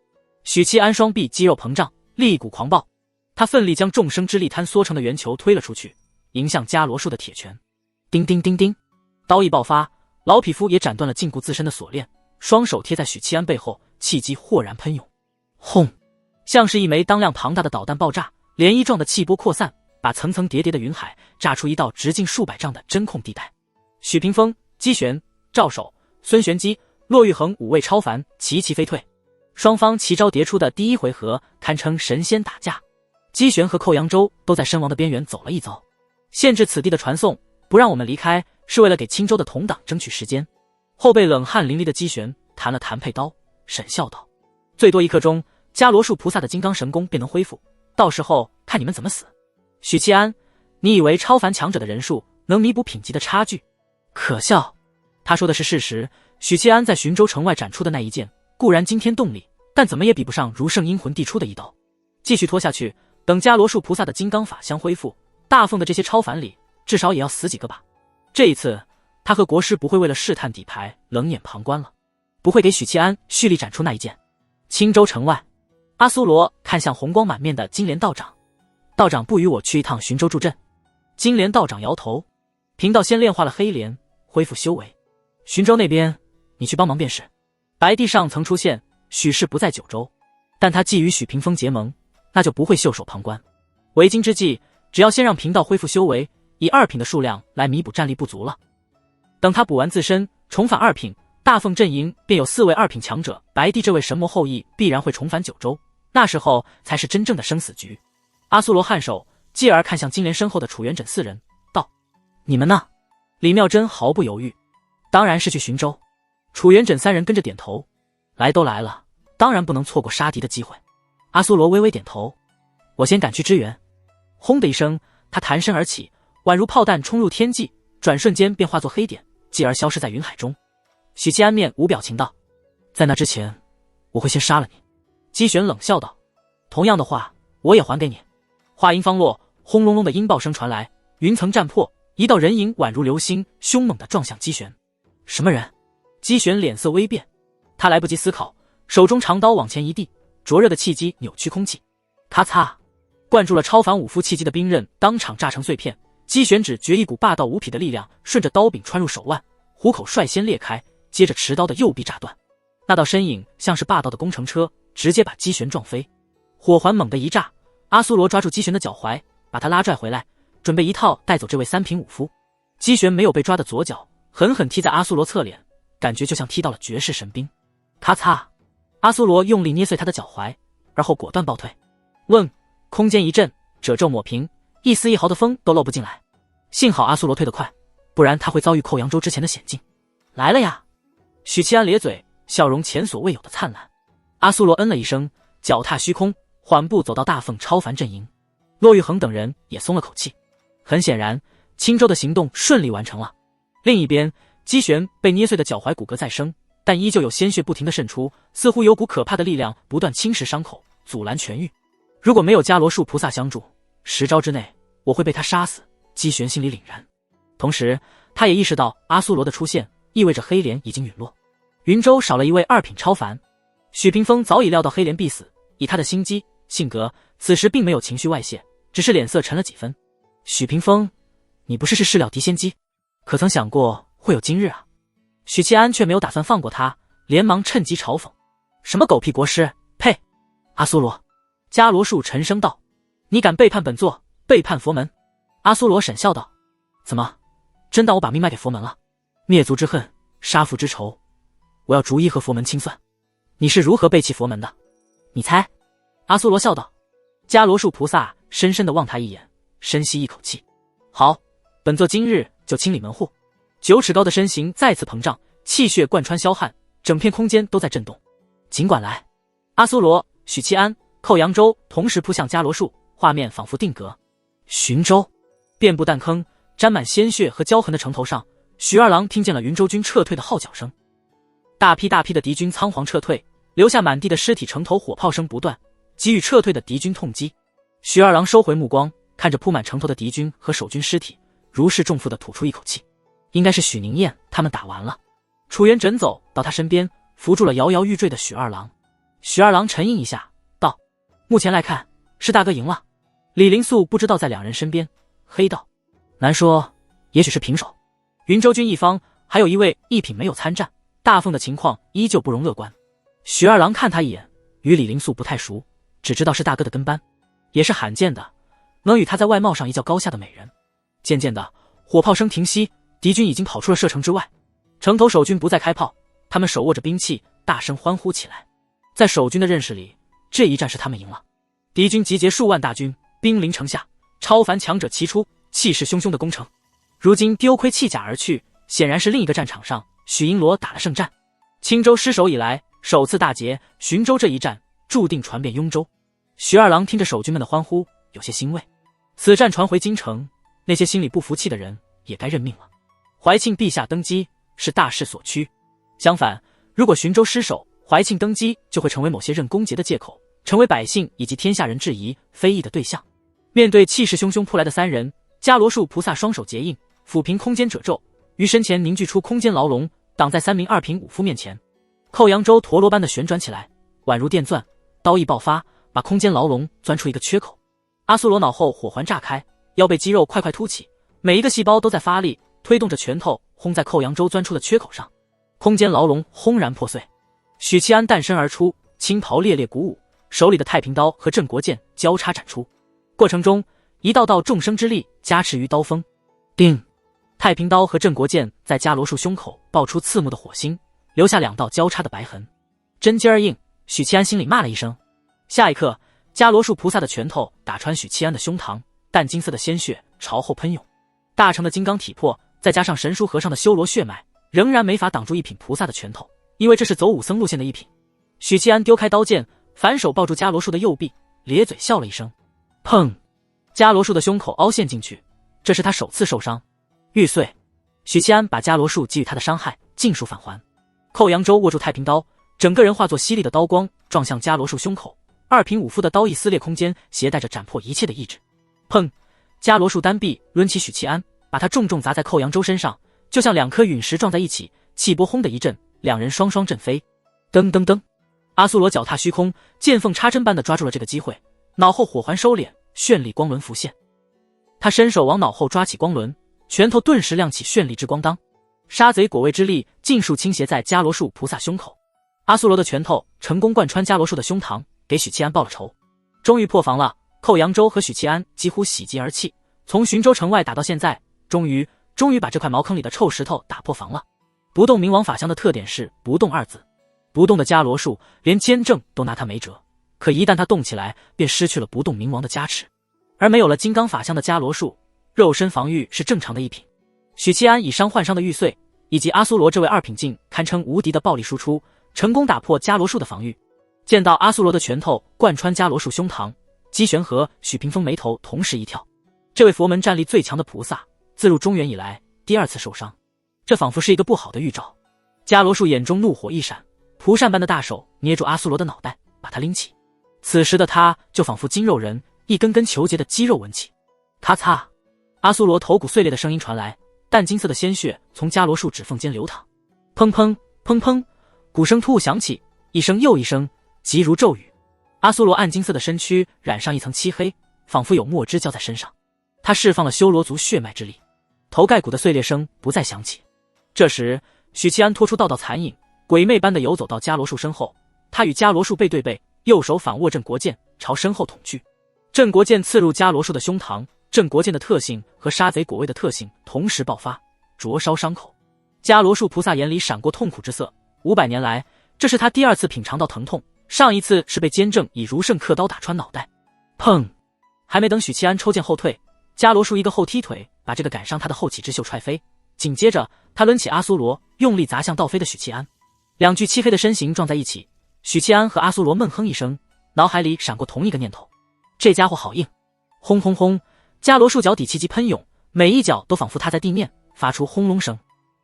许契安双臂肌肉膨胀，力骨狂暴，他奋力将众生之力坍缩成的圆球推了出去，迎向伽罗树的铁拳。叮叮叮叮，刀意爆发，老匹夫也斩断了禁锢自身的锁链，双手贴在许契安背后，气机豁然喷涌。轰！像是一枚当量庞大的导弹爆炸，涟漪状的气波扩散，把层层叠叠的云海炸出一道直径数百丈的真空地带。许屏风、姬玄、赵守、孙玄机、骆玉衡5位超凡齐齐飞退，双方奇招迭出的第一回合堪称神仙打架。姬玄和寇扬州都在身亡的边缘走了一遭，限制此地的传送，不让我们离开，是为了给青州的同党争取时间。后背冷汗淋漓的姬玄弹了弹佩刀，沈笑道：“最多1刻钟，伽罗树菩萨的金刚神功便能恢复，到时候看你们怎么死。”许契安，你以为超凡强者的人数能弥补品级的差距？可笑！他说的是事实。许契安在寻州城外展出的那一剑固然惊天动地，但怎么也比不上如圣阴魂递出的一刀。继续拖下去，等伽罗树菩萨的金刚法相恢复，大凤的这些超凡里至少也要死几个吧。这一次他和国师不会为了试探底牌冷眼旁观了，不会给许契安蓄力展出那一剑。青州城外，阿苏罗看向红光满面的金莲道长，道长不与我去一趟寻州助阵？金莲道长摇头，贫道先炼化了黑莲，恢复修为。寻州那边，你去帮忙便是。白帝上曾出现，许氏不在九州，但他既与许屏风结盟，那就不会袖手旁观。为今之计，只要先让贫道恢复修为，以2品的数量来弥补战力不足了。等他补完自身，重返2品，大凤阵营便有4位2品强者，白帝这位神魔后裔必然会重返九州，那时候才是真正的生死局。阿苏罗颔首，继而看向金莲身后的楚元稹4人，道：“你们呢？”李妙真毫不犹豫：“当然是去寻州。”楚元稹3人跟着点头，来都来了，当然不能错过杀敌的机会。阿苏罗微微点头：“我先赶去支援。”轰的一声，他弹身而起，宛如炮弹冲入天际，转瞬间便化作黑点，继而消失在云海中。许七安面无表情道：“在那之前，我会先杀了你。”姬玄冷笑道：“同样的话，我也还给你。”话音方落，轰隆隆的音爆声传来，云层战破，一道人影宛如流星，凶猛地撞向姬玄。什么人？姬玄脸色微变，他来不及思考，手中长刀往前一递，灼热的气机扭曲空气，咔嚓，灌注了超凡武夫气机的兵刃当场炸成碎片。姬玄只觉一股霸道无匹的力量顺着刀柄穿入手腕，虎口率先裂开，接着持刀的右臂炸断。那道身影像是霸道的工程车，直接把姬玄撞飞。火环猛地一炸，阿苏罗抓住姬玄的脚踝，把他拉拽回来，准备一套带走这位3品武夫。姬玄没有被抓的左脚狠狠踢在阿苏罗侧脸，感觉就像踢到了绝世神兵。咔嚓，阿苏罗用力捏碎他的脚踝，而后果断暴退。问，空间一震，褶皱抹平，一丝一毫的风都漏不进来。幸好阿苏罗退得快，不然他会遭遇寇扬州之前的险境。来了呀！许七安咧嘴，笑容前所未有的灿烂。阿苏罗嗯了一声，脚踏虚空，缓步走到大凤超凡阵营。骆玉衡等人也松了口气。很显然，青州的行动顺利完成了。另一边，姬玄被捏碎的脚踝骨骼再生，但依旧有鲜血不停地渗出，似乎有股可怕的力量不断侵蚀伤口，阻拦痊愈。如果没有伽罗树菩萨相助，10招之内我会被他杀死。姬玄心里凛然，同时他也意识到阿苏罗的出现意味着黑莲已经陨落。云州少了一位2品超凡。许屏风早已料到黑莲必死，以他的心机性格，此时并没有情绪外泄，只是脸色沉了几分。许屏风，你不是事了敌先机，可曾想过会有今日啊？许七安却没有打算放过他，连忙趁机嘲讽：什么狗屁国师，呸！阿苏罗。伽罗树沉声道：你敢背叛本座，背叛佛门？阿苏罗沈笑道：怎么，真当我把命卖给佛门了？灭族之恨，杀父之仇，我要逐一和佛门清算。你是如何背弃佛门的？你猜？阿苏罗笑道。伽罗树菩萨深深地望他一眼，深吸一口气。好，本座今日就清理门户。9尺高的身形再次膨胀，气血贯穿霄汉，整片空间都在震动。尽管来！阿苏罗、许七安、寇扬州同时扑向伽罗树，画面仿佛定格。寻州，遍布弹坑、沾满鲜血和焦痕的城头上，许二郎听见了云州军撤退的号角声。大批大批的敌军仓皇撤退，留下满地的尸体，城头火炮声不断，给予撤退的敌军痛击。许二郎收回目光，看着铺满城头的敌军和守军尸体，如释重负地吐出一口气。应该是许宁燕他们打完了。楚元稹走到他身边，扶住了摇摇欲坠的许二郎。许二郎沉吟一下，道：目前来看，是大哥赢了。李灵素不知道在2人身边，黑道难说，也许是平手。云州军一方还有一位1品没有参战，大凤的情况依旧不容乐观。许二郎看他一眼，与李灵素不太熟，只知道是大哥的跟班，也是罕见的能与他在外貌上一较高下的美人。渐渐的，火炮声停息，敌军已经跑出了射程之外。城头守军不再开炮，他们手握着兵器，大声欢呼起来。在守军的认识里，这一战是他们赢了。敌军集结数万大军，兵临城下，超凡强者齐出，气势汹汹的攻城。如今丢盔弃甲而去，显然是另一个战场上许银罗打了胜战。青州失守以来首次大捷，寻州这一战注定传遍雍州。许二郎听着守军们的欢呼，有些欣慰。此战传回京城，那些心里不服气的人也该认命了。怀庆陛下登基是大势所趋，相反，如果寻州失守，怀庆登基就会成为某些认公节的借口，成为百姓以及天下人质疑非议的对象。面对气势汹汹扑来的3人，伽罗树菩萨双手结印，抚平空间褶皱，于身前凝聚出空间牢笼，挡在3名2品武夫面前。寇扬州陀螺般的旋转起来，宛如电钻，刀意爆发，把空间牢笼钻出一个缺口。阿苏罗脑后火环炸开，腰背肌肉块块凸起，每一个细胞都在发力，推动着拳头轰在寇扬州钻出的缺口上，空间牢笼轰然破碎。许七安诞生而出，青袍猎猎鼓舞，手里的太平刀和镇国剑交叉展出，过程中一道道众生之力加持于刀锋。叮！太平刀和镇国剑在伽罗树胸口爆出刺目的火星，留下2道交叉的白痕。真劲儿硬！许七安心里骂了一声。下一刻，伽罗树菩萨的拳头打穿许七安的胸膛，淡金色的鲜血朝后喷涌。大成的金刚体魄，再加上神书和尚的修罗血脉，仍然没法挡住一品菩萨的拳头，因为这是走武僧路线的一品。许七安丢开刀剑，反手抱住伽罗树的右臂，咧嘴笑了一声。砰！伽罗树的胸口凹陷进去，这是他首次受伤。玉碎！许七安把伽罗树给予他的伤害尽数返还。寇扬州握住太平刀，整个人化作犀利的刀光，撞向伽罗树胸口。二品武夫的刀意撕裂空间，携带着斩破一切的意志。砰！伽罗树单臂抡起许七安，把他重重砸在寇扬州身上，就像2颗陨石撞在一起，气波轰的一阵，两人双双震飞。噔噔噔！阿苏罗脚踏虚空，见缝插针般的抓住了这个机会，脑后火环收敛，绚丽光轮浮现。他伸手往脑后抓起光轮，拳头顿时亮起绚丽之光当。杀贼果位之力尽数倾斜在伽罗树菩萨胸口。阿苏罗的拳头成功贯穿伽罗树的胸膛，给许七安报了仇。终于破防了，寇扬州和许七安几乎喜极而泣，从寻州城外打到现在，终于把这块茅坑里的臭石头打破防了。不动明王法相的特点是不动2字，不动的伽罗树连坚正都拿他没辙，可一旦他动起来，便失去了不动明王的加持。而没有了金刚法相的伽罗树，肉身防御是正常的一品。许七安以伤换伤的玉碎，以及阿苏罗这位2品境堪称无敌的暴力输出，成功打破伽罗树的防御。见到阿苏罗的拳头贯穿伽罗树胸膛，姬玄和许屏风眉头同时一跳。这位佛门战力最强的菩萨，自入中原以来第2次受伤，这仿佛是一个不好的预兆。伽罗树眼中怒火一闪，蒲扇般的大手捏住阿苏罗的脑袋，把他拎起。此时的他就仿佛筋肉人，一根根球结的肌肉纹起。咔嚓！阿苏罗头骨碎裂的声音传来，淡金色的鲜血从伽罗树指缝间流淌。砰砰砰砰，鼓声突兀响起，一声又一声，急如骤雨。阿苏罗暗金色的身躯染上一层漆黑，仿佛有墨汁浇在身上。他释放了修罗族血脉之力，头盖骨的碎裂声不再响起。这时，许七安拖出道道残影，鬼魅般的游走到伽罗树身后。他与伽罗树背对背，右手反握镇国剑，朝身后捅去。镇国剑刺入伽罗树的胸膛，镇国剑的特性和杀贼果位的特性同时爆发，灼烧伤口。伽罗树菩萨眼里闪过痛苦之色，500年来，这是他第2次品尝到疼痛，上一次是被坚正以如圣刻刀打穿脑袋。砰！还没等许七安抽剑后退，伽罗树一个后踢腿把这个赶上他的后起之秀踹飞，紧接着他抡起阿苏罗，用力砸向倒飞的许七安。2具漆黑的身形撞在一起，许七安和阿苏罗闷哼一声，脑海里闪过同一个念头：这家伙好硬！轰轰轰！伽罗树脚底气机喷涌，每一脚都仿佛踏在地面，发出轰隆声。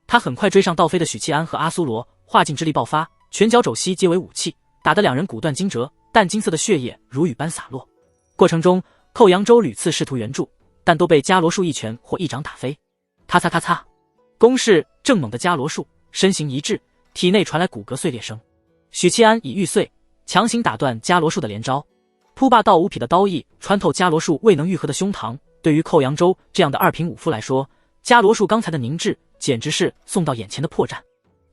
他很快追上倒飞的许七安和阿苏罗，化劲之力爆发，拳脚肘膝皆为武器，打得2人骨断筋折，淡金色的血液如雨般洒落。过程中，寇扬州屡次试图援助，但都被伽罗树一拳或一掌打飞。咔嚓咔嚓，攻势正猛的伽罗树身形一滞，体内传来骨骼碎裂声。许七安以玉碎强行打断伽罗树的连招，扑霸道5匹的刀意穿透伽罗树未能愈合的胸膛。对于寇扬州这样的2品武夫来说，伽罗树刚才的凝滞简直是送到眼前的破绽。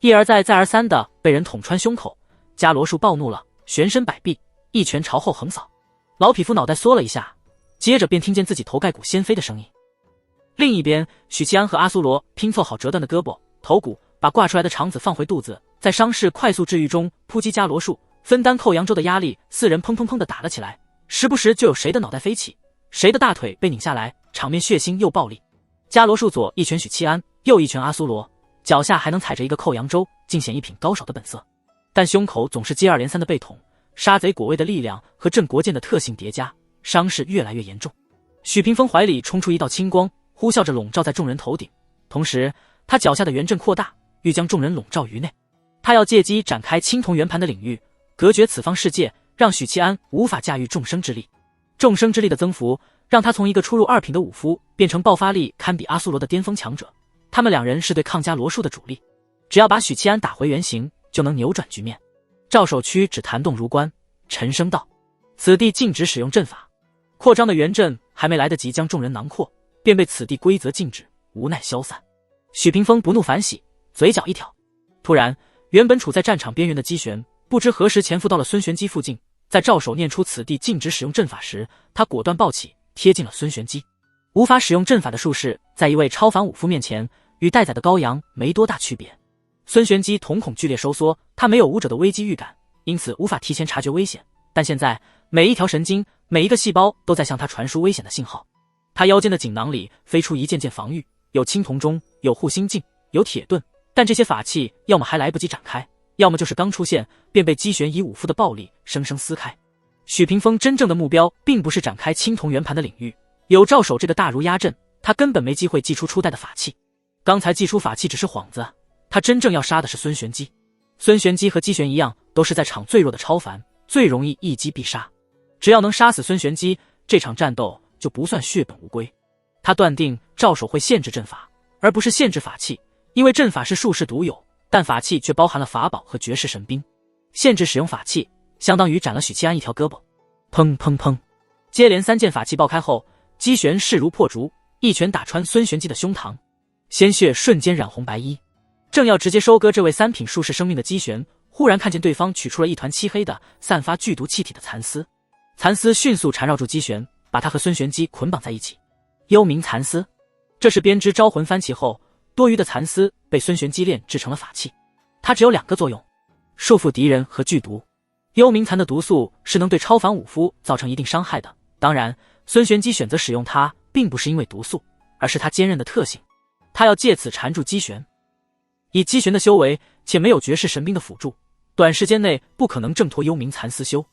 一而再再而三的被人捅穿胸口，伽罗树暴怒了，旋身摆臂，一拳朝后横扫。老匹夫脑袋缩了一下，接着便听见自己头盖骨掀飞的声音。另一边，许七安和阿苏罗拼凑好折断的胳膊、头骨，把挂出来的肠子放回肚子，在伤势快速治愈中扑击伽罗树，分担寇扬州的压力。4人砰砰砰地打了起来，时不时就有谁的脑袋飞起，谁的大腿被拧下来，场面血腥又暴力。伽罗树左一拳许七安，右一拳阿苏罗，脚下还能踩着一个寇扬州，尽显一品高手的本色。但胸口总是接二连三的被捅，杀贼果位的力量和镇国剑的特性叠加，伤势越来越严重。许屏风怀里冲出一道青光，呼啸着笼罩在众人头顶，同时他脚下的圆阵扩大，欲将众人笼罩于内。他要借机展开青铜圆盘的领域，隔绝此方世界，让许七安无法驾驭众生之力。众生之力的增幅，让他从一个初入2品的武夫变成爆发力堪比阿苏罗的巅峰强者。他们2人是对抗伽罗树的主力，只要把许七安打回原形，就能扭转局面。赵守屈只弹动如棺，沉声道：“此地禁止使用阵法。”扩张的圆阵还没来得及将众人囊括，便被此地规则禁止，无奈消散。许屏风不怒反喜，嘴角一挑。突然，原本处在战场边缘的姬玄，不知何时潜伏到了孙玄机附近。在赵守念出此地禁止使用阵法时，他果断抱起，贴近了孙玄机。无法使用阵法的术士，在一位超凡武夫面前，与待宰的羔羊没多大区别。孙玄机瞳孔剧烈收缩，他没有武者的危机预感，因此无法提前察觉危险。但现在，每一条神经，每一个细胞都在向他传输危险的信号。他腰间的锦囊里飞出一件件防御，有青铜钟，有护心镜，有铁盾，但这些法器要么还来不及展开，要么就是刚出现便被姬玄以武夫的暴力生生撕开。许屏风真正的目标并不是展开青铜圆盘的领域，有赵守这个大儒压阵，他根本没机会祭出初代的法器。刚才祭出法器只是幌子，他真正要杀的是孙玄机。孙玄机和姬玄一样，都是在场最弱的超凡，最容易一击必杀。只要能杀死孙玄机，这场战斗就不算血本无归。他断定赵守会限制阵法，而不是限制法器，因为阵法是术士独有，但法器却包含了法宝和绝世神兵。限制使用法器，相当于斩了许七安一条胳膊。砰砰砰，接连3件法器爆开后，姬玄势如破竹，一拳打穿孙玄机的胸膛，鲜血瞬间染红白衣。正要直接收割这位3品术士生命的姬玄，忽然看见对方取出了一团漆黑的、散发剧毒气体的蚕丝。蚕丝迅速缠绕住姬玄，把他和孙玄机捆绑在一起。幽冥蚕丝，这是编织招魂幡旗后，多余的蚕丝被孙玄机炼制成了法器。它只有2个作用：束缚敌人和剧毒。幽冥蚕的毒素是能对超凡武夫造成一定伤害的，当然，孙玄机选择使用它，并不是因为毒素，而是它坚韧的特性。他要借此缠住姬玄。以姬玄的修为，且没有绝世神兵的辅助，短时间内不可能挣脱幽冥蚕丝修。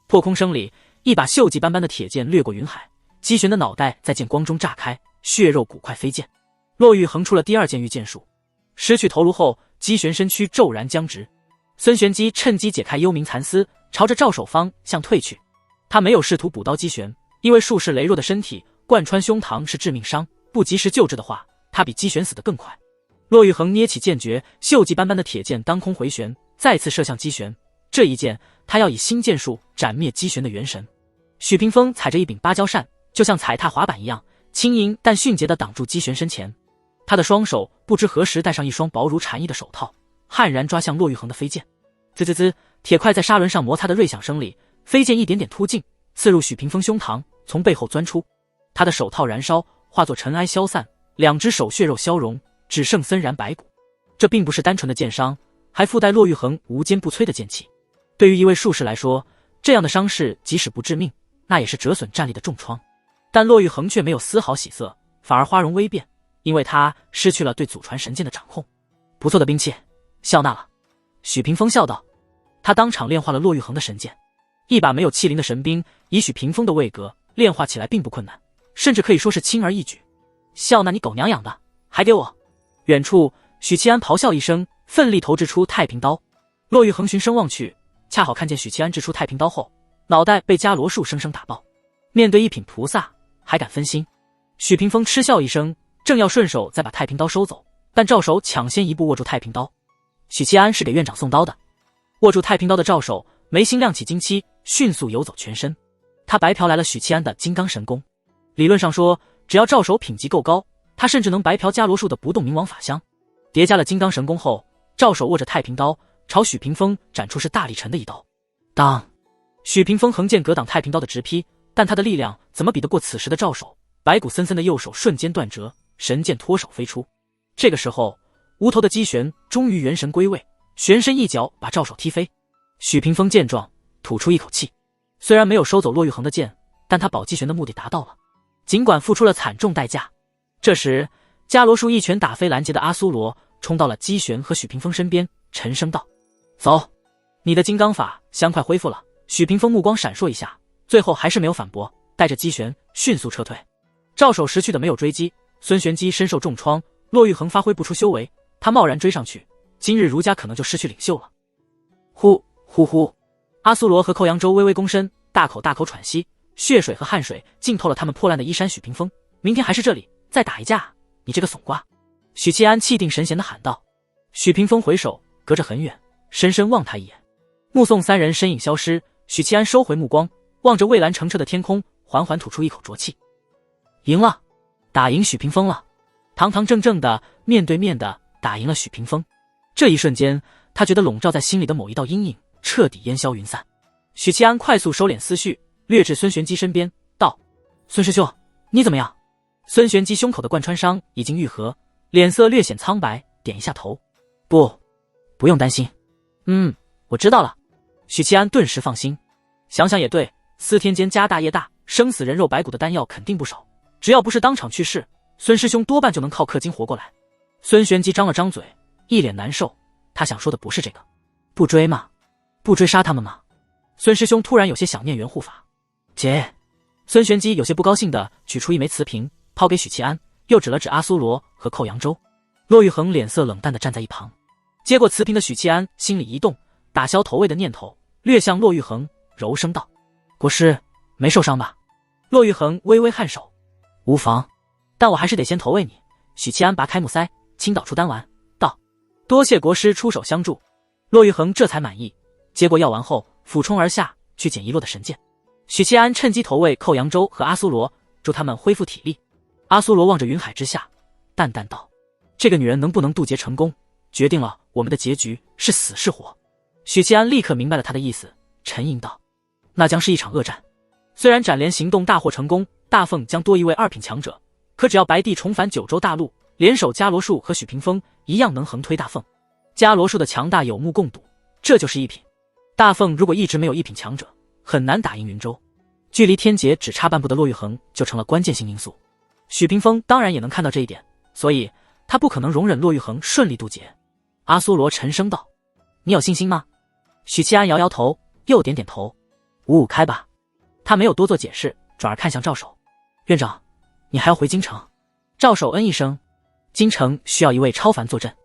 破空声里，一把锈迹斑斑的铁剑掠过云海，姬玄的脑袋在剑光中炸开，血肉骨块飞溅。骆玉横出了第2件御剑术，失去头颅后，姬玄身躯骤然僵直。孙玄机趁机解开幽冥蚕丝，朝着赵守方向退去。他没有试图补刀姬玄，因为术士羸弱的身体贯穿胸膛是致命伤，不及时救治的话，他比姬玄死得更快。骆玉衡捏起剑诀，锈迹斑斑的铁剑当空回旋，再次射向姬玄。这一剑，他要以新剑术斩灭姬玄的元神。许屏风踩着一柄芭蕉扇，就像踩踏滑板一样，轻盈但迅捷地挡住姬玄身前。他的双手不知何时戴上一双薄如蝉翼的手套，悍然抓向骆玉衡的飞剑。滋滋滋，铁块在砂轮上摩擦的锐响声里，飞剑一点点突进，刺入许屏风胸膛，从背后钻出。他的手套燃烧，化作尘埃消散，2只手血肉消融，只剩森然白骨。这并不是单纯的剑伤，还附带骆玉衡无坚不摧的剑气。对于一位术士来说，这样的伤势即使不致命，那也是折损战力的重创。但骆玉衡却没有丝毫喜色，反而花容微变，因为他失去了对祖传神剑的掌控。不错的兵器，笑纳了。许屏风笑道。他当场炼化了骆玉衡的神剑，一把没有器灵的神兵，以许屏风的位格，炼化起来并不困难，甚至可以说是轻而易举。笑纳你狗娘养的，还给我！远处，许七安咆哮一声，奋力投掷出太平刀。骆玉衡循声望去，恰好看见许七安掷出太平刀后，脑袋被伽罗术生生打爆。面对一品菩萨，还敢分心？许屏风嗤笑一声，正要顺手再把太平刀收走，但赵守抢先一步握住太平刀。许七安是给院长送刀的。握住太平刀的赵守眉心亮起金漆，迅速游走全身。他白嫖来了许七安的金刚神功。理论上说，只要赵守品级够高，他甚至能白嫖伽罗术的不动明王法相。叠加了金刚神功后，赵守握着太平刀，朝许屏风斩出是大力沉的一刀。当，许屏风横剑格挡太平刀的直劈，但他的力量怎么比得过此时的赵守？白骨森森的右手瞬间断折，神剑脱手飞出。这个时候，无头的姬玄终于元神归位，旋身一脚把赵守踢飞。许屏风见状，吐出一口气，虽然没有收走骆玉衡的剑，但他保姬玄的目的达到了，尽管付出了惨重代价。这时，伽罗术一拳打飞拦截的阿苏罗，冲到了姬玄和许屏风身边，沉声道：“走，你的金刚法相快恢复了。”许屏风目光闪烁一下，最后还是没有反驳，带着姬玄迅速撤退。赵守识趣的没有追击，孙玄机身受重创，骆玉衡发挥不出修为，他贸然追上去，今日儒家可能就失去领袖了。呼呼呼，阿苏罗和寇扬州微微躬身，大口大口喘息，血水和汗水浸透了他们破烂的衣衫。许屏风，明天还是这里再打一架，你这个怂瓜！许七安气定神闲地喊道。许屏风回首，隔着很远，深深望他一眼。目送3人身影消失，许七安收回目光，望着蔚蓝澄澈的天空，缓缓吐出一口浊气。赢了，打赢许屏风了，堂堂正正的面对面的打赢了许屏风。这一瞬间，他觉得笼罩在心里的某一道阴影彻底烟消云散。许七安快速收敛思绪，掠至孙玄机身边，道：“孙师兄，你怎么样？”孙玄机胸口的贯穿伤已经愈合，脸色略显苍白，点一下头：“不用担心。”“我知道了。”许七安顿时放心，想想也对，司天监家大业大，生死人肉白骨的丹药肯定不少，只要不是当场去世，孙师兄多半就能靠氪金活过来。孙玄机张了张嘴，一脸难受，他想说的不是这个。不追吗？不追杀他们吗？孙师兄突然有些想念袁护法。姐，孙玄机有些不高兴地取出一枚瓷瓶，抛给许七安，又指了指阿苏罗和寇扬州。骆玉衡脸色冷淡地站在一旁，接过瓷瓶的许七安心里一动，打消投喂的念头，略向骆玉衡柔声道：“国师，没受伤吧？”骆玉衡微微颔首：“无妨，但我还是得先投喂你。”许七安拔开木塞，倾倒出丹丸，道：“多谢国师出手相助。”骆玉衡这才满意，接过药丸后俯冲而下去捡遗落的神剑。许七安趁机投喂寇扬州和阿苏罗，助他们恢复体力。阿苏罗望着云海之下，淡淡道：“这个女人能不能渡劫成功，决定了我们的结局是死是活。”许七安立刻明白了他的意思，沉吟道：“那将是一场恶战。虽然斩连行动大获成功，大凤将多一位2品强者，可只要白帝重返九州大陆，联手伽罗术和许屏风，一样能横推大凤。伽罗术的强大有目共睹，这就是1品。大凤如果一直没有1品强者，很难打赢云州。距离天劫只差半步的骆玉衡就成了关键性因素。许屏风当然也能看到这一点，所以他不可能容忍骆玉衡顺利渡劫。”阿苏罗沉声道：“你有信心吗？”许七安摇摇头，又点点头：“55开吧。”他没有多做解释，转而看向赵守：“院长，你还要回京城？”赵守嗯一声：“京城需要一位超凡坐镇。”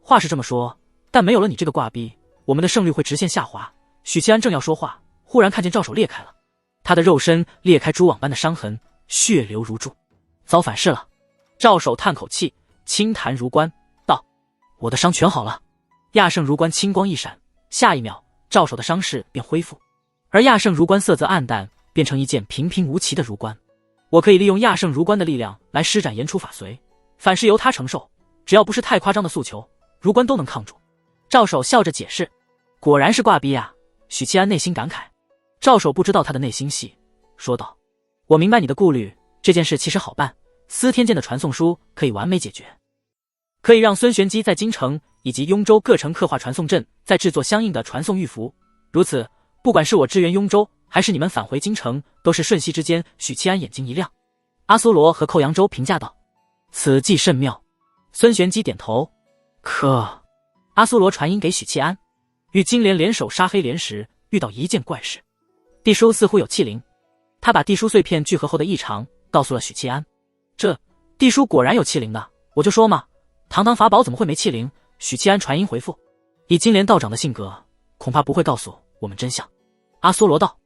话是这么说，但没有了你这个挂逼，我们的胜率会直线下滑。许七安正要说话，忽然看见赵守裂开了，他的肉身裂开蛛网般的伤痕，血流如注，遭反噬了。赵守叹口气，轻弹如冠道：“我的伤全好了。”亚圣如冠青光一闪，下一秒赵守的伤势便恢复，而亚圣如冠色泽暗淡，变成一件平平无奇的如冠。我可以利用亚圣如冠的力量来施展言出法随，反噬由他承受，只要不是太夸张的诉求，如冠都能抗住。赵守笑着解释：“果然是挂逼啊！”许七安内心感慨。赵守不知道他的内心戏，说道：“我明白你的顾虑，这件事其实好办，司天剑的传送书可以完美解决，可以让孙玄机在京城以及雍州各城刻画传送阵，再制作相应的传送玉符。如此，不管是我支援雍州，还是你们返回京城，都是瞬息之间。”许七安眼睛一亮。阿苏罗和寇扬州评价道：“此计甚妙。”孙玄机点头。可阿苏罗传音给许七安，与金莲联手杀黑莲时，遇到一件怪事，地书似乎有气灵。他把地书碎片聚合后的异常告诉了许七安。这地书果然有气灵的，我就说嘛，堂堂法宝怎么会没气灵？许七安传音回复：“以金莲道长的性格，恐怕不会告诉我们真相。”阿苏罗道：“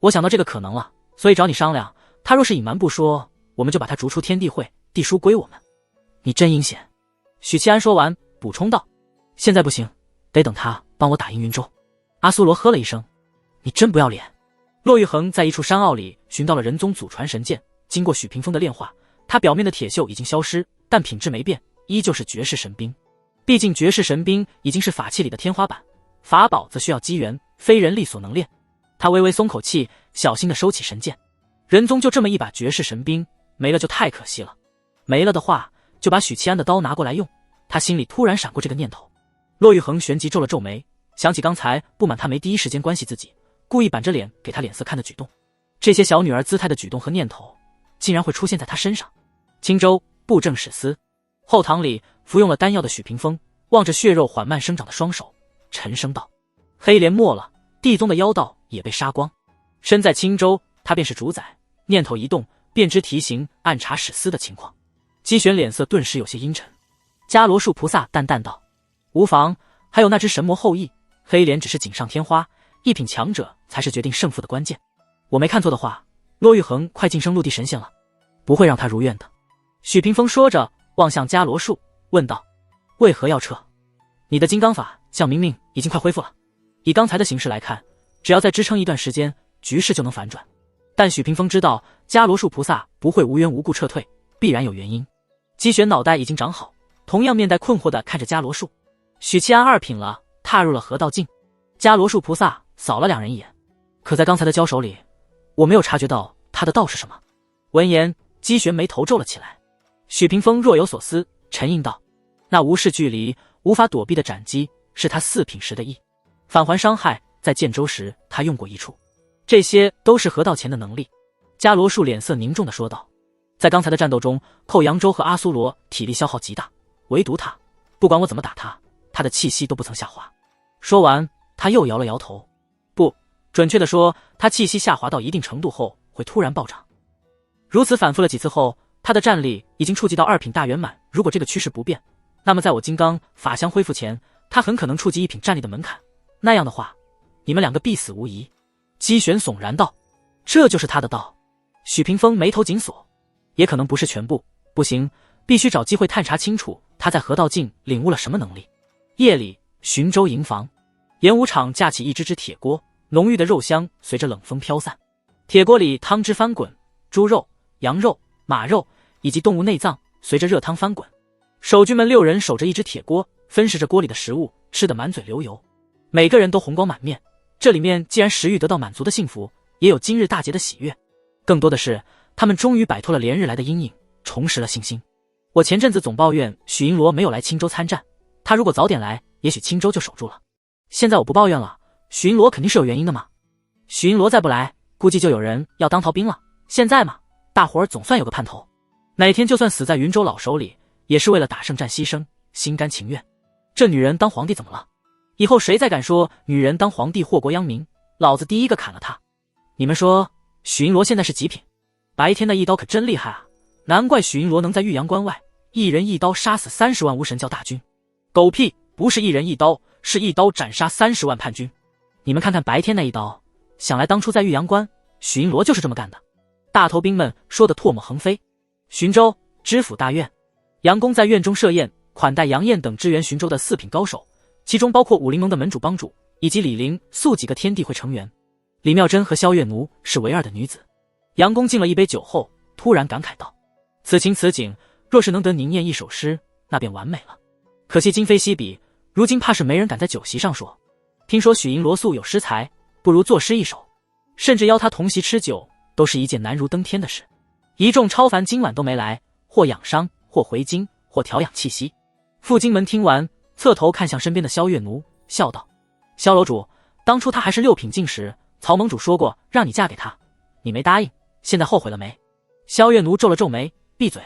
我想到这个可能了，所以找你商量。他若是隐瞒不说，我们就把他逐出天地会，地书归我们。”你真阴险。许七安说完补充道：“现在不行，得等他帮我打赢云州。”阿苏罗呵了一声：“你真不要脸。”骆玉衡在一处山坳里寻到了仁宗祖传神剑，经过许屏风的炼化，它表面的铁锈已经消失，但品质没变，依旧是绝世神兵。毕竟绝世神兵已经是法器里的天花板，法宝则需要机缘，非人力所能炼。他微微松口气，小心地收起神剑。仁宗就这么一把绝世神兵，没了就太可惜了。没了的话，就把许七安的刀拿过来用。他心里突然闪过这个念头。骆玉衡旋即皱了皱眉，想起刚才不满他没第一时间关系自己，故意板着脸给他脸色看的举动，这些小女儿姿态的举动和念头，竟然会出现在他身上。青州布政使司后堂里，服用了丹药的许屏风望着血肉缓慢生长的双手，沉声道：“黑莲没了，地宗的妖道也被杀光。身在青州，他便是主宰。”念头一动，便知提刑暗查史司的情况。姬玄脸色顿时有些阴沉。伽罗树菩萨淡淡道：“无妨，还有那只神魔后裔，黑莲只是锦上添花，1品强者才是决定胜负的关键。我没看错的话，骆玉衡快晋升陆地神仙了，不会让他如愿的。”许屏风说着，望向伽罗树，问道：“为何要撤？”“你的金刚法降明命已经快恢复了，以刚才的形势来看，只要再支撑一段时间，局势就能反转。但许屏风知道伽罗树菩萨不会无缘无故撤退，必然有原因。姬玄脑袋已经长好，同样面带困惑地看着伽罗树。许七安二品了，踏入了河道境。伽罗树菩萨扫了两人一眼，可在刚才的交手里，我没有察觉到他的道是什么。闻言，姬玄眉头皱了起来。许屏风若有所思，沉吟道：那无视距离、无法躲避的斩击，是他4品时的意。返还伤害，在建州时他用过一处，这些都是河道前的能力。伽罗树脸色凝重地说道：在刚才的战斗中，寇扬州和阿苏罗体力消耗极大，唯独他，不管我怎么打他，他的气息都不曾下滑。说完，他又摇了摇头。不，准确地说，他气息下滑到一定程度后会突然暴涨。如此反复了几次后，他的战力已经触及到2品大圆满。如果这个趋势不变，那么在我金刚法相恢复前，他很可能触及1品战力的门槛。那样的话，你们2个必死无疑。姬玄悚然道：这就是他的道。许屏风眉头紧锁，也可能不是全部。不行，必须找机会探查清楚他在河道境领悟了什么能力。夜里，浔州营房，演武场架起一只铁锅，浓郁的肉香随着冷风飘散。铁锅里汤汁翻滚，猪肉、羊肉、马肉以及动物内脏随着热汤翻滚。守军们6人守着一只铁锅，分食着锅里的食物，吃得满嘴流油，每个人都红光满面。这里面既然食欲得到满足的幸福，也有今日大捷的喜悦，更多的是他们终于摆脱了连日来的阴影，重拾了信心。我前阵子总抱怨许银罗没有来青州参战，他如果早点来，也许青州就守住了。现在我不抱怨了，许银罗肯定是有原因的嘛。许银罗再不来，估计就有人要当逃兵了。现在嘛，大伙儿总算有个盼头，哪天就算死在云州老手里，也是为了打胜战牺牲，心甘情愿。这女人当皇帝怎么了？以后谁再敢说女人当皇帝祸国殃民，老子第一个砍了他。你们说许银罗现在是几品？白天那一刀可真厉害啊，难怪许银罗能在玉阳关外一人一刀杀死30万无神教大军。狗屁，不是一人一刀，是一刀斩杀30万叛军。你们看看白天那一刀，想来当初在玉阳关，许银罗就是这么干的。大头兵们说得唾沫横飞。浔州知府大院，杨公在院中设宴，款待杨艳等支援浔州的4品高手，其中包括武林盟的门主帮主以及李陵素几个天地会成员。李妙珍和萧月奴是唯二的女子。杨公敬了一杯酒后，突然感慨道：此情此景，若是能得凝念一首诗，那便完美了。可惜今非昔比，如今怕是没人敢在酒席上说。听说许银罗素有诗才，不如作诗一首，甚至邀他同席吃酒，都是一件难如登天的事。一众超凡今晚都没来，或养伤，或回京，或调养气息。傅金门听完，侧头看向身边的萧月奴，笑道：萧楼主，当初他还是6品境时，曹盟主说过让你嫁给他，你没答应，现在后悔了没？萧月奴皱了皱眉，闭嘴。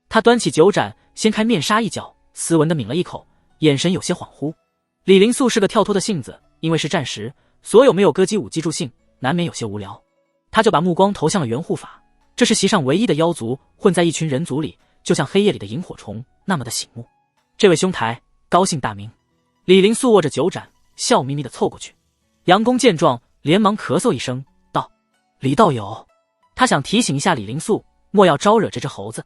他端起酒盏，掀开面纱一角，斯文地抿了一口，眼神有些恍惚。李灵素是个跳脱的性子，因为是战时，所有没有歌姬舞姬助兴，难免有些无聊。他就把目光投向了袁护法，这是席上唯一的妖族，混在一群人族里，就像黑夜里的萤火虫，那么的醒目。这位兄台，高姓大名？李灵素握着酒盏，笑眯眯地凑过去。杨公见状，连忙咳嗽一声，道：李道友。他想提醒一下李灵素，莫要招惹这只猴子。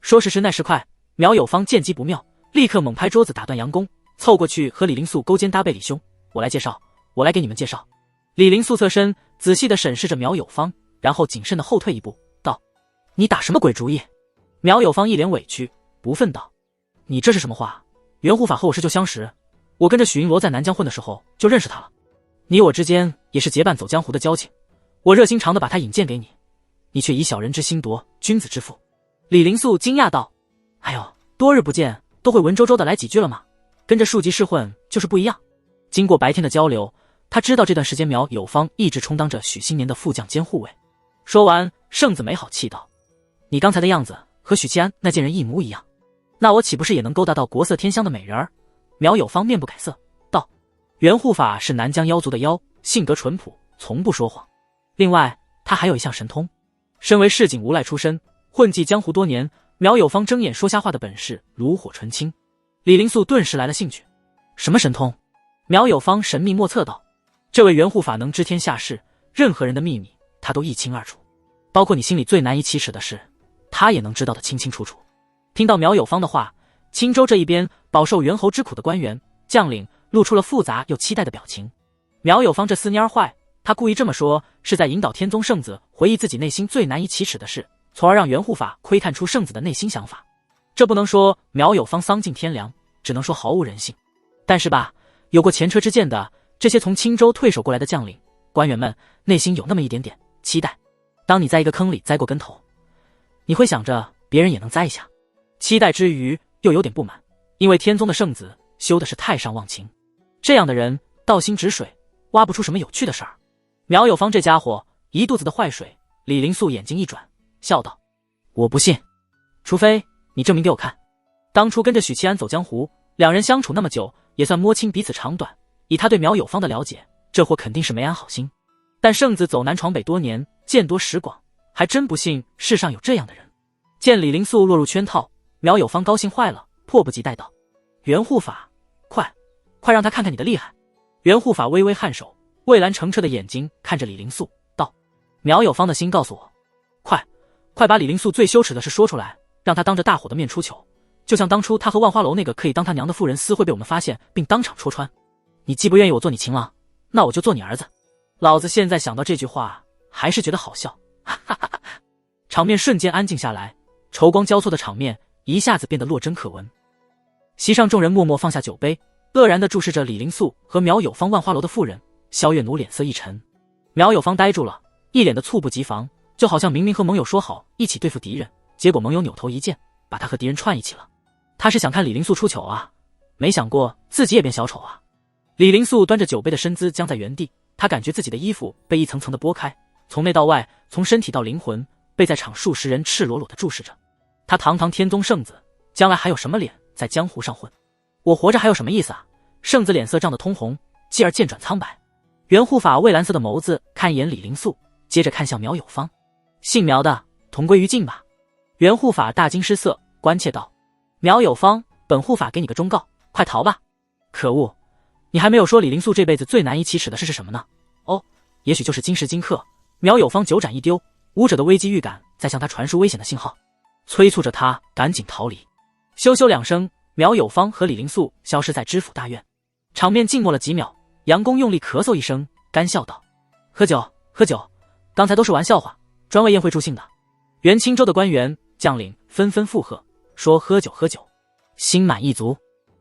说时迟，那时快，苗有芳见机不妙，立刻猛拍桌子打断杨公，凑过去和李灵素勾肩搭背：李兄，我来介绍，我来给你们介绍。李灵素侧身仔细地审视着苗有芳，然后谨慎地后退一步，道：你打什么鬼主意？苗有芳一脸委屈，不忿道：你这是什么话？袁护法和我是旧相识，我跟着许银罗在南疆混的时候就认识他了，你我之间也是结伴走江湖的交情，我热心肠地把他引荐给你，你却以小人之心夺君子之腹。李灵素惊讶道：哎呦，多日不见，都会文绉绉的来几句了吗？跟着庶吉士混就是不一样。经过白天的交流，他知道这段时间苗有芳一直充当着许新年的副将兼护卫。说完，圣子没好气道：你刚才的样子和许七安那贱人一模一样，那我岂不是也能勾搭到国色天香的美人儿？苗有芳面不改色道：袁护法是南疆妖族的妖，性格淳朴，从不说谎。另外他还有一项神通，身为市井无赖出身，混迹江湖多年，苗有芳睁眼说瞎话的本事炉火纯青。李灵素顿时来了兴趣。什么神通？苗有芳神秘莫测道：这位袁护法能知天下事，任何人的秘密他都一清二楚，包括你心里最难以启齿的事，他也能知道得清清楚楚。听到苗有芳的话，青州这一边饱受猿猴之苦的官员将领露出了复杂又期待的表情。苗有芳这厮蔫坏，他故意这么说，是在引导天宗圣子回忆自己内心最难以启齿的事，从而让袁护法窥探出圣子的内心想法。这不能说苗有方丧尽天良，只能说毫无人性。但是吧，有过前车之鉴的这些从青州退守过来的将领、官员们，内心有那么一点点期待。当你在一个坑里栽过跟头，你会想着别人也能栽一下，期待之余又有点不满，因为天宗的圣子修的是太上忘情，这样的人倒心止水，挖不出什么有趣的事儿。苗有方这家伙一肚子的坏水。李灵素眼睛一转，笑道：我不信，除非你证明给我看。当初跟着许七安走江湖，两人相处那么久，也算摸清彼此长短。以他对苗有方的了解，这货肯定是没安好心。但圣子走南闯北多年，见多识广，还真不信世上有这样的人。见李灵素落入圈套，苗有方高兴坏了，迫不及待道：袁护法，快让他看看你的厉害。袁护法微微颔首，蔚蓝澄澈的眼睛看着李灵素道：苗有方的心告诉我，快把李灵素最羞耻的事说出来，让他当着大伙的面出糗，就像当初他和万花楼那个可以当他娘的妇人私会被我们发现并当场戳穿。你既不愿意我做你情郎，那我就做你儿子。老子现在想到这句话还是觉得好笑，哈哈哈哈。场面瞬间安静下来，愁光交错的场面一下子变得落针可闻。席上众人默默放下酒杯，愕然地注视着李灵素和苗有方万花楼的妇人。萧月奴脸色一沉，苗有方呆住了，一脸的猝不及防，就好像明明和盟友说好一起对付敌人，结果盟友扭头一剑把他和敌人串一起了。他是想看李灵素出糗啊，没想过自己也变小丑啊。李灵素端着酒杯的身姿僵在原地，他感觉自己的衣服被一层层的剥开，从内到外，从身体到灵魂，被在场数十人赤裸裸的注视着。他堂堂天宗圣子，将来还有什么脸在江湖上混？我活着还有什么意思啊？圣子脸色涨得通红，继而渐转苍白。袁护法蔚蓝色的眸子看一眼李灵素，接着看向苗有方：姓苗的同归于尽吧。袁护法大惊失色，关切道：苗有方，本护法给你个忠告，快逃吧。可恶，你还没有说李灵素这辈子最难以启齿的事是什么呢？哦，也许就是今时今刻。苗有方酒盏一丢，武者的危机预感在向他传输危险的信号，催促着他赶紧逃离。咻咻两声，苗有方和李灵素消失在知府大院。场面静默了几秒，杨公用力咳嗽一声，干笑道：喝酒，刚才都是玩笑话，专为宴会助兴的。元青州的官员将领纷纷附和，说喝酒，心满意足。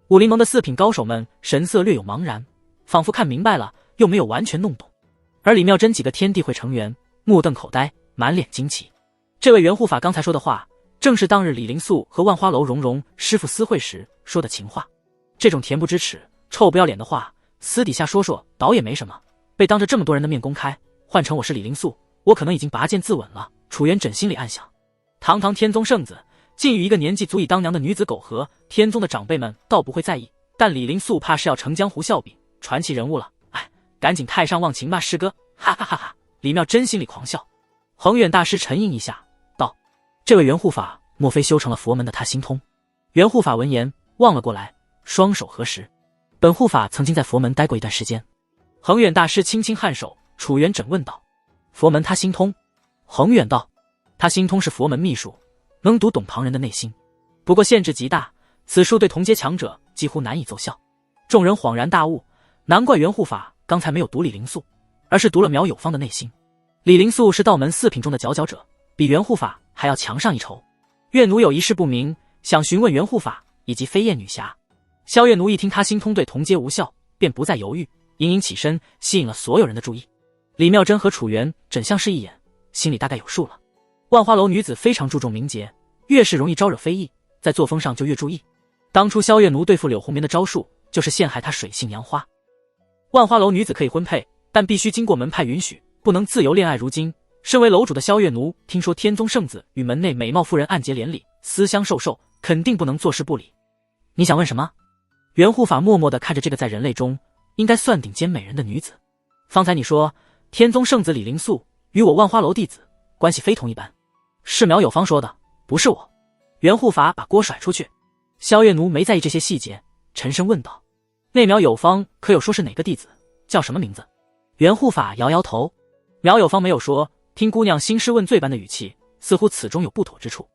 武林盟的四品高手们神色略有茫然，仿佛看明白了，又没有完全弄懂。而李妙真几个天地会成员目瞪口呆，满脸惊奇。这位袁护法刚才说的话，正是当日李灵素和万花楼蓉师傅私会时说的情话。这种恬不知耻、臭不要脸的话，私底下说说倒也没什么，被当着这么多人的面公开，换成我是李灵素，我可能已经拔剑自刎了。楚元稹心里暗想，堂堂天宗圣子，竟与一个年纪足以当娘的女子苟合，天宗的长辈们倒不会在意，但李灵素怕是要成江湖笑柄，传奇人物了。哎，赶紧太上忘情吧，师哥！哈哈哈哈！李妙真心里狂笑。恒远大师沉吟一下，道：这位袁护法莫非修成了佛门的他心通？袁护法闻言望了过来，双手合十：本护法曾经在佛门待过一段时间。恒远大师轻轻颔首。楚元稹问道：佛门他心通？恒远道：他心通是佛门秘术，能读懂旁人的内心，不过限制极大，此术对同阶强者几乎难以奏效。众人恍然大悟，难怪袁护法刚才没有读李灵素，而是读了苗有方的内心。李灵素是道门四品中的佼佼者，比袁护法还要强上一筹。岳奴有一事不明，想询问袁护法以及飞燕女侠。萧岳奴一听他心通对同阶无效，便不再犹豫，盈盈起身，吸引了所有人的注意。李妙真和楚元稹相视一眼，心里大概有数了。万花楼女子非常注重名节，越是容易招惹非议，在作风上就越注意。当初萧月奴对付柳红棉的招数，就是陷害她水性杨花。万花楼女子可以婚配，但必须经过门派允许，不能自由恋爱。如今身为楼主的萧月奴，听说天宗圣子与门内美貌妇人暗结连理，私相授受，肯定不能坐视不理。你想问什么？袁护法默默地看着这个在人类中应该算顶尖美人的女子。方才你说天宗圣子李灵素与我万花楼弟子关系非同一般，是苗有方说的，不是我。袁护法把锅甩出去。萧月奴没在意这些细节，沉声问道：那苗有方可有说是哪个弟子，叫什么名字？袁护法摇摇头。苗有方没有说，听姑娘兴师问罪般的语气，似乎此中有不妥之处。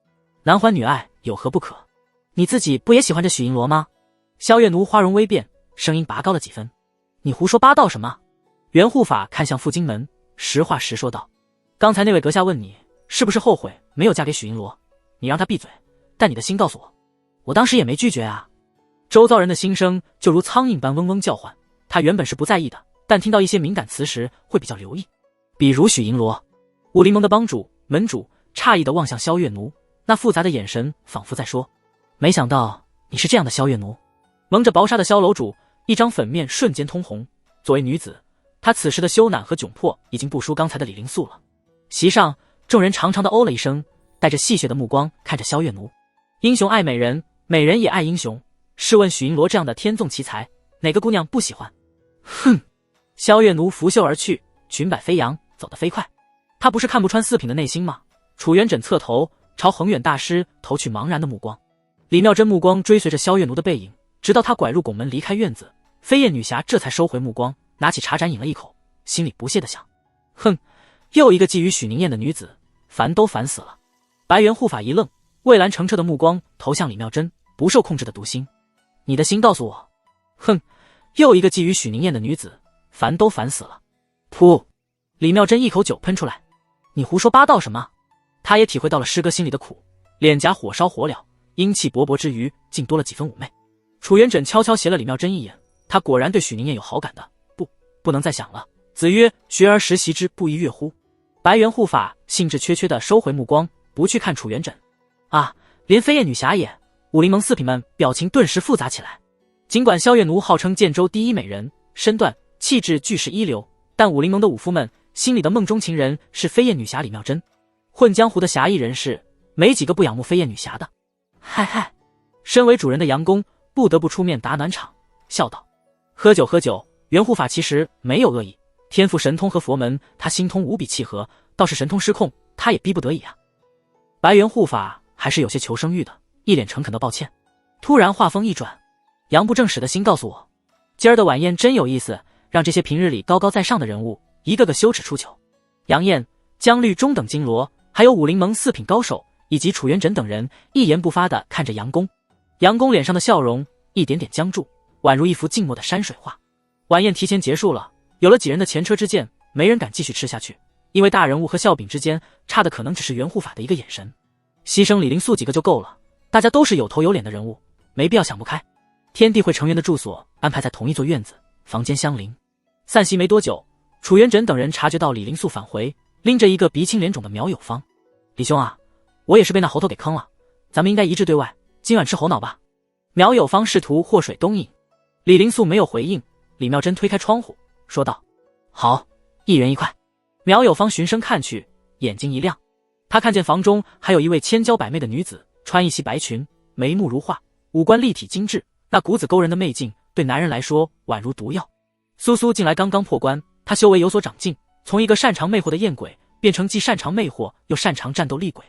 男欢女爱有何不可？你自己不也喜欢这许银罗吗？萧月奴花容微变，声音拔高了几分。你胡说八道什么？袁护法看向傅荆门，实话实说道：“刚才那位阁下问你是不是后悔没有嫁给许银罗，你让他闭嘴，但你的心告诉我，我当时也没拒绝啊。”周遭人的心声就如苍蝇般嗡嗡叫唤，他原本是不在意的，但听到一些敏感词时会比较留意，比如许银罗。武林盟的帮主、门主诧异地望向萧月奴，那复杂的眼神仿佛在说：“没想到你是这样的萧月奴。”蒙着薄纱的萧楼主一张粉面瞬间通红，作为女子，她此时的羞赧和窘迫已经不输刚才的李灵素了。席上众人长长的哦了一声，带着戏谑的目光看着萧月奴。英雄爱美人，美人也爱英雄，试问许银罗这样的天纵奇才，哪个姑娘不喜欢？哼！萧月奴拂袖而去，裙摆飞扬，走得飞快。他不是看不穿四品的内心吗？楚元稹侧头朝恒远大师投去茫然的目光。李妙真目光追随着萧月奴的背影，直到他拐入拱门离开院子，飞燕女侠这才收回目光，拿起茶盏饮了一口，心里不屑地想：哼，又一个觊觎许宁燕的女子，烦都烦死了。白猿护法一愣，蔚蓝澄澈的目光投向李妙真，不受控制的读心。你的心告诉我。哼，又一个觊觎许宁燕的女子，烦都烦死了。噗！李妙真一口酒喷出来。你胡说八道什么？他也体会到了师哥心里的苦，脸颊火烧火燎，英气勃勃之余竟多了几分妩媚。楚元稹悄悄斜了李妙真一眼，他果然对许宁燕有好感的。不能再想了。子曰：学而时习之，不亦乐乎？白猿护法兴致缺缺地收回目光，不去看楚元稹。啊，连飞燕女侠也。武林盟四品们表情顿时复杂起来。尽管萧月奴号称建州第一美人，身段气质俱是一流，但武林盟的武夫们心里的梦中情人是飞燕女侠李妙真。混江湖的侠义人士没几个不仰慕飞燕女侠的。嗨，身为主人的杨公不得不出面打暖场，笑道：喝酒，袁护法其实没有恶意，天赋神通和佛门他心通无比契合，倒是神通失控他也逼不得已啊。白猿护法还是有些求生欲的，一脸诚恳的抱歉。突然话锋一转，杨不正史的心告诉我，今儿的晚宴真有意思，让这些平日里高高在上的人物一个个羞耻出糗。杨艳、江律中等金罗，还有武林盟四品高手以及楚元稹等人一言不发地看着杨公。杨公脸上的笑容一点点僵住，宛如一幅静默的山水画。晚宴提前结束了，有了几人的前车之鉴，没人敢继续吃下去，因为大人物和笑柄之间差的可能只是袁护法的一个眼神，牺牲李灵素几个就够了。大家都是有头有脸的人物，没必要想不开。天地会成员的住所安排在同一座院子，房间相邻。散席没多久，楚元稹等人察觉到李灵素返回，拎着一个鼻青脸肿的苗有芳。李兄啊，我也是被那猴头给坑了，咱们应该一致对外，今晚吃猴脑吧。苗有芳试图祸水东引，李灵素没有回应。李妙真推开窗户说道：好，一人一块。苗有芳循声看去，眼睛一亮，她看见房中还有一位千娇百媚的女子，穿一袭白裙，眉目如画，五官立体精致，那股子勾人的媚劲对男人来说宛如毒药。苏苏近来刚刚破关，她修为有所长进，从一个擅长魅惑的艳鬼变成既擅长魅惑又擅长战斗厉鬼。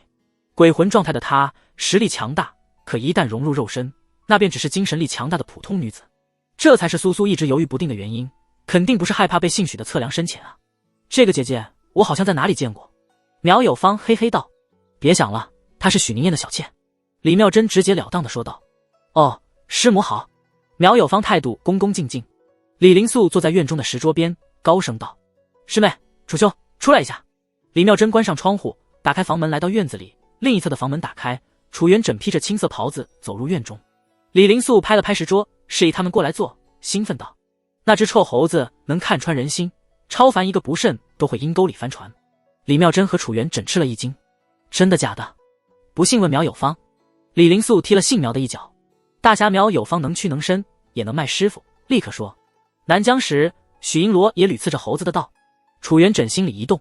鬼魂状态的她实力强大，可一旦融入肉身，那便只是精神力强大的普通女子。这才是苏苏一直犹豫不定的原因，肯定不是害怕被姓许的测量深浅啊。这个姐姐我好像在哪里见过。苗有芳嘿嘿道：别想了，她是许宁燕的小妾。李妙真直截了当地说道：哦，师母好。苗有芳态度恭恭敬敬。李灵素坐在院中的石桌边，高声道：师妹，楚秋出来一下。李妙真关上窗户，打开房门来到院子里，另一侧的房门打开，楚元稹披着青色袍子走入院中。李灵素拍了拍石桌，示意他们过来坐，兴奋道：那只臭猴子能看穿人心，超凡一个不慎都会阴沟里翻船。李妙真和楚元稹吃了一惊，真的假的？不信问苗有芳。李灵素踢了姓苗的一脚，大侠苗有芳能屈能伸，也能卖师傅，立刻说：南疆时许银罗也屡次着猴子的道。楚元稹心里一动，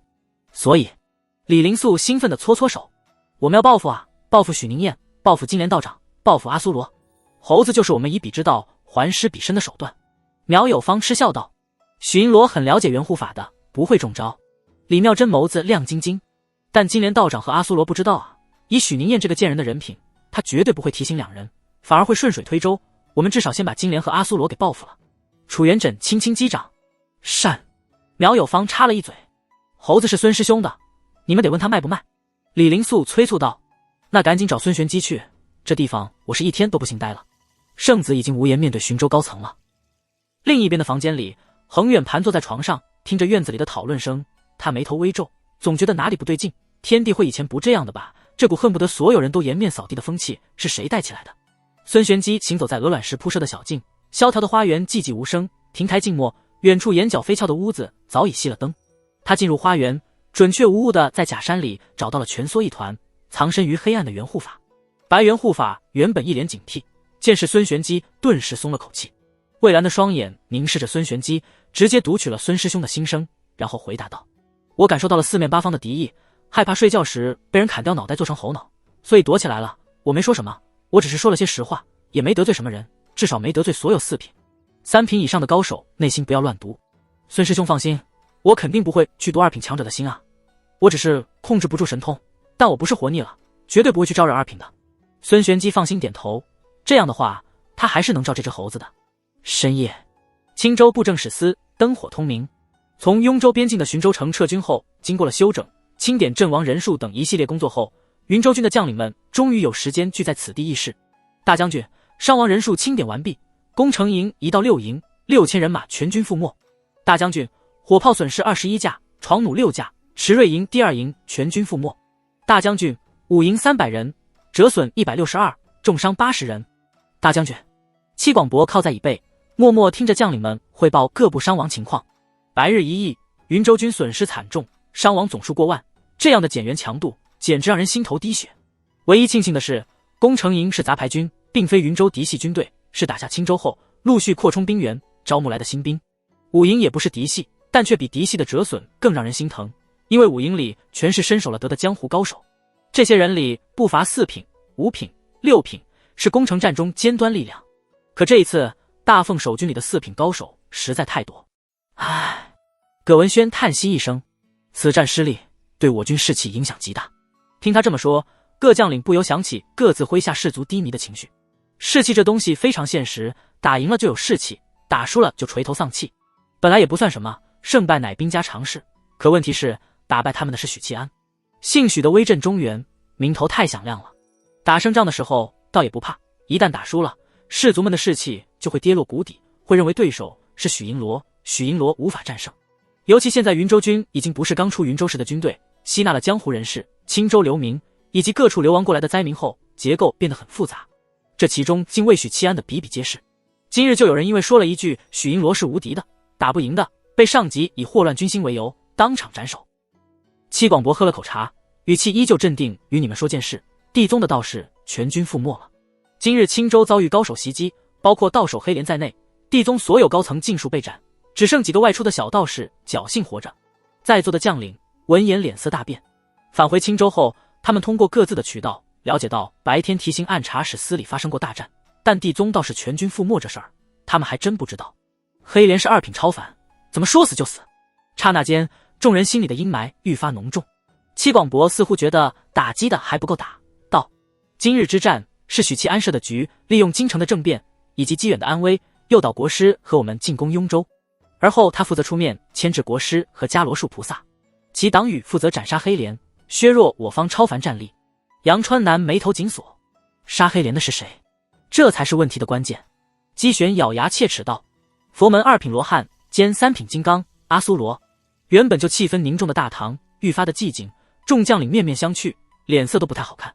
所以李灵素兴奋地搓搓手：我们要报复啊，报复许宁燕，报复金莲道长，报复阿苏罗。猴子就是我们以彼之道还施彼身的手段。苗有芳嗤笑道：许银罗很了解袁护法的，不会中招。李妙真眸子亮晶晶，但金莲道长和阿苏罗不知道啊，以许宁燕这个贱人的人品，他绝对不会提醒两人，反而会顺水推舟，我们至少先把金莲和阿苏罗给报复了。楚元稹轻轻击掌：善。苗有芳插了一嘴：猴子是孙师兄的，你们得问他卖不卖。李灵素催促道：那赶紧找孙玄机去，这地方我是一天都不行待了。圣子已经无颜面对寻州高层了。另一边的房间里，恒远盘坐在床上，听着院子里的讨论声，他眉头微皱，总觉得哪里不对劲。天地会以前不这样的吧？这股恨不得所有人都颜面扫地的风气是谁带起来的？孙玄机行走在鹅卵石铺设的小径，萧条的花园寂寂无声，亭台静默，远处眼角飞翘的屋子早已熄了灯。他进入花园，准确无误地在假山里找到了蜷缩一团、藏身于黑暗的袁护法。白猿护法原本一脸警惕，见是孙玄机，顿时松了口气。蔚蓝的双眼凝视着孙玄机，直接读取了孙师兄的心声，然后回答道：我感受到了四面八方的敌意，害怕睡觉时被人砍掉脑袋做成猴脑，所以躲起来了。我没说什么，我只是说了些实话，也没得罪什么人，至少没得罪所有4品、3品以上的高手，内心不要乱读。孙师兄放心，我肯定不会去读2品强者的心啊，我只是控制不住神通，但我不是活腻了，绝对不会去招惹2品的。孙玄机放心点头，这样的话他还是能招这只猴子的。深夜，青州布政使司灯火通明。从雍州边境的浔州城撤军后，经过了休整、清点阵亡人数等一系列工作后，云州军的将领们终于有时间聚在此地议事。大将军，伤亡人数清点完毕，攻城营1到6营，6000人马全军覆没。大将军，火炮损失21架，床弩6架，池瑞营第2营全军覆没。大将军，5营300人，折损162，重伤80人。大将军，戚广博靠在椅背，默默听着将领们汇报各部伤亡情况。白日一役，云州军损失惨重，伤亡总数过万，这样的减员强度简直让人心头滴血。唯一庆幸的是，攻城营是杂牌军，并非云州嫡系军队，是打下青州后陆续扩充兵员招募来的新兵。5营也不是嫡系，但却比嫡系的折损更让人心疼，因为5营里全是身手了得的江湖高手，这些人里不乏4品、5品、6品，是攻城战中尖端力量。可这一次大凤守军里的4品高手实在太多。唉，葛文轩叹息一声，此战失利对我军士气影响极大。听他这么说，各将领不由想起各自麾下士卒低迷的情绪。士气这东西非常现实，打赢了就有士气，打输了就垂头丧气。本来也不算什么，胜败乃兵家常事。可问题是，打败他们的是许契安，姓许的威震中原，名头太响亮了。打胜仗的时候倒也不怕，一旦打输了，士卒们的士气就会跌落谷底，会认为对手是许银罗，许银罗无法战胜。尤其现在云州军已经不是刚出云州时的军队，吸纳了江湖人士、青州流民以及各处流亡过来的灾民后，结构变得很复杂，这其中竟为许契安的比比皆是。今日就有人因为说了一句许银罗是无敌的，打不赢的，被上级以祸乱军心为由当场斩首。戚广博喝了口茶，语气依旧镇定，与你们说件事，地宗的道士全军覆没了。今日青州遭遇高手袭击，包括道手黑莲在内，地宗所有高层尽数被斩，只剩几个外出的小道士侥幸活着。在座的将领闻言脸色大变。返回青州后，他们通过各自的渠道了解到白天提刑按察使司里发生过大战，但地宗倒是全军覆没这事儿，他们还真不知道。黑莲是2品超凡，怎么说死就死？刹那间，众人心里的阴霾愈发浓重。戚广博似乎觉得打击的还不够打，道：今日之战是许契安设的局，利用京城的政变以及机远的安危，诱导国师和我们进攻雍州，而后他负责出面牵制国师和伽罗树菩萨，其党羽负责斩杀黑莲，削弱我方超凡战力。杨川南眉头紧锁，杀黑莲的是谁？这才是问题的关键。姬玄咬牙切齿道：佛门2品罗汉兼3品金刚阿苏罗。原本就气氛凝重的大堂愈发的寂静，众将领面面相觑，脸色都不太好看。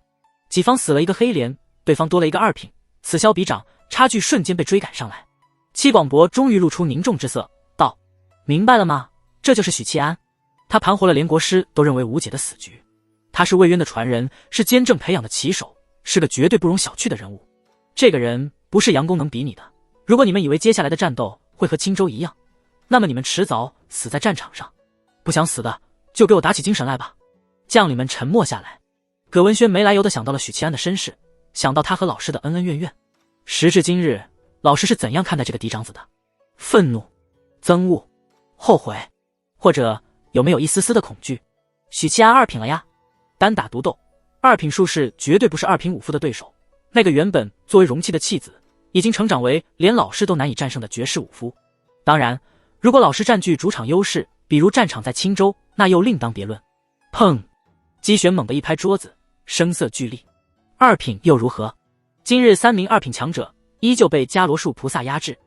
己方死了一个黑莲，对方多了一个2品，此消彼长，差距瞬间被追赶上来。戚广博终于露出凝重之色，道：明白了吗？这就是许契安，他盘活了连国师都认为无解的死局。他是魏渊的传人，是监正培养的旗手，是个绝对不容小觑的人物。这个人不是杨公能比拟的。如果你们以为接下来的战斗会和青州一样，那么你们迟早死在战场上。不想死的，就给我打起精神来吧。将领们沉默下来。葛文轩没来由的想到了许契安的身世，想到他和老师的恩恩怨怨。时至今日，老师是怎样看待这个嫡长子的？愤怒、憎恶、后悔，或者有没有一丝丝的恐惧？许契安2品了呀，单打独斗，2品术士绝对不是2品武夫的对手。那个原本作为容器的弃子，已经成长为连老师都难以战胜的绝世武夫。当然，如果老师占据主场优势，比如战场在青州，那又另当别论。砰！姬玄猛地一拍桌子，声色俱厉。2品又如何？今日3名2品强者依旧被伽罗树菩萨压制。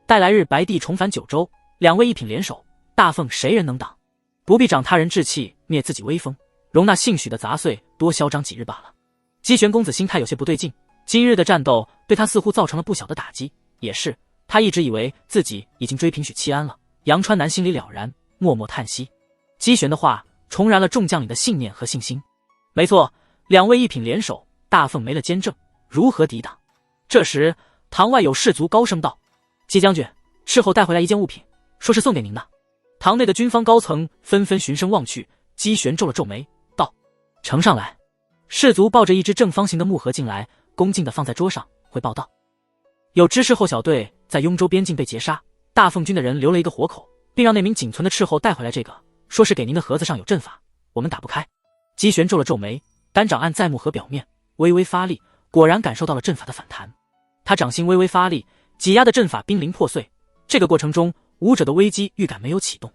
待来日白帝重返九州，2位1品联手，大凤谁人能挡？不必长他人志气，灭自己威风，容那姓许的杂碎多嚣张几日罢了。姬玄公子心态有些不对劲，今日的战斗对他似乎造成了不小的打击。也是，他一直以为自己已经追平许七安了。杨川南心里了然，默默叹息。姬玄的话重燃了众将领的信念和信心。没错，两位一品联手，大凤没了监正，如何抵挡？这时堂外有士卒高声道：姬将军，斥候带回来一件物品，说是送给您的。堂内的军方高层纷纷循声望去，姬玄皱了皱眉道：呈上来。士卒抱着一只正方形的木盒进来，恭敬地放在桌上，汇报道：有支斥候小队在雍州边境被劫杀，大凤军的人留了一个活口，并让那名仅存的斥候带回来这个，说是给您的盒子上有阵法，我们打不开。姬玄皱了皱眉，单掌按在木盒表面微微发力，果然感受到了阵法的反弹。他掌心微微发力，挤压的阵法濒临破碎。这个过程中，武者的危机预感没有启动，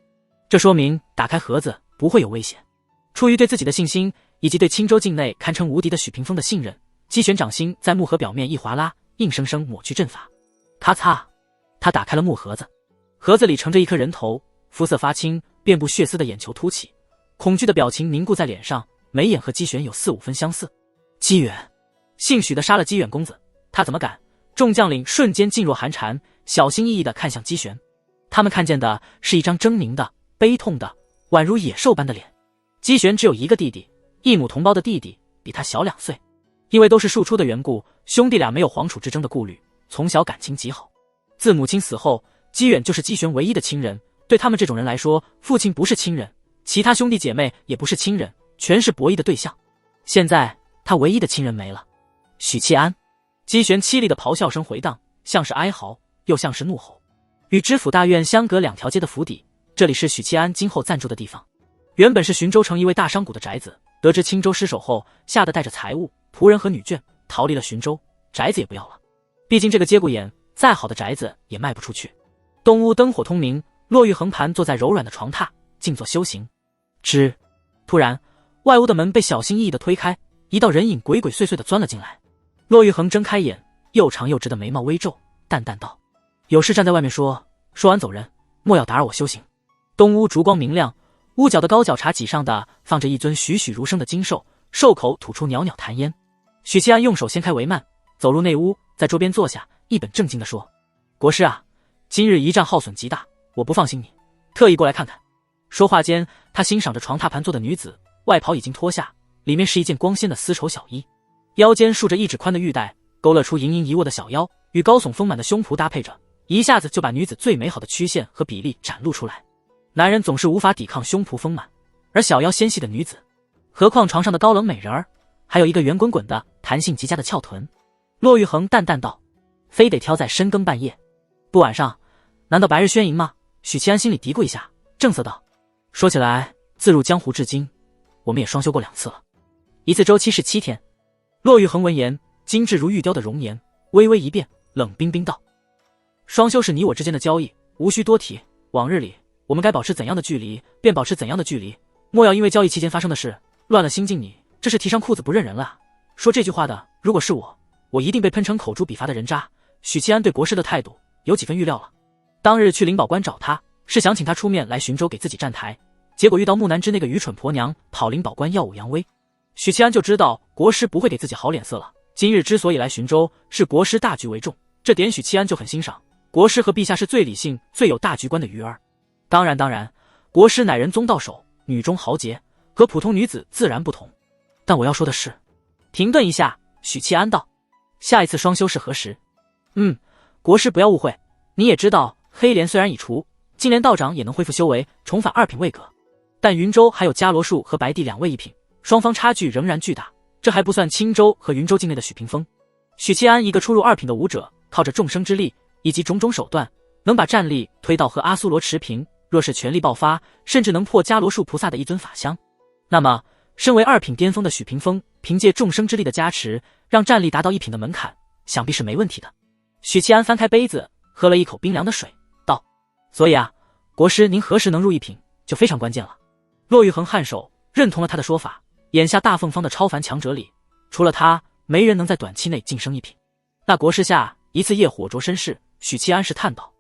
这说明打开盒子不会有危险。出于对自己的信心以及对青州境内堪称无敌的许屏风的信任，姬玄掌心在木盒表面一划拉，硬生生抹去阵法。咔嚓，他打开了木盒子，盒子里盛着一颗人头，肤色发青，遍布血丝的眼球凸起，恐惧的表情凝固在脸上，眉眼和姬玄有4-5分相似。姬远，姓许的杀了姬远公子，他怎么敢？众将领瞬间噤若寒蝉，小心翼翼地看向姬玄。他们看见的是一张狰狞的、悲痛的、宛如野兽般的脸。姬玄只有一个弟弟，一母同胞的弟弟，比他小2岁。因为都是庶出的缘故，兄弟俩没有皇储之争的顾虑，从小感情极好。自母亲死后，姬远就是姬玄唯一的亲人。对他们这种人来说，父亲不是亲人，其他兄弟姐妹也不是亲人，全是博弈的对象。现在他唯一的亲人没了。许七安。姬玄凄厉的咆哮声回荡，像是哀嚎，又像是怒吼。与知府大院相隔2条街的府邸，这里是许七安今后暂住的地方。原本是浔州城一位大商贾的宅子，得知青州失守后，吓得带着财物、仆人和女眷逃离了浔州，宅子也不要了。毕竟这个节骨眼，再好的宅子也卖不出去。东屋灯火通明，骆玉横盘坐在柔软的床榻，静坐修行。突然，外屋的门被小心翼翼地推开，一道人影鬼鬼祟祟地钻了进来。骆玉横睁开眼，又长又直的眉毛微皱，淡淡道：有事站在外面说，说完走人，莫要打扰我修行。东屋烛光明亮，屋角的高脚茶几上的放着一尊栩栩如生的金兽，兽口吐出袅袅痰烟。许七安用手掀开帷幔，走入内屋，在桌边坐下，一本正经地说：国师啊，今日一战耗损极大，我不放心你，特意过来看看。说话间，他欣赏着床榻盘坐的女子，外袍已经脱下，里面是一件光鲜的丝绸小衣，腰间束着1指宽的玉带，勾勒出盈盈一握的小腰，与高耸丰满的胸脯搭配着，一下子就把女子最美好的曲线和比例展露出来。男人总是无法抵抗胸脯丰满而小腰纤细的女子，何况床上的高冷美人儿，还有一个圆滚滚的弹性极佳的翘臀。骆玉衡淡淡道：非得挑在深更半夜，不晚上，难道白日宣营吗？许七安心里嘀咕一下，正色道：说起来，自入江湖至今，我们也双休过2次了，一次周期是7天。骆玉衡闻言，精致如玉雕的容颜微微一变，冷冰冰道：双休是你我之间的交易，无需多提。往日里我们该保持怎样的距离，便保持怎样的距离，莫要因为交易期间发生的事乱了心境。你这是提上裤子不认人了啊！说这句话的，如果是我一定被喷成口诛笔伐的人渣。许七安对国师的态度有几分预料了。当日去灵宝关找他，是想请他出面来浔州给自己站台，结果遇到木南枝那个愚蠢婆娘跑灵宝关耀武扬威。许七安就知道国师不会给自己好脸色了。今日之所以来浔州，是国师大局为重，这点许七安就很欣赏。国师和陛下是最理性、最有大局观的鱼儿。当然，国师乃人宗道首，女中豪杰，和普通女子自然不同。但我要说的是……停顿一下，许七安道：下一次双休是何时？国师不要误会，你也知道黑莲虽然已除，金莲道长也能恢复修为，重返2品位格，但云州还有伽罗树和白帝2位1品，双方差距仍然巨大。这还不算青州和云州境内的许屏风。许七安一个初入2品的武者，靠着众生之力以及种种手段，能把战力推到和阿苏罗持平，若是全力爆发，甚至能破伽罗树菩萨的一尊法相。那么身为2品巅峰的许屏风，凭借众生之力的加持，让战力达到1品的门槛，想必是没问题的。许七安翻开杯子，喝了一口冰凉的水，道：所以啊，国师您何时能入1品，就非常关键了。骆玉衡颔首，认同了他的说法。眼下大凤方的超凡强者里，除了他，没人能在短期内晋升1品。那国师下一次夜火灼身世，许七安是叹道。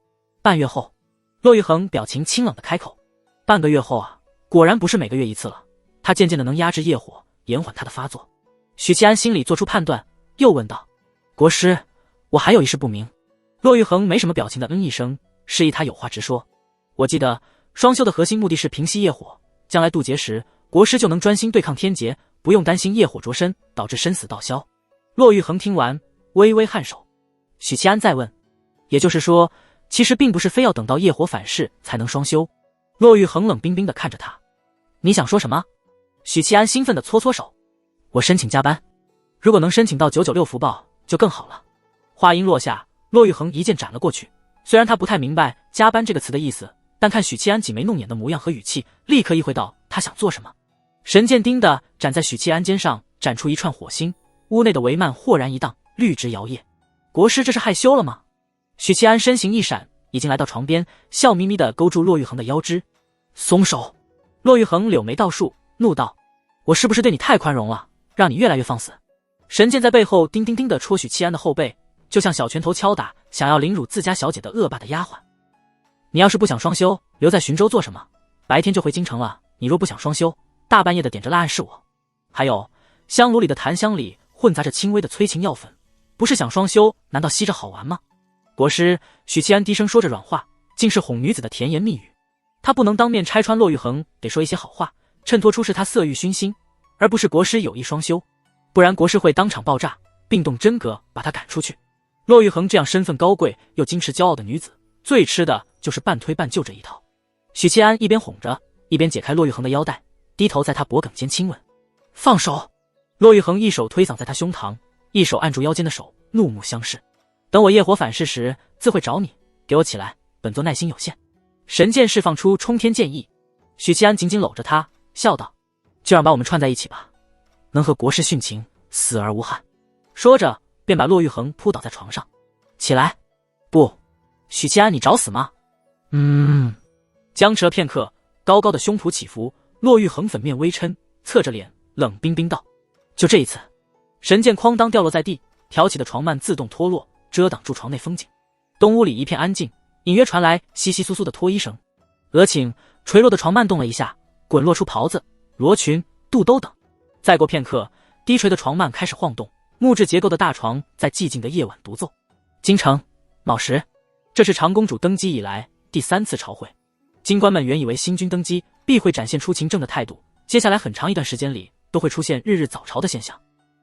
半月后，骆玉衡表情清冷的开口：半个月后啊，果然不是每个月一次了，他渐渐的能压制业火，延缓他的发作。许七安心里做出判断，又问道：国师，我还有一事不明。骆玉衡没什么表情的一声，示意他有话直说。我记得双修的核心目的是平息业火，将来渡劫时，国师就能专心对抗天劫，不用担心业火灼身导致生死道消。骆玉衡听完微微颔首。许七安再问：也就是说，其实并不是非要等到业火反噬才能双修？骆玉衡冷冰冰地看着他。你想说什么？许七安兴奋地搓搓手。我申请加班，如果能申请到996福报就更好了。话音落下，骆玉衡一剑斩了过去。虽然他不太明白加班这个词的意思，但看许七安挤眉弄眼的模样和语气，立刻意会到他想做什么。神剑叮的斩在许七安肩上，斩出一串火星，屋内的帷幔豁然一荡，绿植摇曳。国师这是害羞了吗？许七安身形一闪，已经来到床边，笑眯眯地勾住骆玉衡的腰肢。松手！骆玉衡柳眉倒竖，怒道：我是不是对你太宽容了，让你越来越放肆？神剑在背后叮叮叮地戳许七安的后背，就像小拳头敲打想要凌辱自家小姐的恶霸的丫鬟。你要是不想双修，留在寻州做什么？白天就回京城了。你若不想双修，大半夜的点着蜡暗示我。还有，香炉里的檀香里混杂着轻微的催情药粉，不是想双修，难道吸着好玩吗？国师，许七安低声说着软话，竟是哄女子的甜言蜜语。他不能当面拆穿骆玉衡，得说一些好话，衬托出是他色欲熏心，而不是国师有意双修，不然国师会当场爆炸，并动真格把他赶出去。骆玉衡这样身份高贵又矜持骄傲的女子，最吃的就是半推半就这一套。许七安一边哄着，一边解开骆玉衡的腰带，低头在他脖颈间亲吻。放手！骆玉衡一手推搡在他胸膛，一手按住腰间的手，怒目相视。等我业火反噬时，自会找你。给我起来，本座耐心有限。神剑释放出冲天剑意。许七安紧紧搂着他，笑道：就让把我们串在一起吧，能和国师殉情，死而无憾。说着便把骆玉衡扑倒在床上。起来！不！许七安，你找死吗？僵持了片刻，高高的胸脯起伏，骆玉衡粉面微嗔，侧着脸冷冰冰道：就这一次。神剑哐当掉落在地，挑起的床幔自动脱落，遮挡住床内风景。东屋里一片安静，隐约传来窸窸窣窣的脱衣声。额颈垂落的床幔动了一下，滚落出袍子、罗裙、肚兜等。再过片刻，低垂的床幔开始晃动，木质结构的大床在寂静的夜晚独奏。京城卯时，这是长公主登基以来第3次朝会。京官们原以为新君登基必会展现出勤政的态度，接下来很长一段时间里都会出现日日早朝的现象。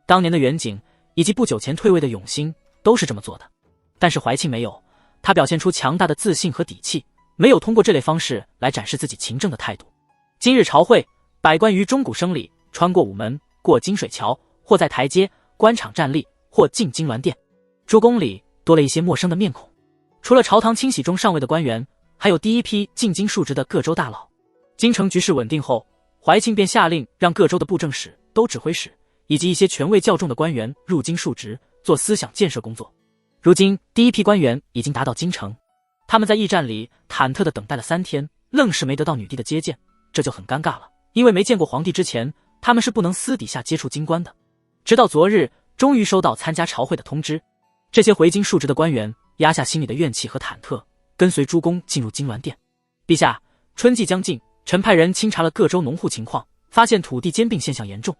当年的元景以及不久前退位的永兴都是这么做的，但是怀庆没有，他表现出强大的自信和底气，没有通过这类方式来展示自己勤政的态度。今日朝会，百官于钟鼓声里穿过午门，过金水桥，或在台阶、官场站立，或进金銮殿。诸宫里多了一些陌生的面孔，除了朝堂清洗中上位的官员，还有第一批进京述职的各州大佬。京城局势稳定后，怀庆便下令让各州的布政使、都指挥使以及一些权位较重的官员入京述职，做思想建设工作。如今第一批官员已经达到京城，他们在驿站里忐忑地等待了3天，愣是没得到女帝的接见，这就很尴尬了。因为没见过皇帝之前，他们是不能私底下接触京官的。直到昨日，终于收到参加朝会的通知。这些回京述职的官员压下心里的怨气和忐忑，跟随诸公进入金銮殿。陛下，春季将近，臣派人清查了各州农户情况，发现土地兼并现象严重。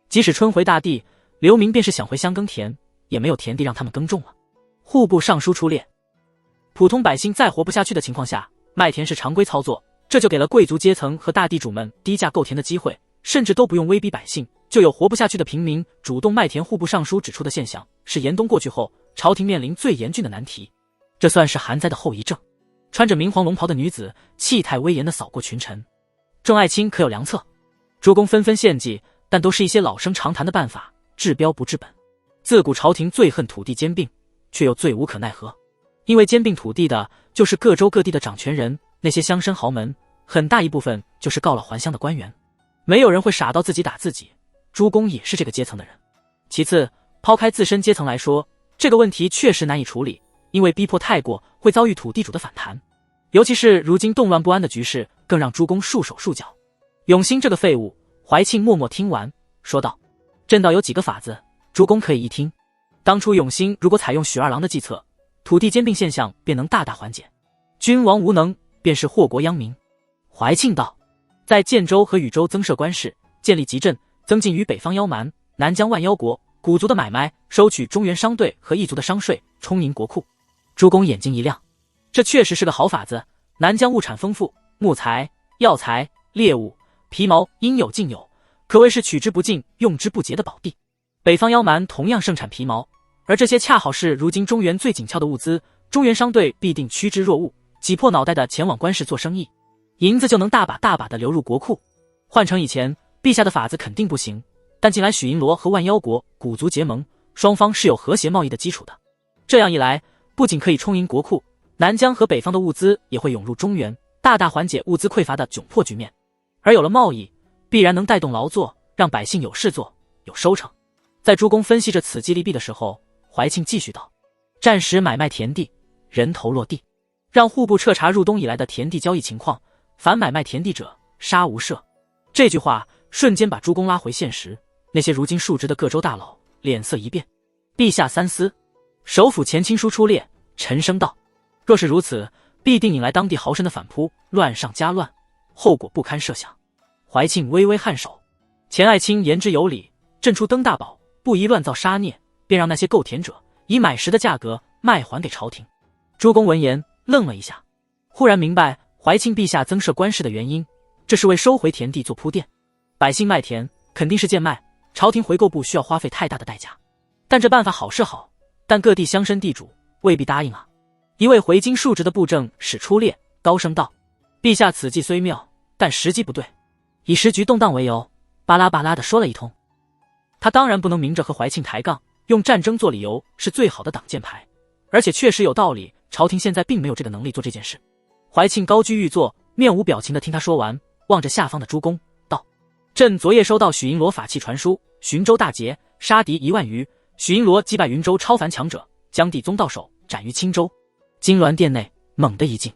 即使春回大地，流民便是想回乡耕田，也没有田地让他们耕种了。户部尚书出列，普通百姓再活不下去的情况下，卖田是常规操作，这就给了贵族阶层和大地主们低价购田的机会，甚至都不用威逼百姓，就有活不下去的平民主动卖田。户部尚书指出的现象，是严冬过去后朝廷面临最严峻的难题，这算是寒灾的后遗症。穿着明黄龙袍的女子气态威严地扫过群臣。众爱卿可有良策？诸公纷纷献计，但都是一些老生常谈的办法，治标不治本。自古朝廷最恨土地兼并，却又最无可奈何。因为兼并土地的就是各州各地的掌权人，那些乡绅豪门，很大一部分就是告老还乡的官员。没有人会傻到自己打自己，诸公也是这个阶层的人。其次，抛开自身阶层来说，这个问题确实难以处理，因为逼迫太过会遭遇土地主的反弹。尤其是如今动乱不安的局势，更让诸公束手束脚。永兴这个废物，怀庆默默听完，说道：朕倒有几个法子，诸公可以一听。当初永兴如果采用许二郎的计策，土地兼并现象便能大大缓解。君王无能，便是祸国殃民。怀庆道：在建州和禹州增设官市，建立集镇，增进于北方妖蛮、南疆万妖国古族的买卖，收取中原商队和异族的商税，充盈国库。诸公眼睛一亮，这确实是个好法子。南疆物产丰富，木材、药材、猎物、皮毛应有尽有，可谓是取之不尽、用之不竭的宝地。北方妖蛮同样盛产皮毛，而这些恰好是如今中原最紧俏的物资，中原商队必定趋之若鹜，挤破脑袋的前往官市做生意，银子就能大把大把的流入国库。换成以前，陛下的法子肯定不行，但近来许银罗和万妖国古族结盟，双方是有和谐贸易的基础的。这样一来，不仅可以充盈国库，南疆和北方的物资也会涌入中原，大大缓解物资匮乏的窘迫局面。而有了贸易，必然能带动劳作，让百姓有事做，有收成。在诸公分析着此计利弊的时候，怀庆继续道：暂时买卖田地，人头落地，让户部彻查入冬以来的田地交易情况，凡买卖田地者，杀无赦。这句话瞬间把诸公拉回现实，那些如今述职的各州大佬脸色一变。陛下三思。首辅钱钦书出列，沉声道：若是如此，必定引来当地豪绅的反扑，乱上加乱，后果不堪设想。怀庆微微颔首，钱爱卿言之有理，朕出登大宝，不宜乱造杀孽，便让那些购田者以买时的价格卖还给朝廷。诸公闻言愣了一下，忽然明白怀庆陛下增设官市的原因，这是为收回田地做铺垫。百姓卖田肯定是贱卖，朝廷回购不需要花费太大的代价。但这办法好是好，但各地乡绅地主未必答应啊。一位回京述职的布政使出列，高声道：陛下此计虽妙，但时机不对。以时局动荡为由，巴拉巴拉的说了一通。他当然不能明着和怀庆抬杠，用战争做理由是最好的挡箭牌，而且确实有道理，朝廷现在并没有这个能力做这件事。怀庆高居玉座，面无表情的听他说完，望着下方的诸公道：朕昨夜收到许银罗法器传书，寻州大捷，杀敌1万余，许银罗击败云州超凡强者，将地宗到手，斩于青州。金銮殿内猛地一静，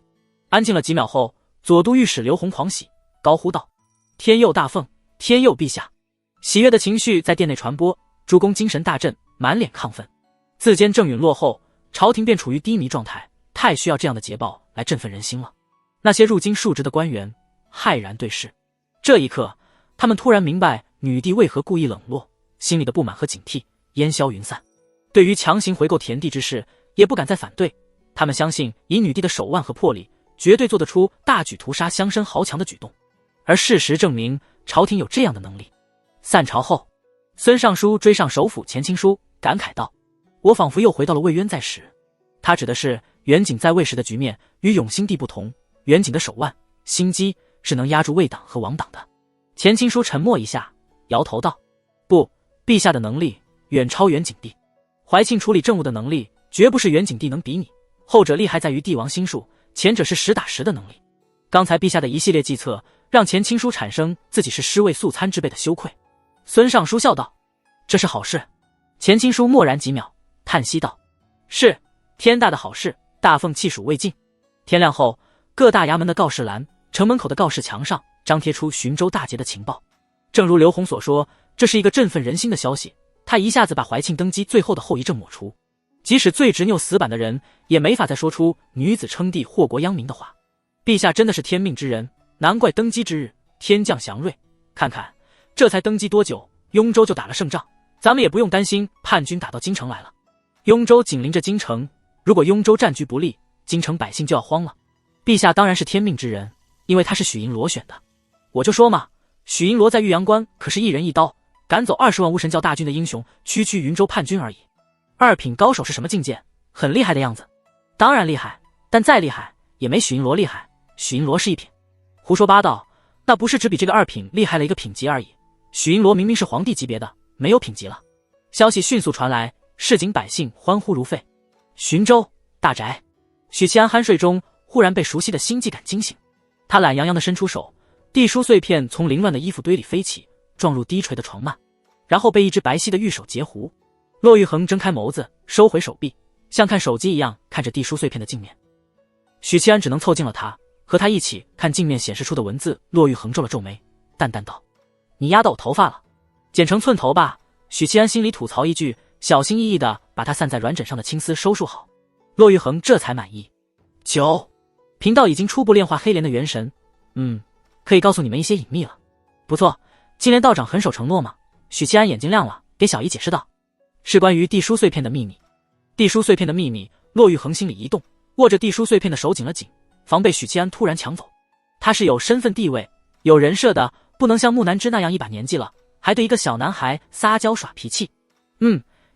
安静了几秒后，左都御史刘弘狂喜，高呼道：天佑大凤，天佑陛下！喜悦的情绪在殿内传播，诸公精神大振，满脸亢奋。自监郑允落后，朝廷便处于低迷状态，太需要这样的捷报来振奋人心了。那些入京述职的官员骇然对视，这一刻，他们突然明白女帝为何故意冷落，心里的不满和警惕烟消云散。对于强行回购田地之事，也不敢再反对。他们相信以女帝的手腕和魄力，绝对做得出大举屠杀乡绅豪强的举动。而事实证明，朝廷有这样的能力。散朝后，孙尚书追上首辅钱钦书，感慨道：我仿佛又回到了魏渊在时。他指的是袁景在位时的局面与永兴帝不同，袁景的手腕、心机是能压住魏党和王党的。钱钦书沉默一下，摇头道：不，陛下的能力远超袁景帝。怀庆处理政务的能力绝不是袁景帝能比拟，后者厉害在于帝王心术，前者是实打实的能力。刚才陛下的一系列计策，让钱钦书产生自己是尸位素餐之辈的羞愧。孙尚书笑道：这是好事。钱钦书默然几秒，叹息道：是，天大的好事，大凤气数未尽。天亮后，各大衙门的告示栏、城门口的告示墙上张贴出寻州大捷的情报。正如刘弘所说，这是一个振奋人心的消息，他一下子把怀庆登基最后的后遗症抹除。即使最执拗死板的人，也没法再说出女子称帝祸国殃民的话。陛下真的是天命之人，难怪登基之日天降祥瑞。看看这才登基多久，雍州就打了胜仗，咱们也不用担心叛军打到京城来了。雍州紧邻着京城，如果雍州战局不利，京城百姓就要慌了。陛下当然是天命之人，因为他是许银罗选的。我就说嘛，许银罗在玉阳关可是一人一刀赶走20万无神教大军的英雄，区区云州叛军而已。二品高手是什么境界？很厉害的样子。当然厉害，但再厉害也没许银罗厉害。许银罗是一品。胡说八道，那不是只比这个二品厉害了一个品级而已。许银罗明明是皇帝级别的，没有品级了。消息迅速传来，市井百姓欢呼如沸。寻州大宅，许七安酣睡中忽然被熟悉的心悸感惊醒，他懒洋洋地伸出手，地书碎片从凌乱的衣服堆里飞起，撞入低垂的床幔，然后被一只白皙的玉手截胡。骆玉衡睁开眸子，收回手臂，像看手机一样看着地书碎片的镜面。许七安只能凑近了他，和他一起看镜面显示出的文字。骆玉衡皱了皱眉，淡淡道：你压到我头发了，剪成寸头吧。许七安心里吐槽一句，小心翼翼地把他散在软枕上的青丝收束好。骆玉衡这才满意。9频道已经初步炼化黑莲的元神，可以告诉你们一些隐秘了。不错，金莲道长很守承诺嘛。许七安眼睛亮了，给小姨解释道：“是关于地书碎片的秘密。”地书碎片的秘密，骆玉衡心里一动，握着地书碎片的手紧了紧，防备许七安突然抢走。他是有身份地位、有人设的，不能像木南枝那样一把年纪了，还对一个小男孩撒娇耍脾气。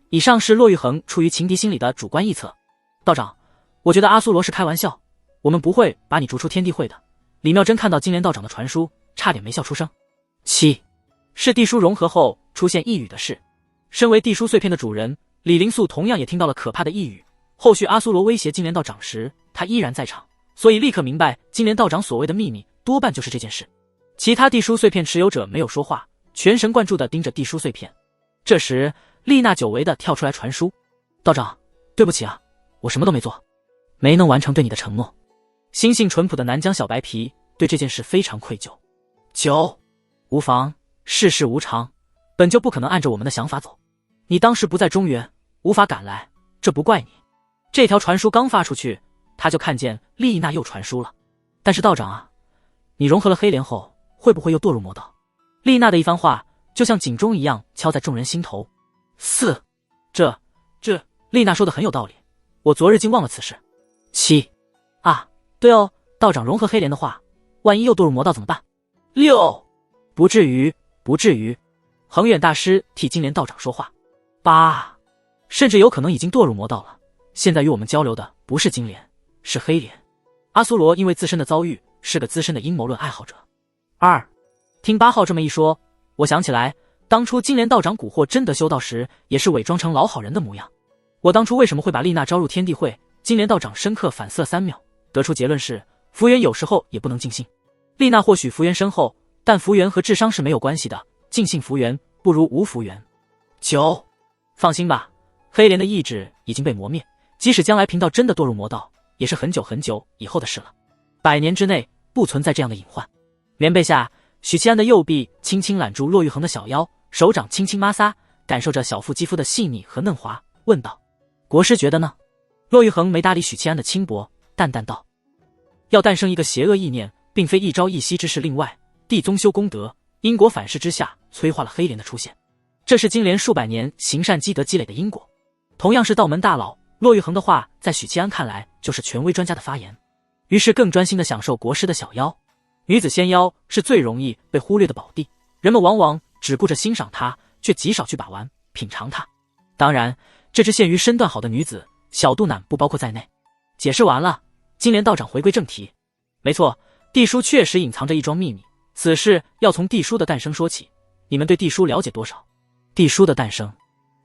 以上是骆玉衡出于情敌心理的主观臆测。道长，我觉得阿苏罗是开玩笑，我们不会把你逐出天地会的。李妙真看到金莲道长的传书，差点没笑出声。7. 是地书融合后出现异语的事。身为地书碎片的主人，李灵素同样也听到了可怕的异语。后续阿苏罗威胁金莲道长时，他依然在场，所以立刻明白金莲道长所谓的秘密多半就是这件事。其他地书碎片持有者没有说话，全神贯注地盯着地书碎片。这时丽娜久违地跳出来传书：“道长，对不起啊，我什么都没做，没能完成对你的承诺。”心性淳朴的南疆小白皮对这件事非常愧疚。9. 无妨，世事无常，本就不可能按着我们的想法走。你当时不在中原，无法赶来，这不怪你。这条传书刚发出去，他就看见丽娜又传书了。但是道长啊，你融合了黑莲后，会不会又堕入魔道？丽娜的一番话就像警钟一样敲在众人心头。4. 这丽娜说的很有道理，我昨日竟忘了此事。7. 啊，对哦，道长融合黑莲的话，万一又堕入魔道怎么办？6. 不至于，不至于。恒远大师替金莲道长说话。8. 甚至有可能已经堕入魔道了。现在与我们交流的不是金莲，是黑莲。阿苏罗因为自身的遭遇，是个资深的阴谋论爱好者。2. 听8号这么一说，我想起来，当初金莲道长蛊惑真德修道时，也是伪装成老好人的模样。我当初为什么会把丽娜招入天地会？金莲道长深刻反思了3秒，得出结论是：福缘有时候也不能尽信。丽娜或许福缘深厚，但福缘和智商是没有关系的，尽信福缘不如无福缘。9. 放心吧，黑莲的意志已经被磨灭，即使将来贫道真的堕入魔道，也是很久很久以后的事了。100年之内不存在这样的隐患。棉被下，许七安的右臂轻轻揽住骆玉衡的小腰，手掌轻轻摩挲，感受着小腹肌肤的细腻和嫩滑，问道：“国师觉得呢？”骆玉衡没搭理许七安的轻薄，淡淡道：“要诞生一个邪恶意念，并非一朝一夕之事。另外，地宗修功德，因果反噬之下，催化了黑莲的出现。这是金莲数百年行善积德积累的因果。同样是道门大佬，骆玉衡的话在许七安看来就是权威专家的发言，于是更专心地享受国师的小腰。女子纤腰是最容易被忽略的宝地，人们往往只顾着欣赏它，却极少去把玩品尝它。当然，这只限于身段好的女子，小肚腩不包括在内。解释完了，金莲道长回归正题。没错，地书确实隐藏着一桩秘密，此事要从地书的诞生说起。你们对地书了解多少？地书的诞生，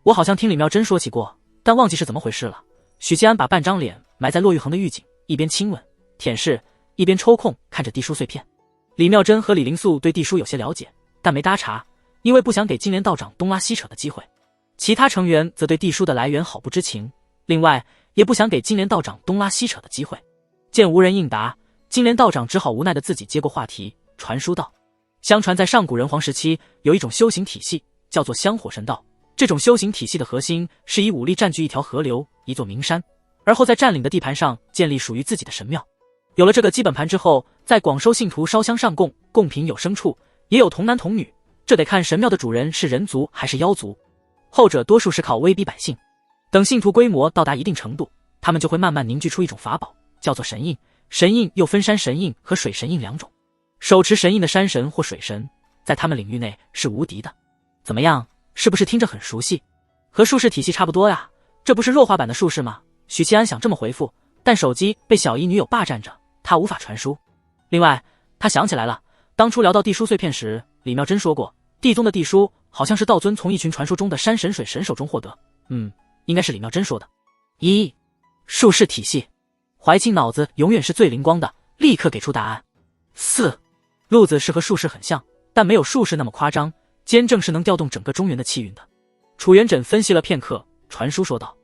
我好像听李妙真说起过，但忘记是怎么回事了。许七安把半张脸埋在骆玉衡的玉颈，一边亲吻舔舐，一边抽空看着地书碎片。李妙真和李灵素对地书有些了解，但没搭茬，因为不想给金莲道长东拉西扯的机会。其他成员则对地书的来源好不知情，另外也不想给金莲道长东拉西扯的机会。见无人应答，金莲道长只好无奈的自己接过话题，传书道：相传在上古人皇时期，有一种修行体系叫做香火神道。这种修行体系的核心是以武力占据一条河流、一座名山，而后在占领的地盘上建立属于自己的神庙。有了这个基本盘之后，在广收信徒烧香上供，供品有牲畜，也有童男童女，这得看神庙的主人是人族还是妖族，后者多数是靠威逼百姓。等信徒规模到达一定程度，他们就会慢慢凝聚出一种法宝，叫做神印。神印又分山神印和水神印两种，手持神印的山神或水神，在他们领域内是无敌的。怎么样，是不是听着很熟悉？和术士体系差不多呀，这不是弱化版的术士吗？许七安想这么回复，但手机被小姨女友霸占着，他无法传输。另外，他想起来了，当初聊到地书碎片时，李妙真说过，地宗的地书好像是道尊从一群传说中的山神水神手中获得。应该是李妙真说的。1. 术士体系，怀清脑子永远是最灵光的，立刻给出答案。4. 路子是和术士很像，但没有术士那么夸张，坚正是能调动整个中原的气运的。楚元稹分析了片刻，传书说道：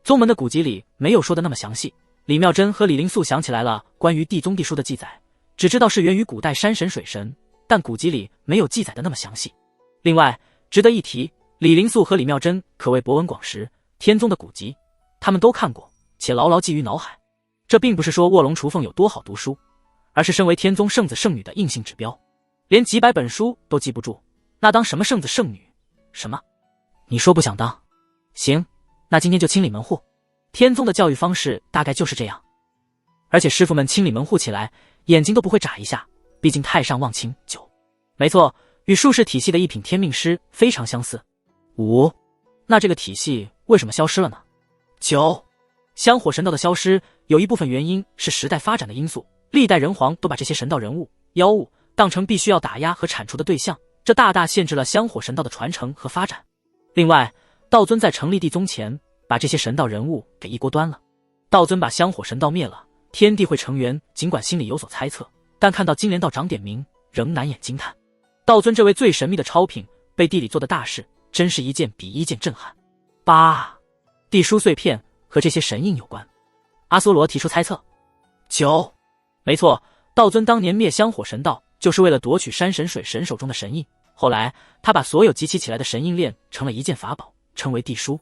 宗门的古籍里没有说的那么详细。李妙真和李灵素想起来了关于地宗地书的记载，只知道是源于古代山神水神，但古籍里没有记载的那么详细。另外值得一提，李灵素和李妙真可谓博闻广识，天宗的古籍他们都看过，且牢牢记于脑海。这并不是说卧龙雏凤有多好读书，而是身为天宗圣子圣女的硬性指标。连几百本书都记不住，那当什么圣子圣女？什么？你说不想当？行，那今天就清理门户。天宗的教育方式大概就是这样，而且师傅们清理门户起来，眼睛都不会眨一下，毕竟太上忘情。9，没错，与术士体系的一品天命师非常相似。5，那这个体系为什么消失了呢？9，香火神道的消失有一部分原因是时代发展的因素，历代人皇都把这些神道人物、妖物当成必须要打压和铲除的对象，这大大限制了香火神道的传承和发展。另外，道尊在成立地宗前，把这些神道人物给一锅端了。道尊把香火神道灭了，天地会成员尽管心里有所猜测，但看到金莲道长点名，仍难掩惊叹。道尊这位最神秘的超品，被地里做的大事，真是一件比一件震撼。8，地书碎片和这些神印有关。阿修罗提出猜测。9，没错，道尊当年灭香火神道，就是为了夺取山神水神手中的神印。后来他把所有集齐起来的神印炼成了一件法宝，称为地书。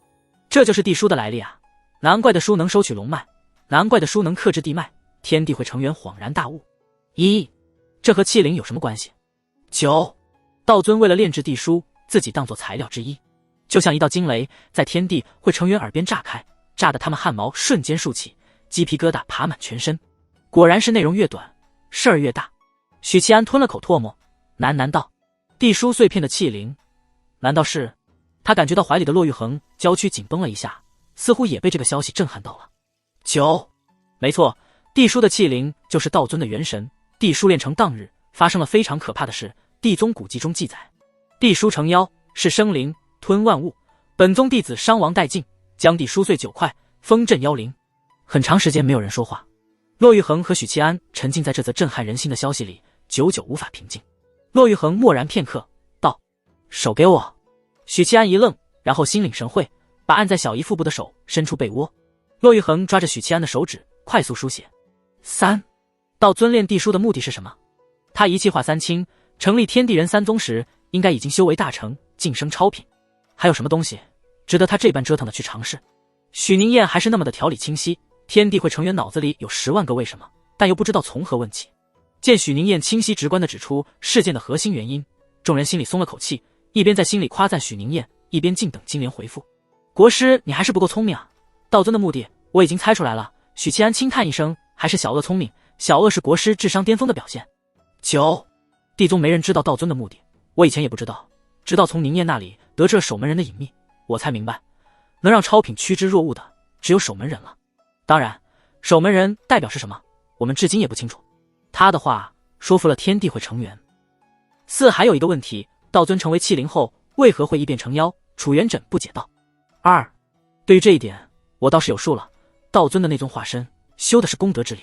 这就是地书的来历啊！难怪的书能收取龙脉，难怪的书能克制地脉。天地会成员恍然大悟。1，这和气灵有什么关系？9，道尊为了炼制地书，自己当作材料之一，就像一道惊雷在天地会成员耳边炸开，炸得他们汗毛瞬间竖起，鸡皮疙瘩爬满全身。果然是内容越短，事儿越大。许七安吞了口唾沫，喃喃道：地书碎片的气灵，难道是？他感觉到怀里的骆玉衡娇躯紧绷了一下，似乎也被这个消息震撼到了。9，没错，地书的气灵就是道尊的元神。地书炼成当日，发生了非常可怕的事。地宗古籍中记载，地书成妖，是生灵，吞万物。本宗弟子伤亡殆尽，将地书碎9块，封镇妖灵。很长时间没有人说话，骆玉衡和许七安沉浸在这则震撼人心的消息里，久久无法平静。骆玉衡默然片刻，道：手给我。许七安一愣，然后心领神会，把按在小姨腹部的手伸出被窝。骆玉衡抓着许七安的手指，快速书写。3，道尊炼地书的目的是什么？他一气化三清，成立天地人三宗时，应该已经修为大成，晋升超品。还有什么东西值得他这般折腾的去尝试？许宁燕还是那么的条理清晰，天地会成员脑子里有10万个为什么，但又不知道从何问起。见许宁燕清晰直观地指出事件的核心原因，众人心里松了口气，一边在心里夸赞许宁燕，一边静等金莲回复。国师，你还是不够聪明啊！道尊的目的我已经猜出来了。许七安轻叹一声，还是小恶聪明，小恶是国师智商巅峰的表现。9，地宗没人知道道尊的目的，我以前也不知道，直到从宁燕那里得知了守门人的隐秘，我才明白，能让超品趋之若鹜的只有守门人了。当然，守门人代表是什么，我们至今也不清楚。他的话说服了天地会成员。4，还有一个问题，道尊成为气灵后，为何会异变成妖？楚元稹不解道。2，对于这一点，我倒是有数了。道尊的那尊化身修的是功德之力，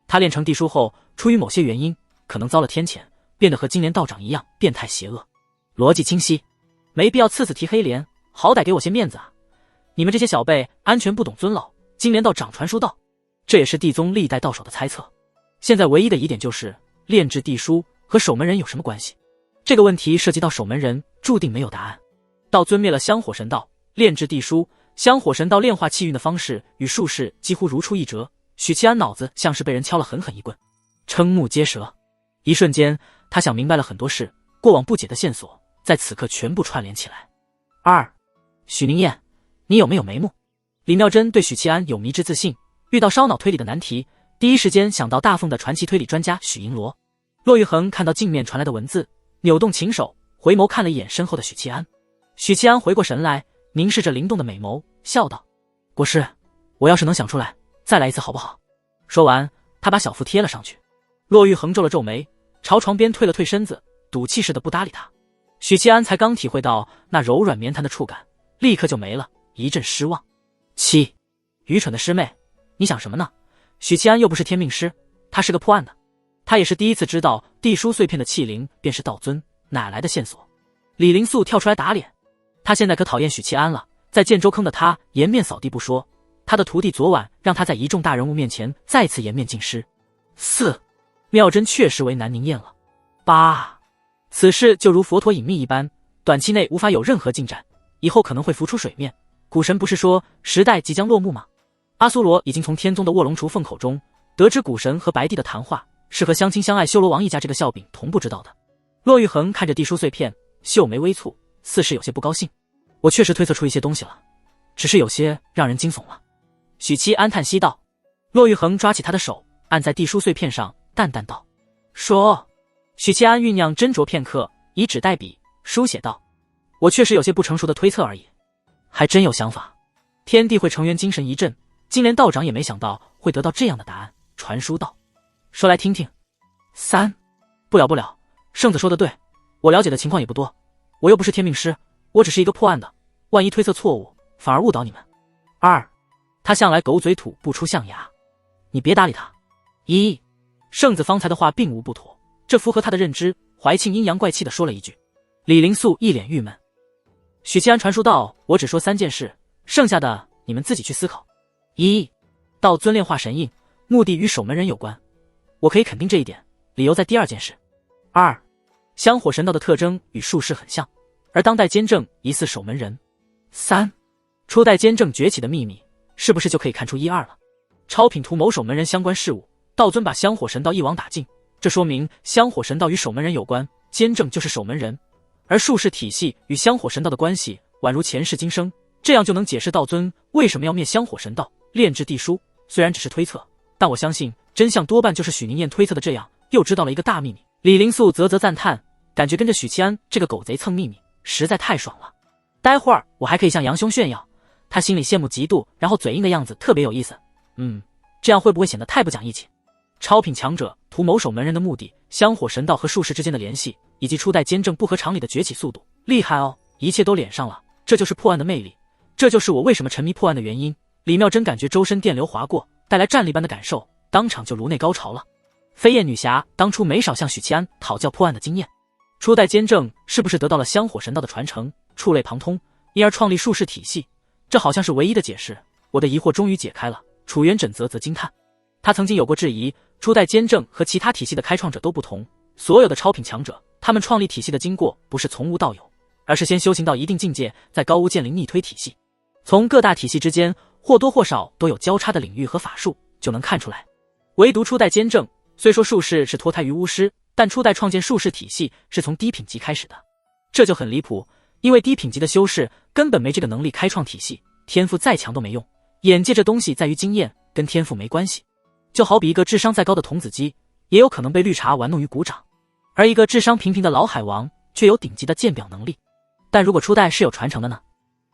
他炼成地书后，出于某些原因，可能遭了天谴，变得和金莲道长一样变态邪恶。逻辑清晰，没必要次次提黑莲，好歹给我些面子啊！你们这些小辈安全不懂尊老，金莲道长传书道，这也是地宗历代道手的猜测。现在唯一的疑点就是炼制地书和守门人有什么关系？这个问题涉及到守门人，注定没有答案。道尊灭了香火神道，炼制地书，香火神道炼化气运的方式与术士几乎如出一辙。许七安脑子像是被人敲了狠狠一棍，瞠目结舌。一瞬间，他想明白了很多事，过往不解的线索在此刻全部串联起来。2，许宁燕，你有没有眉目？李妙珍对许七安有迷之自信，遇到烧脑推理的难题，第一时间想到大凤的传奇推理专家许银罗。骆玉衡看到镜面传来的文字，扭动琴手，回眸看了一眼身后的许七安。许七安回过神来，凝视着灵动的美眸，笑道：国师，我要是能想出来，再来一次好不好？说完，他把小腹贴了上去。骆玉衡皱了皱眉，朝床边退了退身子，赌气似的不搭理他。许七安才刚体会到那柔软绵弹的触感，立刻就没了，一阵失望。7，愚蠢的师妹，你想什么呢？许七安又不是天命师，他是个破案的，他也是第一次知道地书碎片的气灵便是道尊，哪来的线索？李灵素跳出来打脸，他现在可讨厌许七安了，在建州坑的他颜面扫地不说，他的徒弟昨晚让他在一众大人物面前再次颜面尽失。4，妙真确实为难宁燕了。8，此事就如佛陀隐秘一般，短期内无法有任何进展，以后可能会浮出水面。古神不是说时代即将落幕吗？阿苏罗已经从天宗的卧龙雏凤口中得知古神和白帝的谈话是和相亲相爱修罗王一家这个笑柄同步知道的。骆玉衡看着地书碎片，秀眉微蹙，似是有些不高兴。我确实推测出一些东西了，只是有些让人惊悚了。许七安叹息道。骆玉衡抓起他的手，按在地书碎片上，淡淡道：说。许七安酝酿斟酌片刻，以纸代笔，书写道：我确实有些不成熟的推测而已，还真有想法。天地会成员精神一振，金莲道长也没想到会得到这样的答案，传书道：说来听听。3，不了，圣子说的对，我了解的情况也不多，我又不是天命师，我只是一个破案的，万一推测错误，反而误导你们。2，他向来狗嘴吐不出象牙，你别搭理他。1，圣子方才的话并无不妥，这符合他的认知。怀庆阴阳怪气地说了一句。李灵素一脸郁闷。许七安传书道：我只说3件事，剩下的你们自己去思考。1，道尊炼化神印，目的与守门人有关，我可以肯定这一点，理由在第2件事。2，香火神道的特征与术士很像，而当代监正疑似守门人。3，初代监正崛起的秘密，是不是就可以看出1、2了？超品图谋守门人相关事务，道尊把香火神道一网打尽，这说明香火神道与守门人有关，监正就是守门人，而术士体系与香火神道的关系宛如前世今生，这样就能解释道尊为什么要灭香火神道，炼制地书。虽然只是推测，但我相信真相多半就是许宁燕推测的这样，又知道了一个大秘密。李灵素啧赞叹，感觉跟着许七安这个狗贼蹭秘密实在太爽了。待会儿我还可以向杨兄炫耀，他心里羡慕嫉妒，然后嘴硬的样子特别有意思。这样会不会显得太不讲义气？超品强者图谋守门人的目的，香火神道和术士之间的联系，以及初代监正不合常理的崛起速度，厉害哦！一切都连上了，这就是破案的魅力，这就是我为什么沉迷破案的原因。李妙真感觉周身电流划过，带来战栗般的感受，当场就颅内高潮了。飞燕女侠当初没少向许七安讨教破案的经验，初代监正是不是得到了香火神道的传承，触类旁通，因而创立术士体系？这好像是唯一的解释。我的疑惑终于解开了。楚元稹则惊叹，他曾经有过质疑，初代监正和其他体系的开创者都不同，所有的超品强者，他们创立体系的经过不是从无到有，而是先修行到一定境界，再高屋建瓴逆推体系。从各大体系之间或多或少都有交叉的领域和法术，就能看出来。唯独初代监正，虽说术士是脱胎于巫师，但初代创建术士体系是从低品级开始的，这就很离谱，因为低品级的修士根本没这个能力开创体系，天赋再强都没用。眼界这东西在于经验，跟天赋没关系。就好比一个智商再高的童子鸡，也有可能被绿茶玩弄于股掌，而一个智商平平的老海王却有顶级的鉴表能力。但如果初代是有传承的呢？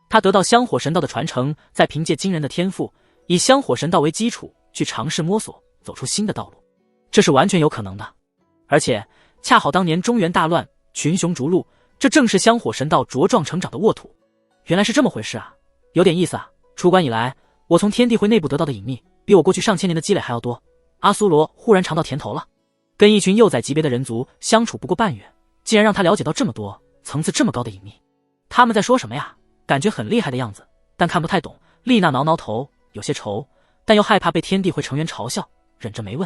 他得到香火神道的传承，再凭借惊人的天赋，以香火神道为基础去尝试摸索，走出新的道路，这是完全有可能的。而且恰好当年中原大乱，群雄逐鹿，这正是香火神道茁壮成长的沃土。原来是这么回事啊，有点意思啊。出关以来，我从天地会内部得到的隐秘，比我过去上千年的积累还要多。阿苏罗忽然尝到甜头了，跟一群幼崽级别的人族相处不过半月，竟然让他了解到这么多层次这么高的隐秘。他们在说什么呀？感觉很厉害的样子，但看不太懂。丽娜挠挠头，有些愁，但又害怕被天地会成员嘲笑，忍着没问。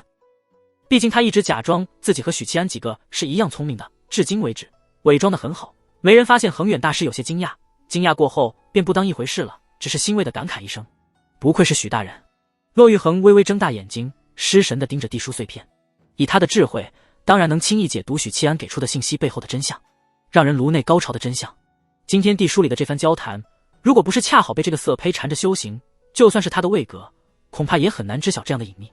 毕竟他一直假装自己和许七安几个是一样聪明的，至今为止伪装得很好，没人发现。恒远大师有些惊讶，惊讶过后便不当一回事了，只是欣慰地感慨一声，不愧是许大人。骆玉衡微微睁大眼睛，失神地盯着地书碎片，以他的智慧，当然能轻易解读许七安给出的信息背后的真相，让人颅内高潮的真相。今天地书里的这番交谈，如果不是恰好被这个色胚缠着修行，就算是他的位格，恐怕也很难知晓这样的隐秘。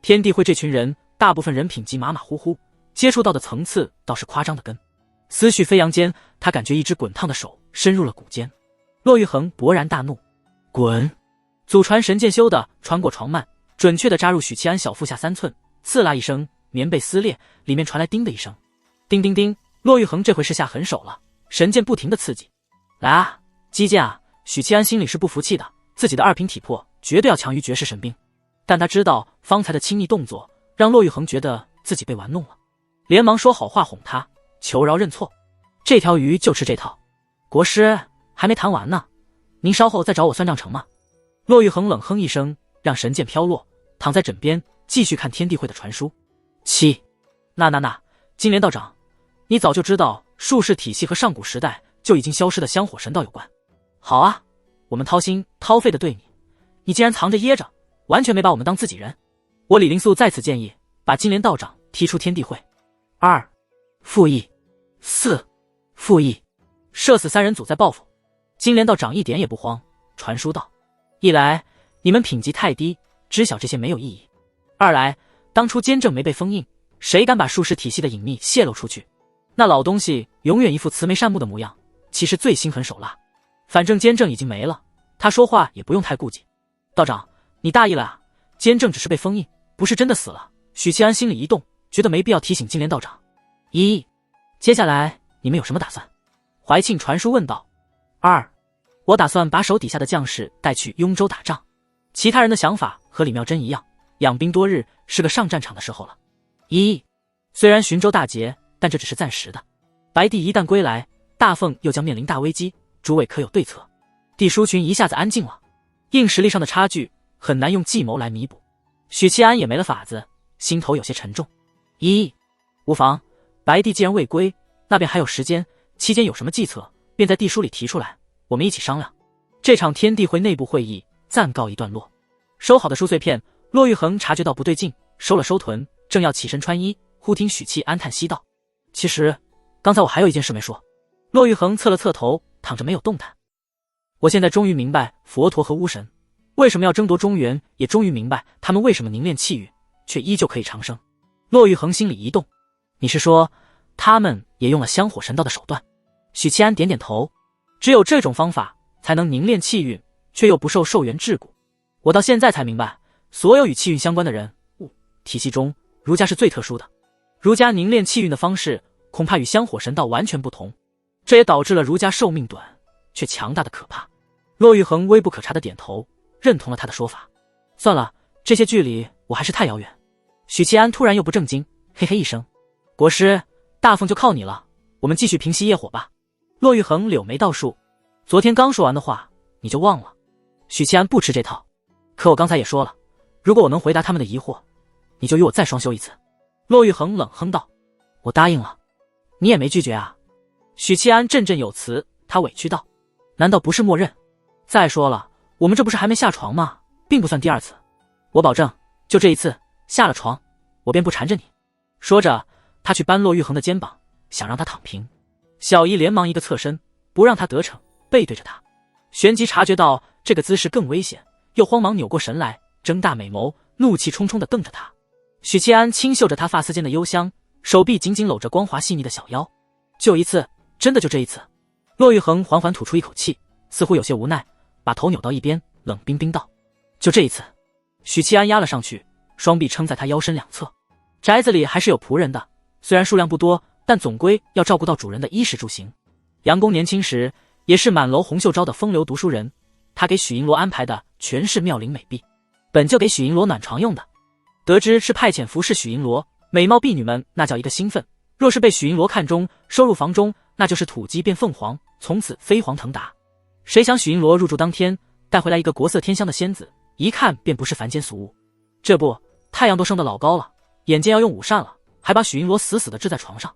天地会这群人，大部分人品级马马虎虎，接触到的层次倒是夸张的跟。思绪飞扬间，他感觉一只滚烫的手深入了骨间。骆玉衡勃然大怒，滚！祖传神剑修的穿过床幔，准确地扎入许七安小腹下3寸，刺啦一声，棉被撕裂，里面传来叮的一声。叮叮叮，骆玉衡这回是下狠手了，神剑不停地刺激。来啊，击剑啊！许七安心里是不服气的，自己的2品体魄绝对要强于绝世神兵，但他知道方才的亲昵动作让骆玉衡觉得自己被玩弄了，连忙说好话哄他，求饶认错。这条鱼就吃这套。国师还没谈完呢，您稍后再找我算账成吗？骆玉衡冷哼一声，让神剑飘落，躺在枕边继续看天地会的传书。那，金莲道长，你早就知道术士体系和上古时代就已经消失的香火神道有关。好啊，我们掏心掏肺的对你，你竟然藏着掖着，完全没把我们当自己人。我李灵素在此建议，把金莲道长踢出天地会。2. 复议。4. 复议，射死3人组再报复。金莲道长一点也不慌，传书道：一来你们品级太低，知晓这些没有意义；二来当初监正没被封印，谁敢把术士体系的隐秘泄露出去？那老东西永远一副慈眉善目的模样，其实最心狠手辣。反正监正已经没了，他说话也不用太顾忌。道长，你大意了啊，监正只是被封印，不是真的死了。许七安心里一动，觉得没必要提醒金莲道长。接下来你们有什么打算？怀庆传书问道。2. 我打算把手底下的将士带去雍州打仗。其他人的想法和李妙真一样，养兵多日是个上战场的时候了。虽然寻州大捷，但这只是暂时的。白帝一旦归来，大凤又将面临大危机，诸位可有对策？地书群一下子安静了，硬实力上的差距很难用计谋来弥补。许七安也没了法子，心头有些沉重。无妨，白帝既然未归，那便还有时间，期间有什么计策，便在地书里提出来，我们一起商量。这场天地会内部会议暂告一段落。收好的书碎片，骆玉衡察觉到不对劲，收了收臀，正要起身穿衣，忽听许七安叹息道：其实刚才我还有一件事没说。骆玉衡侧了侧头，躺着没有动弹。我现在终于明白佛陀和巫神为什么要争夺中原，也终于明白他们为什么凝练气运却依旧可以长生。骆玉衡心里一动，你是说他们也用了香火神道的手段？许七安点点头，只有这种方法才能凝练气运，却又不受寿元桎梏。我到现在才明白，所有与气运相关的人物体系中，儒家是最特殊的。儒家凝练气运的方式恐怕与香火神道完全不同，这也导致了儒家寿命短却强大的可怕。骆玉衡微不可察的点头，认同了他的说法。算了，这些距离我还是太遥远。许七安突然又不正经，嘿嘿一声：国师，大凤就靠你了，我们继续平息业火吧。骆玉衡柳眉倒竖，昨天刚说完的话你就忘了？许七安不吃这套，可我刚才也说了，如果我能回答他们的疑惑，你就与我再双修一次。骆玉衡冷哼道：我答应了，你也没拒绝啊。许七安振振有词，他委屈道：难道不是默认？再说了，我们这不是还没下床吗？并不算第二次。我保证，就这一次下了床，我便不缠着你。说着，他去扳骆玉衡的肩膀，想让他躺平。小姨连忙一个侧身，不让他得逞，背对着他。旋即察觉到这个姿势更危险，又慌忙扭过神来，睁大美眸，怒气冲冲地瞪着他。许七安轻嗅着他发丝间的幽香，手臂紧紧搂着光滑细腻的小腰。就一次，真的就这一次？骆玉衡缓缓吐出一口气，似乎有些无奈，把头扭到一边，冷冰冰道：就这一次。许七安压了上去，双臂撑在他腰身两侧。宅子里还是有仆人的，虽然数量不多，但总归要照顾到主人的衣食住行。杨公年轻时也是满楼红袖招的风流读书人，他给许银罗安排的全是妙龄美婢，本就给许银罗暖床用的。得知是派遣服侍许银罗，美貌婢女们那叫一个兴奋，若是被许银罗看中，收入房中，那就是土鸡变凤凰，从此飞黄腾达。谁想许银罗入住当天，带回来一个国色天香的仙子，一看便不是凡间俗物。这不，太阳都升得老高了，眼见要用午膳了，还把许银罗死死地支在床上。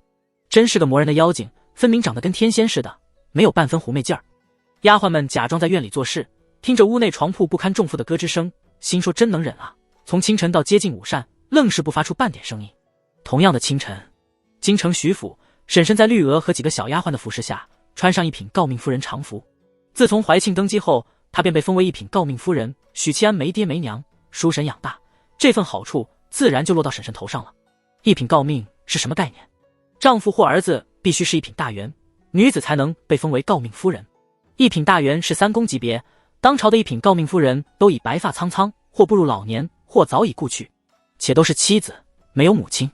真是个磨人的妖精，分明长得跟天仙似的，没有半分狐媚劲儿。丫鬟们假装在院里做事，听着屋内床铺不堪重负的咯吱声，心说真能忍啊，从清晨到接近午膳，愣是不发出半点声音。同样的清晨，京城徐府，婶婶在绿娥和几个小丫鬟的服侍下，穿上一品诰命夫人常服。自从怀庆登基后，她便被封为一品诰命夫人。许七安没爹没娘，叔婶养大，这份好处自然就落到婶婶头上了。一品诰命是什么概念？丈夫或儿子必须是一品大员，女子才能被封为诰命夫人。一品大员是3公级别，当朝的一品诰命夫人都已白发苍苍，或步入老年，或早已故去，且都是妻子，没有母亲。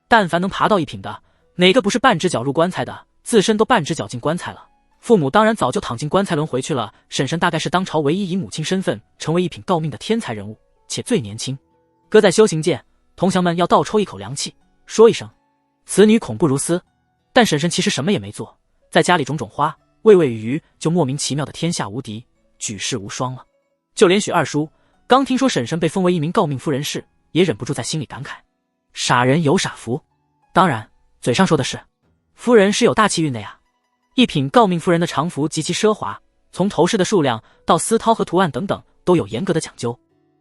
但凡能爬到一品的，哪个不是半只脚入棺材的，自身都半只脚进棺材了，父母当然早就躺进棺材轮回去了。婶婶大概是当朝唯一以母亲身份成为一品诰命的天才人物，且最年轻。搁在修行界，同乡们要倒抽一口凉气，说一声此女恐怖如斯。但婶婶其实什么也没做，在家里种种花，喂喂鱼，就莫名其妙的天下无敌，举世无双了。就连许二叔刚听说婶婶被封为一名诰命夫人时，也忍不住在心里感慨：傻人有傻福。当然，嘴上说的是，夫人是有大气运的呀。一品诰命夫人的常服极其奢华，从头饰的数量到丝绦和图案等等，都有严格的讲究。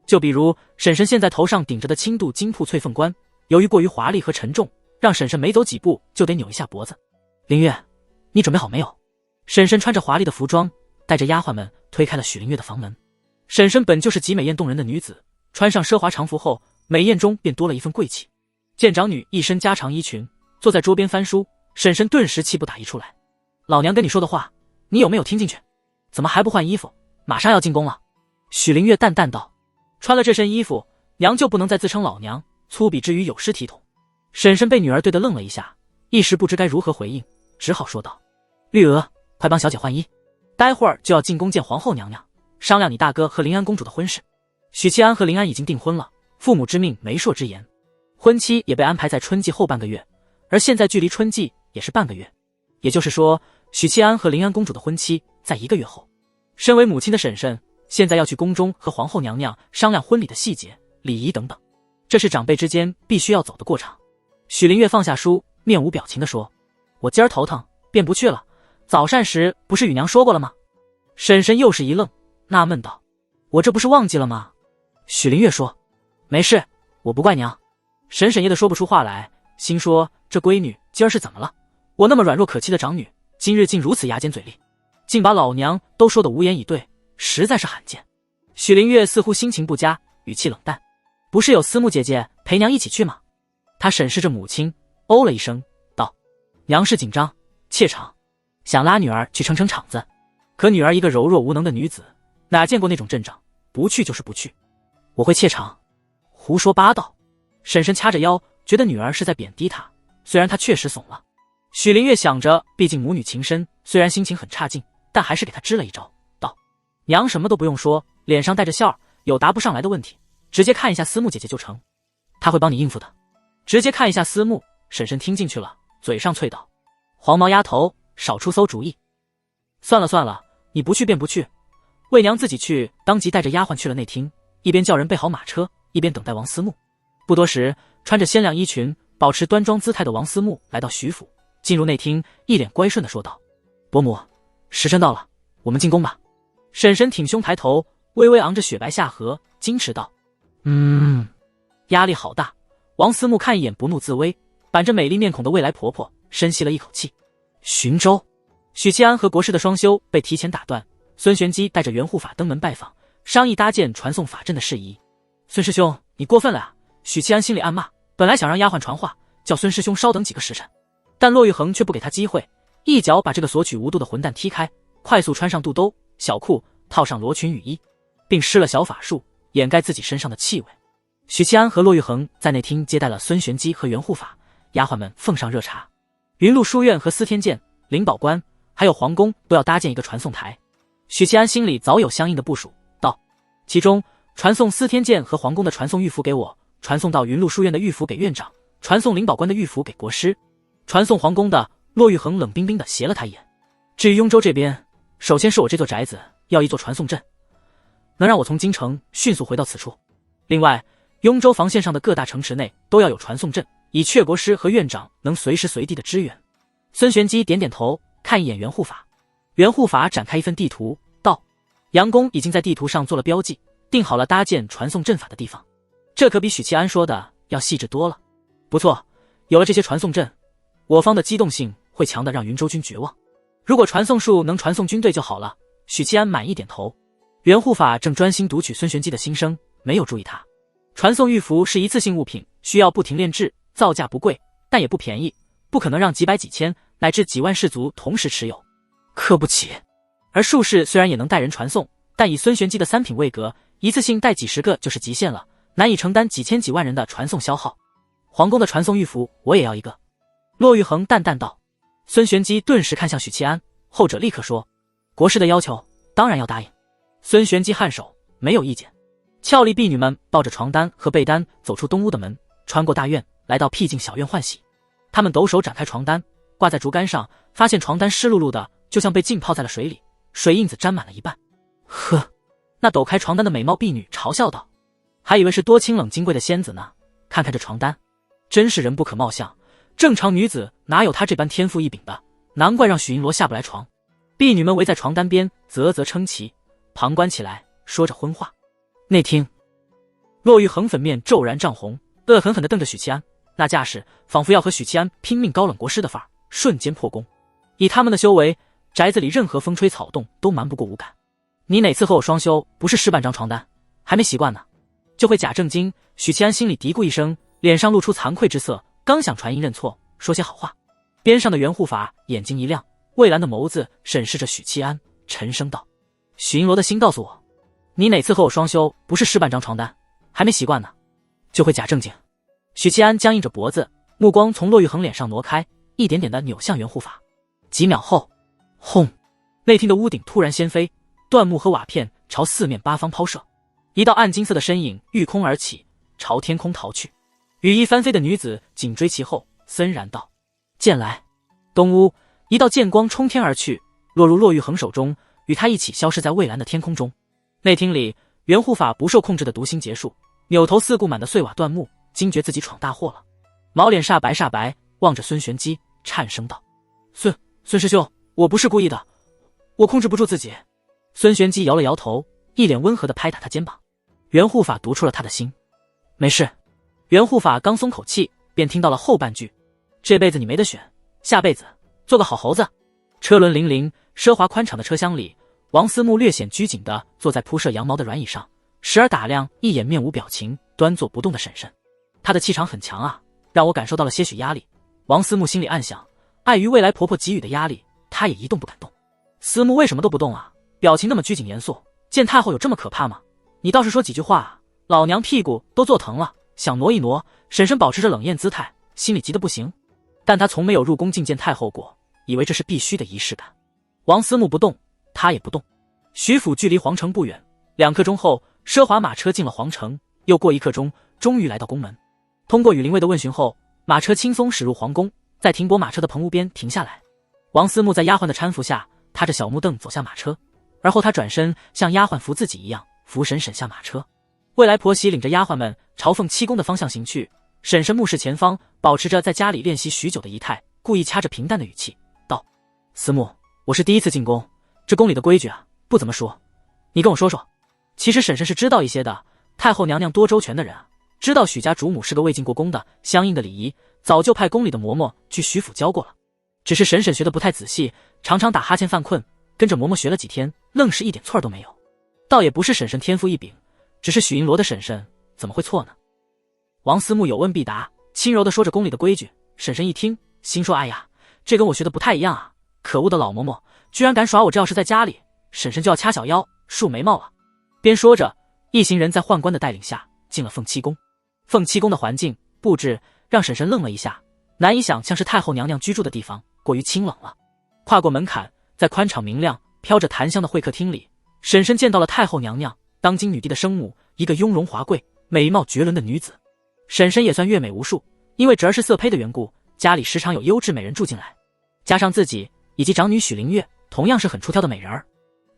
就比如婶婶现在头上顶着的轻度金铺翠凤冠，由于过于华丽和沉重，让婶婶没走几步就得扭一下脖子。林月，你准备好没有？婶婶穿着华丽的服装，带着丫鬟们推开了许林月的房门。婶婶本就是极美艳动人的女子，穿上奢华常服后，美艳中便多了一份贵气。见长女一身家常衣裙，坐在桌边翻书，婶婶顿时气不打一处来。老娘跟你说的话，你有没有听进去？怎么还不换衣服？马上要进宫了。许林月淡淡道：穿了这身衣服，娘就不能再自称老娘，粗鄙之语有失体统。婶婶被女儿对得愣了一下，一时不知该如何回应，只好说道：绿娥，快帮小姐换衣，待会儿就要进宫见皇后娘娘，商量你大哥和临安公主的婚事。许七安和临安已经订婚了，父母之命媒妁之言，婚期也被安排在春季后半个月，而现在距离春季也是半个月，也就是说许七安和临安公主的婚期在1个月后。身为母亲的婶婶现在要去宫中和皇后娘娘商量婚礼的细节、礼仪等等，这是长辈之间必须要走的过场。许林月放下书，面无表情地说：我今儿头疼，便不去了，早膳时不是与娘说过了吗？婶婶又是一愣，纳闷道：我这不是忘记了吗？许林月说：没事，我不怪娘。婶婶噎得说不出话来，心说这闺女今儿是怎么了？我那么软弱可欺的长女，今日竟如此牙尖嘴利，竟把老娘都说得无言以对，实在是罕见。许林月似乎心情不佳，语气冷淡：不是有思慕姐姐陪娘一起去吗？她审视着母亲，哦了一声道：娘是紧张怯场，想拉女儿去撑撑场子，可女儿一个柔弱无能的女子，哪见过那种阵仗，不去就是不去。我会怯场？胡说八道。婶婶掐着腰，觉得女儿是在贬低她，虽然她确实怂了。许林月想着毕竟母女情深，虽然心情很差劲，但还是给她支了一招，道：娘什么都不用说，脸上带着笑，有答不上来的问题，直接看一下思慕姐姐就成，她会帮你应付的。直接看一下思慕，婶婶听进去了，嘴上啐道：黄毛丫头，少出馊主意。算了算了，你不去便不去，为娘自己去。当即带着丫鬟去了内厅，一边叫人备好马车，一边等待王思慕。不多时，穿着鲜亮衣裙，保持端庄姿态的王思慕来到徐府，进入内厅，一脸乖顺地说道：伯母，时辰到了，我们进宫吧。婶婶挺胸抬头，微微昂着雪白下颌，矜持道：压力好大。王思慕看一眼不怒自威，板着美丽面孔的未来婆婆，深吸了一口气。寻州，许七安和国师的双修被提前打断，孙玄机带着袁护法登门拜访，商议搭建传送法阵的事宜。孙师兄，你过分了啊！许七安心里暗骂，本来想让丫鬟传话，叫孙师兄稍等几个时辰，但骆玉衡却不给他机会，一脚把这个索取无度的混蛋踢开，快速穿上肚兜、小裤，套上罗裙雨衣，并施了小法术掩盖自己身上的气味。许七安和骆玉衡在内厅接待了孙玄机和袁护法，丫鬟们奉上热茶。云麓书院和司天监、灵宝关还有皇宫都要搭建一个传送台。许七安心里早有相应的部署，道：其中传送司天监和皇宫的传送玉符给我，传送到云麓书院的玉符给院长，传送灵宝关的玉符给国师，传送皇宫的。骆玉衡冷冰冰地斜了他一眼。至于雍州这边，首先是我这座宅子要一座传送阵，能让我从京城迅速回到此处。另外，雍州防线上的各大城池内都要有传送阵，以确国师和院长能随时随地的支援。孙玄机点点头，看一眼袁护法。袁护法展开一份地图，道：杨公已经在地图上做了标记，定好了搭建传送阵法的地方。这可比许七安说的要细致多了。不错，有了这些传送阵，我方的机动性会强的让云州军绝望。如果传送术能传送军队就好了。许七安满意点头。袁护法正专心读取孙玄机的心声，没有注意他。传送玉符是一次性物品，需要不停炼制，造价不贵，但也不便宜，不可能让几百几千乃至几万士卒同时持有，氪不起。而术士虽然也能带人传送，但以孙玄机的3品位格，一次性带几10个就是极限了，难以承担几千几万人的传送消耗。皇宫的传送玉符我也要一个。骆玉衡淡淡道。孙玄机顿时看向许七安，后者立刻说：国师的要求当然要答应。孙玄机颔首，没有意见。俏丽婢女们抱着床单和被单走出东屋的门，穿过大院，来到僻静小院换洗。他们抖手展开床单，挂在竹竿上，发现床单湿漉漉的，就像被浸泡在了水里，水印子沾满了一半。呵，那抖开床单的美貌婢女嘲笑道：还以为是多清冷金贵的仙子呢，看看这床单，真是人不可貌相，正常女子哪有她这般天赋异禀的，难怪让许银罗下不来床。婢女们围在床单边啧啧称奇，旁观起来，说着荤话。内厅，骆玉衡粉面骤然涨红，恶狠狠地瞪着许七安，那架势仿佛要和许七安拼命高冷国师的范儿，瞬间破功。以他们的修为，宅子里任何风吹草动都瞒不过五感。你哪次和我双修不是湿半张床单？还没习惯呢，就会假正经。许七安心里嘀咕一声，脸上露出惭愧之色，刚想传音认错，说些好话，边上的袁护法眼睛一亮，蔚蓝的眸子审视着许七安，沉声道：“许银罗的心告诉我，你哪次和我双修不是湿半张床单？还没习惯呢，就会假正经。”许七安僵硬着脖子，目光从骆玉衡脸上挪开，一点点的扭向袁护法。几秒后，轰！内厅的屋顶突然掀飞，断木和瓦片朝四面八方抛射，一道暗金色的身影御空而起，朝天空逃去。羽衣翻飞的女子紧追其后，森然道：“剑来！”东屋一道剑光冲天而去，落入骆玉衡手中，与他一起消失在蔚蓝的天空中。内厅里，袁护法不受控制的读心结束，扭头四顾满的碎瓦断木，惊觉自己闯大祸了，毛脸煞白，望着孙玄机，颤声道：“孙师兄，我不是故意的，我控制不住自己。”孙玄机摇了摇头，一脸温和地拍打他肩膀。袁护法读出了他的心，没事。袁护法刚松口气，便听到了后半句：“这辈子你没得选，下辈子做个好猴子。”车轮粼粼，奢华宽敞的车厢里，王思慕略显拘谨地坐在铺设羊毛的软椅上，时而打量一眼面无表情、端坐不动的婶婶。她的气场很强啊，让我感受到了些许压力。王思慕心里暗想，碍于未来婆婆给予的压力，她也一动不敢动。思慕为什么都不动啊？表情那么拘谨严肃，见太后有这么可怕吗？你倒是说几句话啊，老娘屁股都坐疼了，想挪一挪。婶婶保持着冷艳姿态，心里急得不行，但她从没有入宫觐见太后过，以为这是必须的仪式感。王思慕不动，她也不动。徐府距离皇城不远，2刻钟后，奢华马车进了皇城，又过1刻钟，终于来到宫门。通过羽林卫的问询后，马车轻松驶入皇宫，在停泊马车的棚屋边停下来。王思慕在丫鬟的搀扶下，踏着小木凳走下马车，而后他转身像丫鬟扶自己一样扶婶婶下马车。未来婆媳领着丫鬟们朝凤七宫的方向行去，婶婶目视前方，保持着在家里练习许久的仪态，故意掐着平淡的语气道：“思慕，我是第一次进宫，这宫里的规矩啊，不怎么说，你跟我说说。”其实婶婶是知道一些的，太后娘娘多周全的人啊，知道许家主母是个未进过宫的，相应的礼仪早就派宫里的嬷嬷去许府教过了。只是婶婶学得不太仔细，常常打哈欠犯困，跟着嬷嬷学了几天，愣是一点错都没有。倒也不是婶婶天赋异禀，只是许银罗的婶婶怎么会错呢？王思慕有问必答，轻柔地说着宫里的规矩。婶婶一听，心说：“哎呀，这跟我学的不太一样啊！可恶的老嬷嬷，居然敢耍我！这要是在家里，婶婶就要掐小腰、竖眉毛了。”边说着，一行人在宦官的带领下进了凤七宫。凤七宫的环境布置让婶婶愣了一下，难以想象是太后娘娘居住的地方，过于清冷了。跨过门槛，在宽敞明亮、飘着檀香的会客厅里，婶婶见到了太后娘娘，当今女帝的生母，一个雍容华贵、美貌绝伦的女子。婶婶也算阅美无数，因为侄儿是色胚的缘故，家里时常有优质美人住进来，加上自己以及长女许灵月，同样是很出挑的美人儿。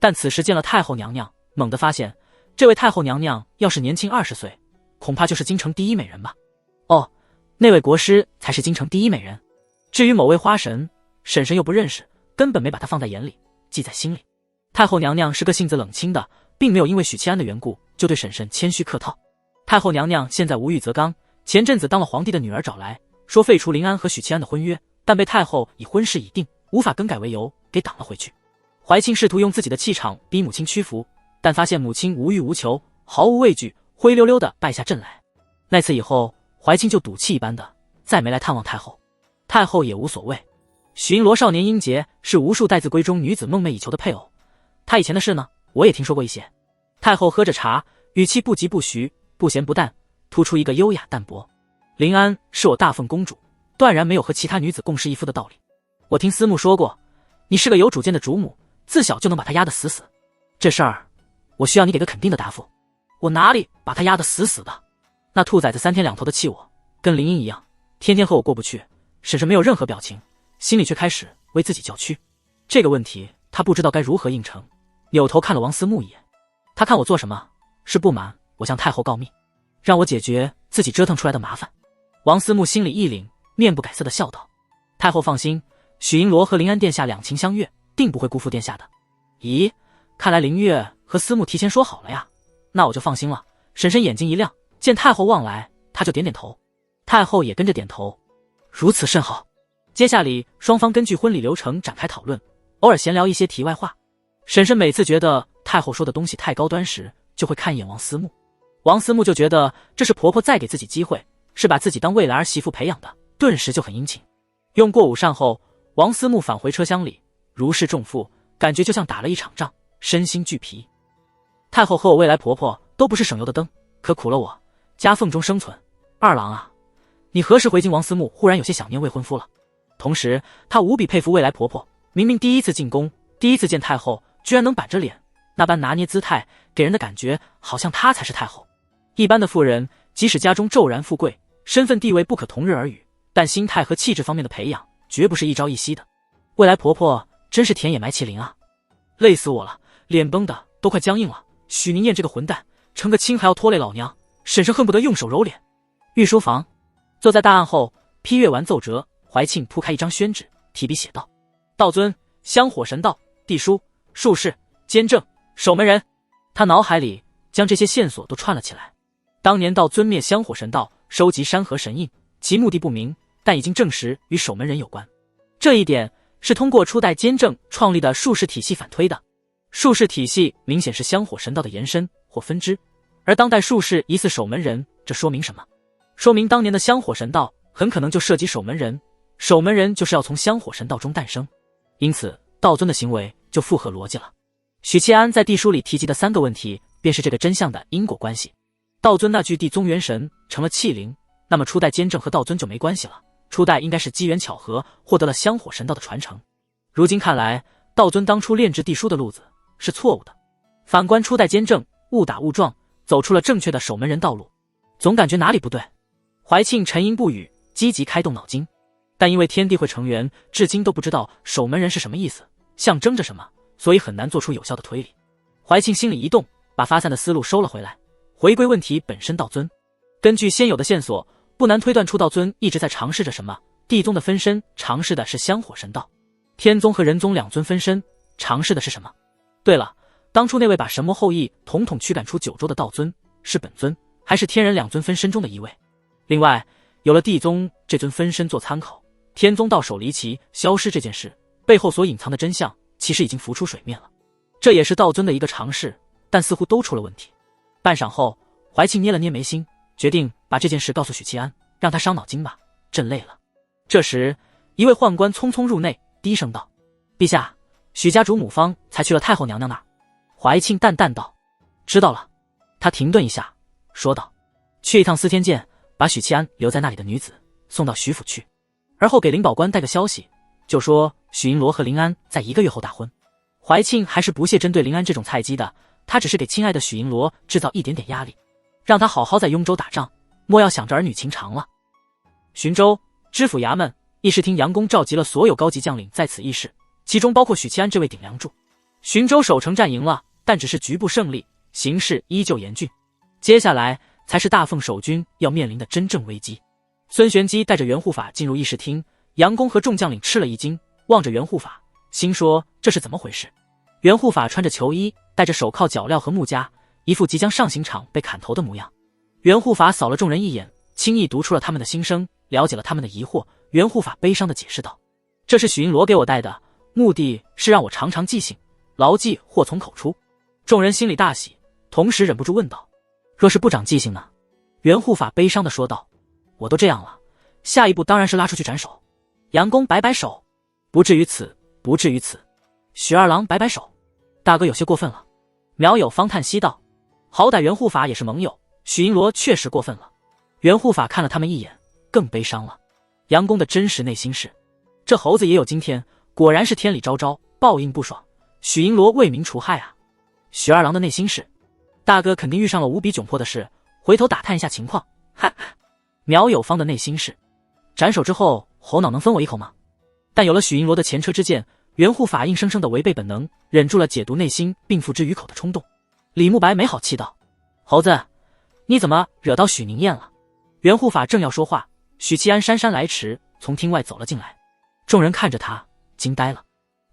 但此时见了太后娘娘，猛地发现，这位太后娘娘要是年轻20岁，恐怕就是京城第一美人吧。哦，那位国师才是京城第一美人。至于某位花神，婶婶又不认识，根本没把她放在眼里，记在心里。太后娘娘是个性子冷清的，并没有因为许七安的缘故就对婶婶谦虚客套。太后娘娘现在无欲则刚，前阵子当了皇帝的女儿找来，说废除临安和许七安的婚约，但被太后以婚事已定，无法更改为由给挡了回去。怀庆试图用自己的气场逼母亲屈服，但发现母亲无欲无求，毫无畏惧，灰溜溜的败下阵来。那次以后，怀庆就赌气一般的再没来探望太后，太后也无所谓。许银罗少年英杰，是无数待字闺中女子梦寐以求的配偶，他以前的事呢，我也听说过一些。太后喝着茶，语气不疾不徐，不咸不淡，突出一个优雅淡泊。临安是我大凤公主，断然没有和其他女子共侍一夫的道理。我听思慕说过，你是个有主见的主母，自小就能把她压得死死。这事儿，我需要你给个肯定的答复。我哪里把她压得死死的？那兔崽子3天2头的气我，跟林英一样，天天和我过不去。婶婶没有任何表情，心里却开始为自己叫屈。这个问题，她不知道该如何应承，扭头看了王思慕一眼。他看我做什么？是不满我向太后告密，让我解决自己折腾出来的麻烦。王思慕心里一凛，面不改色地笑道：“太后放心，许银罗和临安殿下两情相悦，定不会辜负殿下的。”咦，看来林月和思慕提前说好了呀，那我就放心了。婶婶眼睛一亮，见太后望来，她就点点头。太后也跟着点头，如此甚好。接下里双方根据婚礼流程展开讨论，偶尔闲聊一些题外话。婶婶每次觉得太后说的东西太高端时，就会看一眼王思慕。王思慕就觉得这是婆婆再给自己机会，是把自己当未来儿媳妇培养的，顿时就很殷勤。用过午膳后，王思慕返回车厢里，如释重负，感觉就像打了一场仗，身心俱疲。太后和我未来婆婆都不是省油的灯，可苦了我，夹缝中生存。二郎啊，你何时回京？王思慕忽然有些想念未婚夫了。同时他无比佩服未来婆婆，明明第一次进宫，第一次见太后，居然能板着脸，那般拿捏姿态，给人的感觉好像她才是太后。一般的妇人，即使家中骤然富贵，身份地位不可同日而语，但心态和气质方面的培养，绝不是一朝一夕的。未来婆婆真是田野埋麒麟啊，累死我了，脸绷的都快僵硬了。许宁燕这个混蛋，成个亲还要拖累老娘，婶婶恨不得用手揉脸。御书房，坐在大案后，批阅完奏折，怀庆铺开一张宣纸，提笔写道：道尊，香火神道，地书、术士、监正、守门人。他脑海里将这些线索都串了起来。当年道尊灭香火神道，收集山河神印，其目的不明，但已经证实与守门人有关。这一点是通过初代监正创立的术士体系反推的。术士体系明显是香火神道的延伸或分支，而当代术士疑似守门人，这说明什么？说明当年的香火神道很可能就涉及守门人，守门人就是要从香火神道中诞生，因此道尊的行为就符合逻辑了。许七安在地书里提及的3个问题，便是这个真相的因果关系。道尊那具地宗元神成了弃灵，那么初代监正和道尊就没关系了，初代应该是机缘巧合获得了香火神道的传承。如今看来，道尊当初炼制地书的路子是错误的，反观初代监正误打误撞走出了正确的守门人道路，总感觉哪里不对。怀庆沉吟不语，积极开动脑筋，但因为天地会成员至今都不知道守门人是什么意思，象征着什么，所以很难做出有效的推理。怀庆心里一动，把发散的思路收了回来，回归问题本身。道尊根据现有的线索，不难推断出道尊一直在尝试着什么。地宗的分身尝试的是香火神道，天宗和人宗2尊分身尝试的是什么？对了，当初那位把神魔后裔统统驱赶出九州的道尊，是本尊还是天人2尊分身中的一位？另外，有了地宗这尊分身做参考，天宗到手离奇消失这件事背后所隐藏的真相，其实已经浮出水面了。这也是道尊的一个尝试，但似乎都出了问题。半晌后，怀庆捏了捏眉心，决定把这件事告诉许七安，让他伤脑筋吧，朕累了。这时，一位宦官匆匆入内，低声道：陛下，许家主母方才去了太后娘娘那儿。怀庆淡淡道：知道了。他停顿一下，说道：去一趟司天监，把许七安留在那里的女子送到许府去，而后给林保官带个消息，就说许银罗和林安在1个月后大婚。怀庆还是不屑针对林安这种菜鸡的，他只是给亲爱的许银罗制造一点点压力，让他好好在雍州打仗，莫要想着儿女情长了。浔州知府衙门议事厅杨公召集了所有高级将领在此议事，其中包括许七安这位顶梁柱。浔州守城战赢了，但只是局部胜利，形势依旧严峻，接下来才是大奉守军要面临的真正危机。孙玄机带着袁护法进入议事厅，杨公和众将领吃了一惊，望着袁护法，心说这是怎么回事？袁护法穿着囚衣，戴着手铐脚镣和木枷，一副即将上刑场被砍头的模样。袁护法扫了众人一眼，轻易读出了他们的心声，了解了他们的疑惑。袁护法悲伤地解释道：这是许银罗给我带的，目的是让我常常记性，牢记祸从口出。众人心里大喜，同时忍不住问道：若是不长记性呢？袁护法悲伤地说道：我都这样了，下一步当然是拉出去斩首。杨公摆摆手：不至于此，不至于此。许二郎摆摆手：大哥有些过分了。苗有方叹息道：好歹袁护法也是盟友，许银罗确实过分了。袁护法看了他们一眼，更悲伤了。杨公的真实内心是：这猴子也有今天，果然是天理昭昭，报应不爽。许银罗为民除害啊。许二郎的内心是：大哥肯定遇上了无比窘迫的事，回头打探一下情况。哈哈。苗有方的内心是：斩首之后，猴脑能分我一口吗？但有了许银罗的前车之鉴，袁护法硬生生的违背本能，忍住了解读内心并付之于口的冲动。李慕白没好气道：猴子，你怎么惹到许宁燕了？袁护法正要说话，许七安姗姗来迟，从厅外走了进来。众人看着他，惊呆了。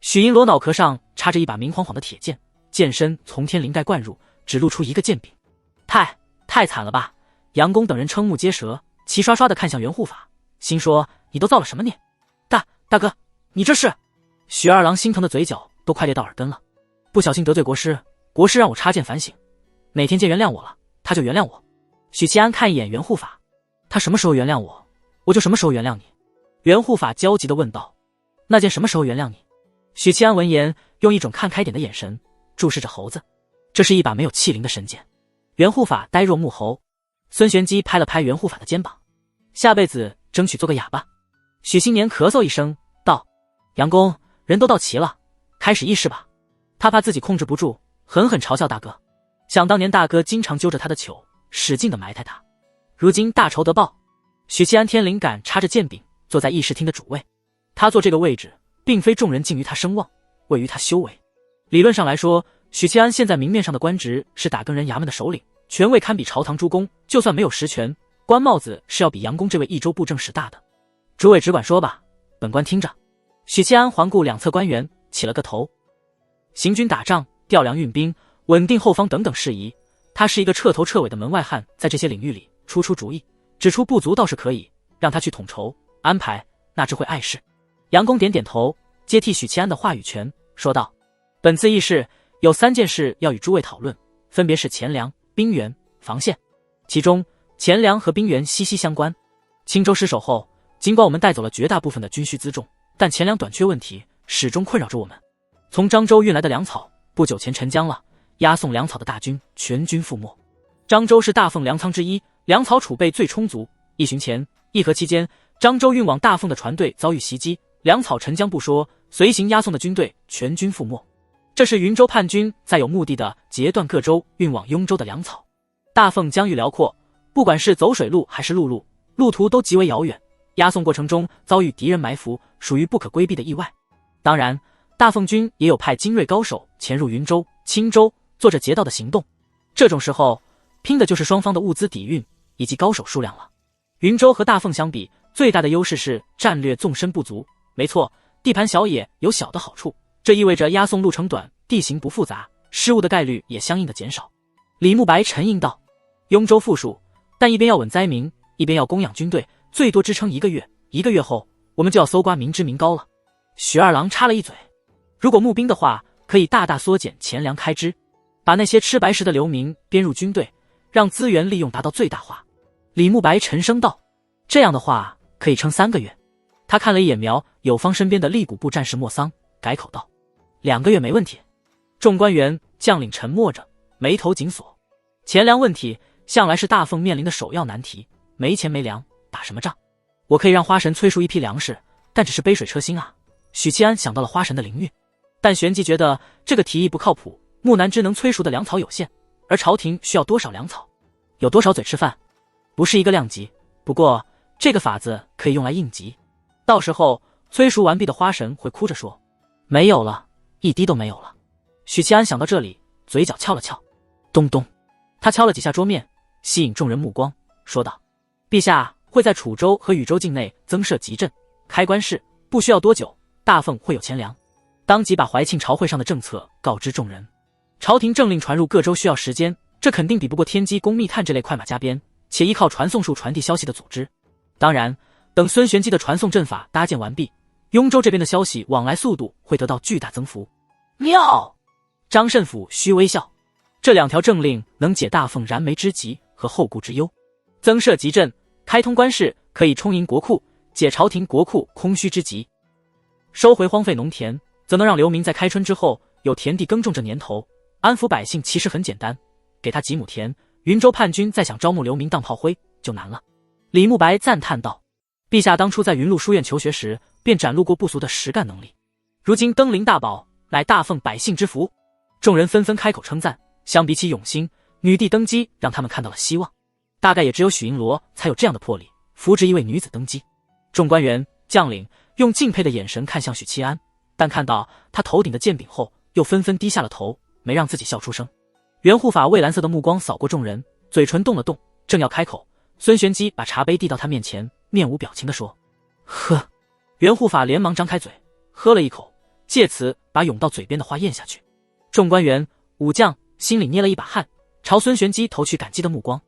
许银罗脑壳上插着一把明晃晃的铁剑，剑身从天灵盖灌入，只露出一个剑柄。太惨了吧！杨公等人瞠目结舌，齐刷刷地看向袁护法，心说：你都造了什么孽？大哥，你这是……许二郎心疼的嘴角都快裂到耳根了，不小心得罪国师，国师让我插剑反省，哪天剑原谅我了，他就原谅我。许七安看一眼袁护法，他什么时候原谅我，我就什么时候原谅你。袁护法焦急地问道：那剑什么时候原谅你？许七安闻言，用一种看开点的眼神注视着猴子，这是一把没有器灵的神剑。袁护法呆若木猴。孙玄机拍了拍袁护法的肩膀，下辈子争取做个哑巴。许新年咳嗽一声道：杨公，人都到齐了，开始议事吧。他怕自己控制不住，狠狠嘲笑大哥。想当年大哥经常揪着他的糗，使劲地埋汰他，如今大仇得报。许七安天灵感插着剑柄，坐在议事厅的主位。他坐这个位置，并非众人敬于他声望，位于他修为。理论上来说，许七安现在明面上的官职是打更人衙门的首领，权位堪比朝堂诸公，就算没有实权，官帽子是要比杨公这位益州布政使大的。诸位只管说吧，本官听着。许七安环顾两侧官员，起了个头。行军打仗、调粮运兵、稳定后方等等事宜，他是一个彻头彻尾的门外汉，在这些领域里出主意，指出不足倒是可以，让他去统筹安排，那只会碍事。杨公点点头，接替许七安的话语权，说道：本次议事有3件事要与诸位讨论，分别是钱粮、兵源、防线。其中钱粮和兵源息息相关。青州失守后，尽管我们带走了绝大部分的军需辎重，但钱粮短缺问题始终困扰着我们。从漳州运来的粮草不久前沉江了，押送粮草的大军全军覆没。漳州是大凤粮仓之一，粮草储备最充足。1旬前，议和期间，漳州运往大凤的船队遭遇袭击，粮草沉江不说，随行押送的军队全军覆没。这是云州叛军在有目的地截断各州运往雍州的粮草。大凤疆域辽阔，不管是走水路还是陆路，路途都极为遥远，押送过程中遭遇敌人埋伏，属于不可规避的意外。当然，大凤军也有派精锐高手潜入云州、青州，做着劫道的行动。这种时候，拼的就是双方的物资底蕴以及高手数量了。云州和大凤相比，最大的优势是战略纵深不足。没错，地盘小也有小的好处，这意味着押送路程短，地形不复杂，失误的概率也相应的减少。李慕白沉吟道：雍州富庶，但一边要稳灾民，一边要供养军队，最多支撑1个月，1个月后我们就要搜刮民脂民膏了。许二郎插了一嘴：如果募兵的话，可以大大缩减钱粮开支，把那些吃白食的流民编入军队，让资源利用达到最大化。李慕白沉声道：这样的话可以撑3个月。他看了一眼苗有方身边的吏谷部战士莫桑，改口道：2个月没问题。众官员将领沉默着，眉头紧锁。钱粮问题向来是大凤面临的首要难题，没钱没粮，打什么仗？我可以让花神催熟一批粮食，但只是杯水车薪啊。许七安想到了花神的灵运，但旋即觉得这个提议不靠谱。木南枝能催熟的粮草有限，而朝廷需要多少粮草，有多少嘴吃饭，不是一个量级。不过这个法子可以用来应急，到时候催熟完毕的花神会哭着说没有了，一滴都没有了。许七安想到这里，嘴角翘了翘。咚咚，他敲了几下桌面，吸引众人目光，说道：陛下会在楚州和禹州境内增设集镇，开关市，不需要多久，大凤会有钱粮。当即把怀庆朝会上的政策告知众人。朝廷政令传入各州需要时间，这肯定比不过天机公密探这类快马加鞭且依靠传送术传递消息的组织。当然，等孙玄机的传送阵法搭建完毕，雍州这边的消息往来速度会得到巨大增幅。妙！张慎甫虚微笑，这2条政令能解大凤燃眉之急和后顾之忧。增设集镇，开通关市，可以充盈国库，解朝廷国库空虚之急。收回荒废农田，则能让流民在开春之后有田地耕种这年头。安抚百姓其实很简单，给他几亩田，云州叛军再想招募流民当炮灰就难了。李慕白赞叹道：陛下当初在云麓书院求学时便展露过不俗的实干能力，如今登临大宝，乃大奉百姓之福。众人纷纷开口称赞，相比起永兴，女帝登基让他们看到了希望。大概也只有许银罗才有这样的魄力，扶植一位女子登基。众官员将领用敬佩的眼神看向许七安，但看到他头顶的剑柄后，又纷纷低下了头，没让自己笑出声。袁护法蔚蓝色的目光扫过众人，嘴唇动了动，正要开口，孙玄机把茶杯递到他面前，面无表情地说：喝。袁护法连忙张开嘴，喝了一口，借此把涌到嘴边的话咽下去。众官员武将心里捏了一把汗，朝孙玄机投去感激的目光。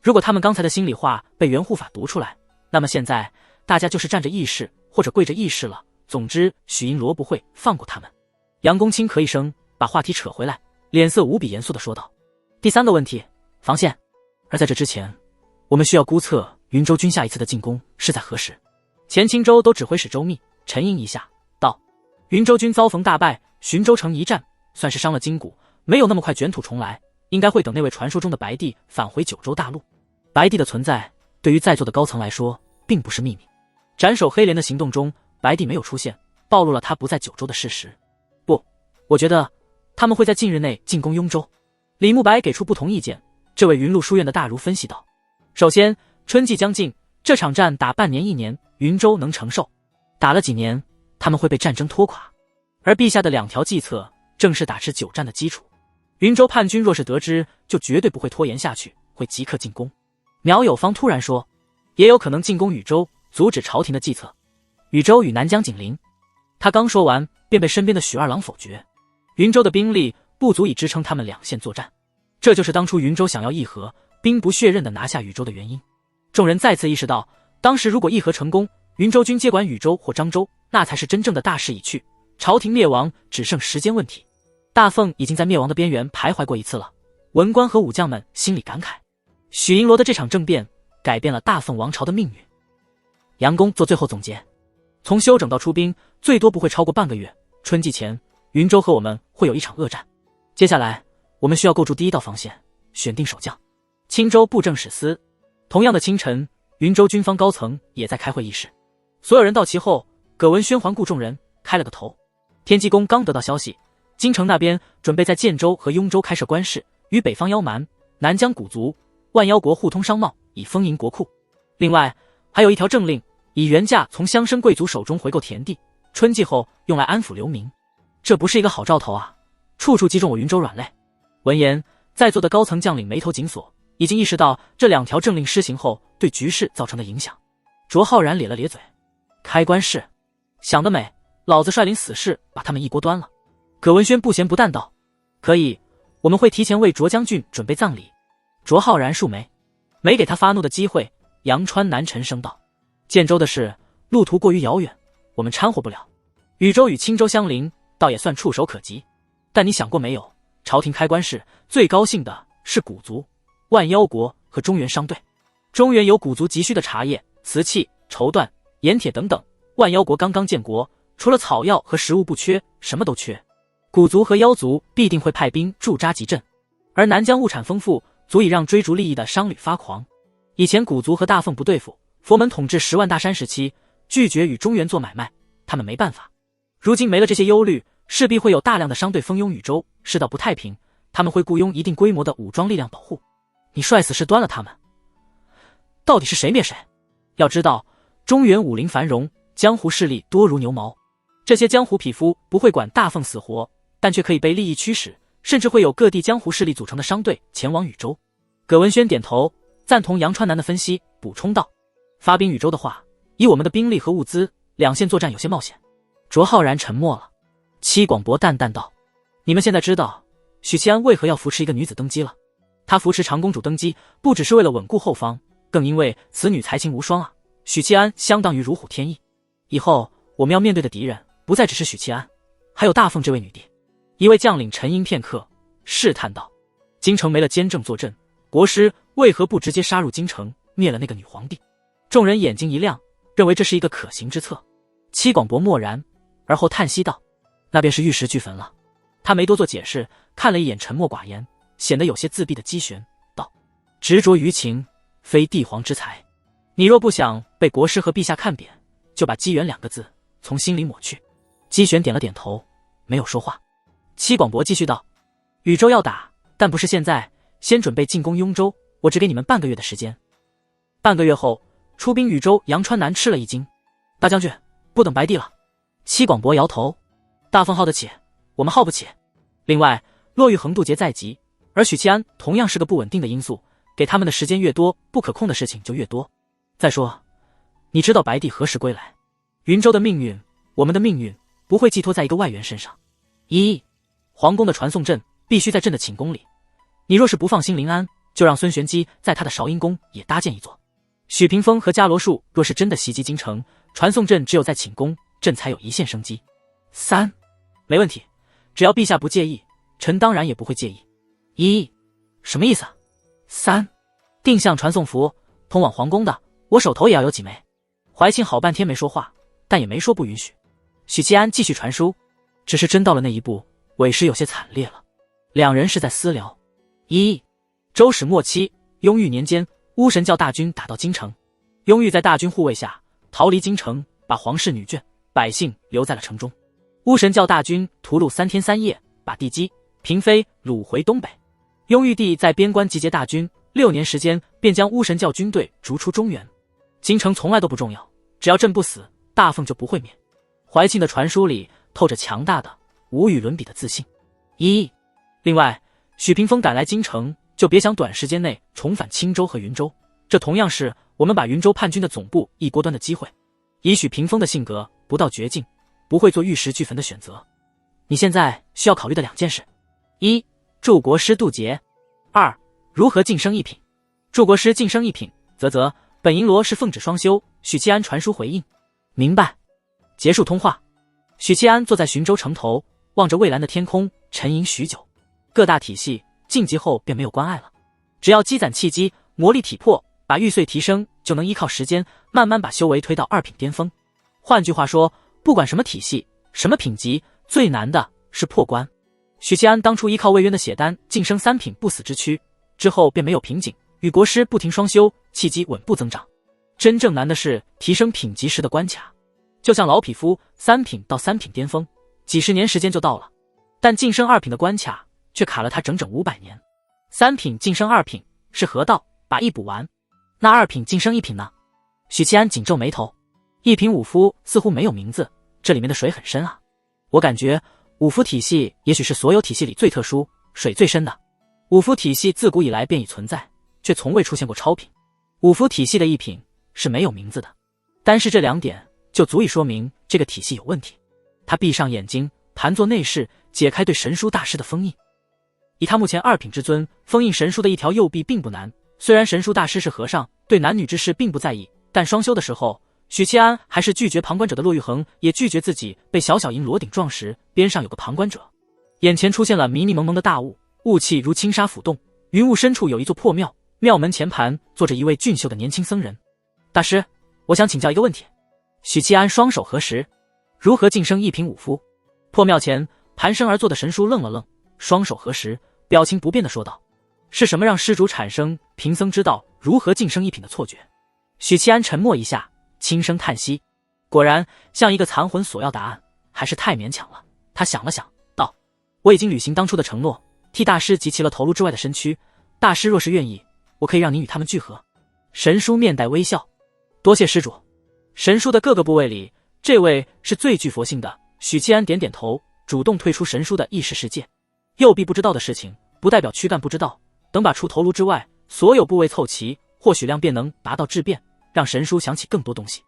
如果他们刚才的心里话被袁护法读出来，那么现在大家就是站着议事或者跪着议事了，总之，许银罗不会放过他们。杨公轻咳一声，把话题扯回来，脸色无比严肃地说道：“第3个问题，防线。而在这之前，我们需要估测云州军下一次的进攻是在何时。”前青州都指挥使周密沉吟一下，道：“云州军遭逢大败，寻州城一战，算是伤了筋骨，没有那么快卷土重来，应该会等那位传说中的白帝返回九州大陆。白帝的存在，对于在座的高层来说，并不是秘密。斩首黑莲的行动中，白帝没有出现，暴露了他不在九州的事实。不，我觉得他们会在近日内进攻雍州。”李慕白给出不同意见。这位云麓书院的大儒分析道：“首先，春季将近，这场战打半年1年，云州能承受；打了几年，他们会被战争拖垮。而陛下的2条计策，正是打持久战的基础。云州叛军若是得知，就绝对不会拖延下去，会即刻进攻。”苗有芳突然说：“也有可能进攻禹州，阻止朝廷的计策。禹州与南疆紧邻。”他刚说完，便被身边的许二郎否决。云州的兵力不足以支撑他们2线作战，这就是当初云州想要议和，兵不血刃地拿下禹州的原因。众人再次意识到，当时如果议和成功，云州军接管禹州或漳州，那才是真正的大势已去，朝廷灭亡只剩时间问题。大凤已经在灭亡的边缘徘徊过一次了，文官和武将们心里感慨。许银罗的这场政变改变了大凤王朝的命运。杨公做最后总结：从休整到出兵，最多不会超过半个月。春季前，云州和我们会有一场恶战。接下来，我们需要构筑第1道防线，选定守将。青州布政使司。同样的清晨，云州军方高层也在开会议室。所有人到齐后，葛文轩环顾众人，开了个头。天机宫刚得到消息，京城那边准备在建州和雍州开设官市，与北方妖蛮、南疆古族、万妖国互通商贸，以丰盈国库。另外，还有一条政令，以原价从乡绅贵族手中回购田地，春季后用来安抚流民。这不是一个好兆头啊！处处击中我云州软肋。闻言，在座的高层将领眉头紧锁，已经意识到这2条政令施行后对局势造成的影响。卓浩然咧了咧嘴：“开官市，想得美！老子率领死士把他们一锅端了。”葛文轩不咸不淡道：“可以，我们会提前为卓将军准备葬礼。”卓浩然竖眉，没给他发怒的机会。杨川南沉声道：“建州的事，路途过于遥远，我们掺和不了。禹州与青州相邻，倒也算触手可及。但你想过没有，朝廷开官市，最高兴的是古族、万妖国和中原商队。中原有古族急需的茶叶、瓷器、绸缎、盐铁等等，万妖国刚刚建国，除了草药和食物不缺，什么都缺。古族和妖族必定会派兵驻扎集镇，而南疆物产丰富，足以让追逐利益的商旅发狂。以前古族和大凤不对付，佛门统治10万大山时期，拒绝与中原做买卖，他们没办法。如今没了这些忧虑，势必会有大量的商队蜂拥禹州，世道不太平，他们会雇佣一定规模的武装力量保护。你率死士端了他们，到底是谁灭谁？要知道，中原武林繁荣，江湖势力多如牛毛，这些江湖匹夫不会管大凤死活，但却可以被利益驱使，甚至会有各地江湖势力组成的商队前往禹州。葛文轩点头，赞同杨川南的分析，补充道：“发兵禹州的话，以我们的兵力和物资，2线作战有些冒险。”卓浩然沉默了。戚广博淡淡道：“你们现在知道许七安为何要扶持一个女子登基了？他扶持长公主登基，不只是为了稳固后方，更因为此女才情无双啊！许七安相当于如虎添翼。以后我们要面对的敌人，不再只是许七安，还有大凤这位女帝。”一位将领沉吟片刻，试探道：“京城没了监正坐镇，国师为何不直接杀入京城，灭了那个女皇帝？”众人眼睛一亮，认为这是一个可行之策。戚广博默然，而后叹息道：“那便是玉石俱焚了。”他没多做解释，看了一眼沉默寡言、显得有些自闭的姬玄，道：“执着于情，非帝皇之才。你若不想被国师和陛下看扁，就把姬远2个字从心里抹去。”姬玄点了点头，没有说话。戚广博继续道：“禹州要打，但不是现在，先准备进攻雍州，我只给你们半个月的时间。半个月后出兵禹州。”杨川南吃了一惊：“大将军，不等白帝了？”戚广博摇头：“大凤耗得起，我们耗不起。另外，骆玉衡渡劫在即，而许七安同样是个不稳定的因素，给他们的时间越多，不可控的事情就越多。再说，你知道白帝何时归来？云州的命运，我们的命运，不会寄托在一个外援身上。皇宫的传送阵必须在朕的寝宫里，你若是不放心临安，就让孙玄机在他的韶阴宫也搭建一座。许屏风和伽罗树若是真的袭击京城，传送阵只有在寝宫，朕才有一线生机。3. 没问题，只要陛下不介意，臣当然也不会介意。1. 什么意思啊？3. 定向传送符，通往皇宫的，我手头也要有几枚。怀庆好半天没说话，但也没说不允许。许七安继续传书，只是真到了那一步，委实有些惨烈了。两人是在私聊。1. 周始末期，雍裕年间，巫神教大军打到京城，雍裕在大军护卫下逃离京城，把皇室女眷、百姓留在了城中。巫神教大军屠戮3天3夜，把帝姬、嫔妃掳回东北。雍裕帝在边关集结大军，6年时间便将巫神教军队逐出中原。京城从来都不重要，只要朕不死，大凤就不会灭。怀庆的传书里透着强大的、无与伦比的自信。1. 另外，许屏风赶来京城，就别想短时间内重返青州和云州，这同样是我们把云州叛军的总部一锅端的机会。以许屏风的性格，不到绝境，不会做玉石俱焚的选择。你现在需要考虑的2件事：1. 助国师渡劫； 2. 如何晋升一品。助国师晋升一品，啧，本银罗是奉旨双修。许七安传书回应：明白。结束通话，许七安坐在浔州城头，望着蔚蓝的天空，沉吟许久。各大体系晋级后便没有关爱了，只要积攒气机，磨砺体魄，把玉髓提升，就能依靠时间慢慢把修为推到2品巅峰。换句话说，不管什么体系、什么品级，最难的是破关。许七安当初依靠魏渊的血丹晋升3品不死之躯，之后便没有瓶颈，与国师不停双修，气机稳步增长。真正难的是提升品级时的关卡，就像老匹夫3品到3品巅峰，几十年时间就到了，但晋升2品的关卡却卡了他整整500年。3品晋升2品是河道，把一补完。那2品晋升1品呢？许七安紧皱眉头。1品武夫似乎没有名字，这里面的水很深啊。我感觉武夫体系也许是所有体系里最特殊、水最深的。武夫体系自古以来便已存在，却从未出现过超品。武夫体系的1品是没有名字的，单是这2点就足以说明这个体系有问题。他闭上眼睛，盘坐内视，解开对神书大师的封印。以他目前2品之尊，封印神书的一条右臂并不难。虽然神书大师是和尚，对男女之事并不在意，但双修的时候，许七安还是拒绝旁观者的骆玉衡，也拒绝自己被小小银罗顶撞时边上有个旁观者。眼前出现了迷迷蒙蒙的大雾，雾气如轻纱浮动，云雾深处有一座破庙，庙门前盘坐着一位俊秀的年轻僧人。大师，我想请教一个问题。许七安双手合十，如何晋升1品武夫？破庙前盘身而坐的神书愣了愣，双手合十，表情不变地说道：是什么让施主产生贫僧知道如何晋升1品的错觉？许七安沉默一下，轻声叹息，果然像一个残魂索要答案，还是太勉强了。他想了想，道：我已经履行当初的承诺，替大师集齐了头颅之外的身躯，大师若是愿意，我可以让你与他们聚合。神书面带微笑，多谢施主。神书的各个部位里，这位是最具佛性的。许七安点点头，主动退出神书的意识世界。右臂不知道的事情，不代表躯干不知道，等把除头颅之外所有部位凑齐，或许量便能达到质变，让神书想起更多东西。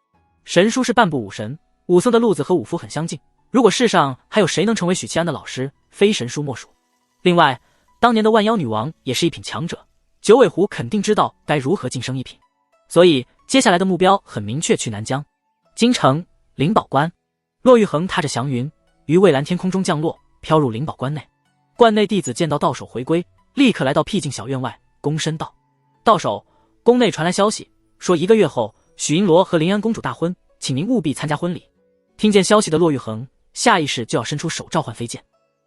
神书是半部武神，武僧的路子和武夫很相近，如果世上还有谁能成为许七安的老师，非神书莫属。另外，当年的万妖女王也是1品强者，九尾狐肯定知道该如何晋升1品，所以接下来的目标很明确，去南疆京城灵宝关。骆玉衡踏着祥云于蔚蓝天空中降落，飘入灵宝关内。关内弟子见到道手回归，立刻来到僻静小院外，躬身道：道手，宫内传来消息，说1个月后许银罗和临安公主大婚，请您务必参加婚礼。听见消息的骆玉衡下意识就要伸出手召唤飞剑，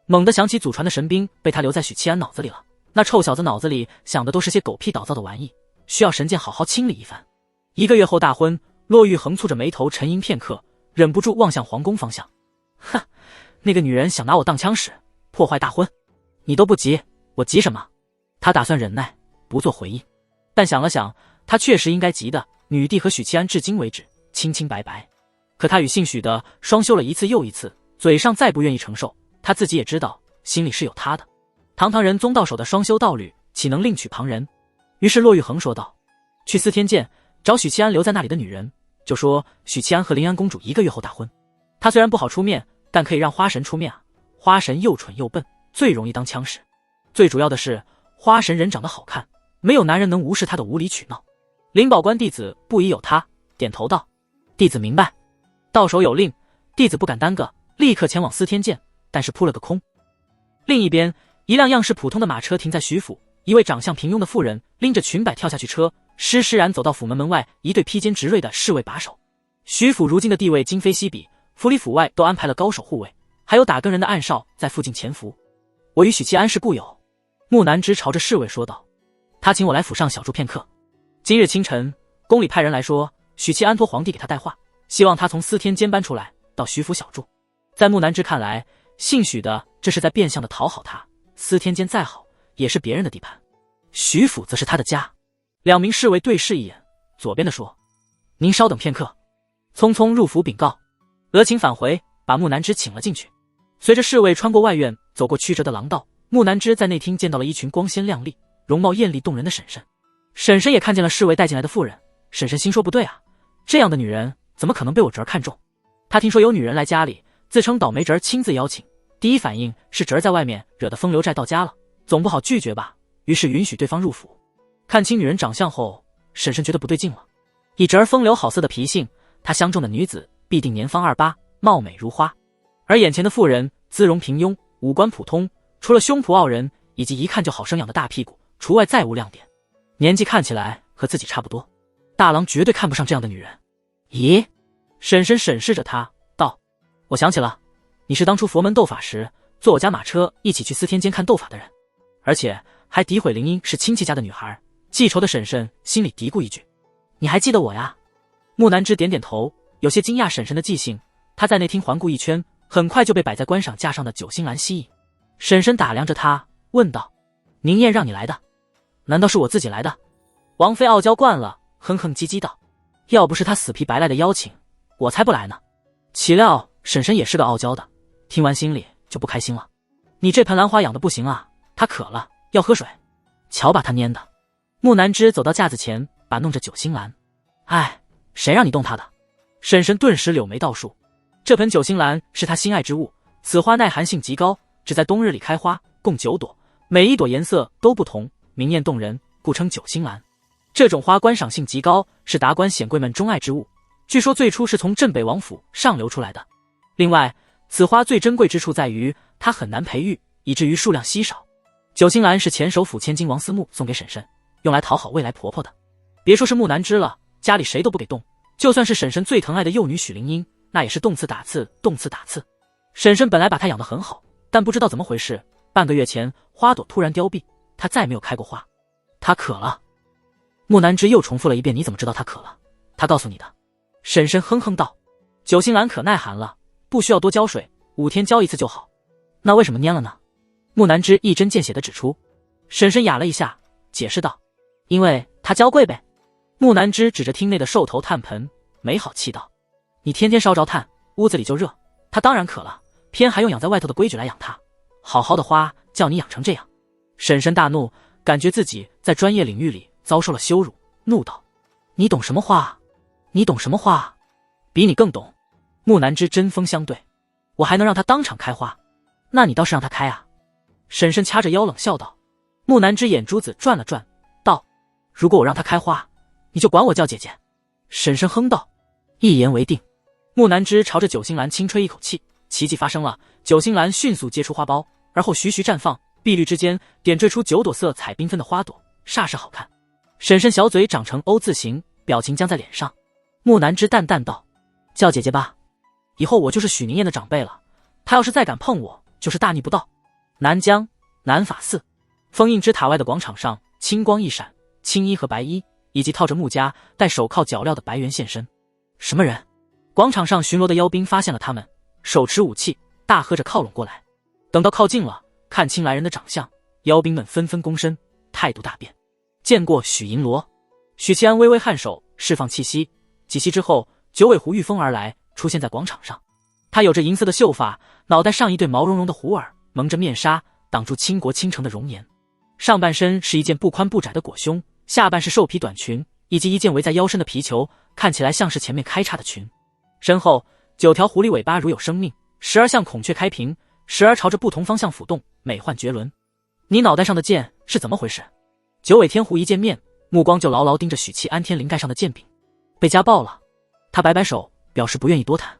猛地想起祖传的神兵被他留在许七安脑子里了，那臭小子脑子里想的都是些狗屁倒灶的玩意，需要神剑好好清理一番。1个月后大婚，骆玉衡蹙着眉头沉吟片刻，忍不住望向皇宫方向。哼，那个女人想拿我当枪使，破坏大婚。你都不急，我急什么？他打算忍耐，不做回应。但想了想，他确实应该急的。女帝和许七安至今为止清清白白，可他与姓许的双修了一次又一次，嘴上再不愿意承受，他自己也知道心里是有他的。堂堂人宗到手的双修道侣，岂能另取旁人？于是骆玉衡说道：去司天监找许七安留在那里的女人，就说许七安和临安公主1个月后大婚。他虽然不好出面，但可以让花神出面啊。花神又蠢又笨，最容易当枪使。最主要的是，花神人长得好看，没有男人能无视他的无理取闹。灵宝关弟子不疑有他，点头道：弟子明白。到手有令，弟子不敢耽搁，立刻前往司天监，但是扑了个空。另一边，一辆样式普通的马车停在徐府，一位长相平庸的妇人拎着裙摆跳下去车，施施然走到府门外，一队披坚执锐的侍卫把守。徐府如今的地位今非昔比，府里府外都安排了高手护卫，还有打更人的暗哨在附近潜伏。我与许七安是故友。木南之朝着侍卫说道，他请我来府上小住片刻。今日清晨，宫里派人来说，许七安托皇帝给他带话，希望他从司天监搬出来，到徐府小住。在木南之看来，姓许的这是在变相的讨好他，司天监再好也是别人的地盘，徐府则是他的家。两名侍卫对视一眼，左边的说，您稍等片刻。匆匆入府禀告，额请返回，把木南之请了进去。随着侍卫穿过外院，走过曲折的廊道，木南之在内厅见到了一群光鲜亮丽、容貌艳丽动人的婶婶。婶婶也看见了侍卫带进来的妇人，婶婶心说不对啊，这样的女人怎么可能被我侄儿看中？她听说有女人来家里，自称倒霉侄儿亲自邀请，第一反应是侄儿在外面惹得风流债到家了，总不好拒绝吧，于是允许对方入府。看清女人长相后，婶婶觉得不对劲了。以侄儿风流好色的脾性，她相中的女子必定年方28，貌美如花，而眼前的妇人姿容平庸，五官普通，除了胸脯傲人以及一看就好生养的大屁股，除外再无亮点。年纪看起来和自己差不多，大郎绝对看不上这样的女人。咦？婶婶审视着她道，我想起了，你是当初佛门斗法时坐我家马车一起去司天监看斗法的人，而且还诋毁林英是亲戚家的女孩。记仇的婶婶心里嘀咕一句，你还记得我呀？木南之点点头，有些惊讶婶婶的记性。他在内厅环顾一圈，很快就被摆在观赏架上的九星兰吸引。婶婶打量着他，问道，宁燕让你来的？难道是我自己来的？王妃傲娇惯了，哼哼唧唧道，要不是他死皮白赖的邀请，我才不来呢。岂料婶婶也是个傲娇的，听完心里就不开心了。你这盆兰花养的不行啊，他渴了要喝水，瞧把他蔫的。木南之走到架子前，把弄着九星兰。哎，谁让你动他的？婶婶顿时柳眉倒竖。这盆九星兰是他心爱之物，此花耐寒性极高，只在冬日里开花，共9朵，每一朵颜色都不同，明艳动人，故称九星兰。这种花观赏性极高，是达官显贵们钟爱之物，据说最初是从镇北王府上流出来的。另外，此花最珍贵之处在于它很难培育，以至于数量稀少。九星兰是前首府千金王思慕送给婶婶，用来讨好未来婆婆的。别说是木南之了，家里谁都不给动，就算是婶婶最疼爱的幼女许灵英，那也是动次打次，动次打次。婶婶本来把她养得很好，但不知道怎么回事，半个月前花朵突然凋敝，她再没有开过花。她渴了。木南之又重复了一遍，你怎么知道她渴了？她告诉你的。婶婶哼哼道，九星兰可耐寒了，不需要多浇水，5天浇一次就好。那为什么蔫了呢？木南之一针见血地指出。婶婶哑了一下，解释道，因为它娇贵呗。木南之指着厅内的兽头炭盆，没好气道，你天天烧着炭，屋子里就热，它当然渴了，偏还用养在外头的规矩来养它，好好的花叫你养成这样。婶婶大怒，感觉自己在专业领域里遭受了羞辱，怒道，你懂什么花？你懂什么花？比你更懂。木南之针锋相对，我还能让它当场开花？那你倒是让它开啊。婶婶掐着腰冷笑道。木南之眼珠子转了转，道，如果我让它开花，你就管我叫姐姐。婶婶哼道，一言为定。木南之朝着九星兰轻吹一口气，奇迹发生了，九星兰迅速结出花苞，而后徐徐绽放，碧绿之间点缀出9朵色彩缤纷的花朵，煞是好看。婶婶小嘴长成 O 字形，表情僵在脸上。木南之淡淡道，叫姐姐吧，以后我就是许宁燕的长辈了，他要是再敢碰我，就是大逆不道。南疆南法寺封印之塔外的广场上，青光一闪，青衣和白衣以及套着木枷戴手铐脚镣的白猿现身。什么人？广场上巡逻的妖兵发现了他们，手持武器，大喝着靠拢过来。等到靠近了，看清来人的长相，妖兵们纷纷躬身，态度大变。见过许银罗。许七安微微颔首，释放气息。几息之后，九尾狐御风而来，出现在广场上。他有着银色的秀发，脑袋上一对毛茸茸的狐耳，蒙着面纱，挡住倾国倾城的容颜。上半身是一件不宽不窄的裹胸，下半是兽皮短裙，以及一件围在腰身的皮球，看起来像是前面开叉的裙。身后9条狐狸尾巴如有生命，时而像孔雀开屏，时而朝着不同方向俯动，美幻绝伦。你脑袋上的剑是怎么回事？九尾天狐一见面，目光就牢牢盯着许七安天灵盖上的剑柄。被家暴了。他摆摆手，表示不愿意多谈。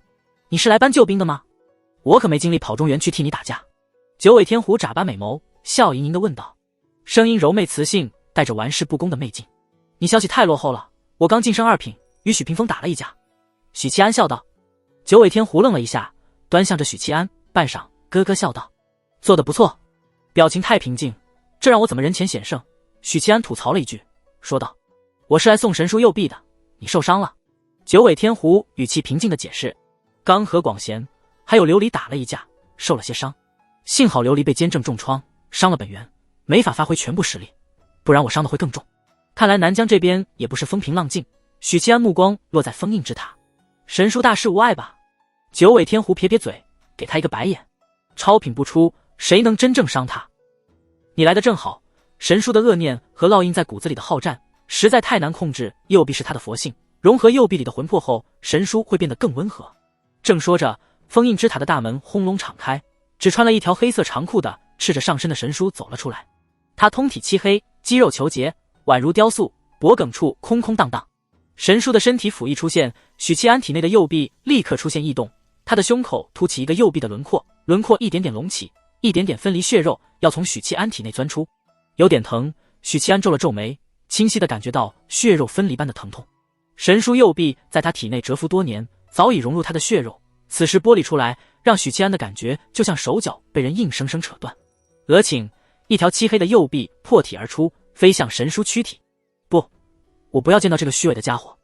你是来搬救兵的吗？我可没精力跑中原去替你打架。九尾天狐眨巴美眸，笑盈盈地问道，声音柔媚磁性，带着玩世不恭的媚劲。你消息太落后了，我刚晋升2品，与许屏风打了一架。许七安笑道。九尾天狐愣了一下，端向着许七安，半晌咯咯笑道，做得不错，表情太平静，这让我怎么人前显圣。许七安吐槽了一句，说道，我是来送神书右臂的，你受伤了。九尾天狐语气平静地解释，刚和广贤还有琉璃打了一架，受了些伤，幸好琉璃被坚正重创，伤了本源，没法发挥全部实力，不然我伤的会更重。看来南疆这边也不是风平浪静。许七安目光落在封印之塔，神书大师无碍吧？九尾天狐撇撇嘴，给他一个白眼，超品不出，谁能真正伤他？你来的正好，神书的恶念和烙印在骨子里的好战实在太难控制，右臂是他的佛性，融合右臂里的魂魄后，神书会变得更温和。正说着，封印之塔的大门轰隆敞开，只穿了一条黑色长裤的赤着上身的神书走了出来。他通体漆黑，肌肉虬结，宛如雕塑，脖颈处空空荡荡。神书的身体甫一出现，许七安体内的右臂立刻出现异动，他的胸口凸起一个右臂的轮廓，轮廓一点点隆起，一点点分离血肉要从许七安体内钻出，有点疼。许七安皱了皱眉，清晰地感觉到血肉分离般的疼痛。神书右臂在他体内蛰伏多年，早已融入他的血肉，此时剥离出来，让许七安的感觉就像手脚被人硬生生扯断。额顷，一条漆黑的右臂破体而出，飞向神书躯体。不，我不要见到这个虚伪的家伙！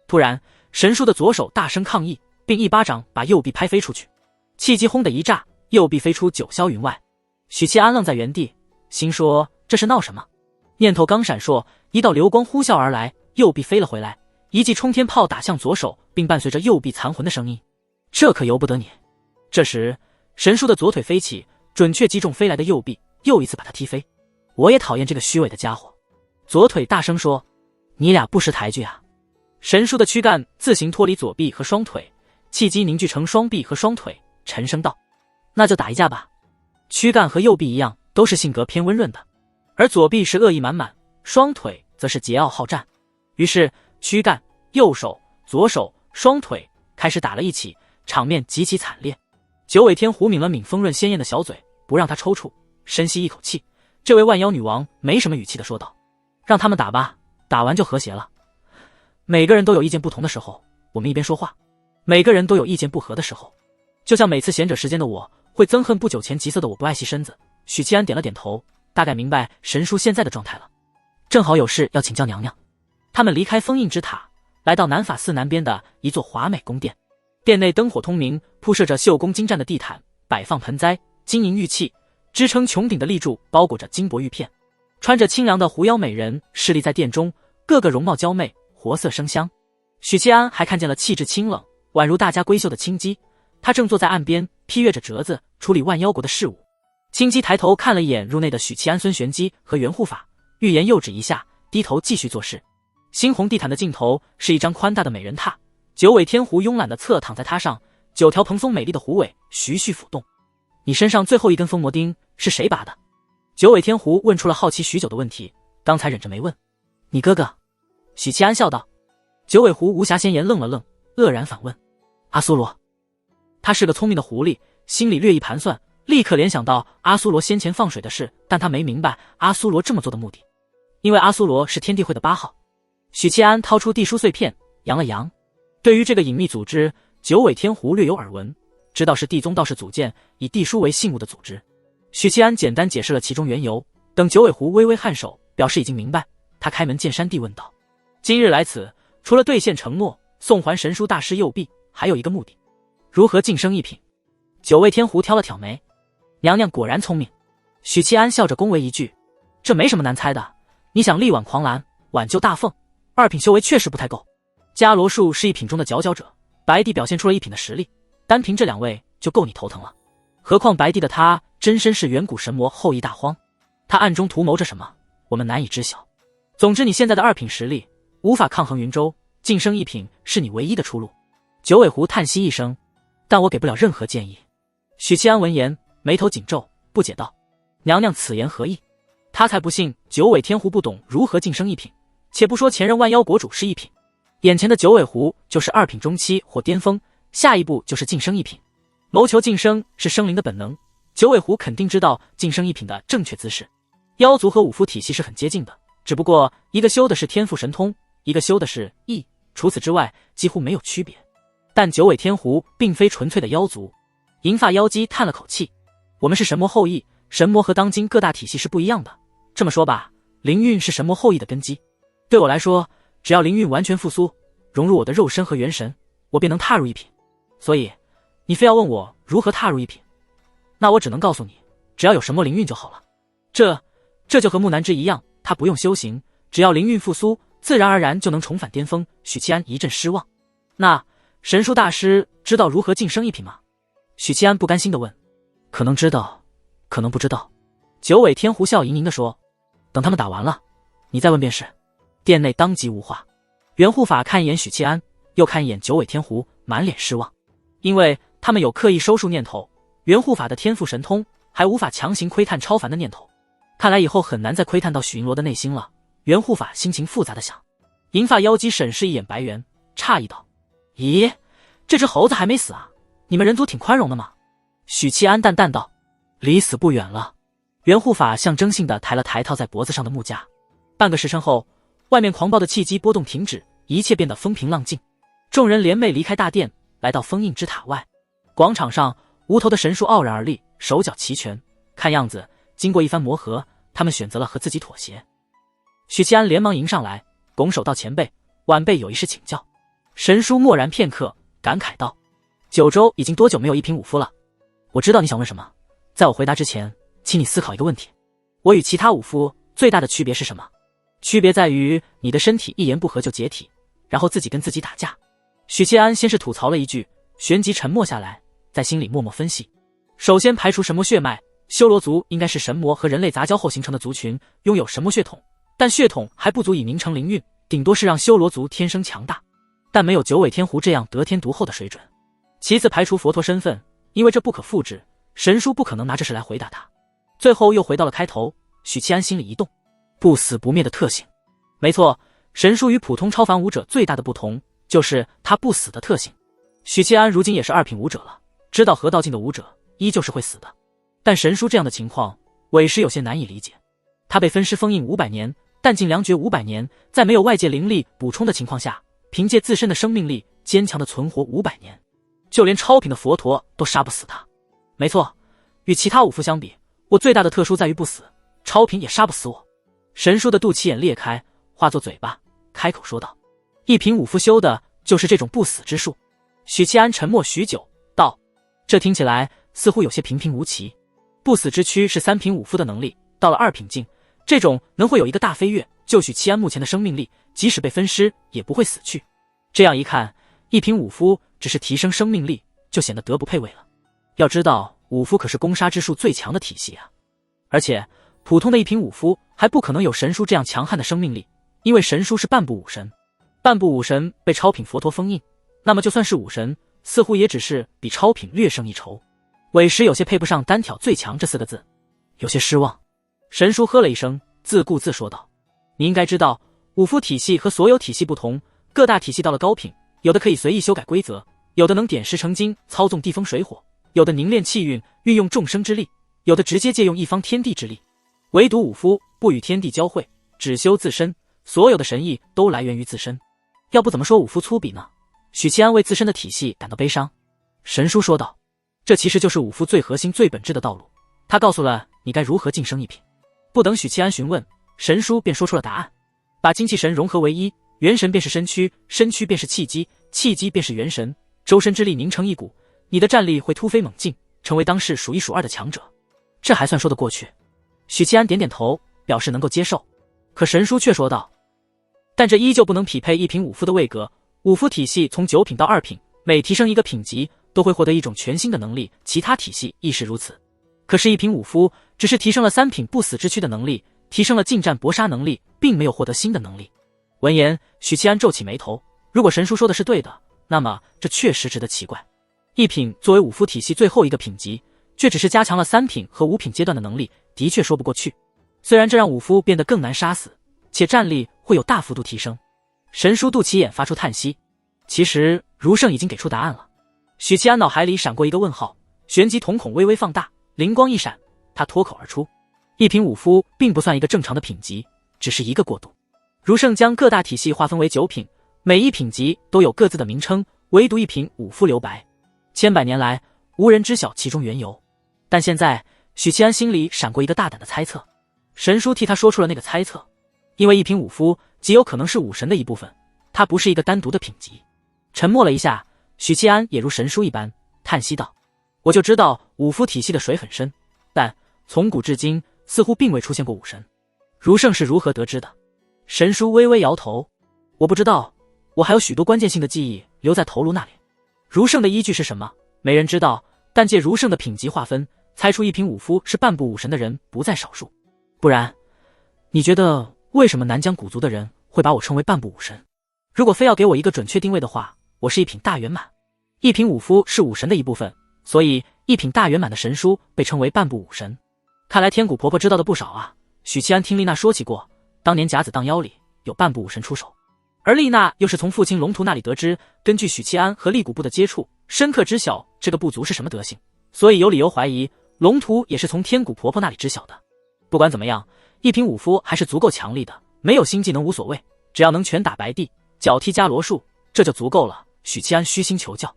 突然，神书的左手大声抗议，并一巴掌把右臂拍飞出去，气机轰的一炸，右臂飞出九霄云外。许七安愣在原地，心说这是闹什么？念头刚闪烁，一道流光呼啸而来，右臂飞了回来，一记冲天炮打向左手，并伴随着右臂残魂的声音。这可由不得你！这时，神书的左腿飞起，准确击中飞来的右臂，又一次把他踢飞。我也讨厌这个虚伪的家伙！左腿大声说：“你俩不识抬举啊！”神书的躯干自行脱离左臂和双腿，气机凝聚成双臂和双腿，沉声道：“那就打一架吧。”躯干和右臂一样，都是性格偏温润的，而左臂是恶意满满，双腿则是桀骜好战。于是，躯干、右手、左手、双腿开始打了一起，场面极其惨烈。九尾天狐抿了抿丰润鲜艳的小嘴，不让他抽搐，深吸一口气。这位万妖女王没什么语气地说道：“让他们打吧，打完就和谐了。每个人都有意见不同的时候，我们一边说话；每个人都有意见不合的时候。就像每次闲者时间的我，会憎恨不久前急色的我不爱惜身子。”许七安点了点头，大概明白神书现在的状态了。正好有事要请教娘娘。他们离开封印之塔，来到南法寺南边的一座华美宫殿。殿内灯火通明，铺设着绣工精湛的地毯，摆放盆栽、金银玉器，支撑穹顶的立柱包裹着金箔玉片。穿着清凉的狐妖美人侍立在殿中，个个容貌娇媚，活色生香。许七安还看见了气质清冷，宛如大家闺秀的青姬，她正坐在岸边批阅着折子，处理万妖国的事务。青姬抬头看了一眼入内的许七安、孙玄机和袁护法，欲言又止一下，低头继续做事。猩红地毯的尽头是一张宽大的美人榻，九尾天狐慵懒地侧躺在榻上，9条蓬松美丽的狐尾徐徐抚动。你身上最后一根封魔钉是谁拔的？九尾天狐问出了好奇许久的问题，刚才忍着没问。你哥哥。许七安笑道。九尾狐无暇先言，愣了愣，愕然反问：阿苏罗。他是个聪明的狐狸，心里略一盘算，立刻联想到阿苏罗先前放水的事，但他没明白阿苏罗这么做的目的，因为阿苏罗是天地会的8号。许七安掏出地书碎片，扬了扬。对于这个隐秘组织，九尾天狐略有耳闻，知道是地宗道士组建，以地书为信物的组织。许七安简单解释了其中缘由，等九尾狐微微颔首，表示已经明白，他开门见山地问道：今日来此，除了兑现承诺，送还神书大师右臂，还有一个目的，如何晋升1品？九尾天狐挑了挑眉，娘娘果然聪明。许七安笑着恭维一句：这没什么难猜的，你想力挽狂澜，挽救大凤，2品修为确实不太够。伽罗术是1品中的佼佼者，白帝表现出了1品的实力，单凭这2位就够你头疼了。何况白帝的他真身是远古神魔后羿大荒，他暗中图谋着什么，我们难以知晓。总之你现在的2品实力无法抗衡云州，晋升1品是你唯一的出路。九尾狐叹息一声，但我给不了任何建议。许七安闻言眉头紧皱，不解道：娘娘此言何意？他才不信九尾天狐不懂如何晋升1品，且不说前任万妖国主是1品，眼前的九尾狐就是2品中期或巅峰，下一步就是晋升一品。谋求晋升是生灵的本能，九尾狐肯定知道晋升一品的正确姿势。妖族和武夫体系是很接近的，只不过一个修的是天赋神通，一个修的是意，除此之外几乎没有区别。但九尾天狐并非纯粹的妖族。银发妖姬叹了口气，我们是神魔后裔，神魔和当今各大体系是不一样的。这么说吧，灵韵是神魔后裔的根基。对我来说，只要灵韵完全复苏，融入我的肉身和元神，我便能踏入一品。所以你非要问我如何踏入一品，那我只能告诉你，只要有神魔灵韵就好了。这就和木南枝一样，他不用修行，只要灵韵复苏，自然而然就能重返巅峰。许七安一阵失望。那神书大师知道如何晋升一品吗？许七安不甘心地问。可能知道，可能不知道。九尾天狐笑盈盈地说，等他们打完了，你再问便是。殿内当即无话。袁护法看一眼许七安，又看一眼九尾天狐，满脸失望，因为他们有刻意收束念头，袁护法的天赋神通还无法强行窥探超凡的念头，看来以后很难再窥探到许银罗的内心了。袁护法心情复杂地想。银发妖姬审视一眼白猿，诧异道，咦，这只猴子还没死啊？你们人族挺宽容的嘛。许七安淡淡道，离死不远了。袁护法象征性地抬了抬套在脖子上的木架。半个时辰后，外面狂暴的气机波动停止，一切变得风平浪静。众人联袂离开大殿，来到封印之塔外。广场上，无头的神树傲然而立，手脚齐全。看样子，经过一番磨合，他们选择了和自己妥协。许七安连忙迎上来，拱手道：“前辈，晚辈有一事请教。”神书默然片刻，感慨道：“九州已经多久没有一品武夫了？我知道你想问什么，在我回答之前，请你思考一个问题：我与其他武夫最大的区别是什么？区别在于你的身体一言不合就解体，然后自己跟自己打架。”许七安先是吐槽了一句，旋即沉默下来，在心里默默分析。首先排除神魔血脉，修罗族应该是神魔和人类杂交后形成的族群，拥有神魔血统，但血统还不足以凝成灵韵，顶多是让修罗族天生强大，但没有九尾天狐这样得天独厚的水准。其次排除佛陀身份，因为这不可复制，神书不可能拿这事来回答他。最后又回到了开头，许七安心里一动，不死不灭的特性。没错，神书与普通超凡武者最大的不同就是他不死的特性。许七安如今也是2品武者了，知道河道境的武者依旧是会死的，但神书这样的情况，委实有些难以理解。他被分尸封印500年，弹尽粮绝500年，在没有外界灵力补充的情况下，凭借自身的生命力坚强的存活500年，就连超品的佛陀都杀不死他。没错，与其他武夫相比，我最大的特殊在于不死，超品也杀不死我。神书的肚脐眼裂开，化作嘴巴，开口说道：“一品武夫修的就是这种不死之术。”许七安沉默许久，道：“这听起来似乎有些平平无奇。不死之躯是3品武夫的能力，到了2品境，这种能会有一个大飞跃。就许七安目前的生命力，即使被分尸也不会死去。这样一看，1品武夫只是提升生命力，就显得德不配位了。要知道，武夫可是攻杀之术最强的体系啊！而且，普通的1品武夫还不可能有神书这样强悍的生命力，因为神书是半部武神，半部武神被超品佛陀封印，那么就算是武神，似乎也只是比超品略胜一筹。委实有些配不上单挑最强这4个字，有些失望。神书呵了一声，自顾自说道：“你应该知道，武夫体系和所有体系不同，各大体系到了高品，有的可以随意修改规则，有的能点石成金，操纵地风水火，有的凝练气运，运用众生之力，有的直接借用一方天地之力。唯独武夫不与天地交汇，只修自身，所有的神意都来源于自身。要不怎么说武夫粗鄙呢？”许七安为自身的体系感到悲伤。神书说道：“这其实就是武夫最核心最本质的道路，他告诉了你该如何晋升1品。”不等许七安询问，神书便说出了答案：把精气神融合为一，元神便是身躯，身躯便是气机，气机便是元神，周身之力凝成一股，你的战力会突飞猛进，成为当世数1数2的强者。这还算说得过去。许七安点点头，表示能够接受。可神书却说道：“但这依旧不能匹配1品武夫的位格。武夫体系从9品到2品，每提升一个品级，都会获得一种全新的能力，其他体系亦是如此。可是1品武夫只是提升了3品不死之躯的能力，提升了近战搏杀能力，并没有获得新的能力。”闻言，许七安皱起眉头。如果神书说的是对的，那么这确实值得奇怪。1品作为武夫体系最后一个品级，却只是加强了3品和5品阶段的能力，的确说不过去。虽然这让武夫变得更难杀死，且战力会有大幅度提升。神书肚脐眼发出叹息。其实儒圣已经给出答案了。许七安脑海里闪过一个问号，旋即瞳孔微微放大，灵光一闪，他脱口而出：一品武夫并不算一个正常的品级，只是一个过渡。儒圣将各大体系划分为9品，每一品级都有各自的名称，唯独一品武夫留白。千百年来，无人知晓其中缘由。但现在，许七安心里闪过一个大胆的猜测。神书替他说出了那个猜测，因为一品武夫极有可能是武神的一部分，它不是一个单独的品级。沉默了一下，许七安也如神书一般叹息道：我就知道武夫体系的水很深，但从古至今似乎并未出现过武神。儒圣是如何得知的？神书微微摇头：我不知道，我还有许多关键性的记忆留在头颅那里。儒圣的依据是什么？没人知道，但借儒圣的品级划分，猜出一品武夫是半步武神的人不在少数。不然，你觉得为什么南疆古族的人会把我称为半步武神？如果非要给我一个准确定位的话，我是一品大圆满。一品武夫是武神的一部分，所以一品大圆满的神书被称为半步武神。看来天谷婆婆知道的不少啊。许七安听丽娜说起过，当年甲子荡妖里有半步武神出手，而丽娜又是从父亲龙图那里得知，根据许七安和厉古部的接触，深刻知晓这个部族是什么德行，所以有理由怀疑龙图也是从天谷婆婆那里知晓的。不管怎么样，一品武夫还是足够强力的，没有新技能无所谓，只要能拳打白帝，脚踢伽罗术，这就足够了。许七安虚心求教，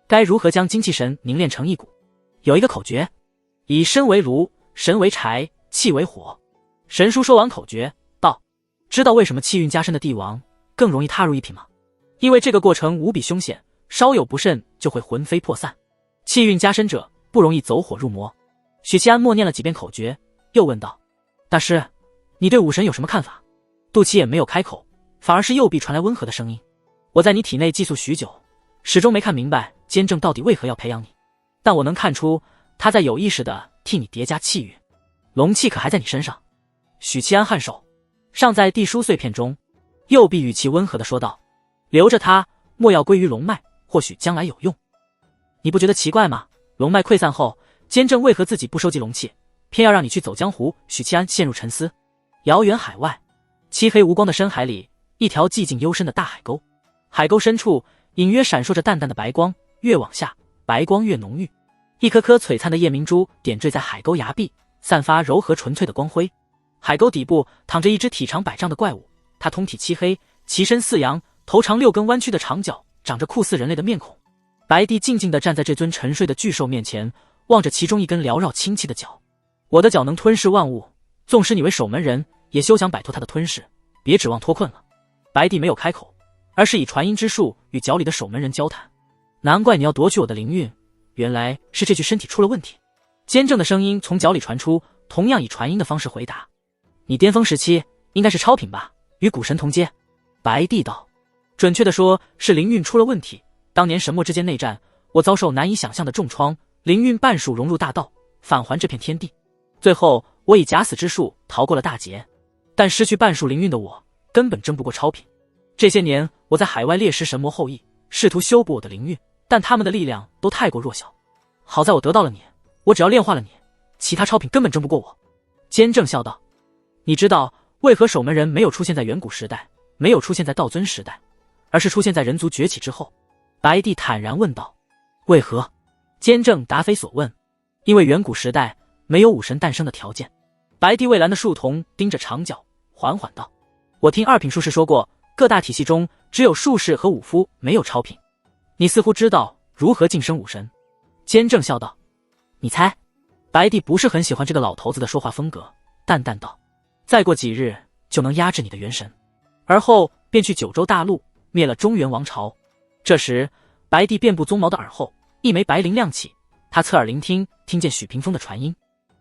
该如何将精气神凝练成一股？有一个口诀：以身为炉，神为柴，气为火。神书说完口诀道：知道为什么气运加深的帝王更容易踏入一品吗？因为这个过程无比凶险，稍有不慎就会魂飞魄散。气运加深者不容易走火入魔。许七安默念了几遍口诀，又问道：大师，你对武神有什么看法？杜琪也没有开口，反而是右臂传来温和的声音：我在你体内寄宿许久，始终没看明白监正到底为何要培养你，但我能看出他在有意识地替你叠加气运。龙气可还在你身上？许七安颔首，尚在地书碎片中。右臂语气温和地说道：留着它，莫要归于龙脉，或许将来有用。你不觉得奇怪吗？龙脉溃散后，监正为何自己不收集龙气，偏要让你去走江湖？许七安陷入沉思。遥远海外，漆黑无光的深海里，一条寂静幽深的大海沟，海沟深处隐约闪烁着淡淡的白光，越往下白光越浓郁，一颗颗璀璨的夜明珠点缀在海沟崖壁，散发柔和纯粹的光辉。海沟底部躺着一只体长100丈的怪物，它通体漆黑，其身似羊，头长6根弯曲的长角，长着酷似人类的面孔。白帝静静地站在这尊沉睡的巨兽面前，望着其中一根缭绕清气的角。我的角能吞噬万物，纵使你为守门人，也休想摆脱它的吞噬，别指望脱困了。白帝没有开口，而是以传音之术与角里的守门人交谈。难怪你要夺取我的灵运，原来是这具身体出了问题。监正的声音从角里传出，同样以传音的方式回答：你巅峰时期应该是超品吧，与古神同阶。白帝道：准确的说是灵运出了问题。当年神墨之间内战，我遭受难以想象的重创，灵运半数融入大道，返还这片天地。最后我以假死之术逃过了大劫，但失去半数灵运的我根本争不过超品。这些年我在海外猎食神魔后裔，试图修补我的灵运，但他们的力量都太过弱小。好在我得到了你，我只要炼化了你，其他超品根本争不过我。监正笑道：你知道为何守门人没有出现在远古时代，没有出现在道尊时代，而是出现在人族崛起之后？白帝坦然问道：为何？监正答非所问：因为远古时代没有武神诞生的条件。白帝蔚蓝的树瞳盯着长角，缓缓道：我听2品术士说过，各大体系中只有术士和武夫没有超品，你似乎知道如何晋升武神。监正笑道：你猜？白帝不是很喜欢这个老头子的说话风格，淡淡道：再过几日就能压制你的元神，而后便去九州大陆灭了中原王朝。这时白帝遍布鬃毛的耳后一枚白绫亮起，他侧耳聆听，听见许屏风的传音：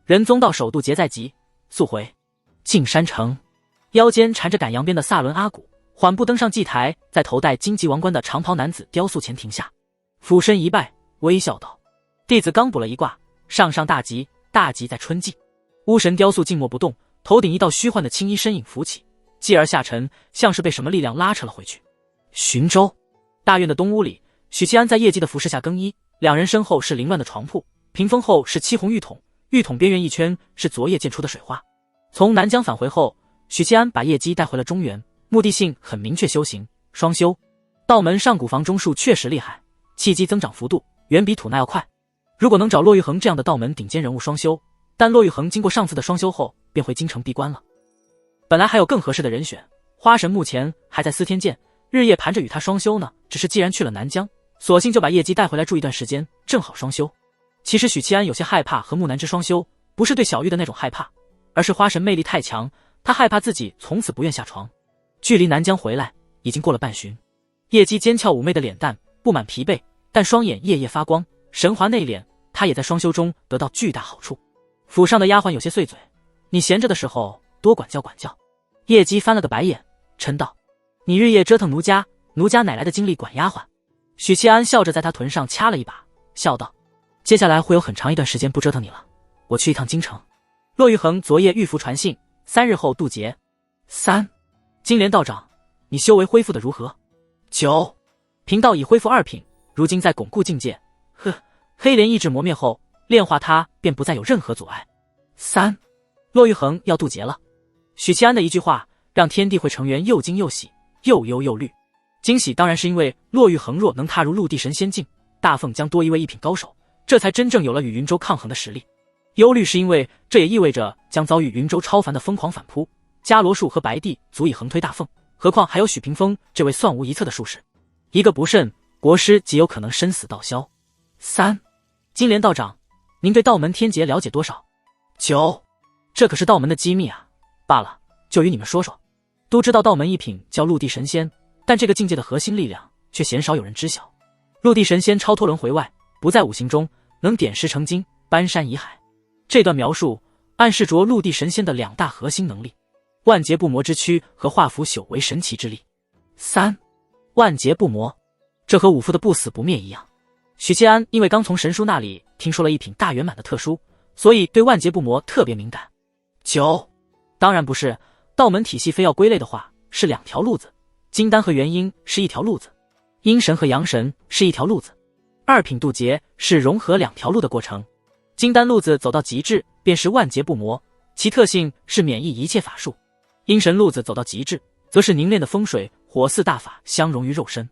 仁宗到首度劫在即，速回径山城。腰间缠着赶羊鞭的萨伦阿古缓步登上祭台，在头戴荆棘王冠的长袍男子雕塑前停下，俯身一拜，微笑道：弟子刚卜了一卦，上上大吉，大吉在春季。巫神雕塑静默不动，头顶一道虚幻的青衣身影浮起，继而下沉，像是被什么力量拉扯了回去。寻州大院的东屋里，许七安在业绩的服侍下更衣，两人身后是凌乱的床铺，屏风后是漆红浴桶，浴桶边缘一圈是昨夜溅出的水花。从南疆返回后，许七安把业绩带回了中原，目的性很明确，修行双修。道门上古房中术确实厉害，气机增长幅度远比吐纳要快。如果能找骆玉衡这样的道门顶尖人物双修，但骆玉衡经过上次的双修后，便回京城闭关了。本来还有更合适的人选，花神目前还在司天监，日夜盘着与他双修呢。只是既然去了南疆，索性就把叶姬带回来住一段时间，正好双修。其实许七安有些害怕和木南之双修，不是对小玉的那种害怕，而是花神魅力太强，他害怕自己从此不愿下床。距离南疆回来已经过了半旬，叶姬尖俏妩媚的脸蛋布满疲惫，但双眼夜夜发光，神华内敛。她也在双修中得到巨大好处。府上的丫鬟有些碎嘴，你闲着的时候多管教管教。叶姬翻了个白眼，嗔道：你日夜折腾奴家，奴家哪来的精力管丫鬟？许七安笑着在他臀上掐了一把，笑道：接下来会有很长一段时间不折腾你了，我去一趟京城。骆玉衡昨夜御符传信，3日后渡劫。3. 金莲道长，你修为恢复的如何？9. 贫道已恢复2品，如今在巩固境界。黑莲意志磨灭后，炼化它便不再有任何阻碍。3. 骆玉衡要渡劫了。许七安的一句话让天地会成员又惊又喜，又忧又虑。惊喜当然是因为骆玉衡若能踏入陆地神仙境，大凤将多一位一品高手，这才真正有了与云州抗衡的实力。忧虑是因为这也意味着将遭遇云州超凡的疯狂反扑，伽罗术和白帝足以横推大凤，何况还有许屏风这位算无一策的术士，一个不慎，国师极有可能身死道消。3. 金莲道长，您对道门天劫了解多少？9. 这可是道门的机密啊，罢了，就与你们说说。都知道道门一品叫陆地神仙，但这个境界的核心力量却鲜少有人知晓。陆地神仙超脱轮回外，不在五行中，能点石成金，搬山移海。这段描述暗示着陆地神仙的2大核心能力：万劫不磨之躯和化腐朽为神奇之力。3. 万劫不磨，这和武夫的不死不灭一样。许七安因为刚从神叔那里听说了一品大圆满的特殊，所以对万劫不磨特别敏感。9. 当然不是，道门体系非要归类的话是2条路子，金丹和元婴是1条路子，阴神和阳神是1条路子。2品渡劫是融合2条路的过程，金丹路子走到极致便是万劫不磨，其特性是免疫一切法术；阴神路子走到极致，则是凝练的风水火4大法相融于肉身。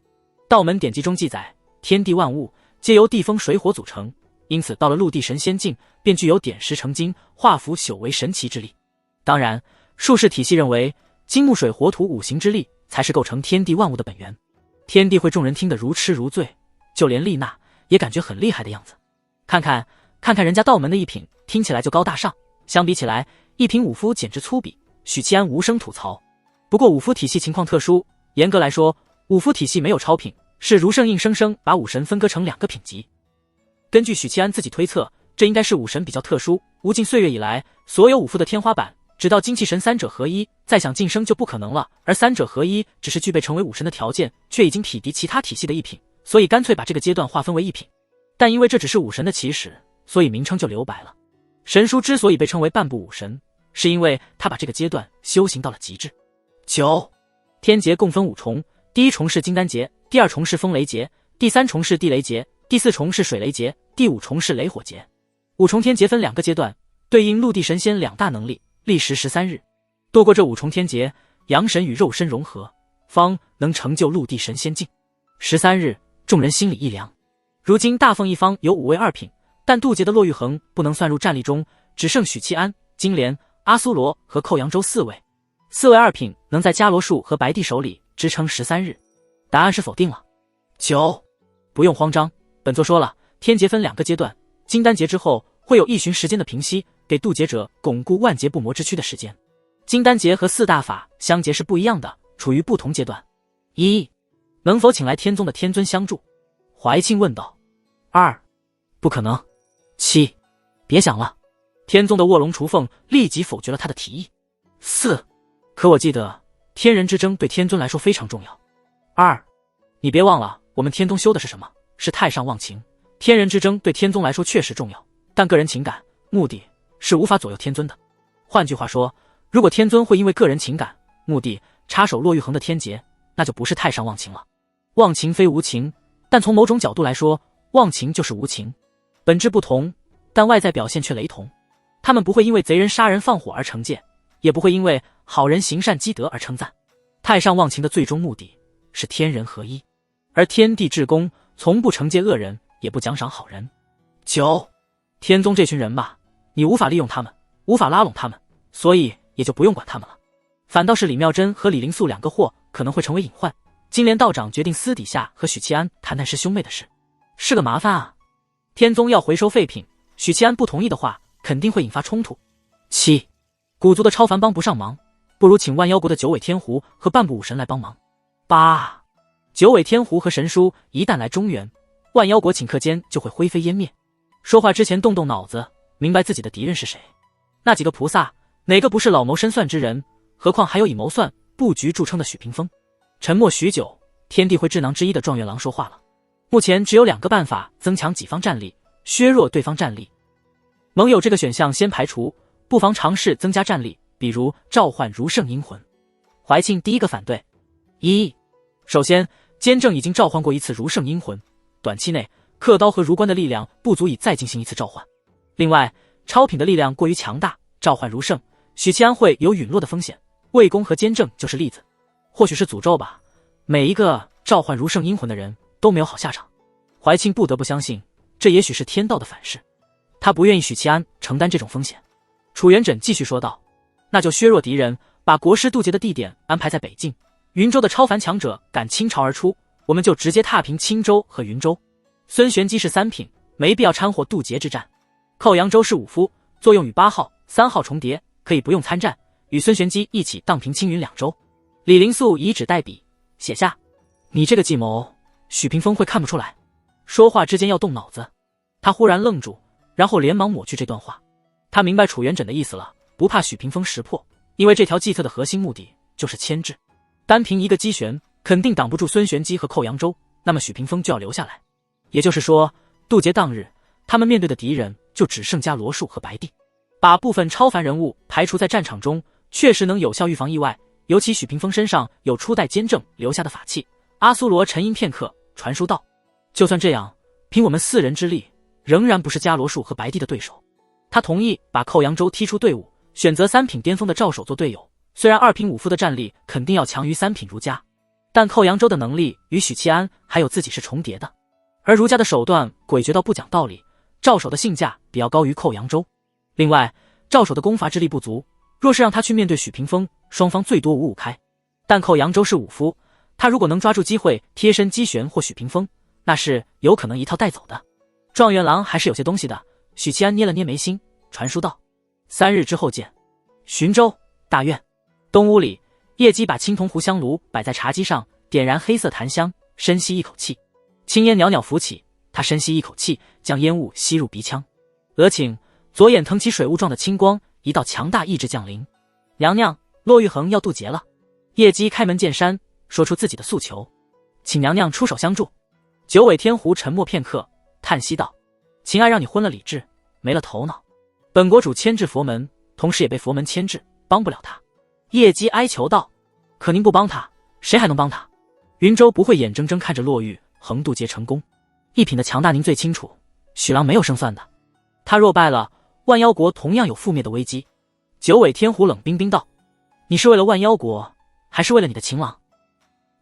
道门典籍中记载，天地万物皆由地风水火组成，因此到了陆地神仙境，便具有点石成金、化腐朽为神奇之力。当然，术士体系认为，金木水火土5行之力才是构成天地万物的本源。天地会众人听得如痴如醉，就连丽娜也感觉很厉害的样子。看看人家道门的一品，听起来就高大上，相比起来，一品武夫简直粗鄙。许七安无声吐槽。不过武夫体系情况特殊，严格来说，武夫体系没有超品，是儒圣硬生生把武神分割成2个品级。根据许七安自己推测，这应该是武神比较特殊，无尽岁月以来，所有武夫的天花板，直到精气神3者合一，再想晋升就不可能了。而3者合一只是具备成为武神的条件，却已经匹敌其他体系的一品，所以干脆把这个阶段划分为1品。但因为这只是武神的起始，所以名称就留白了。神书之所以被称为半步武神，是因为他把这个阶段修行到了极致。9. 天劫共分5重，第1重是金丹劫，第2重是风雷劫，第3重是地雷劫，第4重是水雷劫，第5重是雷火劫。5重天劫分2个阶段，对应陆地神仙2大能力，历时13日。度过这5重天劫，阳神与肉身融合，方能成就陆地神仙境。13日，众人心里一凉。如今大凤一方有5位2品，但渡劫的骆玉衡不能算入战力中，只剩许七安、金莲、阿苏罗和寇扬州4位。4位2品能在伽罗术和白帝手里支撑13日。答案是否定了。9. 不用慌张，本座说了，天劫分2个阶段，金丹劫之后会有1旬时间的平息，给渡劫者巩固万劫不磨之躯的时间。金丹劫和4大法相劫是不一样的，处于不同阶段。1. 能否请来天宗的天尊相助？怀庆问道。2. 不可能。7. 别想了。天宗的卧龙雏凤立即否决了他的提议。4. 可我记得天人之争对天尊来说非常重要。2. 你别忘了，我们天宗修的是什么？是太上忘情。天人之争对天宗来说确实重要，但个人情感、目的是无法左右天尊的。换句话说，如果天尊会因为个人情感、目的插手骆玉衡的天劫，那就不是太上忘情了。忘情非无情，但从某种角度来说，忘情就是无情，本质不同，但外在表现却雷同。他们不会因为贼人杀人放火而惩戒，也不会因为好人行善积德而称赞。太上忘情的最终目的是天人合一，而天地至公从不惩戒恶人，也不奖赏好人。9. 天宗这群人吧，你无法利用他们，无法拉拢他们，所以也就不用管他们了。反倒是李妙真和李灵素两个货可能会成为隐患。金莲道长决定私底下和许七安谈谈师兄妹的事，是个麻烦啊。天宗要回收废品，许七安不同意的话，肯定会引发冲突。7. 古族的超凡帮不上忙，不如请万妖国的九尾天狐和半部武神来帮忙。8. 九尾天狐和神书一旦来中原，万妖国顷刻间就会灰飞烟灭。说话之前动动脑子，明白自己的敌人是谁。那几个菩萨，哪个不是老谋深算之人？何况还有以谋算布局著称的许屏风。沉默许久，天地会智囊之一的状元郎说话了。目前只有2个办法增强己方战力，削弱对方战力。盟友这个选项先排除，不妨尝试增加战力，比如召唤如圣阴魂。怀庆第一个反对。1. 首先，监正已经召唤过一次如圣阴魂，短期内刻刀和如关的力量不足以再进行一次召唤。另外，超品的力量过于强大，召唤如圣，许七安会有陨落的风险。魏公和监正就是例子。或许是诅咒吧，每一个召唤如圣阴魂的人都没有好下场。怀庆不得不相信，这也许是天道的反噬。他不愿意许七安承担这种风险。楚元稹继续说道：那就削弱敌人，把国师渡劫的地点安排在北境，云州的超凡强者敢倾巢而出，我们就直接踏平青州和云州。孙玄机是3品，没必要掺和渡劫之战。寇扬州是5夫，作用与8号、3号重叠，可以不用参战，与孙玄机一起荡平青云2州。李灵素以纸代笔写下：你这个计谋，许屏风会看不出来。说话之间要动脑子。他忽然愣住，然后连忙抹去这段话。他明白楚元稹的意思了，不怕许屏风识破，因为这条计策的核心目的就是牵制。单凭一个机旋肯定挡不住孙玄机和寇扬州，那么许屏风就要留下来。也就是说，渡劫当日，他们面对的敌人就只剩伽罗树和白帝。把部分超凡人物排除在战场中，确实能有效预防意外。尤其许屏风身上有初代监正留下的法器。阿苏罗沉吟片刻，传书道：就算这样，凭我们4人之力，仍然不是伽罗树和白帝的对手。他同意把寇扬州踢出队伍，选择3品巅峰的赵守做队友。虽然2品5夫的战力肯定要强于3品儒家，但寇扬州的能力与许七安还有自己是重叠的，而儒家的手段诡谲到不讲道理，赵守的性价比要高于寇扬州。另外，赵守的攻伐之力不足，若是让他去面对许屏风，双方最多5-5开。但寇扬州是5夫，他如果能抓住机会贴身击旋或许屏风，那是有可能一套带走的。状元郎还是有些东西的。许七安捏了捏眉心，传书道：3日之后见。浔州大院东屋里，叶姬把青铜壶香炉摆在茶几上，点燃黑色檀香，深吸一口气，青烟袅袅浮起。他深吸一口气，将烟雾吸入鼻腔。额请左眼腾起水雾状的青光，一道强大意志降临。娘娘，骆玉衡要渡劫了。叶姬开门见山说出自己的诉求，请娘娘出手相助。九尾天狐沉默片刻，叹息道：秦爱让你昏了理智，没了头脑。本国主牵制佛门，同时也被佛门牵制，帮不了他。叶姬哀求道：可您不帮他，谁还能帮他？云州不会眼睁睁看着骆玉衡渡劫成功，一品的强大您最清楚，许郎没有胜算的。他若败了，万妖国同样有覆灭的危机。九尾天狐冷冰冰道：你是为了万妖国，还是为了你的情郎？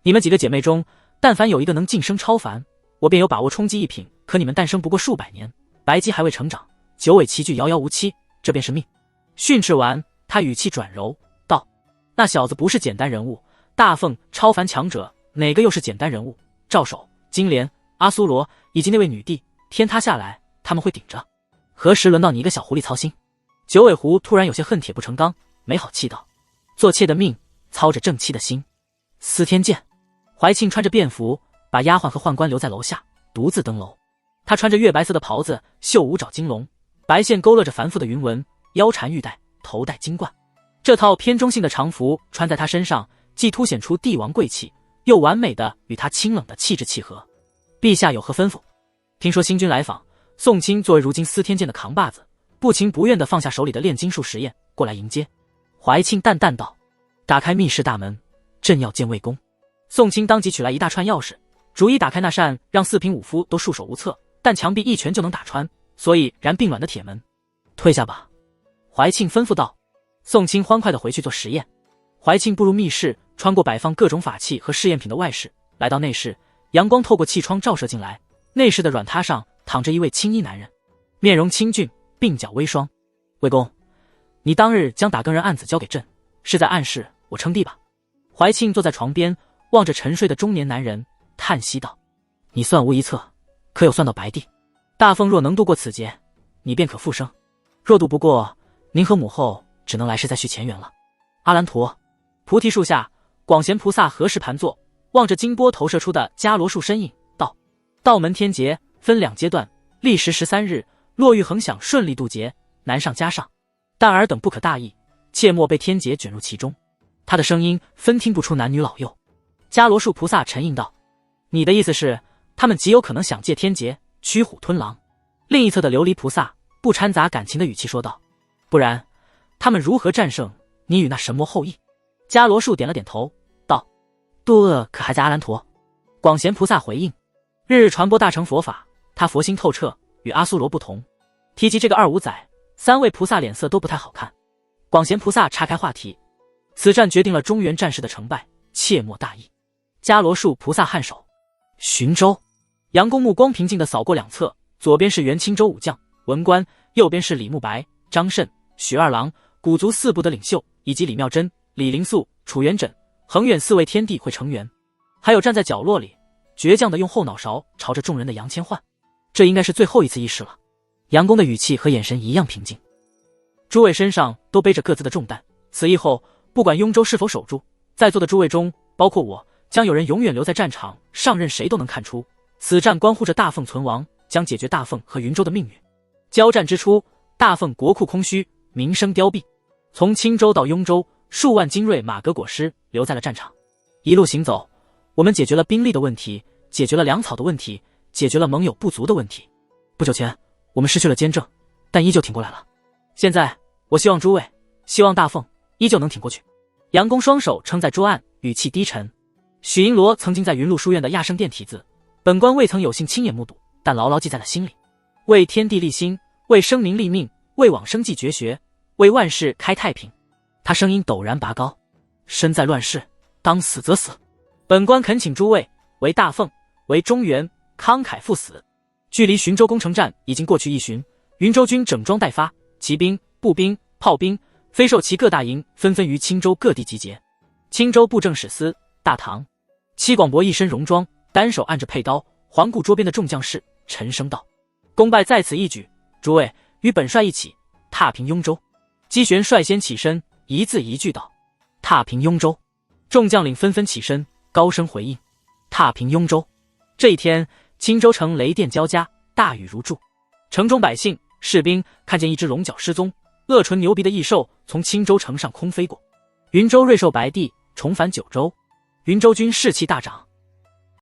你们几个姐妹中，但凡有一个能晋升超凡，我便有把握冲击1品，可你们诞生不过数百年，白姬还未成长，九尾齐聚遥遥无期，这便是命。训斥完，他语气转柔道：那小子不是简单人物，大凤超凡强者哪个又是简单人物？赵守、金莲、阿苏罗以及那位女帝，天塌下来他们会顶着，何时轮到你一个小狐狸操心？九尾狐突然有些恨铁不成钢，没好气道：做妾的命，操着正妻的心。司天剑。怀庆穿着便服，把丫鬟和宦官留在楼下，独自登楼。他穿着月白色的袍子，绣五爪金龙，白线勾勒着繁复的云纹，腰缠玉带，头戴金冠。这套偏中性的常服穿在他身上，既凸显出帝王贵气，又完美的与他清冷的气质契合。陛下有何吩咐？听说新君来访，宋清作为如今司天监的扛把子，不情不愿地放下手里的炼金术实验，过来迎接。怀庆淡淡道：打开密室大门，朕要见魏公。宋清当即取来一大串钥匙，逐一打开那扇让4品5夫都束手无策，但墙壁一拳就能打穿，所以然并卵的铁门。退下吧，怀庆吩咐道。宋清欢快地回去做实验。怀庆步入密室，穿过摆放各种法器和试验品的外室，来到内室，阳光透过气窗照射进来，内室的软榻上躺着一位青衣男人，面容清俊，鬓角微霜。魏公，你当日将打更人案子交给朕，是在暗示我称帝吧？怀庆坐在床边，望着沉睡的中年男人，叹息道：你算无一策，可有算到白帝？大凤若能度过此劫，你便可复生；若度不过，您和母后只能来世再续前缘了。阿兰陀，菩提树下，广贤菩萨合适盘坐，望着金波投射出的伽罗树身影，道：道门天劫分2阶段，历时13日，若欲恒想顺利渡劫，难上加上。但尔等不可大意，切莫被天劫卷入其中。他的声音分听不出男女老幼。伽罗树菩萨沉吟道：你的意思是，他们极有可能想借天劫驱虎吞狼？另一侧的琉璃菩萨不掺杂感情的语气说道：不然，他们如何战胜你与那神魔后羿？伽罗树点了点头，道：渡厄可还在阿兰陀？广贤菩萨回应：日日传播大乘佛法，他佛心透彻，与阿苏罗不同。提及这个25载，3位菩萨脸色都不太好看。广贤菩萨岔开话题：此战决定了中原战事的成败，切莫大意。伽罗树菩萨颔首。寻州。杨公目光平静地扫过两侧，左边是元青州武将文官，右边是李慕白、张慎、许二郎，古族4部的领袖，以及李妙真、李灵素、楚元稹、恒远4位天地会成员，还有站在角落里倔强地用后脑勺朝着众人的杨千唤。这应该是最后一次议事了。杨公的语气和眼神一样平静。诸位身上都背着各自的重担，此役后，不管雍州是否守住，在座的诸位中，包括我，将有人永远留在战场上，任谁都能看出，此战关乎着大凤存亡，将解决大凤和云州的命运。交战之初，大凤国库空虚，民生凋敝，从青州到雍州，数万精锐马革裹尸留在了战场。一路行走，我们解决了兵力的问题，解决了粮草的问题，解决了盟友不足的问题。不久前，我们失去了监正，但依旧挺过来了。现在，我希望诸位，希望大凤依旧能挺过去。杨公双手撑在桌案，语气低沉。许银罗曾经在云麓书院的亚圣殿题字，本官未曾有幸亲眼目睹，但牢牢记在了心里。为天地立心，为生民立命，为往生继绝学，为万世开太平。他声音陡然拔高：身在乱世，当死则死。本官恳请诸位为大凤，为中原，慷慨赴死。距离寻州攻城战已经过去1旬，云州军整装待发，骑兵、步兵、炮兵、飞兽骑各大营纷纷于青州各地集结。青州布政使司大堂，戚广博一身戎装，单手按着佩刀，环顾桌边的众将士，沉声道：功败在此一举，诸位与本帅一起踏平雍州。姬玄率先起身，一字一句道：踏平雍州。众将领纷纷起身，高声回应：踏平雍州。这一天，青州城雷电交加，大雨如注。城中百姓、士兵看见一只龙角失踪、恶唇牛鼻的异兽从青州城上空飞过。云州瑞兽白帝重返九州，云州军士气大涨。